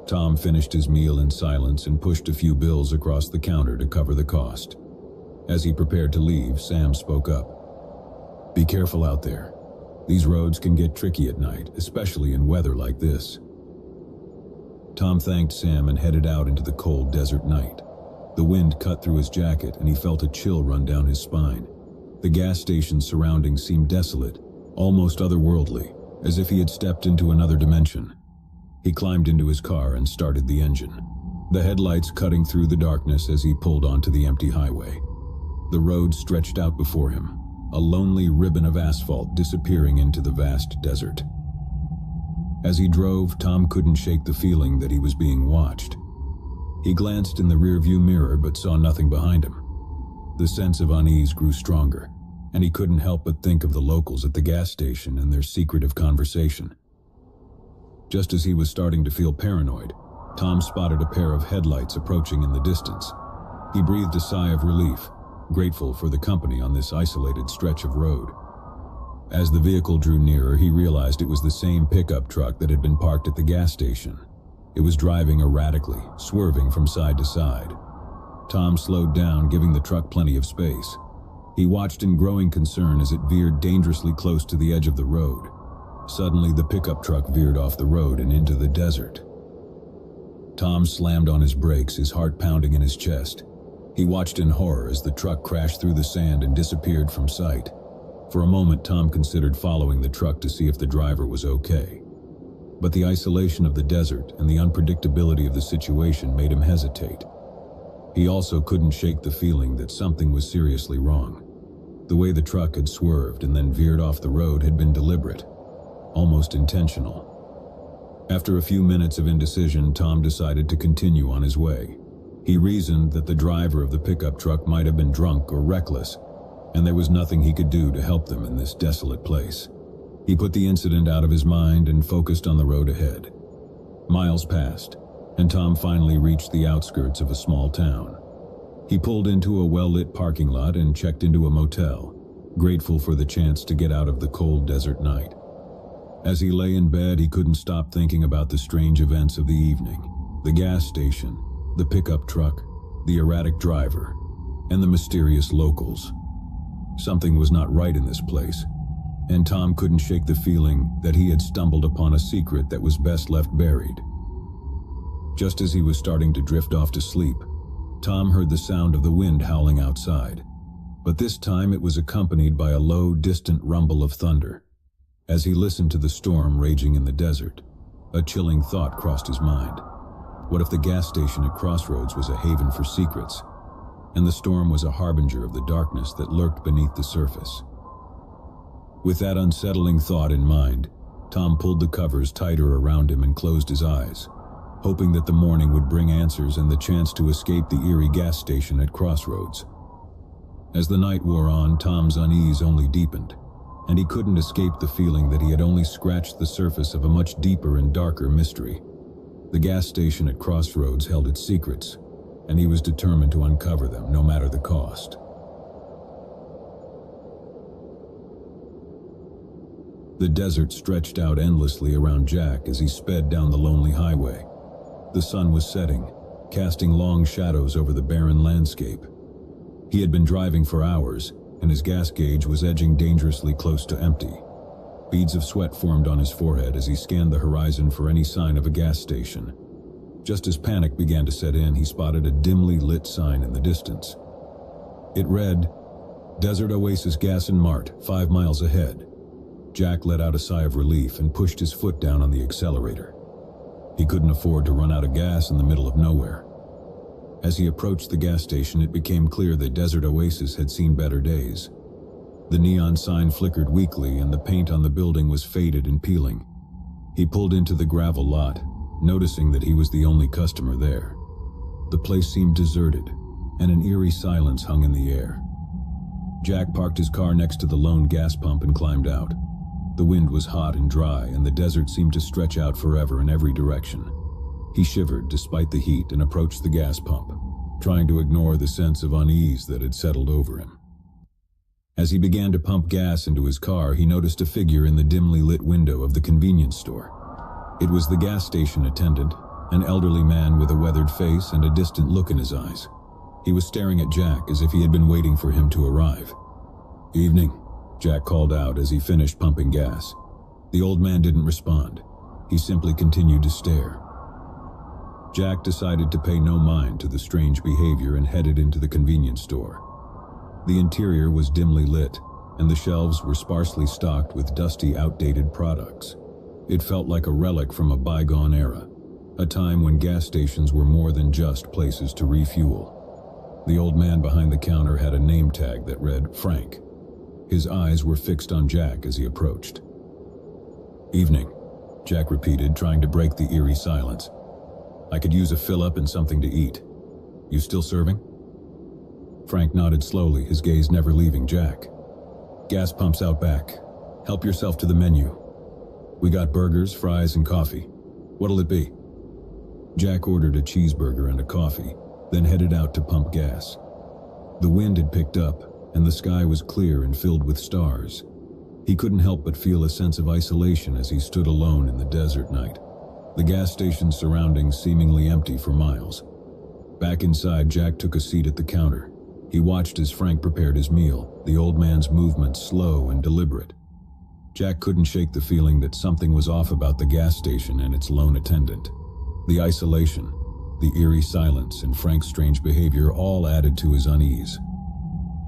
Tom finished his meal in silence and pushed a few bills across the counter to cover the cost. As he prepared to leave, Sam spoke up. "Be careful out there. These roads can get tricky at night, especially in weather like this." Tom thanked Sam and headed out into the cold desert night. The wind cut through his jacket and he felt a chill run down his spine. The gas station's surroundings seemed desolate, almost otherworldly, as if he had stepped into another dimension. He climbed into his car and started the engine, the headlights cutting through the darkness as he pulled onto the empty highway. The road stretched out before him, a lonely ribbon of asphalt disappearing into the vast desert. As he drove, Tom couldn't shake the feeling that he was being watched. He glanced in the rearview mirror but saw nothing behind him. The sense of unease grew stronger, and he couldn't help but think of the locals at the gas station and their secretive conversation. Just as he was starting to feel paranoid, Tom spotted a pair of headlights approaching in the distance. He breathed a sigh of relief, grateful for the company on this isolated stretch of road. As the vehicle drew nearer, he realized it was the same pickup truck that had been parked at the gas station. It was driving erratically, swerving from side to side. Tom slowed down, giving the truck plenty of space. He watched in growing concern as it veered dangerously close to the edge of the road. Suddenly, the pickup truck veered off the road and into the desert. Tom slammed on his brakes, his heart pounding in his chest. He watched in horror as the truck crashed through the sand and disappeared from sight. For a moment, Tom considered following the truck to see if the driver was okay. But the isolation of the desert and the unpredictability of the situation made him hesitate. He also couldn't shake the feeling that something was seriously wrong. The way the truck had swerved and then veered off the road had been deliberate, almost intentional. After a few minutes of indecision, Tom decided to continue on his way. He reasoned that the driver of the pickup truck might have been drunk or reckless, and there was nothing he could do to help them in this desolate place. He put the incident out of his mind and focused on the road ahead. Miles passed, and Tom finally reached the outskirts of a small town. He pulled into a well-lit parking lot and checked into a motel, grateful for the chance to get out of the cold desert night. As he lay in bed, he couldn't stop thinking about the strange events of the evening. The gas station, the pickup truck, the erratic driver, and the mysterious locals. Something was not right in this place, and Tom couldn't shake the feeling that he had stumbled upon a secret that was best left buried. Just as he was starting to drift off to sleep, Tom heard the sound of the wind howling outside, but this time it was accompanied by a low, distant rumble of thunder. As he listened to the storm raging in the desert, a chilling thought crossed his mind. What if the gas station at Crossroads was a haven for secrets, and the storm was a harbinger of the darkness that lurked beneath the surface? With that unsettling thought in mind, Tom pulled the covers tighter around him and closed his eyes, hoping that the morning would bring answers and the chance to escape the eerie gas station at Crossroads. As the night wore on, Tom's unease only deepened, and he couldn't escape the feeling that he had only scratched the surface of a much deeper and darker mystery. The gas station at Crossroads held its secrets, and he was determined to uncover them, no matter the cost. The desert stretched out endlessly around Jack as he sped down the lonely highway. The sun was setting, casting long shadows over the barren landscape. He had been driving for hours, and his gas gauge was edging dangerously close to empty. Beads of sweat formed on his forehead as he scanned the horizon for any sign of a gas station. Just as panic began to set in, he spotted a dimly lit sign in the distance. It read, "Desert Oasis Gas and Mart, 5 miles ahead." Jack let out a sigh of relief and pushed his foot down on the accelerator. He couldn't afford to run out of gas in the middle of nowhere. As he approached the gas station, it became clear that Desert Oasis had seen better days. The neon sign flickered weakly, and the paint on the building was faded and peeling. He pulled into the gravel lot, noticing that he was the only customer there. The place seemed deserted, and an eerie silence hung in the air. Jack parked his car next to the lone gas pump and climbed out. The wind was hot and dry, and the desert seemed to stretch out forever in every direction. He shivered despite the heat and approached the gas pump, trying to ignore the sense of unease that had settled over him. As he began to pump gas into his car, he noticed a figure in the dimly lit window of the convenience store. It was the gas station attendant, an elderly man with a weathered face and a distant look in his eyes. He was staring at Jack as if he had been waiting for him to arrive. "Evening," Jack called out as he finished pumping gas. The old man didn't respond. He simply continued to stare. Jack decided to pay no mind to the strange behavior and headed into the convenience store. The interior was dimly lit, and the shelves were sparsely stocked with dusty, outdated products. It felt like a relic from a bygone era, a time when gas stations were more than just places to refuel. The old man behind the counter had a name tag that read Frank. His eyes were fixed on Jack as he approached. "Evening," Jack repeated, trying to break the eerie silence. "I could use a fill-up and something to eat. You still serving?" Frank nodded slowly, his gaze never leaving Jack. "Gas pumps out back. Help yourself to the menu. We got burgers, fries, and coffee. What'll it be?" Jack ordered a cheeseburger and a coffee, then headed out to pump gas. The wind had picked up, and the sky was clear and filled with stars. He couldn't help but feel a sense of isolation as he stood alone in the desert night, the gas station's surroundings seemingly empty for miles. Back inside, Jack took a seat at the counter. He watched as Frank prepared his meal, the old man's movements slow and deliberate. Jack couldn't shake the feeling that something was off about the gas station and its lone attendant. The isolation, the eerie silence, and Frank's strange behavior all added to his unease.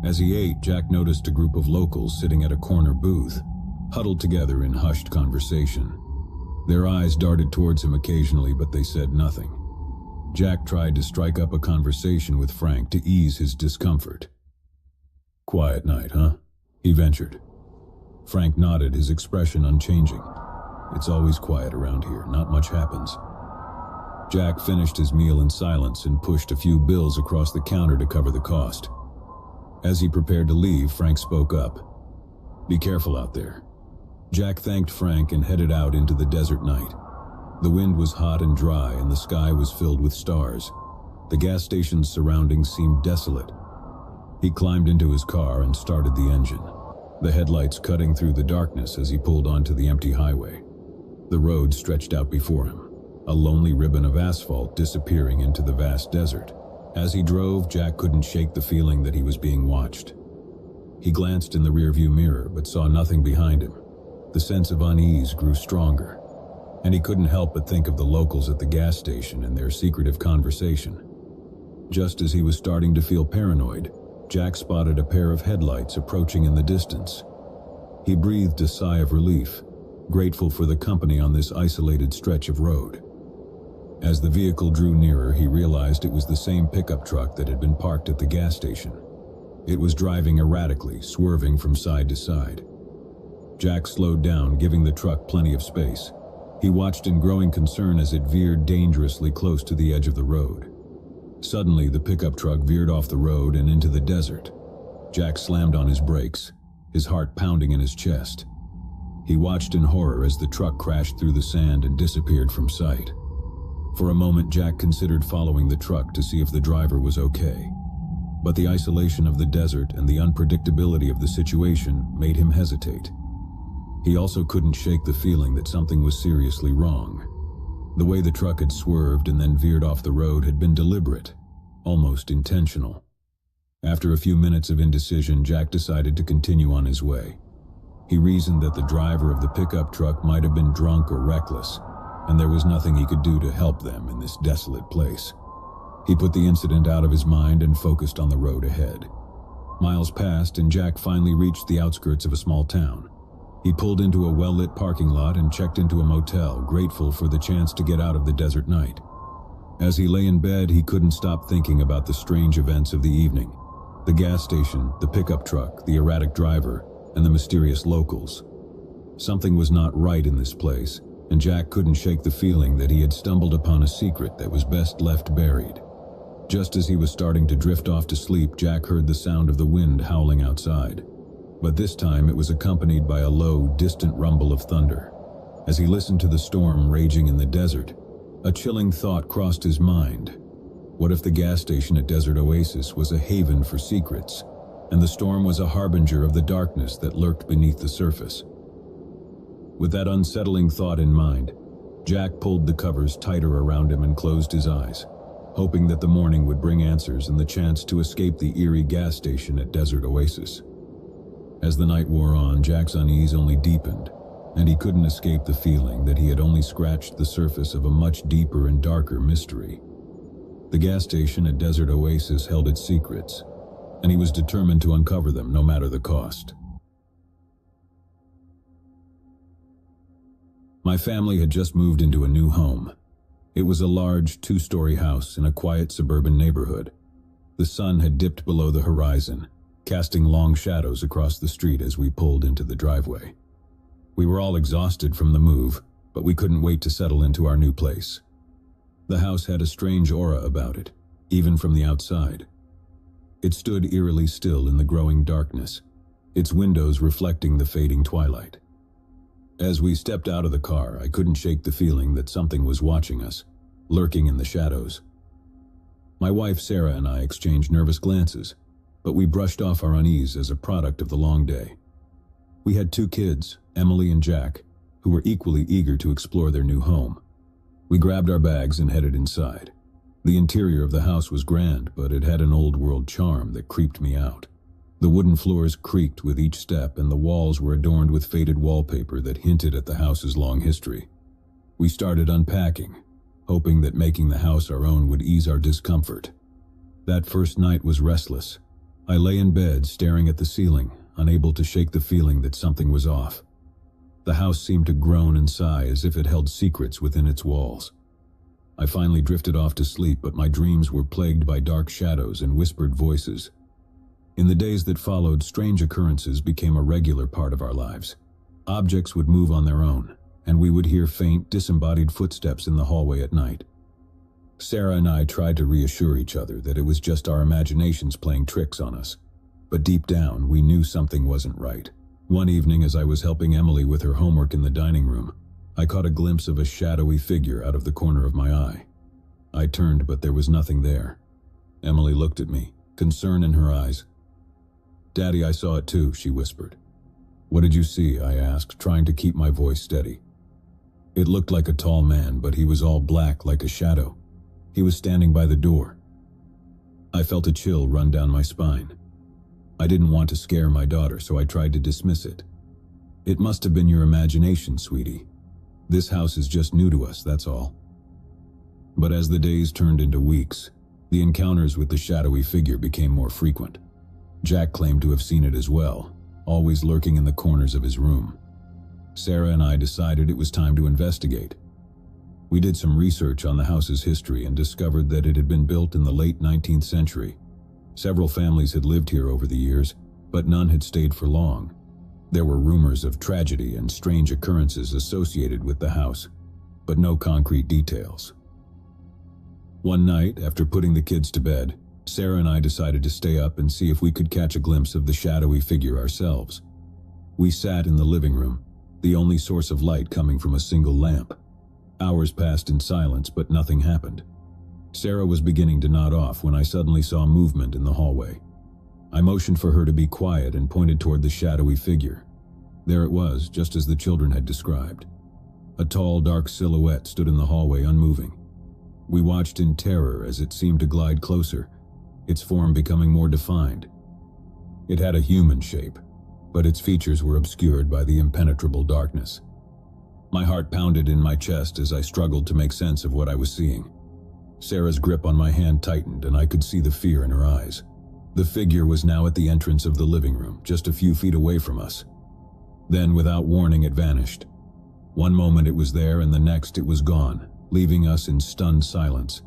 As he ate, Jack noticed a group of locals sitting at a corner booth, huddled together in hushed conversation. Their eyes darted towards him occasionally, but they said nothing. Jack tried to strike up a conversation with Frank to ease his discomfort. "Quiet night, huh?" he ventured. Frank nodded, his expression unchanging. "It's always quiet around here, not much happens." Jack finished his meal in silence and pushed a few bills across the counter to cover the cost. As he prepared to leave, Frank spoke up. "Be careful out there." Jack thanked Frank and headed out into the desert night. The wind was hot and dry, and the sky was filled with stars. The gas station's surroundings seemed desolate. He climbed into his car and started the engine, the headlights cutting through the darkness as he pulled onto the empty highway. The road stretched out before him, a lonely ribbon of asphalt disappearing into the vast desert. As he drove, Jack couldn't shake the feeling that he was being watched. He glanced in the rearview mirror but saw nothing behind him. The sense of unease grew stronger, and he couldn't help but think of the locals at the gas station and their secretive conversation. Just as he was starting to feel paranoid, Jack spotted a pair of headlights approaching in the distance. He breathed a sigh of relief, grateful for the company on this isolated stretch of road. As the vehicle drew nearer, he realized it was the same pickup truck that had been parked at the gas station. It was driving erratically, swerving from side to side. Jack slowed down, giving the truck plenty of space. He watched in growing concern as it veered dangerously close to the edge of the road. Suddenly, the pickup truck veered off the road and into the desert. Jack slammed on his brakes, his heart pounding in his chest. He watched in horror as the truck crashed through the sand and disappeared from sight. For a moment, Jack considered following the truck to see if the driver was okay. But the isolation of the desert and the unpredictability of the situation made him hesitate. He also couldn't shake the feeling that something was seriously wrong. The way the truck had swerved and then veered off the road had been deliberate, almost intentional. After a few minutes of indecision, Jack decided to continue on his way. He reasoned that the driver of the pickup truck might have been drunk or reckless, and there was nothing he could do to help them in this desolate place. He put the incident out of his mind and focused on the road ahead. Miles passed and Jack finally reached the outskirts of a small town. He pulled into a well-lit parking lot and checked into a motel, grateful for the chance to get out of the desert night. As he lay in bed, he couldn't stop thinking about the strange events of the evening. The gas station, the pickup truck, the erratic driver, and the mysterious locals. Something was not right in this place, and Jack couldn't shake the feeling that he had stumbled upon a secret that was best left buried. Just as he was starting to drift off to sleep, Jack heard the sound of the wind howling outside. But this time it was accompanied by a low, distant rumble of thunder. As he listened to the storm raging in the desert, a chilling thought crossed his mind. What if the gas station at Desert Oasis was a haven for secrets, and the storm was a harbinger of the darkness that lurked beneath the surface? With that unsettling thought in mind, Jack pulled the covers tighter around him and closed his eyes, hoping that the morning would bring answers and the chance to escape the eerie gas station at Desert Oasis. As the night wore on, Jack's unease only deepened, and he couldn't escape the feeling that he had only scratched the surface of a much deeper and darker mystery. The gas station at Desert Oasis held its secrets, and he was determined to uncover them no matter the cost. My family had just moved into a new home. It was a large, two-story house in a quiet suburban neighborhood. The sun had dipped below the horizon, casting long shadows across the street as we pulled into the driveway. We were all exhausted from the move, but we couldn't wait to settle into our new place. The house had a strange aura about it, even from the outside. It stood eerily still in the growing darkness, its windows reflecting the fading twilight. As we stepped out of the car, I couldn't shake the feeling that something was watching us, lurking in the shadows. My wife Sarah and I exchanged nervous glances, but we brushed off our unease as a product of the long day. We had 2 kids, Emily and Jack, who were equally eager to explore their new home. We grabbed our bags and headed inside. The interior of the house was grand, but it had an old-world charm that creeped me out. The wooden floors creaked with each step, and the walls were adorned with faded wallpaper that hinted at the house's long history. We started unpacking, hoping that making the house our own would ease our discomfort. That first night was restless. I lay in bed, staring at the ceiling, unable to shake the feeling that something was off. The house seemed to groan and sigh as if it held secrets within its walls. I finally drifted off to sleep, but my dreams were plagued by dark shadows and whispered voices. In the days that followed, strange occurrences became a regular part of our lives. Objects would move on their own, and we would hear faint, disembodied footsteps in the hallway at night. Sarah and I tried to reassure each other that it was just our imaginations playing tricks on us. But deep down, we knew something wasn't right. One evening, as I was helping Emily with her homework in the dining room, I caught a glimpse of a shadowy figure out of the corner of my eye. I turned, but there was nothing there. Emily looked at me, concern in her eyes. "Daddy, I saw it too," she whispered. "What did you see?" I asked, trying to keep my voice steady. It looked like a tall man, but he was all black like a shadow. He was standing by the door. I felt a chill run down my spine. I didn't want to scare my daughter, so I tried to dismiss it. "It must have been your imagination, sweetie. This house is just new to us, that's all." But as the days turned into weeks, the encounters with the shadowy figure became more frequent. Jack claimed to have seen it as well, always lurking in the corners of his room. Sarah and I decided it was time to investigate. We did some research on the house's history and discovered that it had been built in the late 19th century. Several families had lived here over the years, but none had stayed for long. There were rumors of tragedy and strange occurrences associated with the house, but no concrete details. One night, after putting the kids to bed, Sarah and I decided to stay up and see if we could catch a glimpse of the shadowy figure ourselves. We sat in the living room, the only source of light coming from a single lamp. Hours passed in silence, but nothing happened. Sarah was beginning to nod off when I suddenly saw movement in the hallway. I motioned for her to be quiet and pointed toward the shadowy figure. There it was, just as the children had described. A tall, dark silhouette stood in the hallway, unmoving. We watched in terror as it seemed to glide closer, its form becoming more defined. It had a human shape, but its features were obscured by the impenetrable darkness. My heart pounded in my chest as I struggled to make sense of what I was seeing. Sarah's grip on my hand tightened, and I could see the fear in her eyes. The figure was now at the entrance of the living room, just a few feet away from us. Then, without warning, it vanished. One moment it was there, and the next it was gone, leaving us in stunned silence.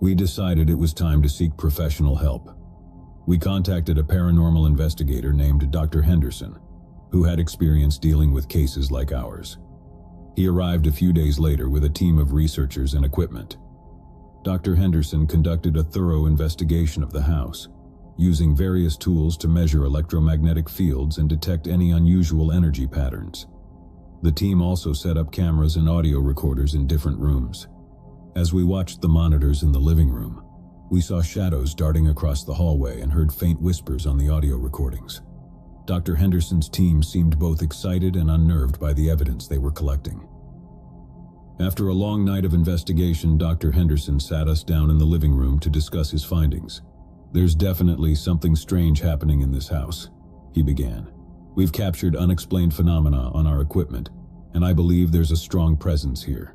We decided it was time to seek professional help. We contacted a paranormal investigator named Dr. Henderson, who had experience dealing with cases like ours. He arrived a few days later with a team of researchers and equipment. Dr. Henderson conducted a thorough investigation of the house, using various tools to measure electromagnetic fields and detect any unusual energy patterns. The team also set up cameras and audio recorders in different rooms. As we watched the monitors in the living room, we saw shadows darting across the hallway and heard faint whispers on the audio recordings. Dr. Henderson's team seemed both excited and unnerved by the evidence they were collecting. After a long night of investigation, Dr. Henderson sat us down in the living room to discuss his findings. "There's definitely something strange happening in this house," he began. "We've captured unexplained phenomena on our equipment, and I believe there's a strong presence here."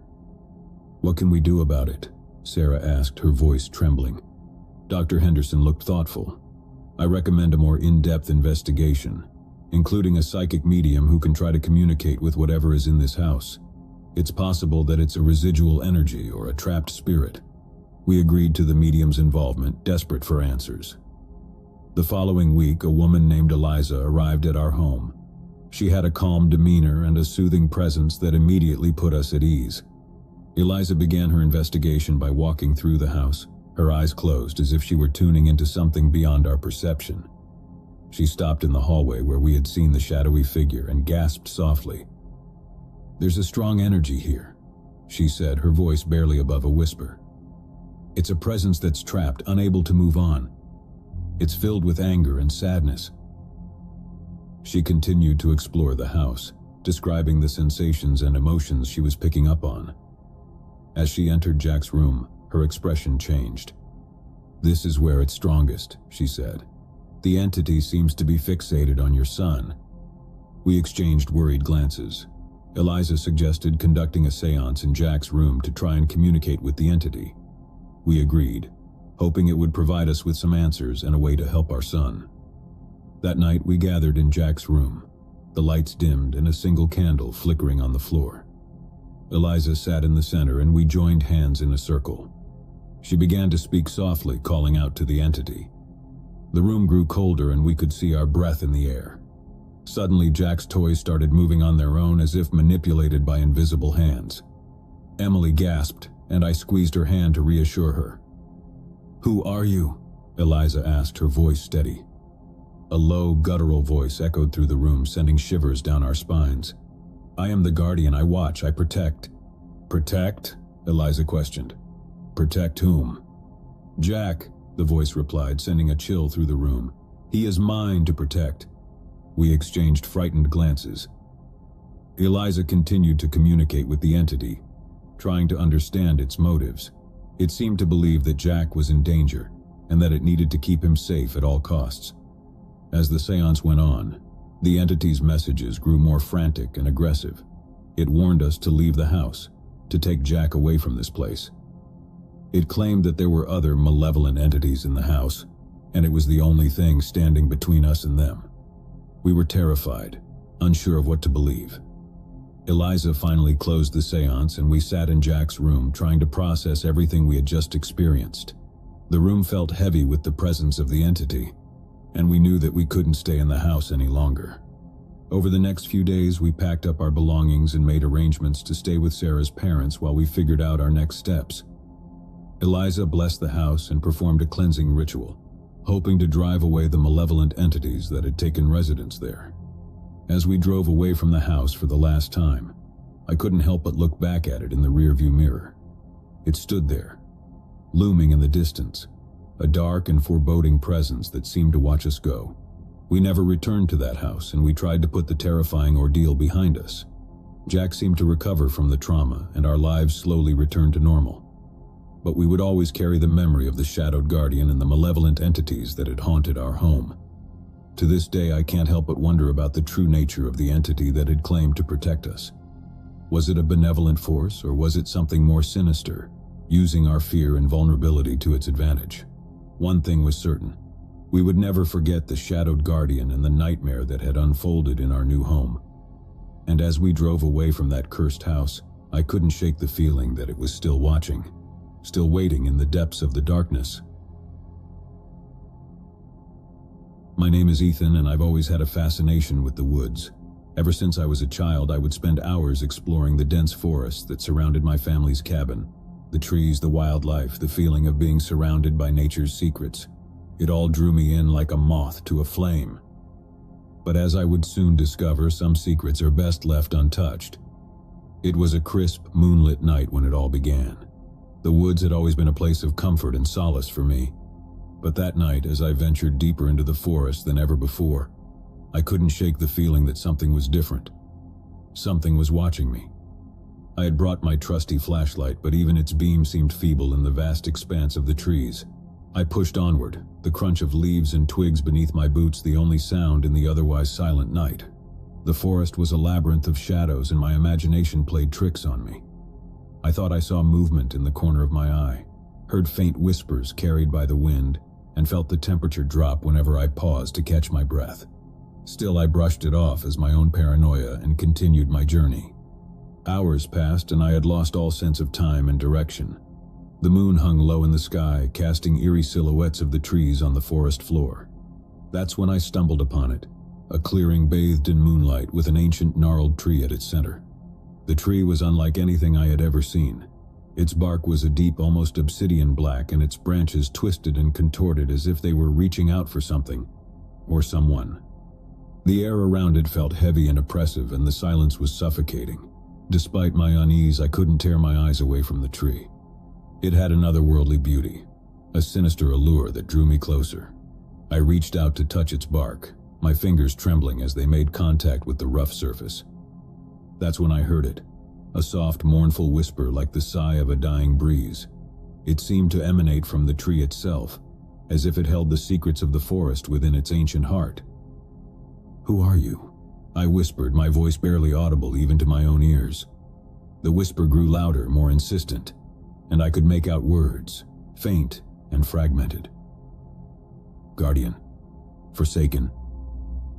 "What can we do about it?" Sarah asked, her voice trembling. Dr. Henderson looked thoughtful. "I recommend a more in-depth investigation, including a psychic medium who can try to communicate with whatever is in this house. It's possible that it's a residual energy or a trapped spirit." We agreed to the medium's involvement, desperate for answers. The following week, a woman named Eliza arrived at our home. She had a calm demeanor and a soothing presence that immediately put us at ease. Eliza began her investigation by walking through the house, her eyes closed as if she were tuning into something beyond our perception. She stopped in the hallway where we had seen the shadowy figure and gasped softly. "There's a strong energy here," she said, her voice barely above a whisper. "It's a presence that's trapped, unable to move on. It's filled with anger and sadness." She continued to explore the house, describing the sensations and emotions she was picking up on. As she entered Jack's room, her expression changed. "This is where it's strongest," she said. "The entity seems to be fixated on your son." We exchanged worried glances. Eliza suggested conducting a seance in Jack's room to try and communicate with the entity. We agreed, hoping it would provide us with some answers and a way to help our son. That night we gathered in Jack's room, the lights dimmed and a single candle flickering on the floor. Eliza sat in the center and we joined hands in a circle. She began to speak softly, calling out to the entity. The room grew colder and we could see our breath in the air. Suddenly Jack's toys started moving on their own as if manipulated by invisible hands. Emily gasped, and I squeezed her hand to reassure her. "Who are you?" Eliza asked, her voice steady. A low, guttural voice echoed through the room, sending shivers down our spines. "I am the guardian. I watch. I protect." "Protect?" Eliza questioned. "Protect whom?" "Jack," the voice replied, sending a chill through the room. "He is mine to protect." We exchanged frightened glances. Eliza continued to communicate with the entity, trying to understand its motives. It seemed to believe that Jack was in danger, and that it needed to keep him safe at all costs. As the seance went on, the entity's messages grew more frantic and aggressive. It warned us to leave the house, to take Jack away from this place. It claimed that there were other malevolent entities in the house, and it was the only thing standing between us and them. We were terrified, unsure of what to believe. Eliza finally closed the seance and we sat in Jack's room trying to process everything we had just experienced. The room felt heavy with the presence of the entity, and we knew that we couldn't stay in the house any longer. Over the next few days, we packed up our belongings and made arrangements to stay with Sarah's parents while we figured out our next steps. Eliza blessed the house and performed a cleansing ritual, hoping to drive away the malevolent entities that had taken residence there. As we drove away from the house for the last time, I couldn't help but look back at it in the rearview mirror. It stood there, looming in the distance, a dark and foreboding presence that seemed to watch us go. We never returned to that house, and we tried to put the terrifying ordeal behind us. Jack seemed to recover from the trauma, and our lives slowly returned to normal. But we would always carry the memory of the shadowed guardian and the malevolent entities that had haunted our home. To this day, I can't help but wonder about the true nature of the entity that had claimed to protect us. Was it a benevolent force, or was it something more sinister, using our fear and vulnerability to its advantage? One thing was certain. We would never forget the shadowed guardian and the nightmare that had unfolded in our new home. And as we drove away from that cursed house, I couldn't shake the feeling that it was still watching, still waiting in the depths of the darkness. My name is Ethan, and I've always had a fascination with the woods. Ever since I was a child, I would spend hours exploring the dense forest that surrounded my family's cabin. The trees, the wildlife, the feeling of being surrounded by nature's secrets. It all drew me in like a moth to a flame. But as I would soon discover, some secrets are best left untouched. It was a crisp, moonlit night when it all began. The woods had always been a place of comfort and solace for me. But that night, as I ventured deeper into the forest than ever before, I couldn't shake the feeling that something was different. Something was watching me. I had brought my trusty flashlight, but even its beam seemed feeble in the vast expanse of the trees. I pushed onward, the crunch of leaves and twigs beneath my boots the only sound in the otherwise silent night. The forest was a labyrinth of shadows, and my imagination played tricks on me. I thought I saw movement in the corner of my eye, heard faint whispers carried by the wind, and felt the temperature drop whenever I paused to catch my breath. Still, I brushed it off as my own paranoia and continued my journey. Hours passed, and I had lost all sense of time and direction. The moon hung low in the sky, casting eerie silhouettes of the trees on the forest floor. That's when I stumbled upon it, a clearing bathed in moonlight with an ancient gnarled tree at its center. The tree was unlike anything I had ever seen. Its bark was a deep, almost obsidian black, and its branches twisted and contorted as if they were reaching out for something, or someone. The air around it felt heavy and oppressive, and the silence was suffocating. Despite my unease, I couldn't tear my eyes away from the tree. It had an otherworldly beauty, a sinister allure that drew me closer. I reached out to touch its bark, my fingers trembling as they made contact with the rough surface. That's when I heard it, a soft, mournful whisper like the sigh of a dying breeze. It seemed to emanate from the tree itself, as if it held the secrets of the forest within its ancient heart. "Who are you?" I whispered, my voice barely audible even to my own ears. The whisper grew louder, more insistent, and I could make out words, faint and fragmented. "Guardian, forsaken,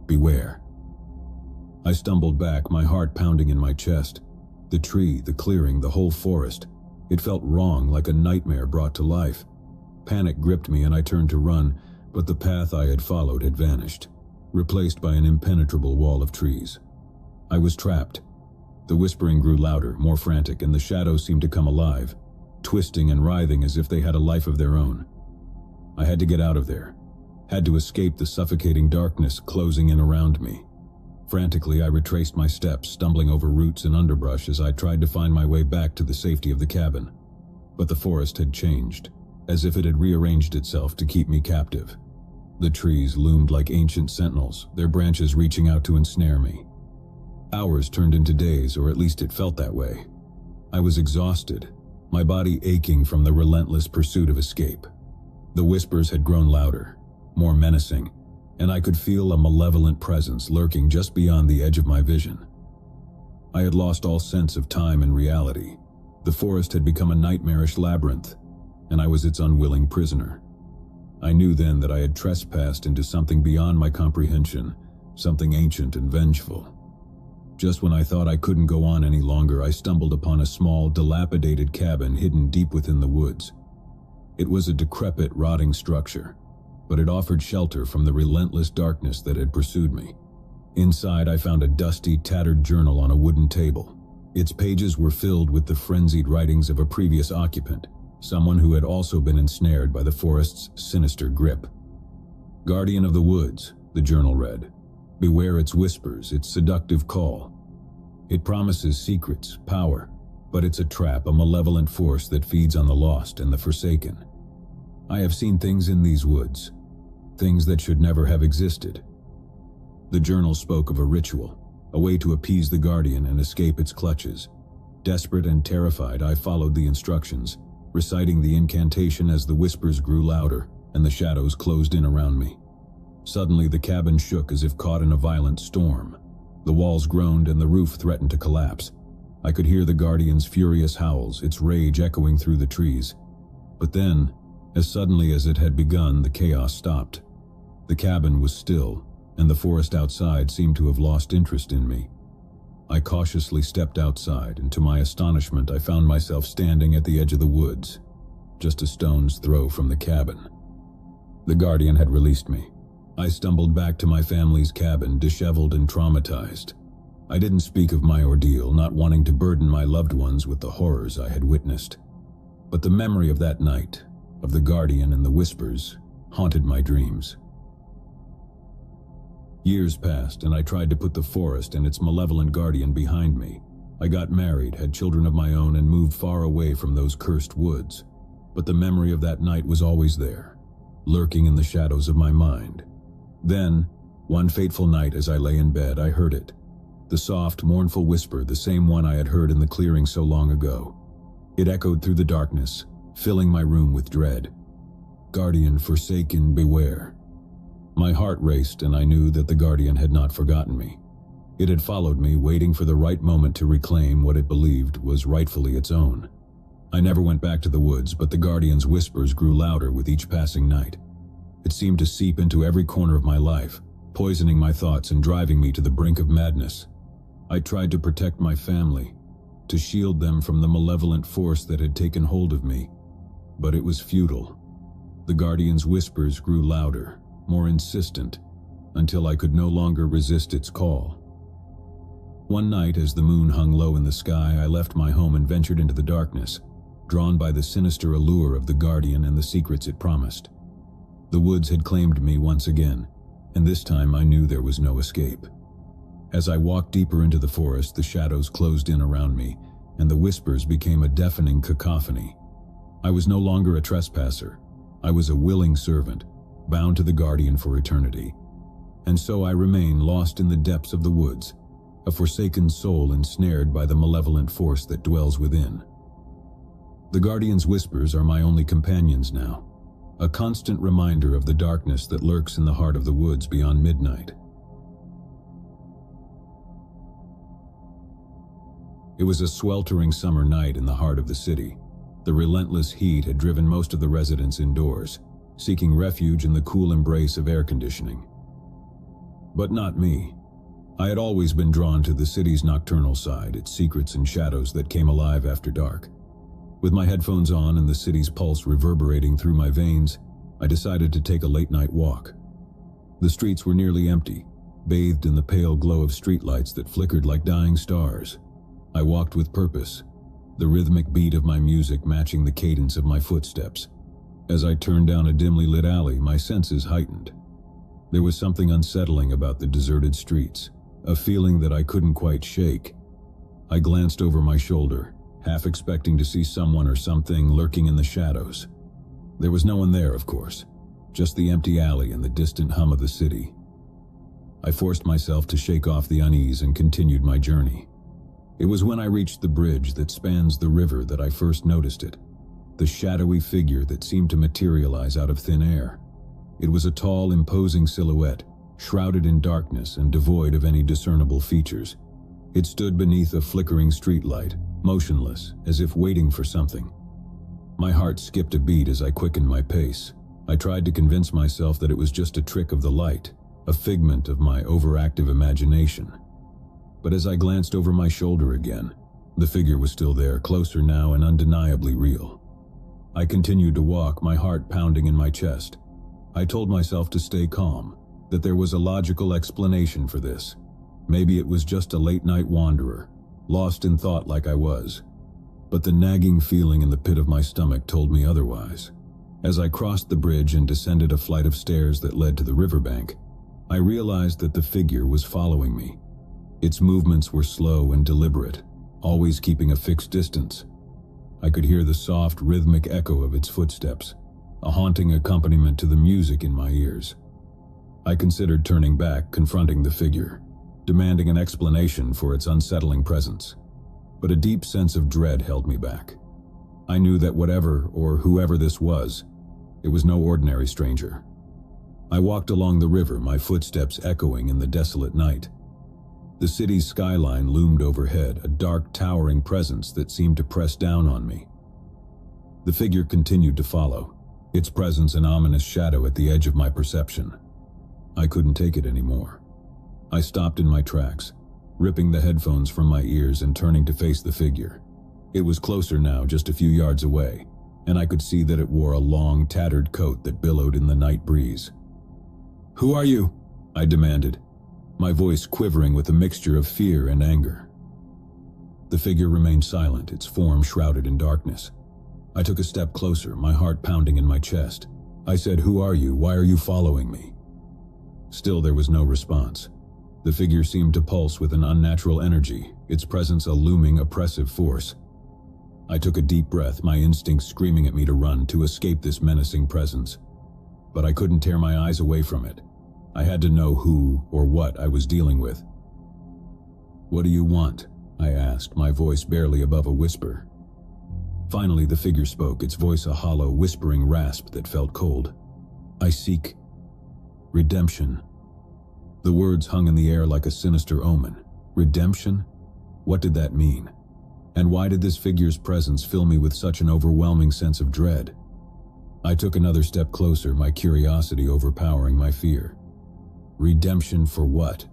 beware." I stumbled back, my heart pounding in my chest. The tree, the clearing, the whole forest. It felt wrong, like a nightmare brought to life. Panic gripped me and I turned to run, but the path I had followed had vanished, replaced by an impenetrable wall of trees. I was trapped. The whispering grew louder, more frantic, and the shadows seemed to come alive, twisting and writhing as if they had a life of their own. I had to get out of there, had to escape the suffocating darkness closing in around me. Frantically, I retraced my steps, stumbling over roots and underbrush as I tried to find my way back to the safety of the cabin. But the forest had changed, as if it had rearranged itself to keep me captive. The trees loomed like ancient sentinels, their branches reaching out to ensnare me. Hours turned into days, or at least it felt that way. I was exhausted, my body aching from the relentless pursuit of escape. The whispers had grown louder, more menacing, and I could feel a malevolent presence lurking just beyond the edge of my vision. I had lost all sense of time and reality. The forest had become a nightmarish labyrinth, and I was its unwilling prisoner. I knew then that I had trespassed into something beyond my comprehension, something ancient and vengeful. Just when I thought I couldn't go on any longer, I stumbled upon a small, dilapidated cabin hidden deep within the woods. It was a decrepit, rotting structure, but it offered shelter from the relentless darkness that had pursued me. Inside, I found a dusty, tattered journal on a wooden table. Its pages were filled with the frenzied writings of a previous occupant, someone who had also been ensnared by the forest's sinister grip. "Guardian of the woods," the journal read. "Beware its whispers, its seductive call. It promises secrets, power, but it's a trap, a malevolent force that feeds on the lost and the forsaken. I have seen things in these woods, things that should never have existed." The journal spoke of a ritual, a way to appease the guardian and escape its clutches. Desperate and terrified, I followed the instructions, reciting the incantation as the whispers grew louder and the shadows closed in around me. Suddenly, the cabin shook as if caught in a violent storm. The walls groaned and the roof threatened to collapse. I could hear the guardian's furious howls, its rage echoing through the trees. But then, as suddenly as it had begun, the chaos stopped. The cabin was still, and the forest outside seemed to have lost interest in me. I cautiously stepped outside, and to my astonishment I found myself standing at the edge of the woods, just a stone's throw from the cabin. The guardian had released me. I stumbled back to my family's cabin, disheveled and traumatized. I didn't speak of my ordeal, not wanting to burden my loved ones with the horrors I had witnessed. But the memory of that night, of the guardian and the whispers, haunted my dreams. Years passed, and I tried to put the forest and its malevolent guardian behind me. I got married, had children of my own, and moved far away from those cursed woods. But the memory of that night was always there, lurking in the shadows of my mind. Then, one fateful night as I lay in bed, I heard it. The soft, mournful whisper, the same one I had heard in the clearing so long ago. It echoed through the darkness, filling my room with dread. "Guardian forsaken, beware." My heart raced, and I knew that the guardian had not forgotten me. It had followed me, waiting for the right moment to reclaim what it believed was rightfully its own. I never went back to the woods, but the guardian's whispers grew louder with each passing night. It seemed to seep into every corner of my life, poisoning my thoughts and driving me to the brink of madness. I tried to protect my family, to shield them from the malevolent force that had taken hold of me, but it was futile. The guardian's whispers grew louder, more insistent, until I could no longer resist its call. One night, as the moon hung low in the sky, I left my home and ventured into the darkness, drawn by the sinister allure of the guardian and the secrets it promised. The woods had claimed me once again, and this time I knew there was no escape. As I walked deeper into the forest, the shadows closed in around me, and the whispers became a deafening cacophony. I was no longer a trespasser. I was a willing servant, bound to the guardian for eternity. And so I remain lost in the depths of the woods, a forsaken soul ensnared by the malevolent force that dwells within. The guardian's whispers are my only companions now, a constant reminder of the darkness that lurks in the heart of the woods beyond midnight. It was a sweltering summer night in the heart of the city. The relentless heat had driven most of the residents indoors, seeking refuge in the cool embrace of air conditioning. But not me. I had always been drawn to the city's nocturnal side, its secrets and shadows that came alive after dark. With my headphones on and the city's pulse reverberating through my veins, I decided to take a late-night walk. The streets were nearly empty, bathed in the pale glow of streetlights that flickered like dying stars. I walked with purpose, the rhythmic beat of my music matching the cadence of my footsteps. As I turned down a dimly lit alley, my senses heightened. There was something unsettling about the deserted streets, a feeling that I couldn't quite shake. I glanced over my shoulder, half expecting to see someone or something lurking in the shadows. There was no one there, of course, just the empty alley and the distant hum of the city. I forced myself to shake off the unease and continued my journey. It was when I reached the bridge that spans the river that I first noticed it, the shadowy figure that seemed to materialize out of thin air. It was a tall, imposing silhouette, shrouded in darkness and devoid of any discernible features. It stood beneath a flickering streetlight, motionless, as if waiting for something. My heart skipped a beat as I quickened my pace. I tried to convince myself that it was just a trick of the light, a figment of my overactive imagination. But as I glanced over my shoulder again, the figure was still there, closer now and undeniably real. I continued to walk, my heart pounding in my chest. I told myself to stay calm, that there was a logical explanation for this. Maybe it was just a late-night wanderer, lost in thought like I was. but the nagging feeling in the pit of my stomach told me otherwise. As I crossed the bridge and descended a flight of stairs that led to the riverbank, I realized that the figure was following me. Its movements were slow and deliberate, always keeping a fixed distance. I could hear the soft, rhythmic echo of its footsteps, a haunting accompaniment to the music in my ears. I considered turning back, confronting the figure, demanding an explanation for its unsettling presence. But a deep sense of dread held me back. I knew that whatever or whoever this was, it was no ordinary stranger. I walked along the river, my footsteps echoing in the desolate night. The city's skyline loomed overhead, a dark, towering presence that seemed to press down on me. The figure continued to follow, its presence an ominous shadow at the edge of my perception. I couldn't take it anymore. I stopped in my tracks, ripping the headphones from my ears and turning to face the figure. It was closer now, just a few yards away, and I could see that it wore a long, tattered coat that billowed in the night breeze. "Who are you?" I demanded, my voice quivering with a mixture of fear and anger. The figure remained silent, its form shrouded in darkness. I took a step closer, my heart pounding in my chest. I said, "Who are you? Why are you following me?" Still there was no response. The figure seemed to pulse with an unnatural energy, its presence a looming, oppressive force. I took a deep breath, my instincts screaming at me to run, to escape this menacing presence. But I couldn't tear my eyes away from it. I had to know who or what I was dealing with. "What do you want?" I asked, my voice barely above a whisper. Finally the figure spoke, its voice a hollow, whispering rasp that felt cold. "I seek redemption." The words hung in the air like a sinister omen. Redemption? What did that mean? And why did this figure's presence fill me with such an overwhelming sense of dread? I took another step closer, my curiosity overpowering my fear. Redemption for what?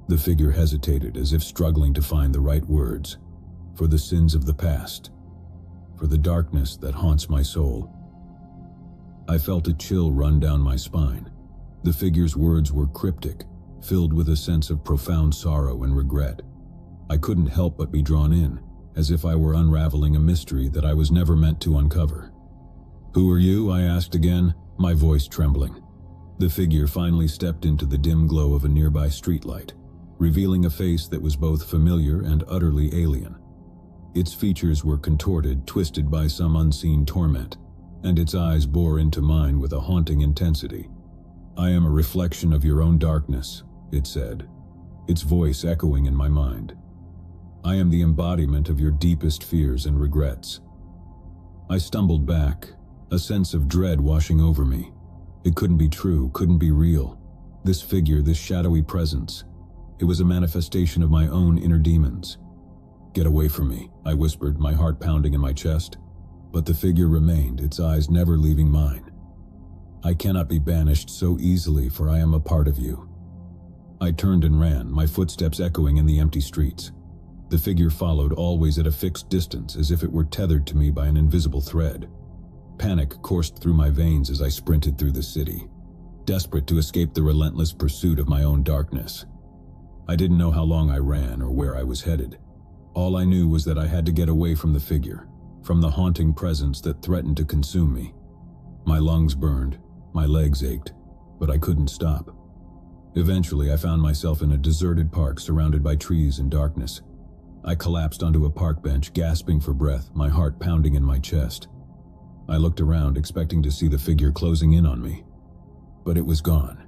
The figure hesitated, as if struggling to find the right words. For the sins of the past. For the darkness that haunts my soul. I felt a chill run down my spine. The figure's words were cryptic, filled with a sense of profound sorrow and regret. I couldn't help but be drawn in, as if I were unraveling a mystery that I was never meant to uncover. "Who are you?" I asked again, my voice trembling. The figure finally stepped into the dim glow of a nearby streetlight, revealing a face that was both familiar and utterly alien. Its features were contorted, twisted by some unseen torment, and its eyes bore into mine with a haunting intensity. "I am a reflection of your own darkness," it said, its voice echoing in my mind. "I am the embodiment of your deepest fears and regrets." I stumbled back, a sense of dread washing over me. It couldn't be true, couldn't be real. This figure, this shadowy presence, it was a manifestation of my own inner demons. "Get away from me," I whispered, my heart pounding in my chest. But the figure remained, its eyes never leaving mine. "I cannot be banished so easily, for I am a part of you." I turned and ran, my footsteps echoing in the empty streets. The figure followed, always at a fixed distance, as if it were tethered to me by an invisible thread. Panic coursed through my veins as I sprinted through the city, desperate to escape the relentless pursuit of my own darkness. I didn't know how long I ran or where I was headed. All I knew was that I had to get away from the figure, from the haunting presence that threatened to consume me. My lungs burned, my legs ached, but I couldn't stop. Eventually, I found myself in a deserted park surrounded by trees and darkness. I collapsed onto a park bench, gasping for breath, my heart pounding in my chest. I looked around, expecting to see the figure closing in on me. But it was gone.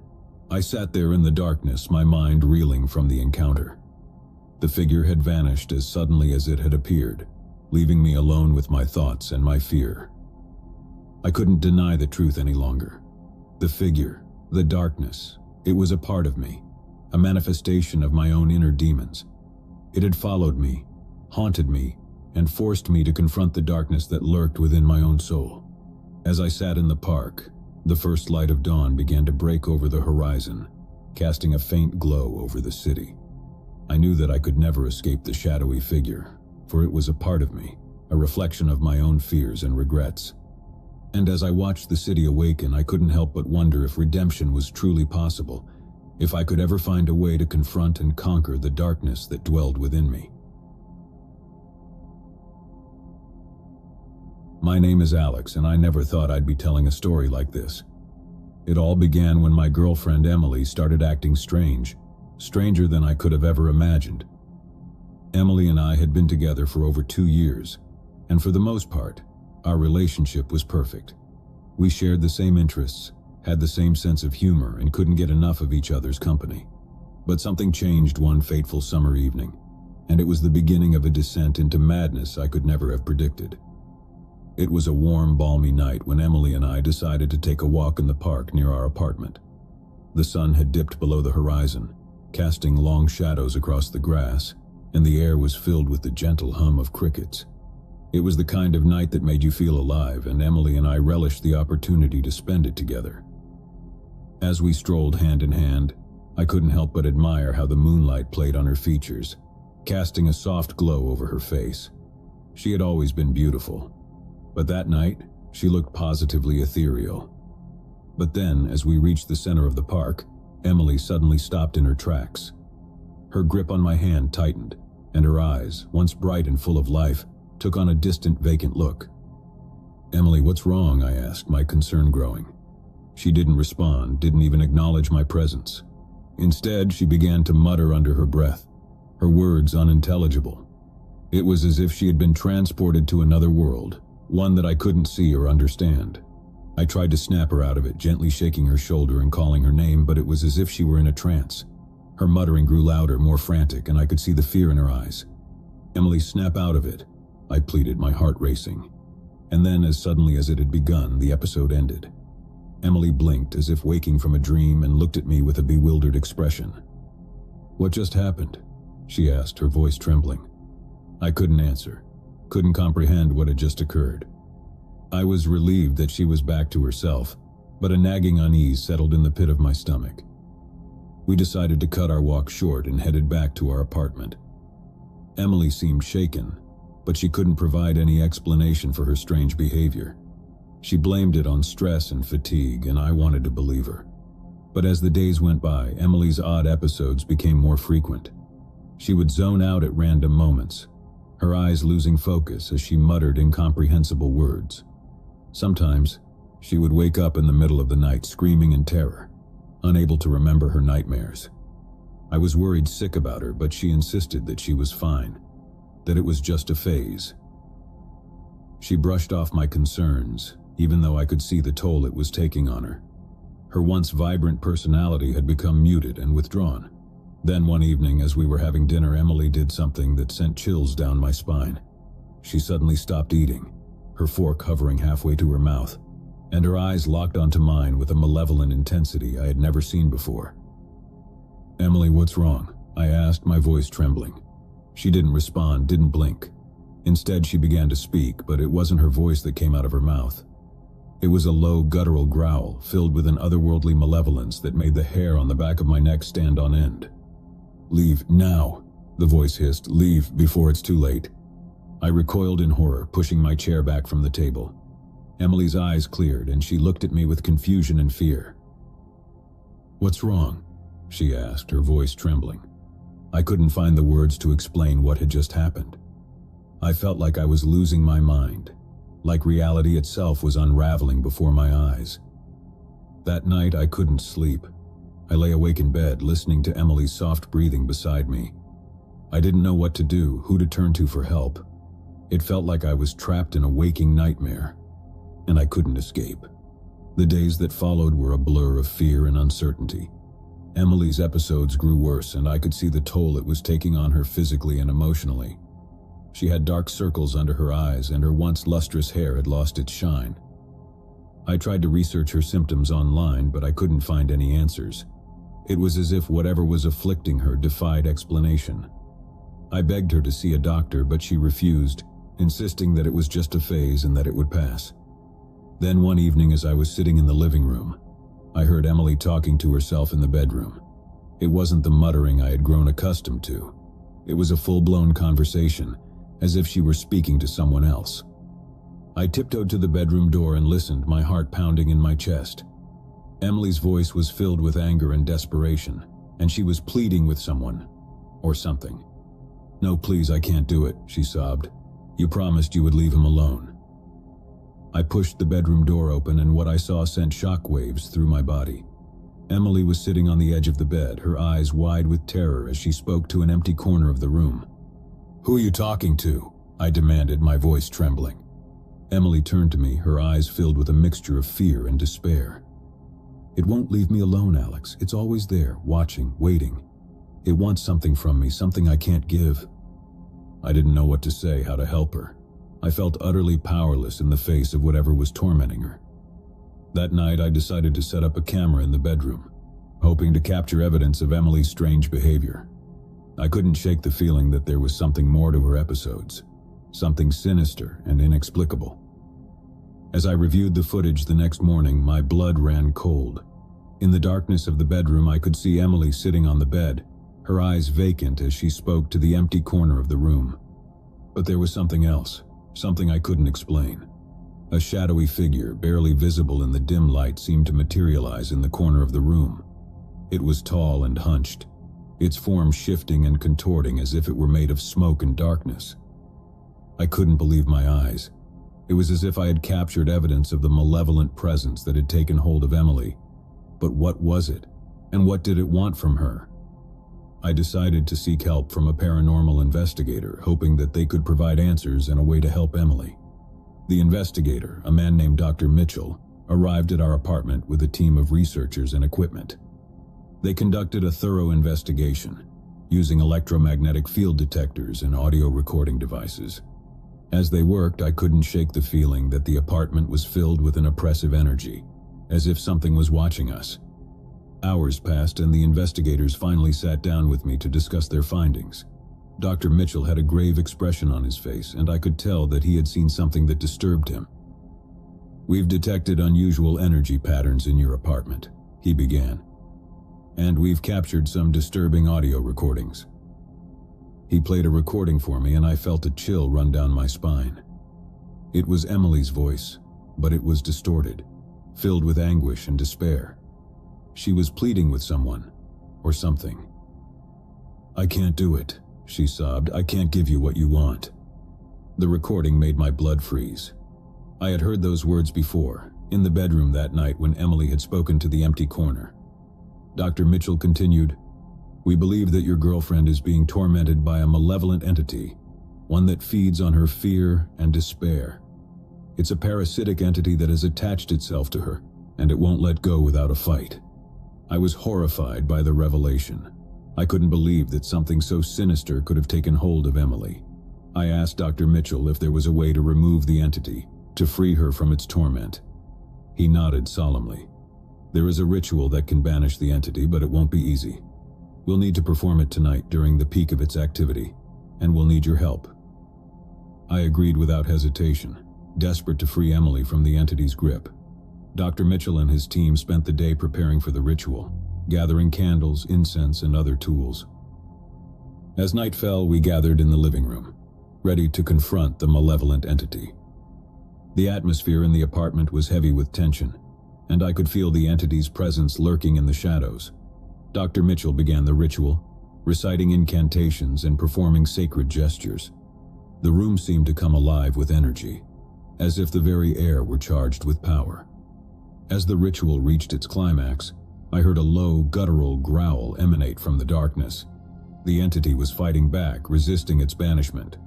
I sat there in the darkness, my mind reeling from the encounter. The figure had vanished as suddenly as it had appeared, leaving me alone with my thoughts and my fear. I couldn't deny the truth any longer. The figure, the darkness, it was a part of me, a manifestation of my own inner demons. It had followed me, haunted me, and forced me to confront the darkness that lurked within my own soul. As I sat in the park, the first light of dawn began to break over the horizon, casting a faint glow over the city. I knew that I could never escape the shadowy figure, for it was a part of me, a reflection of my own fears and regrets. And as I watched the city awaken, I couldn't help but wonder if redemption was truly possible, if I could ever find a way to confront and conquer the darkness that dwelled within me. My name is Alex, and I never thought I'd be telling a story like this. It all began when my girlfriend Emily started acting strange, stranger than I could have ever imagined. Emily and I had been together for over 2 years, and for the most part, our relationship was perfect. We shared the same interests, had the same sense of humor, and couldn't get enough of each other's company. But something changed one fateful summer evening, and it was the beginning of a descent into madness I could never have predicted. It was a warm, balmy night when Emily and I decided to take a walk in the park near our apartment. The sun had dipped below the horizon, casting long shadows across the grass, and the air was filled with the gentle hum of crickets. It was the kind of night that made you feel alive, and Emily and I relished the opportunity to spend it together. As we strolled hand in hand, I couldn't help but admire how the moonlight played on her features, casting a soft glow over her face. She had always been beautiful, but that night, she looked positively ethereal. But then, as we reached the center of the park, Emily suddenly stopped in her tracks. Her grip on my hand tightened, and her eyes, once bright and full of life, took on a distant, vacant look. "Emily, what's wrong?" I asked, my concern growing. She didn't respond, didn't even acknowledge my presence. Instead, she began to mutter under her breath, her words unintelligible. It was as if she had been transported to another world, one that I couldn't see or understand. I tried to snap her out of it, gently shaking her shoulder and calling her name, but it was as if she were in a trance. Her muttering grew louder, more frantic, and I could see the fear in her eyes. "Emily, snap out of it," I pleaded, my heart racing. And then, as suddenly as it had begun, the episode ended. Emily blinked as if waking from a dream and looked at me with a bewildered expression. "What just happened?" she asked, her voice trembling. I couldn't answer, couldn't comprehend what had just occurred. I was relieved that she was back to herself, but a nagging unease settled in the pit of my stomach. We decided to cut our walk short and headed back to our apartment. Emily seemed shaken, but she couldn't provide any explanation for her strange behavior. She blamed it on stress and fatigue, and I wanted to believe her. But as the days went by, Emily's odd episodes became more frequent. She would zone out at random moments, her eyes losing focus as she muttered incomprehensible words. Sometimes, she would wake up in the middle of the night screaming in terror, unable to remember her nightmares. I was worried sick about her, but she insisted that she was fine, that it was just a phase. She brushed off my concerns, even though I could see the toll it was taking on her. Her once vibrant personality had become muted and withdrawn. Then one evening, as we were having dinner, Emily did something that sent chills down my spine. She suddenly stopped eating, her fork hovering halfway to her mouth, and her eyes locked onto mine with a malevolent intensity I had never seen before. "Emily, what's wrong?" I asked, my voice trembling. She didn't respond, didn't blink. Instead, she began to speak, but it wasn't her voice that came out of her mouth. It was a low, guttural growl, filled with an otherworldly malevolence that made the hair on the back of my neck stand on end. "Leave, now," the voice hissed. "Leave, before it's too late." I recoiled in horror, pushing my chair back from the table. Emily's eyes cleared, and she looked at me with confusion and fear. "What's wrong?" she asked, her voice trembling. I couldn't find the words to explain what had just happened. I felt like I was losing my mind, like reality itself was unraveling before my eyes. That night I couldn't sleep. I lay awake in bed, listening to Emily's soft breathing beside me. I didn't know what to do, who to turn to for help. It felt like I was trapped in a waking nightmare, and I couldn't escape. The days that followed were a blur of fear and uncertainty. Emily's episodes grew worse, and I could see the toll it was taking on her physically and emotionally. She had dark circles under her eyes, and her once lustrous hair had lost its shine. I tried to research her symptoms online, but I couldn't find any answers. It was as if whatever was afflicting her defied explanation. I begged her to see a doctor, but she refused, insisting that it was just a phase and that it would pass. Then one evening, as I was sitting in the living room, I heard Emily talking to herself in the bedroom. It wasn't the muttering I had grown accustomed to. It was a full-blown conversation, as if she were speaking to someone else. I tiptoed to the bedroom door and listened, my heart pounding in my chest. Emily's voice was filled with anger and desperation, and she was pleading with someone, or something. "No, please, I can't do it," she sobbed. "You promised you would leave him alone." I pushed the bedroom door open and what I saw sent shockwaves through my body. Emily was sitting on the edge of the bed, her eyes wide with terror as she spoke to an empty corner of the room. "Who are you talking to?" I demanded, my voice trembling. Emily turned to me, her eyes filled with a mixture of fear and despair. "It won't leave me alone, Alex. It's always there, watching, waiting. It wants something from me, something I can't give." I didn't know what to say, how to help her. I felt utterly powerless in the face of whatever was tormenting her. That night, I decided to set up a camera in the bedroom, hoping to capture evidence of Emily's strange behavior. I couldn't shake the feeling that there was something more to her episodes, something sinister and inexplicable. As I reviewed the footage the next morning, my blood ran cold. In the darkness of the bedroom, I could see Emily sitting on the bed, her eyes vacant as she spoke to the empty corner of the room. But there was something else, something I couldn't explain. A shadowy figure, barely visible in the dim light, seemed to materialize in the corner of the room. It was tall and hunched, its form shifting and contorting as if it were made of smoke and darkness. I couldn't believe my eyes. It was as if I had captured evidence of the malevolent presence that had taken hold of Emily. But what was it? And what did it want from her? I decided to seek help from a paranormal investigator, hoping that they could provide answers and a way to help Emily. The investigator, a man named Dr. Mitchell, arrived at our apartment with a team of researchers and equipment. They conducted a thorough investigation, using electromagnetic field detectors and audio recording devices. As they worked, I couldn't shake the feeling that the apartment was filled with an oppressive energy, as if something was watching us. Hours passed and the investigators finally sat down with me to discuss their findings. Dr. Mitchell had a grave expression on his face, and I could tell that he had seen something that disturbed him. "We've detected unusual energy patterns in your apartment," he began. "And we've captured some disturbing audio recordings." He played a recording for me and I felt a chill run down my spine. It was Emily's voice, but it was distorted, filled with anguish and despair. She was pleading with someone, or something. "I can't do it," she sobbed. "I can't give you what you want." The recording made my blood freeze. I had heard those words before, in the bedroom that night when Emily had spoken to the empty corner. Dr. Mitchell continued, "We believe that your girlfriend is being tormented by a malevolent entity, one that feeds on her fear and despair. It's a parasitic entity that has attached itself to her, and it won't let go without a fight." I was horrified by the revelation. I couldn't believe that something so sinister could have taken hold of Emily. I asked Dr. Mitchell if there was a way to remove the entity, to free her from its torment. He nodded solemnly. "There is a ritual that can banish the entity, but it won't be easy. We'll need to perform it tonight during the peak of its activity, and we'll need your help." I agreed without hesitation, desperate to free Emily from the entity's grip. Dr. Mitchell and his team spent the day preparing for the ritual, gathering candles, incense, and other tools. As night fell, we gathered in the living room, ready to confront the malevolent entity. The atmosphere in the apartment was heavy with tension, and I could feel the entity's presence lurking in the shadows. Dr. Mitchell began the ritual, reciting incantations and performing sacred gestures. The room seemed to come alive with energy, as if the very air were charged with power. As the ritual reached its climax, I heard a low, guttural growl emanate from the darkness. The entity was fighting back, resisting its banishment.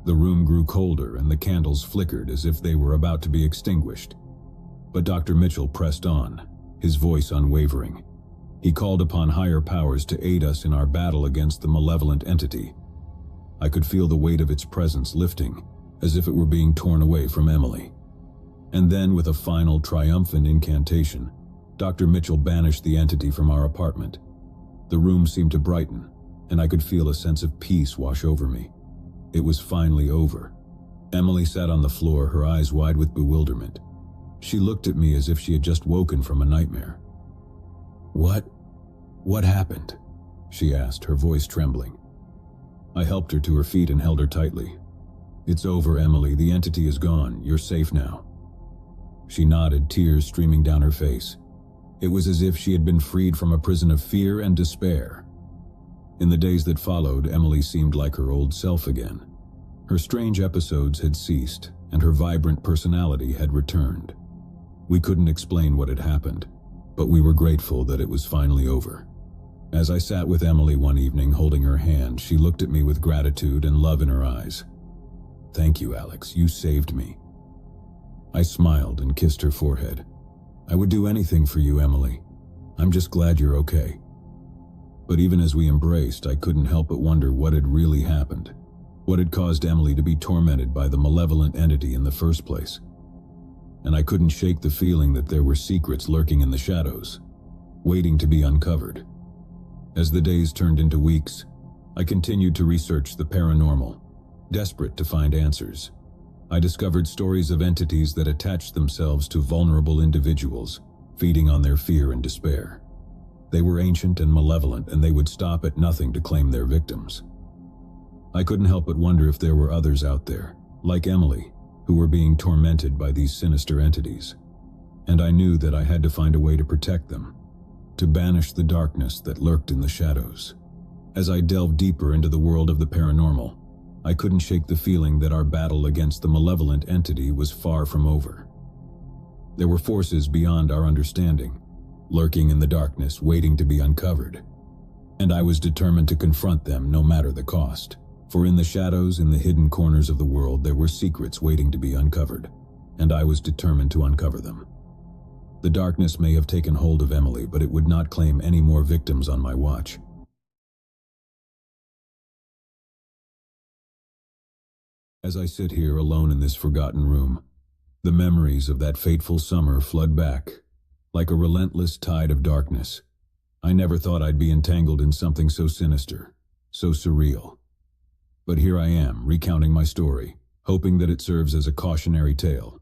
The room grew colder and the candles flickered as if they were about to be extinguished. But Dr. Mitchell pressed on, his voice unwavering. He called upon higher powers to aid us in our battle against the malevolent entity. I could feel the weight of its presence lifting, as if it were being torn away from Emily. And then, with a final triumphant incantation, Dr. Mitchell banished the entity from our apartment. The room seemed to brighten, and I could feel a sense of peace wash over me. It was finally over. Emily sat on the floor, her eyes wide with bewilderment. She looked at me as if she had just woken from a nightmare. What happened?" she asked, her voice trembling. I helped her to her feet and held her tightly. "It's over, Emily. The entity is gone. You're safe now." She nodded, tears streaming down her face. It was as if she had been freed from a prison of fear and despair. In the days that followed, Emily seemed like her old self again. Her strange episodes had ceased, and her vibrant personality had returned. We couldn't explain what had happened, but we were grateful that it was finally over. As I sat with Emily one evening holding her hand, she looked at me with gratitude and love in her eyes. "Thank you, Alex, you saved me." I smiled and kissed her forehead. "I would do anything for you, Emily. I'm just glad you're okay." But even as we embraced, I couldn't help but wonder what had really happened. What had caused Emily to be tormented by the malevolent entity in the first place? And I couldn't shake the feeling that there were secrets lurking in the shadows, waiting to be uncovered. As the days turned into weeks, I continued to research the paranormal, desperate to find answers. I discovered stories of entities that attached themselves to vulnerable individuals, feeding on their fear and despair. They were ancient and malevolent, and they would stop at nothing to claim their victims. I couldn't help but wonder if there were others out there, like Emily, who were being tormented by these sinister entities. And I knew that I had to find a way to protect them, to banish the darkness that lurked in the shadows. As I delved deeper into the world of the paranormal, I couldn't shake the feeling that our battle against the malevolent entity was far from over. There were forces beyond our understanding, lurking in the darkness, waiting to be uncovered. And I was determined to confront them no matter the cost. For in the shadows, in the hidden corners of the world, there were secrets waiting to be uncovered, and I was determined to uncover them. The darkness may have taken hold of Emily, but it would not claim any more victims on my watch. As I sit here alone in this forgotten room, the memories of that fateful summer flood back, like a relentless tide of darkness. I never thought I'd be entangled in something so sinister, so surreal. But here I am, recounting my story, hoping that it serves as a cautionary tale.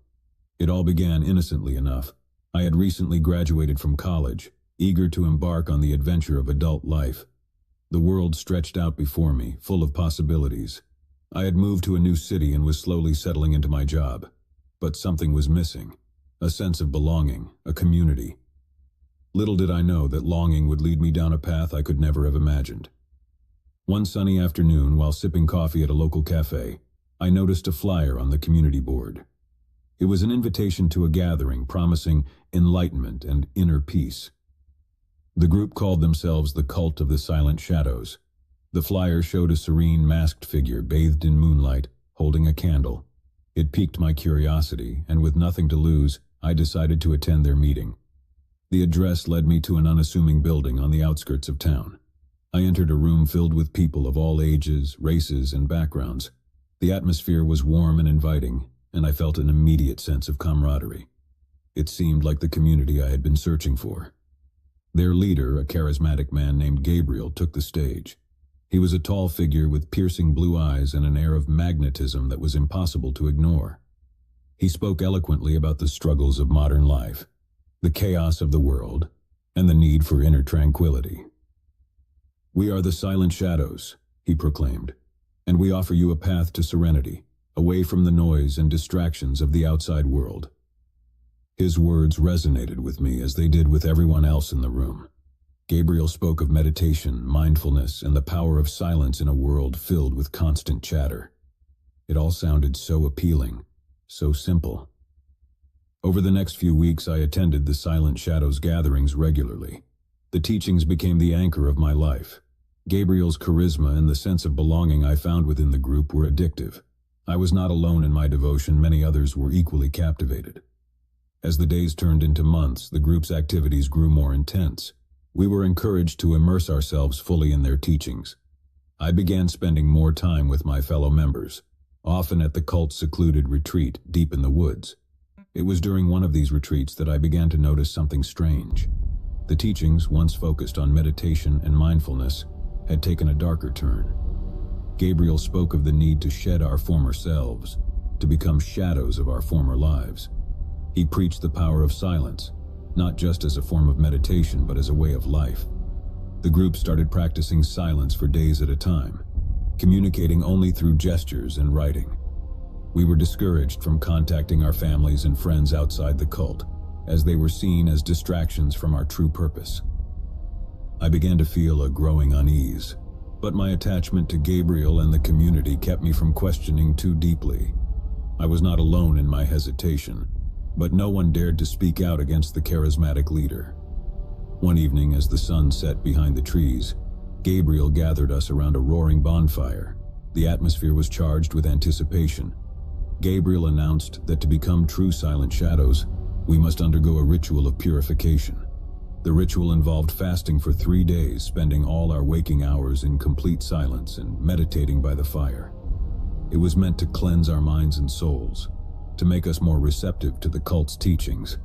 It all began innocently enough. I had recently graduated from college, eager to embark on the adventure of adult life. The world stretched out before me, full of possibilities. I had moved to a new city and was slowly settling into my job. But something was missing. A sense of belonging, a community. Little did I know that longing would lead me down a path I could never have imagined. One sunny afternoon, while sipping coffee at a local cafe, I noticed a flyer on the community board. It was an invitation to a gathering promising enlightenment and inner peace. The group called themselves the Cult of the Silent Shadows. The flyer showed a serene, masked figure bathed in moonlight, holding a candle. It piqued my curiosity, and with nothing to lose, I decided to attend their meeting. The address led me to an unassuming building on the outskirts of town. I entered a room filled with people of all ages, races, and backgrounds. The atmosphere was warm and inviting, and I felt an immediate sense of camaraderie. It seemed like the community I had been searching for. Their leader, a charismatic man named Gabriel, took the stage. He was a tall figure with piercing blue eyes and an air of magnetism that was impossible to ignore. He spoke eloquently about the struggles of modern life, the chaos of the world, and the need for inner tranquility. "We are the Silent Shadows," he proclaimed, "and we offer you a path to serenity, away from the noise and distractions of the outside world." His words resonated with me as they did with everyone else in the room. Gabriel spoke of meditation, mindfulness, and the power of silence in a world filled with constant chatter. It all sounded so appealing, so simple. Over the next few weeks, I attended the Silent Shadows gatherings regularly. The teachings became the anchor of my life. Gabriel's charisma and the sense of belonging I found within the group were addictive. I was not alone in my devotion, many others were equally captivated. As the days turned into months, the group's activities grew more intense. We were encouraged to immerse ourselves fully in their teachings. I began spending more time with my fellow members, often at the cult's secluded retreat deep in the woods. It was during one of these retreats that I began to notice something strange. The teachings, once focused on meditation and mindfulness, had taken a darker turn. Gabriel spoke of the need to shed our former selves, to become shadows of our former lives. He preached the power of silence, not just as a form of meditation, but as a way of life. The group started practicing silence for days at a time, communicating only through gestures and writing. We were discouraged from contacting our families and friends outside the cult, as they were seen as distractions from our true purpose. I began to feel a growing unease, but my attachment to Gabriel and the community kept me from questioning too deeply. I was not alone in my hesitation, but no one dared to speak out against the charismatic leader. One evening, as the sun set behind the trees, Gabriel gathered us around a roaring bonfire. The atmosphere was charged with anticipation. Gabriel announced that to become true silent shadows, we must undergo a ritual of purification. The ritual involved fasting for 3 days, spending all our waking hours in complete silence and meditating by the fire. It was meant to cleanse our minds and souls, to make us more receptive to the cult's teachings.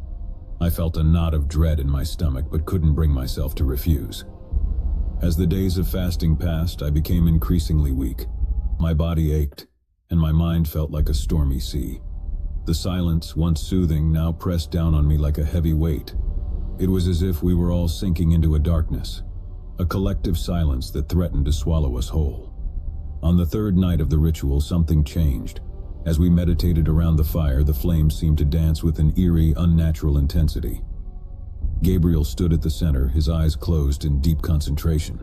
I felt a knot of dread in my stomach but couldn't bring myself to refuse. As the days of fasting passed, I became increasingly weak. My body ached, and my mind felt like a stormy sea. The silence, once soothing, now pressed down on me like a heavy weight. It was as if we were all sinking into a darkness, a collective silence that threatened to swallow us whole. On the third night of the ritual, something changed. As we meditated around the fire, the flames seemed to dance with an eerie, unnatural intensity. Gabriel stood at the center, his eyes closed in deep concentration.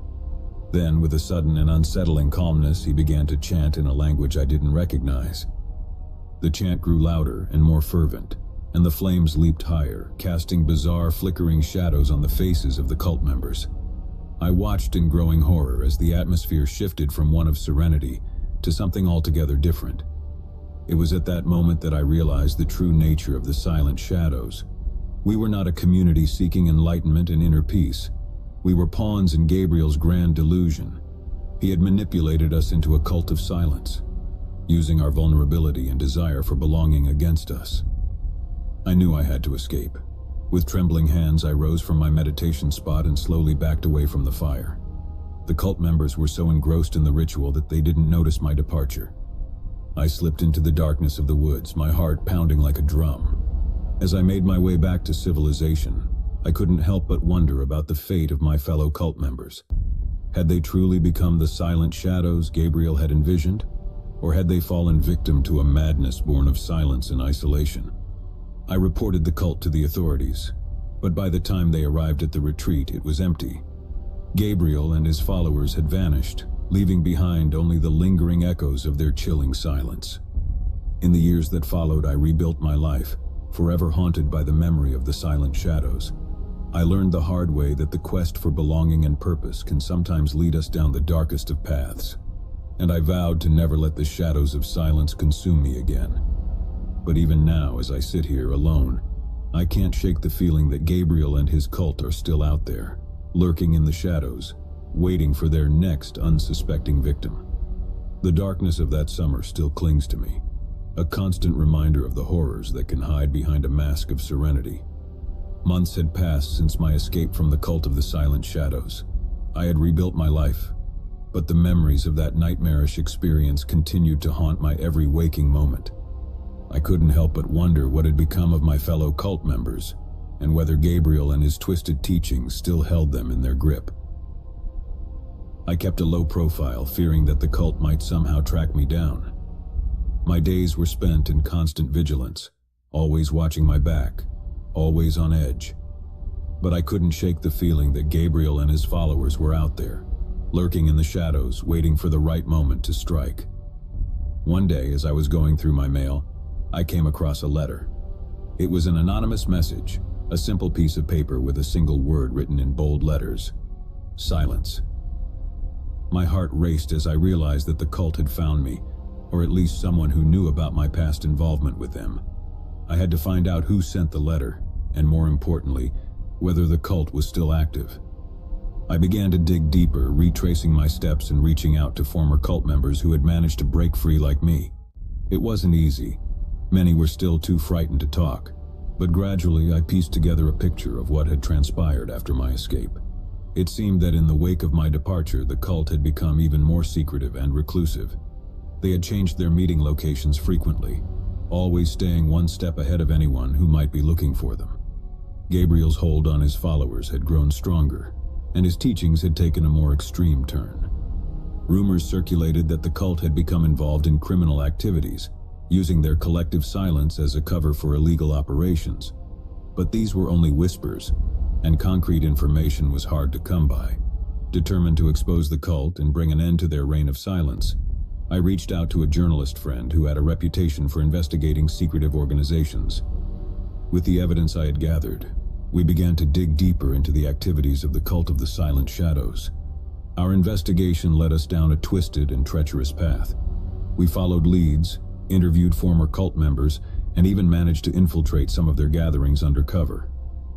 Then, with a sudden and unsettling calmness, he began to chant in a language I didn't recognize. The chant grew louder and more fervent, and the flames leaped higher, casting bizarre, flickering shadows on the faces of the cult members. I watched in growing horror as the atmosphere shifted from one of serenity to something altogether different. It was at that moment that I realized the true nature of the silent shadows. We were not a community seeking enlightenment and inner peace. We were pawns in Gabriel's grand delusion. He had manipulated us into a cult of silence, using our vulnerability and desire for belonging against us. I knew I had to escape. With trembling hands, I rose from my meditation spot and slowly backed away from the fire. The cult members were so engrossed in the ritual that they didn't notice my departure. I slipped into the darkness of the woods, my heart pounding like a drum. As I made my way back to civilization, I couldn't help but wonder about the fate of my fellow cult members. Had they truly become the silent shadows Gabriel had envisioned? Or had they fallen victim to a madness born of silence and isolation? I reported the cult to the authorities, but by the time they arrived at the retreat, it was empty. Gabriel and his followers had vanished, leaving behind only the lingering echoes of their chilling silence. In the years that followed, I rebuilt my life, forever haunted by the memory of the silent shadows. I learned the hard way that the quest for belonging and purpose can sometimes lead us down the darkest of paths, and I vowed to never let the shadows of silence consume me again. But even now, as I sit here alone, I can't shake the feeling that Gabriel and his cult are still out there, lurking in the shadows, waiting for their next unsuspecting victim. The darkness of that summer still clings to me, a constant reminder of the horrors that can hide behind a mask of serenity. Months had passed since my escape from the cult of the silent shadows. I had rebuilt my life, but the memories of that nightmarish experience continued to haunt my every waking moment. I couldn't help but wonder what had become of my fellow cult members, and whether Gabriel and his twisted teachings still held them in their grip. I kept a low profile, fearing that the cult might somehow track me down. My days were spent in constant vigilance, always watching my back, always on edge. But I couldn't shake the feeling that Gabriel and his followers were out there, lurking in the shadows, waiting for the right moment to strike. One day, as I was going through my mail, I came across a letter. It was an anonymous message, a simple piece of paper with a single word written in bold letters: silence. My heart raced as I realized that the cult had found me, or at least someone who knew about my past involvement with them. I had to find out who sent the letter, and more importantly, whether the cult was still active. I began to dig deeper, retracing my steps and reaching out to former cult members who had managed to break free like me. It wasn't easy. Many were still too frightened to talk, but gradually I pieced together a picture of what had transpired after my escape. It seemed that in the wake of my departure, the cult had become even more secretive and reclusive. They had changed their meeting locations frequently, always staying one step ahead of anyone who might be looking for them. Gabriel's hold on his followers had grown stronger, and his teachings had taken a more extreme turn. Rumors circulated that the cult had become involved in criminal activities, using their collective silence as a cover for illegal operations. But these were only whispers, and concrete information was hard to come by. Determined to expose the cult and bring an end to their reign of silence, I reached out to a journalist friend who had a reputation for investigating secretive organizations. With the evidence I had gathered, we began to dig deeper into the activities of the Cult of the Silent Shadows. Our investigation led us down a twisted and treacherous path. We followed leads, interviewed former cult members, and even managed to infiltrate some of their gatherings undercover.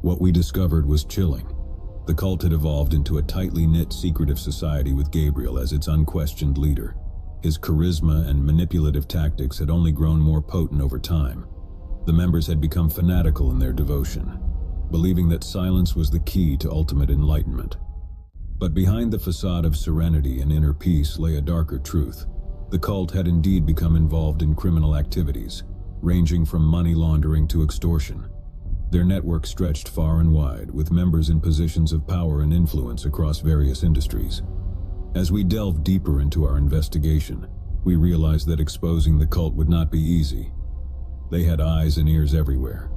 What we discovered was chilling. The cult had evolved into a tightly knit, secretive society with Gabriel as its unquestioned leader. His charisma and manipulative tactics had only grown more potent over time. The members had become fanatical in their devotion, believing that silence was the key to ultimate enlightenment. But behind the facade of serenity and inner peace lay a darker truth. The cult had indeed become involved in criminal activities, ranging from money laundering to extortion. Their network stretched far and wide, with members in positions of power and influence across various industries. As we delved deeper into our investigation, we realized that exposing the cult would not be easy. They had eyes and ears everywhere,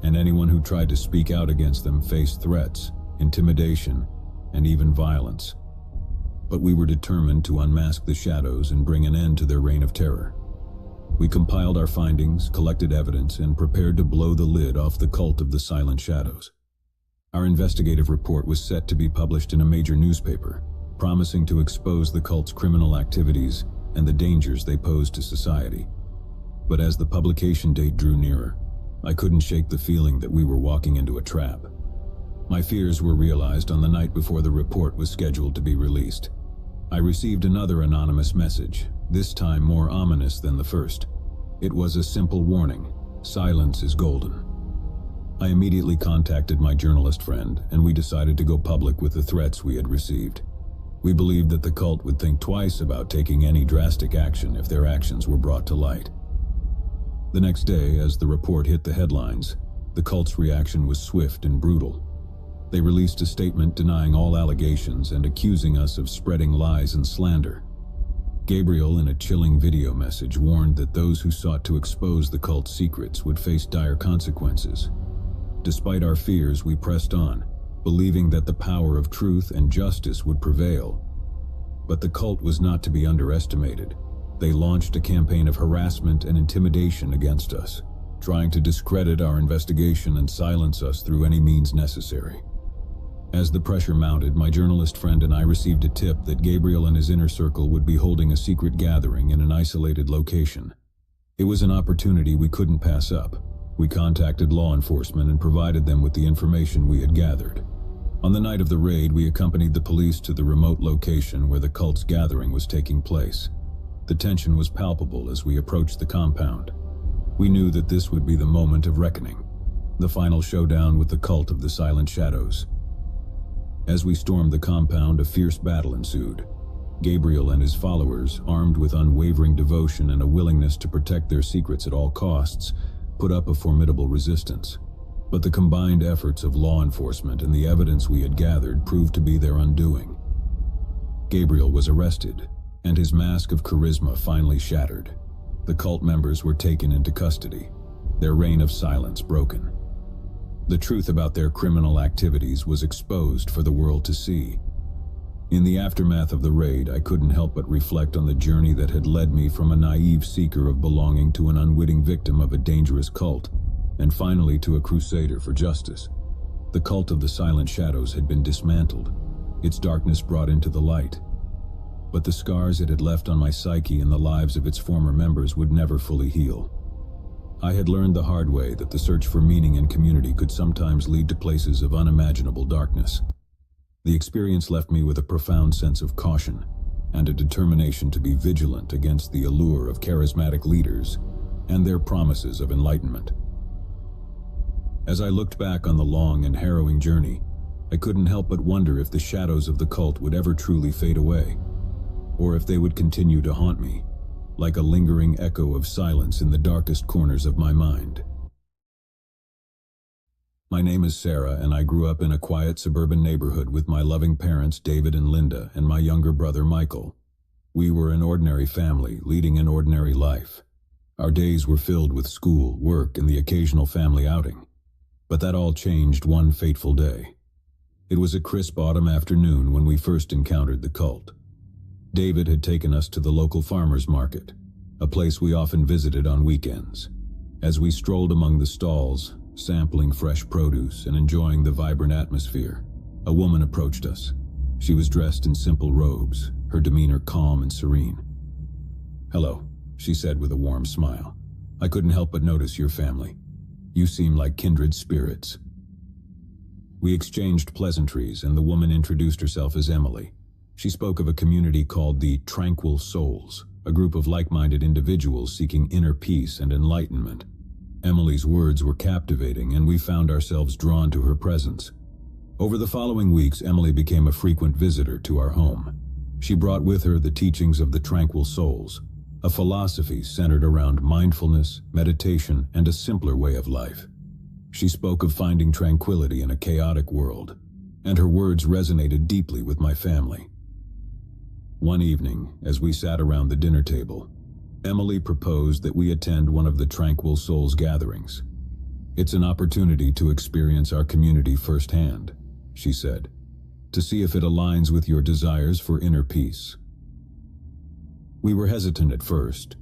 and anyone who tried to speak out against them faced threats, intimidation, and even violence. But we were determined to unmask the shadows and bring an end to their reign of terror. We compiled our findings, collected evidence, and prepared to blow the lid off the Cult of the Silent Shadows. Our investigative report was set to be published in a major newspaper, promising to expose the cult's criminal activities and the dangers they posed to society. But as the publication date drew nearer, I couldn't shake the feeling that we were walking into a trap. My fears were realized on the night before the report was scheduled to be released. I received another anonymous message, this time more ominous than the first. It was a simple warning: silence is golden. I immediately contacted my journalist friend, and we decided to go public with the threats we had received. We believed that the cult would think twice about taking any drastic action if their actions were brought to light. The next day, as the report hit the headlines, the cult's reaction was swift and brutal. They released a statement denying all allegations and accusing us of spreading lies and slander. Gabriel, in a chilling video message, warned that those who sought to expose the cult's secrets would face dire consequences. Despite our fears, we pressed on, believing that the power of truth and justice would prevail. But the cult was not to be underestimated. They launched a campaign of harassment and intimidation against us, trying to discredit our investigation and silence us through any means necessary. As the pressure mounted, my journalist friend and I received a tip that Gabriel and his inner circle would be holding a secret gathering in an isolated location. It was an opportunity we couldn't pass up. We contacted law enforcement and provided them with the information we had gathered. On the night of the raid, we accompanied the police to the remote location where the cult's gathering was taking place. The tension was palpable as we approached the compound. We knew that this would be the moment of reckoning, the final showdown with the Cult of the Silent Shadows. As we stormed the compound, a fierce battle ensued. Gabriel and his followers, armed with unwavering devotion and a willingness to protect their secrets at all costs, put up a formidable resistance. But the combined efforts of law enforcement and the evidence we had gathered proved to be their undoing. Gabriel was arrested, and his mask of charisma finally shattered. The cult members were taken into custody, their reign of silence broken. The truth about their criminal activities was exposed for the world to see. In the aftermath of the raid, I couldn't help but reflect on the journey that had led me from a naive seeker of belonging to an unwitting victim of a dangerous cult, and finally to a crusader for justice. The Cult of the Silent Shadows had been dismantled, its darkness brought into the light. But the scars it had left on my psyche and the lives of its former members would never fully heal. I had learned the hard way that the search for meaning and community could sometimes lead to places of unimaginable darkness. The experience left me with a profound sense of caution and a determination to be vigilant against the allure of charismatic leaders and their promises of enlightenment. As I looked back on the long and harrowing journey, I couldn't help but wonder if the shadows of the cult would ever truly fade away, or if they would continue to haunt me, like a lingering echo of silence in the darkest corners of my mind. My name is Sarah, and I grew up in a quiet suburban neighborhood with my loving parents David and Linda and my younger brother Michael. We were an ordinary family, leading an ordinary life. Our days were filled with school, work, and the occasional family outing. But that all changed one fateful day. It was a crisp autumn afternoon when we first encountered the cult. David had taken us to the local farmers market, a place we often visited on weekends. As we strolled among the stalls, sampling fresh produce and enjoying the vibrant atmosphere, a woman approached us. She was dressed in simple robes, her demeanor calm and serene. "Hello," she said with a warm smile. "I couldn't help but notice your family. You seem like kindred spirits." We exchanged pleasantries, and the woman introduced herself as Emily. She spoke of a community called the Tranquil Souls, a group of like-minded individuals seeking inner peace and enlightenment. Emily's words were captivating, and we found ourselves drawn to her presence. Over the following weeks, Emily became a frequent visitor to our home. She brought with her the teachings of the Tranquil Souls, a philosophy centered around mindfulness, meditation, and a simpler way of life. She spoke of finding tranquility in a chaotic world, and her words resonated deeply with my family. One evening, as we sat around the dinner table, Emily proposed that we attend one of the Tranquil Souls gatherings. "It's an opportunity to experience our community firsthand," she said, "to see if it aligns with your desires for inner peace." We were hesitant at first,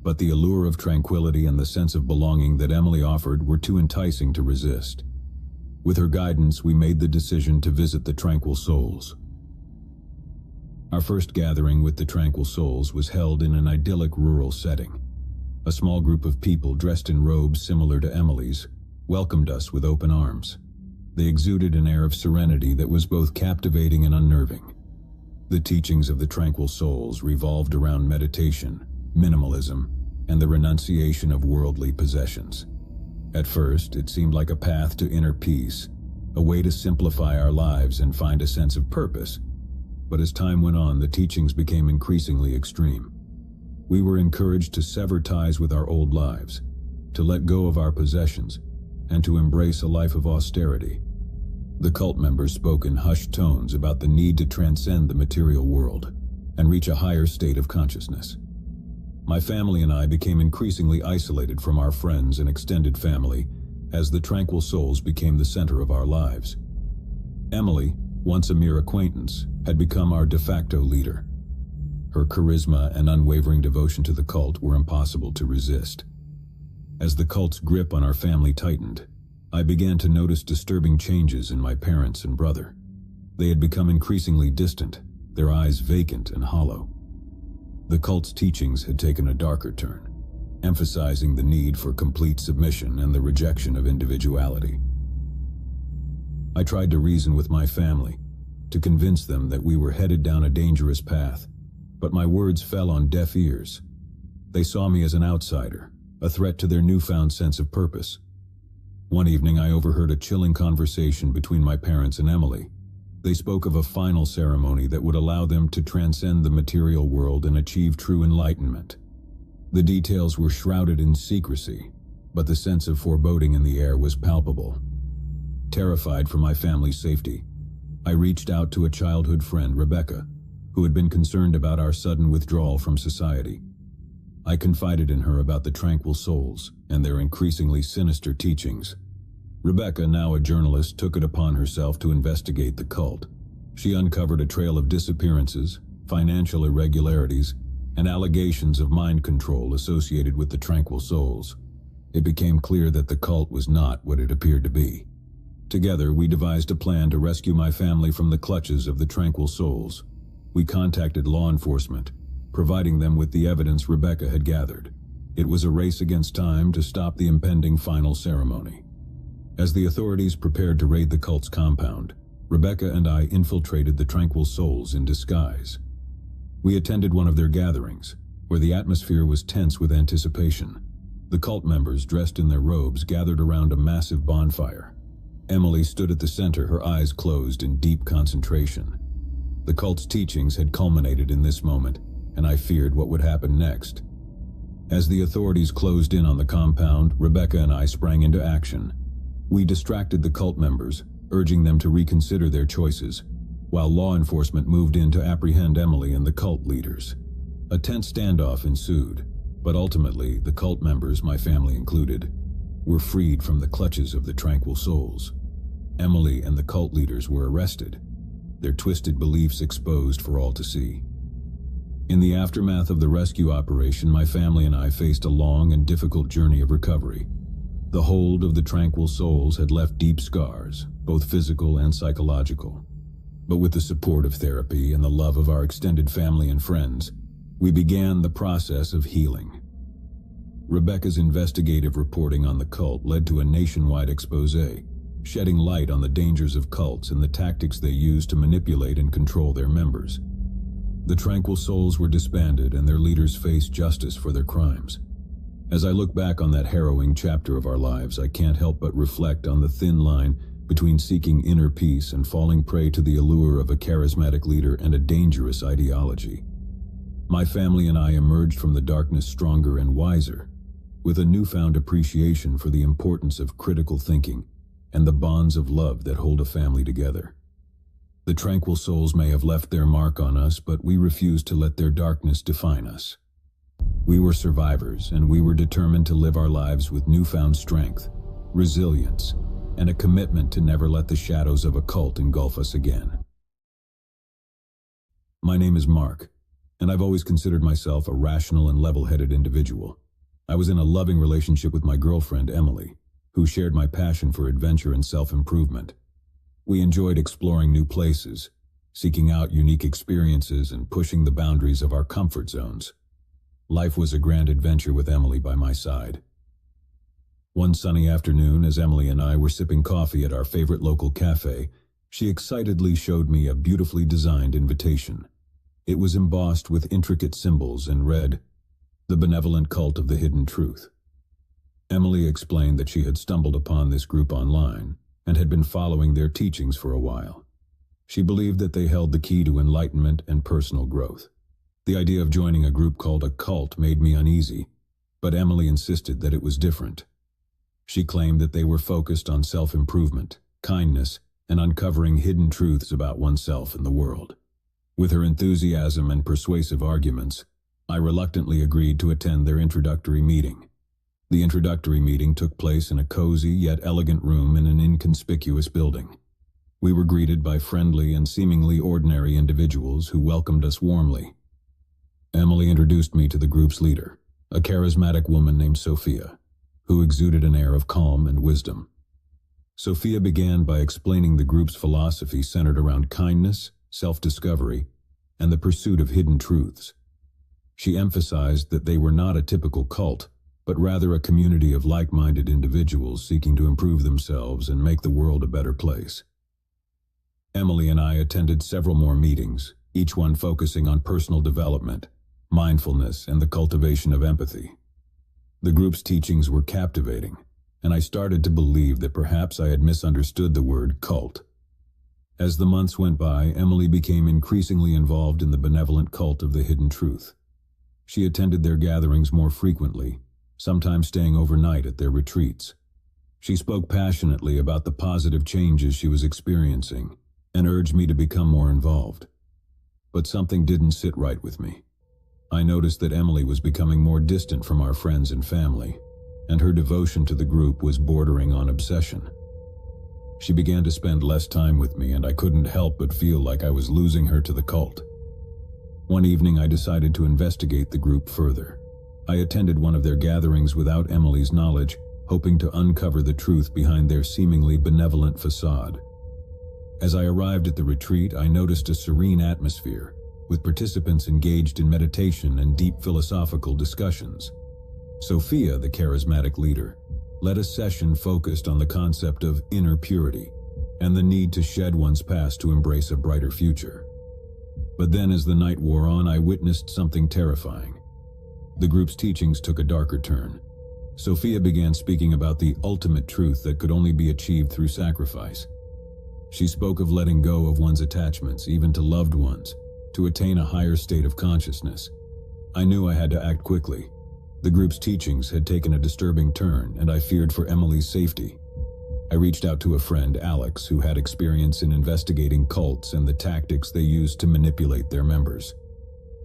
but the allure of tranquility and the sense of belonging that Emily offered were too enticing to resist. With her guidance, we made the decision to visit the Tranquil Souls. Our first gathering with the Tranquil Souls was held in an idyllic rural setting. A small group of people dressed in robes similar to Emily's welcomed us with open arms. They exuded an air of serenity that was both captivating and unnerving. The teachings of the Tranquil Souls revolved around meditation, minimalism, and the renunciation of worldly possessions. At first, it seemed like a path to inner peace, a way to simplify our lives and find a sense of purpose. But as time went on, the teachings became increasingly extreme. We were encouraged to sever ties with our old lives, to let go of our possessions, and to embrace a life of austerity. The cult members spoke in hushed tones about the need to transcend the material world and reach a higher state of consciousness. My family and I became increasingly isolated from our friends and extended family as the Tranquil Souls became the center of our lives. Emily, once a mere acquaintance, had become our de facto leader. Her charisma and unwavering devotion to the cult were impossible to resist. As the cult's grip on our family tightened, I began to notice disturbing changes in my parents and brother. They had become increasingly distant, their eyes vacant and hollow. The cult's teachings had taken a darker turn, emphasizing the need for complete submission and the rejection of individuality. I tried to reason with my family, to convince them that we were headed down a dangerous path, but my words fell on deaf ears. They saw me as an outsider, a threat to their newfound sense of purpose. One evening, I overheard a chilling conversation between my parents and Emily. They spoke of a final ceremony that would allow them to transcend the material world and achieve true enlightenment. The details were shrouded in secrecy, but the sense of foreboding in the air was palpable. Terrified for my family's safety, I reached out to a childhood friend, Rebecca, who had been concerned about our sudden withdrawal from society. I confided in her about the Tranquil Souls and their increasingly sinister teachings. Rebecca, now a journalist, took it upon herself to investigate the cult. She uncovered a trail of disappearances, financial irregularities, and allegations of mind control associated with the Tranquil Souls. It became clear that the cult was not what it appeared to be. Together, we devised a plan to rescue my family from the clutches of the Tranquil Souls. We contacted law enforcement, providing them with the evidence Rebecca had gathered. It was a race against time to stop the impending final ceremony. As the authorities prepared to raid the cult's compound, Rebecca and I infiltrated the Tranquil Souls in disguise. We attended one of their gatherings, where the atmosphere was tense with anticipation. The cult members, dressed in their robes, gathered around a massive bonfire. Emily stood at the center, her eyes closed in deep concentration. The cult's teachings had culminated in this moment, and I feared what would happen next. As the authorities closed in on the compound, Rebecca and I sprang into action. We distracted the cult members, urging them to reconsider their choices, while law enforcement moved in to apprehend Emily and the cult leaders. A tense standoff ensued, but ultimately the cult members, my family included, were freed from the clutches of the Tranquil Souls. Emily and the cult leaders were arrested, their twisted beliefs exposed for all to see. In the aftermath of the rescue operation, my family and I faced a long and difficult journey of recovery. The hold of the Tranquil Souls had left deep scars, both physical and psychological. But with the support of therapy and the love of our extended family and friends, we began the process of healing. Rebecca's investigative reporting on the cult led to a nationwide expose, shedding light on the dangers of cults and the tactics they use to manipulate and control their members. The Tranquil Souls were disbanded and their leaders faced justice for their crimes. As I look back on that harrowing chapter of our lives, I can't help but reflect on the thin line between seeking inner peace and falling prey to the allure of a charismatic leader and a dangerous ideology. My family and I emerged from the darkness stronger and wiser, with a newfound appreciation for the importance of critical thinking and the bonds of love that hold a family together. The Tranquil Souls may have left their mark on us, but we refused to let their darkness define us. We were survivors, and we were determined to live our lives with newfound strength, resilience, and a commitment to never let the shadows of a cult engulf us again. My name is Mark, and I've always considered myself a rational and level-headed individual. I was in a loving relationship with my girlfriend, Emily, who shared my passion for adventure and self-improvement. We enjoyed exploring new places, seeking out unique experiences, and pushing the boundaries of our comfort zones. Life was a grand adventure with Emily by my side. One sunny afternoon, as Emily and I were sipping coffee at our favorite local cafe, she excitedly showed me a beautifully designed invitation. It was embossed with intricate symbols and read, "The Benevolent Cult of the Hidden Truth." Emily explained that she had stumbled upon this group online and had been following their teachings for a while. She believed that they held the key to enlightenment and personal growth. The idea of joining a group called a cult made me uneasy, but Emily insisted that it was different. She claimed that they were focused on self-improvement, kindness, and uncovering hidden truths about oneself and the world. With her enthusiasm and persuasive arguments, I reluctantly agreed to attend their introductory meeting. The introductory meeting took place in a cozy yet elegant room in an inconspicuous building. We were greeted by friendly and seemingly ordinary individuals who welcomed us warmly. Emily introduced me to the group's leader, a charismatic woman named Sophia, who exuded an air of calm and wisdom. Sophia began by explaining the group's philosophy centered around kindness, self-discovery, and the pursuit of hidden truths. She emphasized that they were not a typical cult, but rather a community of like-minded individuals seeking to improve themselves and make the world a better place. Emily and I attended several more meetings, each one focusing on personal development, mindfulness, and the cultivation of empathy. The group's teachings were captivating, and I started to believe that perhaps I had misunderstood the word cult. As the months went by, Emily became increasingly involved in the benevolent cult of the hidden truth. She attended their gatherings more frequently, sometimes staying overnight at their retreats. She spoke passionately about the positive changes she was experiencing and urged me to become more involved. But something didn't sit right with me. I noticed that Emily was becoming more distant from our friends and family, and her devotion to the group was bordering on obsession. She began to spend less time with me, and I couldn't help but feel like I was losing her to the cult. One evening I decided to investigate the group further. I attended one of their gatherings without Emily's knowledge, hoping to uncover the truth behind their seemingly benevolent facade. As I arrived at the retreat, I noticed a serene atmosphere, with participants engaged in meditation and deep philosophical discussions. Sophia, the charismatic leader, led a session focused on the concept of inner purity and the need to shed one's past to embrace a brighter future. But then, as the night wore on, I witnessed something terrifying. The group's teachings took a darker turn. Sophia began speaking about the ultimate truth that could only be achieved through sacrifice. She spoke of letting go of one's attachments, even to loved ones, to attain a higher state of consciousness. I knew I had to act quickly. The group's teachings had taken a disturbing turn, and I feared for Emily's safety. I reached out to a friend, Alex, who had experience in investigating cults and the tactics they used to manipulate their members.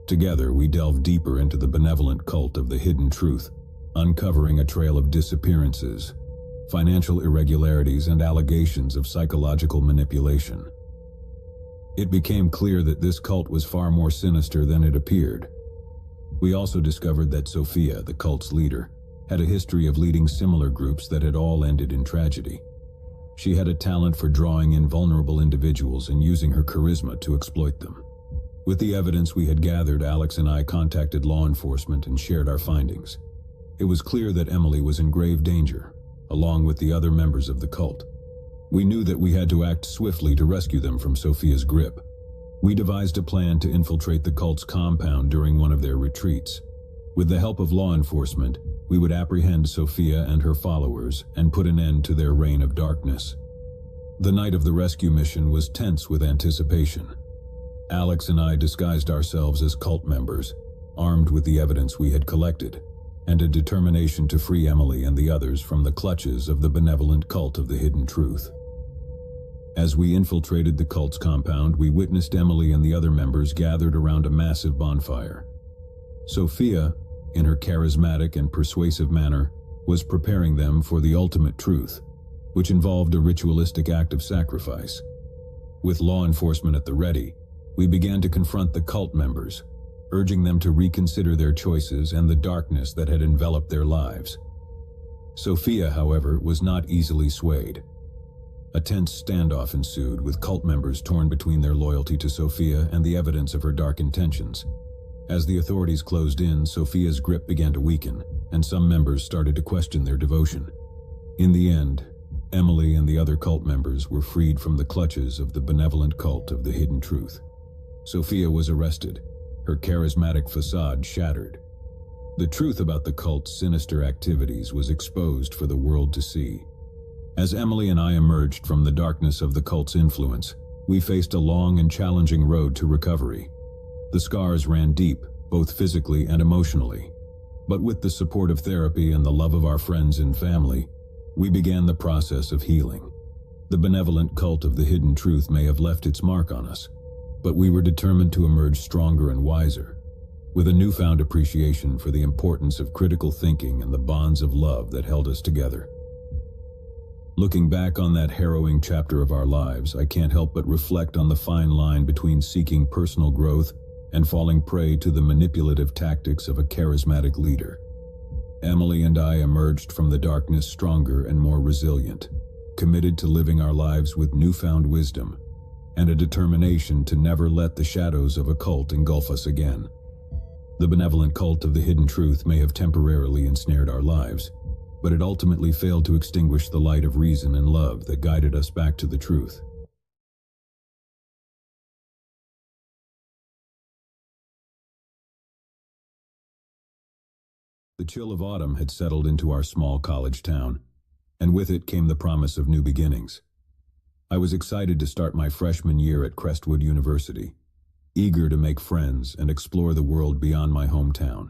Together, we delved deeper into the benevolent cult of the hidden truth, uncovering a trail of disappearances, financial irregularities, and allegations of psychological manipulation. It became clear that this cult was far more sinister than it appeared. We also discovered that Sophia, the cult's leader, had a history of leading similar groups that had all ended in tragedy. She had a talent for drawing in vulnerable individuals and using her charisma to exploit them. With the evidence we had gathered, Alex and I contacted law enforcement and shared our findings. It was clear that Emily was in grave danger, along with the other members of the cult. We knew that we had to act swiftly to rescue them from Sophia's grip. We devised a plan to infiltrate the cult's compound during one of their retreats. With the help of law enforcement, we would apprehend Sophia and her followers and put an end to their reign of darkness. The night of the rescue mission was tense with anticipation. Alex and I disguised ourselves as cult members, armed with the evidence we had collected, and a determination to free Emily and the others from the clutches of the benevolent cult of the hidden truth. As we infiltrated the cult's compound, we witnessed Emily and the other members gathered around a massive bonfire. Sophia, in her charismatic and persuasive manner, was preparing them for the ultimate truth, which involved a ritualistic act of sacrifice. With law enforcement at the ready, we began to confront the cult members, urging them to reconsider their choices and the darkness that had enveloped their lives. Sophia, however, was not easily swayed. A tense standoff ensued, with cult members torn between their loyalty to Sophia and the evidence of her dark intentions. As the authorities closed in, Sophia's grip began to weaken, and some members started to question their devotion. In the end, Emily and the other cult members were freed from the clutches of the benevolent cult of the hidden truth. Sophia was arrested, her charismatic facade shattered. The truth about the cult's sinister activities was exposed for the world to see. As Emily and I emerged from the darkness of the cult's influence, we faced a long and challenging road to recovery. The scars ran deep, both physically and emotionally. But with the support of therapy and the love of our friends and family, we began the process of healing. The benevolent cult of the hidden truth may have left its mark on us, but we were determined to emerge stronger and wiser, with a newfound appreciation for the importance of critical thinking and the bonds of love that held us together. Looking back on that harrowing chapter of our lives, I can't help but reflect on the fine line between seeking personal growth and falling prey to the manipulative tactics of a charismatic leader. Emily and I emerged from the darkness stronger and more resilient, committed to living our lives with newfound wisdom and a determination to never let the shadows of a cult engulf us again. The benevolent cult of the hidden truth may have temporarily ensnared our lives, but it ultimately failed to extinguish the light of reason and love that guided us back to the truth. The chill of autumn had settled into our small college town, and with it came the promise of new beginnings. I was excited to start my freshman year at Crestwood University, eager to make friends and explore the world beyond my hometown.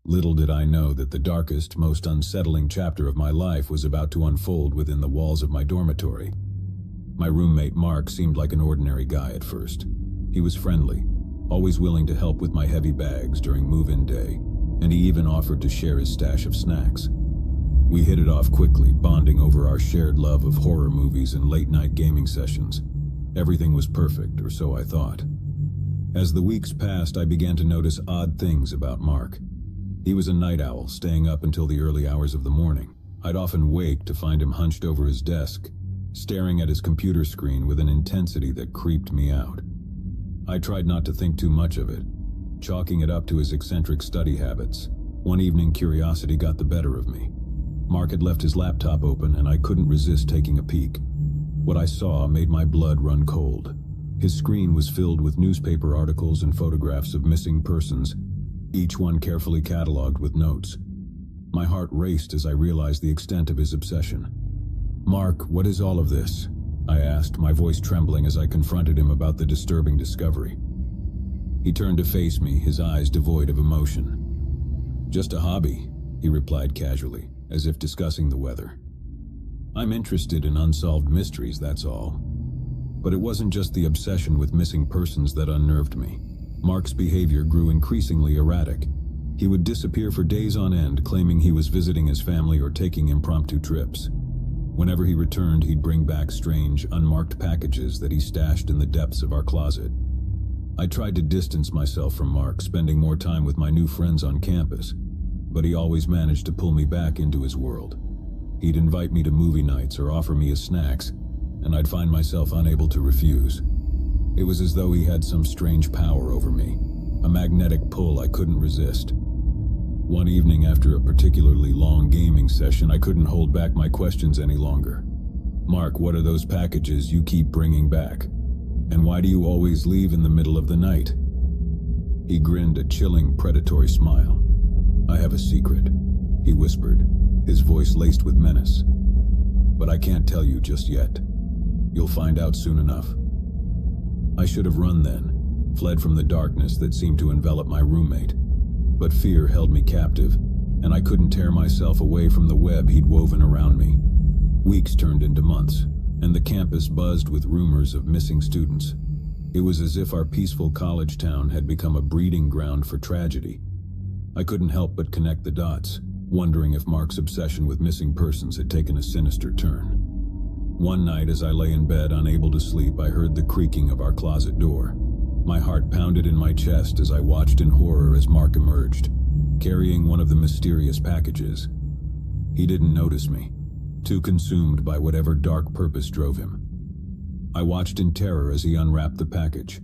Little did I know that the darkest, most unsettling chapter of my life was about to unfold within the walls of my dormitory. My roommate Mark seemed like an ordinary guy at first. He was friendly, always willing to help with my heavy bags during move-in day, and he even offered to share his stash of snacks. We hit it off quickly, bonding over our shared love of horror movies and late-night gaming sessions. Everything was perfect, or so I thought. As the weeks passed, I began to notice odd things about Mark. He was a night owl, staying up until the early hours of the morning. I'd often wake to find him hunched over his desk, staring at his computer screen with an intensity that creeped me out. I tried not to think too much of it, chalking it up to his eccentric study habits. One evening, curiosity got the better of me. Mark had left his laptop open, and I couldn't resist taking a peek. What I saw made my blood run cold. His screen was filled with newspaper articles and photographs of missing persons, each one carefully cataloged with notes. My heart raced as I realized the extent of his obsession. "Mark, what is all of this?" I asked, my voice trembling as I confronted him about the disturbing discovery. He turned to face me, his eyes devoid of emotion. "Just a hobby," he replied casually, as if discussing the weather. "I'm interested in unsolved mysteries, that's all." But it wasn't just the obsession with missing persons that unnerved me. Mark's behavior grew increasingly erratic. He would disappear for days on end, claiming he was visiting his family or taking impromptu trips. Whenever he returned, he'd bring back strange, unmarked packages that he stashed in the depths of our closet. I tried to distance myself from Mark, spending more time with my new friends on campus, but he always managed to pull me back into his world. He'd invite me to movie nights or offer me his snacks, and I'd find myself unable to refuse. It was as though he had some strange power over me, a magnetic pull I couldn't resist. One evening after a particularly long gaming session, I couldn't hold back my questions any longer. "Mark, what are those packages you keep bringing back? And why do you always leave in the middle of the night?" He grinned a chilling, predatory smile. "I have a secret," he whispered, his voice laced with menace. "But I can't tell you just yet. You'll find out soon enough." I should have run then, fled from the darkness that seemed to envelop my roommate. But fear held me captive, and I couldn't tear myself away from the web he'd woven around me. Weeks turned into months, and the campus buzzed with rumors of missing students. It was as if our peaceful college town had become a breeding ground for tragedy. I couldn't help but connect the dots, wondering if Mark's obsession with missing persons had taken a sinister turn. One night, as I lay in bed unable to sleep, I heard the creaking of our closet door. My heart pounded in my chest as I watched in horror as Mark emerged, carrying one of the mysterious packages. He didn't notice me, too consumed by whatever dark purpose drove him. I watched in terror as he unwrapped the package,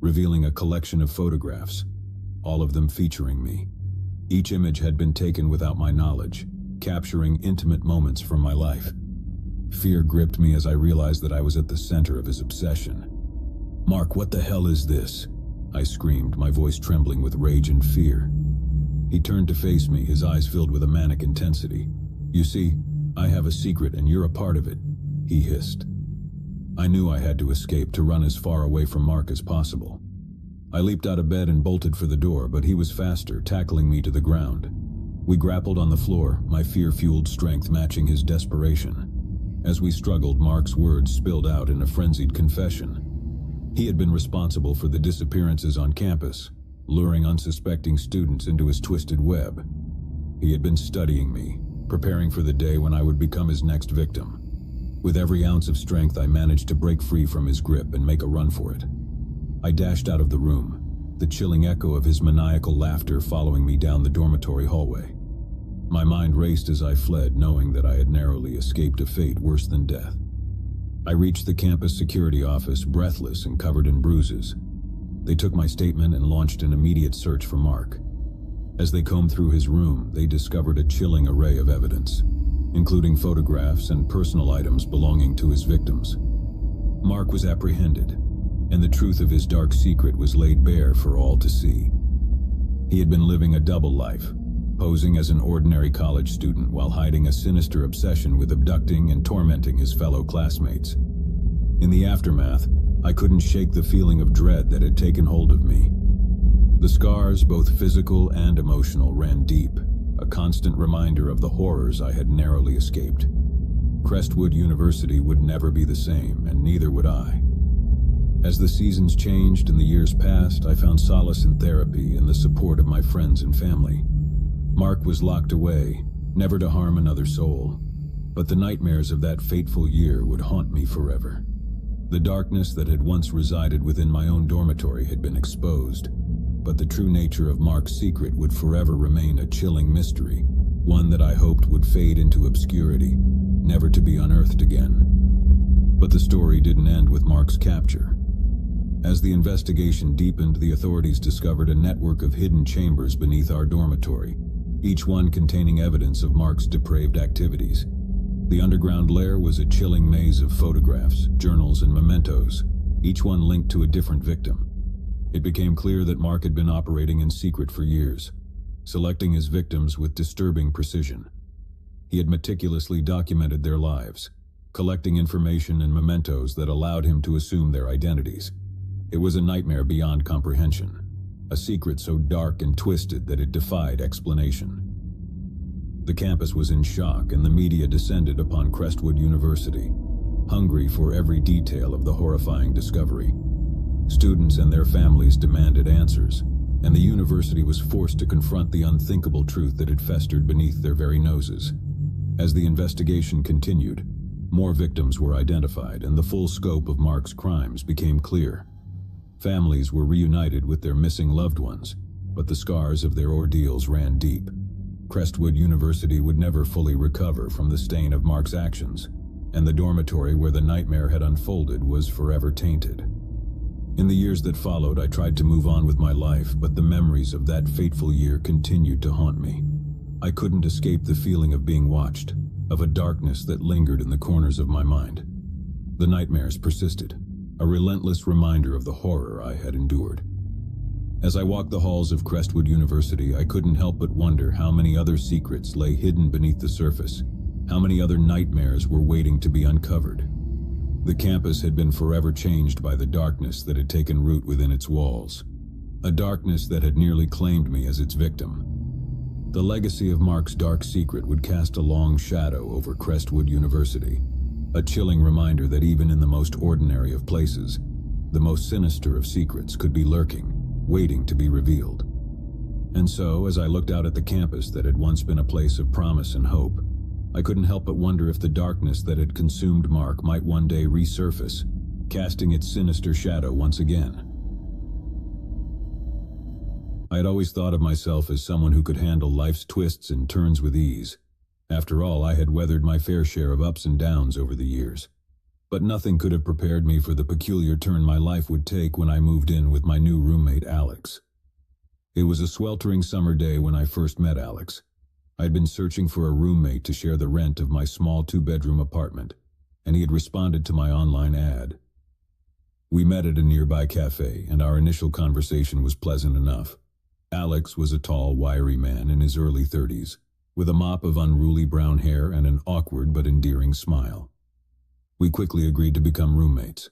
revealing a collection of photographs, all of them featuring me. Each image had been taken without my knowledge, capturing intimate moments from my life. Fear gripped me as I realized that I was at the center of his obsession. "Mark, what the hell is this?" I screamed, my voice trembling with rage and fear. He turned to face me, his eyes filled with a manic intensity. "You see, I have a secret and you're a part of it," he hissed. I knew I had to escape, to run as far away from Mark as possible. I leaped out of bed and bolted for the door, but he was faster, tackling me to the ground. We grappled on the floor, my fear-fueled strength matching his desperation. As we struggled, Mark's words spilled out in a frenzied confession. He had been responsible for the disappearances on campus, luring unsuspecting students into his twisted web. He had been studying me, preparing for the day when I would become his next victim. With every ounce of strength, I managed to break free from his grip and make a run for it. I dashed out of the room, the chilling echo of his maniacal laughter following me down the dormitory hallway. My mind raced as I fled, knowing that I had narrowly escaped a fate worse than death. I reached the campus security office, breathless and covered in bruises. They took my statement and launched an immediate search for Mark. As they combed through his room, they discovered a chilling array of evidence, including photographs and personal items belonging to his victims. Mark was apprehended, and the truth of his dark secret was laid bare for all to see. He had been living a double life, posing as an ordinary college student while hiding a sinister obsession with abducting and tormenting his fellow classmates. In the aftermath, I couldn't shake the feeling of dread that had taken hold of me. The scars, both physical and emotional, ran deep, a constant reminder of the horrors I had narrowly escaped. Crestwood University would never be the same, and neither would I. As the seasons changed and the years passed, I found solace in therapy and the support of my friends and family. Mark was locked away, never to harm another soul, but the nightmares of that fateful year would haunt me forever. The darkness that had once resided within my own dormitory had been exposed, but the true nature of Mark's secret would forever remain a chilling mystery, one that I hoped would fade into obscurity, never to be unearthed again. But the story didn't end with Mark's capture. As the investigation deepened, the authorities discovered a network of hidden chambers beneath our dormitory, each one containing evidence of Mark's depraved activities. The underground lair was a chilling maze of photographs, journals, and mementos, each one linked to a different victim. It became clear that Mark had been operating in secret for years, selecting his victims with disturbing precision. He had meticulously documented their lives, collecting information and mementos that allowed him to assume their identities. It was a nightmare beyond comprehension, a secret so dark and twisted that it defied explanation. The campus was in shock, and the media descended upon Crestwood University, hungry for every detail of the horrifying discovery. Students and their families demanded answers, and the university was forced to confront the unthinkable truth that had festered beneath their very noses. As the investigation continued, More victims were identified, and the full scope of Mark's crimes became clear. Families were reunited with their missing loved ones, but the scars of their ordeals ran deep. Crestwood University would never fully recover from the stain of Mark's actions, and the dormitory where the nightmare had unfolded was forever tainted. In the years that followed, I tried to move on with my life, but the memories of that fateful year continued to haunt me. I couldn't escape the feeling of being watched, of a darkness that lingered in the corners of my mind. The nightmares persisted, a relentless reminder of the horror I had endured. As I walked the halls of Crestwood University, I couldn't help but wonder how many other secrets lay hidden beneath the surface, how many other nightmares were waiting to be uncovered. The campus had been forever changed by the darkness that had taken root within its walls, a darkness that had nearly claimed me as its victim. The legacy of Mark's dark secret would cast a long shadow over Crestwood University, a chilling reminder that even in the most ordinary of places, the most sinister of secrets could be lurking, waiting to be revealed. And so, as I looked out at the campus that had once been a place of promise and hope, I couldn't help but wonder if the darkness that had consumed Mark might one day resurface, casting its sinister shadow once again. I had always thought of myself as someone who could handle life's twists and turns with ease. After all, I had weathered my fair share of ups and downs over the years. But nothing could have prepared me for the peculiar turn my life would take when I moved in with my new roommate, Alex. It was a sweltering summer day when I first met Alex. I'd been searching for a roommate to share the rent of my small 2-bedroom apartment, and he had responded to my online ad. We met at a nearby cafe, and our initial conversation was pleasant enough. Alex was a tall, wiry man in his early 30s, with a mop of unruly brown hair and an awkward but endearing smile. We quickly agreed to become roommates.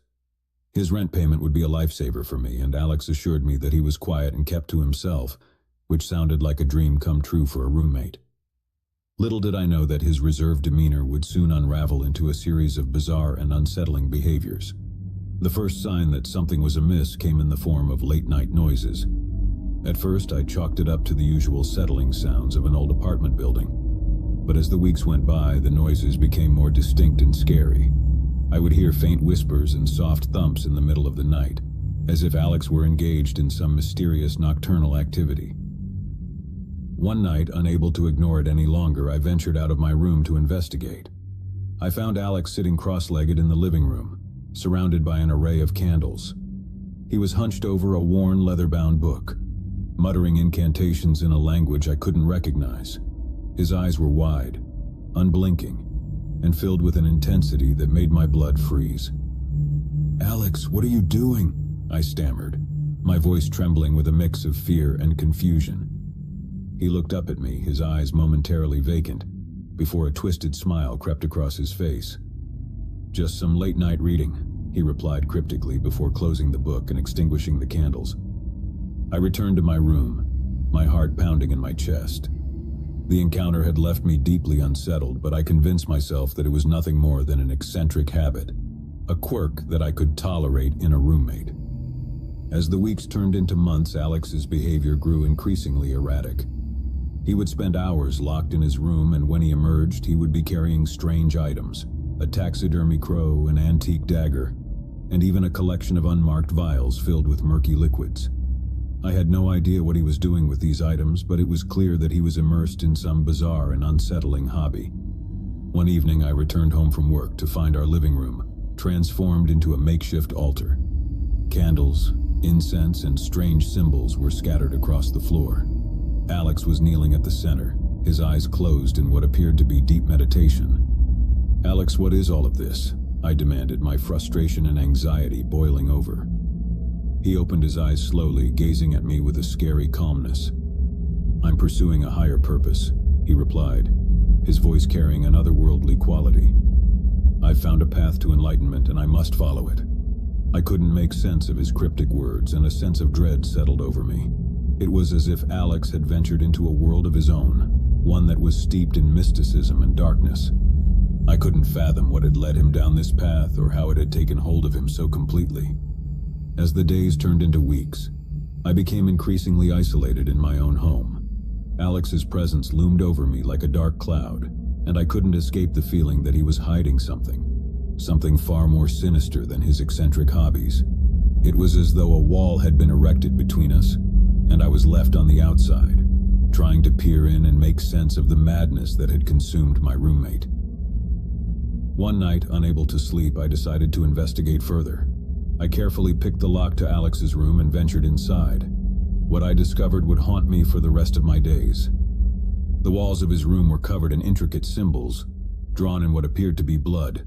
His rent payment would be a lifesaver for me, and Alex assured me that he was quiet and kept to himself, which sounded like a dream come true for a roommate. Little did I know that his reserved demeanor would soon unravel into a series of bizarre and unsettling behaviors. The first sign that something was amiss came in the form of late-night noises. At first, I chalked it up to the usual settling sounds of an old apartment building. But as the weeks went by, the noises became more distinct and scary. I would hear faint whispers and soft thumps in the middle of the night, as if Alex were engaged in some mysterious nocturnal activity. One night, unable to ignore it any longer, I ventured out of my room to investigate. I found Alex sitting cross-legged in the living room, surrounded by an array of candles. He was hunched over a worn, leather-bound book, muttering incantations in a language I couldn't recognize. His eyes were wide, unblinking, and filled with an intensity that made my blood freeze. "Alex, what are you doing?" I stammered, my voice trembling with a mix of fear and confusion. He looked up at me, his eyes momentarily vacant, before a twisted smile crept across his face. "Just some late-night reading," he replied cryptically before closing the book and extinguishing the candles. I returned to my room, my heart pounding in my chest. The encounter had left me deeply unsettled, but I convinced myself that it was nothing more than an eccentric habit, a quirk that I could tolerate in a roommate. As the weeks turned into months, Alex's behavior grew increasingly erratic. He would spend hours locked in his room, and when he emerged, he would be carrying strange items, a taxidermy crow, an antique dagger, and even a collection of unmarked vials filled with murky liquids. I had no idea what he was doing with these items, but it was clear that he was immersed in some bizarre and unsettling hobby. One evening, I returned home from work to find our living room transformed into a makeshift altar. Candles, incense, and strange symbols were scattered across the floor. Alex was kneeling at the center, his eyes closed in what appeared to be deep meditation. "Alex, what is all of this?" I demanded, my frustration and anxiety boiling over. He opened his eyes slowly, gazing at me with a scary calmness. "I'm pursuing a higher purpose," he replied, his voice carrying an otherworldly quality. "I've found a path to enlightenment, and I must follow it." I couldn't make sense of his cryptic words, and a sense of dread settled over me. It was as if Alex had ventured into a world of his own, one that was steeped in mysticism and darkness. I couldn't fathom what had led him down this path or how it had taken hold of him so completely. As the days turned into weeks, I became increasingly isolated in my own home. Alex's presence loomed over me like a dark cloud, and I couldn't escape the feeling that he was hiding something, something far more sinister than his eccentric hobbies. It was as though a wall had been erected between us, and I was left on the outside, trying to peer in and make sense of the madness that had consumed my roommate. One night, unable to sleep, I decided to investigate further. I carefully picked the lock to Alex's room and ventured inside. What I discovered would haunt me for the rest of my days. The walls of his room were covered in intricate symbols, drawn in what appeared to be blood.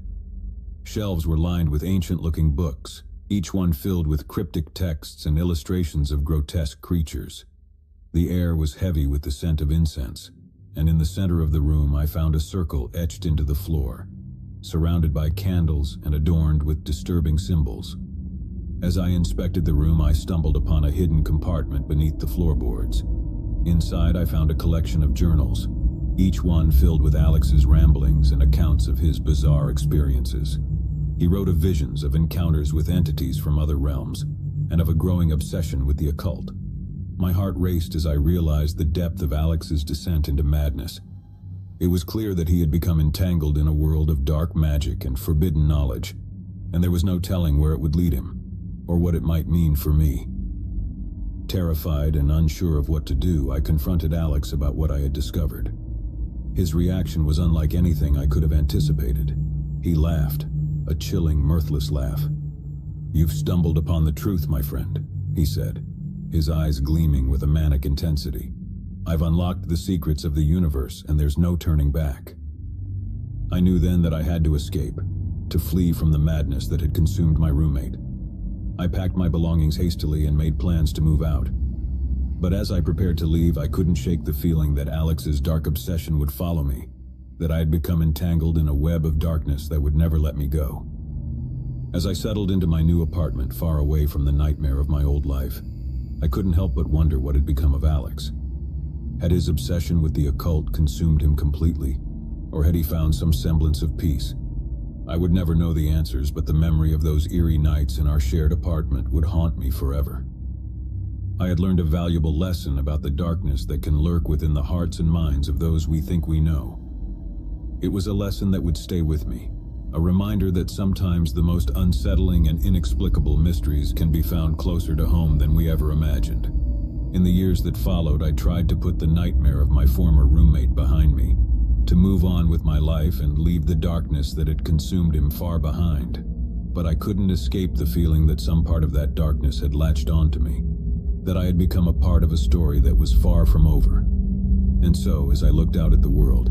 Shelves were lined with ancient-looking books, each one filled with cryptic texts and illustrations of grotesque creatures. The air was heavy with the scent of incense, and in the center of the room I found a circle etched into the floor, surrounded by candles and adorned with disturbing symbols. As I inspected the room, I stumbled upon a hidden compartment beneath the floorboards. Inside, I found a collection of journals, each one filled with Alex's ramblings and accounts of his bizarre experiences. He wrote of visions of encounters with entities from other realms, and of a growing obsession with the occult. My heart raced as I realized the depth of Alex's descent into madness. It was clear that he had become entangled in a world of dark magic and forbidden knowledge, and there was no telling where it would lead him, or what it might mean for me. Terrified and unsure of what to do, I confronted Alex about what I had discovered. His reaction was unlike anything I could have anticipated. He laughed, a chilling, mirthless laugh. "You've stumbled upon the truth, my friend," he said, his eyes gleaming with a manic intensity. "I've unlocked the secrets of the universe, and there's no turning back." I knew then that I had to escape, to flee from the madness that had consumed my roommate. I packed my belongings hastily and made plans to move out. But as I prepared to leave, I couldn't shake the feeling that Alex's dark obsession would follow me, that I had become entangled in a web of darkness that would never let me go. As I settled into my new apartment, far away from the nightmare of my old life, I couldn't help but wonder what had become of Alex. Had his obsession with the occult consumed him completely, or had he found some semblance of peace? I would never know the answers, but the memory of those eerie nights in our shared apartment would haunt me forever. I had learned a valuable lesson about the darkness that can lurk within the hearts and minds of those we think we know. It was a lesson that would stay with me, a reminder that sometimes the most unsettling and inexplicable mysteries can be found closer to home than we ever imagined. In the years that followed, I tried to put the nightmare of my former roommate behind me, to move on with my life and leave the darkness that had consumed him far behind. But I couldn't escape the feeling that some part of that darkness had latched onto me, that I had become a part of a story that was far from over. And so, as I looked out at the world,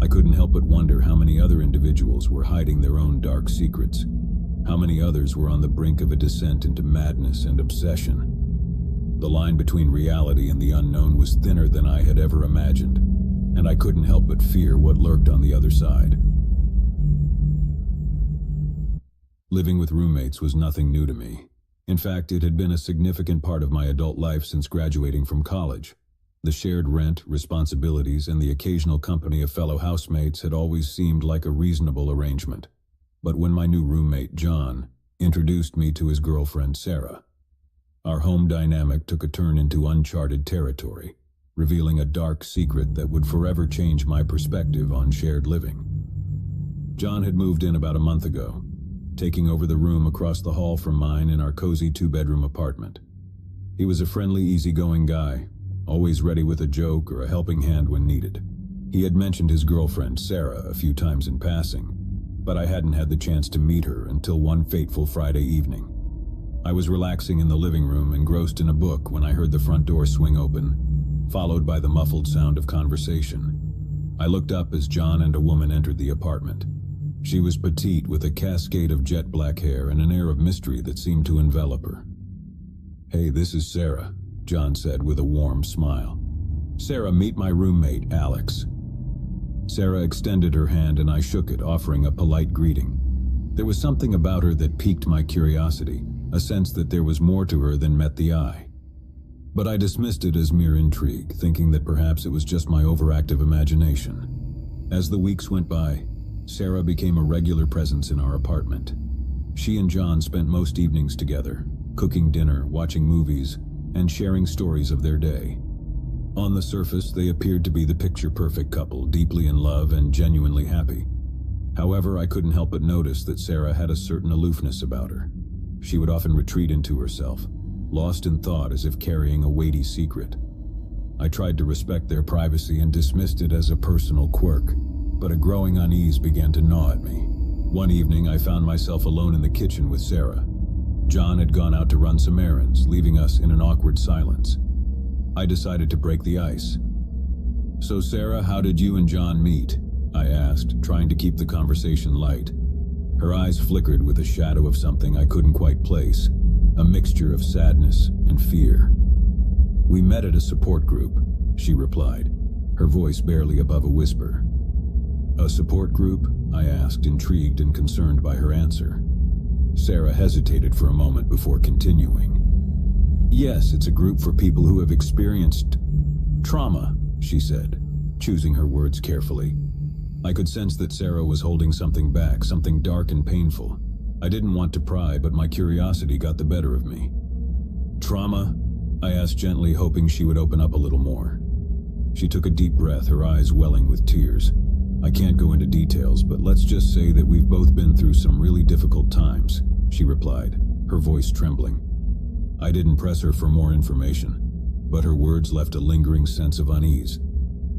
I couldn't help but wonder how many other individuals were hiding their own dark secrets, how many others were on the brink of a descent into madness and obsession. The line between reality and the unknown was thinner than I had ever imagined, and I couldn't help but fear what lurked on the other side. Living with roommates was nothing new to me. In fact, it had been a significant part of my adult life since graduating from college. The shared rent, responsibilities, and the occasional company of fellow housemates had always seemed like a reasonable arrangement. But when my new roommate, John, introduced me to his girlfriend, Sarah, our home dynamic took a turn into uncharted territory, revealing a dark secret that would forever change my perspective on shared living. John had moved in about a month ago, taking over the room across the hall from mine in our cozy two-bedroom apartment. He was a friendly, easygoing guy, always ready with a joke or a helping hand when needed. He had mentioned his girlfriend, Sarah, a few times in passing, but I hadn't had the chance to meet her until one fateful Friday evening. I was relaxing in the living room, engrossed in a book, when I heard the front door swing open, followed by the muffled sound of conversation. I looked up as John and a woman entered the apartment. She was petite, with a cascade of jet black hair and an air of mystery that seemed to envelop her. "Hey, this is Sarah," John said with a warm smile. "Sarah, meet my roommate, Alex." Sarah extended her hand and I shook it, offering a polite greeting. There was something about her that piqued my curiosity, a sense that there was more to her than met the eye. But I dismissed it as mere intrigue, thinking that perhaps it was just my overactive imagination. As the weeks went by, Sarah became a regular presence in our apartment. She and John spent most evenings together, cooking dinner, watching movies, and sharing stories of their day. On the surface, they appeared to be the picture-perfect couple, deeply in love and genuinely happy. However, I couldn't help but notice that Sarah had a certain aloofness about her. She would often retreat into herself, lost in thought as if carrying a weighty secret. I tried to respect their privacy and dismissed it as a personal quirk, but a growing unease began to gnaw at me. One evening, I found myself alone in the kitchen with Sarah. John had gone out to run some errands, leaving us in an awkward silence. I decided to break the ice. "So Sarah, how did you and John meet?" I asked, trying to keep the conversation light. Her eyes flickered with a shadow of something I couldn't quite place, a mixture of sadness and fear. "We met at a support group," she replied, her voice barely above a whisper. "A support group?" I asked, intrigued and concerned by her answer. Sarah hesitated for a moment before continuing. "Yes, it's a group for people who have experienced trauma," she said, choosing her words carefully. I could sense that Sarah was holding something back, something dark and painful. I didn't want to pry, but my curiosity got the better of me. "Trauma?" I asked gently, hoping she would open up a little more. She took a deep breath, her eyes welling with tears. "I can't go into details, but let's just say that we've both been through some really difficult times," she replied, her voice trembling. I didn't press her for more information, but her words left a lingering sense of unease.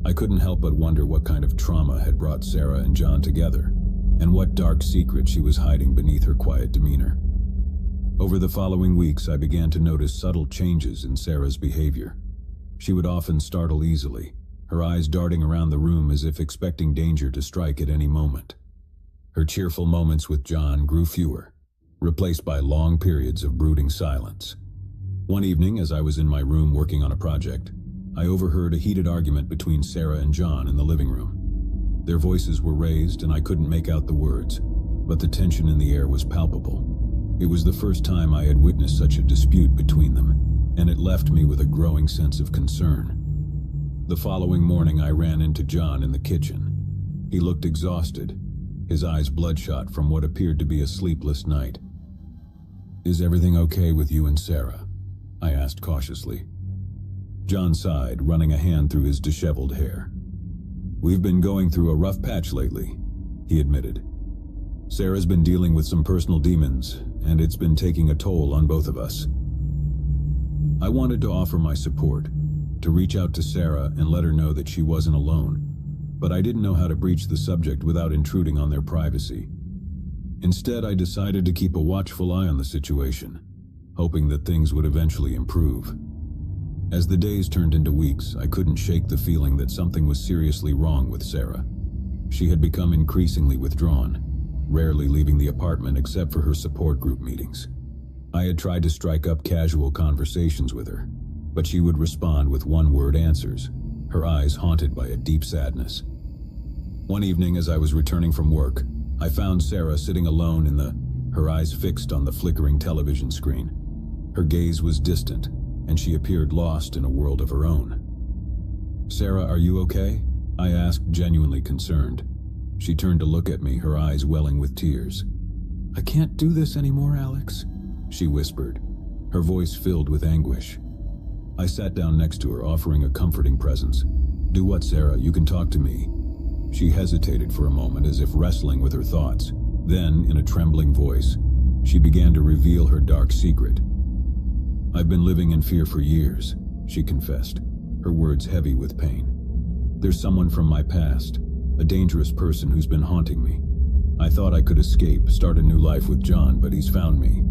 I couldn't help but wonder what kind of trauma had brought Sarah and John together, and what dark secret she was hiding beneath her quiet demeanor. Over the following weeks, I began to notice subtle changes in Sarah's behavior. She would often startle easily, her eyes darting around the room as if expecting danger to strike at any moment. Her cheerful moments with John grew fewer, replaced by long periods of brooding silence. One evening, as I was in my room working on a project, I overheard a heated argument between Sarah and John in the living room. Their voices were raised and I couldn't make out the words, but the tension in the air was palpable. It was the first time I had witnessed such a dispute between them, and it left me with a growing sense of concern. The following morning, I ran into John in the kitchen. He looked exhausted, his eyes bloodshot from what appeared to be a sleepless night. "Is everything okay with you and Sarah?" I asked cautiously. John sighed, running a hand through his disheveled hair. "We've been going through a rough patch lately," he admitted. "Sarah's been dealing with some personal demons, and it's been taking a toll on both of us." I wanted to offer my support, to reach out to Sarah and let her know that she wasn't alone, but I didn't know how to breach the subject without intruding on their privacy. Instead, I decided to keep a watchful eye on the situation, hoping that things would eventually improve. As the days turned into weeks, I couldn't shake the feeling that something was seriously wrong with Sarah. She had become increasingly withdrawn, rarely leaving the apartment except for her support group meetings. I had tried to strike up casual conversations with her, but she would respond with one-word answers, her eyes haunted by a deep sadness. One evening, as I was returning from work, I found Sarah sitting alone her eyes fixed on the flickering television screen. Her gaze was distant, and she appeared lost in a world of her own. "Sarah, are you okay?" I asked, genuinely concerned. She turned to look at me, her eyes welling with tears. "I can't do this anymore, Alex," she whispered, her voice filled with anguish. I sat down next to her, offering a comforting presence. "Do what, Sarah? You can talk to me." She hesitated for a moment, as if wrestling with her thoughts. Then, in a trembling voice, she began to reveal her dark secret. "I've been living in fear for years," she confessed, her words heavy with pain. "There's someone from my past, a dangerous person who's been haunting me. I thought I could escape, start a new life with John, but he's found me.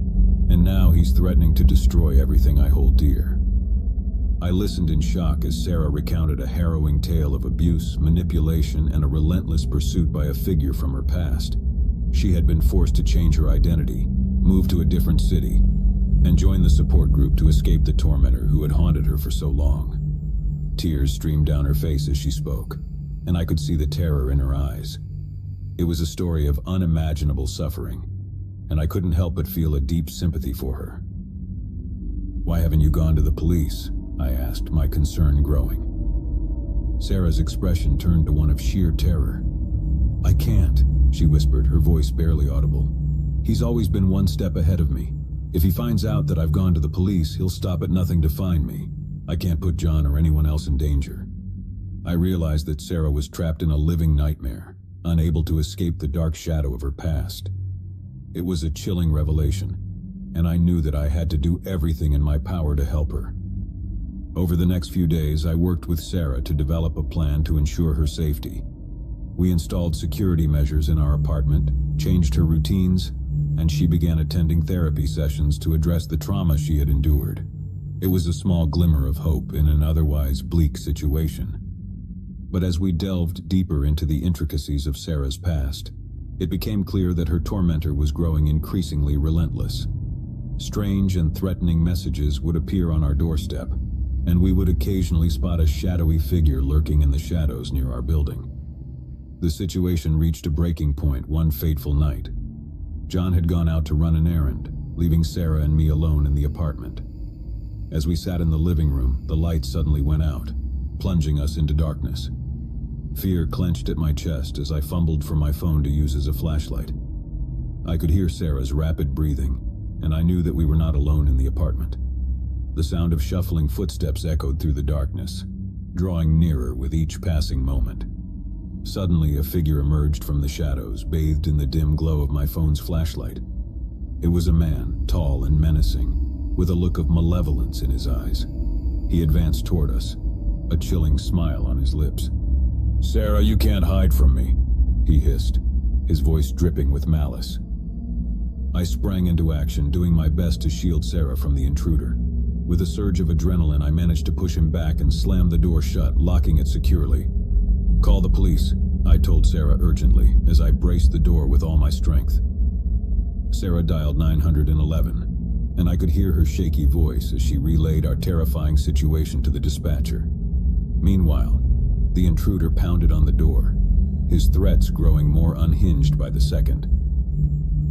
And now he's threatening to destroy everything I hold dear." I listened in shock as Sarah recounted a harrowing tale of abuse, manipulation, and a relentless pursuit by a figure from her past. She had been forced to change her identity, move to a different city, and join the support group to escape the tormentor who had haunted her for so long. Tears streamed down her face as she spoke, and I could see the terror in her eyes. It was a story of unimaginable suffering, and I couldn't help but feel a deep sympathy for her. "Why haven't you gone to the police?" I asked, my concern growing. Sarah's expression turned to one of sheer terror. "I can't," she whispered, her voice barely audible. "He's always been one step ahead of me. If he finds out that I've gone to the police, he'll stop at nothing to find me. I can't put John or anyone else in danger." I realized that Sarah was trapped in a living nightmare, unable to escape the dark shadow of her past. It was a chilling revelation, and I knew that I had to do everything in my power to help her. Over the next few days, I worked with Sarah to develop a plan to ensure her safety. We installed security measures in our apartment, changed her routines, and she began attending therapy sessions to address the trauma she had endured. It was a small glimmer of hope in an otherwise bleak situation. But as we delved deeper into the intricacies of Sarah's past, it became clear that her tormentor was growing increasingly relentless. Strange and threatening messages would appear on our doorstep, and we would occasionally spot a shadowy figure lurking in the shadows near our building. The situation reached a breaking point one fateful night. John had gone out to run an errand, leaving Sarah and me alone in the apartment. As we sat in the living room, the light suddenly went out, plunging us into darkness. Fear clenched at my chest as I fumbled for my phone to use as a flashlight. I could hear Sarah's rapid breathing, and I knew that we were not alone in the apartment. The sound of shuffling footsteps echoed through the darkness, drawing nearer with each passing moment. Suddenly, a figure emerged from the shadows, bathed in the dim glow of my phone's flashlight. It was a man, tall and menacing, with a look of malevolence in his eyes. He advanced toward us, a chilling smile on his lips. "Sarah, you can't hide from me," he hissed, his voice dripping with malice. I sprang into action, doing my best to shield Sarah from the intruder. With a surge of adrenaline, I managed to push him back and slam the door shut, locking it securely. "Call the police," I told Sarah urgently, as I braced the door with all my strength. Sarah dialed 911, and I could hear her shaky voice as she relayed our terrifying situation to the dispatcher. Meanwhile, the intruder pounded on the door, his threats growing more unhinged by the second.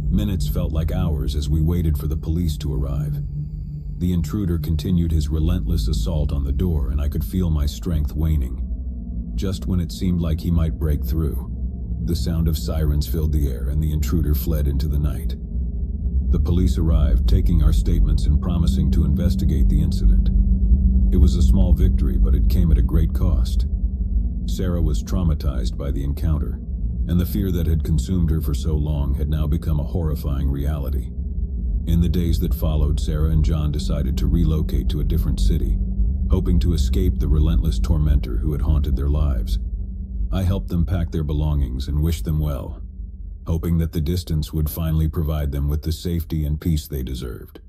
Minutes felt like hours as we waited for the police to arrive. The intruder continued his relentless assault on the door, and I could feel my strength waning. Just when it seemed like he might break through, the sound of sirens filled the air and the intruder fled into the night. The police arrived, taking our statements and promising to investigate the incident. It was a small victory, but it came at a great cost. Sarah was traumatized by the encounter, and the fear that had consumed her for so long had now become a horrifying reality. In the days that followed, Sarah and John decided to relocate to a different city, hoping to escape the relentless tormentor who had haunted their lives. I helped them pack their belongings and wished them well, hoping that the distance would finally provide them with the safety and peace they deserved.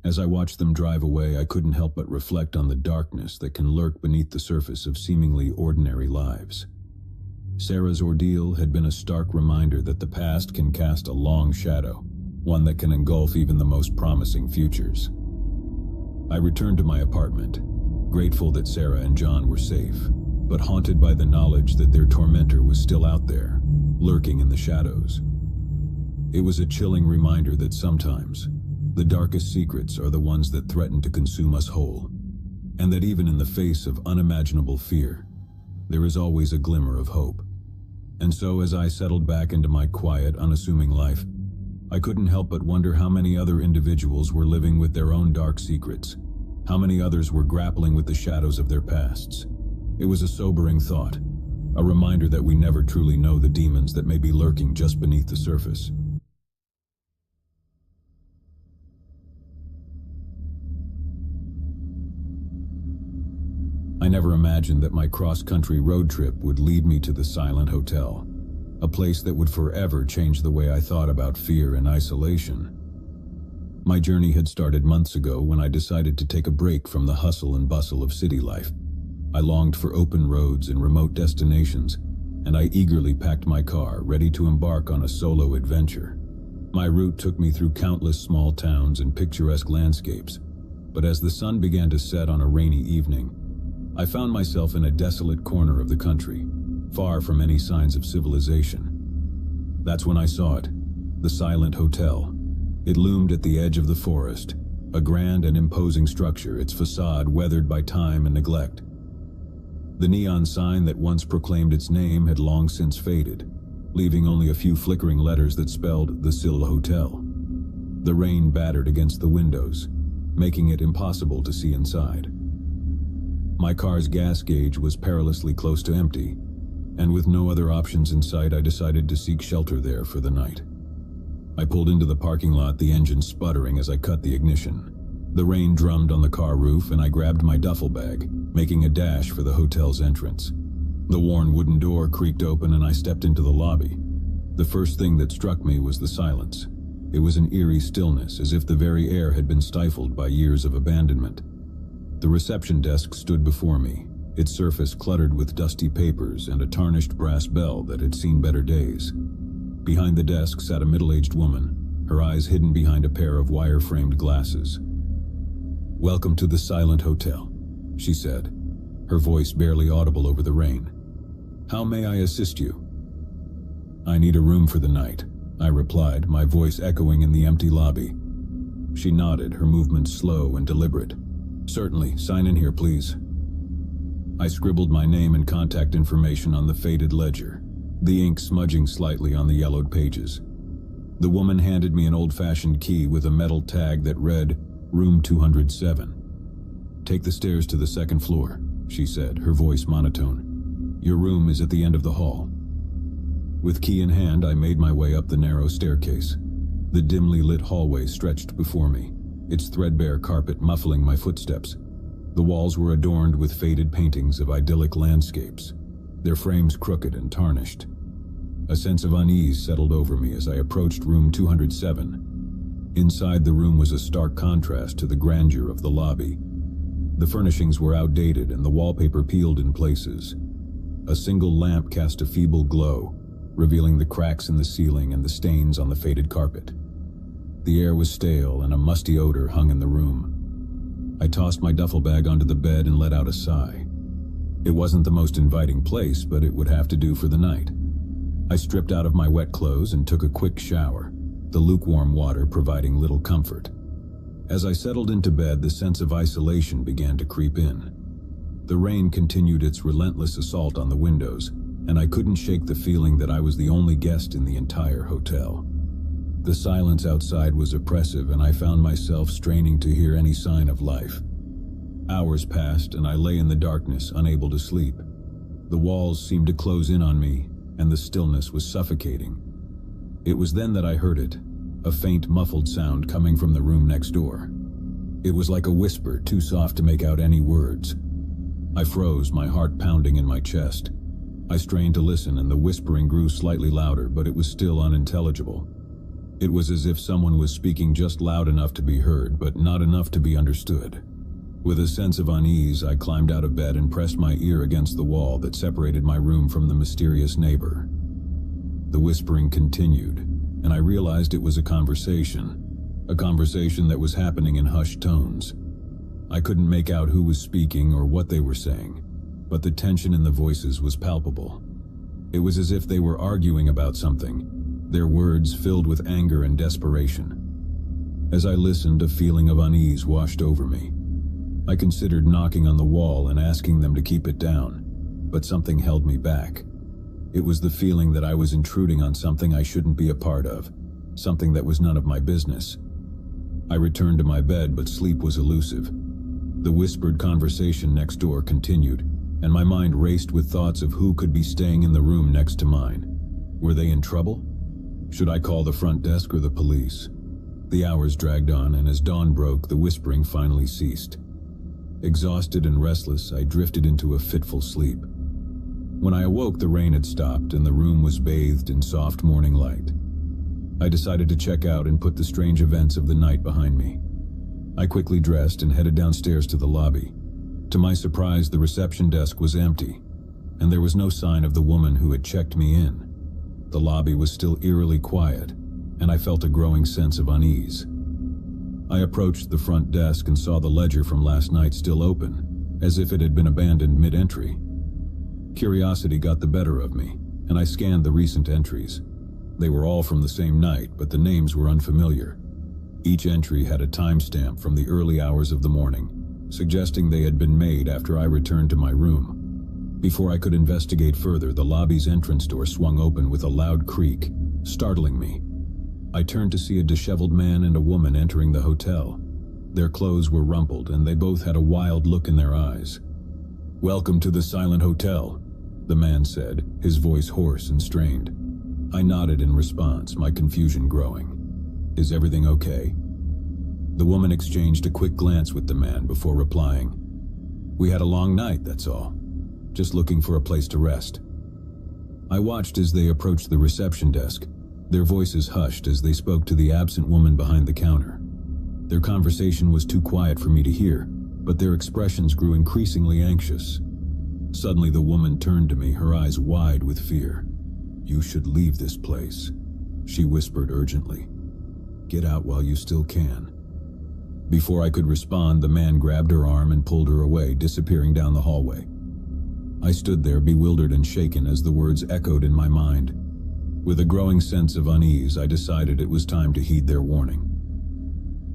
As I watched them drive away, I couldn't help but reflect on the darkness that can lurk beneath the surface of seemingly ordinary lives. Sarah's ordeal had been a stark reminder that the past can cast a long shadow, one that can engulf even the most promising futures. I returned to my apartment, grateful that Sarah and John were safe, but haunted by the knowledge that their tormentor was still out there, lurking in the shadows. It was a chilling reminder that sometimes, the darkest secrets are the ones that threaten to consume us whole, and that even in the face of unimaginable fear, there is always a glimmer of hope. And so as I settled back into my quiet, unassuming life, I couldn't help but wonder how many other individuals were living with their own dark secrets, how many others were grappling with the shadows of their pasts. It was a sobering thought, a reminder that we never truly know the demons that may be lurking just beneath the surface. I never imagined that my cross-country road trip would lead me to the Silent Hotel, a place that would forever change the way I thought about fear and isolation. My journey had started months ago when I decided to take a break from the hustle and bustle of city life. I longed for open roads and remote destinations, and I eagerly packed my car, ready to embark on a solo adventure. My route took me through countless small towns and picturesque landscapes, but as the sun began to set on a rainy evening, I found myself in a desolate corner of the country, far from any signs of civilization. That's when I saw it, the Silent Hotel. It loomed at the edge of the forest, a grand and imposing structure, its facade weathered by time and neglect. The neon sign that once proclaimed its name had long since faded, leaving only a few flickering letters that spelled the Sill Hotel. The rain battered against the windows, making it impossible to see inside. My car's gas gauge was perilously close to empty, and with no other options in sight, I decided to seek shelter there for the night. I pulled into the parking lot, the engine sputtering as I cut the ignition. The rain drummed on the car roof, and I grabbed my duffel bag, making a dash for the hotel's entrance. The worn wooden door creaked open, and I stepped into the lobby. The first thing that struck me was the silence. It was an eerie stillness, as if the very air had been stifled by years of abandonment. The reception desk stood before me, its surface cluttered with dusty papers and a tarnished brass bell that had seen better days. Behind the desk sat a middle-aged woman, her eyes hidden behind a pair of wire-framed glasses. "Welcome to the Silent Hotel," she said, her voice barely audible over the rain. "How may I assist you?" "I need a room for the night," I replied, my voice echoing in the empty lobby. She nodded, her movements slow and deliberate. "Certainly, sign in here, please." I scribbled my name and contact information on the faded ledger, the ink smudging slightly on the yellowed pages. The woman handed me an old-fashioned key with a metal tag that read, "Room 207. "Take the stairs to the second floor," she said, her voice monotone. "Your room is at the end of the hall." With key in hand, I made my way up the narrow staircase. The dimly lit hallway stretched before me, its threadbare carpet muffling my footsteps. The walls were adorned with faded paintings of idyllic landscapes, their frames crooked and tarnished. A sense of unease settled over me as I approached room 207. Inside the room was a stark contrast to the grandeur of the lobby. The furnishings were outdated and the wallpaper peeled in places. A single lamp cast a feeble glow, revealing the cracks in the ceiling and the stains on the faded carpet. The air was stale and a musty odor hung in the room. I tossed my duffel bag onto the bed and let out a sigh. It wasn't the most inviting place, but it would have to do for the night. I stripped out of my wet clothes and took a quick shower, the lukewarm water providing little comfort. As I settled into bed, the sense of isolation began to creep in. The rain continued its relentless assault on the windows, and I couldn't shake the feeling that I was the only guest in the entire hotel. The silence outside was oppressive, and I found myself straining to hear any sign of life. Hours passed, and I lay in the darkness, unable to sleep. The walls seemed to close in on me, and the stillness was suffocating. It was then that I heard it, a faint, muffled sound coming from the room next door. It was like a whisper, too soft to make out any words. I froze, my heart pounding in my chest. I strained to listen, and the whispering grew slightly louder, but it was still unintelligible. It was as if someone was speaking just loud enough to be heard, but not enough to be understood. With a sense of unease, I climbed out of bed and pressed my ear against the wall that separated my room from the mysterious neighbor. The whispering continued, and I realized it was a conversation that was happening in hushed tones. I couldn't make out who was speaking or what they were saying, but the tension in the voices was palpable. It was as if they were arguing about something, their words filled with anger and desperation. As I listened, a feeling of unease washed over me. I considered knocking on the wall and asking them to keep it down, but something held me back. It was the feeling that I was intruding on something I shouldn't be a part of, something that was none of my business. I returned to my bed, but sleep was elusive. The whispered conversation next door continued, and my mind raced with thoughts of who could be staying in the room next to mine. Were they in trouble? Should I call the front desk or the police? The hours dragged on, and as dawn broke, the whispering finally ceased. Exhausted and restless, I drifted into a fitful sleep. When I awoke, the rain had stopped, and the room was bathed in soft morning light. I decided to check out and put the strange events of the night behind me. I quickly dressed and headed downstairs to the lobby. To my surprise, the reception desk was empty, and there was no sign of the woman who had checked me in. The lobby was still eerily quiet, and I felt a growing sense of unease. I approached the front desk and saw the ledger from last night still open, as if it had been abandoned mid-entry. Curiosity got the better of me, and I scanned the recent entries. They were all from the same night, but the names were unfamiliar. Each entry had a timestamp from the early hours of the morning, suggesting they had been made after I returned to my room. Before I could investigate further, the lobby's entrance door swung open with a loud creak, startling me. I turned to see a disheveled man and a woman entering the hotel. Their clothes were rumpled, and they both had a wild look in their eyes. "Welcome to the Silent Hotel," the man said, his voice hoarse and strained. I nodded in response, my confusion growing. Is everything okay? The woman exchanged a quick glance with the man before replying. We had a long night, that's all. Just looking for a place to rest. I watched as they approached the reception desk, their voices hushed as they spoke to the absent woman behind the counter. Their conversation was too quiet for me to hear, but their expressions grew increasingly anxious. Suddenly the woman turned to me, her eyes wide with fear. You should leave this place, she whispered urgently. Get out while you still can. Before I could respond, the man grabbed her arm and pulled her away, disappearing down the hallway. I stood there, bewildered and shaken as the words echoed in my mind. With a growing sense of unease, I decided it was time to heed their warning.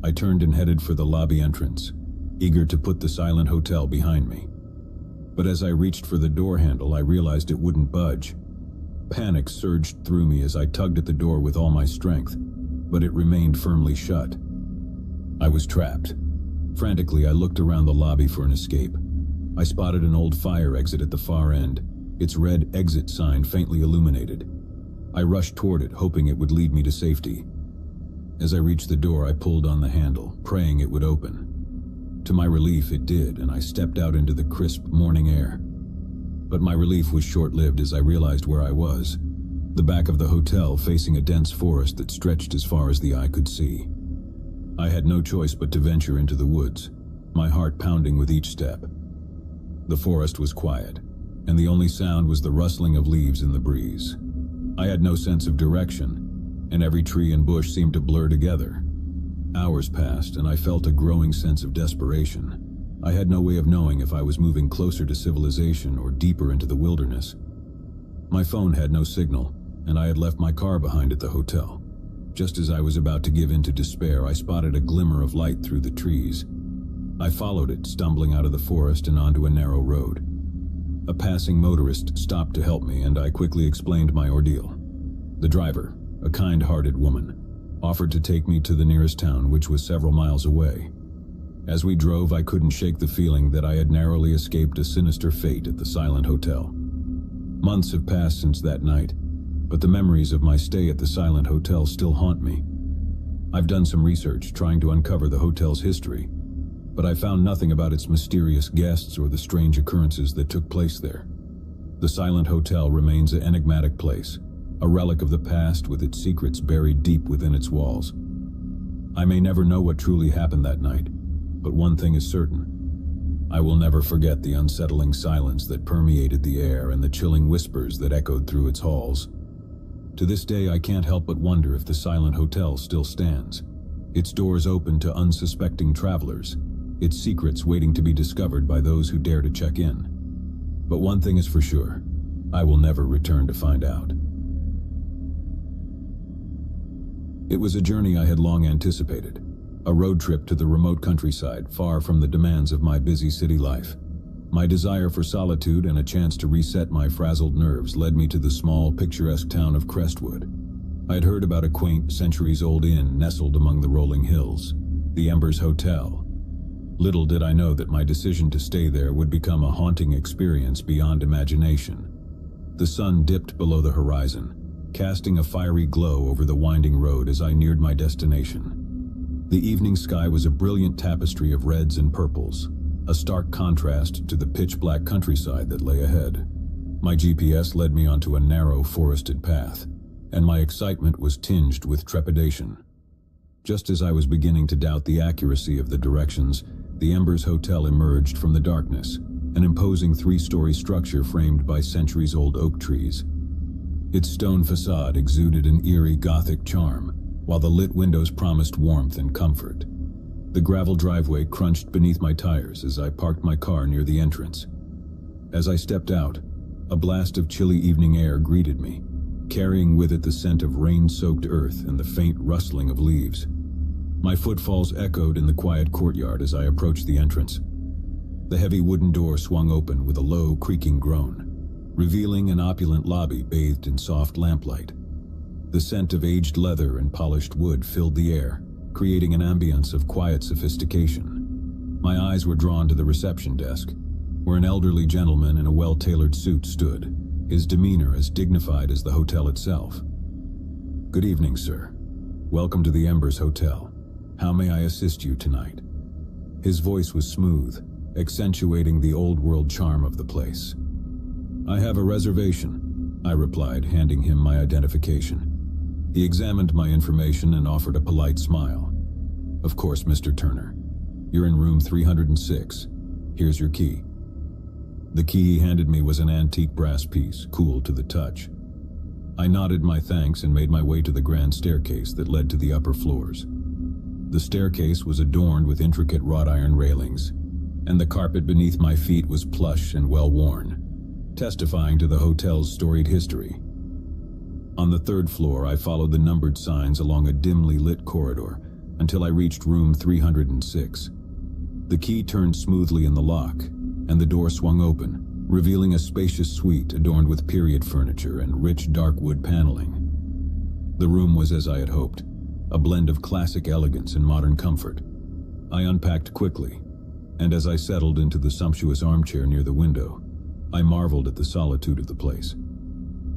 I turned and headed for the lobby entrance, eager to put the silent hotel behind me. But as I reached for the door handle, I realized it wouldn't budge. Panic surged through me as I tugged at the door with all my strength, but it remained firmly shut. I was trapped. Frantically, I looked around the lobby for an escape. I spotted an old fire exit at the far end, its red exit sign faintly illuminated. I rushed toward it, hoping it would lead me to safety. As I reached the door, I pulled on the handle, praying it would open. To my relief, it did, and I stepped out into the crisp morning air. But my relief was short-lived as I realized where I was. The back of the hotel, facing a dense forest that stretched as far as the eye could see. I had no choice but to venture into the woods, my heart pounding with each step. The forest was quiet, and the only sound was the rustling of leaves in the breeze. I had no sense of direction, and every tree and bush seemed to blur together. Hours passed, and I felt a growing sense of desperation. I had no way of knowing if I was moving closer to civilization or deeper into the wilderness. My phone had no signal, and I had left my car behind at the hotel. Just as I was about to give in to despair, I spotted a glimmer of light through the trees. I followed it, stumbling out of the forest and onto a narrow road. A passing motorist stopped to help me, and I quickly explained my ordeal. The driver, a kind-hearted woman, offered to take me to the nearest town, which was several miles away. As we drove, I couldn't shake the feeling that I had narrowly escaped a sinister fate at the Silent Hotel. Months have passed since that night, but the memories of my stay at the Silent Hotel still haunt me. I've done some research trying to uncover the hotel's history, but I found nothing about its mysterious guests or the strange occurrences that took place there. The Silent Hotel remains an enigmatic place, a relic of the past with its secrets buried deep within its walls. I may never know what truly happened that night, but one thing is certain. I will never forget the unsettling silence that permeated the air and the chilling whispers that echoed through its halls. To this day, I can't help but wonder if the Silent Hotel still stands, its doors open to unsuspecting travelers, its secrets waiting to be discovered by those who dare to check in. But one thing is for sure, I will never return to find out. It was a journey I had long anticipated, a road trip to the remote countryside, far from the demands of my busy city life. My desire for solitude and a chance to reset my frazzled nerves led me to the small, picturesque town of Crestwood. I had heard about a quaint, centuries-old inn nestled among the rolling hills, the Embers Hotel. Little did I know that my decision to stay there would become a haunting experience beyond imagination. The sun dipped below the horizon, casting a fiery glow over the winding road as I neared my destination. The evening sky was a brilliant tapestry of reds and purples, a stark contrast to the pitch-black countryside that lay ahead. My GPS led me onto a narrow, forested path, and my excitement was tinged with trepidation. Just as I was beginning to doubt the accuracy of the directions, the Embers Hotel emerged from the darkness, an imposing three-story structure framed by centuries-old oak trees. Its stone facade exuded an eerie Gothic charm, while the lit windows promised warmth and comfort. The gravel driveway crunched beneath my tires as I parked my car near the entrance. As I stepped out, a blast of chilly evening air greeted me, carrying with it the scent of rain-soaked earth and the faint rustling of leaves. My footfalls echoed in the quiet courtyard as I approached the entrance. The heavy wooden door swung open with a low, creaking groan, revealing an opulent lobby bathed in soft lamplight. The scent of aged leather and polished wood filled the air, creating an ambience of quiet sophistication. My eyes were drawn to the reception desk, where an elderly gentleman in a well-tailored suit stood, his demeanor as dignified as the hotel itself. "Good evening, sir. Welcome to the Embers Hotel. How may I assist you tonight?" His voice was smooth, accentuating the old-world charm of the place. "I have a reservation," I replied, handing him my identification. He examined my information and offered a polite smile. "Of course, Mr. Turner. You're in room 306. Here's your key." The key he handed me was an antique brass piece, cool to the touch. I nodded my thanks and made my way to the grand staircase that led to the upper floors. The staircase was adorned with intricate wrought iron railings, and the carpet beneath my feet was plush and well-worn, testifying to the hotel's storied history. On the third floor, I followed the numbered signs along a dimly lit corridor until I reached room 306. The key turned smoothly in the lock, and the door swung open, revealing a spacious suite adorned with period furniture and rich dark wood paneling. The room was as I had hoped, a blend of classic elegance and modern comfort. I unpacked quickly, and as I settled into the sumptuous armchair near the window, I marveled at the solitude of the place.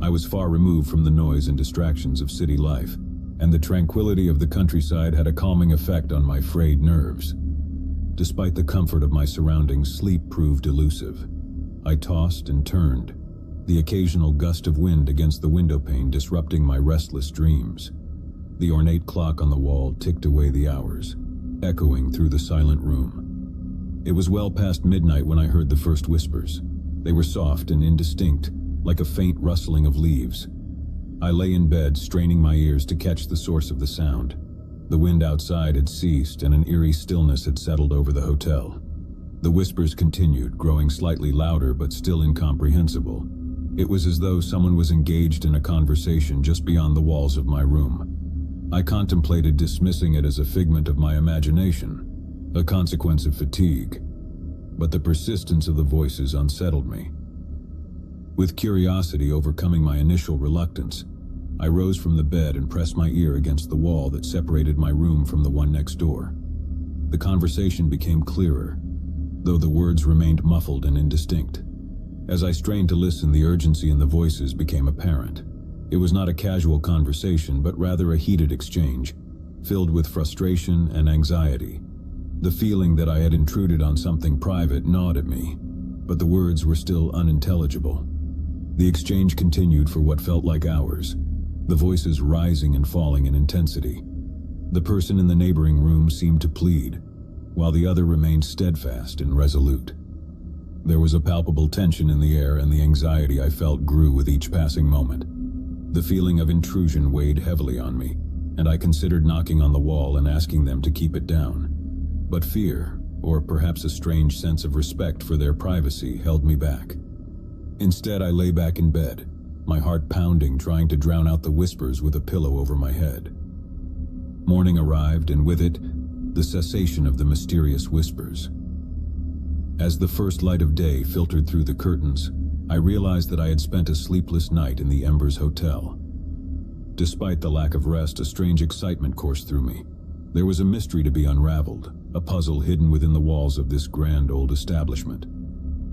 I was far removed from the noise and distractions of city life, and the tranquility of the countryside had a calming effect on my frayed nerves. Despite the comfort of my surroundings, sleep proved elusive. I tossed and turned, the occasional gust of wind against the windowpane disrupting my restless dreams. The ornate clock on the wall ticked away the hours, echoing through the silent room. It was well past midnight when I heard the first whispers. They were soft and indistinct, like a faint rustling of leaves. I lay in bed, straining my ears to catch the source of the sound. The wind outside had ceased, and an eerie stillness had settled over the hotel. The whispers continued, growing slightly louder but still incomprehensible. It was as though someone was engaged in a conversation just beyond the walls of my room. I contemplated dismissing it as a figment of my imagination, a consequence of fatigue, but the persistence of the voices unsettled me. With curiosity overcoming my initial reluctance, I rose from the bed and pressed my ear against the wall that separated my room from the one next door. The conversation became clearer, though the words remained muffled and indistinct. As I strained to listen, the urgency in the voices became apparent. It was not a casual conversation, but rather a heated exchange, filled with frustration and anxiety. The feeling that I had intruded on something private gnawed at me, but the words were still unintelligible. The exchange continued for what felt like hours, the voices rising and falling in intensity. The person in the neighboring room seemed to plead, while the other remained steadfast and resolute. There was a palpable tension in the air, and the anxiety I felt grew with each passing moment. The feeling of intrusion weighed heavily on me, and I considered knocking on the wall and asking them to keep it down. But fear, or perhaps a strange sense of respect for their privacy, held me back. Instead, I lay back in bed, my heart pounding, trying to drown out the whispers with a pillow over my head. Morning arrived, and with it, the cessation of the mysterious whispers. As the first light of day filtered through the curtains, I realized that I had spent a sleepless night in the Embers Hotel. Despite the lack of rest, a strange excitement coursed through me. There was a mystery to be unraveled, a puzzle hidden within the walls of this grand old establishment.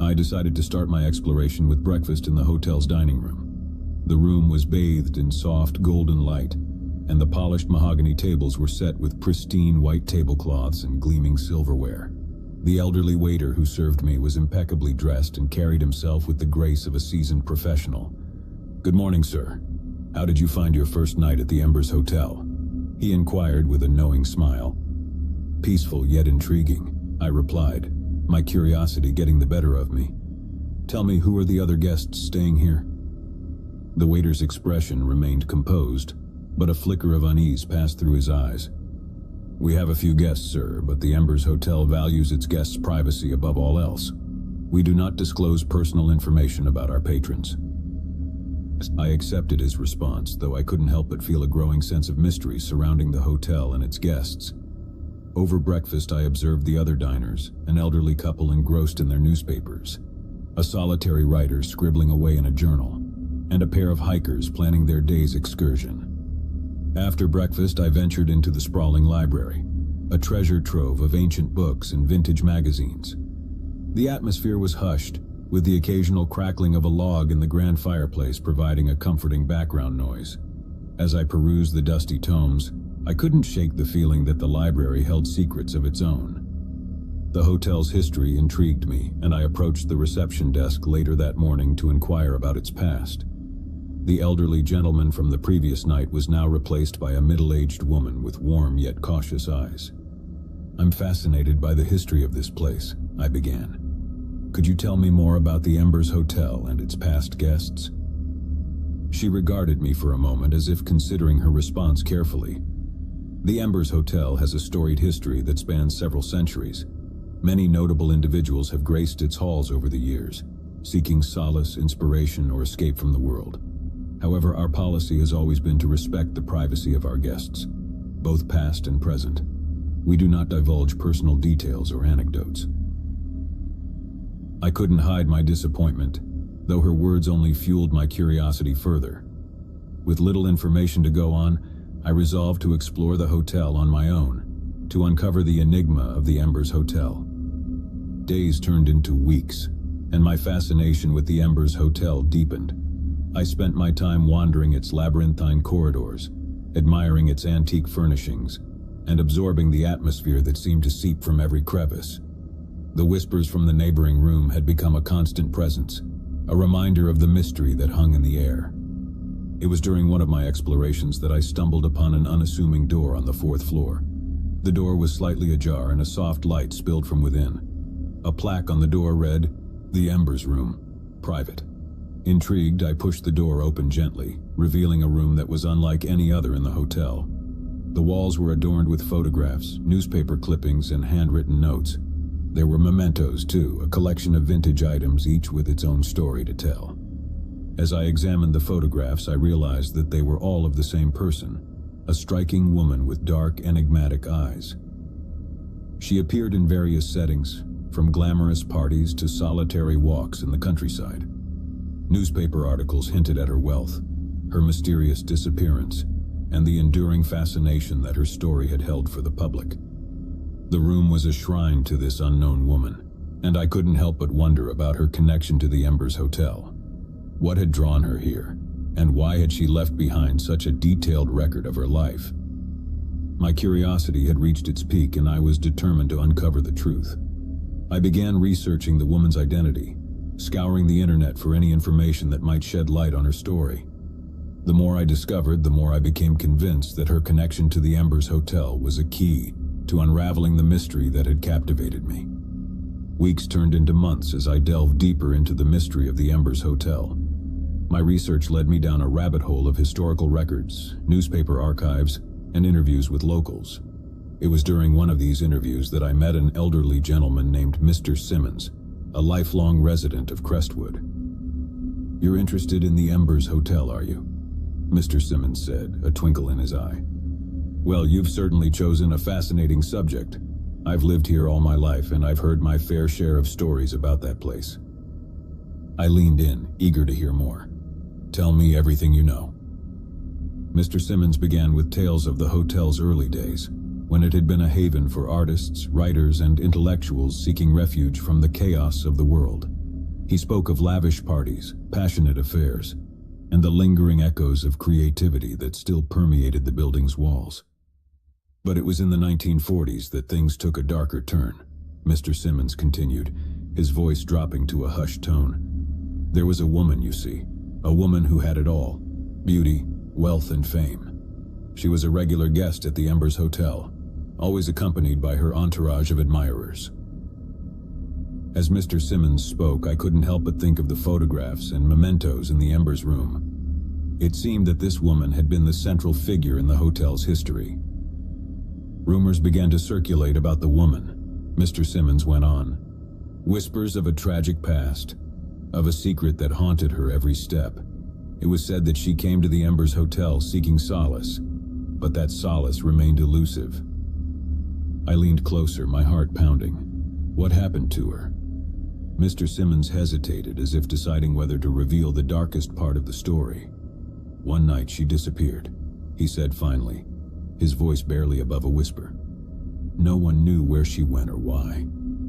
I decided to start my exploration with breakfast in the hotel's dining room. The room was bathed in soft golden light, and the polished mahogany tables were set with pristine white tablecloths and gleaming silverware. The elderly waiter who served me was impeccably dressed and carried himself with the grace of a seasoned professional. "Good morning, sir. How did you find your first night at the Embers Hotel?" he inquired with a knowing smile. "Peaceful yet intriguing," I replied, my curiosity getting the better of me. "Tell me, who are the other guests staying here?" The waiter's expression remained composed, but a flicker of unease passed through his eyes. "We have a few guests, sir, but the Embers Hotel values its guests' privacy above all else. We do not disclose personal information about our patrons." I accepted his response, though I couldn't help but feel a growing sense of mystery surrounding the hotel and its guests. Over breakfast, I observed the other diners, an elderly couple engrossed in their newspapers, a solitary writer scribbling away in a journal, and a pair of hikers planning their day's excursion. After breakfast, I ventured into the sprawling library, a treasure trove of ancient books and vintage magazines. The atmosphere was hushed, with the occasional crackling of a log in the grand fireplace providing a comforting background noise. As I perused the dusty tomes, I couldn't shake the feeling that the library held secrets of its own. The hotel's history intrigued me, and I approached the reception desk later that morning to inquire about its past. The elderly gentleman from the previous night was now replaced by a middle-aged woman with warm yet cautious eyes. "I'm fascinated by the history of this place," I began. "Could you tell me more about the Embers Hotel and its past guests?" She regarded me for a moment as if considering her response carefully. The Embers Hotel has a storied history that spans several centuries. Many notable individuals have graced its halls over the years, seeking solace, inspiration, or escape from the world. However, our policy has always been to respect the privacy of our guests, both past and present. We do not divulge personal details or anecdotes. I couldn't hide my disappointment, though her words only fueled my curiosity further. With little information to go on, I resolved to explore the hotel on my own, to uncover the enigma of the Embers Hotel. Days turned into weeks, and my fascination with the Embers Hotel deepened. I spent my time wandering its labyrinthine corridors, admiring its antique furnishings, and absorbing the atmosphere that seemed to seep from every crevice. The whispers from the neighboring room had become a constant presence, a reminder of the mystery that hung in the air. It was during one of my explorations that I stumbled upon an unassuming door on the 4th floor. The door was slightly ajar and a soft light spilled from within. A plaque on the door read, "The Embers Room, Private." Intrigued, I pushed the door open gently, revealing a room that was unlike any other in the hotel. The walls were adorned with photographs, newspaper clippings, and handwritten notes. There were mementos, too, a collection of vintage items, each with its own story to tell. As I examined the photographs, I realized that they were all of the same person, a striking woman with dark, enigmatic eyes. She appeared in various settings, from glamorous parties to solitary walks in the countryside. Newspaper articles hinted at her wealth, her mysterious disappearance, and the enduring fascination that her story had held for the public. The room was a shrine to this unknown woman, and I couldn't help but wonder about her connection to the Embers Hotel. What had drawn her here, and why had she left behind such a detailed record of her life? My curiosity had reached its peak, and I was determined to uncover the truth. I began researching the woman's identity, scouring the internet for any information that might shed light on her story. The more I discovered, the more I became convinced that her connection to the Embers Hotel was a key to unraveling the mystery that had captivated me. Weeks turned into months as I delved deeper into the mystery of the Embers Hotel. My research led me down a rabbit hole of historical records, newspaper archives, and interviews with locals. It was during one of these interviews that I met an elderly gentleman named Mr. Simmons, a lifelong resident of Crestwood. "You're interested in the Embers Hotel, are you?" Mr. Simmons said, a twinkle in his eye. "Well, you've certainly chosen a fascinating subject. I've lived here all my life, and I've heard my fair share of stories about that place." I leaned in, eager to hear more. "Tell me everything you know." Mr. Simmons began with tales of the hotel's early days, when it had been a haven for artists, writers, and intellectuals seeking refuge from the chaos of the world. He spoke of lavish parties, passionate affairs, and the lingering echoes of creativity that still permeated the building's walls. But it was in the 1940s that things took a darker turn, Mr. Simmons continued, his voice dropping to a hushed tone. "There was a woman, you see, a woman who had it all, beauty, wealth, and fame. She was a regular guest at the Embers Hotel, always accompanied by her entourage of admirers." As Mr. Simmons spoke, I couldn't help but think of the photographs and mementos in the Embers room. It seemed that this woman had been the central figure in the hotel's history. Rumors began to circulate about the woman, Mr. Simmons went on. Whispers of a tragic past, of a secret that haunted her every step. It was said that she came to the Embers Hotel seeking solace, but that solace remained elusive. I leaned closer, my heart pounding. What happened to her? Mr. Simmons hesitated, as if deciding whether to reveal the darkest part of the story. "One night she disappeared," he said finally, his voice barely above a whisper. "No one knew where she went or why.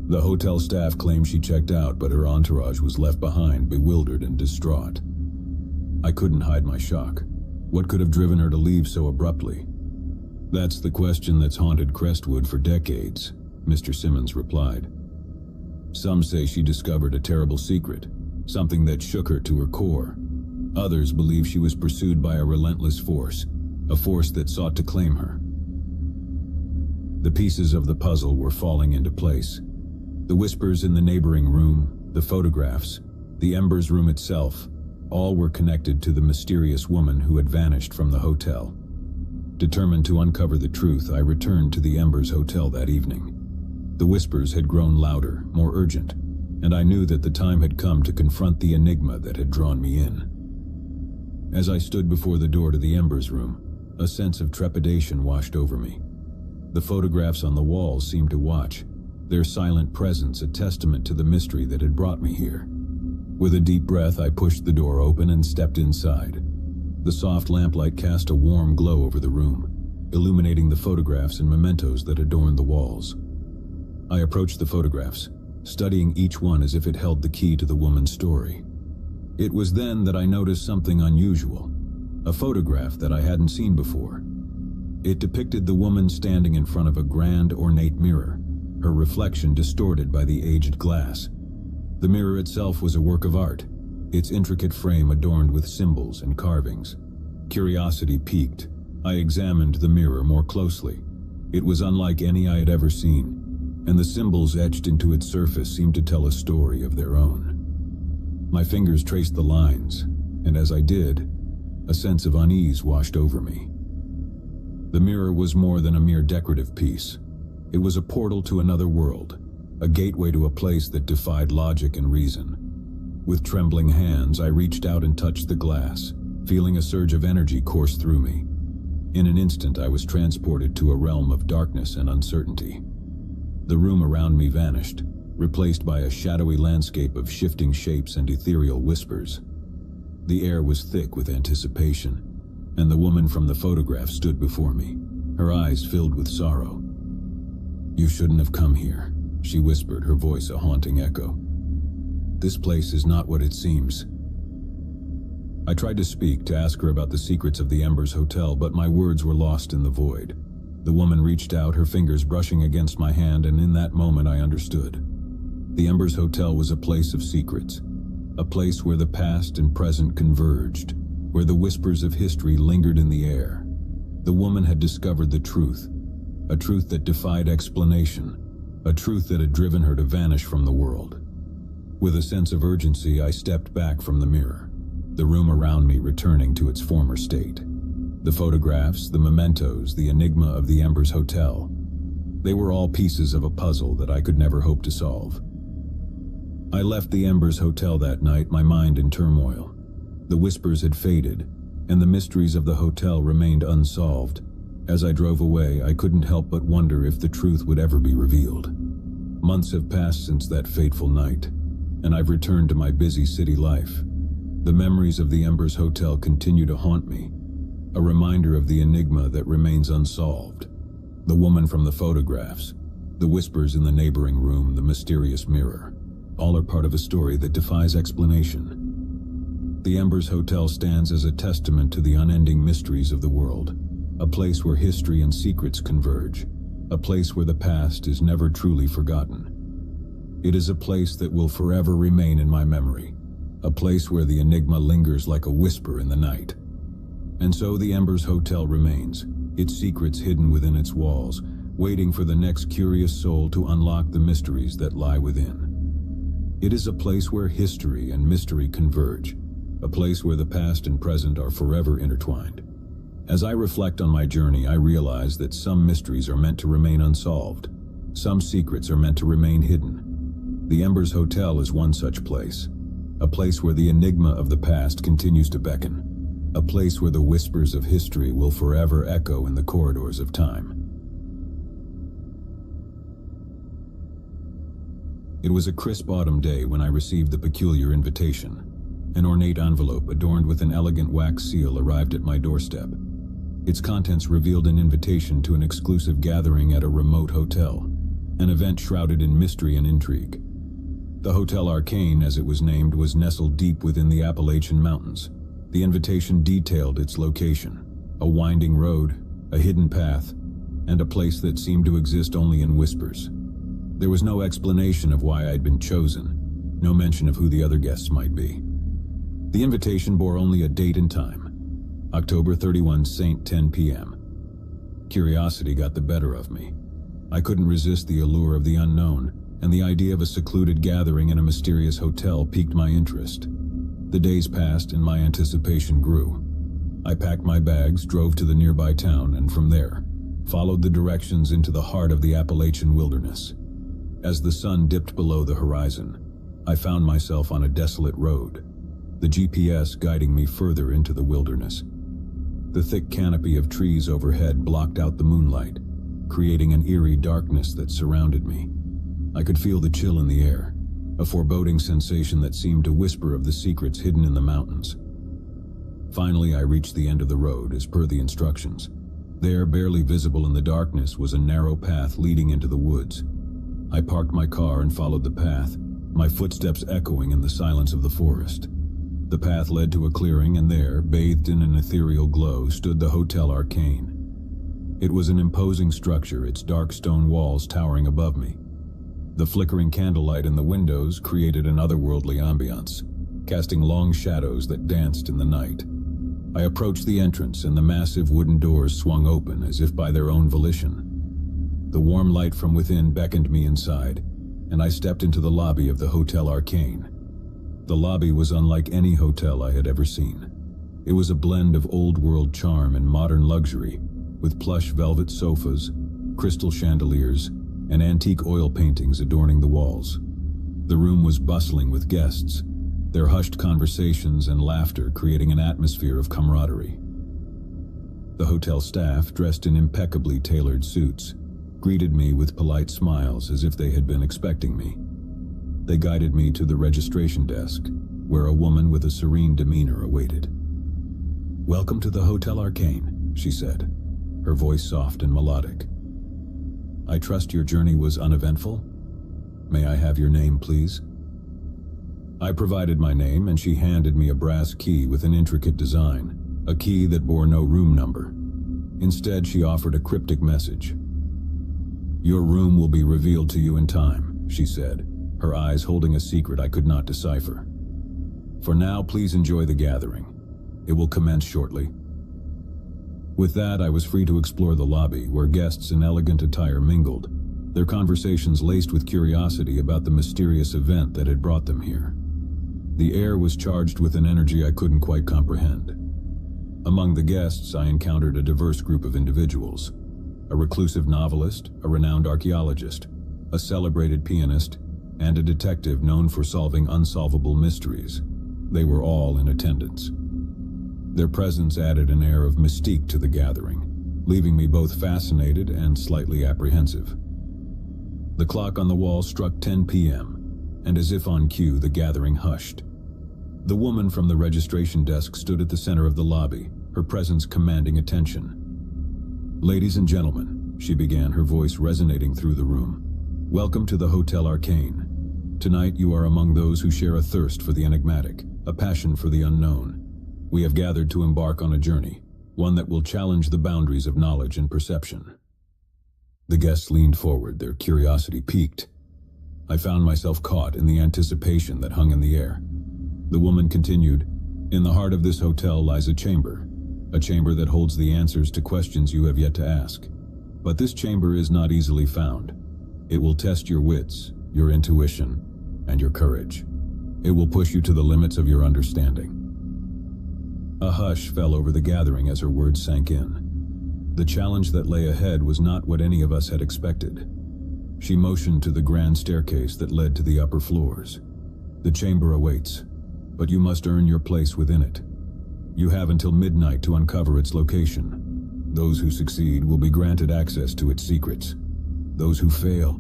The hotel staff claimed she checked out, but her entourage was left behind, bewildered and distraught. I couldn't hide my shock. What could have driven her to leave so abruptly? That's the question that's haunted Crestwood for decades, Mr. Simmons replied. Some say she discovered a terrible secret, something that shook her to her core. Others believe she was pursued by a relentless force, a force that sought to claim her. The pieces of the puzzle were falling into place. The whispers in the neighboring room, the photographs, the Embers room itself, all were connected to the mysterious woman who had vanished from the hotel. Determined to uncover the truth, I returned to the Embers Hotel that evening. The whispers had grown louder, more urgent, and I knew that the time had come to confront the enigma that had drawn me in. As I stood before the door to the Embers room, a sense of trepidation washed over me. The photographs on the walls seemed to watch, their silent presence a testament to the mystery that had brought me here. With a deep breath, I pushed the door open and stepped inside. The soft lamplight cast a warm glow over the room, illuminating the photographs and mementos that adorned the walls. I approached the photographs, studying each one as if it held the key to the woman's story. It was then that I noticed something unusual, a photograph that I hadn't seen before. It depicted the woman standing in front of a grand, ornate mirror, her reflection distorted by the aged glass. The mirror itself was a work of art, its intricate frame adorned with symbols and carvings. Curiosity piqued. I examined the mirror more closely. It was unlike any I had ever seen, and the symbols etched into its surface seemed to tell a story of their own. My fingers traced the lines, and as I did, a sense of unease washed over me. The mirror was more than a mere decorative piece. It was a portal to another world, a gateway to a place that defied logic and reason. With trembling hands, I reached out and touched the glass, feeling a surge of energy course through me. In an instant, I was transported to a realm of darkness and uncertainty. The room around me vanished, replaced by a shadowy landscape of shifting shapes and ethereal whispers. The air was thick with anticipation, and the woman from the photograph stood before me, her eyes filled with sorrow. "You shouldn't have come here," she whispered, her voice a haunting echo. "This place is not what it seems." I tried to speak, to ask her about the secrets of the Embers Hotel, but my words were lost in the void. The woman reached out, her fingers brushing against my hand, and in that moment I understood. The Embers Hotel was a place of secrets, a place where the past and present converged, where the whispers of history lingered in the air. The woman had discovered the truth, a truth that defied explanation, a truth that had driven her to vanish from the world. With a sense of urgency, I stepped back from the mirror, the room around me returning to its former state. The photographs, the mementos, the enigma of the Embers Hotel, they were all pieces of a puzzle that I could never hope to solve. I left the Embers Hotel that night, my mind in turmoil. The whispers had faded, and the mysteries of the hotel remained unsolved. As I drove away, I couldn't help but wonder if the truth would ever be revealed. Months have passed since that fateful night, and I've returned to my busy city life. The memories of the Embers Hotel continue to haunt me, a reminder of the enigma that remains unsolved. The woman from the photographs, the whispers in the neighboring room, the mysterious mirror, all are part of a story that defies explanation. The Embers Hotel stands as a testament to the unending mysteries of the world, a place where history and secrets converge, a place where the past is never truly forgotten. It is a place that will forever remain in my memory, a place where the enigma lingers like a whisper in the night. And so the Embers Hotel remains, its secrets hidden within its walls, waiting for the next curious soul to unlock the mysteries that lie within. It is a place where history and mystery converge, a place where the past and present are forever intertwined. As I reflect on my journey, I realize that some mysteries are meant to remain unsolved. Some secrets are meant to remain hidden. The Embers Hotel is one such place, a place where the enigma of the past continues to beckon, a place where the whispers of history will forever echo in the corridors of time. It was a crisp autumn day when I received the peculiar invitation. An ornate envelope adorned with an elegant wax seal arrived at my doorstep. Its contents revealed an invitation to an exclusive gathering at a remote hotel, an event shrouded in mystery and intrigue. The Hotel Arcane, as it was named, was nestled deep within the Appalachian Mountains. The invitation detailed its location: a winding road, a hidden path, and a place that seemed to exist only in whispers. There was no explanation of why I'd been chosen, no mention of who the other guests might be. The invitation bore only a date and time: October 31, St. 10 p.m. Curiosity got the better of me. I couldn't resist the allure of the unknown, and the idea of a secluded gathering in a mysterious hotel piqued my interest. The days passed and my anticipation grew. I packed my bags, drove to the nearby town, and from there, followed the directions into the heart of the Appalachian wilderness. As the sun dipped below the horizon, I found myself on a desolate road, the GPS guiding me further into the wilderness. The thick canopy of trees overhead blocked out the moonlight, creating an eerie darkness that surrounded me. I could feel the chill in the air, a foreboding sensation that seemed to whisper of the secrets hidden in the mountains. Finally, I reached the end of the road as per the instructions. There, barely visible in the darkness, was a narrow path leading into the woods. I parked my car and followed the path, my footsteps echoing in the silence of the forest. The path led to a clearing, and there, bathed in an ethereal glow, stood the Hotel Arcane. It was an imposing structure, its dark stone walls towering above me. The flickering candlelight in the windows created an otherworldly ambiance, casting long shadows that danced in the night. I approached the entrance, and the massive wooden doors swung open as if by their own volition. The warm light from within beckoned me inside, and I stepped into the lobby of the Hotel Arcane. The lobby was unlike any hotel I had ever seen. It was a blend of old-world charm and modern luxury, with plush velvet sofas, crystal chandeliers, and antique oil paintings adorning the walls. The room was bustling with guests, their hushed conversations and laughter creating an atmosphere of camaraderie. The hotel staff, dressed in impeccably tailored suits, greeted me with polite smiles as if they had been expecting me. They guided me to the registration desk, where a woman with a serene demeanor awaited. "Welcome to the Hotel Arcane," she said, her voice soft and melodic. "I trust your journey was uneventful? May I have your name, please?" I provided my name, and she handed me a brass key with an intricate design, a key that bore no room number. Instead, she offered a cryptic message. "Your room will be revealed to you in time," she said, her eyes holding a secret I could not decipher. "For now, please enjoy the gathering. It will commence shortly." With that, I was free to explore the lobby, where guests in elegant attire mingled, their conversations laced with curiosity about the mysterious event that had brought them here. The air was charged with an energy I couldn't quite comprehend. Among the guests, I encountered a diverse group of individuals: a reclusive novelist, a renowned archaeologist, a celebrated pianist, and a detective known for solving unsolvable mysteries. They were all in attendance. Their presence added an air of mystique to the gathering, leaving me both fascinated and slightly apprehensive. The clock on the wall struck 10 p.m., and as if on cue, the gathering hushed. The woman from the registration desk stood at the center of the lobby, her presence commanding attention. "Ladies and gentlemen," she began, her voice resonating through the room, "welcome to the Hotel Arcane. Tonight you are among those who share a thirst for the enigmatic, a passion for the unknown. We have gathered to embark on a journey, one that will challenge the boundaries of knowledge and perception." The guests leaned forward, their curiosity piqued. I found myself caught in the anticipation that hung in the air. The woman continued, "In the heart of this hotel lies a chamber that holds the answers to questions you have yet to ask. But this chamber is not easily found. It will test your wits, your intuition, and your courage. It will push you to the limits of your understanding." A hush fell over the gathering as her words sank in. The challenge that lay ahead was not what any of us had expected. She motioned to the grand staircase that led to the upper floors. "The chamber awaits, but you must earn your place within it. You have until midnight to uncover its location. Those who succeed will be granted access to its secrets. Those who fail..."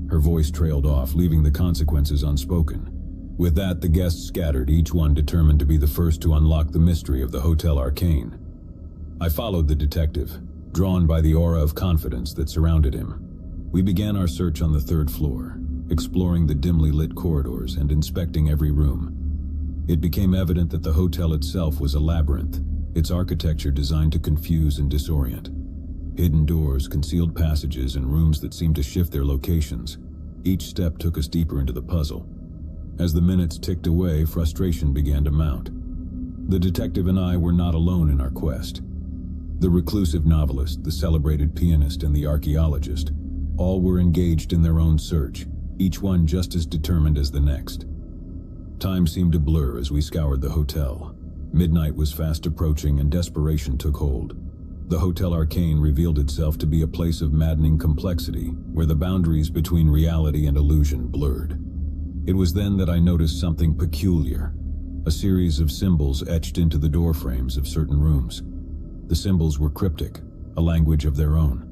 Her voice trailed off, leaving the consequences unspoken. With that, the guests scattered, each one determined to be the first to unlock the mystery of the Hotel Arcane. I followed the detective, drawn by the aura of confidence that surrounded him. We began our search on the third floor, exploring the dimly lit corridors and inspecting every room. It became evident that the hotel itself was a labyrinth, its architecture designed to confuse and disorient. Hidden doors, concealed passages, and rooms that seemed to shift their locations. Each step took us deeper into the puzzle. As the minutes ticked away, frustration began to mount. The detective and I were not alone in our quest. The reclusive novelist, the celebrated pianist, and the archaeologist, all were engaged in their own search, each one just as determined as the next. Time seemed to blur as we scoured the hotel. Midnight was fast approaching and desperation took hold. The Hotel Arcane revealed itself to be a place of maddening complexity, where the boundaries between reality and illusion blurred. It was then that I noticed something peculiar, a series of symbols etched into the doorframes of certain rooms. The symbols were cryptic, a language of their own.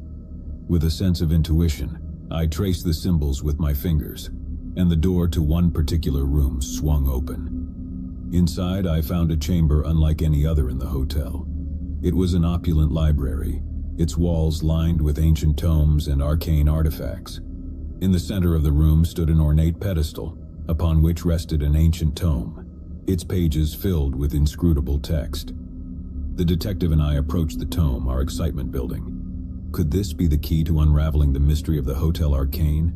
With a sense of intuition, I traced the symbols with my fingers, and the door to one particular room swung open. Inside, I found a chamber unlike any other in the hotel. It was an opulent library, its walls lined with ancient tomes and arcane artifacts. In the center of the room stood an ornate pedestal, upon which rested an ancient tome, its pages filled with inscrutable text. The detective and I approached the tome, our excitement building. Could this be the key to unraveling the mystery of the Hotel Arcane?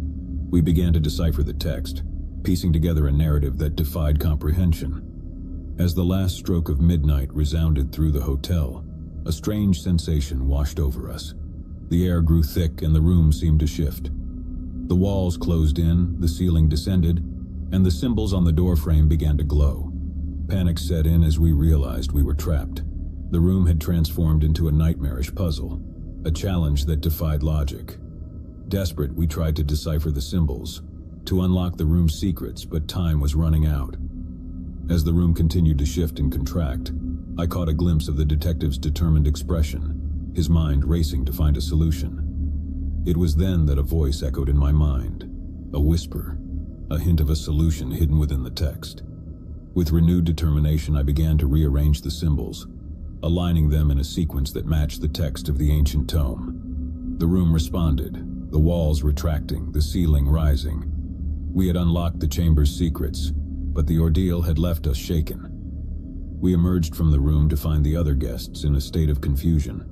We began to decipher the text, piecing together a narrative that defied comprehension. As the last stroke of midnight resounded through the hotel, a strange sensation washed over us. The air grew thick and the room seemed to shift. The walls closed in, the ceiling descended, and the symbols on the doorframe began to glow. Panic set in as we realized we were trapped. The room had transformed into a nightmarish puzzle, a challenge that defied logic. Desperate, we tried to decipher the symbols, to unlock the room's secrets, but time was running out. As the room continued to shift and contract, I caught a glimpse of the detective's determined expression, his mind racing to find a solution. It was then that a voice echoed in my mind, a whisper, a hint of a solution hidden within the text. With renewed determination, I began to rearrange the symbols, aligning them in a sequence that matched the text of the ancient tome. The room responded, the walls retracting, the ceiling rising. We had unlocked the chamber's secrets, but the ordeal had left us shaken. We emerged from the room to find the other guests in a state of confusion.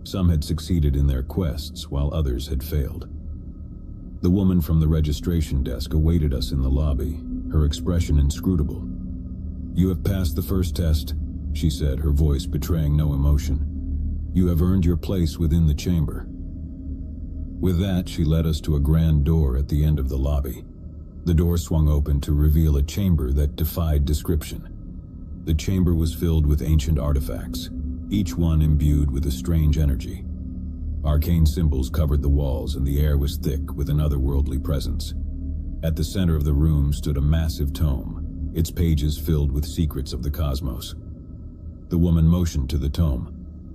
Some had succeeded in their quests, while others had failed. The woman from the registration desk awaited us in the lobby, her expression inscrutable. "You have passed the first test," she said, her voice betraying no emotion. "You have earned your place within the chamber." With that, she led us to a grand door at the end of the lobby. The door swung open to reveal a chamber that defied description. The chamber was filled with ancient artifacts, each one imbued with a strange energy. Arcane symbols covered the walls and the air was thick with an otherworldly presence. At the center of the room stood a massive tome, its pages filled with secrets of the cosmos. The woman motioned to the tome.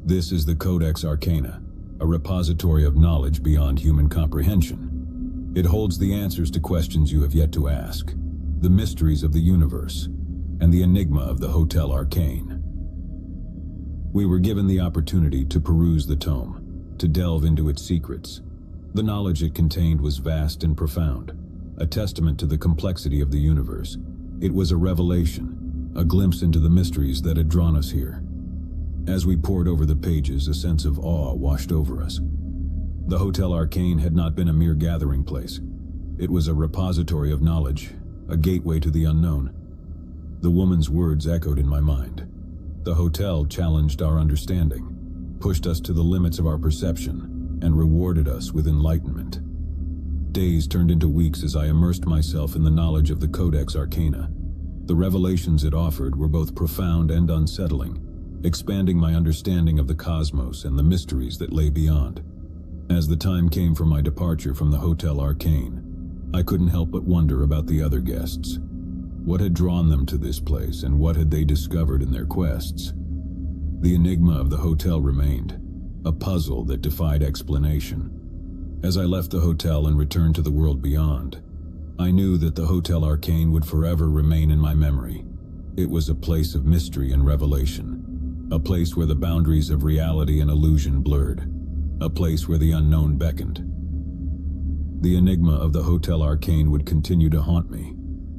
"This is the Codex Arcana, a repository of knowledge beyond human comprehension. It holds the answers to questions you have yet to ask, the mysteries of the universe, and the enigma of the Hotel Arcane." We were given the opportunity to peruse the tome, to delve into its secrets. The knowledge it contained was vast and profound, a testament to the complexity of the universe. It was a revelation, a glimpse into the mysteries that had drawn us here. As we pored over the pages, a sense of awe washed over us. The Hotel Arcane had not been a mere gathering place. It was a repository of knowledge, a gateway to the unknown. The woman's words echoed in my mind. The hotel challenged our understanding, pushed us to the limits of our perception, and rewarded us with enlightenment. Days turned into weeks as I immersed myself in the knowledge of the Codex Arcana. The revelations it offered were both profound and unsettling, expanding my understanding of the cosmos and the mysteries that lay beyond. As the time came for my departure from the Hotel Arcane, I couldn't help but wonder about the other guests. What had drawn them to this place, and what had they discovered in their quests? The enigma of the hotel remained, a puzzle that defied explanation. As I left the hotel and returned to the world beyond, I knew that the Hotel Arcane would forever remain in my memory. It was a place of mystery and revelation, a place where the boundaries of reality and illusion blurred, a place where the unknown beckoned. The enigma of the Hotel Arcane would continue to haunt me,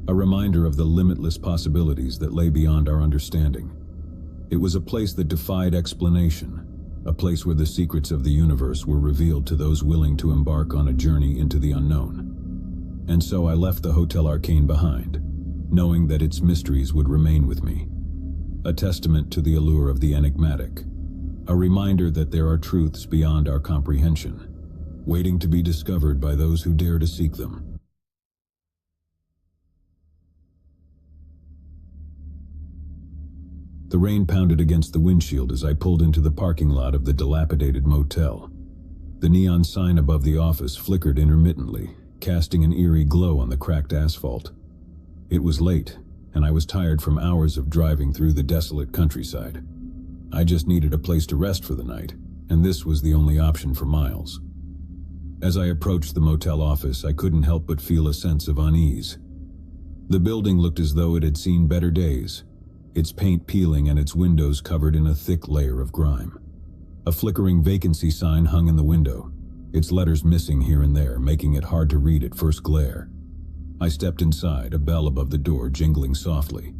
a reminder of the limitless possibilities that lay beyond our understanding. It was a place that defied explanation, a place where the secrets of the universe were revealed to those willing to embark on a journey into the unknown. And so I left the Hotel Arcane behind, knowing that its mysteries would remain with me. A testament to the allure of the enigmatic, a reminder that there are truths beyond our comprehension, waiting to be discovered by those who dare to seek them. The rain pounded against the windshield as I pulled into the parking lot of the dilapidated motel. The neon sign above the office flickered intermittently, casting an eerie glow on the cracked asphalt. It was late, and I was tired from hours of driving through the desolate countryside. I just needed a place to rest for the night, and this was the only option for miles. As I approached the motel office, I couldn't help but feel a sense of unease. The building looked as though it had seen better days, its paint peeling and its windows covered in a thick layer of grime. A flickering vacancy sign hung in the window, its letters missing here and there, making it hard to read at first glare. I stepped inside, a bell above the door jingling softly.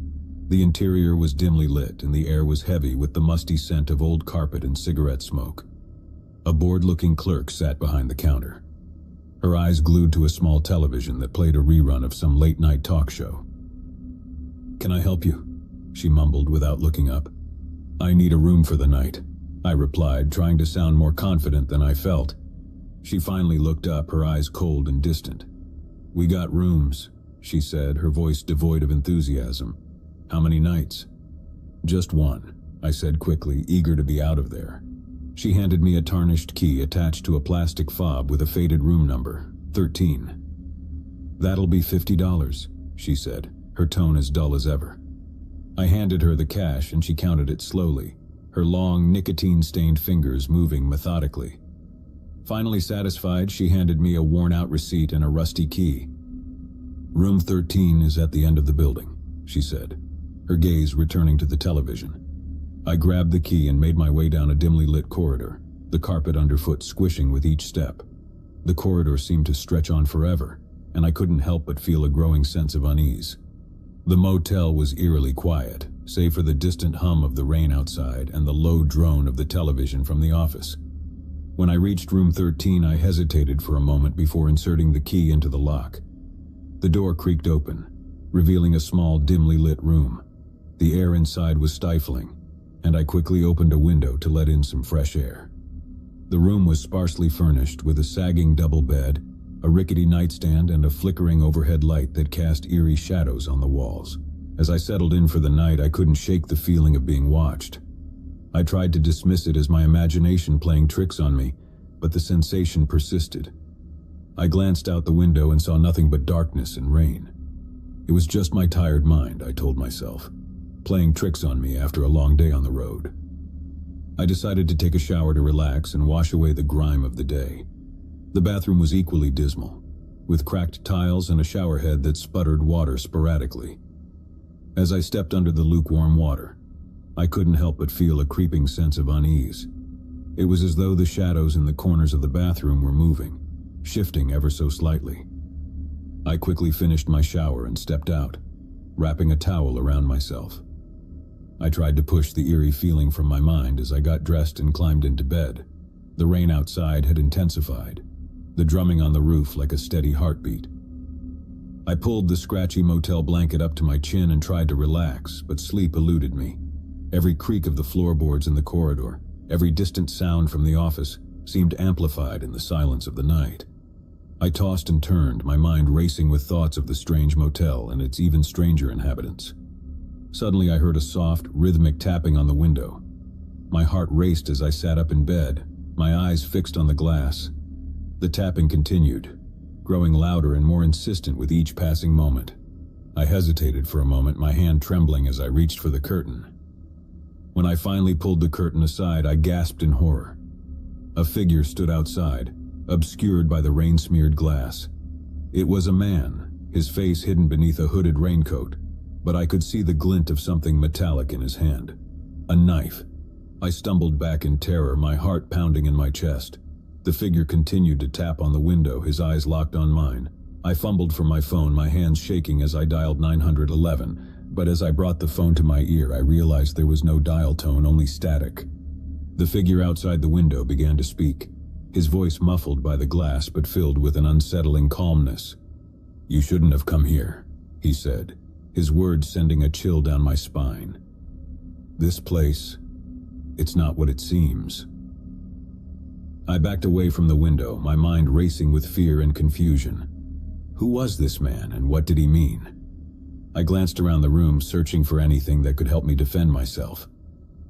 The interior was dimly lit, and the air was heavy with the musty scent of old carpet and cigarette smoke. A bored-looking clerk sat behind the counter, her eyes glued to a small television that played a rerun of some late-night talk show. "Can I help you?" she mumbled without looking up. "I need a room for the night," I replied, trying to sound more confident than I felt. She finally looked up, her eyes cold and distant. "We got rooms," she said, her voice devoid of enthusiasm. "How many nights?" "Just one," I said quickly, eager to be out of there. She handed me a tarnished key attached to a plastic fob with a faded room number, 13. "That'll be $50, she said, her tone as dull as ever. I handed her the cash and she counted it slowly, her long, nicotine-stained fingers moving methodically. Finally satisfied, she handed me a worn-out receipt and a rusty key. "Room 13 is at the end of the building," she said, her gaze returning to the television. I grabbed the key and made my way down a dimly lit corridor, the carpet underfoot squishing with each step. The corridor seemed to stretch on forever, and I couldn't help but feel a growing sense of unease. The motel was eerily quiet, save for the distant hum of the rain outside and the low drone of the television from the office. When I reached room 13, I hesitated for a moment before inserting the key into the lock. The door creaked open, revealing a small, dimly lit room. The air inside was stifling, and I quickly opened a window to let in some fresh air. The room was sparsely furnished with a sagging double bed, a rickety nightstand, and a flickering overhead light that cast eerie shadows on the walls. As I settled in for the night, I couldn't shake the feeling of being watched. I tried to dismiss it as my imagination playing tricks on me, but the sensation persisted. I glanced out the window and saw nothing but darkness and rain. It was just my tired mind, I told myself, playing tricks on me after a long day on the road. I decided to take a shower to relax and wash away the grime of the day. The bathroom was equally dismal, with cracked tiles and a shower head that sputtered water sporadically. As I stepped under the lukewarm water, I couldn't help but feel a creeping sense of unease. It was as though the shadows in the corners of the bathroom were moving, shifting ever so slightly. I quickly finished my shower and stepped out, wrapping a towel around myself. I tried to push the eerie feeling from my mind as I got dressed and climbed into bed. The rain outside had intensified, the drumming on the roof like a steady heartbeat. I pulled the scratchy motel blanket up to my chin and tried to relax, but sleep eluded me. Every creak of the floorboards in the corridor, every distant sound from the office, seemed amplified in the silence of the night. I tossed and turned, my mind racing with thoughts of the strange motel and its even stranger inhabitants. Suddenly I heard a soft, rhythmic tapping on the window. My heart raced as I sat up in bed, my eyes fixed on the glass. The tapping continued, growing louder and more insistent with each passing moment. I hesitated for a moment, my hand trembling as I reached for the curtain. When I finally pulled the curtain aside, I gasped in horror. A figure stood outside, obscured by the rain-smeared glass. It was a man, his face hidden beneath a hooded raincoat, but I could see the glint of something metallic in his hand. A knife. I stumbled back in terror, my heart pounding in my chest. The figure continued to tap on the window, his eyes locked on mine. I fumbled for my phone, my hands shaking as I dialed 911, but as I brought the phone to my ear, I realized there was no dial tone, only static. The figure outside the window began to speak, his voice muffled by the glass but filled with an unsettling calmness. "You shouldn't have come here," he said, his words sending a chill down my spine. "This place, it's not what it seems." I backed away from the window, my mind racing with fear and confusion. Who was this man, and what did he mean? I glanced around the room, searching for anything that could help me defend myself.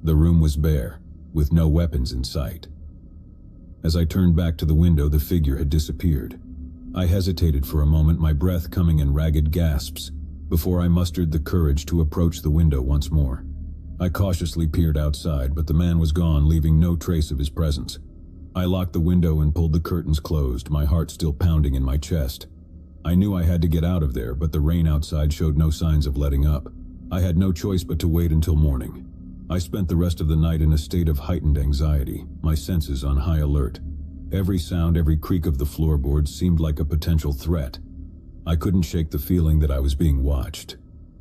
The room was bare, with no weapons in sight. As I turned back to the window, the figure had disappeared. I hesitated for a moment, my breath coming in ragged gasps, before I mustered the courage to approach the window once more. I cautiously peered outside, but the man was gone, leaving no trace of his presence. I locked the window and pulled the curtains closed, my heart still pounding in my chest. I knew I had to get out of there, but the rain outside showed no signs of letting up. I had no choice but to wait until morning. I spent the rest of the night in a state of heightened anxiety, my senses on high alert. Every sound, every creak of the floorboards seemed like a potential threat. I couldn't shake the feeling that I was being watched,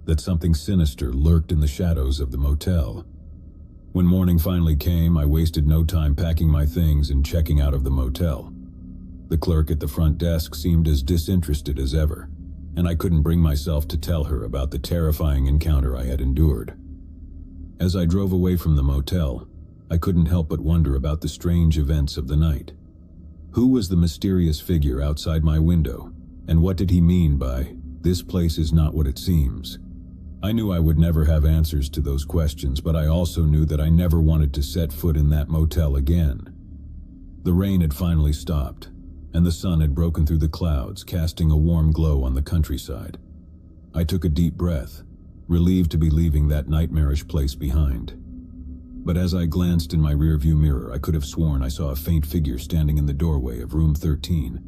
that something sinister lurked in the shadows of the motel. When morning finally came, I wasted no time packing my things and checking out of the motel. The clerk at the front desk seemed as disinterested as ever, and I couldn't bring myself to tell her about the terrifying encounter I had endured. As I drove away from the motel, I couldn't help but wonder about the strange events of the night. Who was the mysterious figure outside my window, and what did he mean by, "This place is not what it seems"? I knew I would never have answers to those questions, but I also knew that I never wanted to set foot in that motel again. The rain had finally stopped, and the sun had broken through the clouds, casting a warm glow on the countryside. I took a deep breath, relieved to be leaving that nightmarish place behind. But as I glanced in my rearview mirror, I could have sworn I saw a faint figure standing in the doorway of room 13,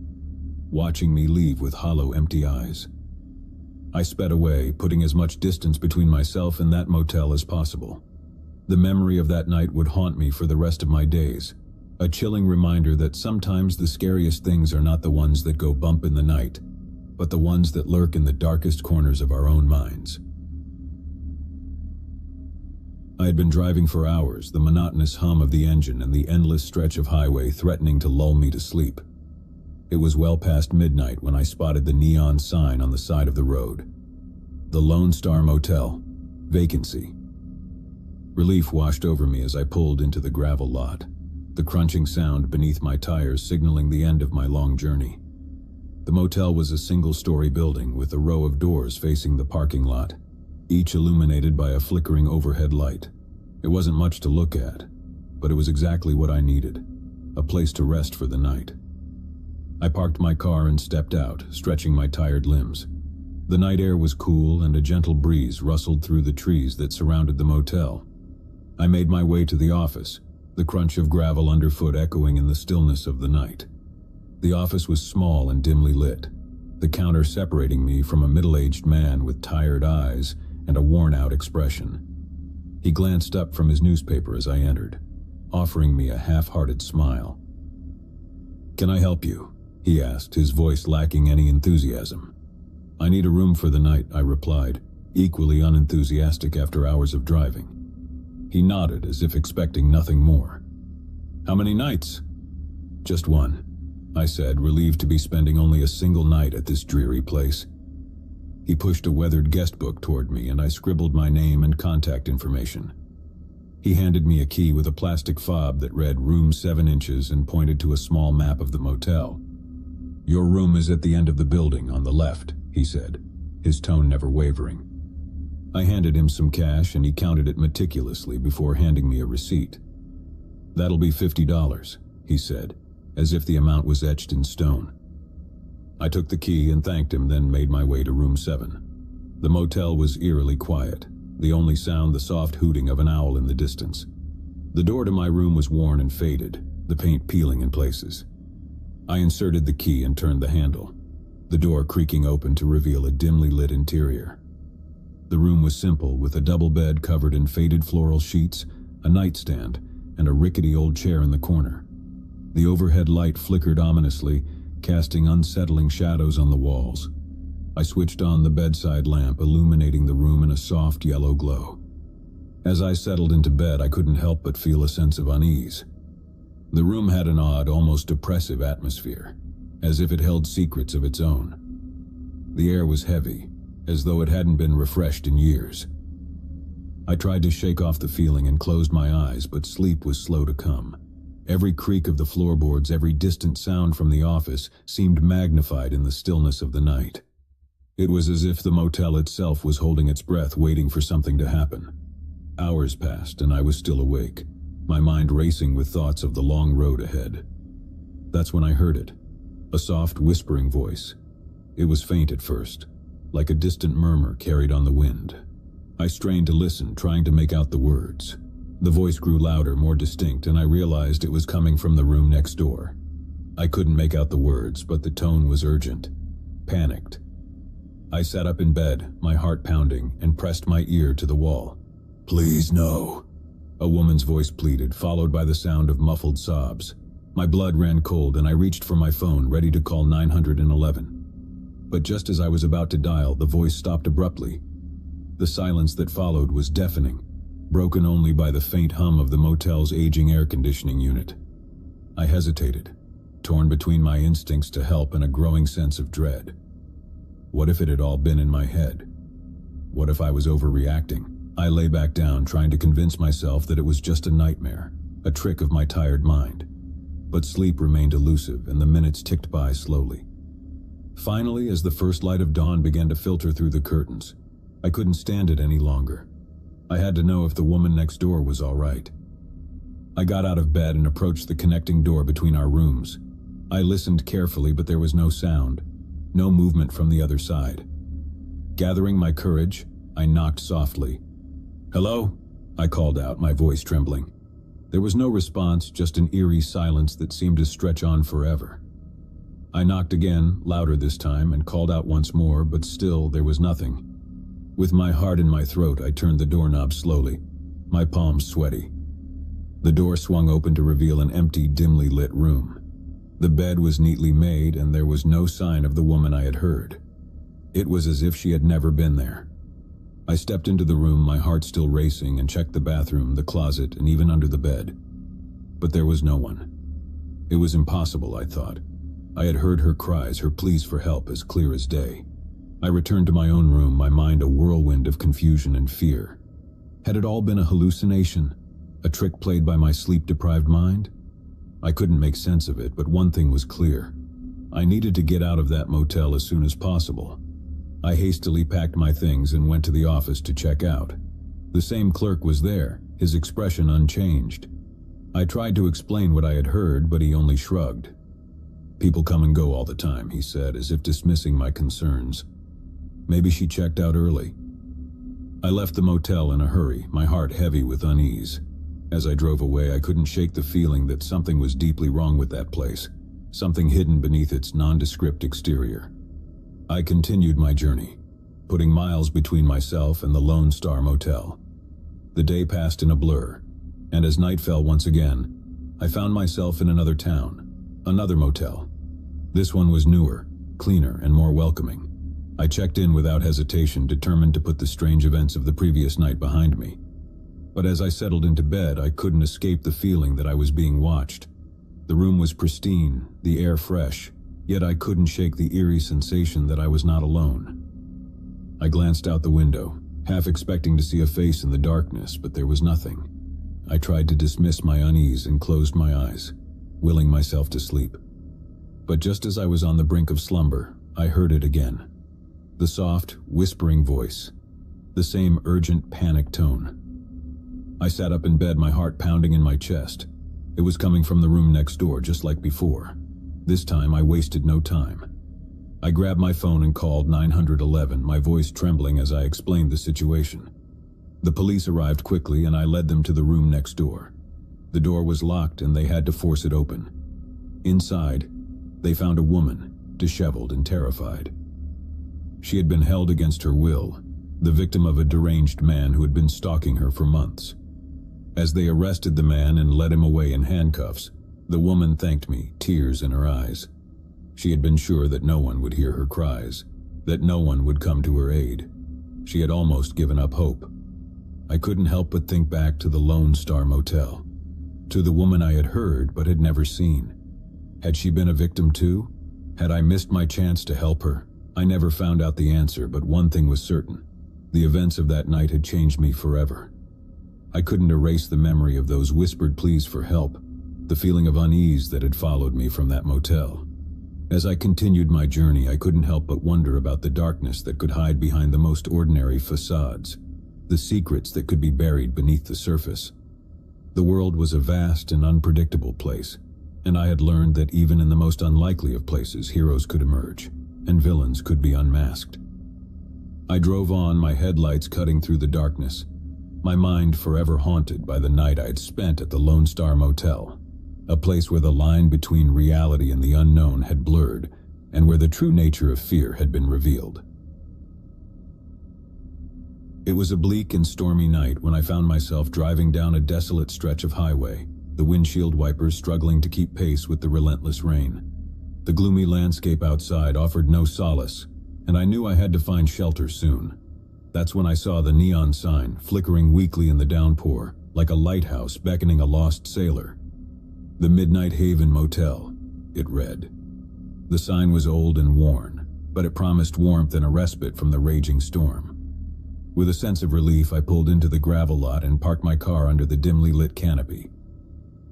watching me leave with hollow, empty eyes. I sped away, putting as much distance between myself and that motel as possible. The memory of that night would haunt me for the rest of my days, a chilling reminder that sometimes the scariest things are not the ones that go bump in the night, but the ones that lurk in the darkest corners of our own minds. I had been driving for hours, the monotonous hum of the engine and the endless stretch of highway threatening to lull me to sleep. It was well past midnight when I spotted the neon sign on the side of the road. The Lone Star Motel, vacancy. Relief washed over me as I pulled into the gravel lot, the crunching sound beneath my tires signaling the end of my long journey. The motel was a single-story building with a row of doors facing the parking lot, each illuminated by a flickering overhead light. It wasn't much to look at, but it was exactly what I needed, a place to rest for the night. I parked my car and stepped out, stretching my tired limbs. The night air was cool and a gentle breeze rustled through the trees that surrounded the motel. I made my way to the office, the crunch of gravel underfoot echoing in the stillness of the night. The office was small and dimly lit, the counter separating me from a middle-aged man with tired eyes and a worn-out expression. He glanced up from his newspaper as I entered, offering me a half-hearted smile. "Can I help you?" he asked, his voice lacking any enthusiasm. "I need a room for the night," I replied, equally unenthusiastic after hours of driving. He nodded as if expecting nothing more. "How many nights?" "Just one," I said, relieved to be spending only a single night at this dreary place. He pushed a weathered guest book toward me, and I scribbled my name and contact information. He handed me a key with a plastic fob that read room 7 inches and pointed to a small map of the motel. "Your room is at the end of the building, on the left," he said, his tone never wavering. I handed him some cash and he counted it meticulously before handing me a receipt. "That'll be $50, he said, as if the amount was etched in stone. I took the key and thanked him, then made my way to room 7. The motel was eerily quiet, the only sound the soft hooting of an owl in the distance. The door to my room was worn and faded, the paint peeling in places. I inserted the key and turned the handle, the door creaking open to reveal a dimly lit interior. The room was simple, with a double bed covered in faded floral sheets, a nightstand, and a rickety old chair in the corner. The overhead light flickered ominously, casting unsettling shadows on the walls. I switched on the bedside lamp, illuminating the room in a soft yellow glow. As I settled into bed, I couldn't help but feel a sense of unease. The room had an odd, almost oppressive atmosphere, as if it held secrets of its own. The air was heavy, as though it hadn't been refreshed in years. I tried to shake off the feeling and closed my eyes, but sleep was slow to come. Every creak of the floorboards, every distant sound from the office seemed magnified in the stillness of the night. It was as if the motel itself was holding its breath, waiting for something to happen. Hours passed, and I was still awake, my mind racing with thoughts of the long road ahead. That's when I heard it, a soft, whispering voice. It was faint at first, like a distant murmur carried on the wind. I strained to listen, trying to make out the words. The voice grew louder, more distinct, and I realized it was coming from the room next door. I couldn't make out the words, but the tone was urgent, panicked. I sat up in bed, my heart pounding, and pressed my ear to the wall. "Please, no," a woman's voice pleaded, followed by the sound of muffled sobs. My blood ran cold, and I reached for my phone, ready to call 911. But just as I was about to dial, the voice stopped abruptly. The silence that followed was deafening, broken only by the faint hum of the motel's aging air conditioning unit. I hesitated, torn between my instincts to help and a growing sense of dread. What if it had all been in my head? What if I was overreacting? I lay back down, trying to convince myself that it was just a nightmare, a trick of my tired mind. But sleep remained elusive, and the minutes ticked by slowly. Finally, as the first light of dawn began to filter through the curtains, I couldn't stand it any longer. I had to know if the woman next door was all right. I got out of bed and approached the connecting door between our rooms. I listened carefully, but there was no sound, no movement from the other side. Gathering my courage, I knocked softly. "Hello?" I called out, my voice trembling. There was no response, just an eerie silence that seemed to stretch on forever. I knocked again, louder this time, and called out once more, but still there was nothing. With my heart in my throat, I turned the doorknob slowly, my palms sweaty. The door swung open to reveal an empty, dimly lit room. The bed was neatly made, and there was no sign of the woman I had heard. It was as if she had never been there. I stepped into the room, my heart still racing, and checked the bathroom, the closet, and even under the bed. But there was no one. It was impossible, I thought. I had heard her cries, her pleas for help, as clear as day. I returned to my own room, my mind a whirlwind of confusion and fear. Had it all been a hallucination, a trick played by my sleep-deprived mind? I couldn't make sense of it, but one thing was clear. I needed to get out of that motel as soon as possible. I hastily packed my things and went to the office to check out. The same clerk was there, his expression unchanged. I tried to explain what I had heard, but he only shrugged. "People come and go all the time," he said, as if dismissing my concerns. Maybe she checked out early. I left the motel in a hurry, my heart heavy with unease. As I drove away, I couldn't shake the feeling that something was deeply wrong with that place, something hidden beneath its nondescript exterior. I continued my journey, putting miles between myself and the Lone Star Motel. The day passed in a blur, and as night fell once again, I found myself in another town, another motel. This one was newer, cleaner, and more welcoming. I checked in without hesitation, determined to put the strange events of the previous night behind me. But as I settled into bed, I couldn't escape the feeling that I was being watched. The room was pristine, the air fresh, yet I couldn't shake the eerie sensation that I was not alone. I glanced out the window, half expecting to see a face in the darkness, but there was nothing. I tried to dismiss my unease and closed my eyes, willing myself to sleep. But just as I was on the brink of slumber, I heard it again. The soft, whispering voice, the same urgent, panic tone. I sat up in bed, my heart pounding in my chest. It was coming from the room next door, just like before. This time, I wasted no time. I grabbed my phone and called 911, my voice trembling as I explained the situation. The police arrived quickly, and I led them to the room next door. The door was locked, and they had to force it open. Inside, they found a woman, disheveled and terrified. She had been held against her will, the victim of a deranged man who had been stalking her for months. As they arrested the man and led him away in handcuffs, The woman thanked me, tears in her eyes. She had been sure that no one would hear her cries, that no one would come to her aid. She had almost given up hope. I couldn't help but think back to the Lone Star Motel, to the woman I had heard but had never seen. Had she been a victim too? Had I missed my chance to help her? I never found out the answer, but one thing was certain. The events of that night had changed me forever. I couldn't erase the memory of those whispered pleas for help, the feeling of unease that had followed me from that motel. As I continued my journey, I couldn't help but wonder about the darkness that could hide behind the most ordinary facades, the secrets that could be buried beneath the surface. The world was a vast and unpredictable place, and I had learned that even in the most unlikely of places, heroes could emerge, and villains could be unmasked. I drove on, my headlights cutting through the darkness, my mind forever haunted by the night I'd spent at the Lone Star Motel, a place where the line between reality and the unknown had blurred, and where the true nature of fear had been revealed. It was a bleak and stormy night when I found myself driving down a desolate stretch of highway, the windshield wipers struggling to keep pace with the relentless rain. The gloomy landscape outside offered no solace, and I knew I had to find shelter soon. That's when I saw the neon sign, flickering weakly in the downpour, like a lighthouse beckoning a lost sailor. The Midnight Haven Motel, it read. The sign was old and worn, but it promised warmth and a respite from the raging storm. With a sense of relief, I pulled into the gravel lot and parked my car under the dimly lit canopy.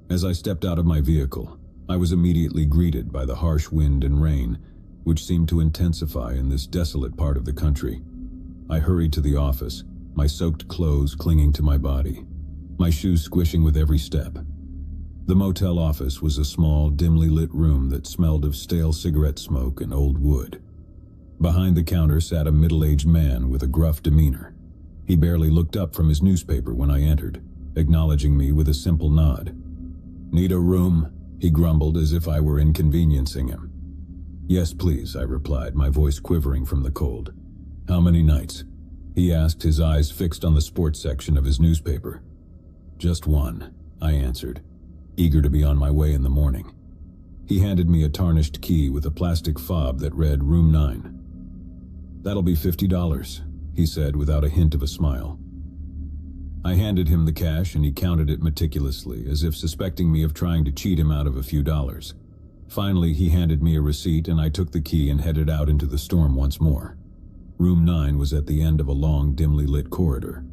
As I stepped out of my vehicle, I was immediately greeted by the harsh wind and rain, which seemed to intensify in this desolate part of the country. I hurried to the office, my soaked clothes clinging to my body, my shoes squishing with every step. The motel office was a small, dimly lit room that smelled of stale cigarette smoke and old wood. Behind the counter sat a middle-aged man with a gruff demeanor. He barely looked up from his newspaper when I entered, acknowledging me with a simple nod. "Need a room?" he grumbled as if I were inconveniencing him. "Yes, please," I replied, my voice quivering from the cold. "How many nights?" he asked, his eyes fixed on the sports section of his newspaper. "Just one," I answered, eager to be on my way in the morning. He handed me a tarnished key with a plastic fob that read Room 9. "That'll be $50, he said without a hint of a smile. I handed him the cash and he counted it meticulously, as if suspecting me of trying to cheat him out of a few dollars. Finally, he handed me a receipt and I took the key and headed out into the storm once more. Room 9 was at the end of a long, dimly lit corridor.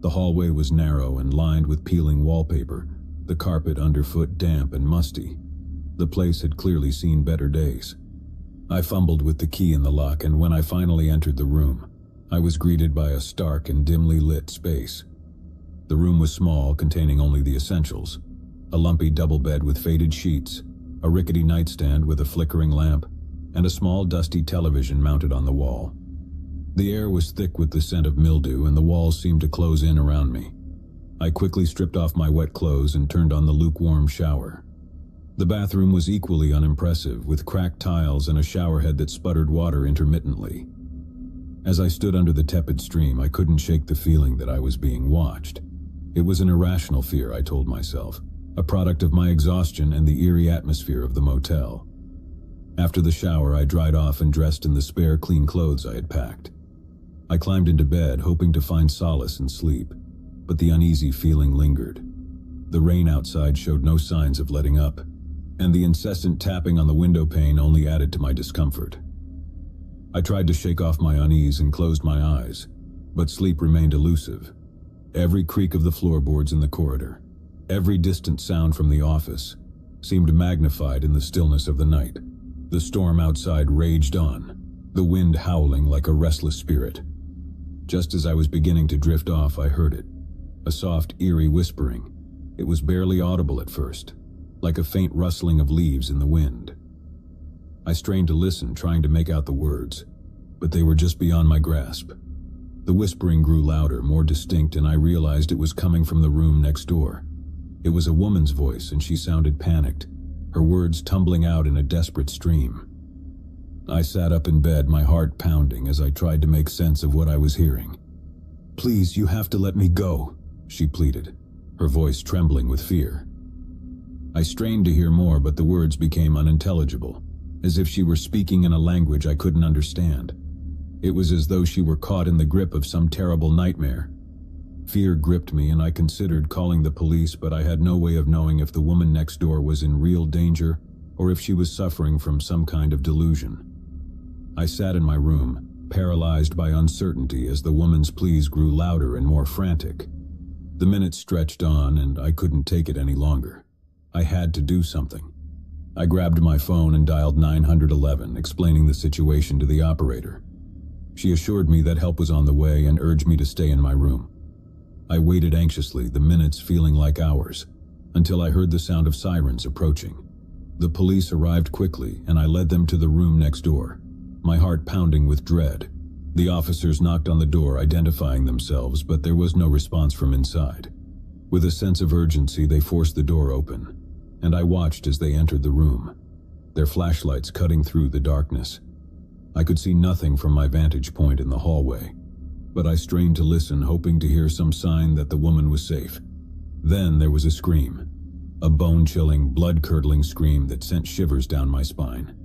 The hallway was narrow and lined with peeling wallpaper, the carpet underfoot damp and musty. The place had clearly seen better days. I fumbled with the key in the lock, and when I finally entered the room, I was greeted by a stark and dimly lit space. The room was small, containing only the essentials: a lumpy double bed with faded sheets, a rickety nightstand with a flickering lamp, and a small dusty television mounted on the wall. The air was thick with the scent of mildew, and the walls seemed to close in around me. I quickly stripped off my wet clothes and turned on the lukewarm shower. The bathroom was equally unimpressive, with cracked tiles and a showerhead that sputtered water intermittently. As I stood under the tepid stream, I couldn't shake the feeling that I was being watched. It was an irrational fear, I told myself, a product of my exhaustion and the eerie atmosphere of the motel. After the shower, I dried off and dressed in the spare clean clothes I had packed. I climbed into bed, hoping to find solace in sleep, but the uneasy feeling lingered. The rain outside showed no signs of letting up, and the incessant tapping on the window pane only added to my discomfort. I tried to shake off my unease and closed my eyes, but sleep remained elusive. Every creak of the floorboards in the corridor, every distant sound from the office, seemed magnified in the stillness of the night. The storm outside raged on, the wind howling like a restless spirit. Just as I was beginning to drift off, I heard it, a soft, eerie whispering. It was barely audible at first, like a faint rustling of leaves in the wind. I strained to listen, trying to make out the words, but they were just beyond my grasp. The whispering grew louder, more distinct, and I realized it was coming from the room next door. It was a woman's voice, and she sounded panicked, her words tumbling out in a desperate stream. I sat up in bed, my heart pounding as I tried to make sense of what I was hearing. "Please, you have to let me go," she pleaded, her voice trembling with fear. I strained to hear more, but the words became unintelligible, as if she were speaking in a language I couldn't understand. It was as though she were caught in the grip of some terrible nightmare. Fear gripped me, and I considered calling the police, but I had no way of knowing if the woman next door was in real danger or if she was suffering from some kind of delusion. I sat in my room, paralyzed by uncertainty as the woman's pleas grew louder and more frantic. The minutes stretched on, and I couldn't take it any longer. I had to do something. I grabbed my phone and dialed 911, explaining the situation to the operator. She assured me that help was on the way and urged me to stay in my room. I waited anxiously, the minutes feeling like hours, until I heard the sound of sirens approaching. The police arrived quickly, and I led them to the room next door, my heart pounding with dread. The officers knocked on the door, identifying themselves, but there was no response from inside. With a sense of urgency, they forced the door open, and I watched as they entered the room, their flashlights cutting through the darkness. I could see nothing from my vantage point in the hallway, but I strained to listen, hoping to hear some sign that the woman was safe. Then there was a scream, a bone-chilling, blood-curdling scream that sent shivers down my spine.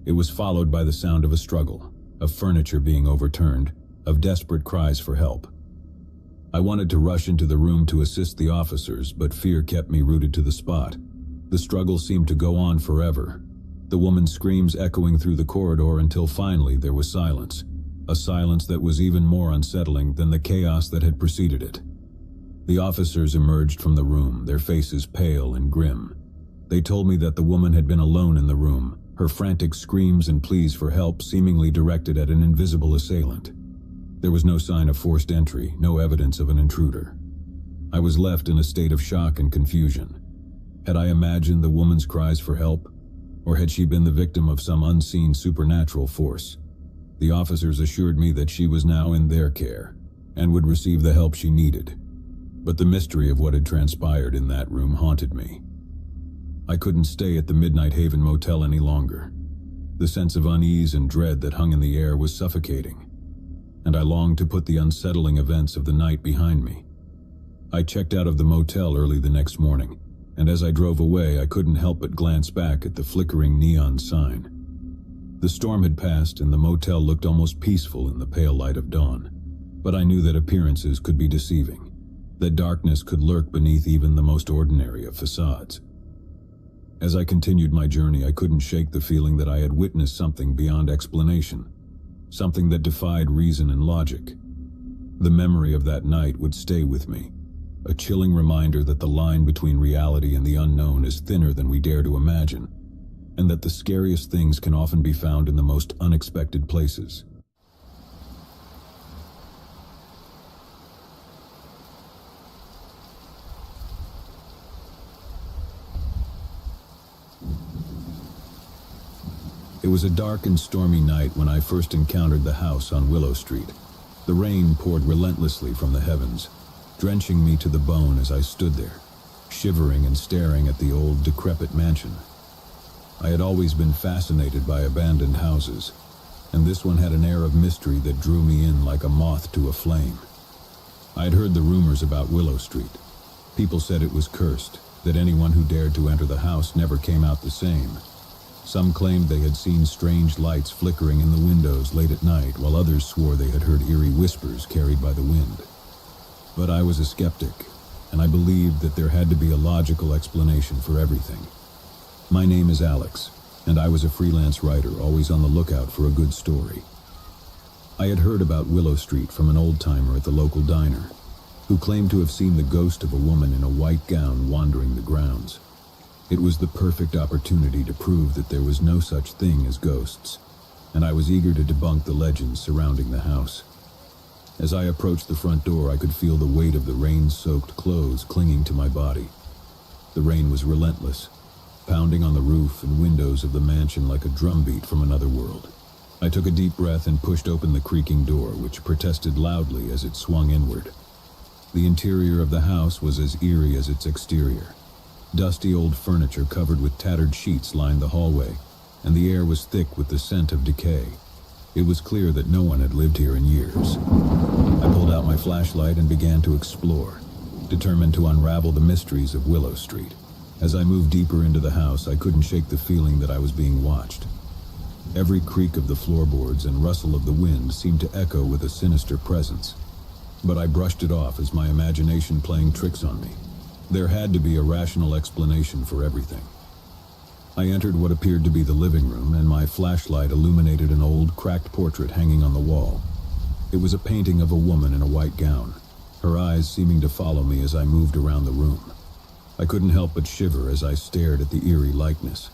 It was followed by the sound of a struggle, of furniture being overturned, of desperate cries for help. I wanted to rush into the room to assist the officers, but fear kept me rooted to the spot. The struggle seemed to go on forever, the woman's screams echoing through the corridor until finally there was silence. A silence that was even more unsettling than the chaos that had preceded it. The officers emerged from the room, their faces pale and grim. They told me that the woman had been alone in the room, her frantic screams and pleas for help seemingly directed at an invisible assailant. There was no sign of forced entry, no evidence of an intruder. I was left in a state of shock and confusion. Had I imagined the woman's cries for help, or had she been the victim of some unseen supernatural force? The officers assured me that she was now in their care and would receive the help she needed. But the mystery of what had transpired in that room haunted me. I couldn't stay at the Midnight Haven Motel any longer. The sense of unease and dread that hung in the air was suffocating, and I longed to put the unsettling events of the night behind me. I checked out of the motel early the next morning, and as I drove away, I couldn't help but glance back at the flickering neon sign. The storm had passed, and the motel looked almost peaceful in the pale light of dawn. But I knew that appearances could be deceiving, that darkness could lurk beneath even the most ordinary of facades. As I continued my journey, I couldn't shake the feeling that I had witnessed something beyond explanation, something that defied reason and logic. The memory of that night would stay with me, a chilling reminder that the line between reality and the unknown is thinner than we dare to imagine, and that the scariest things can often be found in the most unexpected places. It was a dark and stormy night when I first encountered the house on Willow Street. The rain poured relentlessly from the heavens, drenching me to the bone as I stood there, shivering and staring at the old, decrepit mansion. I had always been fascinated by abandoned houses, and this one had an air of mystery that drew me in like a moth to a flame. I had heard the rumors about Willow Street. People said it was cursed, that anyone who dared to enter the house never came out the same. Some claimed they had seen strange lights flickering in the windows late at night, while others swore they had heard eerie whispers carried by the wind. But I was a skeptic, and I believed that there had to be a logical explanation for everything. My name is Alex, and I was a freelance writer, always on the lookout for a good story. I had heard about Willow Street from an old-timer at the local diner, who claimed to have seen the ghost of a woman in a white gown wandering the grounds. It was the perfect opportunity to prove that there was no such thing as ghosts, and I was eager to debunk the legends surrounding the house. As I approached the front door, I could feel the weight of the rain-soaked clothes clinging to my body. The rain was relentless, pounding on the roof and windows of the mansion like a drumbeat from another world. I took a deep breath and pushed open the creaking door, which protested loudly as it swung inward. The interior of the house was as eerie as its exterior. Dusty old furniture covered with tattered sheets lined the hallway, and the air was thick with the scent of decay. It was clear that no one had lived here in years. I pulled out my flashlight and began to explore, determined to unravel the mysteries of Willow Street. As I moved deeper into the house, I couldn't shake the feeling that I was being watched. Every creak of the floorboards and rustle of the wind seemed to echo with a sinister presence. But I brushed it off as my imagination playing tricks on me. There had to be a rational explanation for everything. I entered what appeared to be the living room, and my flashlight illuminated an old, cracked portrait hanging on the wall. It was a painting of a woman in a white gown, her eyes seeming to follow me as I moved around the room. I couldn't help but shiver as I stared at the eerie likeness.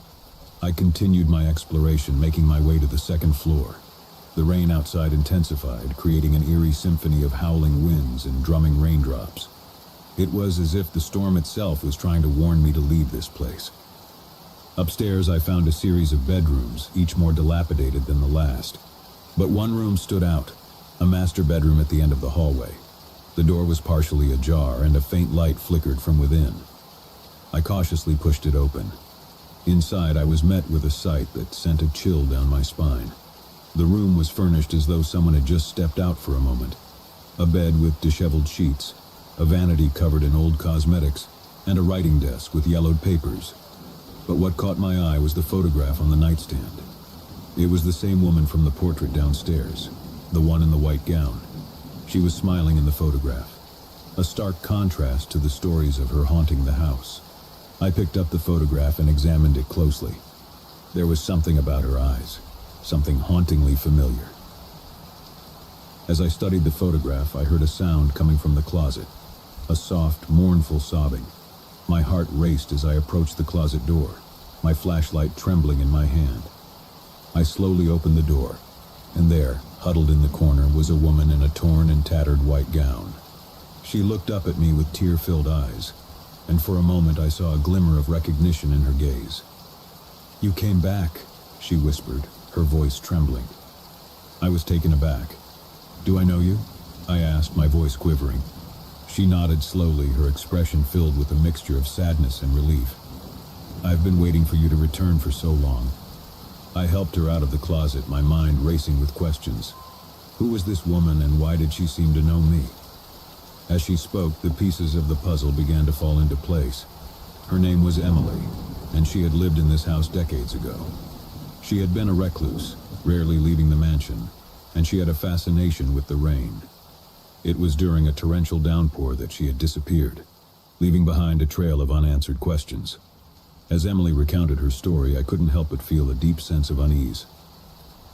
I continued my exploration, making my way to the second floor. The rain outside intensified, creating an eerie symphony of howling winds and drumming raindrops. It was as if the storm itself was trying to warn me to leave this place. Upstairs, I found a series of bedrooms, each more dilapidated than the last. But one room stood out, a master bedroom at the end of the hallway. The door was partially ajar, and a faint light flickered from within. I cautiously pushed it open. Inside, I was met with a sight that sent a chill down my spine. The room was furnished as though someone had just stepped out for a moment. A bed with disheveled sheets, a vanity covered in old cosmetics, and a writing desk with yellowed papers. But what caught my eye was the photograph on the nightstand. It was the same woman from the portrait downstairs, the one in the white gown. She was smiling in the photograph, a stark contrast to the stories of her haunting the house. I picked up the photograph and examined it closely. There was something about her eyes, something hauntingly familiar. As I studied the photograph, I heard a sound coming from the closet, a soft, mournful sobbing. My heart raced as I approached the closet door, my flashlight trembling in my hand. I slowly opened the door, and there, huddled in the corner, was a woman in a torn and tattered white gown. She looked up at me with tear-filled eyes, and for a moment I saw a glimmer of recognition in her gaze. "You came back," she whispered, her voice trembling. I was taken aback. "Do I know you?" I asked, my voice quivering. She nodded slowly, her expression filled with a mixture of sadness and relief. "I've been waiting for you to return for so long." I helped her out of the closet, my mind racing with questions. Who was this woman, and why did she seem to know me? As she spoke, the pieces of the puzzle began to fall into place. Her name was Emily, and she had lived in this house decades ago. She had been a recluse, rarely leaving the mansion, and she had a fascination with the rain. It was during a torrential downpour that she had disappeared, leaving behind a trail of unanswered questions. As Emily recounted her story, I couldn't help but feel a deep sense of unease.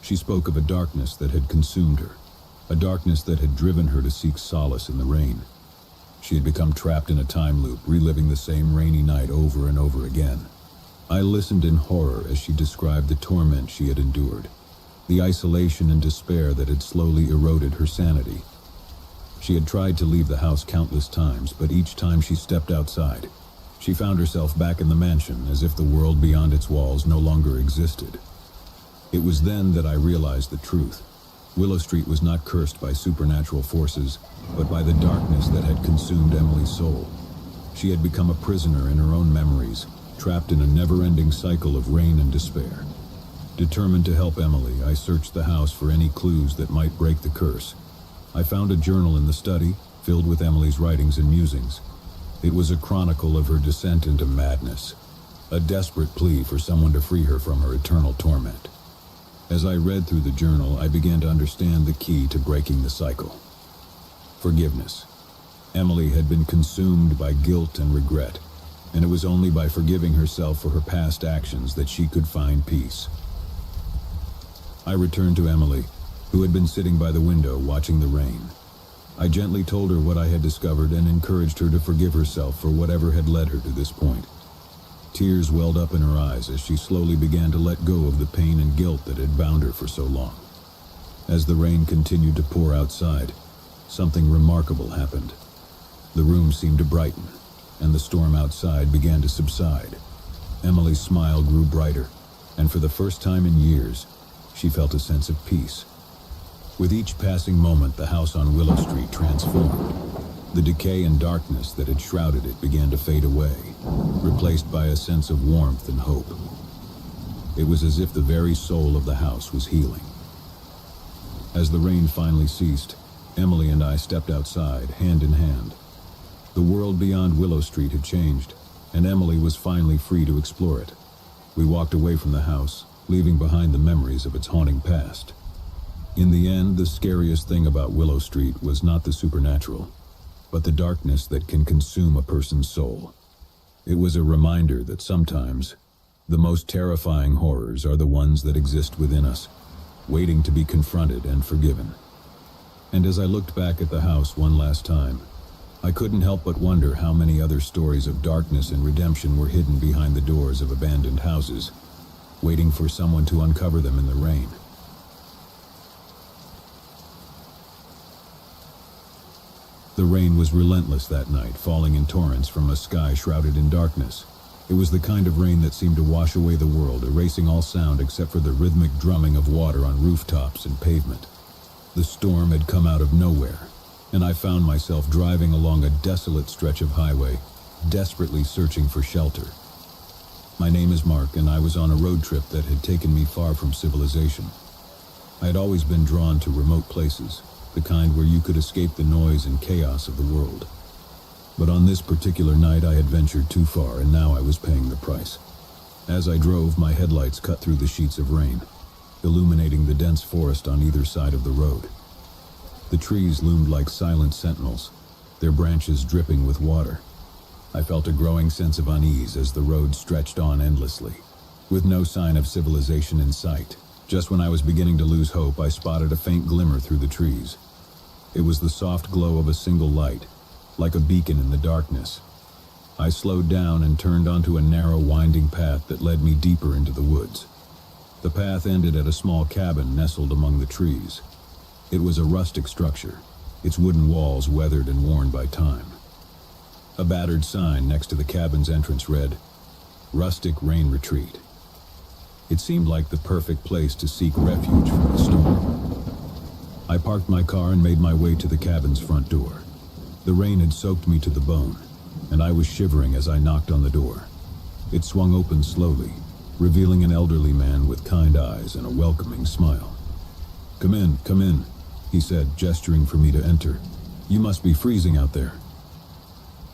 She spoke of a darkness that had consumed her, a darkness that had driven her to seek solace in the rain. She had become trapped in a time loop, reliving the same rainy night over and over again. I listened in horror as she described the torment she had endured, the isolation and despair that had slowly eroded her sanity. She had tried to leave the house countless times, but each time she stepped outside, she found herself back in the mansion, as if the world beyond its walls no longer existed. It was then that I realized the truth. Willow Street was not cursed by supernatural forces, but by the darkness that had consumed Emily's soul. She had become a prisoner in her own memories, trapped in a never-ending cycle of rain and despair. Determined to help Emily, I searched the house for any clues that might break the curse. I found a journal in the study, filled with Emily's writings and musings. It was a chronicle of her descent into madness, a desperate plea for someone to free her from her eternal torment. As I read through the journal, I began to understand the key to breaking the cycle. Forgiveness. Emily had been consumed by guilt and regret, and it was only by forgiving herself for her past actions that she could find peace. I returned to Emily, who had been sitting by the window watching the rain. I gently told her what I had discovered and encouraged her to forgive herself for whatever had led her to this point. Tears welled up in her eyes as she slowly began to let go of the pain and guilt that had bound her for so long. As the rain continued to pour outside, something remarkable happened. The room seemed to brighten, and the storm outside began to subside. Emily's smile grew brighter, and for the first time in years, she felt a sense of peace. With each passing moment, the house on Willow Street transformed. The decay and darkness that had shrouded it began to fade away, replaced by a sense of warmth and hope. It was as if the very soul of the house was healing. As the rain finally ceased, Emily and I stepped outside, hand in hand. The world beyond Willow Street had changed, and Emily was finally free to explore it. We walked away from the house, leaving behind the memories of its haunting past. In the end, the scariest thing about Willow Street was not the supernatural, but the darkness that can consume a person's soul. It was a reminder that sometimes, the most terrifying horrors are the ones that exist within us, waiting to be confronted and forgiven. And as I looked back at the house one last time, I couldn't help but wonder how many other stories of darkness and redemption were hidden behind the doors of abandoned houses, waiting for someone to uncover them in the rain. The rain was relentless that night, falling in torrents from a sky shrouded in darkness. It was the kind of rain that seemed to wash away the world, erasing all sound except for the rhythmic drumming of water on rooftops and pavement. The storm had come out of nowhere, and I found myself driving along a desolate stretch of highway, desperately searching for shelter. My name is Mark, and I was on a road trip that had taken me far from civilization. I had always been drawn to remote places, the kind where you could escape the noise and chaos of the world. But on this particular night I had ventured too far, and now I was paying the price. As I drove, my headlights cut through the sheets of rain, illuminating the dense forest on either side of the road. The trees loomed like silent sentinels, their branches dripping with water. I felt a growing sense of unease as the road stretched on endlessly, with no sign of civilization in sight. Just when I was beginning to lose hope, I spotted a faint glimmer through the trees. It was the soft glow of a single light, like a beacon in the darkness. I slowed down and turned onto a narrow, winding path that led me deeper into the woods. The path ended at a small cabin nestled among the trees. It was a rustic structure, its wooden walls weathered and worn by time. A battered sign next to the cabin's entrance read, "Rustic Rain Retreat." It seemed like the perfect place to seek refuge from the storm. I parked my car and made my way to the cabin's front door. The rain had soaked me to the bone, and I was shivering as I knocked on the door. It swung open slowly, revealing an elderly man with kind eyes and a welcoming smile. Come in," he said, gesturing for me to enter. "You must be freezing out there."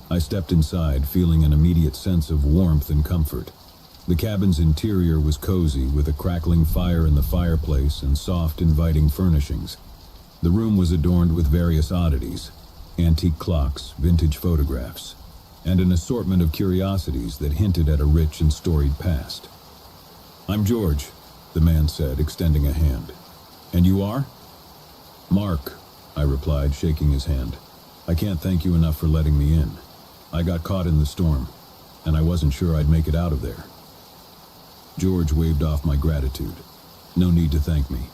I stepped inside, feeling an immediate sense of warmth and comfort. The cabin's interior was cozy, with a crackling fire in the fireplace and soft, inviting furnishings. The room was adorned with various oddities, antique clocks, vintage photographs, and an assortment of curiosities that hinted at a rich and storied past. "I'm George," the man said, extending a hand. "And you are?" "Mark," I replied, shaking his hand. "I can't thank you enough for letting me in. I got caught in the storm, and I wasn't sure I'd make it out of there." George waved off my gratitude. "No need to thank me.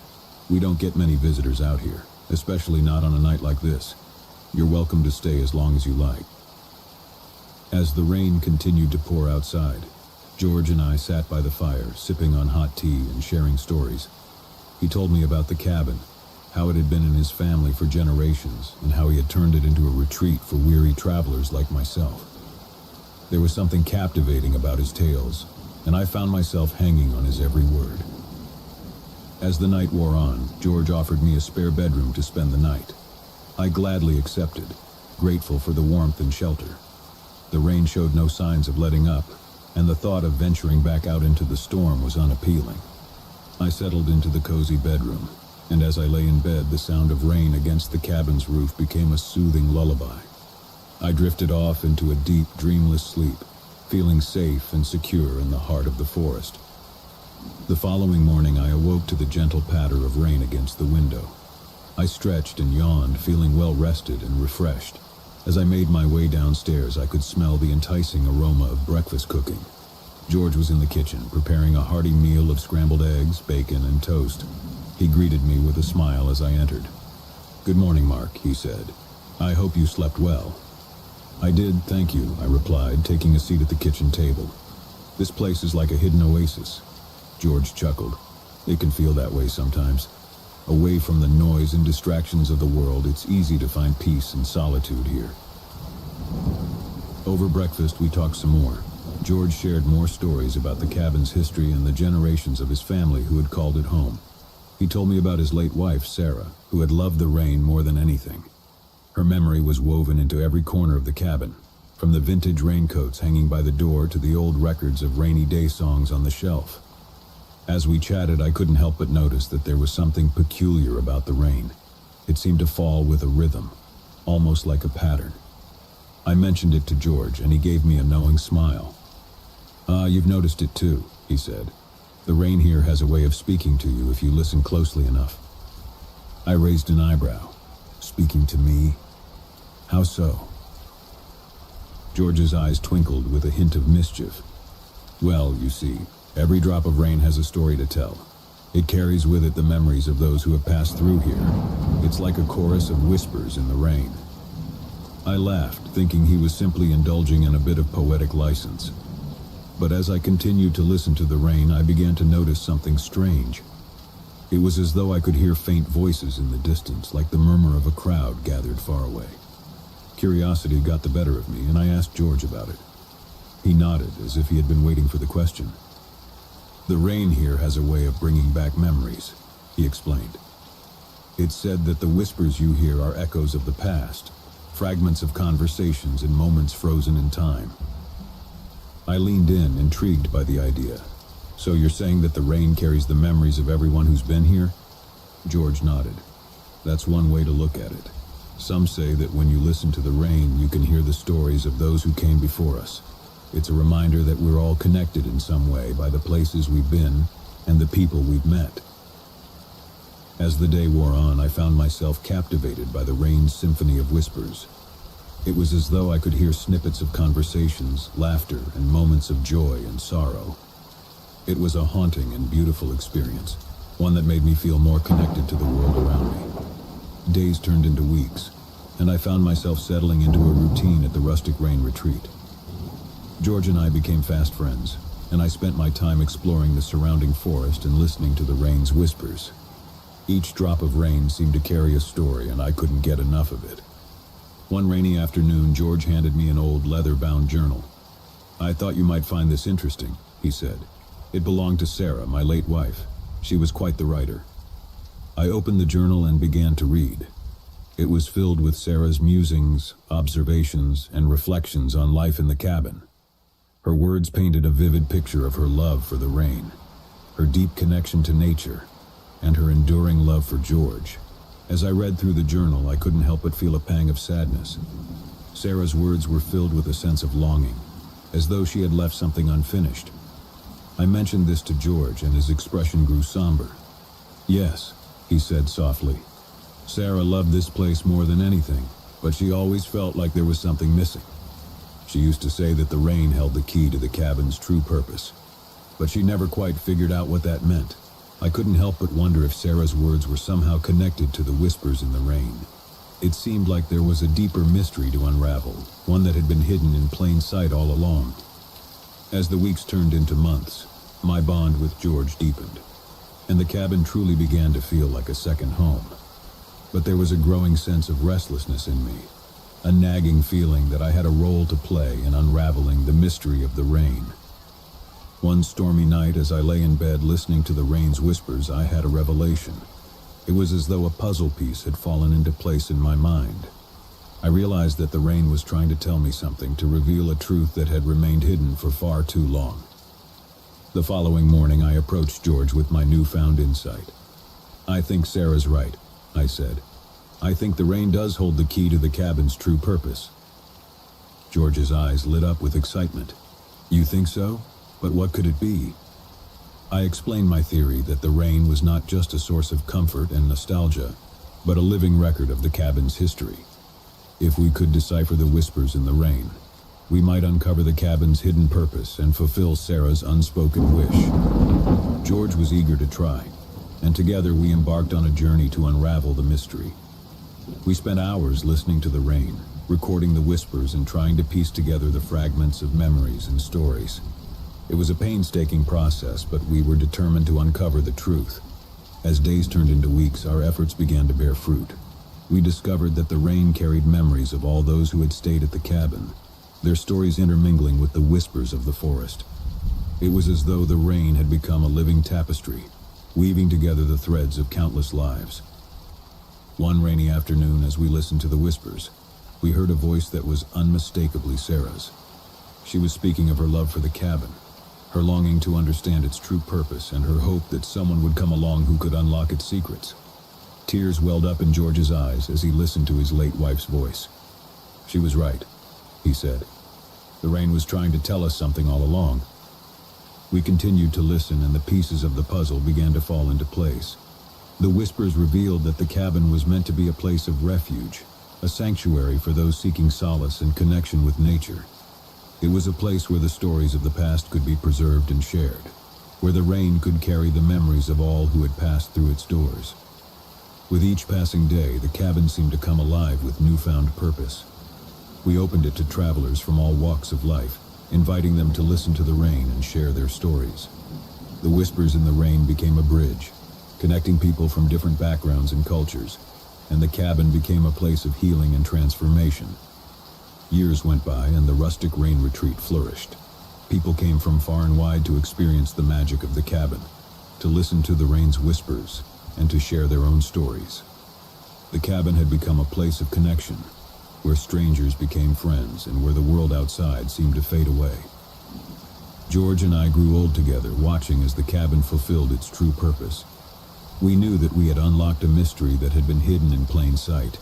We don't get many visitors out here, especially not on a night like this. You're welcome to stay as long as you like." As the rain continued to pour outside, George and I sat by the fire, sipping on hot tea and sharing stories. He told me about the cabin, how it had been in his family for generations, and how he had turned it into a retreat for weary travelers like myself. There was something captivating about his tales, and I found myself hanging on his every word. As the night wore on, George offered me a spare bedroom to spend the night. I gladly accepted, grateful for the warmth and shelter. The rain showed no signs of letting up, and the thought of venturing back out into the storm was unappealing. I settled into the cozy bedroom, and as I lay in bed, the sound of rain against the cabin's roof became a soothing lullaby. I drifted off into a deep, dreamless sleep, feeling safe and secure in the heart of the forest. The following morning, I awoke to the gentle patter of rain against the window. I stretched and yawned, feeling well rested and refreshed. As I made my way downstairs, I could smell the enticing aroma of breakfast cooking. George was in the kitchen, preparing a hearty meal of scrambled eggs, bacon, and toast. He greeted me with a smile as I entered. "Good morning, Mark," he said. "I hope you slept well." "I did, thank you," I replied, taking a seat at the kitchen table. "This place is like a hidden oasis." George chuckled. "It can feel that way sometimes. Away from the noise and distractions of the world, it's easy to find peace and solitude here." Over breakfast, we talked some more. George shared more stories about the cabin's history and the generations of his family who had called it home. He told me about his late wife, Sarah, who had loved the rain more than anything. Her memory was woven into every corner of the cabin, from the vintage raincoats hanging by the door to the old records of rainy day songs on the shelf. As we chatted, I couldn't help but notice that there was something peculiar about the rain. It seemed to fall with a rhythm, almost like a pattern. I mentioned it to George, and he gave me a knowing smile. "Ah, you've noticed it too," he said. "The rain here has a way of speaking to you if you listen closely enough." I raised an eyebrow. "Speaking to me? How so?" George's eyes twinkled with a hint of mischief. "Well, you see, every drop of rain has a story to tell. It carries with it the memories of those who have passed through here. It's like a chorus of whispers in the rain." I laughed, thinking he was simply indulging in a bit of poetic license. But as I continued to listen to the rain, I began to notice something strange. It was as though I could hear faint voices in the distance, like the murmur of a crowd gathered far away. Curiosity got the better of me, and I asked George about it. He nodded, as if he had been waiting for the question. "The rain here has a way of bringing back memories," he explained. "It's said that the whispers you hear are echoes of the past, fragments of conversations and moments frozen in time." I leaned in, intrigued by the idea. "So you're saying that the rain carries the memories of everyone who's been here?" George nodded. "That's one way to look at it. Some say that when you listen to the rain, you can hear the stories of those who came before us. It's a reminder that we're all connected in some way by the places we've been and the people we've met." As the day wore on, I found myself captivated by the rain's symphony of whispers. It was as though I could hear snippets of conversations, laughter, and moments of joy and sorrow. It was a haunting and beautiful experience, one that made me feel more connected to the world around me. Days turned into weeks, and I found myself settling into a routine at the rustic rain retreat. George and I became fast friends, and I spent my time exploring the surrounding forest and listening to the rain's whispers. Each drop of rain seemed to carry a story, and I couldn't get enough of it. One rainy afternoon, George handed me an old leather-bound journal. "I thought you might find this interesting," he said. "It belonged to Sarah, my late wife. She was quite the writer." I opened the journal and began to read. It was filled with Sarah's musings, observations, and reflections on life in the cabin. Her words painted a vivid picture of her love for the rain, her deep connection to nature, and her enduring love for George. As I read through the journal, I couldn't help but feel a pang of sadness. Sarah's words were filled with a sense of longing, as though she had left something unfinished. I mentioned this to George, and his expression grew somber. "Yes," he said softly. "Sarah loved this place more than anything, but she always felt like there was something missing. She used to say that the rain held the key to the cabin's true purpose, but she never quite figured out what that meant." I couldn't help but wonder if Sarah's words were somehow connected to the whispers in the rain. It seemed like there was a deeper mystery to unravel, one that had been hidden in plain sight all along. As the weeks turned into months, my bond with George deepened, and the cabin truly began to feel like a second home. But there was a growing sense of restlessness in me, a nagging feeling that I had a role to play in unraveling the mystery of the rain. One stormy night, as I lay in bed listening to the rain's whispers, I had a revelation. It was as though a puzzle piece had fallen into place in my mind. I realized that the rain was trying to tell me something, to reveal a truth that had remained hidden for far too long. The following morning, I approached George with my newfound insight. "I think Sarah's right," I said. "I think the rain does hold the key to the cabin's true purpose." George's eyes lit up with excitement. "You think so? But what could it be?" I explained my theory that the rain was not just a source of comfort and nostalgia, but a living record of the cabin's history. If we could decipher the whispers in the rain, we might uncover the cabin's hidden purpose and fulfill Sarah's unspoken wish. George was eager to try, and together we embarked on a journey to unravel the mystery. We spent hours listening to the rain, recording the whispers and trying to piece together the fragments of memories and stories. It was a painstaking process, but we were determined to uncover the truth. As days turned into weeks, our efforts began to bear fruit. We discovered that the rain carried memories of all those who had stayed at the cabin, their stories intermingling with the whispers of the forest. It was as though the rain had become a living tapestry, weaving together the threads of countless lives. One rainy afternoon, as we listened to the whispers, we heard a voice that was unmistakably Sarah's. She was speaking of her love for the cabin, her longing to understand its true purpose, and her hope that someone would come along who could unlock its secrets. Tears welled up in George's eyes as he listened to his late wife's voice. She was right, he said. The rain was trying to tell us something all along. We continued to listen, and the pieces of the puzzle began to fall into place. The whispers revealed that the cabin was meant to be a place of refuge, a sanctuary for those seeking solace and connection with nature. It was a place where the stories of the past could be preserved and shared, where the rain could carry the memories of all who had passed through its doors. With each passing day, the cabin seemed to come alive with newfound purpose. We opened it to travelers from all walks of life, inviting them to listen to the rain and share their stories. The whispers in the rain became a bridge, connecting people from different backgrounds and cultures, and the cabin became a place of healing and transformation. Years went by, and the rustic rain retreat flourished. People came from far and wide to experience the magic of the cabin, to listen to the rain's whispers, and to share their own stories. The cabin had become a place of connection, where strangers became friends and where the world outside seemed to fade away. George and I grew old together, watching as the cabin fulfilled its true purpose. We knew that we had unlocked a mystery that had been hidden in plain sight,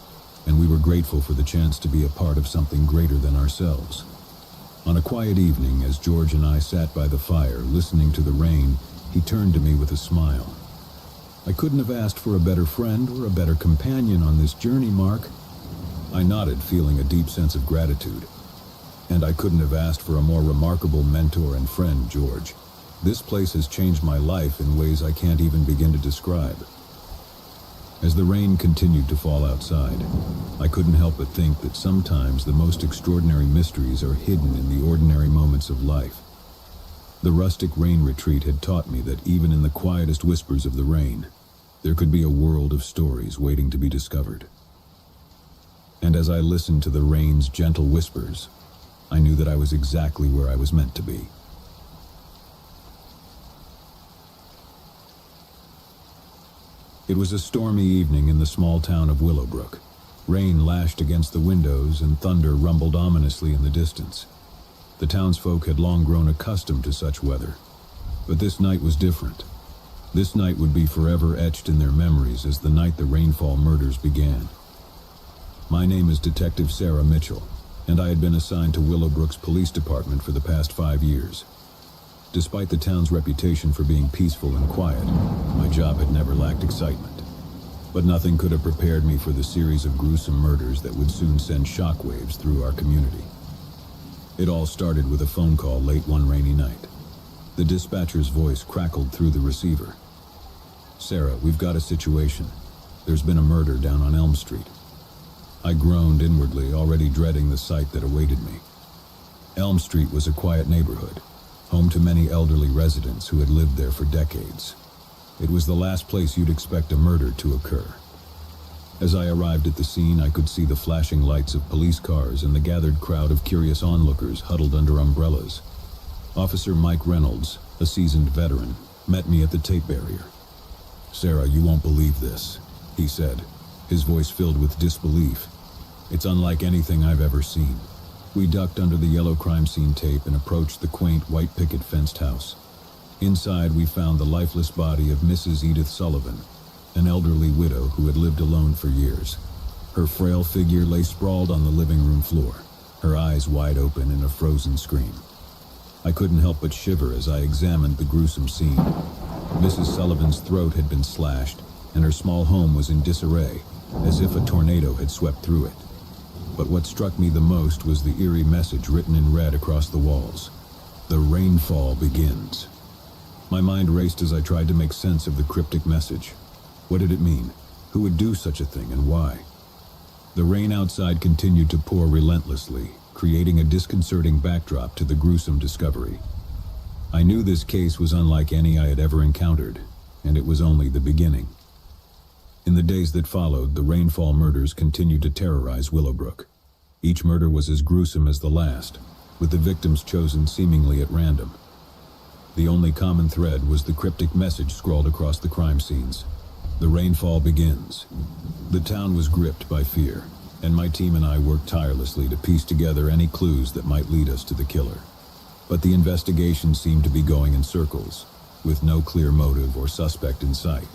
and we were grateful for the chance to be a part of something greater than ourselves. On a quiet evening, as George and I sat by the fire, listening to the rain, he turned to me with a smile. "I couldn't have asked for a better friend or a better companion on this journey, Mark." I nodded, feeling a deep sense of gratitude. "And I couldn't have asked for a more remarkable mentor and friend, George. This place has changed my life in ways I can't even begin to describe." As the rain continued to fall outside, I couldn't help but think that sometimes the most extraordinary mysteries are hidden in the ordinary moments of life. The rustic rain retreat had taught me that even in the quietest whispers of the rain, there could be a world of stories waiting to be discovered. And as I listened to the rain's gentle whispers, I knew that I was exactly where I was meant to be. It was a stormy evening in the small town of Willowbrook. Rain lashed against the windows and thunder rumbled ominously in the distance. The townsfolk had long grown accustomed to such weather, but this night was different. This night would be forever etched in their memories as the night the rainfall murders began. My name is Detective Sarah Mitchell, and I had been assigned to Willowbrook's police department for the past 5 years. Despite the town's reputation for being peaceful and quiet, my job had never lacked excitement. But nothing could have prepared me for the series of gruesome murders that would soon send shockwaves through our community. It all started with a phone call late one rainy night. The dispatcher's voice crackled through the receiver. "Sarah, we've got a situation. There's been a murder down on Elm Street." I groaned inwardly, already dreading the sight that awaited me. Elm Street was a quiet neighborhood, home to many elderly residents who had lived there for decades. It was the last place you'd expect a murder to occur. As I arrived at the scene, I could see the flashing lights of police cars and the gathered crowd of curious onlookers huddled under umbrellas. Officer Mike Reynolds, a seasoned veteran, met me at the tape barrier. "Sarah, you won't believe this," he said, his voice filled with disbelief. "It's unlike anything I've ever seen." We ducked under the yellow crime scene tape and approached the quaint white picket fenced house. Inside, we found the lifeless body of Mrs. Edith Sullivan, an elderly widow who had lived alone for years. Her frail figure lay sprawled on the living room floor, her eyes wide open in a frozen scream. I couldn't help but shiver as I examined the gruesome scene. Mrs. Sullivan's throat had been slashed, and her small home was in disarray, as if a tornado had swept through it. But what struck me the most was the eerie message written in red across the walls. "The rainfall begins." My mind raced as I tried to make sense of the cryptic message. What did it mean? Who would do such a thing, and why? The rain outside continued to pour relentlessly, creating a disconcerting backdrop to the gruesome discovery. I knew this case was unlike any I had ever encountered, and it was only the beginning. In the days that followed, the rainfall murders continued to terrorize Willowbrook. Each murder was as gruesome as the last, with the victims chosen seemingly at random. The only common thread was the cryptic message scrawled across the crime scenes. "The rainfall begins." The town was gripped by fear. and my team and I worked tirelessly to piece together any clues that might lead us to the killer. But the investigation seemed to be going in circles, with no clear motive or suspect in sight.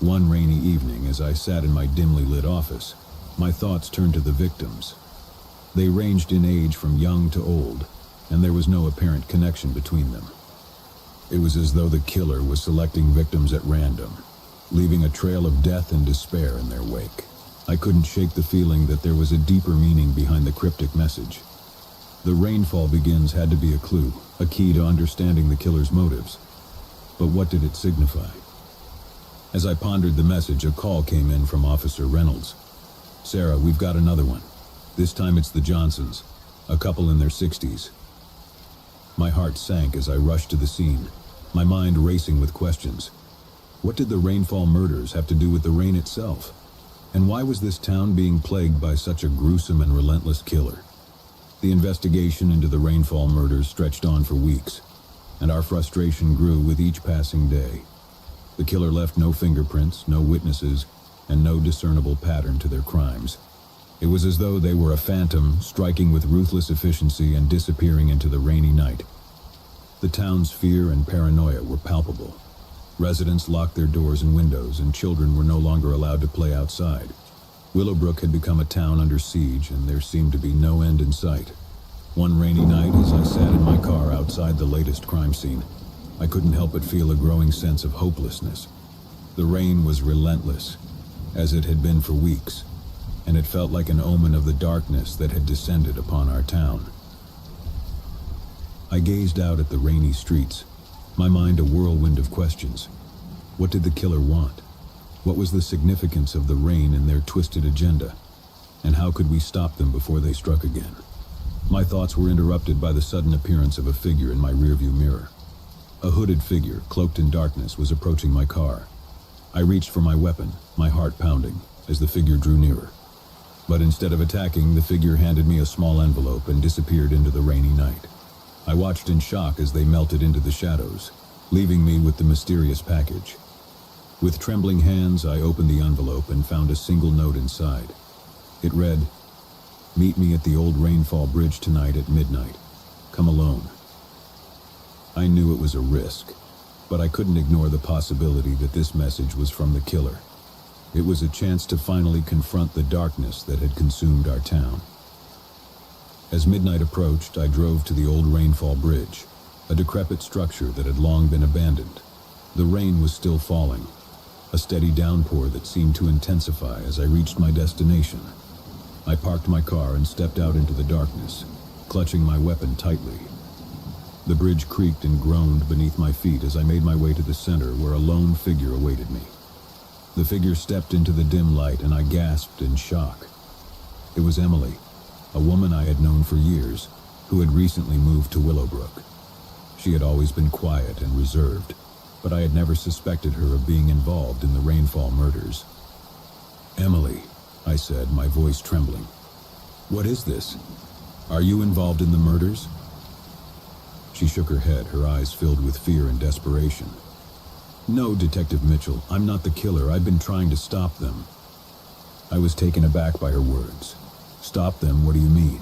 One rainy evening, as I sat in my dimly lit office, my thoughts turned to the victims. They ranged in age from young to old, and there was no apparent connection between them. It was as though the killer was selecting victims at random, leaving a trail of death and despair in their wake. I couldn't shake the feeling that there was a deeper meaning behind the cryptic message. The rainfall begins had to be a clue, a key to understanding the killer's motives. But what did it signify? As I pondered the message, a call came in from Officer Reynolds. "Sarah, we've got another one. This time it's the Johnsons, a couple in their 60s. My heart sank as I rushed to the scene, my mind racing with questions. What did the rainfall murders have to do with the rain itself? And why was this town being plagued by such a gruesome and relentless killer? The investigation into the rainfall murders stretched on for weeks, and our frustration grew with each passing day. The killer left no fingerprints, no witnesses, and no discernible pattern to their crimes. It was as though they were a phantom, striking with ruthless efficiency and disappearing into the rainy night. The town's fear and paranoia were palpable. Residents locked their doors and windows, and children were no longer allowed to play outside. Willowbrook had become a town under siege, and there seemed to be no end in sight. One rainy night, as I sat in my car outside the latest crime scene, I couldn't help but feel a growing sense of hopelessness. The rain was relentless, as it had been for weeks, and it felt like an omen of the darkness that had descended upon our town. I gazed out at the rainy streets, my mind a whirlwind of questions. What did the killer want? What was the significance of the rain in their twisted agenda? And how could we stop them before they struck again? My thoughts were interrupted by the sudden appearance of a figure in my rearview mirror. A hooded figure, cloaked in darkness, was approaching my car. I reached for my weapon, my heart pounding, as the figure drew nearer. But instead of attacking, the figure handed me a small envelope and disappeared into the rainy night. I watched in shock as they melted into the shadows, leaving me with the mysterious package. With trembling hands, I opened the envelope and found a single note inside. It read, "Meet me at the old Rainfall Bridge tonight at midnight. Come alone." I knew it was a risk, but I couldn't ignore the possibility that this message was from the killer. It was a chance to finally confront the darkness that had consumed our town. As midnight approached, I drove to the old Rainfall Bridge, a decrepit structure that had long been abandoned. The rain was still falling, a steady downpour that seemed to intensify as I reached my destination. I parked my car and stepped out into the darkness, clutching my weapon tightly. The bridge creaked and groaned beneath my feet as I made my way to the center, where a lone figure awaited me. The figure stepped into the dim light, and I gasped in shock. It was Emily, a woman I had known for years, who had recently moved to Willowbrook. She had always been quiet and reserved, but I had never suspected her of being involved in the rainfall murders. "Emily," I said, my voice trembling. "What is this? Are you involved in the murders?" She shook her head, her eyes filled with fear and desperation. "No, Detective Mitchell, I'm not the killer. I've been trying to stop them." I was taken aback by her words. "Stop them? What do you mean?"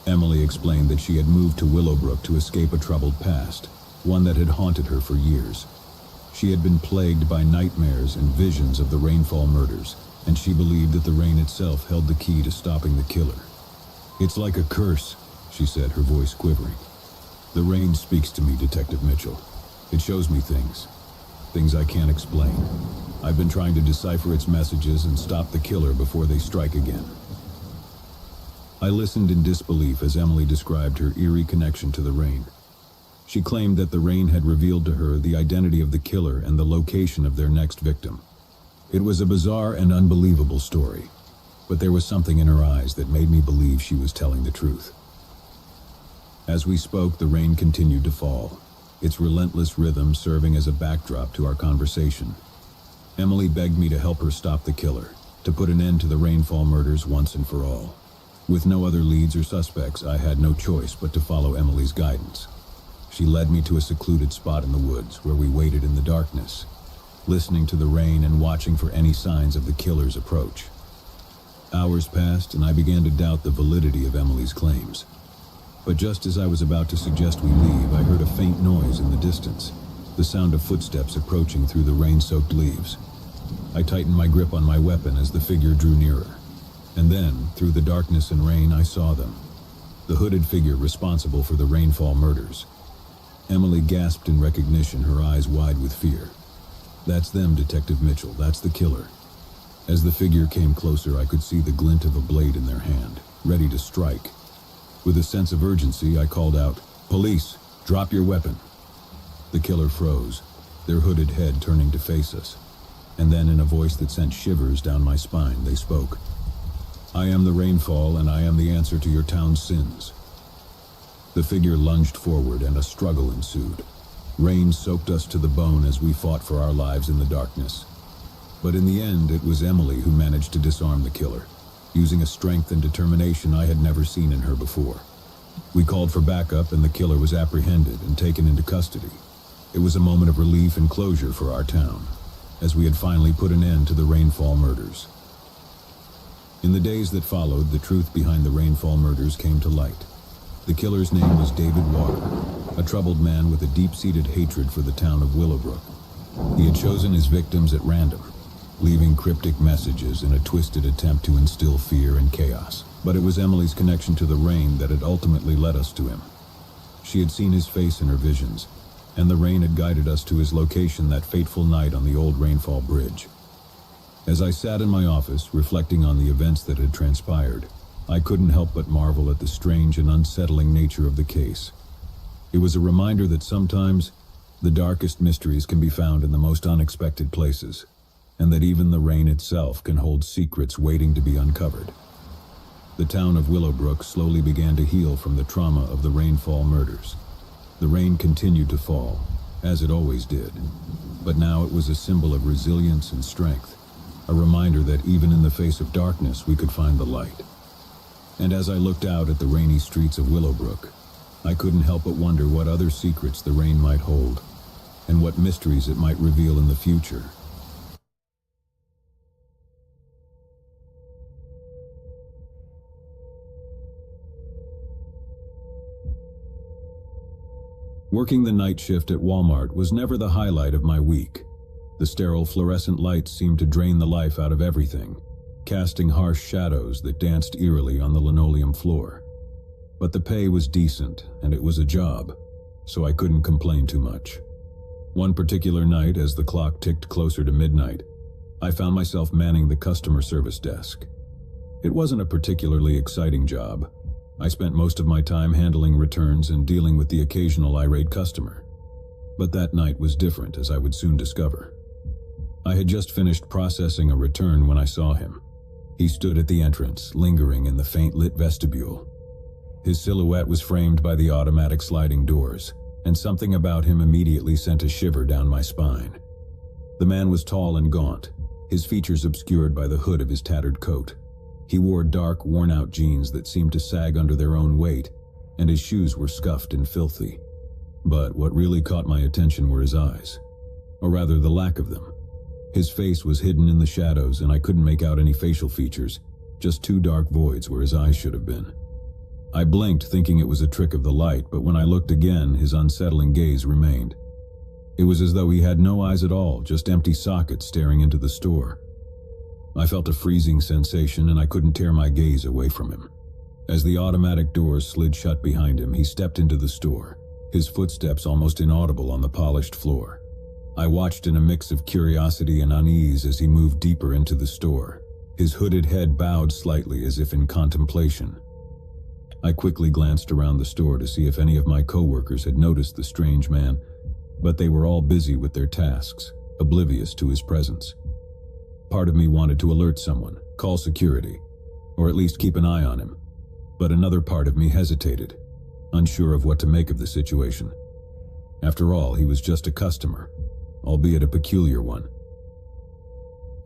Emily explained that she had moved to Willowbrook to escape a troubled past, one that had haunted her for years. She had been plagued by nightmares and visions of the rainfall murders, and she believed that the rain itself held the key to stopping the killer. "It's like a curse," she said, her voice quivering. "The rain speaks to me, Detective Mitchell. It shows me things I can't explain. I've been trying to decipher its messages and stop the killer before they strike again." I listened in disbelief as Emily described her eerie connection to the rain. She claimed that the rain had revealed to her the identity of the killer and the location of their next victim. It was a bizarre and unbelievable story, but there was something in her eyes that made me believe she was telling the truth. As we spoke, the rain continued to fall, its relentless rhythm serving as a backdrop to our conversation. Emily begged me to help her stop the killer, to put an end to the rainfall murders once and for all. With no other leads or suspects, I had no choice but to follow Emily's guidance. She led me to a secluded spot in the woods where we waited in the darkness, listening to the rain and watching for any signs of the killer's approach. Hours passed, and I began to doubt the validity of Emily's claims. But just as I was about to suggest we leave, I heard a faint noise in the distance, the sound of footsteps approaching through the rain-soaked leaves. I tightened my grip on my weapon as the figure drew nearer. And then, through the darkness and rain, I saw them. The hooded figure responsible for the Rainfall murders. Emily gasped in recognition, her eyes wide with fear. "That's them, Detective Mitchell. That's the killer." As the figure came closer, I could see the glint of a blade in their hand, ready to strike. With a sense of urgency, I called out, "Police, drop your weapon." The killer froze, their hooded head turning to face us. And then, in a voice that sent shivers down my spine, they spoke. "I am the Rainfall, and I am the answer to your town's sins." The figure lunged forward, and a struggle ensued. Rain soaked us to the bone as we fought for our lives in the darkness. But in the end, it was Emily who managed to disarm the killer, using a strength and determination I had never seen in her before. We called for backup, and the killer was apprehended and taken into custody. It was a moment of relief and closure for our town, as we had finally put an end to the Rainfall murders. In the days that followed, the truth behind the Rainfall murders came to light. The killer's name was David Water, a troubled man with a deep-seated hatred for the town of Willowbrook. He had chosen his victims at random, leaving cryptic messages in a twisted attempt to instill fear and chaos. But it was Emily's connection to the rain that had ultimately led us to him. She had seen his face in her visions, and the rain had guided us to his location that fateful night on the old Rainfall Bridge. As I sat in my office, reflecting on the events that had transpired, I couldn't help but marvel at the strange and unsettling nature of the case. It was a reminder that sometimes the darkest mysteries can be found in the most unexpected places, and that even the rain itself can hold secrets waiting to be uncovered. The town of Willowbrook slowly began to heal from the trauma of the Rainfall murders. The rain continued to fall, as it always did, but now it was a symbol of resilience and strength, a reminder that even in the face of darkness we could find the light. And as I looked out at the rainy streets of Willowbrook, I couldn't help but wonder what other secrets the rain might hold, and what mysteries it might reveal in the future. Working the night shift at Walmart was never the highlight of my week. The sterile fluorescent lights seemed to drain the life out of everything, casting harsh shadows that danced eerily on the linoleum floor. But the pay was decent, and it was a job, so I couldn't complain too much. One particular night, as the clock ticked closer to midnight, I found myself manning the customer service desk. It wasn't a particularly exciting job. I spent most of my time handling returns and dealing with the occasional irate customer. But that night was different, as I would soon discover. I had just finished processing a return when I saw him. He stood at the entrance, lingering in the faint-lit vestibule. His silhouette was framed by the automatic sliding doors, and something about him immediately sent a shiver down my spine. The man was tall and gaunt, his features obscured by the hood of his tattered coat. He wore dark, worn-out jeans that seemed to sag under their own weight, and his shoes were scuffed and filthy. But what really caught my attention were his eyes, or rather the lack of them. His face was hidden in the shadows, and I couldn't make out any facial features, just two dark voids where his eyes should have been. I blinked, thinking it was a trick of the light, but when I looked again, his unsettling gaze remained. It was as though he had no eyes at all, just empty sockets staring into the store. I felt a freezing sensation, and I couldn't tear my gaze away from him. As the automatic doors slid shut behind him, he stepped into the store, his footsteps almost inaudible on the polished floor. I watched in a mix of curiosity and unease as he moved deeper into the store, his hooded head bowed slightly as if in contemplation. I quickly glanced around the store to see if any of my coworkers had noticed the strange man, but they were all busy with their tasks, oblivious to his presence. Part of me wanted to alert someone, call security, or at least keep an eye on him, but another part of me hesitated, unsure of what to make of the situation. After all, he was just a customer, albeit a peculiar one.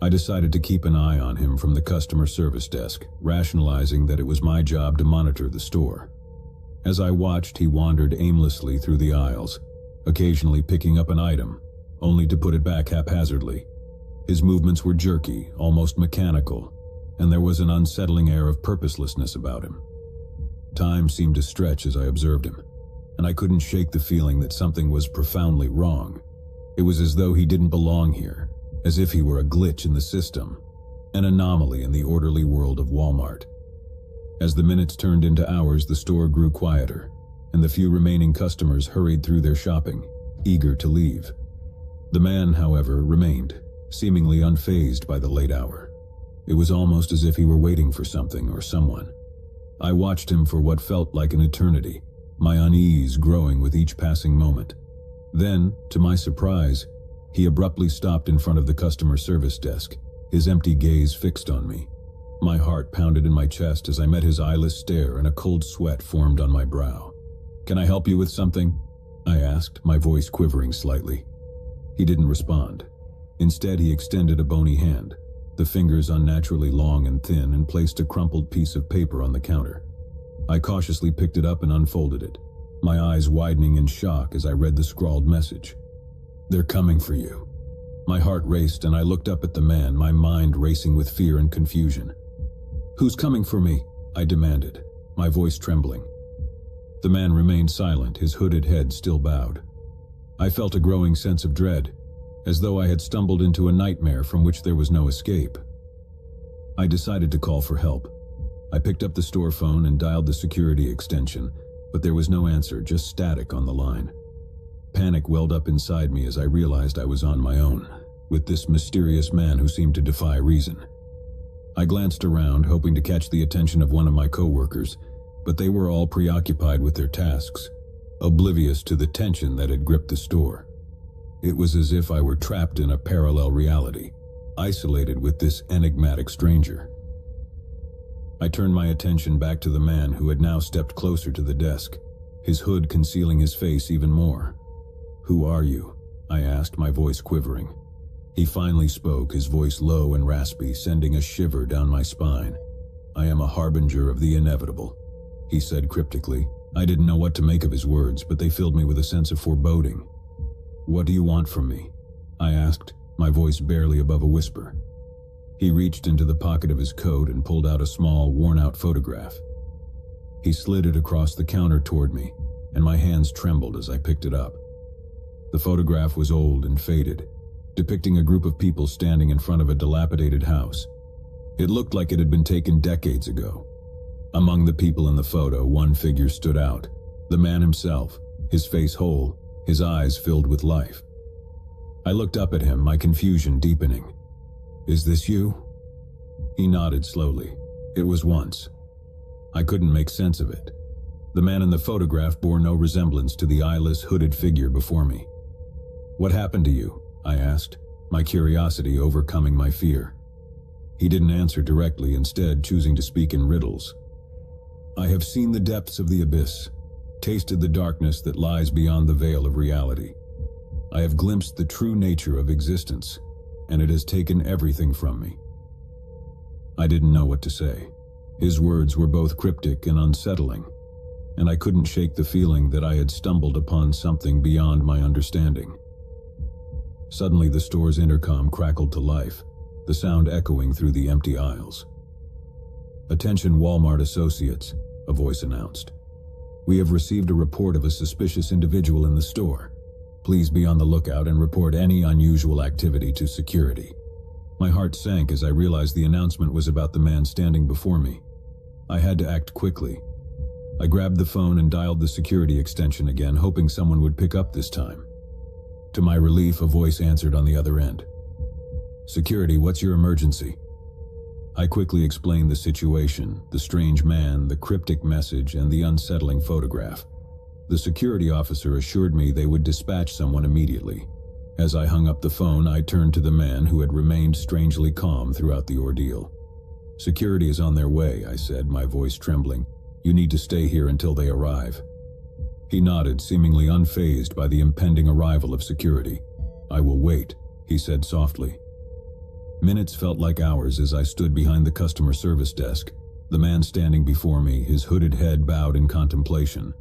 I decided to keep an eye on him from the customer service desk, rationalizing that it was my job to monitor the store. As I watched, he wandered aimlessly through the aisles, occasionally picking up an item, only to put it back haphazardly. His movements were jerky, almost mechanical, and there was an unsettling air of purposelessness about him. Time seemed to stretch as I observed him, and I couldn't shake the feeling that something was profoundly wrong. It was as though he didn't belong here, as if he were a glitch in the system, an anomaly in the orderly world of Walmart. As the minutes turned into hours, the store grew quieter, and the few remaining customers hurried through their shopping, eager to leave. The man, however, remained, seemingly unfazed by the late hour. It was almost as if he were waiting for something or someone. I watched him for what felt like an eternity, my unease growing with each passing moment. Then, to my surprise, he abruptly stopped in front of the customer service desk, his empty gaze fixed on me. My heart pounded in my chest as I met his eyeless stare, and a cold sweat formed on my brow. "Can I help you with something?" I asked, my voice quivering slightly. He didn't respond. Instead, he extended a bony hand, the fingers unnaturally long and thin, and placed a crumpled piece of paper on the counter. I cautiously picked it up and unfolded it, my eyes widening in shock as I read the scrawled message. "They're coming for you." My heart raced, and I looked up at the man, my mind racing with fear and confusion. "Who's coming for me?" I demanded, my voice trembling. The man remained silent, his hooded head still bowed. I felt a growing sense of dread, as though I had stumbled into a nightmare from which there was no escape. I decided to call for help. I picked up the store phone and dialed the security extension, but there was no answer, just static on the line. Panic welled up inside me as I realized I was on my own, with this mysterious man who seemed to defy reason. I glanced around, hoping to catch the attention of one of my coworkers, but they were all preoccupied with their tasks, oblivious to the tension that had gripped the store. It was as if I were trapped in a parallel reality, isolated with this enigmatic stranger. I turned my attention back to the man who had now stepped closer to the desk, his hood concealing his face even more. "Who are you?" I asked, my voice quivering. He finally spoke, his voice low and raspy, sending a shiver down my spine. "I am a harbinger of the inevitable," he said cryptically. I didn't know what to make of his words, but they filled me with a sense of foreboding. "What do you want from me?" I asked, my voice barely above a whisper. He reached into the pocket of his coat and pulled out a small, worn-out photograph. He slid it across the counter toward me, and my hands trembled as I picked it up. The photograph was old and faded, depicting a group of people standing in front of a dilapidated house. It looked like it had been taken decades ago. Among the people in the photo, one figure stood out, the man himself, his face whole, his eyes filled with life. I looked up at him, my confusion deepening. "Is this you?" He nodded slowly. It was once. I couldn't make sense of it. The man in the photograph bore no resemblance to the eyeless, hooded figure before me. "What happened to you?" I asked, my curiosity overcoming my fear. He didn't answer directly, instead choosing to speak in riddles. "I have seen the depths of the abyss, tasted the darkness that lies beyond the veil of reality. I have glimpsed the true nature of existence, and it has taken everything from me." I didn't know what to say. His words were both cryptic and unsettling, and I couldn't shake the feeling that I had stumbled upon something beyond my understanding. Suddenly, the store's intercom crackled to life, the sound echoing through the empty aisles. "Attention Walmart associates," a voice announced. "We have received a report of a suspicious individual in the store. Please be on the lookout and report any unusual activity to security." My heart sank as I realized the announcement was about the man standing before me. I had to act quickly. I grabbed the phone and dialed the security extension again, hoping someone would pick up this time. To my relief, a voice answered on the other end. "Security, what's your emergency?" I quickly explained the situation, the strange man, the cryptic message, and the unsettling photograph. The security officer assured me they would dispatch someone immediately. As I hung up the phone, I turned to the man who had remained strangely calm throughout the ordeal. "Security is on their way," I said, my voice trembling. "You need to stay here until they arrive." He nodded, seemingly unfazed by the impending arrival of security. "I will wait," he said softly. Minutes felt like hours as I stood behind the customer service desk, the man standing before me, his hooded head bowed in contemplation.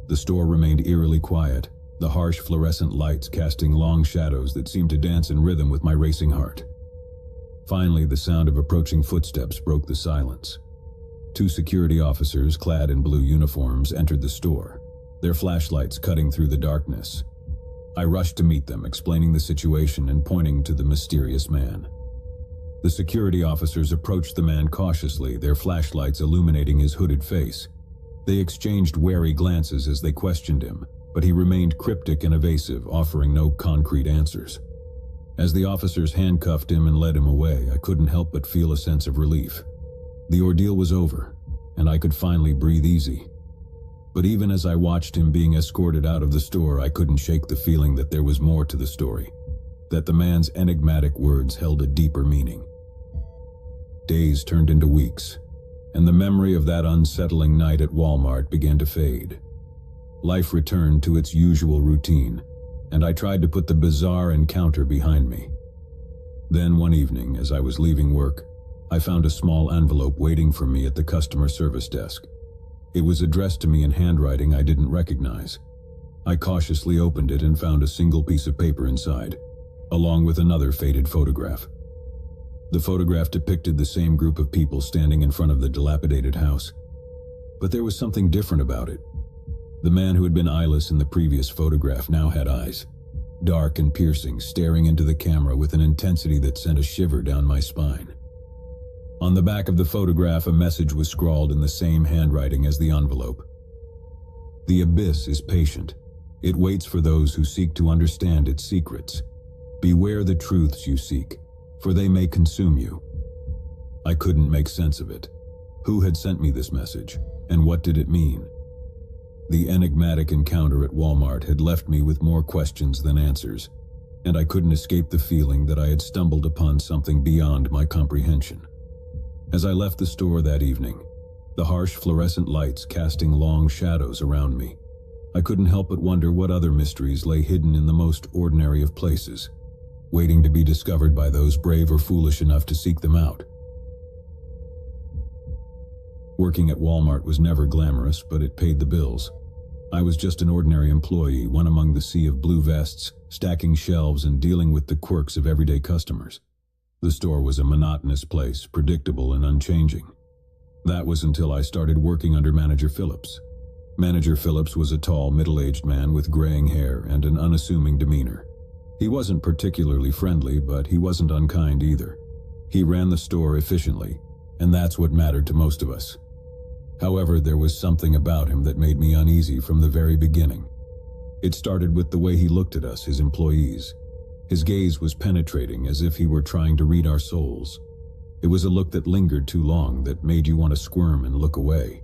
The store remained eerily quiet, the harsh fluorescent lights casting long shadows that seemed to dance in rhythm with my racing heart. Finally, the sound of approaching footsteps broke the silence. Two security officers clad in blue uniforms entered the store, their flashlights cutting through the darkness. I rushed to meet them, explaining the situation and pointing to the mysterious man. The security officers approached the man cautiously, their flashlights illuminating his hooded face. They exchanged wary glances as they questioned him, but he remained cryptic and evasive, offering no concrete answers. As the officers handcuffed him and led him away, I couldn't help but feel a sense of relief. The ordeal was over, and I could finally breathe easy. But even as I watched him being escorted out of the store, I couldn't shake the feeling that there was more to the story, that the man's enigmatic words held a deeper meaning. Days turned into weeks, and the memory of that unsettling night at Walmart began to fade. Life returned to its usual routine, and I tried to put the bizarre encounter behind me. Then one evening, as I was leaving work, I found a small envelope waiting for me at the customer service desk. It was addressed to me in handwriting I didn't recognize. I cautiously opened it and found a single piece of paper inside, along with another faded photograph. The photograph depicted the same group of people standing in front of the dilapidated house. But there was something different about it. The man who had been eyeless in the previous photograph now had eyes, dark and piercing, staring into the camera with an intensity that sent a shiver down my spine. On the back of the photograph, a message was scrawled in the same handwriting as the envelope. "The abyss is patient. It waits for those who seek to understand its secrets. Beware the truths you seek, for they may consume you." I couldn't make sense of it. Who had sent me this message, and what did it mean? The enigmatic encounter at Walmart had left me with more questions than answers, and I couldn't escape the feeling that I had stumbled upon something beyond my comprehension. As I left the store that evening, the harsh fluorescent lights casting long shadows around me, I couldn't help but wonder what other mysteries lay hidden in the most ordinary of places, waiting to be discovered by those brave or foolish enough to seek them out. Working at Walmart was never glamorous, but it paid the bills. I was just an ordinary employee, one among the sea of blue vests, stacking shelves and dealing with the quirks of everyday customers. The store was a monotonous place, predictable and unchanging. That was until I started working under Manager Phillips. Manager Phillips was a tall, middle-aged man with graying hair and an unassuming demeanor. He wasn't particularly friendly, but he wasn't unkind either. He ran the store efficiently, and that's what mattered to most of us. However, there was something about him that made me uneasy from the very beginning. It started with the way he looked at us, his employees. His gaze was penetrating, as if he were trying to read our souls. It was a look that lingered too long, that made you want to squirm and look away.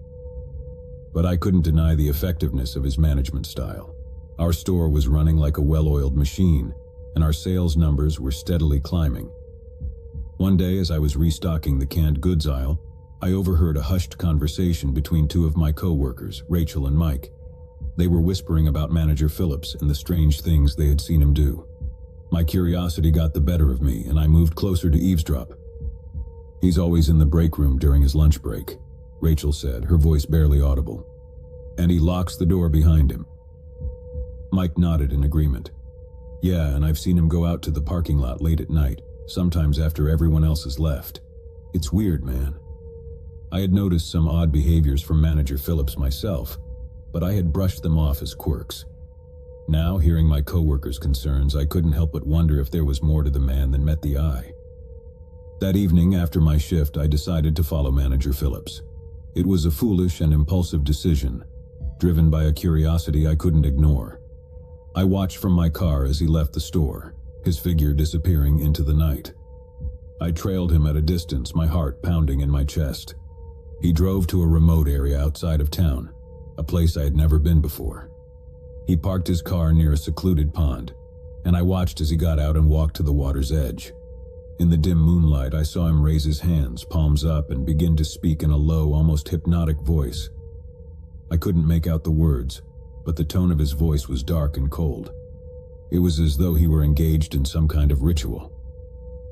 But I couldn't deny the effectiveness of his management style. Our store was running like a well-oiled machine, and our sales numbers were steadily climbing. One day, as I was restocking the canned goods aisle, I overheard a hushed conversation between two of my co-workers, Rachel and Mike. They were whispering about Manager Phillips and the strange things they had seen him do. My curiosity got the better of me, and I moved closer to eavesdrop. "He's always in the break room during his lunch break," Rachel said, her voice barely audible. "And he locks the door behind him." Mike nodded in agreement. "Yeah, and I've seen him go out to the parking lot late at night, sometimes after everyone else has left. It's weird, man." I had noticed some odd behaviors from Manager Phillips myself, but I had brushed them off as quirks. Now, hearing my co-workers' concerns, I couldn't help but wonder if there was more to the man than met the eye. That evening, after my shift, I decided to follow Manager Phillips. It was a foolish and impulsive decision, driven by a curiosity I couldn't ignore. I watched from my car as he left the store, his figure disappearing into the night. I trailed him at a distance, my heart pounding in my chest. He drove to a remote area outside of town, a place I had never been before. He parked his car near a secluded pond, and I watched as he got out and walked to the water's edge. In the dim moonlight, I saw him raise his hands, palms up, and begin to speak in a low, almost hypnotic voice. I couldn't make out the words, but the tone of his voice was dark and cold. It was as though he were engaged in some kind of ritual.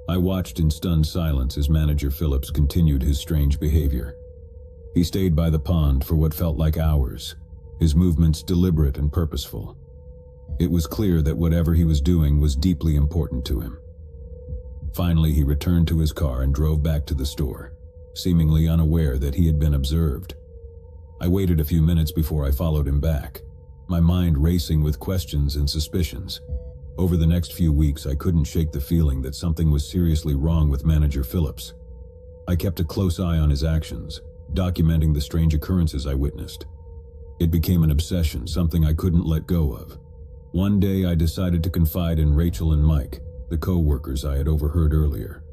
I watched in stunned silence as Manager Phillips continued his strange behavior. He stayed by the pond for what felt like hours, his movements deliberate and purposeful. It was clear that whatever he was doing was deeply important to him. Finally, he returned to his car and drove back to the store, seemingly unaware that he had been observed. I waited a few minutes before I followed him back, my mind racing with questions and suspicions. Over the next few weeks, I couldn't shake the feeling that something was seriously wrong with Manager Phillips. I kept a close eye on his actions, documenting the strange occurrences I witnessed. It became an obsession, something I couldn't let go of. One day, I decided to confide in Rachel and Mike, the co-workers I had overheard earlier.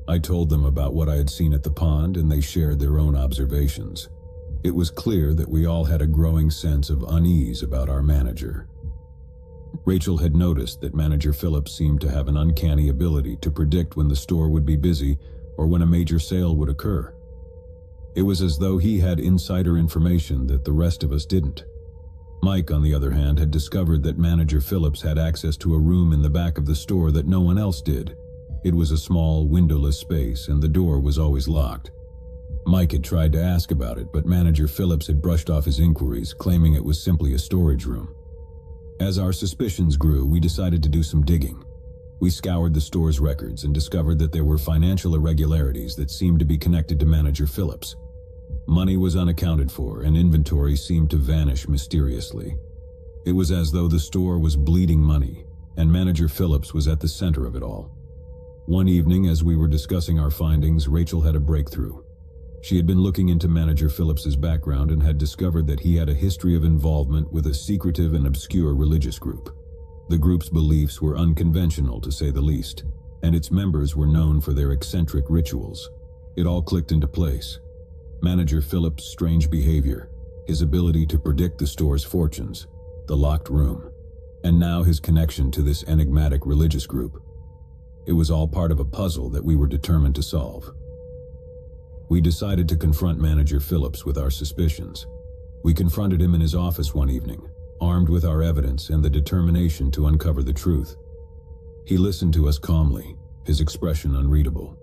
I told them about what I had seen at the pond, and they shared their own observations. It was clear that we all had a growing sense of unease about our manager. Rachel had noticed that Manager Phillips seemed to have an uncanny ability to predict when the store would be busy or when a major sale would occur. It was as though he had insider information that the rest of us didn't. Mike, on the other hand, had discovered that Manager Phillips had access to a room in the back of the store that no one else did. It was a small, windowless space, and the door was always locked. Mike had tried to ask about it, but Manager Phillips had brushed off his inquiries, claiming it was simply a storage room. As our suspicions grew, we decided to do some digging. We scoured the store's records and discovered that there were financial irregularities that seemed to be connected to Manager Phillips. Money was unaccounted for, and inventory seemed to vanish mysteriously. It was as though the store was bleeding money, and Manager Phillips was at the center of it all. One evening, as we were discussing our findings, Rachel had a breakthrough. She had been looking into Manager Phillips's background and had discovered that he had a history of involvement with a secretive and obscure religious group. The group's beliefs were unconventional, to say the least, and its members were known for their eccentric rituals. It all clicked into place. Manager Phillips' strange behavior, his ability to predict the store's fortunes, the locked room, and now his connection to this enigmatic religious group. It was all part of a puzzle that we were determined to solve. We decided to confront Manager Phillips with our suspicions. We confronted him in his office one evening, armed with our evidence and the determination to uncover the truth. He listened to us calmly, his expression unreadable.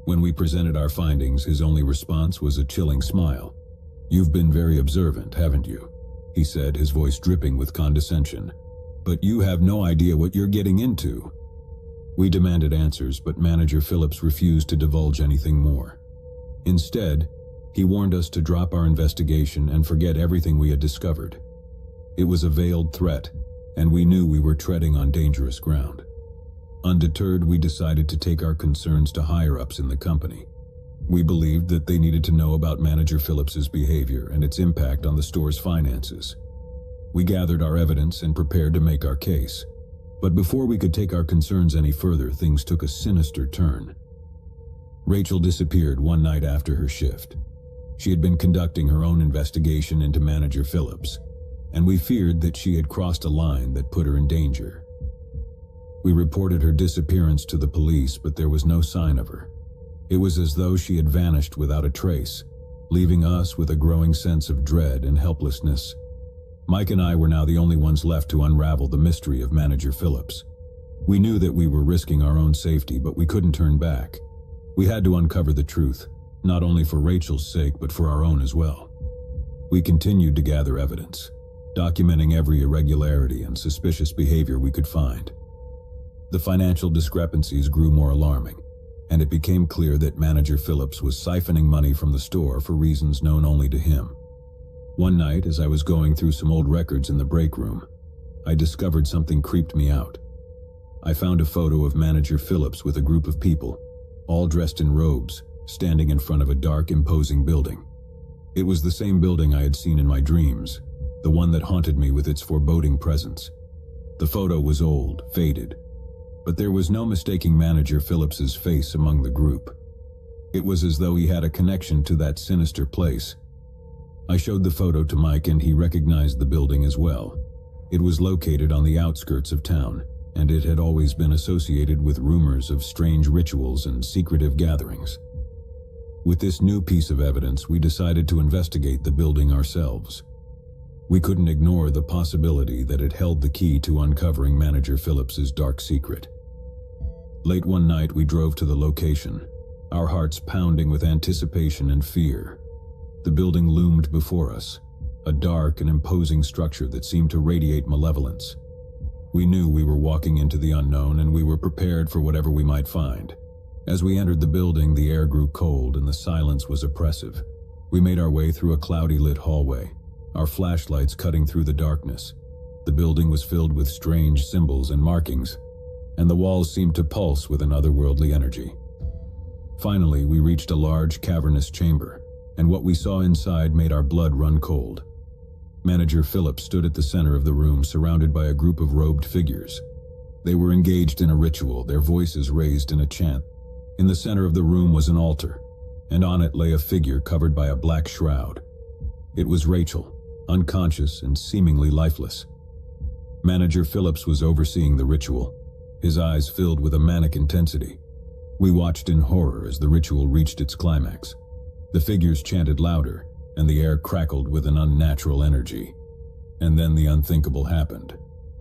When we presented our findings, his only response was a chilling smile. "You've been very observant, haven't you?" he said, his voice dripping with condescension. "But you have no idea what you're getting into." We demanded answers, but Manager Phillips refused to divulge anything more. Instead, he warned us to drop our investigation and forget everything we had discovered. It was a veiled threat, and we knew we were treading on dangerous ground. Undeterred, we decided to take our concerns to higher-ups in the company. We believed that they needed to know about Manager Phillips's behavior and its impact on the store's finances. We gathered our evidence and prepared to make our case. But before we could take our concerns any further, things took a sinister turn. Rachel disappeared one night after her shift. She had been conducting her own investigation into Manager Phillips, and we feared that she had crossed a line that put her in danger. We reported her disappearance to the police, but there was no sign of her. It was as though she had vanished without a trace, leaving us with a growing sense of dread and helplessness. Mike and I were now the only ones left to unravel the mystery of Manager Phillips. We knew that we were risking our own safety, but we couldn't turn back. We had to uncover the truth, not only for Rachel's sake, but for our own as well. We continued to gather evidence, documenting every irregularity and suspicious behavior we could find. The financial discrepancies grew more alarming, and it became clear that Manager Phillips was siphoning money from the store for reasons known only to him. One night, as I was going through some old records in the break room, I discovered something creeped me out. I found a photo of Manager Phillips with a group of people, all dressed in robes, standing in front of a dark, imposing building. It was the same building I had seen in my dreams, the one that haunted me with its foreboding presence. The photo was old, faded, but there was no mistaking Manager Phillips's face among the group. It was as though he had a connection to that sinister place. I showed the photo to Mike, and he recognized the building as well. It was located on the outskirts of town, and it had always been associated with rumors of strange rituals and secretive gatherings. With this new piece of evidence, we decided to investigate the building ourselves. We couldn't ignore the possibility that it held the key to uncovering Manager Phillips's dark secret. Late one night, we drove to the location, our hearts pounding with anticipation and fear. The building loomed before us, a dark and imposing structure that seemed to radiate malevolence. We knew we were walking into the unknown, and we were prepared for whatever we might find. As we entered the building, the air grew cold and the silence was oppressive. We made our way through a cloudy lit hallway, our flashlights cutting through the darkness. The building was filled with strange symbols and markings, and the walls seemed to pulse with an otherworldly energy. Finally, we reached a large, cavernous chamber, and what we saw inside made our blood run cold. Manager Phillips stood at the center of the room, surrounded by a group of robed figures. They were engaged in a ritual, their voices raised in a chant. In the center of the room was an altar, and on it lay a figure covered by a black shroud. It was Rachel, unconscious and seemingly lifeless. Manager Phillips was overseeing the ritual, his eyes filled with a manic intensity. We watched in horror as the ritual reached its climax. The figures chanted louder, and the air crackled with an unnatural energy. And then the unthinkable happened.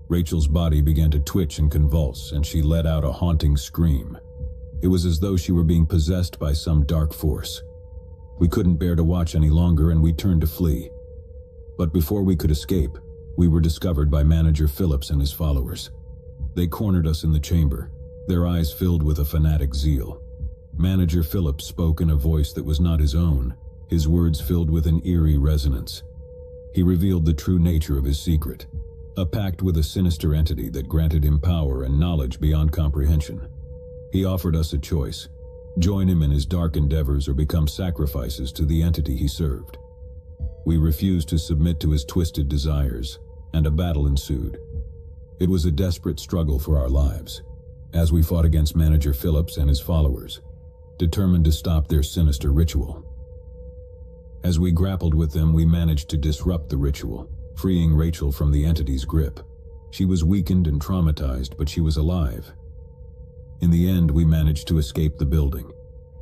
Rachel's body began to twitch and convulse, and she let out a haunting scream. It was as though she were being possessed by some dark force. We couldn't bear to watch any longer, and we turned to flee. But before we could escape, we were discovered by Manager Phillips and his followers. They cornered us in the chamber, their eyes filled with a fanatic zeal. Manager Phillips spoke in a voice that was not his own, his words filled with an eerie resonance. He revealed the true nature of his secret, a pact with a sinister entity that granted him power and knowledge beyond comprehension. He offered us a choice: join him in his dark endeavors or become sacrifices to the entity he served. We refused to submit to his twisted desires, and a battle ensued. It was a desperate struggle for our lives, as we fought against Manager Phillips and his followers, determined to stop their sinister ritual. As we grappled with them, we managed to disrupt the ritual, freeing Rachel from the entity's grip. She was weakened and traumatized, but she was alive. In the end, we managed to escape the building,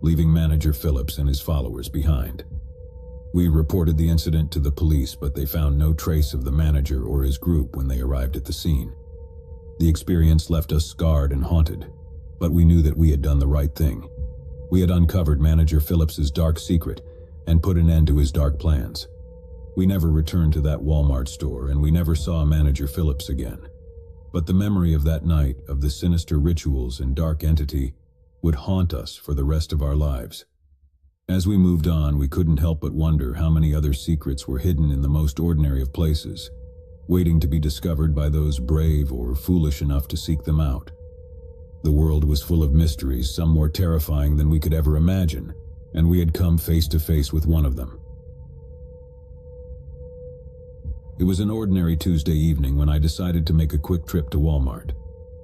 leaving Manager Phillips and his followers behind. We reported the incident to the police, but they found no trace of the manager or his group when they arrived at the scene. The experience left us scarred and haunted, but we knew that we had done the right thing. We had uncovered Manager Phillips's dark secret and put an end to his dark plans. We never returned to that Walmart store, and we never saw Manager Phillips again. But the memory of that night, of the sinister rituals and dark entity, would haunt us for the rest of our lives. As we moved on, we couldn't help but wonder how many other secrets were hidden in the most ordinary of places, waiting to be discovered by those brave or foolish enough to seek them out. The world was full of mysteries, some more terrifying than we could ever imagine, and we had come face to face with one of them. It was an ordinary Tuesday evening when I decided to make a quick trip to Walmart.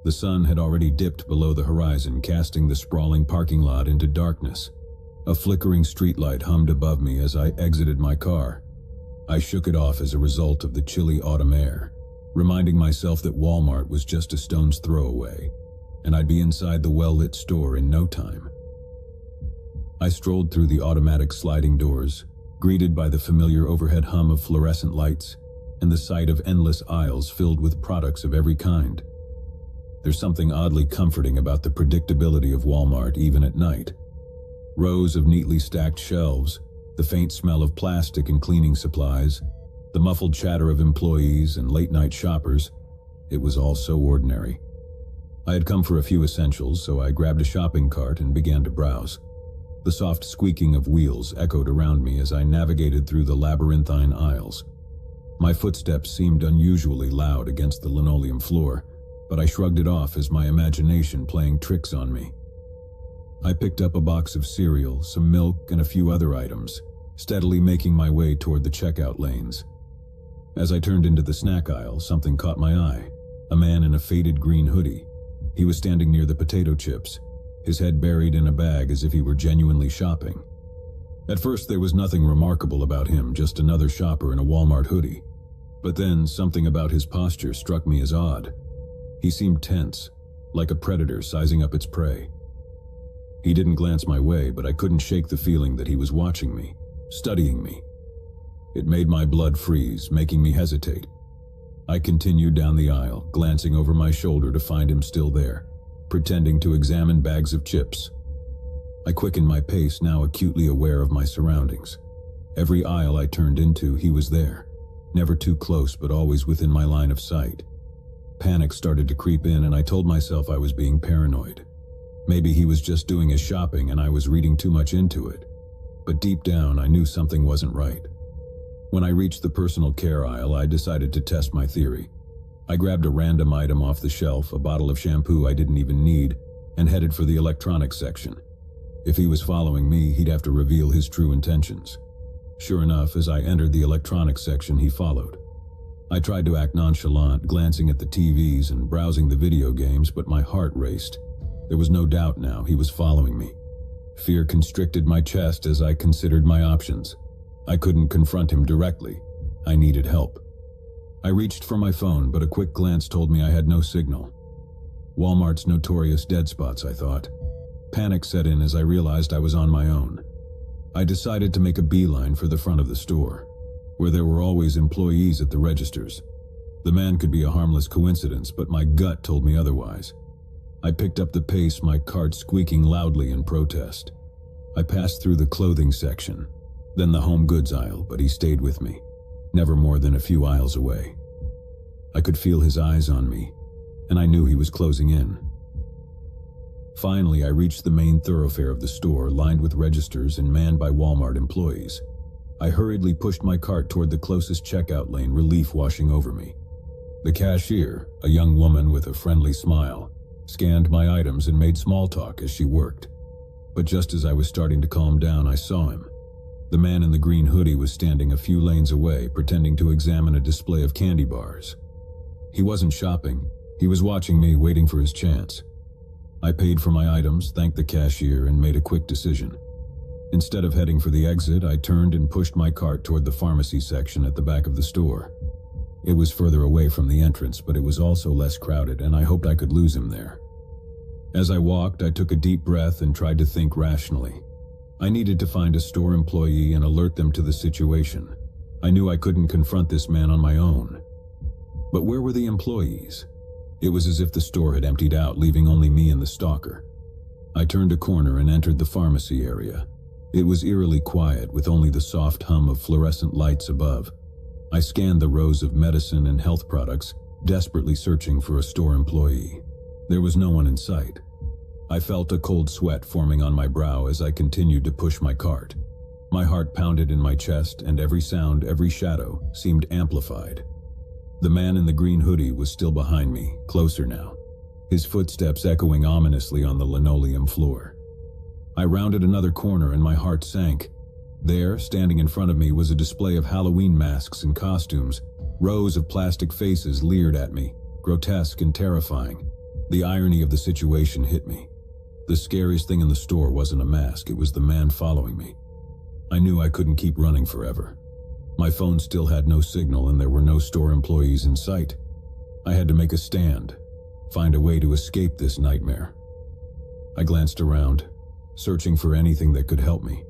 The sun had already dipped below the horizon, casting the sprawling parking lot into darkness. A flickering streetlight hummed above me as I exited my car. I shook it off as a result of the chilly autumn air, reminding myself that Walmart was just a stone's throw away, and I'd be inside the well-lit store in no time. I strolled through the automatic sliding doors, greeted by the familiar overhead hum of fluorescent lights and the sight of endless aisles filled with products of every kind. There's something oddly comforting about the predictability of Walmart even at night. Rows of neatly stacked shelves, the faint smell of plastic and cleaning supplies, the muffled chatter of employees and late-night shoppers. It was all so ordinary. I had come for a few essentials, so I grabbed a shopping cart and began to browse. The soft squeaking of wheels echoed around me as I navigated through the labyrinthine aisles. My footsteps seemed unusually loud against the linoleum floor, but I shrugged it off as my imagination playing tricks on me. I picked up a box of cereal, some milk, and a few other items, steadily making my way toward the checkout lanes. As I turned into the snack aisle, something caught my eye. A man in a faded green hoodie. He was standing near the potato chips, his head buried in a bag as if he were genuinely shopping. At first, there was nothing remarkable about him, just another shopper in a Walmart hoodie. But then, something about his posture struck me as odd. He seemed tense, like a predator sizing up its prey. He didn't glance my way, but I couldn't shake the feeling that he was watching me, studying me. It made my blood freeze, making me hesitate. I continued down the aisle, glancing over my shoulder to find him still there, pretending to examine bags of chips. I quickened my pace, now acutely aware of my surroundings. Every aisle I turned into, he was there, never too close but always within my line of sight. Panic started to creep in, and I told myself I was being paranoid. Maybe he was just doing his shopping and I was reading too much into it. But deep down, I knew something wasn't right. When I reached the personal care aisle, I decided to test my theory. I grabbed a random item off the shelf, a bottle of shampoo I didn't even need, and headed for the electronics section. If he was following me, he'd have to reveal his true intentions. Sure enough, as I entered the electronics section, he followed. I tried to act nonchalant, glancing at the TVs and browsing the video games, but my heart raced. There was no doubt now he was following me. Fear constricted my chest as I considered my options. I couldn't confront him directly. I needed help. I reached for my phone, but a quick glance told me I had no signal. Walmart's notorious dead spots, I thought. Panic set in as I realized I was on my own. I decided to make a beeline for the front of the store, where there were always employees at the registers. The man could be a harmless coincidence, but my gut told me otherwise. I picked up the pace, my cart squeaking loudly in protest. I passed through the clothing section, then the home goods aisle, but he stayed with me, never more than a few aisles away. I could feel his eyes on me, and I knew he was closing in. Finally, I reached the main thoroughfare of the store, lined with registers and manned by Walmart employees. I hurriedly pushed my cart toward the closest checkout lane, relief washing over me. The cashier, a young woman with a friendly smile, scanned my items and made small talk as she worked. But just as I was starting to calm down, I saw him. The man in the green hoodie was standing a few lanes away, pretending to examine a display of candy bars. He wasn't shopping. He was watching me, waiting for his chance. I paid for my items, thanked the cashier, and made a quick decision. Instead of heading for the exit, I turned and pushed my cart toward the pharmacy section at the back of the store. It was further away from the entrance, but it was also less crowded, and I hoped I could lose him there. As I walked, I took a deep breath and tried to think rationally. I needed to find a store employee and alert them to the situation. I knew I couldn't confront this man on my own. But where were the employees? It was as if the store had emptied out, leaving only me and the stalker. I turned a corner and entered the pharmacy area. It was eerily quiet, with only the soft hum of fluorescent lights above. I scanned the rows of medicine and health products, desperately searching for a store employee. There was no one in sight. I felt a cold sweat forming on my brow as I continued to push my cart. My heart pounded in my chest, and every sound, every shadow, seemed amplified. The man in the green hoodie was still behind me, closer now, his footsteps echoing ominously on the linoleum floor. I rounded another corner and my heart sank. There, standing in front of me, was a display of Halloween masks and costumes. Rows of plastic faces leered at me, grotesque and terrifying. The irony of the situation hit me. The scariest thing in the store wasn't a mask, it was the man following me. I knew I couldn't keep running forever. My phone still had no signal and there were no store employees in sight. I had to make a stand, find a way to escape this nightmare. I glanced around, searching for anything that could help me.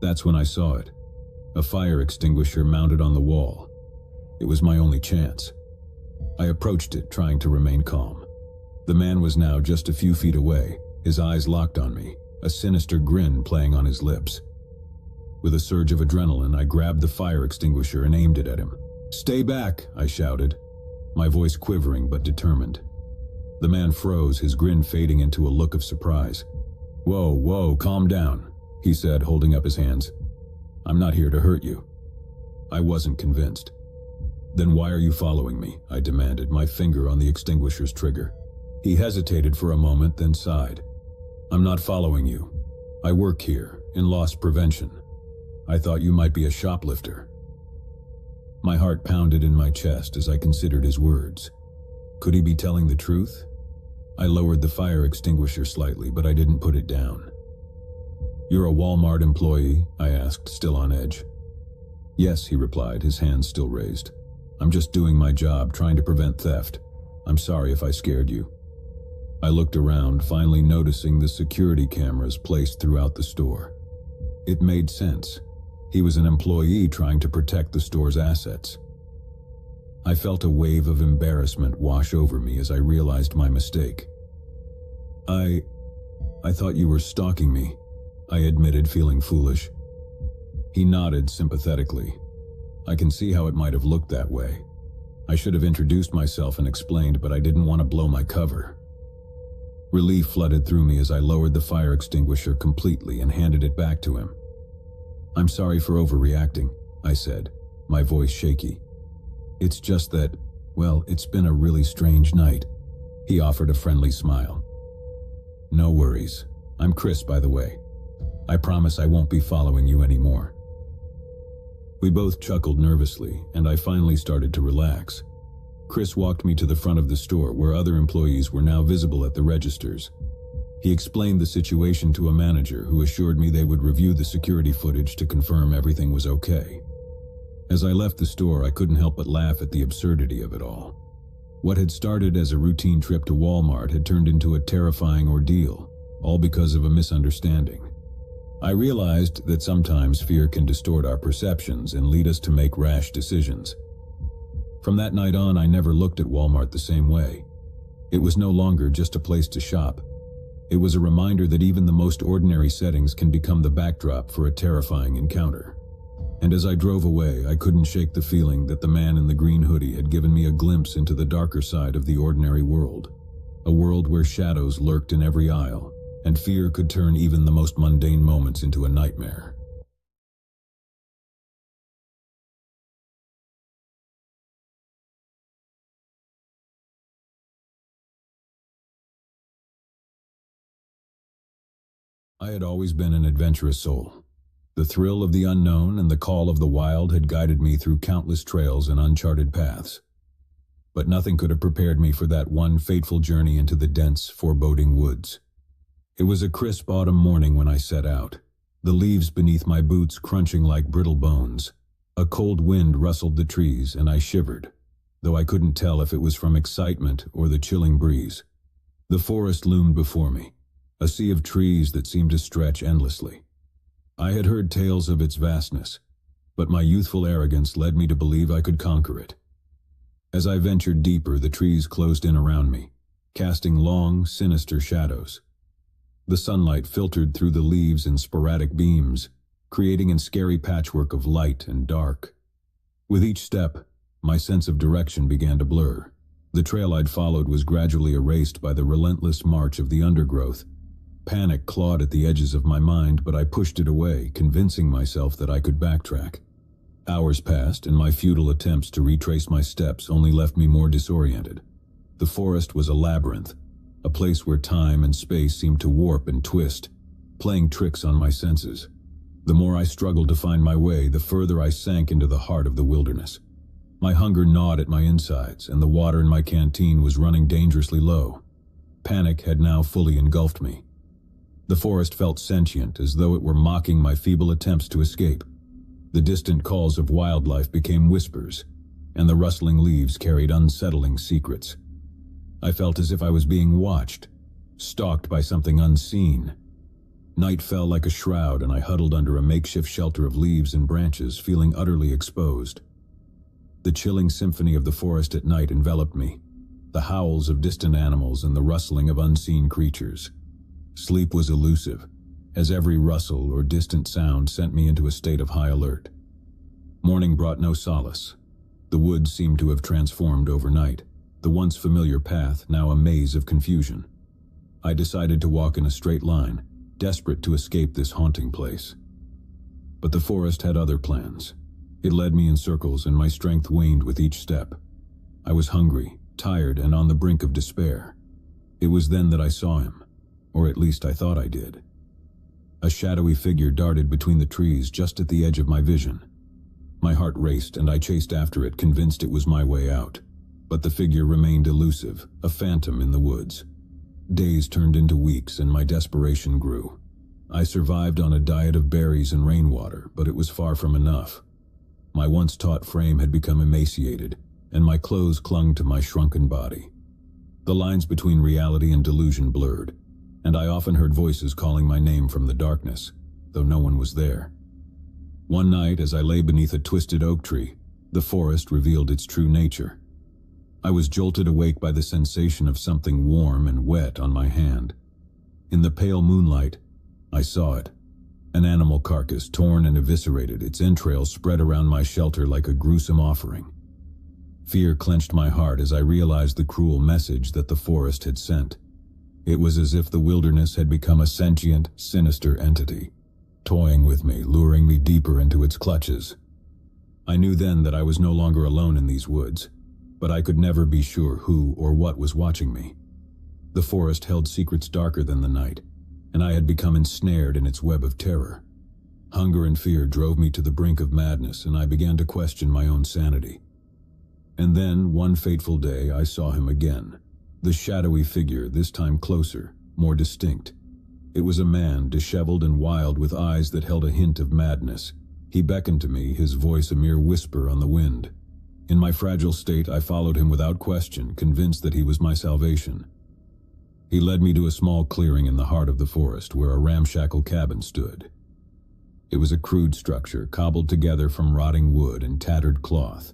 That's when I saw it, a fire extinguisher mounted on the wall. It was my only chance. I approached it, trying to remain calm. The man was now just a few feet away, his eyes locked on me, a sinister grin playing on his lips. With a surge of adrenaline, I grabbed the fire extinguisher and aimed it at him. "Stay back," I shouted, my voice quivering but determined. The man froze, his grin fading into a look of surprise. Whoa, calm down," he said, holding up his hands. "I'm not here to hurt you." I wasn't convinced. "Then why are you following me?" I demanded, my finger on the extinguisher's trigger. He hesitated for a moment, then sighed. "I'm not following you. I work here, in loss prevention. I thought you might be a shoplifter." My heart pounded in my chest as I considered his words. Could he be telling the truth? I lowered the fire extinguisher slightly, but I didn't put it down. "You're a Walmart employee?" I asked, still on edge. "Yes," he replied, his hands still raised. "I'm just doing my job, trying to prevent theft. I'm sorry if I scared you." I looked around, finally noticing the security cameras placed throughout the store. It made sense. He was an employee trying to protect the store's assets. I felt a wave of embarrassment wash over me as I realized my mistake. I thought you were stalking me," I admitted, feeling foolish. He nodded sympathetically. "I can see how it might have looked that way. I should have introduced myself and explained, but I didn't want to blow my cover. Relief flooded through me as I lowered the fire extinguisher completely and handed it back to him. "I'm sorry for overreacting," I said, my voice shaky. "It's just that, well, it's been a really strange night." He offered a friendly smile. "No worries. I'm Chris, by the way. I promise I won't be following you anymore." We both chuckled nervously, and I finally started to relax. Chris walked me to the front of the store where other employees were now visible at the registers. He explained the situation to a manager who assured me they would review the security footage to confirm everything was okay. As I left the store, I couldn't help but laugh at the absurdity of it all. What had started as a routine trip to Walmart had turned into a terrifying ordeal, all because of a misunderstanding. I realized that sometimes fear can distort our perceptions and lead us to make rash decisions. From that night on, I never looked at Walmart the same way. It was no longer just a place to shop. It was a reminder that even the most ordinary settings can become the backdrop for a terrifying encounter. And as I drove away, I couldn't shake the feeling that the man in the green hoodie had given me a glimpse into the darker side of the ordinary world. A world where shadows lurked in every aisle, and fear could turn even the most mundane moments into a nightmare. I had always been an adventurous soul. The thrill of the unknown and the call of the wild had guided me through countless trails and uncharted paths. But nothing could have prepared me for that one fateful journey into the dense, foreboding woods. It was a crisp autumn morning when I set out, the leaves beneath my boots crunching like brittle bones. A cold wind rustled the trees and I shivered, though I couldn't tell if it was from excitement or the chilling breeze. The forest loomed before me, a sea of trees that seemed to stretch endlessly. I had heard tales of its vastness, but my youthful arrogance led me to believe I could conquer it. As I ventured deeper, the trees closed in around me, casting long, sinister shadows. The sunlight filtered through the leaves in sporadic beams, creating a scary patchwork of light and dark. With each step, my sense of direction began to blur. The trail I'd followed was gradually erased by the relentless march of the undergrowth. Panic clawed at the edges of my mind, but I pushed it away, convincing myself that I could backtrack. Hours passed, and my futile attempts to retrace my steps only left me more disoriented. The forest was a labyrinth, a place where time and space seemed to warp and twist, playing tricks on my senses. The more I struggled to find my way, the further I sank into the heart of the wilderness. My hunger gnawed at my insides, and the water in my canteen was running dangerously low. Panic had now fully engulfed me. The forest felt sentient, as though it were mocking my feeble attempts to escape. The distant calls of wildlife became whispers, and the rustling leaves carried unsettling secrets. I felt as if I was being watched, stalked by something unseen. Night fell like a shroud, and I huddled under a makeshift shelter of leaves and branches, feeling utterly exposed. The chilling symphony of the forest at night enveloped me, the howls of distant animals and the rustling of unseen creatures. Sleep was elusive, as every rustle or distant sound sent me into a state of high alert. Morning brought no solace. The woods seemed to have transformed overnight, the once familiar path now a maze of confusion. I decided to walk in a straight line, desperate to escape this haunting place. But the forest had other plans. It led me in circles, and my strength waned with each step. I was hungry, tired, and on the brink of despair. It was then that I saw him, or at least I thought I did. A shadowy figure darted between the trees just at the edge of my vision. My heart raced, and I chased after it, convinced it was my way out. But the figure remained elusive, a phantom in the woods. Days turned into weeks, and my desperation grew. I survived on a diet of berries and rainwater, but it was far from enough. My once taut frame had become emaciated, and my clothes clung to my shrunken body. The lines between reality and delusion blurred, and I often heard voices calling my name from the darkness, though no one was there. One night, as I lay beneath a twisted oak tree, the forest revealed its true nature. I was jolted awake by the sensation of something warm and wet on my hand. In the pale moonlight, I saw it. An animal carcass, torn and eviscerated, its entrails spread around my shelter like a gruesome offering. Fear clenched my heart as I realized the cruel message that the forest had sent. It was as if the wilderness had become a sentient, sinister entity, toying with me, luring me deeper into its clutches. I knew then that I was no longer alone in these woods, but I could never be sure who or what was watching me. The forest held secrets darker than the night, and I had become ensnared in its web of terror. Hunger and fear drove me to the brink of madness, and I began to question my own sanity. And then, one fateful day, I saw him again. The shadowy figure, this time closer, more distinct. It was a man, disheveled and wild, with eyes that held a hint of madness. He beckoned to me, his voice a mere whisper on the wind. In my fragile state, I followed him without question, convinced that he was my salvation. He led me to a small clearing in the heart of the forest, where a ramshackle cabin stood. It was a crude structure, cobbled together from rotting wood and tattered cloth.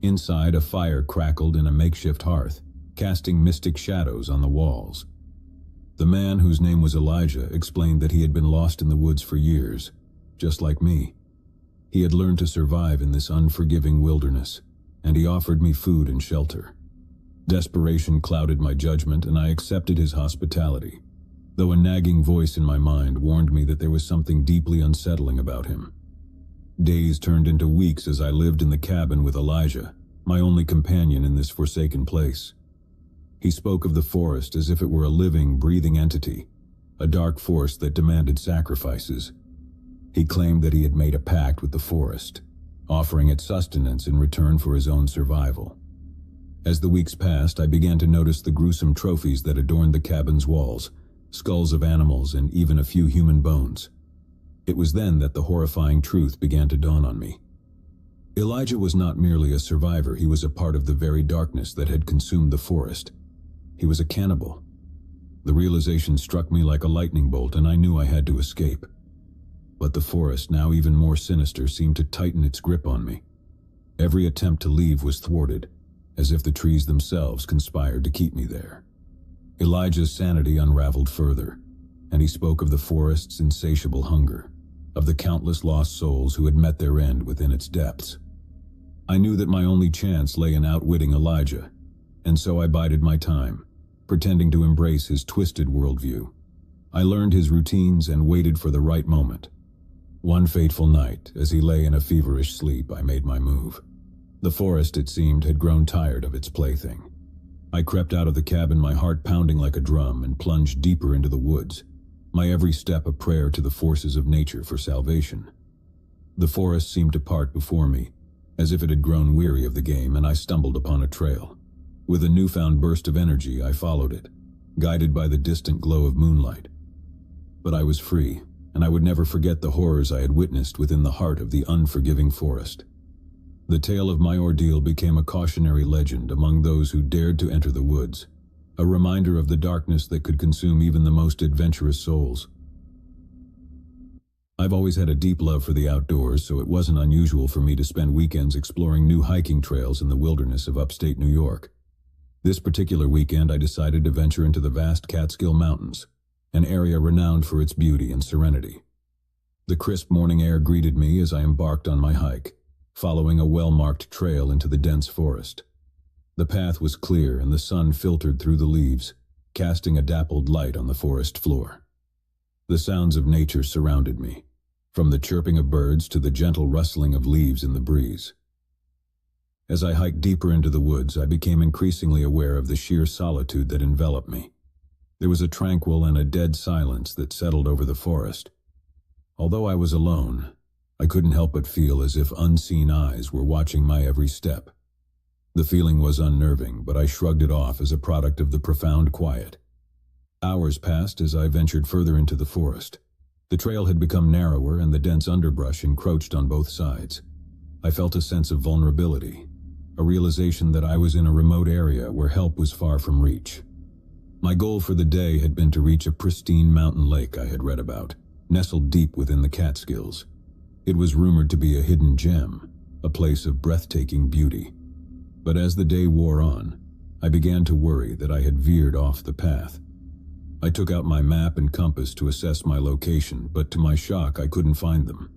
Inside, a fire crackled in a makeshift hearth, casting mystic shadows on the walls. The man, whose name was Elijah, explained that he had been lost in the woods for years, just like me. He had learned to survive in this unforgiving wilderness, and he offered me food and shelter. Desperation clouded my judgment, and I accepted his hospitality, though a nagging voice in my mind warned me that there was something deeply unsettling about him. Days turned into weeks as I lived in the cabin with Elijah, my only companion in this forsaken place. He spoke of the forest as if it were a living, breathing entity, a dark force that demanded sacrifices. He claimed that he had made a pact with the forest, offering it sustenance in return for his own survival. As the weeks passed, I began to notice the gruesome trophies that adorned the cabin's walls, skulls of animals and even a few human bones. It was then that the horrifying truth began to dawn on me. Elijah was not merely a survivor, he was a part of the very darkness that had consumed the forest. He was a cannibal. The realization struck me like a lightning bolt, and I knew I had to escape. But the forest, now even more sinister, seemed to tighten its grip on me. Every attempt to leave was thwarted, as if the trees themselves conspired to keep me there. Elijah's sanity unraveled further, and he spoke of the forest's insatiable hunger, of the countless lost souls who had met their end within its depths. I knew that my only chance lay in outwitting Elijah, and so I bided my time, pretending to embrace his twisted worldview. I learned his routines and waited for the right moment. One fateful night, as he lay in a feverish sleep, I made my move. The forest, it seemed, had grown tired of its plaything. I crept out of the cabin, my heart pounding like a drum, and plunged deeper into the woods, my every step a prayer to the forces of nature for salvation. The forest seemed to part before me, as if it had grown weary of the game, and I stumbled upon a trail. With a newfound burst of energy, I followed it, guided by the distant glow of moonlight. But I was free, and I would never forget the horrors I had witnessed within the heart of the unforgiving forest. The tale of my ordeal became a cautionary legend among those who dared to enter the woods, a reminder of the darkness that could consume even the most adventurous souls. I've always had a deep love for the outdoors, so it wasn't unusual for me to spend weekends exploring new hiking trails in the wilderness of upstate New York. This particular weekend, I decided to venture into the vast Catskill Mountains, an area renowned for its beauty and serenity. The crisp morning air greeted me as I embarked on my hike, following a well-marked trail into the dense forest. The path was clear, and the sun filtered through the leaves, casting a dappled light on the forest floor. The sounds of nature surrounded me, from the chirping of birds to the gentle rustling of leaves in the breeze. As I hiked deeper into the woods, I became increasingly aware of the sheer solitude that enveloped me. There was a tranquil and a dead silence that settled over the forest. Although I was alone, I couldn't help but feel as if unseen eyes were watching my every step. The feeling was unnerving, but I shrugged it off as a product of the profound quiet. Hours passed as I ventured further into the forest. The trail had become narrower, and the dense underbrush encroached on both sides. I felt a sense of vulnerability, a realization that I was in a remote area where help was far from reach. My goal for the day had been to reach a pristine mountain lake I had read about, nestled deep within the Catskills. It was rumored to be a hidden gem, a place of breathtaking beauty. But as the day wore on, I began to worry that I had veered off the path. I took out my map and compass to assess my location, but to my shock, I couldn't find them.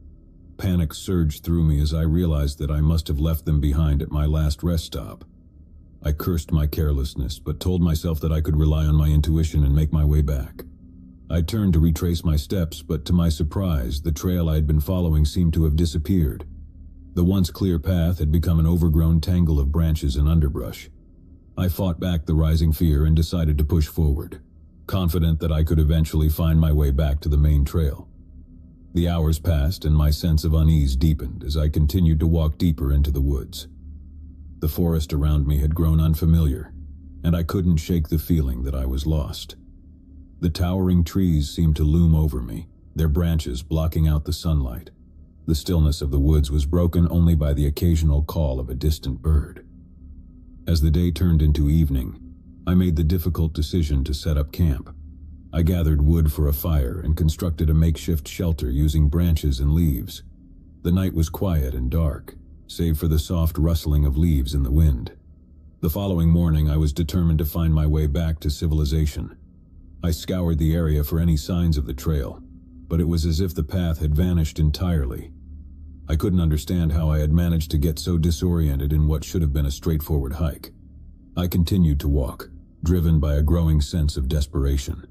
Panic surged through me as I realized that I must have left them behind at my last rest stop. I cursed my carelessness, but told myself that I could rely on my intuition and make my way back. I turned to retrace my steps, but to my surprise, the trail I had been following seemed to have disappeared. The once clear path had become an overgrown tangle of branches and underbrush. I fought back the rising fear and decided to push forward, confident that I could eventually find my way back to the main trail. The hours passed and my sense of unease deepened as I continued to walk deeper into the woods. The forest around me had grown unfamiliar, and I couldn't shake the feeling that I was lost. The towering trees seemed to loom over me, their branches blocking out the sunlight. The stillness of the woods was broken only by the occasional call of a distant bird. As the day turned into evening, I made the difficult decision to set up camp. I gathered wood for a fire and constructed a makeshift shelter using branches and leaves. The night was quiet and dark, save for the soft rustling of leaves in the wind. The following morning, I was determined to find my way back to civilization. I scoured the area for any signs of the trail, but it was as if the path had vanished entirely. I couldn't understand how I had managed to get so disoriented in what should have been a straightforward hike. I continued to walk, driven by a growing sense of desperation.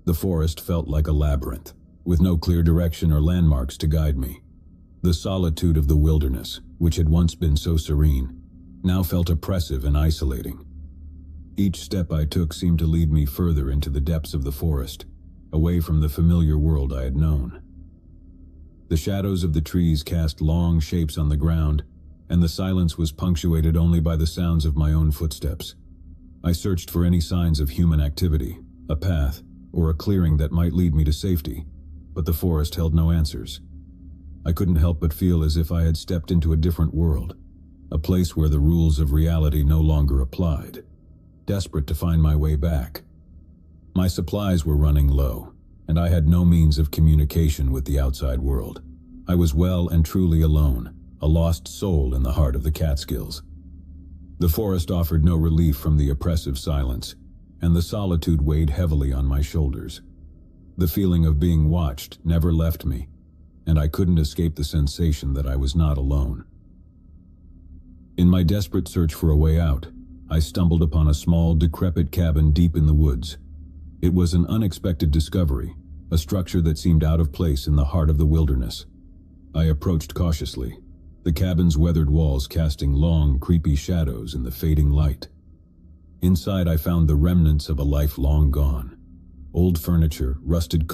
The forest felt like a labyrinth, with no clear direction or landmarks to guide me. The solitude of the wilderness, which had once been so serene, now felt oppressive and isolating. Each step I took seemed to lead me further into the depths of the forest, away from the familiar world I had known. The shadows of the trees cast long shapes on the ground, and the silence was punctuated only by the sounds of my own footsteps. I searched for any signs of human activity, a path, or a clearing that might lead me to safety, but the forest held no answers. I couldn't help but feel as if I had stepped into a different world, a place where the rules of reality no longer applied. Desperate to find my way back. My supplies were running low, and I had no means of communication with the outside world. I was well and truly alone, a lost soul in the heart of the Catskills. The forest offered no relief from the oppressive silence, and the solitude weighed heavily on my shoulders. The feeling of being watched never left me, and I couldn't escape the sensation that I was not alone. In my desperate search for a way out, I stumbled upon a small, decrepit cabin deep in the woods. It was an unexpected discovery, a structure that seemed out of place in the heart of the wilderness. I approached cautiously, the cabin's weathered walls casting long, creepy shadows in the fading light. Inside I found the remnants of a life long gone. Old furniture, rusted cooking